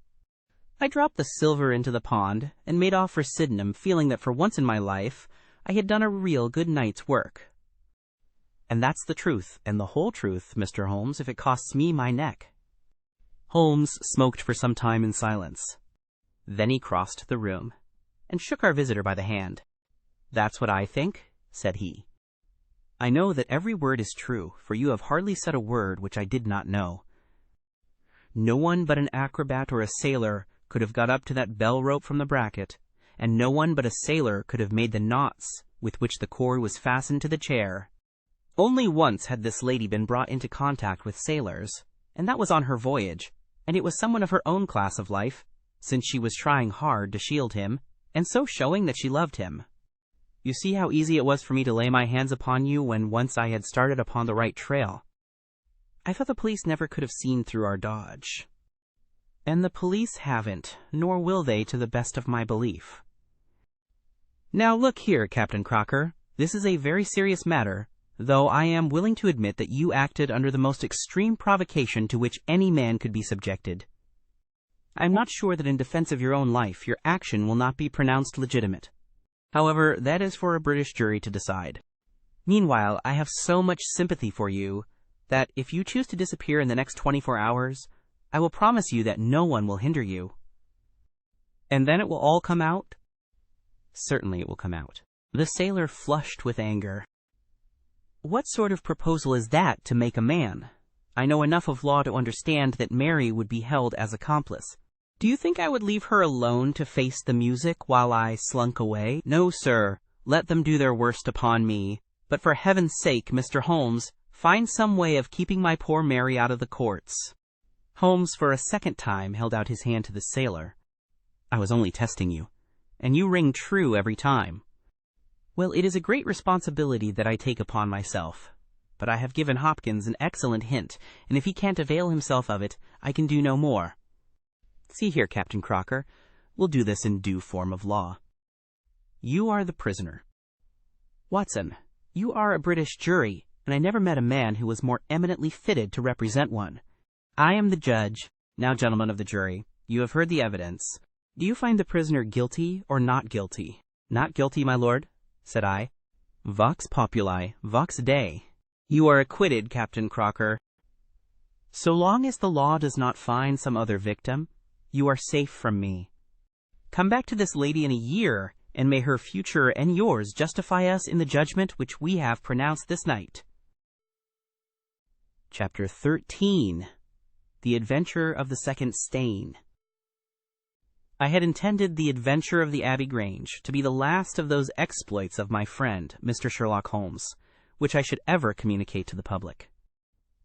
[SPEAKER 2] I dropped the silver into the pond, and made off for Sydenham, feeling that for once in my life I had done a real good night's work. And that's the truth, and the whole truth, Mr. Holmes, if it costs me my neck. Holmes smoked for some time in silence. Then he crossed the room, and shook our visitor by the hand. "That's what I think," said he. "I know that every word is true, for you have hardly said a word which I did not know. No one but an acrobat or a sailor could have got up to that bell rope from the bracket, and no one but a sailor could have made the knots with which the cord was fastened to the chair. Only once had this lady been brought into contact with sailors, and that was on her voyage, and it was someone of her own class of life, since she was trying hard to shield him, and so showing that she loved him. You see how easy it was for me to lay my hands upon you when once I had started upon the right trail. I thought the police never could have seen through our dodge. And the police haven't, nor will they to the best of my belief. Now look here, Captain Crocker, this is a very serious matter, though I am willing to admit that you acted under the most extreme provocation to which any man could be subjected. I am not sure that in defense of your own life your action will not be pronounced legitimate. However, that is for a British jury to decide. Meanwhile, I have so much sympathy for you that if you choose to disappear in the next 24 hours, I will promise you that no one will hinder you. And then it will all come out? Certainly it will come out. The sailor flushed with anger. What sort of proposal is that to make a man? I know enough of law to understand that Mary would be held as accomplice. Do you think I would leave her alone to face the music while I slunk away? No, sir. Let them do their worst upon me. But for heaven's sake, Mr. Holmes, find some way of keeping my poor Mary out of the courts. Holmes for a second time held out his hand to the sailor. I was only testing you, and you ring true every time. Well, it is a great responsibility that I take upon myself. But I have given Hopkins an excellent hint, and if he can't avail himself of it, I can do no more. See here, Captain Crocker, we'll do this in due form of law. You are the prisoner. Watson, you are a British jury, and I never met a man who was more eminently fitted to represent one. I am the judge. Now, gentlemen of the jury, you have heard the evidence. Do you find the prisoner guilty or not guilty? Not guilty, my lord, said I. Vox populi, vox Dei. You are acquitted, Captain Crocker. So long as the law does not find some other victim, you are safe from me. Come back to this lady in a year, and may her future and yours justify us in the judgment which we have pronounced this night. Chapter 13. The Adventure of the Second Stain. I had intended the adventure of the Abbey Grange to be the last of those exploits of my friend, Mr. Sherlock Holmes, which I should ever communicate to the public.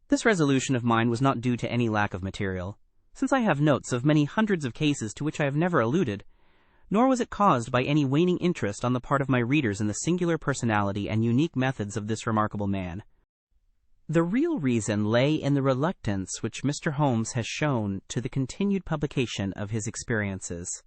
[SPEAKER 2] This resolution of mine was not due to any lack of material, since I have notes of many hundreds of cases to which I have never alluded, nor was it caused by any waning interest on the part of my readers in the singular personality and unique methods of this remarkable man. The real reason lay in the reluctance which Mr. Holmes has shown to the continued publication of his experiences.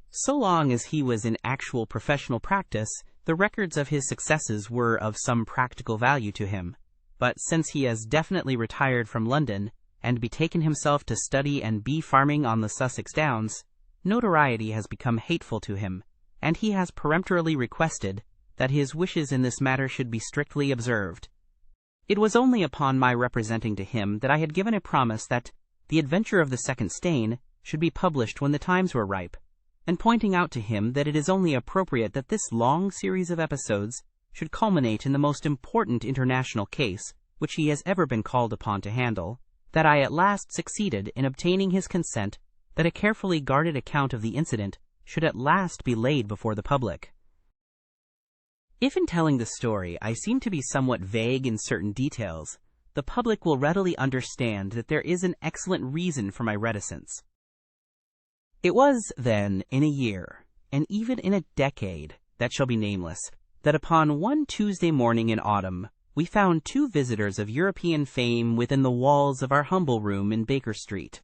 [SPEAKER 2] So long as he was in actual professional practice, the records of his successes were of some practical value to him. But since he has definitely retired from London, and betaken himself to study and bee farming on the Sussex Downs, notoriety has become hateful to him, and he has peremptorily requested that his wishes in this matter should be strictly observed. It was only upon my representing to him that I had given a promise that The Adventure of the Second Stain should be published when the times were ripe, and pointing out to him that it is only appropriate that this long series of episodes should culminate in the most important international case which he has ever been called upon to handle, that I at last succeeded in obtaining his consent that a carefully guarded account of the incident should at last be laid before the public. If in telling the story I seem to be somewhat vague in certain details, the public will readily understand that there is an excellent reason for my reticence. It was, then, in a year, and even in a decade that shall be nameless, that upon one Tuesday morning in autumn we found two visitors of European fame within the walls of our humble room in Baker Street.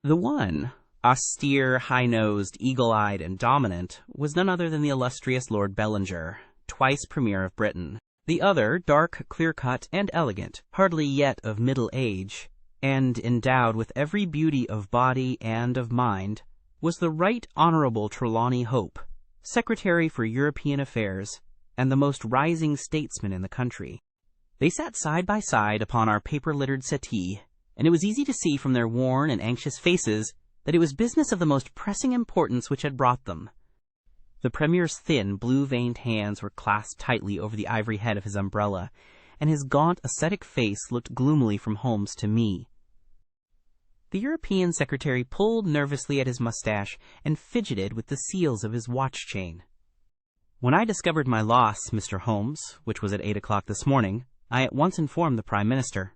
[SPEAKER 2] The one, austere, high-nosed, eagle-eyed, and dominant, was none other than the illustrious Lord Bellinger, twice Premier of Britain. The other, dark, clear-cut, and elegant, hardly yet of middle age, and endowed with every beauty of body and of mind, was the Right Honourable Trelawney Hope, Secretary for European Affairs, and the most rising statesman in the country. They sat side by side upon our paper-littered settee, and it was easy to see from their worn and anxious faces that it was business of the most pressing importance which had brought them. The Premier's thin, blue-veined hands were clasped tightly over the ivory head of his umbrella, and his gaunt, ascetic face looked gloomily from Holmes to me. The European Secretary pulled nervously at his mustache and fidgeted with the seals of his watch-chain. When I discovered my loss, Mr. Holmes, which was at 8 o'clock this morning, I at once informed the Prime Minister.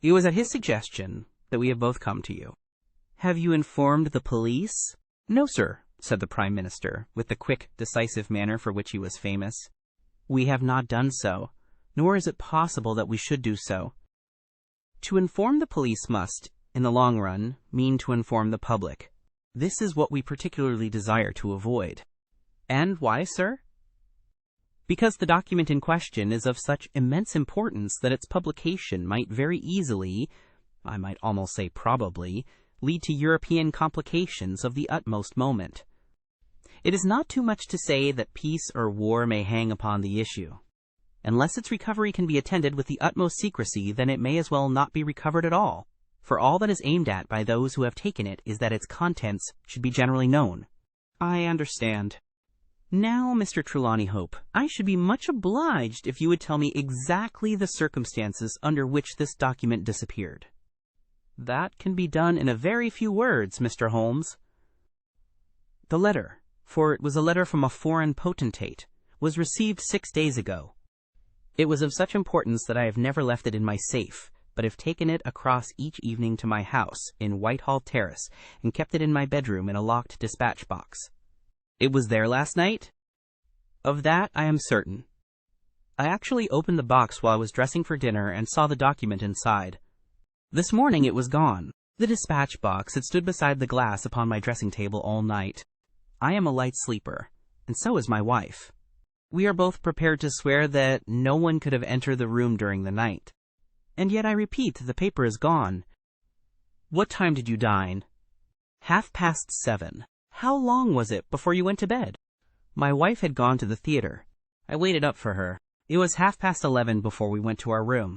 [SPEAKER 2] It was at his suggestion that we have both come to you. Have you informed the police? No, sir, said the Prime Minister, with the quick, decisive manner for which he was famous. We have not done so, nor is it possible that we should do so. To inform the police must, in the long run, mean to inform the public. This is what we particularly desire to avoid. And why, sir? Because the document in question is of such immense importance that its publication might very easily, I might almost say probably, lead to European complications of the utmost moment. It is not too much to say that peace or war may hang upon the issue. Unless its recovery can be attended with the utmost secrecy, then it may as well not be recovered at all, for all that is aimed at by those who have taken it is that its contents should be generally known. I understand. Now, Mr. Trelawney Hope, I should be much obliged if you would tell me exactly the circumstances under which this document disappeared. That can be done in a very few words, Mr. Holmes. The letter, for it was a letter from a foreign potentate, was received 6 days ago. It was of such importance that I have never left it in my safe, but have taken it across each evening to my house in Whitehall Terrace and kept it in my bedroom in a locked dispatch box. It was there last night? Of that I am certain. I actually opened the box while I was dressing for dinner and saw the document inside. This morning it was gone. The dispatch box had stood beside the glass upon my dressing table all night. I am a light sleeper, and so is my wife. We are both prepared to swear that no one could have entered the room during the night. And yet I repeat that the paper is gone. What time did you dine? 7:30. How long was it before you went to bed? My wife had gone to the theater. I waited up for her. It was 11:30 before we went to our room.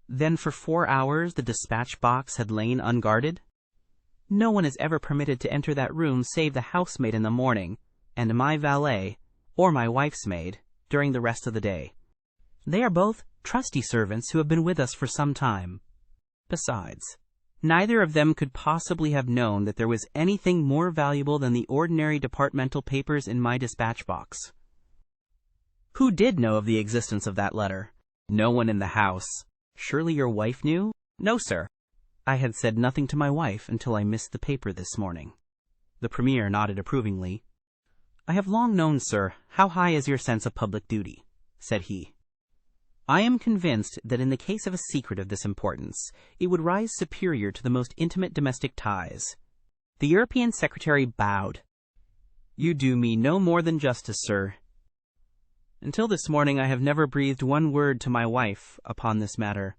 [SPEAKER 2] Then for 4 hours the dispatch box had lain unguarded? No one is ever permitted to enter that room save the housemaid in the morning, and my valet, or my wife's maid, during the rest of the day. They are both trusty servants who have been with us for some time. Besides, neither of them could possibly have known that there was anything more valuable than the ordinary departmental papers in my dispatch box. Who did know of the existence of that letter? No one in the house. Surely your wife knew? No, sir. I had said nothing to my wife until I missed the paper this morning. The Premier nodded approvingly. "I have long known, sir, how high is your sense of public duty," said he. "I am convinced that in the case of a secret of this importance, it would rise superior to the most intimate domestic ties." The European secretary bowed. "You do me no more than justice, sir. Until this morning I have never breathed one word to my wife upon this matter."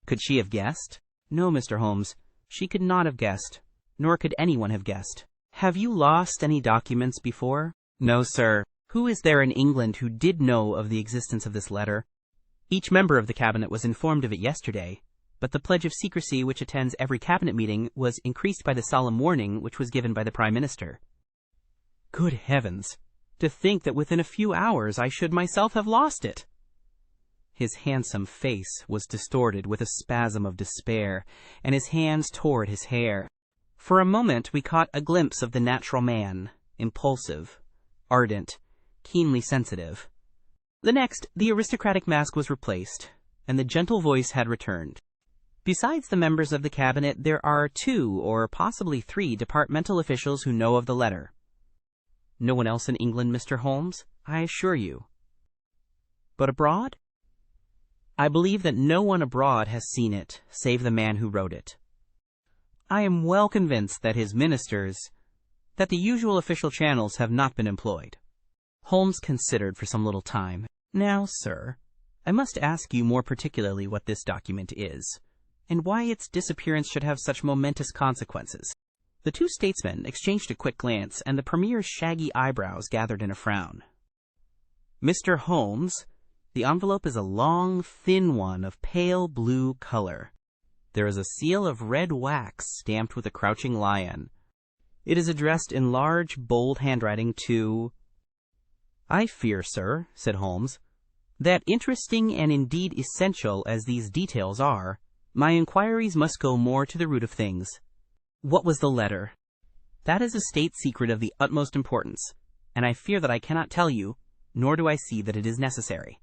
[SPEAKER 2] "Could she have guessed?" "No, Mr. Holmes, she could not have guessed, nor could anyone have guessed." "Have you lost any documents before?" "No, sir." "Who is there in England who did know of the existence of this letter?" "Each member of the cabinet was informed of it yesterday, but the pledge of secrecy which attends every cabinet meeting was increased by the solemn warning which was given by the Prime Minister." "Good heavens! To think that within a few hours I should myself have lost it!" His handsome face was distorted with a spasm of despair, and his hands tore at his hair. For a moment we caught a glimpse of the natural man, impulsive, ardent, keenly sensitive. The next, the aristocratic mask was replaced, and the gentle voice had returned. "Besides the members of the cabinet, there are 2 or possibly 3 departmental officials who know of the letter." "No one else in England, Mr. Holmes, I assure you." "But abroad?" "I believe that no one abroad has seen it, save the man who wrote it. I am well convinced that his ministers, that the usual official channels have not been employed." Holmes considered for some little time. "Now, sir, I must ask you more particularly what this document is, and why its disappearance should have such momentous consequences." The 2 statesmen exchanged a quick glance, and the Premier's shaggy eyebrows gathered in a frown. "Mr. Holmes, the envelope is a long, thin one of pale blue color. There is a seal of red wax stamped with a crouching lion. It is addressed in large, bold handwriting to—" "I fear, sir," said Holmes, "that interesting and indeed essential as these details are, my inquiries must go more to the root of things. What was the letter?" "That is a state secret of the utmost importance, and I fear that I cannot tell you, nor do I see that it is necessary.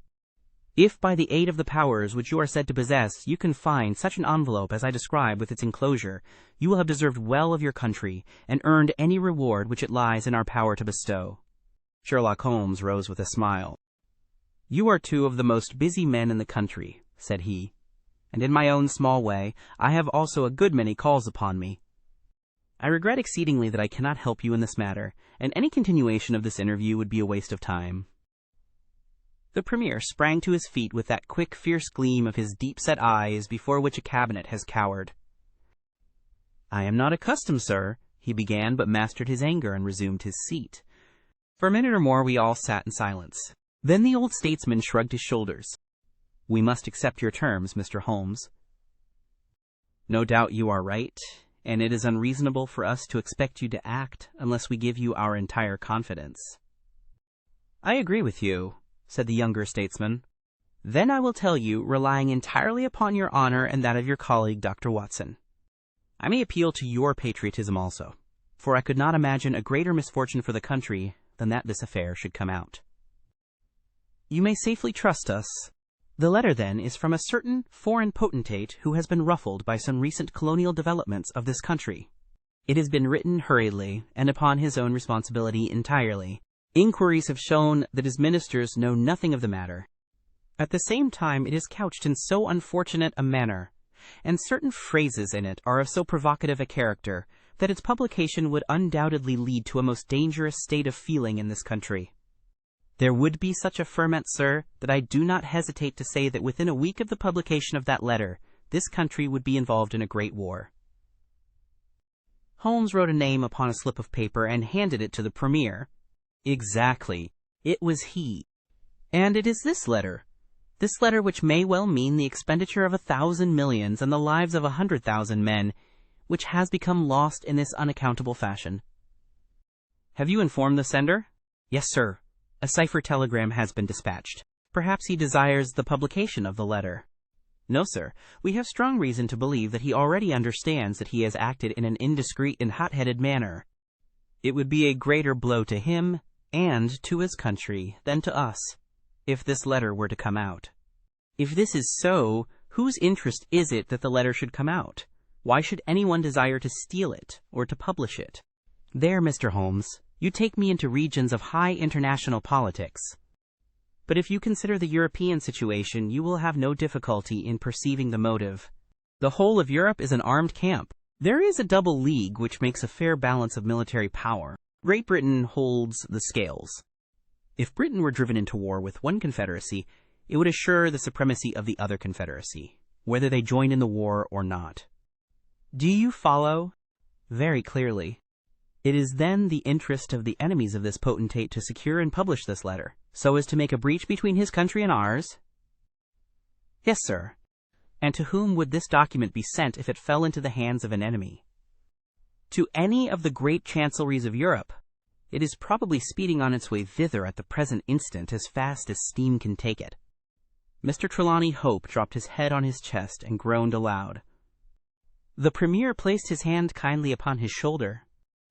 [SPEAKER 2] If by the aid of the powers which you are said to possess you can find such an envelope as I describe with its enclosure, you will have deserved well of your country, and earned any reward which it lies in our power to bestow." Sherlock Holmes rose with a smile. "You are 2 of the most busy men in the country," said he, "and in my own small way I have also a good many calls upon me. I regret exceedingly that I cannot help you in this matter, and any continuation of this interview would be a waste of time." The Premier sprang to his feet with that quick, fierce gleam of his deep-set eyes before which a cabinet has cowered. "I am not accustomed, sir," he began, but mastered his anger and resumed his seat. For a minute or more we all sat in silence. Then the old statesman shrugged his shoulders. "We must accept your terms, Mr. Holmes. No doubt you are right, and it is unreasonable for us to expect you to act unless we give you our entire confidence." "I agree with you," said the younger statesman. "Then I will tell you, relying entirely upon your honor and that of your colleague, Dr. Watson. I may appeal to your patriotism also, for I could not imagine a greater misfortune for the country than that this affair should come out." "You may safely trust us. The letter, then, is from a certain foreign potentate who has been ruffled by some recent colonial developments of this country. It has been written hurriedly, and upon his own responsibility entirely. Inquiries have shown that his ministers know nothing of the matter. At the same time, it is couched in so unfortunate a manner, and certain phrases in it are of so provocative a character, that its publication would undoubtedly lead to a most dangerous state of feeling in this country. There would be such a ferment, sir, that I do not hesitate to say that within a week of the publication of that letter, this country would be involved in a great war." Holmes wrote a name upon a slip of paper and handed it to the Premier. Exactly. It was he. "And it is this letter which may well mean the expenditure of 1,000 millions and the lives of 100,000 men, which has become lost in this unaccountable fashion." "Have you informed the sender?" "Yes, sir. A cipher telegram has been dispatched. Perhaps he desires the publication of the letter." "No, sir. We have strong reason to believe that he already understands that he has acted in an indiscreet and hot-headed manner. It would be a greater blow to him and to his country than to us, if this letter were to come out." "If this is so, whose interest is it that the letter should come out? Why should anyone desire to steal it or to publish it?" There, Mr. Holmes, you take me into regions of high international politics. But if you consider the European situation, you will have no difficulty in perceiving the motive. The whole of Europe is an armed camp. There is a double league which makes a fair balance of military power. Great Britain holds the scales. If Britain were driven into war with one confederacy, it would assure the supremacy of the other confederacy, whether they joined in the war or not. Do you follow? Very clearly. It is then the interest of the enemies of this potentate to secure and publish this letter, so as to make a breach between his country and ours? Yes, sir. And to whom would this document be sent if it fell into the hands of an enemy? To any of the great chancelleries of Europe. It is probably speeding on its way thither at the present instant as fast as steam can take it. Mr. Trelawney Hope dropped his head on his chest and groaned aloud. The Premier placed his hand kindly upon his shoulder.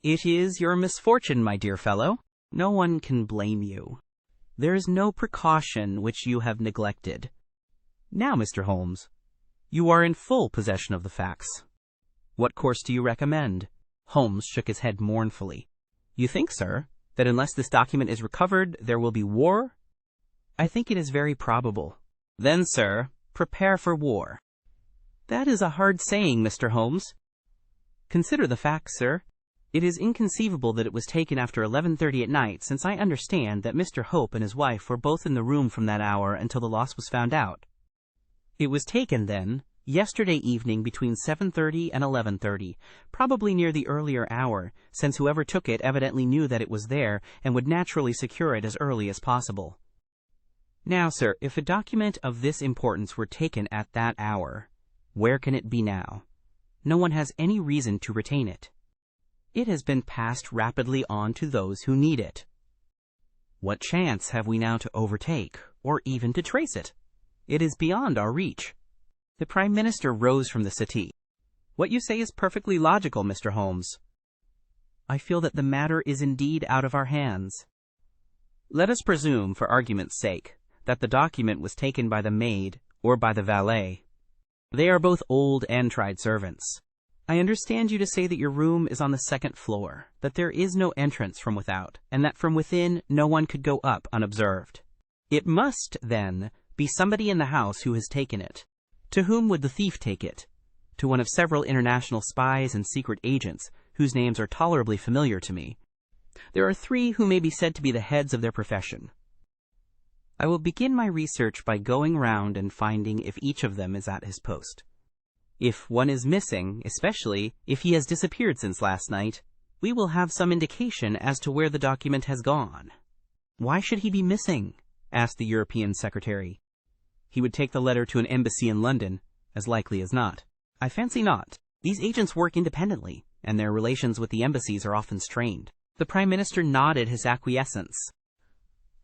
[SPEAKER 2] It is your misfortune, my dear fellow. No one can blame you. There is no precaution which you have neglected. Now, Mr. Holmes, you are in full possession of the facts. What course do you recommend? Holmes shook his head mournfully. You think, sir, that unless this document is recovered, there will be war? I think it is very probable. Then, sir, prepare for war. That is a hard saying, Mr. Holmes. Consider the facts, sir. It is inconceivable that it was taken after 11:30 at night, since I understand that Mr. Hope and his wife were both in the room from that hour until the loss was found out. It was taken, then, yesterday evening between 7:30 and 11:30, probably near the earlier hour, since whoever took it evidently knew that it was there and would naturally secure it as early as possible. Now, sir, if a document of this importance were taken at that hour, where can it be now? No one has any reason to retain it. It has been passed rapidly on to those who need it. What chance have we now to overtake, or even to trace it? It is beyond our reach. The Prime Minister rose from the settee. What you say is perfectly logical, Mr. Holmes. I feel that the matter is indeed out of our hands. Let us presume, for argument's sake, that the document was taken by the maid or by the valet. They are both old and tried servants. I understand you to say that your room is on the second floor, that there is no entrance from without, and that from within no one could go up unobserved. It must, then, be somebody in the house who has taken it. To whom would the thief take it? To one of several international spies and secret agents, whose names are tolerably familiar to me. There are 3 who may be said to be the heads of their profession. I will begin my research by going round and finding if each of them is at his post. If one is missing, especially if he has disappeared since last night, we will have some indication as to where the document has gone. Why should he be missing? Asked the European secretary. He would take the letter to an embassy in London, as likely as not. I fancy not. These agents work independently, and their relations with the embassies are often strained. The Prime Minister nodded his acquiescence.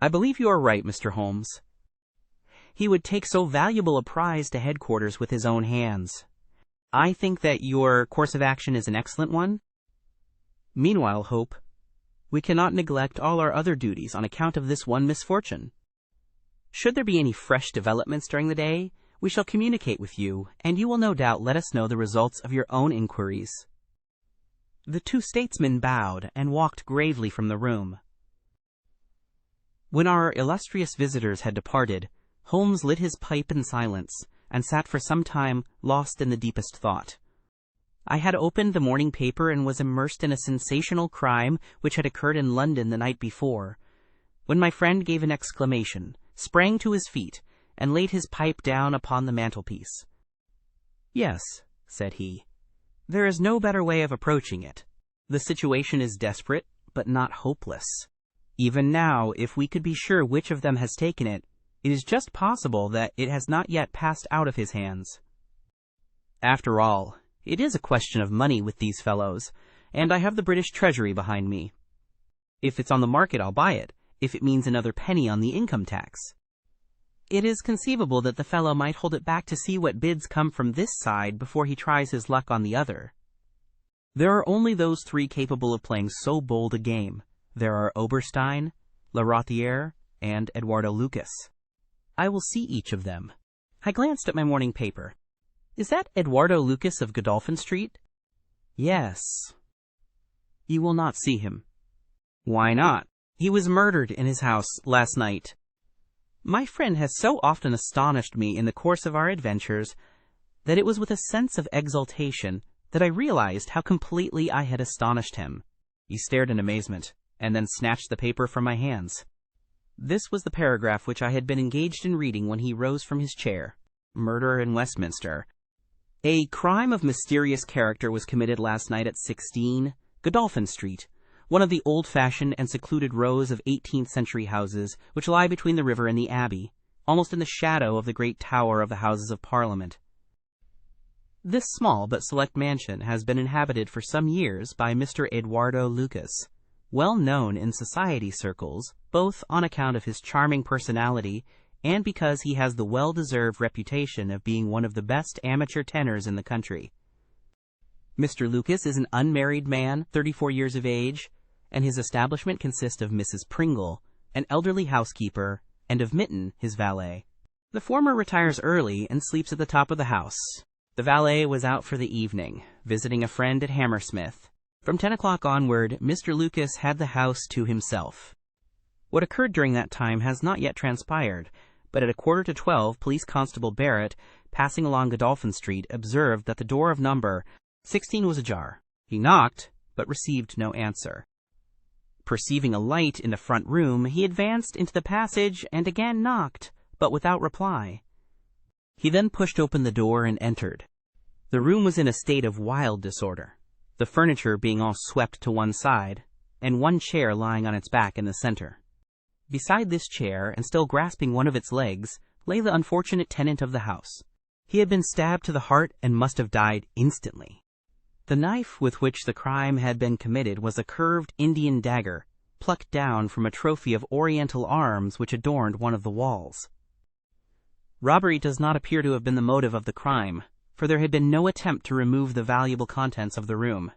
[SPEAKER 2] I believe you are right, Mr. Holmes. He would take so valuable a prize to headquarters with his own hands. I think that your course of action is an excellent one. Meanwhile, Hope, we cannot neglect all our other duties on account of this one misfortune. Should there be any fresh developments during the day, we shall communicate with you, and you will no doubt let us know the results of your own inquiries. The 2 statesmen bowed and walked gravely from the room. When our illustrious visitors had departed, Holmes lit his pipe in silence, and sat for some time lost in the deepest thought. I had opened the morning paper and was immersed in a sensational crime which had occurred in London the night before, when my friend gave an exclamation, sprang to his feet, and laid his pipe down upon the mantelpiece. Yes, said he, there is no better way of approaching it. The situation is desperate, but not hopeless. Even now, if we could be sure which of them has taken it, it is just possible that it has not yet passed out of his hands. After all, it is a question of money with these fellows, and I have the British Treasury behind me. If it's on the market, I'll buy it, if it means another penny on the income tax. It is conceivable that the fellow might hold it back to see what bids come from this side before he tries his luck on the other. There are only those 3 capable of playing so bold a game. There are Oberstein, La Rothiere, and Eduardo Lucas. I will see each of them. I glanced at my morning paper. Is that Eduardo Lucas of Godolphin Street? Yes. You will not see him." "Why not?" "He was murdered in his house last night." My friend has so often astonished me in the course of our adventures that it was with a sense of exultation that I realized how completely I had astonished him. He stared in amazement, and then snatched the paper from my hands. This was the paragraph which I had been engaged in reading when he rose from his chair. "Murder in Westminster. A crime of mysterious character was committed last night at 16 Godolphin Street, one of the old-fashioned and secluded rows of 18th-century houses which lie between the river and the Abbey, almost in the shadow of the great tower of the Houses of Parliament. This small but select mansion has been inhabited for some years by Mr. Eduardo Lucas, well known in society circles, both on account of his charming personality and because he has the well-deserved reputation of being one of the best amateur tenors in the country. Mr. Lucas is an unmarried man, 34 years of age, and his establishment consists of Mrs. Pringle, an elderly housekeeper, and of Mitten, his valet. The former retires early and sleeps at the top of the house. The valet was out for the evening, visiting a friend at Hammersmith. From 10 o'clock onward, Mr. Lucas had the house to himself. What occurred during that time has not yet transpired, but at 11:45 Police Constable Barrett, passing along Godolphin Street, observed that the door of number 16 was ajar. He knocked, but received no answer. Perceiving a light in the front room, he advanced into the passage and again knocked, but without reply. He then pushed open the door and entered. The room was in a state of wild disorder, the furniture being all swept to one side, and one chair lying on its back in the center. Beside this chair, and still grasping one of its legs, lay the unfortunate tenant of the house. He had been stabbed to the heart and must have died instantly. The knife with which the crime had been committed was a curved Indian dagger, plucked down from a trophy of Oriental arms which adorned one of the walls. Robbery does not appear to have been the motive of the crime, for there had been no attempt to remove the valuable contents of the room.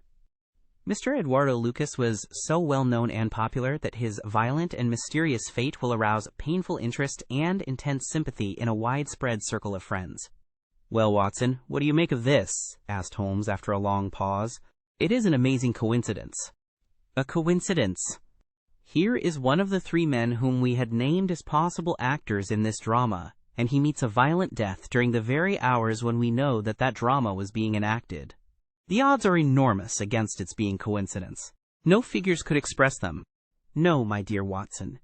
[SPEAKER 2] Mr. Eduardo Lucas was so well known and popular that his violent and mysterious fate will arouse painful interest and intense sympathy in a widespread circle of friends. "Well, Watson, what do you make of this?" asked Holmes after a long pause. "It is an amazing coincidence." "A coincidence. Here is one of the 3 men whom we had named as possible actors in this drama, and he meets a violent death during the very hours when we know that that drama was being enacted. The odds are enormous against its being coincidence. No figures could express them. No, my dear Watson,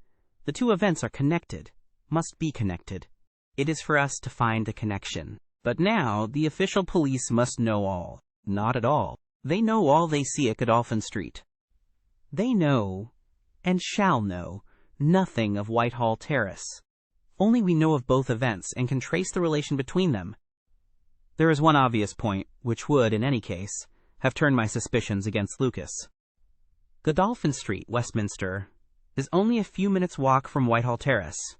[SPEAKER 2] the 2 events are connected, must be connected. It is for us to find the connection. But now the official police must know all." "Not at all. They know all they see at Godolphin Street." "They know, and shall know, nothing of Whitehall Terrace. Only we know of both events and can trace the relation between them. There is one obvious point, which would, in any case, have turned my suspicions against Lucas. Godolphin Street, Westminster, is only a few minutes' walk from Whitehall Terrace.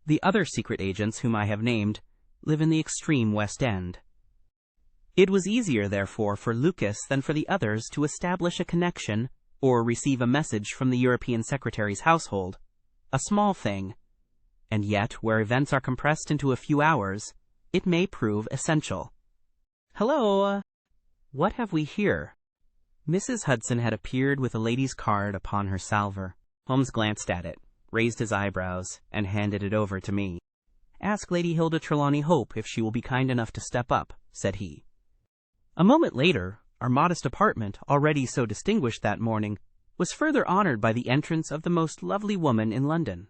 [SPEAKER 2] The other secret agents whom I have named live in the extreme West End. It was easier, therefore, for Lucas than for the others to establish a connection or receive a message from the European secretary's household, a small thing, and yet where events are compressed into a few hours, it may prove essential. Hello! What have we here?" Mrs. Hudson had appeared with a lady's card upon her salver. Holmes glanced at it, raised his eyebrows, and handed it over to me. "Ask Lady Hilda Trelawney Hope if she will be kind enough to step up," said he. A moment later, our modest apartment, already so distinguished that morning, was further honored by the entrance of the most lovely woman in London.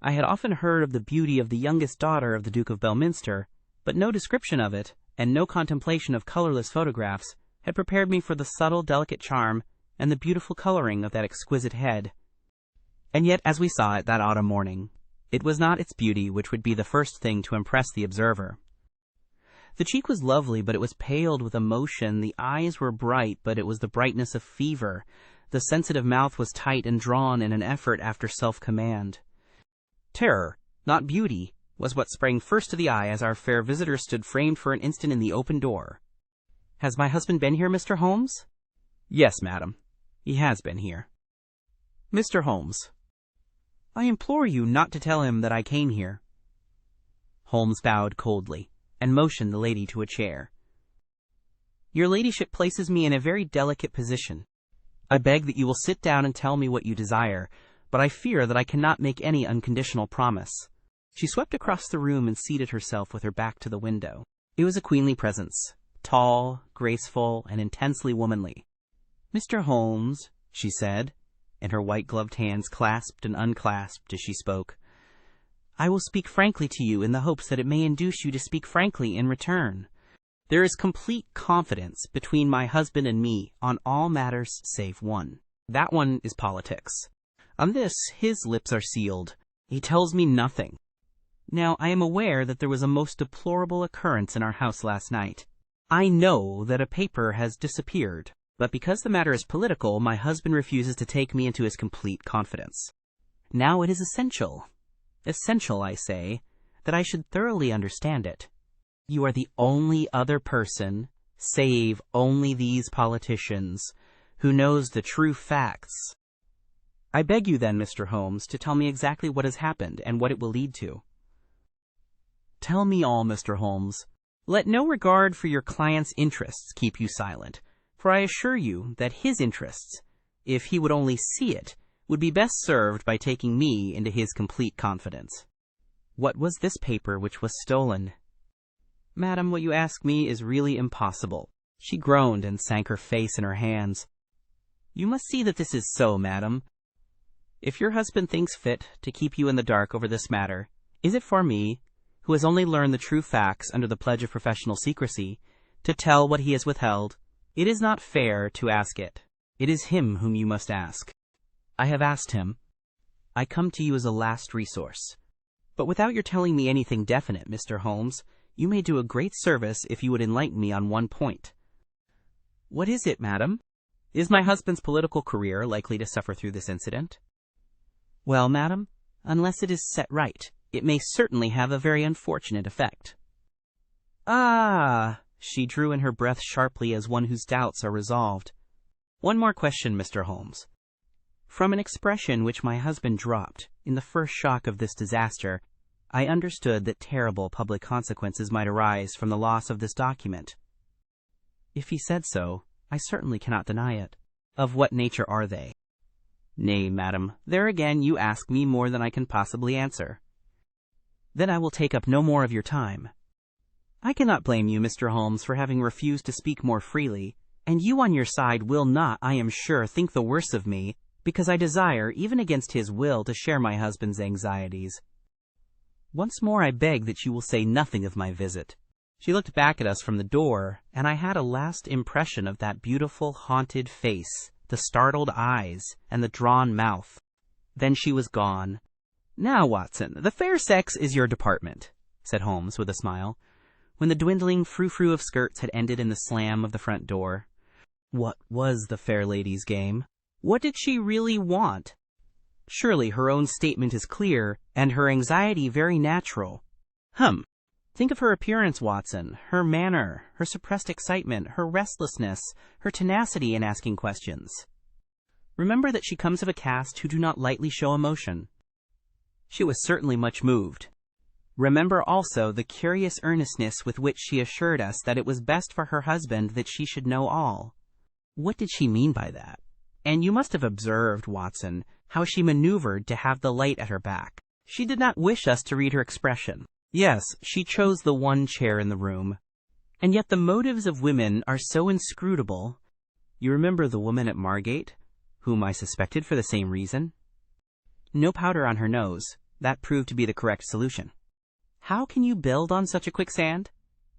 [SPEAKER 2] I had often heard of the beauty of the youngest daughter of the Duke of Belminster, but no description of it, and no contemplation of colorless photographs, had prepared me for the subtle, delicate charm and the beautiful coloring of that exquisite head. And yet, as we saw it that autumn morning, it was not its beauty which would be the first thing to impress the observer. The cheek was lovely, but it was paled with emotion. The eyes were bright, but it was the brightness of fever. The sensitive mouth was tight and drawn in an effort after self-command. Terror, not beauty, was what sprang first to the eye as our fair visitor stood framed for an instant in the open door. "Has my husband been here, Mr. Holmes?" "Yes, madam, he has been here." "Mr. Holmes, I implore you not to tell him that I came here." Holmes bowed coldly, and motioned the lady to a chair. Your ladyship places me in a very delicate position. I beg that you will sit down and tell me what you desire, but I fear that I cannot make any unconditional promise." She swept across the room and seated herself with her back to the window. It was a queenly presence, tall, graceful, and intensely womanly. "Mr. Holmes," she said, and her white-gloved hands clasped and unclasped as she spoke, "I will speak frankly to you in the hopes that it may induce you to speak frankly in return. There is complete confidence between my husband and me on all matters save one. That one is politics. On this, his lips are sealed. He tells me nothing. Now, I am aware that there was a most deplorable occurrence in our house last night. I know that a paper has disappeared, but because the matter is political, my husband refuses to take me into his complete confidence. Now it is essential, I say, that I should thoroughly understand it. You are the only other person, save only these politicians, who knows the true facts. I beg you then, Mr. Holmes, to tell me exactly what has happened and what it will lead to." "Tell me all, Mr. Holmes. Let no regard for your client's interests keep you silent, for I assure you that his interests, if he would only see it, would be best served by taking me into his complete confidence." "What was this paper which was stolen?" "Madam, what you ask me is really impossible." She groaned and sank her face in her hands. "You must see that this is so, madam. If your husband thinks fit to keep you in the dark over this matter, is it for me, who has only learned the true facts under the pledge of professional secrecy, to tell what he has withheld? It is not fair to ask it. It is him whom you must ask. I have asked him. I come to you as a last resource. But without your telling me anything definite, Mr. Holmes, you may do a great service if you would enlighten me on one point." "What is it, madam? Is my husband's political career likely to suffer through this incident?" "Well, madam, unless it is set right, it may certainly have a very unfortunate effect." "Ah!" She drew in her breath sharply as one whose doubts are resolved. "One more question, Mr. Holmes. From an expression which my husband dropped in the first shock of this disaster, I understood that terrible public consequences might arise from the loss of this document." "If he said so, I certainly cannot deny it." "Of what nature are they?" "Nay, madam, there again you ask me more than I can possibly answer." "Then I will take up no more of your time. I cannot blame you, Mr. Holmes, for having refused to speak more freely, and you on your side will not, I am sure, think the worse of me, because I desire, even against his will, to share my husband's anxieties. Once more I beg that you will say nothing of my visit." She looked back at us from the door, and I had a last impression of that beautiful, haunted face, the startled eyes, and the drawn mouth. Then she was gone. "Now, Watson, the fair sex is your department," said Holmes with a smile, when the dwindling frou-frou of skirts had ended in the slam of the front door. What was the fair lady's game? What did she really want? Surely her own statement is clear, and her anxiety very natural. Think of her appearance, Watson, her manner, her suppressed excitement, her restlessness, her tenacity in asking questions. Remember that she comes of a caste who do not lightly show emotion. She was certainly much moved. Remember also the curious earnestness with which she assured us that it was best for her husband that she should know all. What did she mean by that? And you must have observed, Watson, how she maneuvered to have the light at her back. She did not wish us to read her expression. Yes, she chose the one chair in the room. And yet the motives of women are so inscrutable. You remember the woman at Margate, whom I suspected for the same reason? No powder on her nose. That proved to be the correct solution. How can you build on such a quicksand?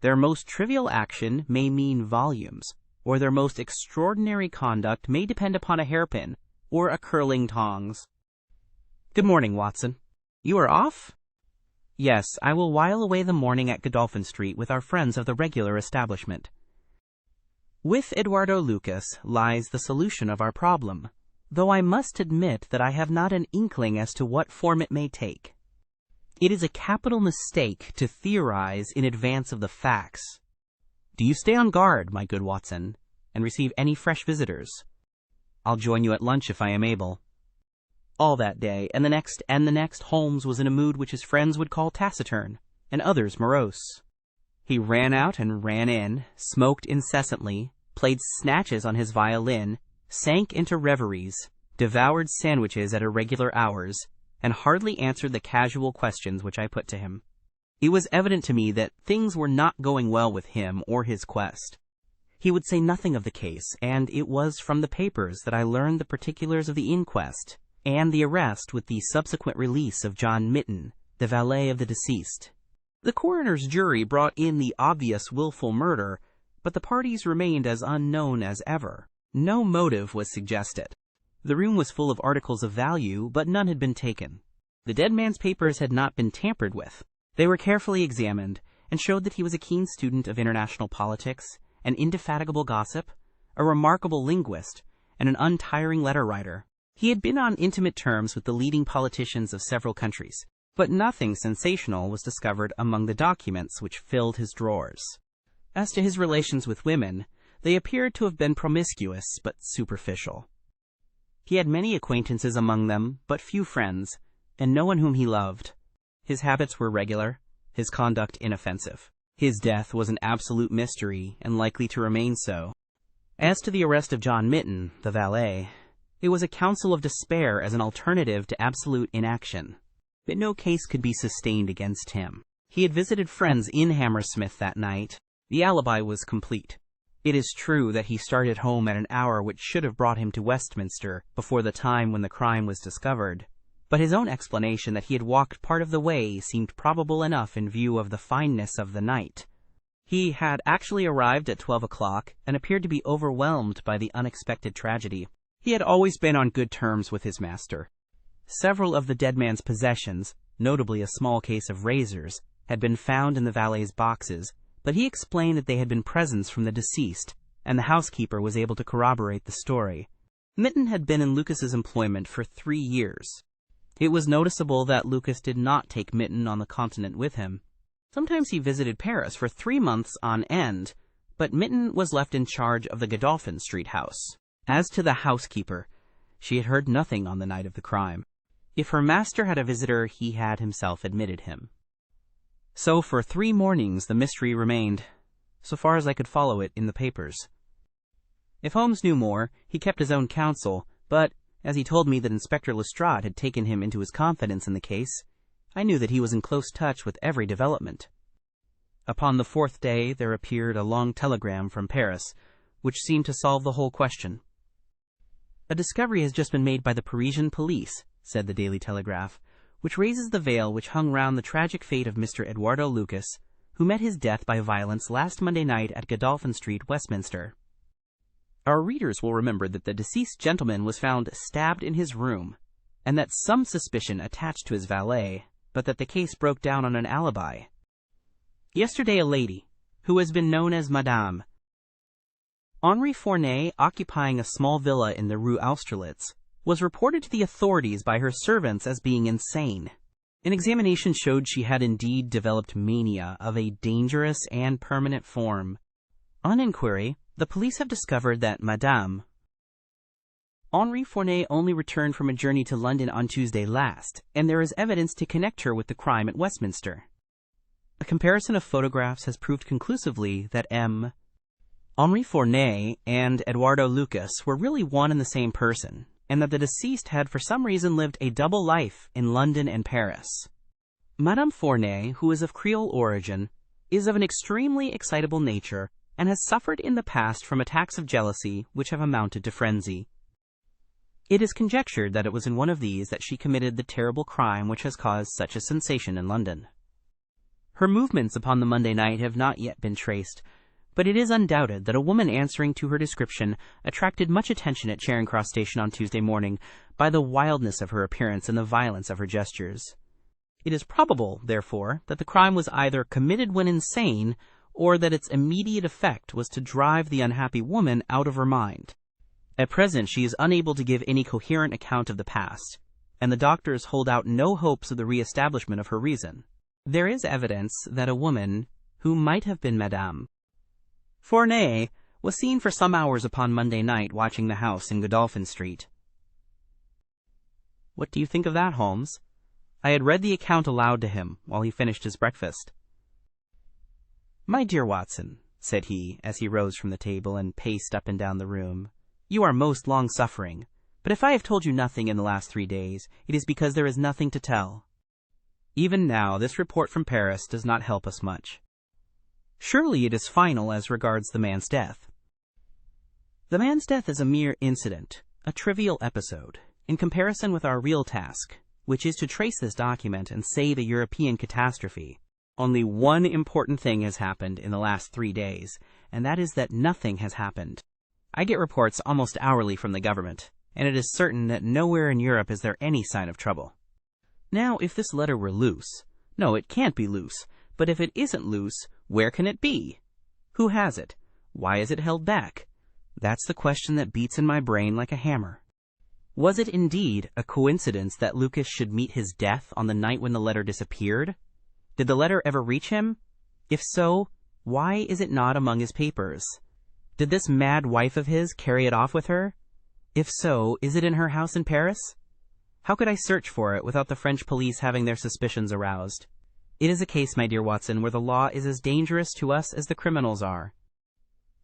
[SPEAKER 2] Their most trivial action may mean volumes, or their most extraordinary conduct may depend upon a hairpin or a curling tongs. Good morning, Watson. You are off? Yes, I will while away the morning at Godolphin Street with our friends of the regular establishment. With Eduardo Lucas lies the solution of our problem, though I must admit that I have not an inkling as to what form it may take. It is a capital mistake to theorize in advance of the facts. Do you stay on guard, my good Watson, and receive any fresh visitors? I'll join you at lunch if I am able. All that day, and the next, Holmes was in a mood which his friends would call taciturn, and others morose. He ran out and ran in, smoked incessantly, played snatches on his violin, sank into reveries, devoured sandwiches at irregular hours, and hardly answered the casual questions which I put to him. It was evident to me that things were not going well with him or his quest. He would say nothing of the case, and it was from the papers that I learned the particulars of the inquest, and the arrest with the subsequent release of John Mitten, the valet of the deceased. The coroner's jury brought in the obvious willful murder, but the parties remained as unknown as ever. No motive was suggested. The room was full of articles of value, but none had been taken. The dead man's papers had not been tampered with. They were carefully examined, and showed that he was a keen student of international politics, an indefatigable gossip, a remarkable linguist, and an untiring letter writer. He had been on intimate terms with the leading politicians of several countries, but nothing sensational was discovered among the documents which filled his drawers. As to his relations with women, they appeared to have been promiscuous but superficial. He had many acquaintances among them, but few friends, and no one whom he loved. His habits were regular, his conduct inoffensive. His death was an absolute mystery, and likely to remain so. As to the arrest of John Mitten, the valet, it was a counsel of despair as an alternative to absolute inaction. But no case could be sustained against him. He had visited friends in Hammersmith that night. The alibi was complete. It is true that he started home at an hour which should have brought him to Westminster before the time when the crime was discovered, but his own explanation that he had walked part of the way seemed probable enough in view of the fineness of the night. He had actually arrived at 12 o'clock and appeared to be overwhelmed by the unexpected tragedy. He had always been on good terms with his master. Several of the dead man's possessions, notably a small case of razors, had been found in the valet's boxes, but he explained that they had been presents from the deceased, and the housekeeper was able to corroborate the story. Mitten had been in Lucas's employment for 3 years. It was noticeable that Lucas did not take Mitten on the continent with him. Sometimes he visited Paris for 3 months on end, but Mitten was left in charge of the Godolphin Street house. As to the housekeeper, she had heard nothing on the night of the crime. If her master had a visitor, he had himself admitted him. So for 3 mornings the mystery remained, so far as I could follow it in the papers. If Holmes knew more, he kept his own counsel, but as he told me that Inspector Lestrade had taken him into his confidence in the case, I knew that he was in close touch with every development. Upon the 4th day there appeared a long telegram from Paris, which seemed to solve the whole question. "A discovery has just been made by the Parisian police," said the Daily Telegraph, "which raises the veil which hung round the tragic fate of Mr. Eduardo Lucas, who met his death by violence last Monday night at Godolphin Street, Westminster. Our readers will remember that the deceased gentleman was found stabbed in his room, and that some suspicion attached to his valet, but that the case broke down on an alibi. Yesterday a lady, who has been known as Madame Henri Fourney, occupying a small villa in the Rue Austerlitz, was reported to the authorities by her servants as being insane. An examination showed she had indeed developed mania of a dangerous and permanent form. On inquiry, the police have discovered that Madame Henri Fourney only returned from a journey to London on Tuesday last, and there is evidence to connect her with the crime at Westminster. A comparison of photographs has proved conclusively that Henri Fourney and Eduardo Lucas were really one and the same person, and that the deceased had for some reason lived a double life in London and Paris. Madame Fourney, who is of Creole origin, is of an extremely excitable nature and has suffered in the past from attacks of jealousy which have amounted to frenzy. It is conjectured that it was in one of these that she committed the terrible crime which has caused such a sensation in London. Her movements upon the Monday night have not yet been traced, but it is undoubted that a woman answering to her description attracted much attention at Charing Cross Station on Tuesday morning by the wildness of her appearance and the violence of her gestures. It is probable, therefore, that the crime was either committed when insane, or that its immediate effect was to drive the unhappy woman out of her mind. At present she is unable to give any coherent account of the past, and the doctors hold out no hopes of the re-establishment of her reason. There is evidence that a woman, who might have been Madame Fourney, was seen for some hours upon Monday night watching the house in Godolphin Street. What do you think of that, Holmes? I had read the account aloud to him while he finished his breakfast. "My dear Watson," said he, as he rose from the table and paced up and down the room, "you are most long-suffering, but if I have told you nothing in the last 3 days, it is because there is nothing to tell. Even now, this report from Paris does not help us much. Surely it is final as regards the man's death." "The man's death is a mere incident, a trivial episode, in comparison with our real task, which is to trace this document and save a European catastrophe. Only one important thing has happened in the last 3 days, and that is that nothing has happened. I get reports almost hourly from the government, and it is certain that nowhere in Europe is there any sign of trouble. Now, if this letter were loose— no, it can't be loose, but if it isn't loose, where can it be? Who has it? Why is it held back? That's the question that beats in my brain like a hammer. Was it indeed a coincidence that Lucas should meet his death on the night when the letter disappeared? Did the letter ever reach him? If so, why is it not among his papers? Did this mad wife of his carry it off with her? If so, is it in her house in Paris? How could I search for it without the French police having their suspicions aroused? It is a case, my dear Watson, where the law is as dangerous to us as the criminals are.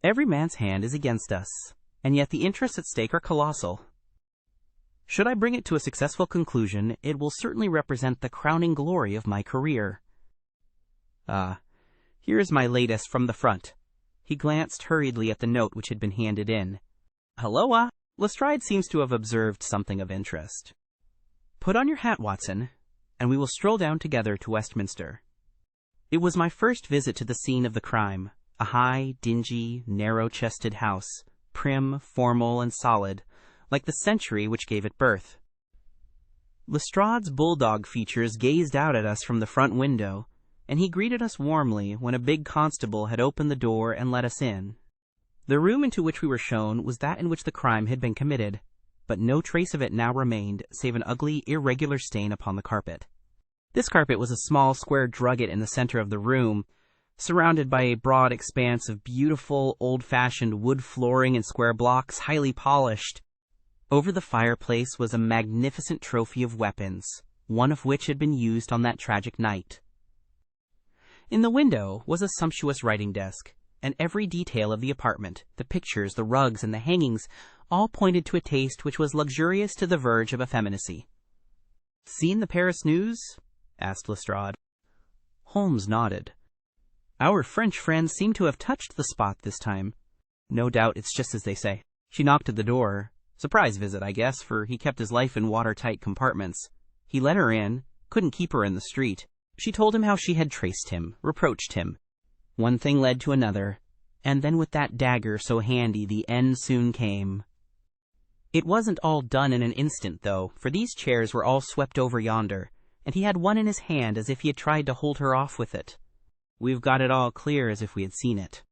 [SPEAKER 2] Every man's hand is against us, and yet the interests at stake are colossal. Should I bring it to a successful conclusion, it will certainly represent the crowning glory of my career. Here is my latest from the front." He glanced hurriedly at the note which had been handed in. "Halloa!" Lestrade seems to have observed something of interest. "Put on your hat, Watson, and we will stroll down together to Westminster." It was my first visit to the scene of the crime, a high, dingy, narrow-chested house, prim, formal, and solid, like the century which gave it birth. Lestrade's bulldog features gazed out at us from the front window, and he greeted us warmly when a big constable had opened the door and let us in. The room into which we were shown was that in which the crime had been committed, but no trace of it now remained save an ugly, irregular stain upon the carpet. This carpet was a small square drugget in the center of the room, surrounded by a broad expanse of beautiful, old-fashioned wood flooring and square blocks, highly polished. Over the fireplace was a magnificent trophy of weapons, one of which had been used on that tragic night. In the window was a sumptuous writing desk, and every detail of the apartment, the pictures, the rugs, and the hangings, all pointed to a taste which was luxurious to the verge of effeminacy. "Seen the Paris news?" asked Lestrade. Holmes nodded. "Our French friends seem to have touched the spot this time. No doubt it's just as they say." She knocked at the door. Surprise visit, I guess, for he kept his life in watertight compartments. He let her in, couldn't keep her in the street. She told him how she had traced him, reproached him. One thing led to another, and then with that dagger so handy the end soon came. It wasn't all done in an instant, though, for these chairs were all swept over yonder, and he had one in his hand as if he had tried to hold her off with it. We've got it all clear as if we had seen it.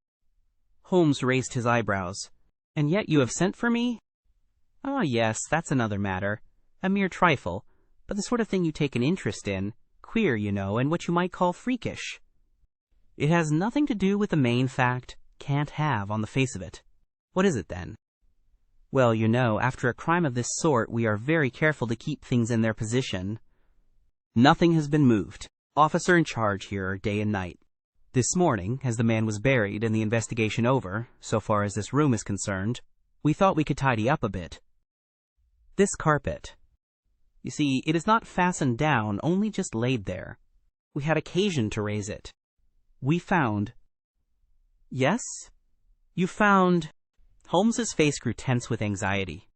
[SPEAKER 2] Holmes raised his eyebrows. "And yet you have sent for me?" "Ah, yes, that's another matter. A mere trifle, but the sort of thing you take an interest in. Queer, you know, and what you might call freakish." "It has nothing to do with the main fact. Can't have, on the face of it." "What is it, then?" "Well, you know, after a crime of this sort, we are very careful to keep things in their position. Nothing has been moved. Officer in charge here day and night. This morning, as the man was buried and the investigation over, so far as this room is concerned, we thought we could tidy up a bit. This carpet. You see, it is not fastened down, only just laid there. We had occasion to raise it. We found—" "Yes? You found—" Holmes's face grew tense with anxiety.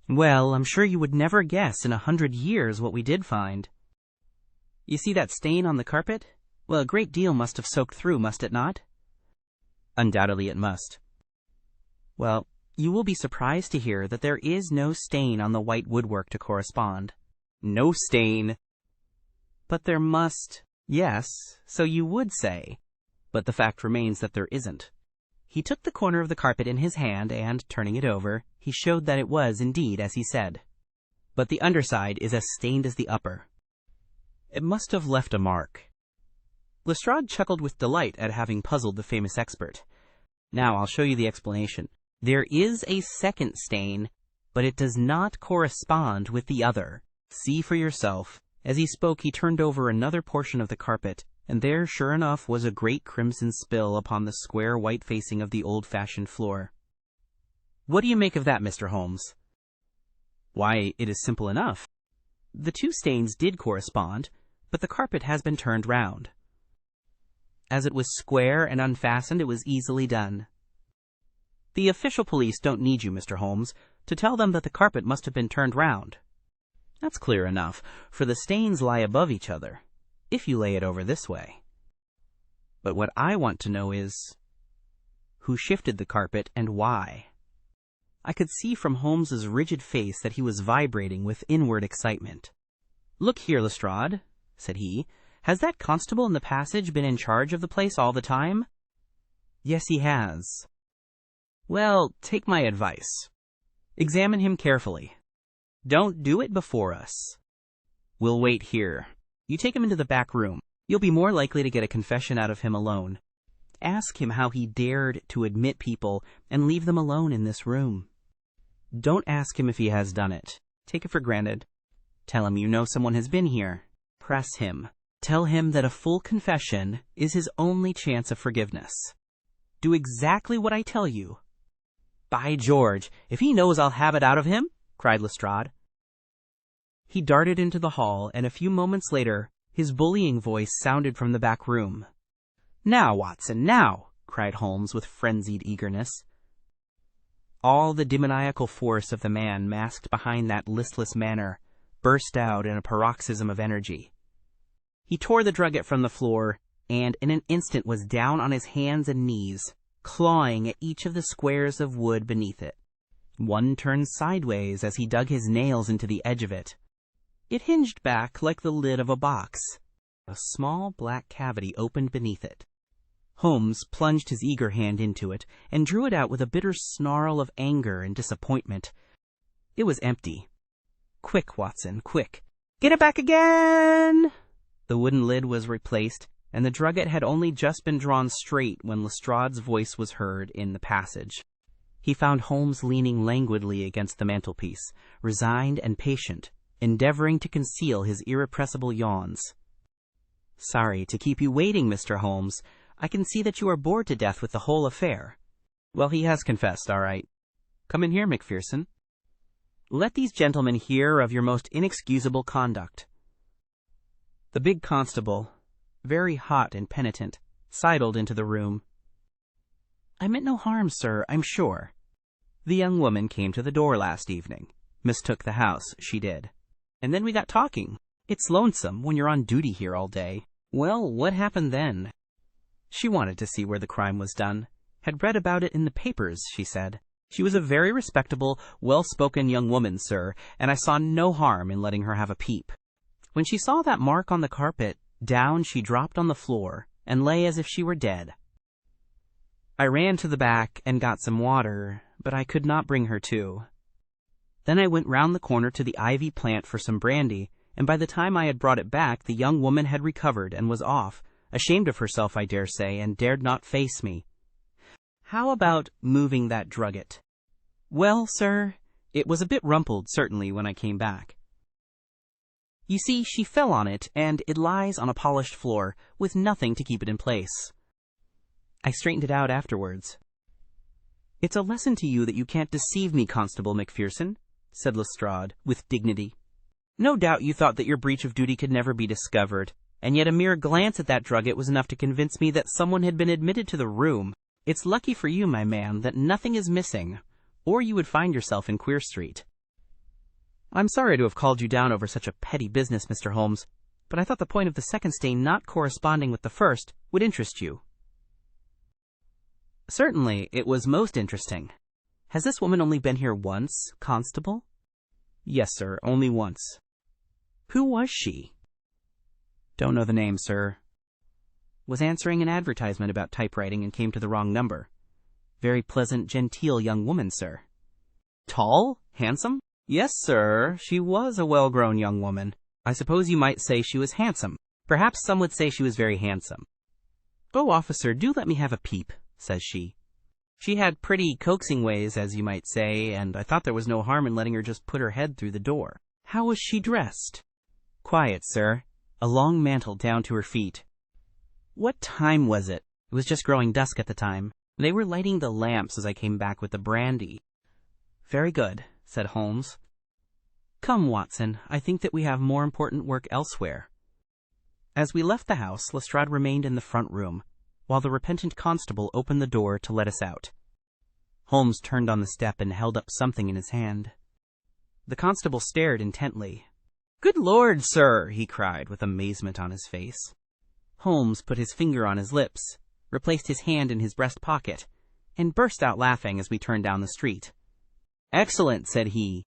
[SPEAKER 2] "Well, I'm sure you would never guess in 100 years what we did find. You see that stain on the carpet? Well, a great deal must have soaked through, must it not?" "Undoubtedly it must." "Well, you will be surprised to hear that there is no stain on the white woodwork to correspond." "No stain?" "But there must—" "Yes, so you would say. But the fact remains that there isn't." He took the corner of the carpet in his hand and, turning it over, he showed that it was indeed as he said. "But the underside is as stained as the upper. It must have left a mark." Lestrade chuckled with delight at having puzzled the famous expert. "Now I'll show you the explanation. There is a second stain, but it does not correspond with the other. See for yourself." As he spoke, he turned over another portion of the carpet, and there, sure enough, was a great crimson spill upon the square white facing of the old-fashioned floor. "What do you make of that, Mr. Holmes?" "Why, it is simple enough. The two stains did correspond, but the carpet has been turned round. As it was square and unfastened, it was easily done. The official police don't need you, Mr. Holmes, to tell them that the carpet must have been turned round. That's clear enough, for the stains lie above each other, if you lay it over this way. But what I want to know is, who shifted the carpet and why?" I could see from Holmes's rigid face that he was vibrating with inward excitement. "Look here, Lestrade," said he, "has that constable in the passage been in charge of the place all the time?" "Yes, he has." "Well, take my advice. Examine him carefully. Don't do it before us. We'll wait here. You take him into the back room. You'll be more likely to get a confession out of him alone. Ask him how he dared to admit people and leave them alone in this room. Don't ask him if he has done it. Take it for granted. Tell him you know someone has been here. Press him. Tell him that a full confession is his only chance of forgiveness. Do exactly what I tell you." "By George, if he knows I'll have it out of him!" cried Lestrade. He darted into the hall, and a few moments later his bullying voice sounded from the back room. "Now, Watson, now!" cried Holmes with frenzied eagerness. All the demoniacal force of the man masked behind that listless manner burst out in a paroxysm of energy. He tore the drugget from the floor, and in an instant was down on his hands and knees, clawing at each of the squares of wood beneath it. One turned sideways as he dug his nails into the edge of it. It hinged back like the lid of a box. A small black cavity opened beneath it. Holmes plunged his eager hand into it, and drew it out with a bitter snarl of anger and disappointment. It was empty. "Quick, Watson, quick! Get it back again!" The wooden lid was replaced, and the drugget had only just been drawn straight when Lestrade's voice was heard in the passage. He found Holmes leaning languidly against the mantelpiece, resigned and patient, endeavoring to conceal his irrepressible yawns. "Sorry to keep you waiting, Mr. Holmes. I can see that you are bored to death with the whole affair." "Well, he has confessed, all right. Come in here, Macpherson. Let these gentlemen hear of your most inexcusable conduct." The big constable, very hot and penitent, sidled into the room. "I meant no harm, sir, I'm sure. The young woman came to the door last evening. Mistook the house, she did. And then we got talking. It's lonesome when you're on duty here all day. Well, what happened then? She wanted to see where the crime was done. Had read about it in the papers, she said. She was a very respectable, well-spoken young woman, sir, and I saw no harm in letting her have a peep. When she saw that mark on the carpet, down she dropped on the floor, and lay as if she were dead. I ran to the back and got some water, but I could not bring her to. Then I went round the corner to the ivy plant for some brandy, and by the time I had brought it back, the young woman had recovered and was off, ashamed of herself, I dare say, and dared not face me. How about moving that drugget? Well, sir, it was a bit rumpled, certainly, when I came back. You see, she fell on it, and it lies on a polished floor, with nothing to keep it in place. I straightened it out afterwards. It's a lesson to you that you can't deceive me, Constable Macpherson, said Lestrade, with dignity. No doubt you thought that your breach of duty could never be discovered, and yet a mere glance at that drugget was enough to convince me that someone had been admitted to the room. It's lucky for you, my man, that nothing is missing, or you would find yourself in Queer Street. I'm sorry to have called you down over such a petty business, Mr. Holmes, but I thought the point of the second stain not corresponding with the first would interest you. Certainly, it was most interesting. Has this woman only been here once, Constable? Yes, sir, only once. Who was she? Don't know the name, sir. Was answering an advertisement about typewriting and came to the wrong number. Very pleasant, genteel young woman, sir. Tall? Handsome? Yes, sir, she was a well-grown young woman. I suppose you might say she was handsome. Perhaps some would say she was very handsome. Oh, officer, do let me have a peep, says she. She had pretty coaxing ways, as you might say, and I thought there was no harm in letting her just put her head through the door. How was she dressed? Quiet, sir. A long mantle down to her feet. What time was it? It was just growing dusk at the time. They were lighting the lamps as I came back with the brandy. Very good, said Holmes. Come, Watson, I think that we have more important work elsewhere. As we left the house, Lestrade remained in the front room, while the repentant constable opened the door to let us out. Holmes turned on the step and held up something in his hand. The constable stared intently. "Good Lord, sir!" he cried, with amazement on his face. Holmes put his finger on his lips, replaced his hand in his breast pocket, and burst out laughing as we turned down the street. "Excellent," said he.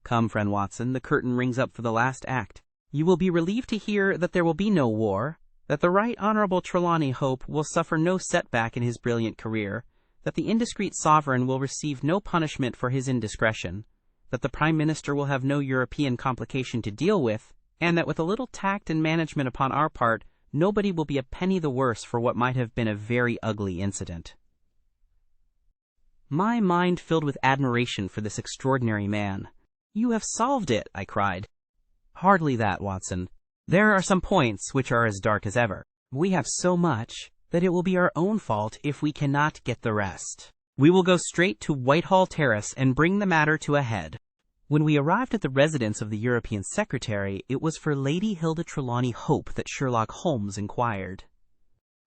[SPEAKER 2] "Come, friend Watson, the curtain rings up for the last act. You will be relieved to hear that there will be no war, that the Right Honourable Trelawney Hope will suffer no setback in his brilliant career, that the indiscreet sovereign will receive no punishment for his indiscretion, that the Prime Minister will have no European complication to deal with, and that with a little tact and management upon our part, nobody will be a penny the worse for what might have been a very ugly incident." My mind filled with admiration for this extraordinary man. "You have solved it," I cried. "Hardly that, Watson. There are some points which are as dark as ever. We have so much that it will be our own fault if we cannot get the rest. We will go straight to Whitehall Terrace and bring the matter to a head." When we arrived at the residence of the European Secretary, it was for Lady Hilda Trelawney Hope that Sherlock Holmes inquired.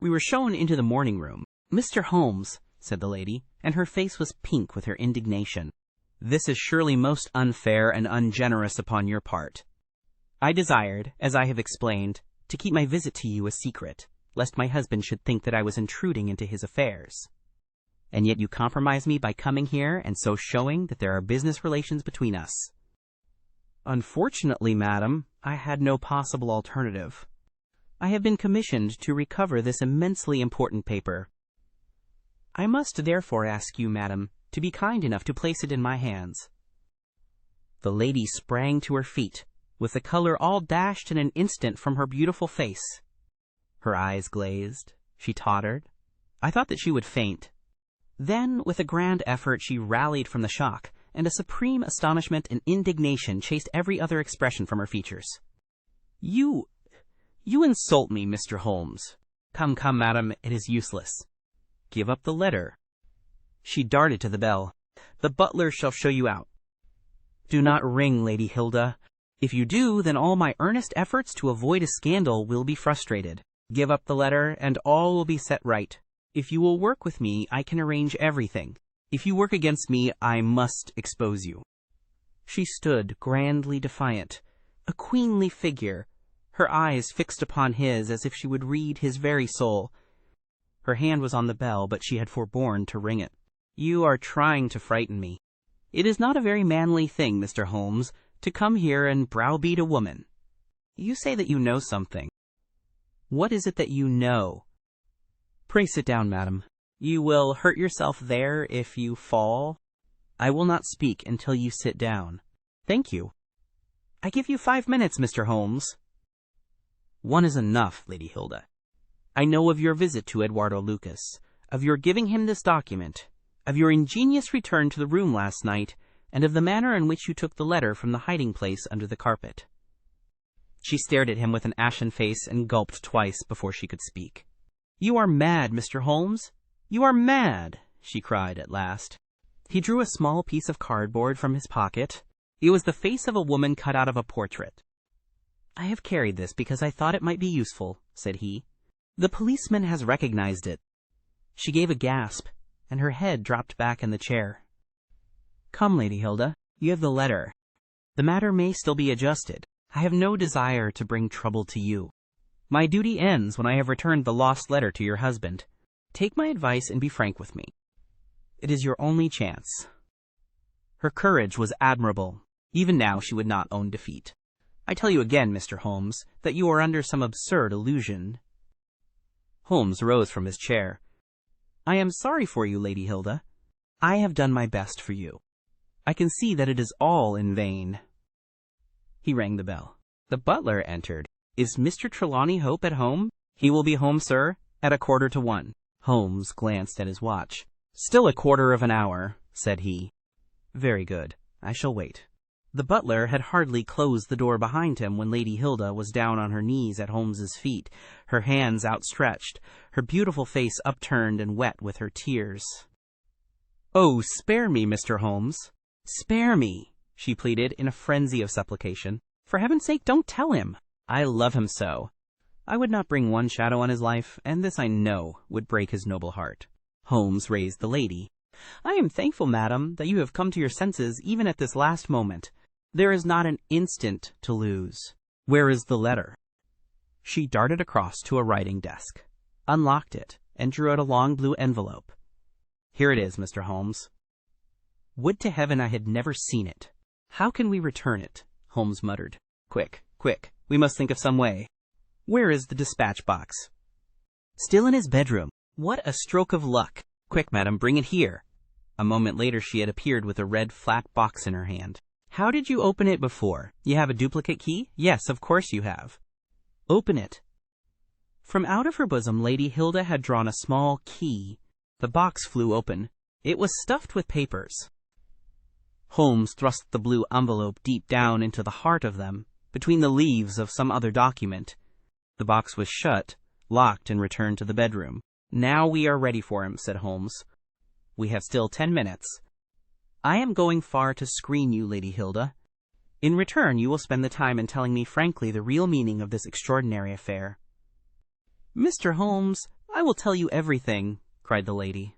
[SPEAKER 2] We were shown into the morning room. "Mr. Holmes," said the lady, and her face was pink with her indignation, "this is surely most unfair and ungenerous upon your part. I desired, as I have explained, to keep my visit to you a secret, lest my husband should think that I was intruding into his affairs. And yet you compromise me by coming here and so showing that there are business relations between us." "Unfortunately, madam, I had no possible alternative. I have been commissioned to recover this immensely important paper. I must therefore ask you, madam, to be kind enough to place it in my hands." The lady sprang to her feet, with the color all dashed in an instant from her beautiful face. Her eyes glazed. She tottered. I thought that she would faint. Then, with a grand effort, she rallied from the shock, and a supreme astonishment and indignation chased every other expression from her features. You insult me, Mr. Holmes. Come, come, madam, it is useless. Give up the letter." She darted to the bell. "The butler shall show you out." "Do not ring, Lady Hilda. If you do, then all my earnest efforts to avoid a scandal will be frustrated. Give up the letter, and all will be set right. If you will work with me, I can arrange everything. If you work against me, I must expose you." She stood grandly defiant, a queenly figure, her eyes fixed upon his as if she would read his very soul. Her hand was on the bell, but she had forborne to ring it. "You are trying to frighten me. It is not a very manly thing, Mr. Holmes, to come here and browbeat a woman. You say that you know something. What is it that you know? Pray sit down, madam. You will hurt yourself there if you fall. I will not speak until you sit down." "Thank you." "I give you 5 minutes, Mr. Holmes." "One is enough, Lady Hilda. I know of your visit to Eduardo Lucas, of your giving him this document, of your ingenious return to the room last night, and of the manner in which you took the letter from the hiding-place under the carpet." She stared at him with an ashen face and gulped twice before she could speak. "You are mad, Mr. Holmes. You are mad," she cried at last. He drew a small piece of cardboard from his pocket. It was the face of a woman cut out of a portrait. "I have carried this because I thought it might be useful," said he. "The policeman has recognized it." She gave a gasp, and her head dropped back in the chair. "Come, Lady Hilda, you have the letter. The matter may still be adjusted. I have no desire to bring trouble to you. My duty ends when I have returned the lost letter to your husband. Take my advice and be frank with me. It is your only chance." Her courage was admirable. Even now she would not own defeat. "I tell you again, Mr. Holmes, that you are under some absurd illusion." Holmes rose from his chair. "I am sorry for you, Lady Hilda. I have done my best for you. I can see that it is all in vain." He rang the bell. The butler entered. "Is Mr. Trelawney Hope at home?" "He will be home, sir, at 1:45. Holmes glanced at his watch. "Still 1/4 of an hour," said he. "Very good. I shall wait." The butler had hardly closed the door behind him when Lady Hilda was down on her knees at Holmes's feet, her hands outstretched, her beautiful face upturned and wet with her tears. "Oh, spare me, Mr. Holmes. Spare me," she pleaded in a frenzy of supplication. "For heaven's sake, don't tell him. I love him so. I would not bring one shadow on his life, and this I know would break his noble heart." Holmes raised the lady. "I am thankful, madam, that you have come to your senses even at this last moment. There is not an instant to lose. Where is the letter?" She darted across to a writing desk, unlocked it, and drew out a long blue envelope. "Here it is, Mr. Holmes." "Would to heaven I had never seen it. How can we return it?" Holmes muttered. "Quick, quick, we must think of some way. Where is the dispatch box?" "Still in his bedroom. What a stroke of luck! Quick, madam, bring it here." A moment later she had appeared with a red flat box in her hand. "How did you open it before? You have a duplicate key?" "Yes, of course you have." "Open it." From out of her bosom Lady Hilda had drawn a small key. The box flew open. It was stuffed with papers. Holmes thrust the blue envelope deep down into the heart of them, between the leaves of some other document. The box was shut, locked, and returned to the bedroom. "Now we are ready for him," said Holmes. "We have still 10 minutes. I am going far to screen you, Lady Hilda. In return, you will spend the time in telling me frankly the real meaning of this extraordinary affair." "Mr. Holmes, I will tell you everything," cried the lady.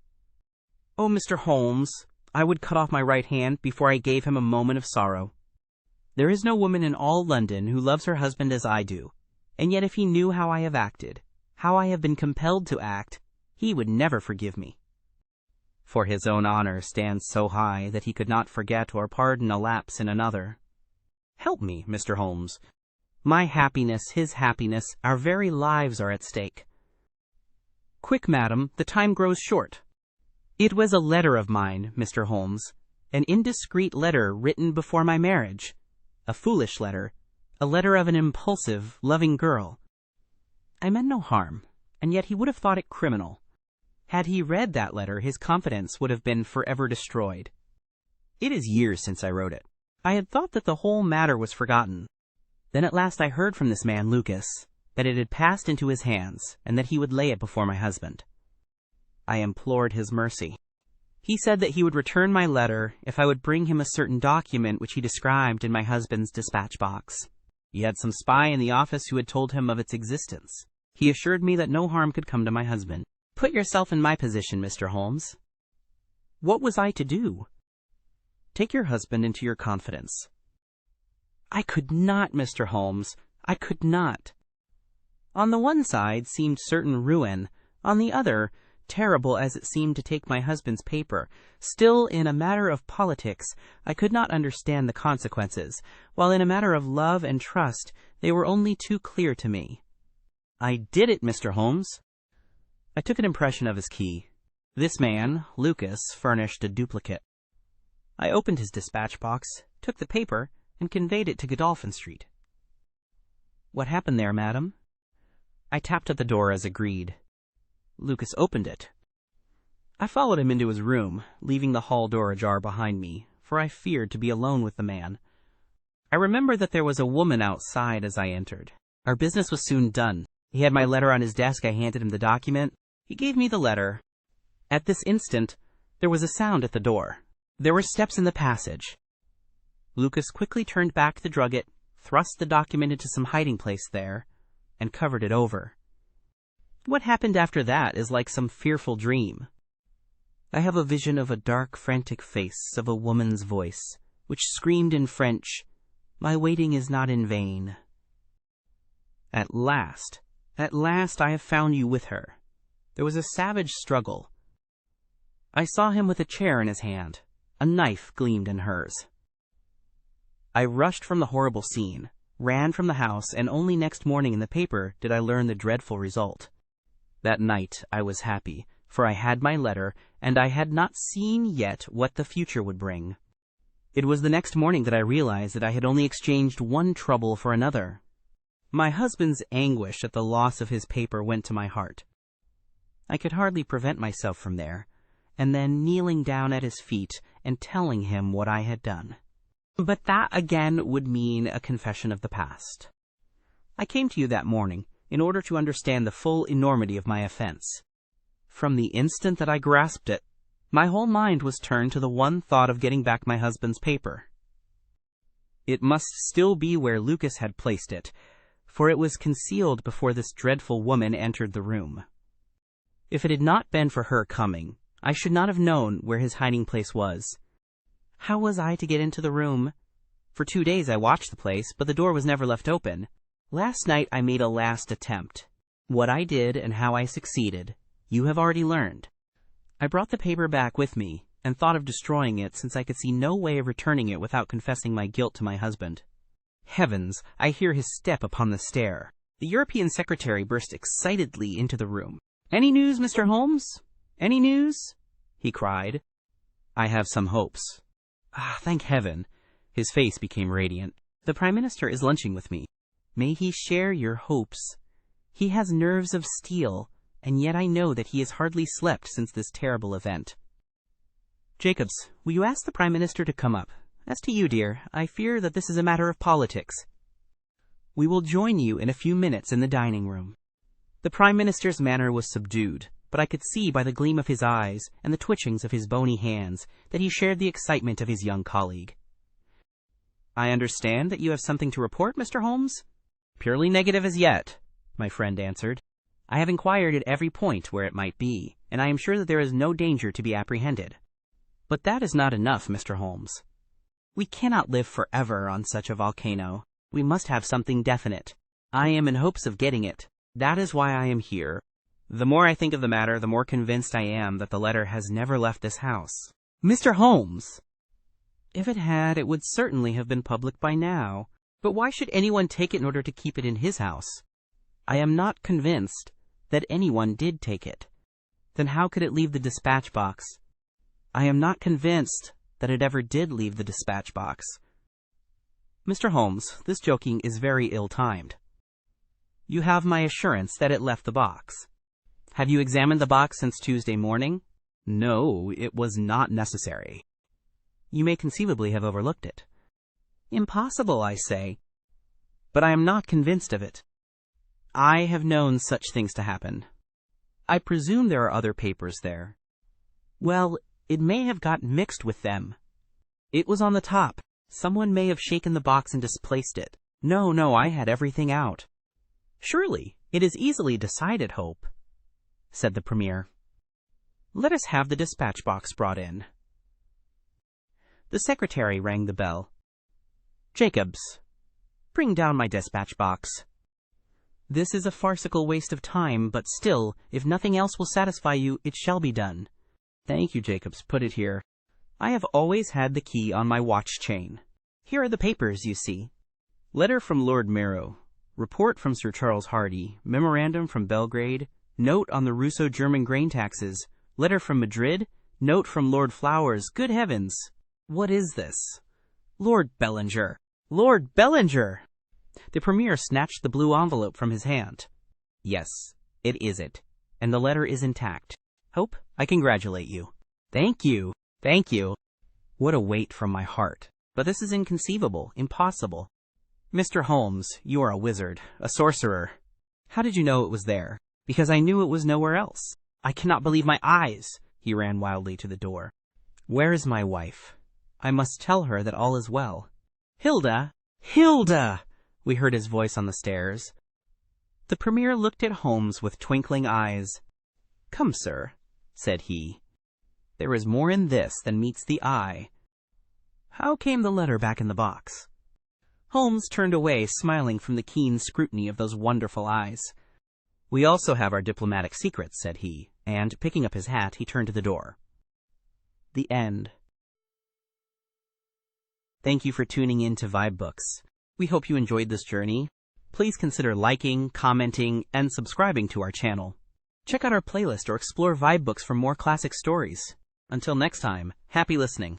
[SPEAKER 2] "Oh, Mr. Holmes, I would cut off my right hand before I gave him a moment of sorrow. There is no woman in all London who loves her husband as I do, and yet if he knew how I have acted, how I have been compelled to act, he would never forgive me." For his own honor stands so high that he could not forget or pardon a lapse in another. "Help me, Mr. Holmes. My happiness, his happiness, our very lives are at stake." "Quick, madam, the time grows short." "It was a letter of mine, Mr. Holmes, an indiscreet letter written before my marriage, a foolish letter, a letter of an impulsive, loving girl. I meant no harm, and yet he would have thought it criminal. Had he read that letter, his confidence would have been forever destroyed. It is years since I wrote it. I had thought that the whole matter was forgotten. Then at last I heard from this man, Lucas, that it had passed into his hands, and that he would lay it before my husband. I implored his mercy. He said that he would return my letter if I would bring him a certain document which he described in my husband's dispatch box. He had some spy in the office who had told him of its existence. He assured me that no harm could come to my husband. Put yourself in my position, Mr. Holmes. What was I to do? Take your husband into your confidence. I could not, Mr. Holmes. I could not. On the one side seemed certain ruin, on the other, terrible as it seemed to take my husband's paper, still in a matter of politics I could not understand the consequences, while in a matter of love and trust they were only too clear to me. I did it, Mr. Holmes. I took an impression of his key. This man, Lucas, furnished a duplicate. I opened his dispatch box, took the paper, and conveyed it to Godolphin Street. What happened there, madam? I tapped at the door as agreed. Lucas opened it. I followed him into his room, leaving the hall door ajar behind me, for I feared to be alone with the man. I remember that there was a woman outside as I entered. Our business was soon done. He had my letter on his desk. I handed him the document. He gave me the letter. At this instant, there was a sound at the door. There were steps in the passage. Lucas quickly turned back the drugget, thrust the document into some hiding place there, and covered it over. What happened after that is like some fearful dream. I have a vision of a dark, frantic face, of a woman's voice, which screamed in French, "My waiting is not in vain." At last I have found you with her. There was a savage struggle. I saw him with a chair in his hand. A knife gleamed in hers. I rushed from the horrible scene, ran from the house, and only next morning in the paper did I learn the dreadful result. That night I was happy, for I had my letter, and I had not seen yet what the future would bring. It was the next morning that I realized that I had only exchanged one trouble for another. My husband's anguish at the loss of his paper went to my heart. I could hardly prevent myself from there, and then kneeling down at his feet and telling him what I had done. But that again would mean a confession of the past. I came to you that morning in order to understand the full enormity of my offense. From the instant that I grasped it, my whole mind was turned to the one thought of getting back my husband's paper. It must still be where Lucas had placed it, for it was concealed before this dreadful woman entered the room. If it had not been for her coming, I should not have known where his hiding place was. How was I to get into the room? For 2 days I watched the place, but the door was never left open. Last night I made a last attempt. What I did and how I succeeded, you have already learned. I brought the paper back with me, and thought of destroying it since I could see no way of returning it without confessing my guilt to my husband. Heavens, I hear his step upon the stair. The European secretary burst excitedly into the room. "Any news, Mr. Holmes? Any news?" he cried. "I have some hopes." "Ah, thank heaven." His face became radiant. "The Prime Minister is lunching with me. May he share your hopes. He has nerves of steel, and yet I know that he has hardly slept since this terrible event. Jacobs, will you ask the Prime Minister to come up? As to you, dear, I fear that this is a matter of politics. We will join you in a few minutes in the dining room." The Prime Minister's manner was subdued, but I could see by the gleam of his eyes and the twitchings of his bony hands that he shared the excitement of his young colleague. "I understand that you have something to report, Mr. Holmes?" "Purely negative as yet," my friend answered. "I have inquired at every point where it might be, and I am sure that there is no danger to be apprehended. But that is not enough, Mr. Holmes. We cannot live forever on such a volcano. We must have something definite. I am in hopes of getting it. That is why I am here. The more I think of the matter, the more convinced I am that the letter has never left this house." "Mr. Holmes!" "If it had, it would certainly have been public by now. But why should anyone take it in order to keep it in his house? I am not convinced that anyone did take it. Then how could it leave the dispatch box? I am not convinced that it ever did leave the dispatch box. Mr. Holmes, this joking is very ill-timed. You have my assurance that it left the box. Have you examined the box since Tuesday morning?" "No, it was not necessary." "You may conceivably have overlooked it." "Impossible, I say." "But I am not convinced of it. I have known such things to happen. I presume there are other papers there." "Well, it may have got mixed with them. It was on the top. Someone may have shaken the box and displaced it." No, I had everything out." "Surely, it is easily decided, Hope," said the Premier. "Let us have the dispatch box brought in." The secretary rang the bell. "Jacobs, bring down my dispatch box." This is a farcical waste of time, but still, if nothing else will satisfy you, it shall be done. "Thank you, Jacobs. Put it here. I have always had the key on my watch chain. Here are the papers, you see. Letter from Lord Marrow. Report from Sir Charles Hardy. Memorandum from Belgrade. Note on the Russo-German grain taxes. Letter from Madrid. Note from Lord Flowers. Good heavens! What is this? Lord Bellinger! Lord Bellinger! The Premier snatched the blue envelope from his hand. "Yes, it is it, and the letter is intact. Hope, I congratulate you." "Thank you, thank you." What a weight from my heart. But this is inconceivable, impossible. "Mr. Holmes, you are a wizard, a sorcerer. How did you know it was there?" "Because I knew it was nowhere else. I cannot believe my eyes." He ran wildly to the door. "Where is my wife? I must tell her that all is well." "Hilda! Hilda!" we heard his voice on the stairs. The Premier looked at Holmes with twinkling eyes. "Come, sir," said he. "There is more in this than meets the eye. How came the letter back in the box?" Holmes turned away, smiling from the keen scrutiny of those wonderful eyes. "We also have our diplomatic secrets," said he, and, picking up his hat, he turned to the door. The end. Thank you for tuning in to vibeBooks. We hope you enjoyed this journey. Please consider liking, commenting, and subscribing to our channel. Check out our playlist or explore vibeBooks for more classic stories. Until next time, happy listening.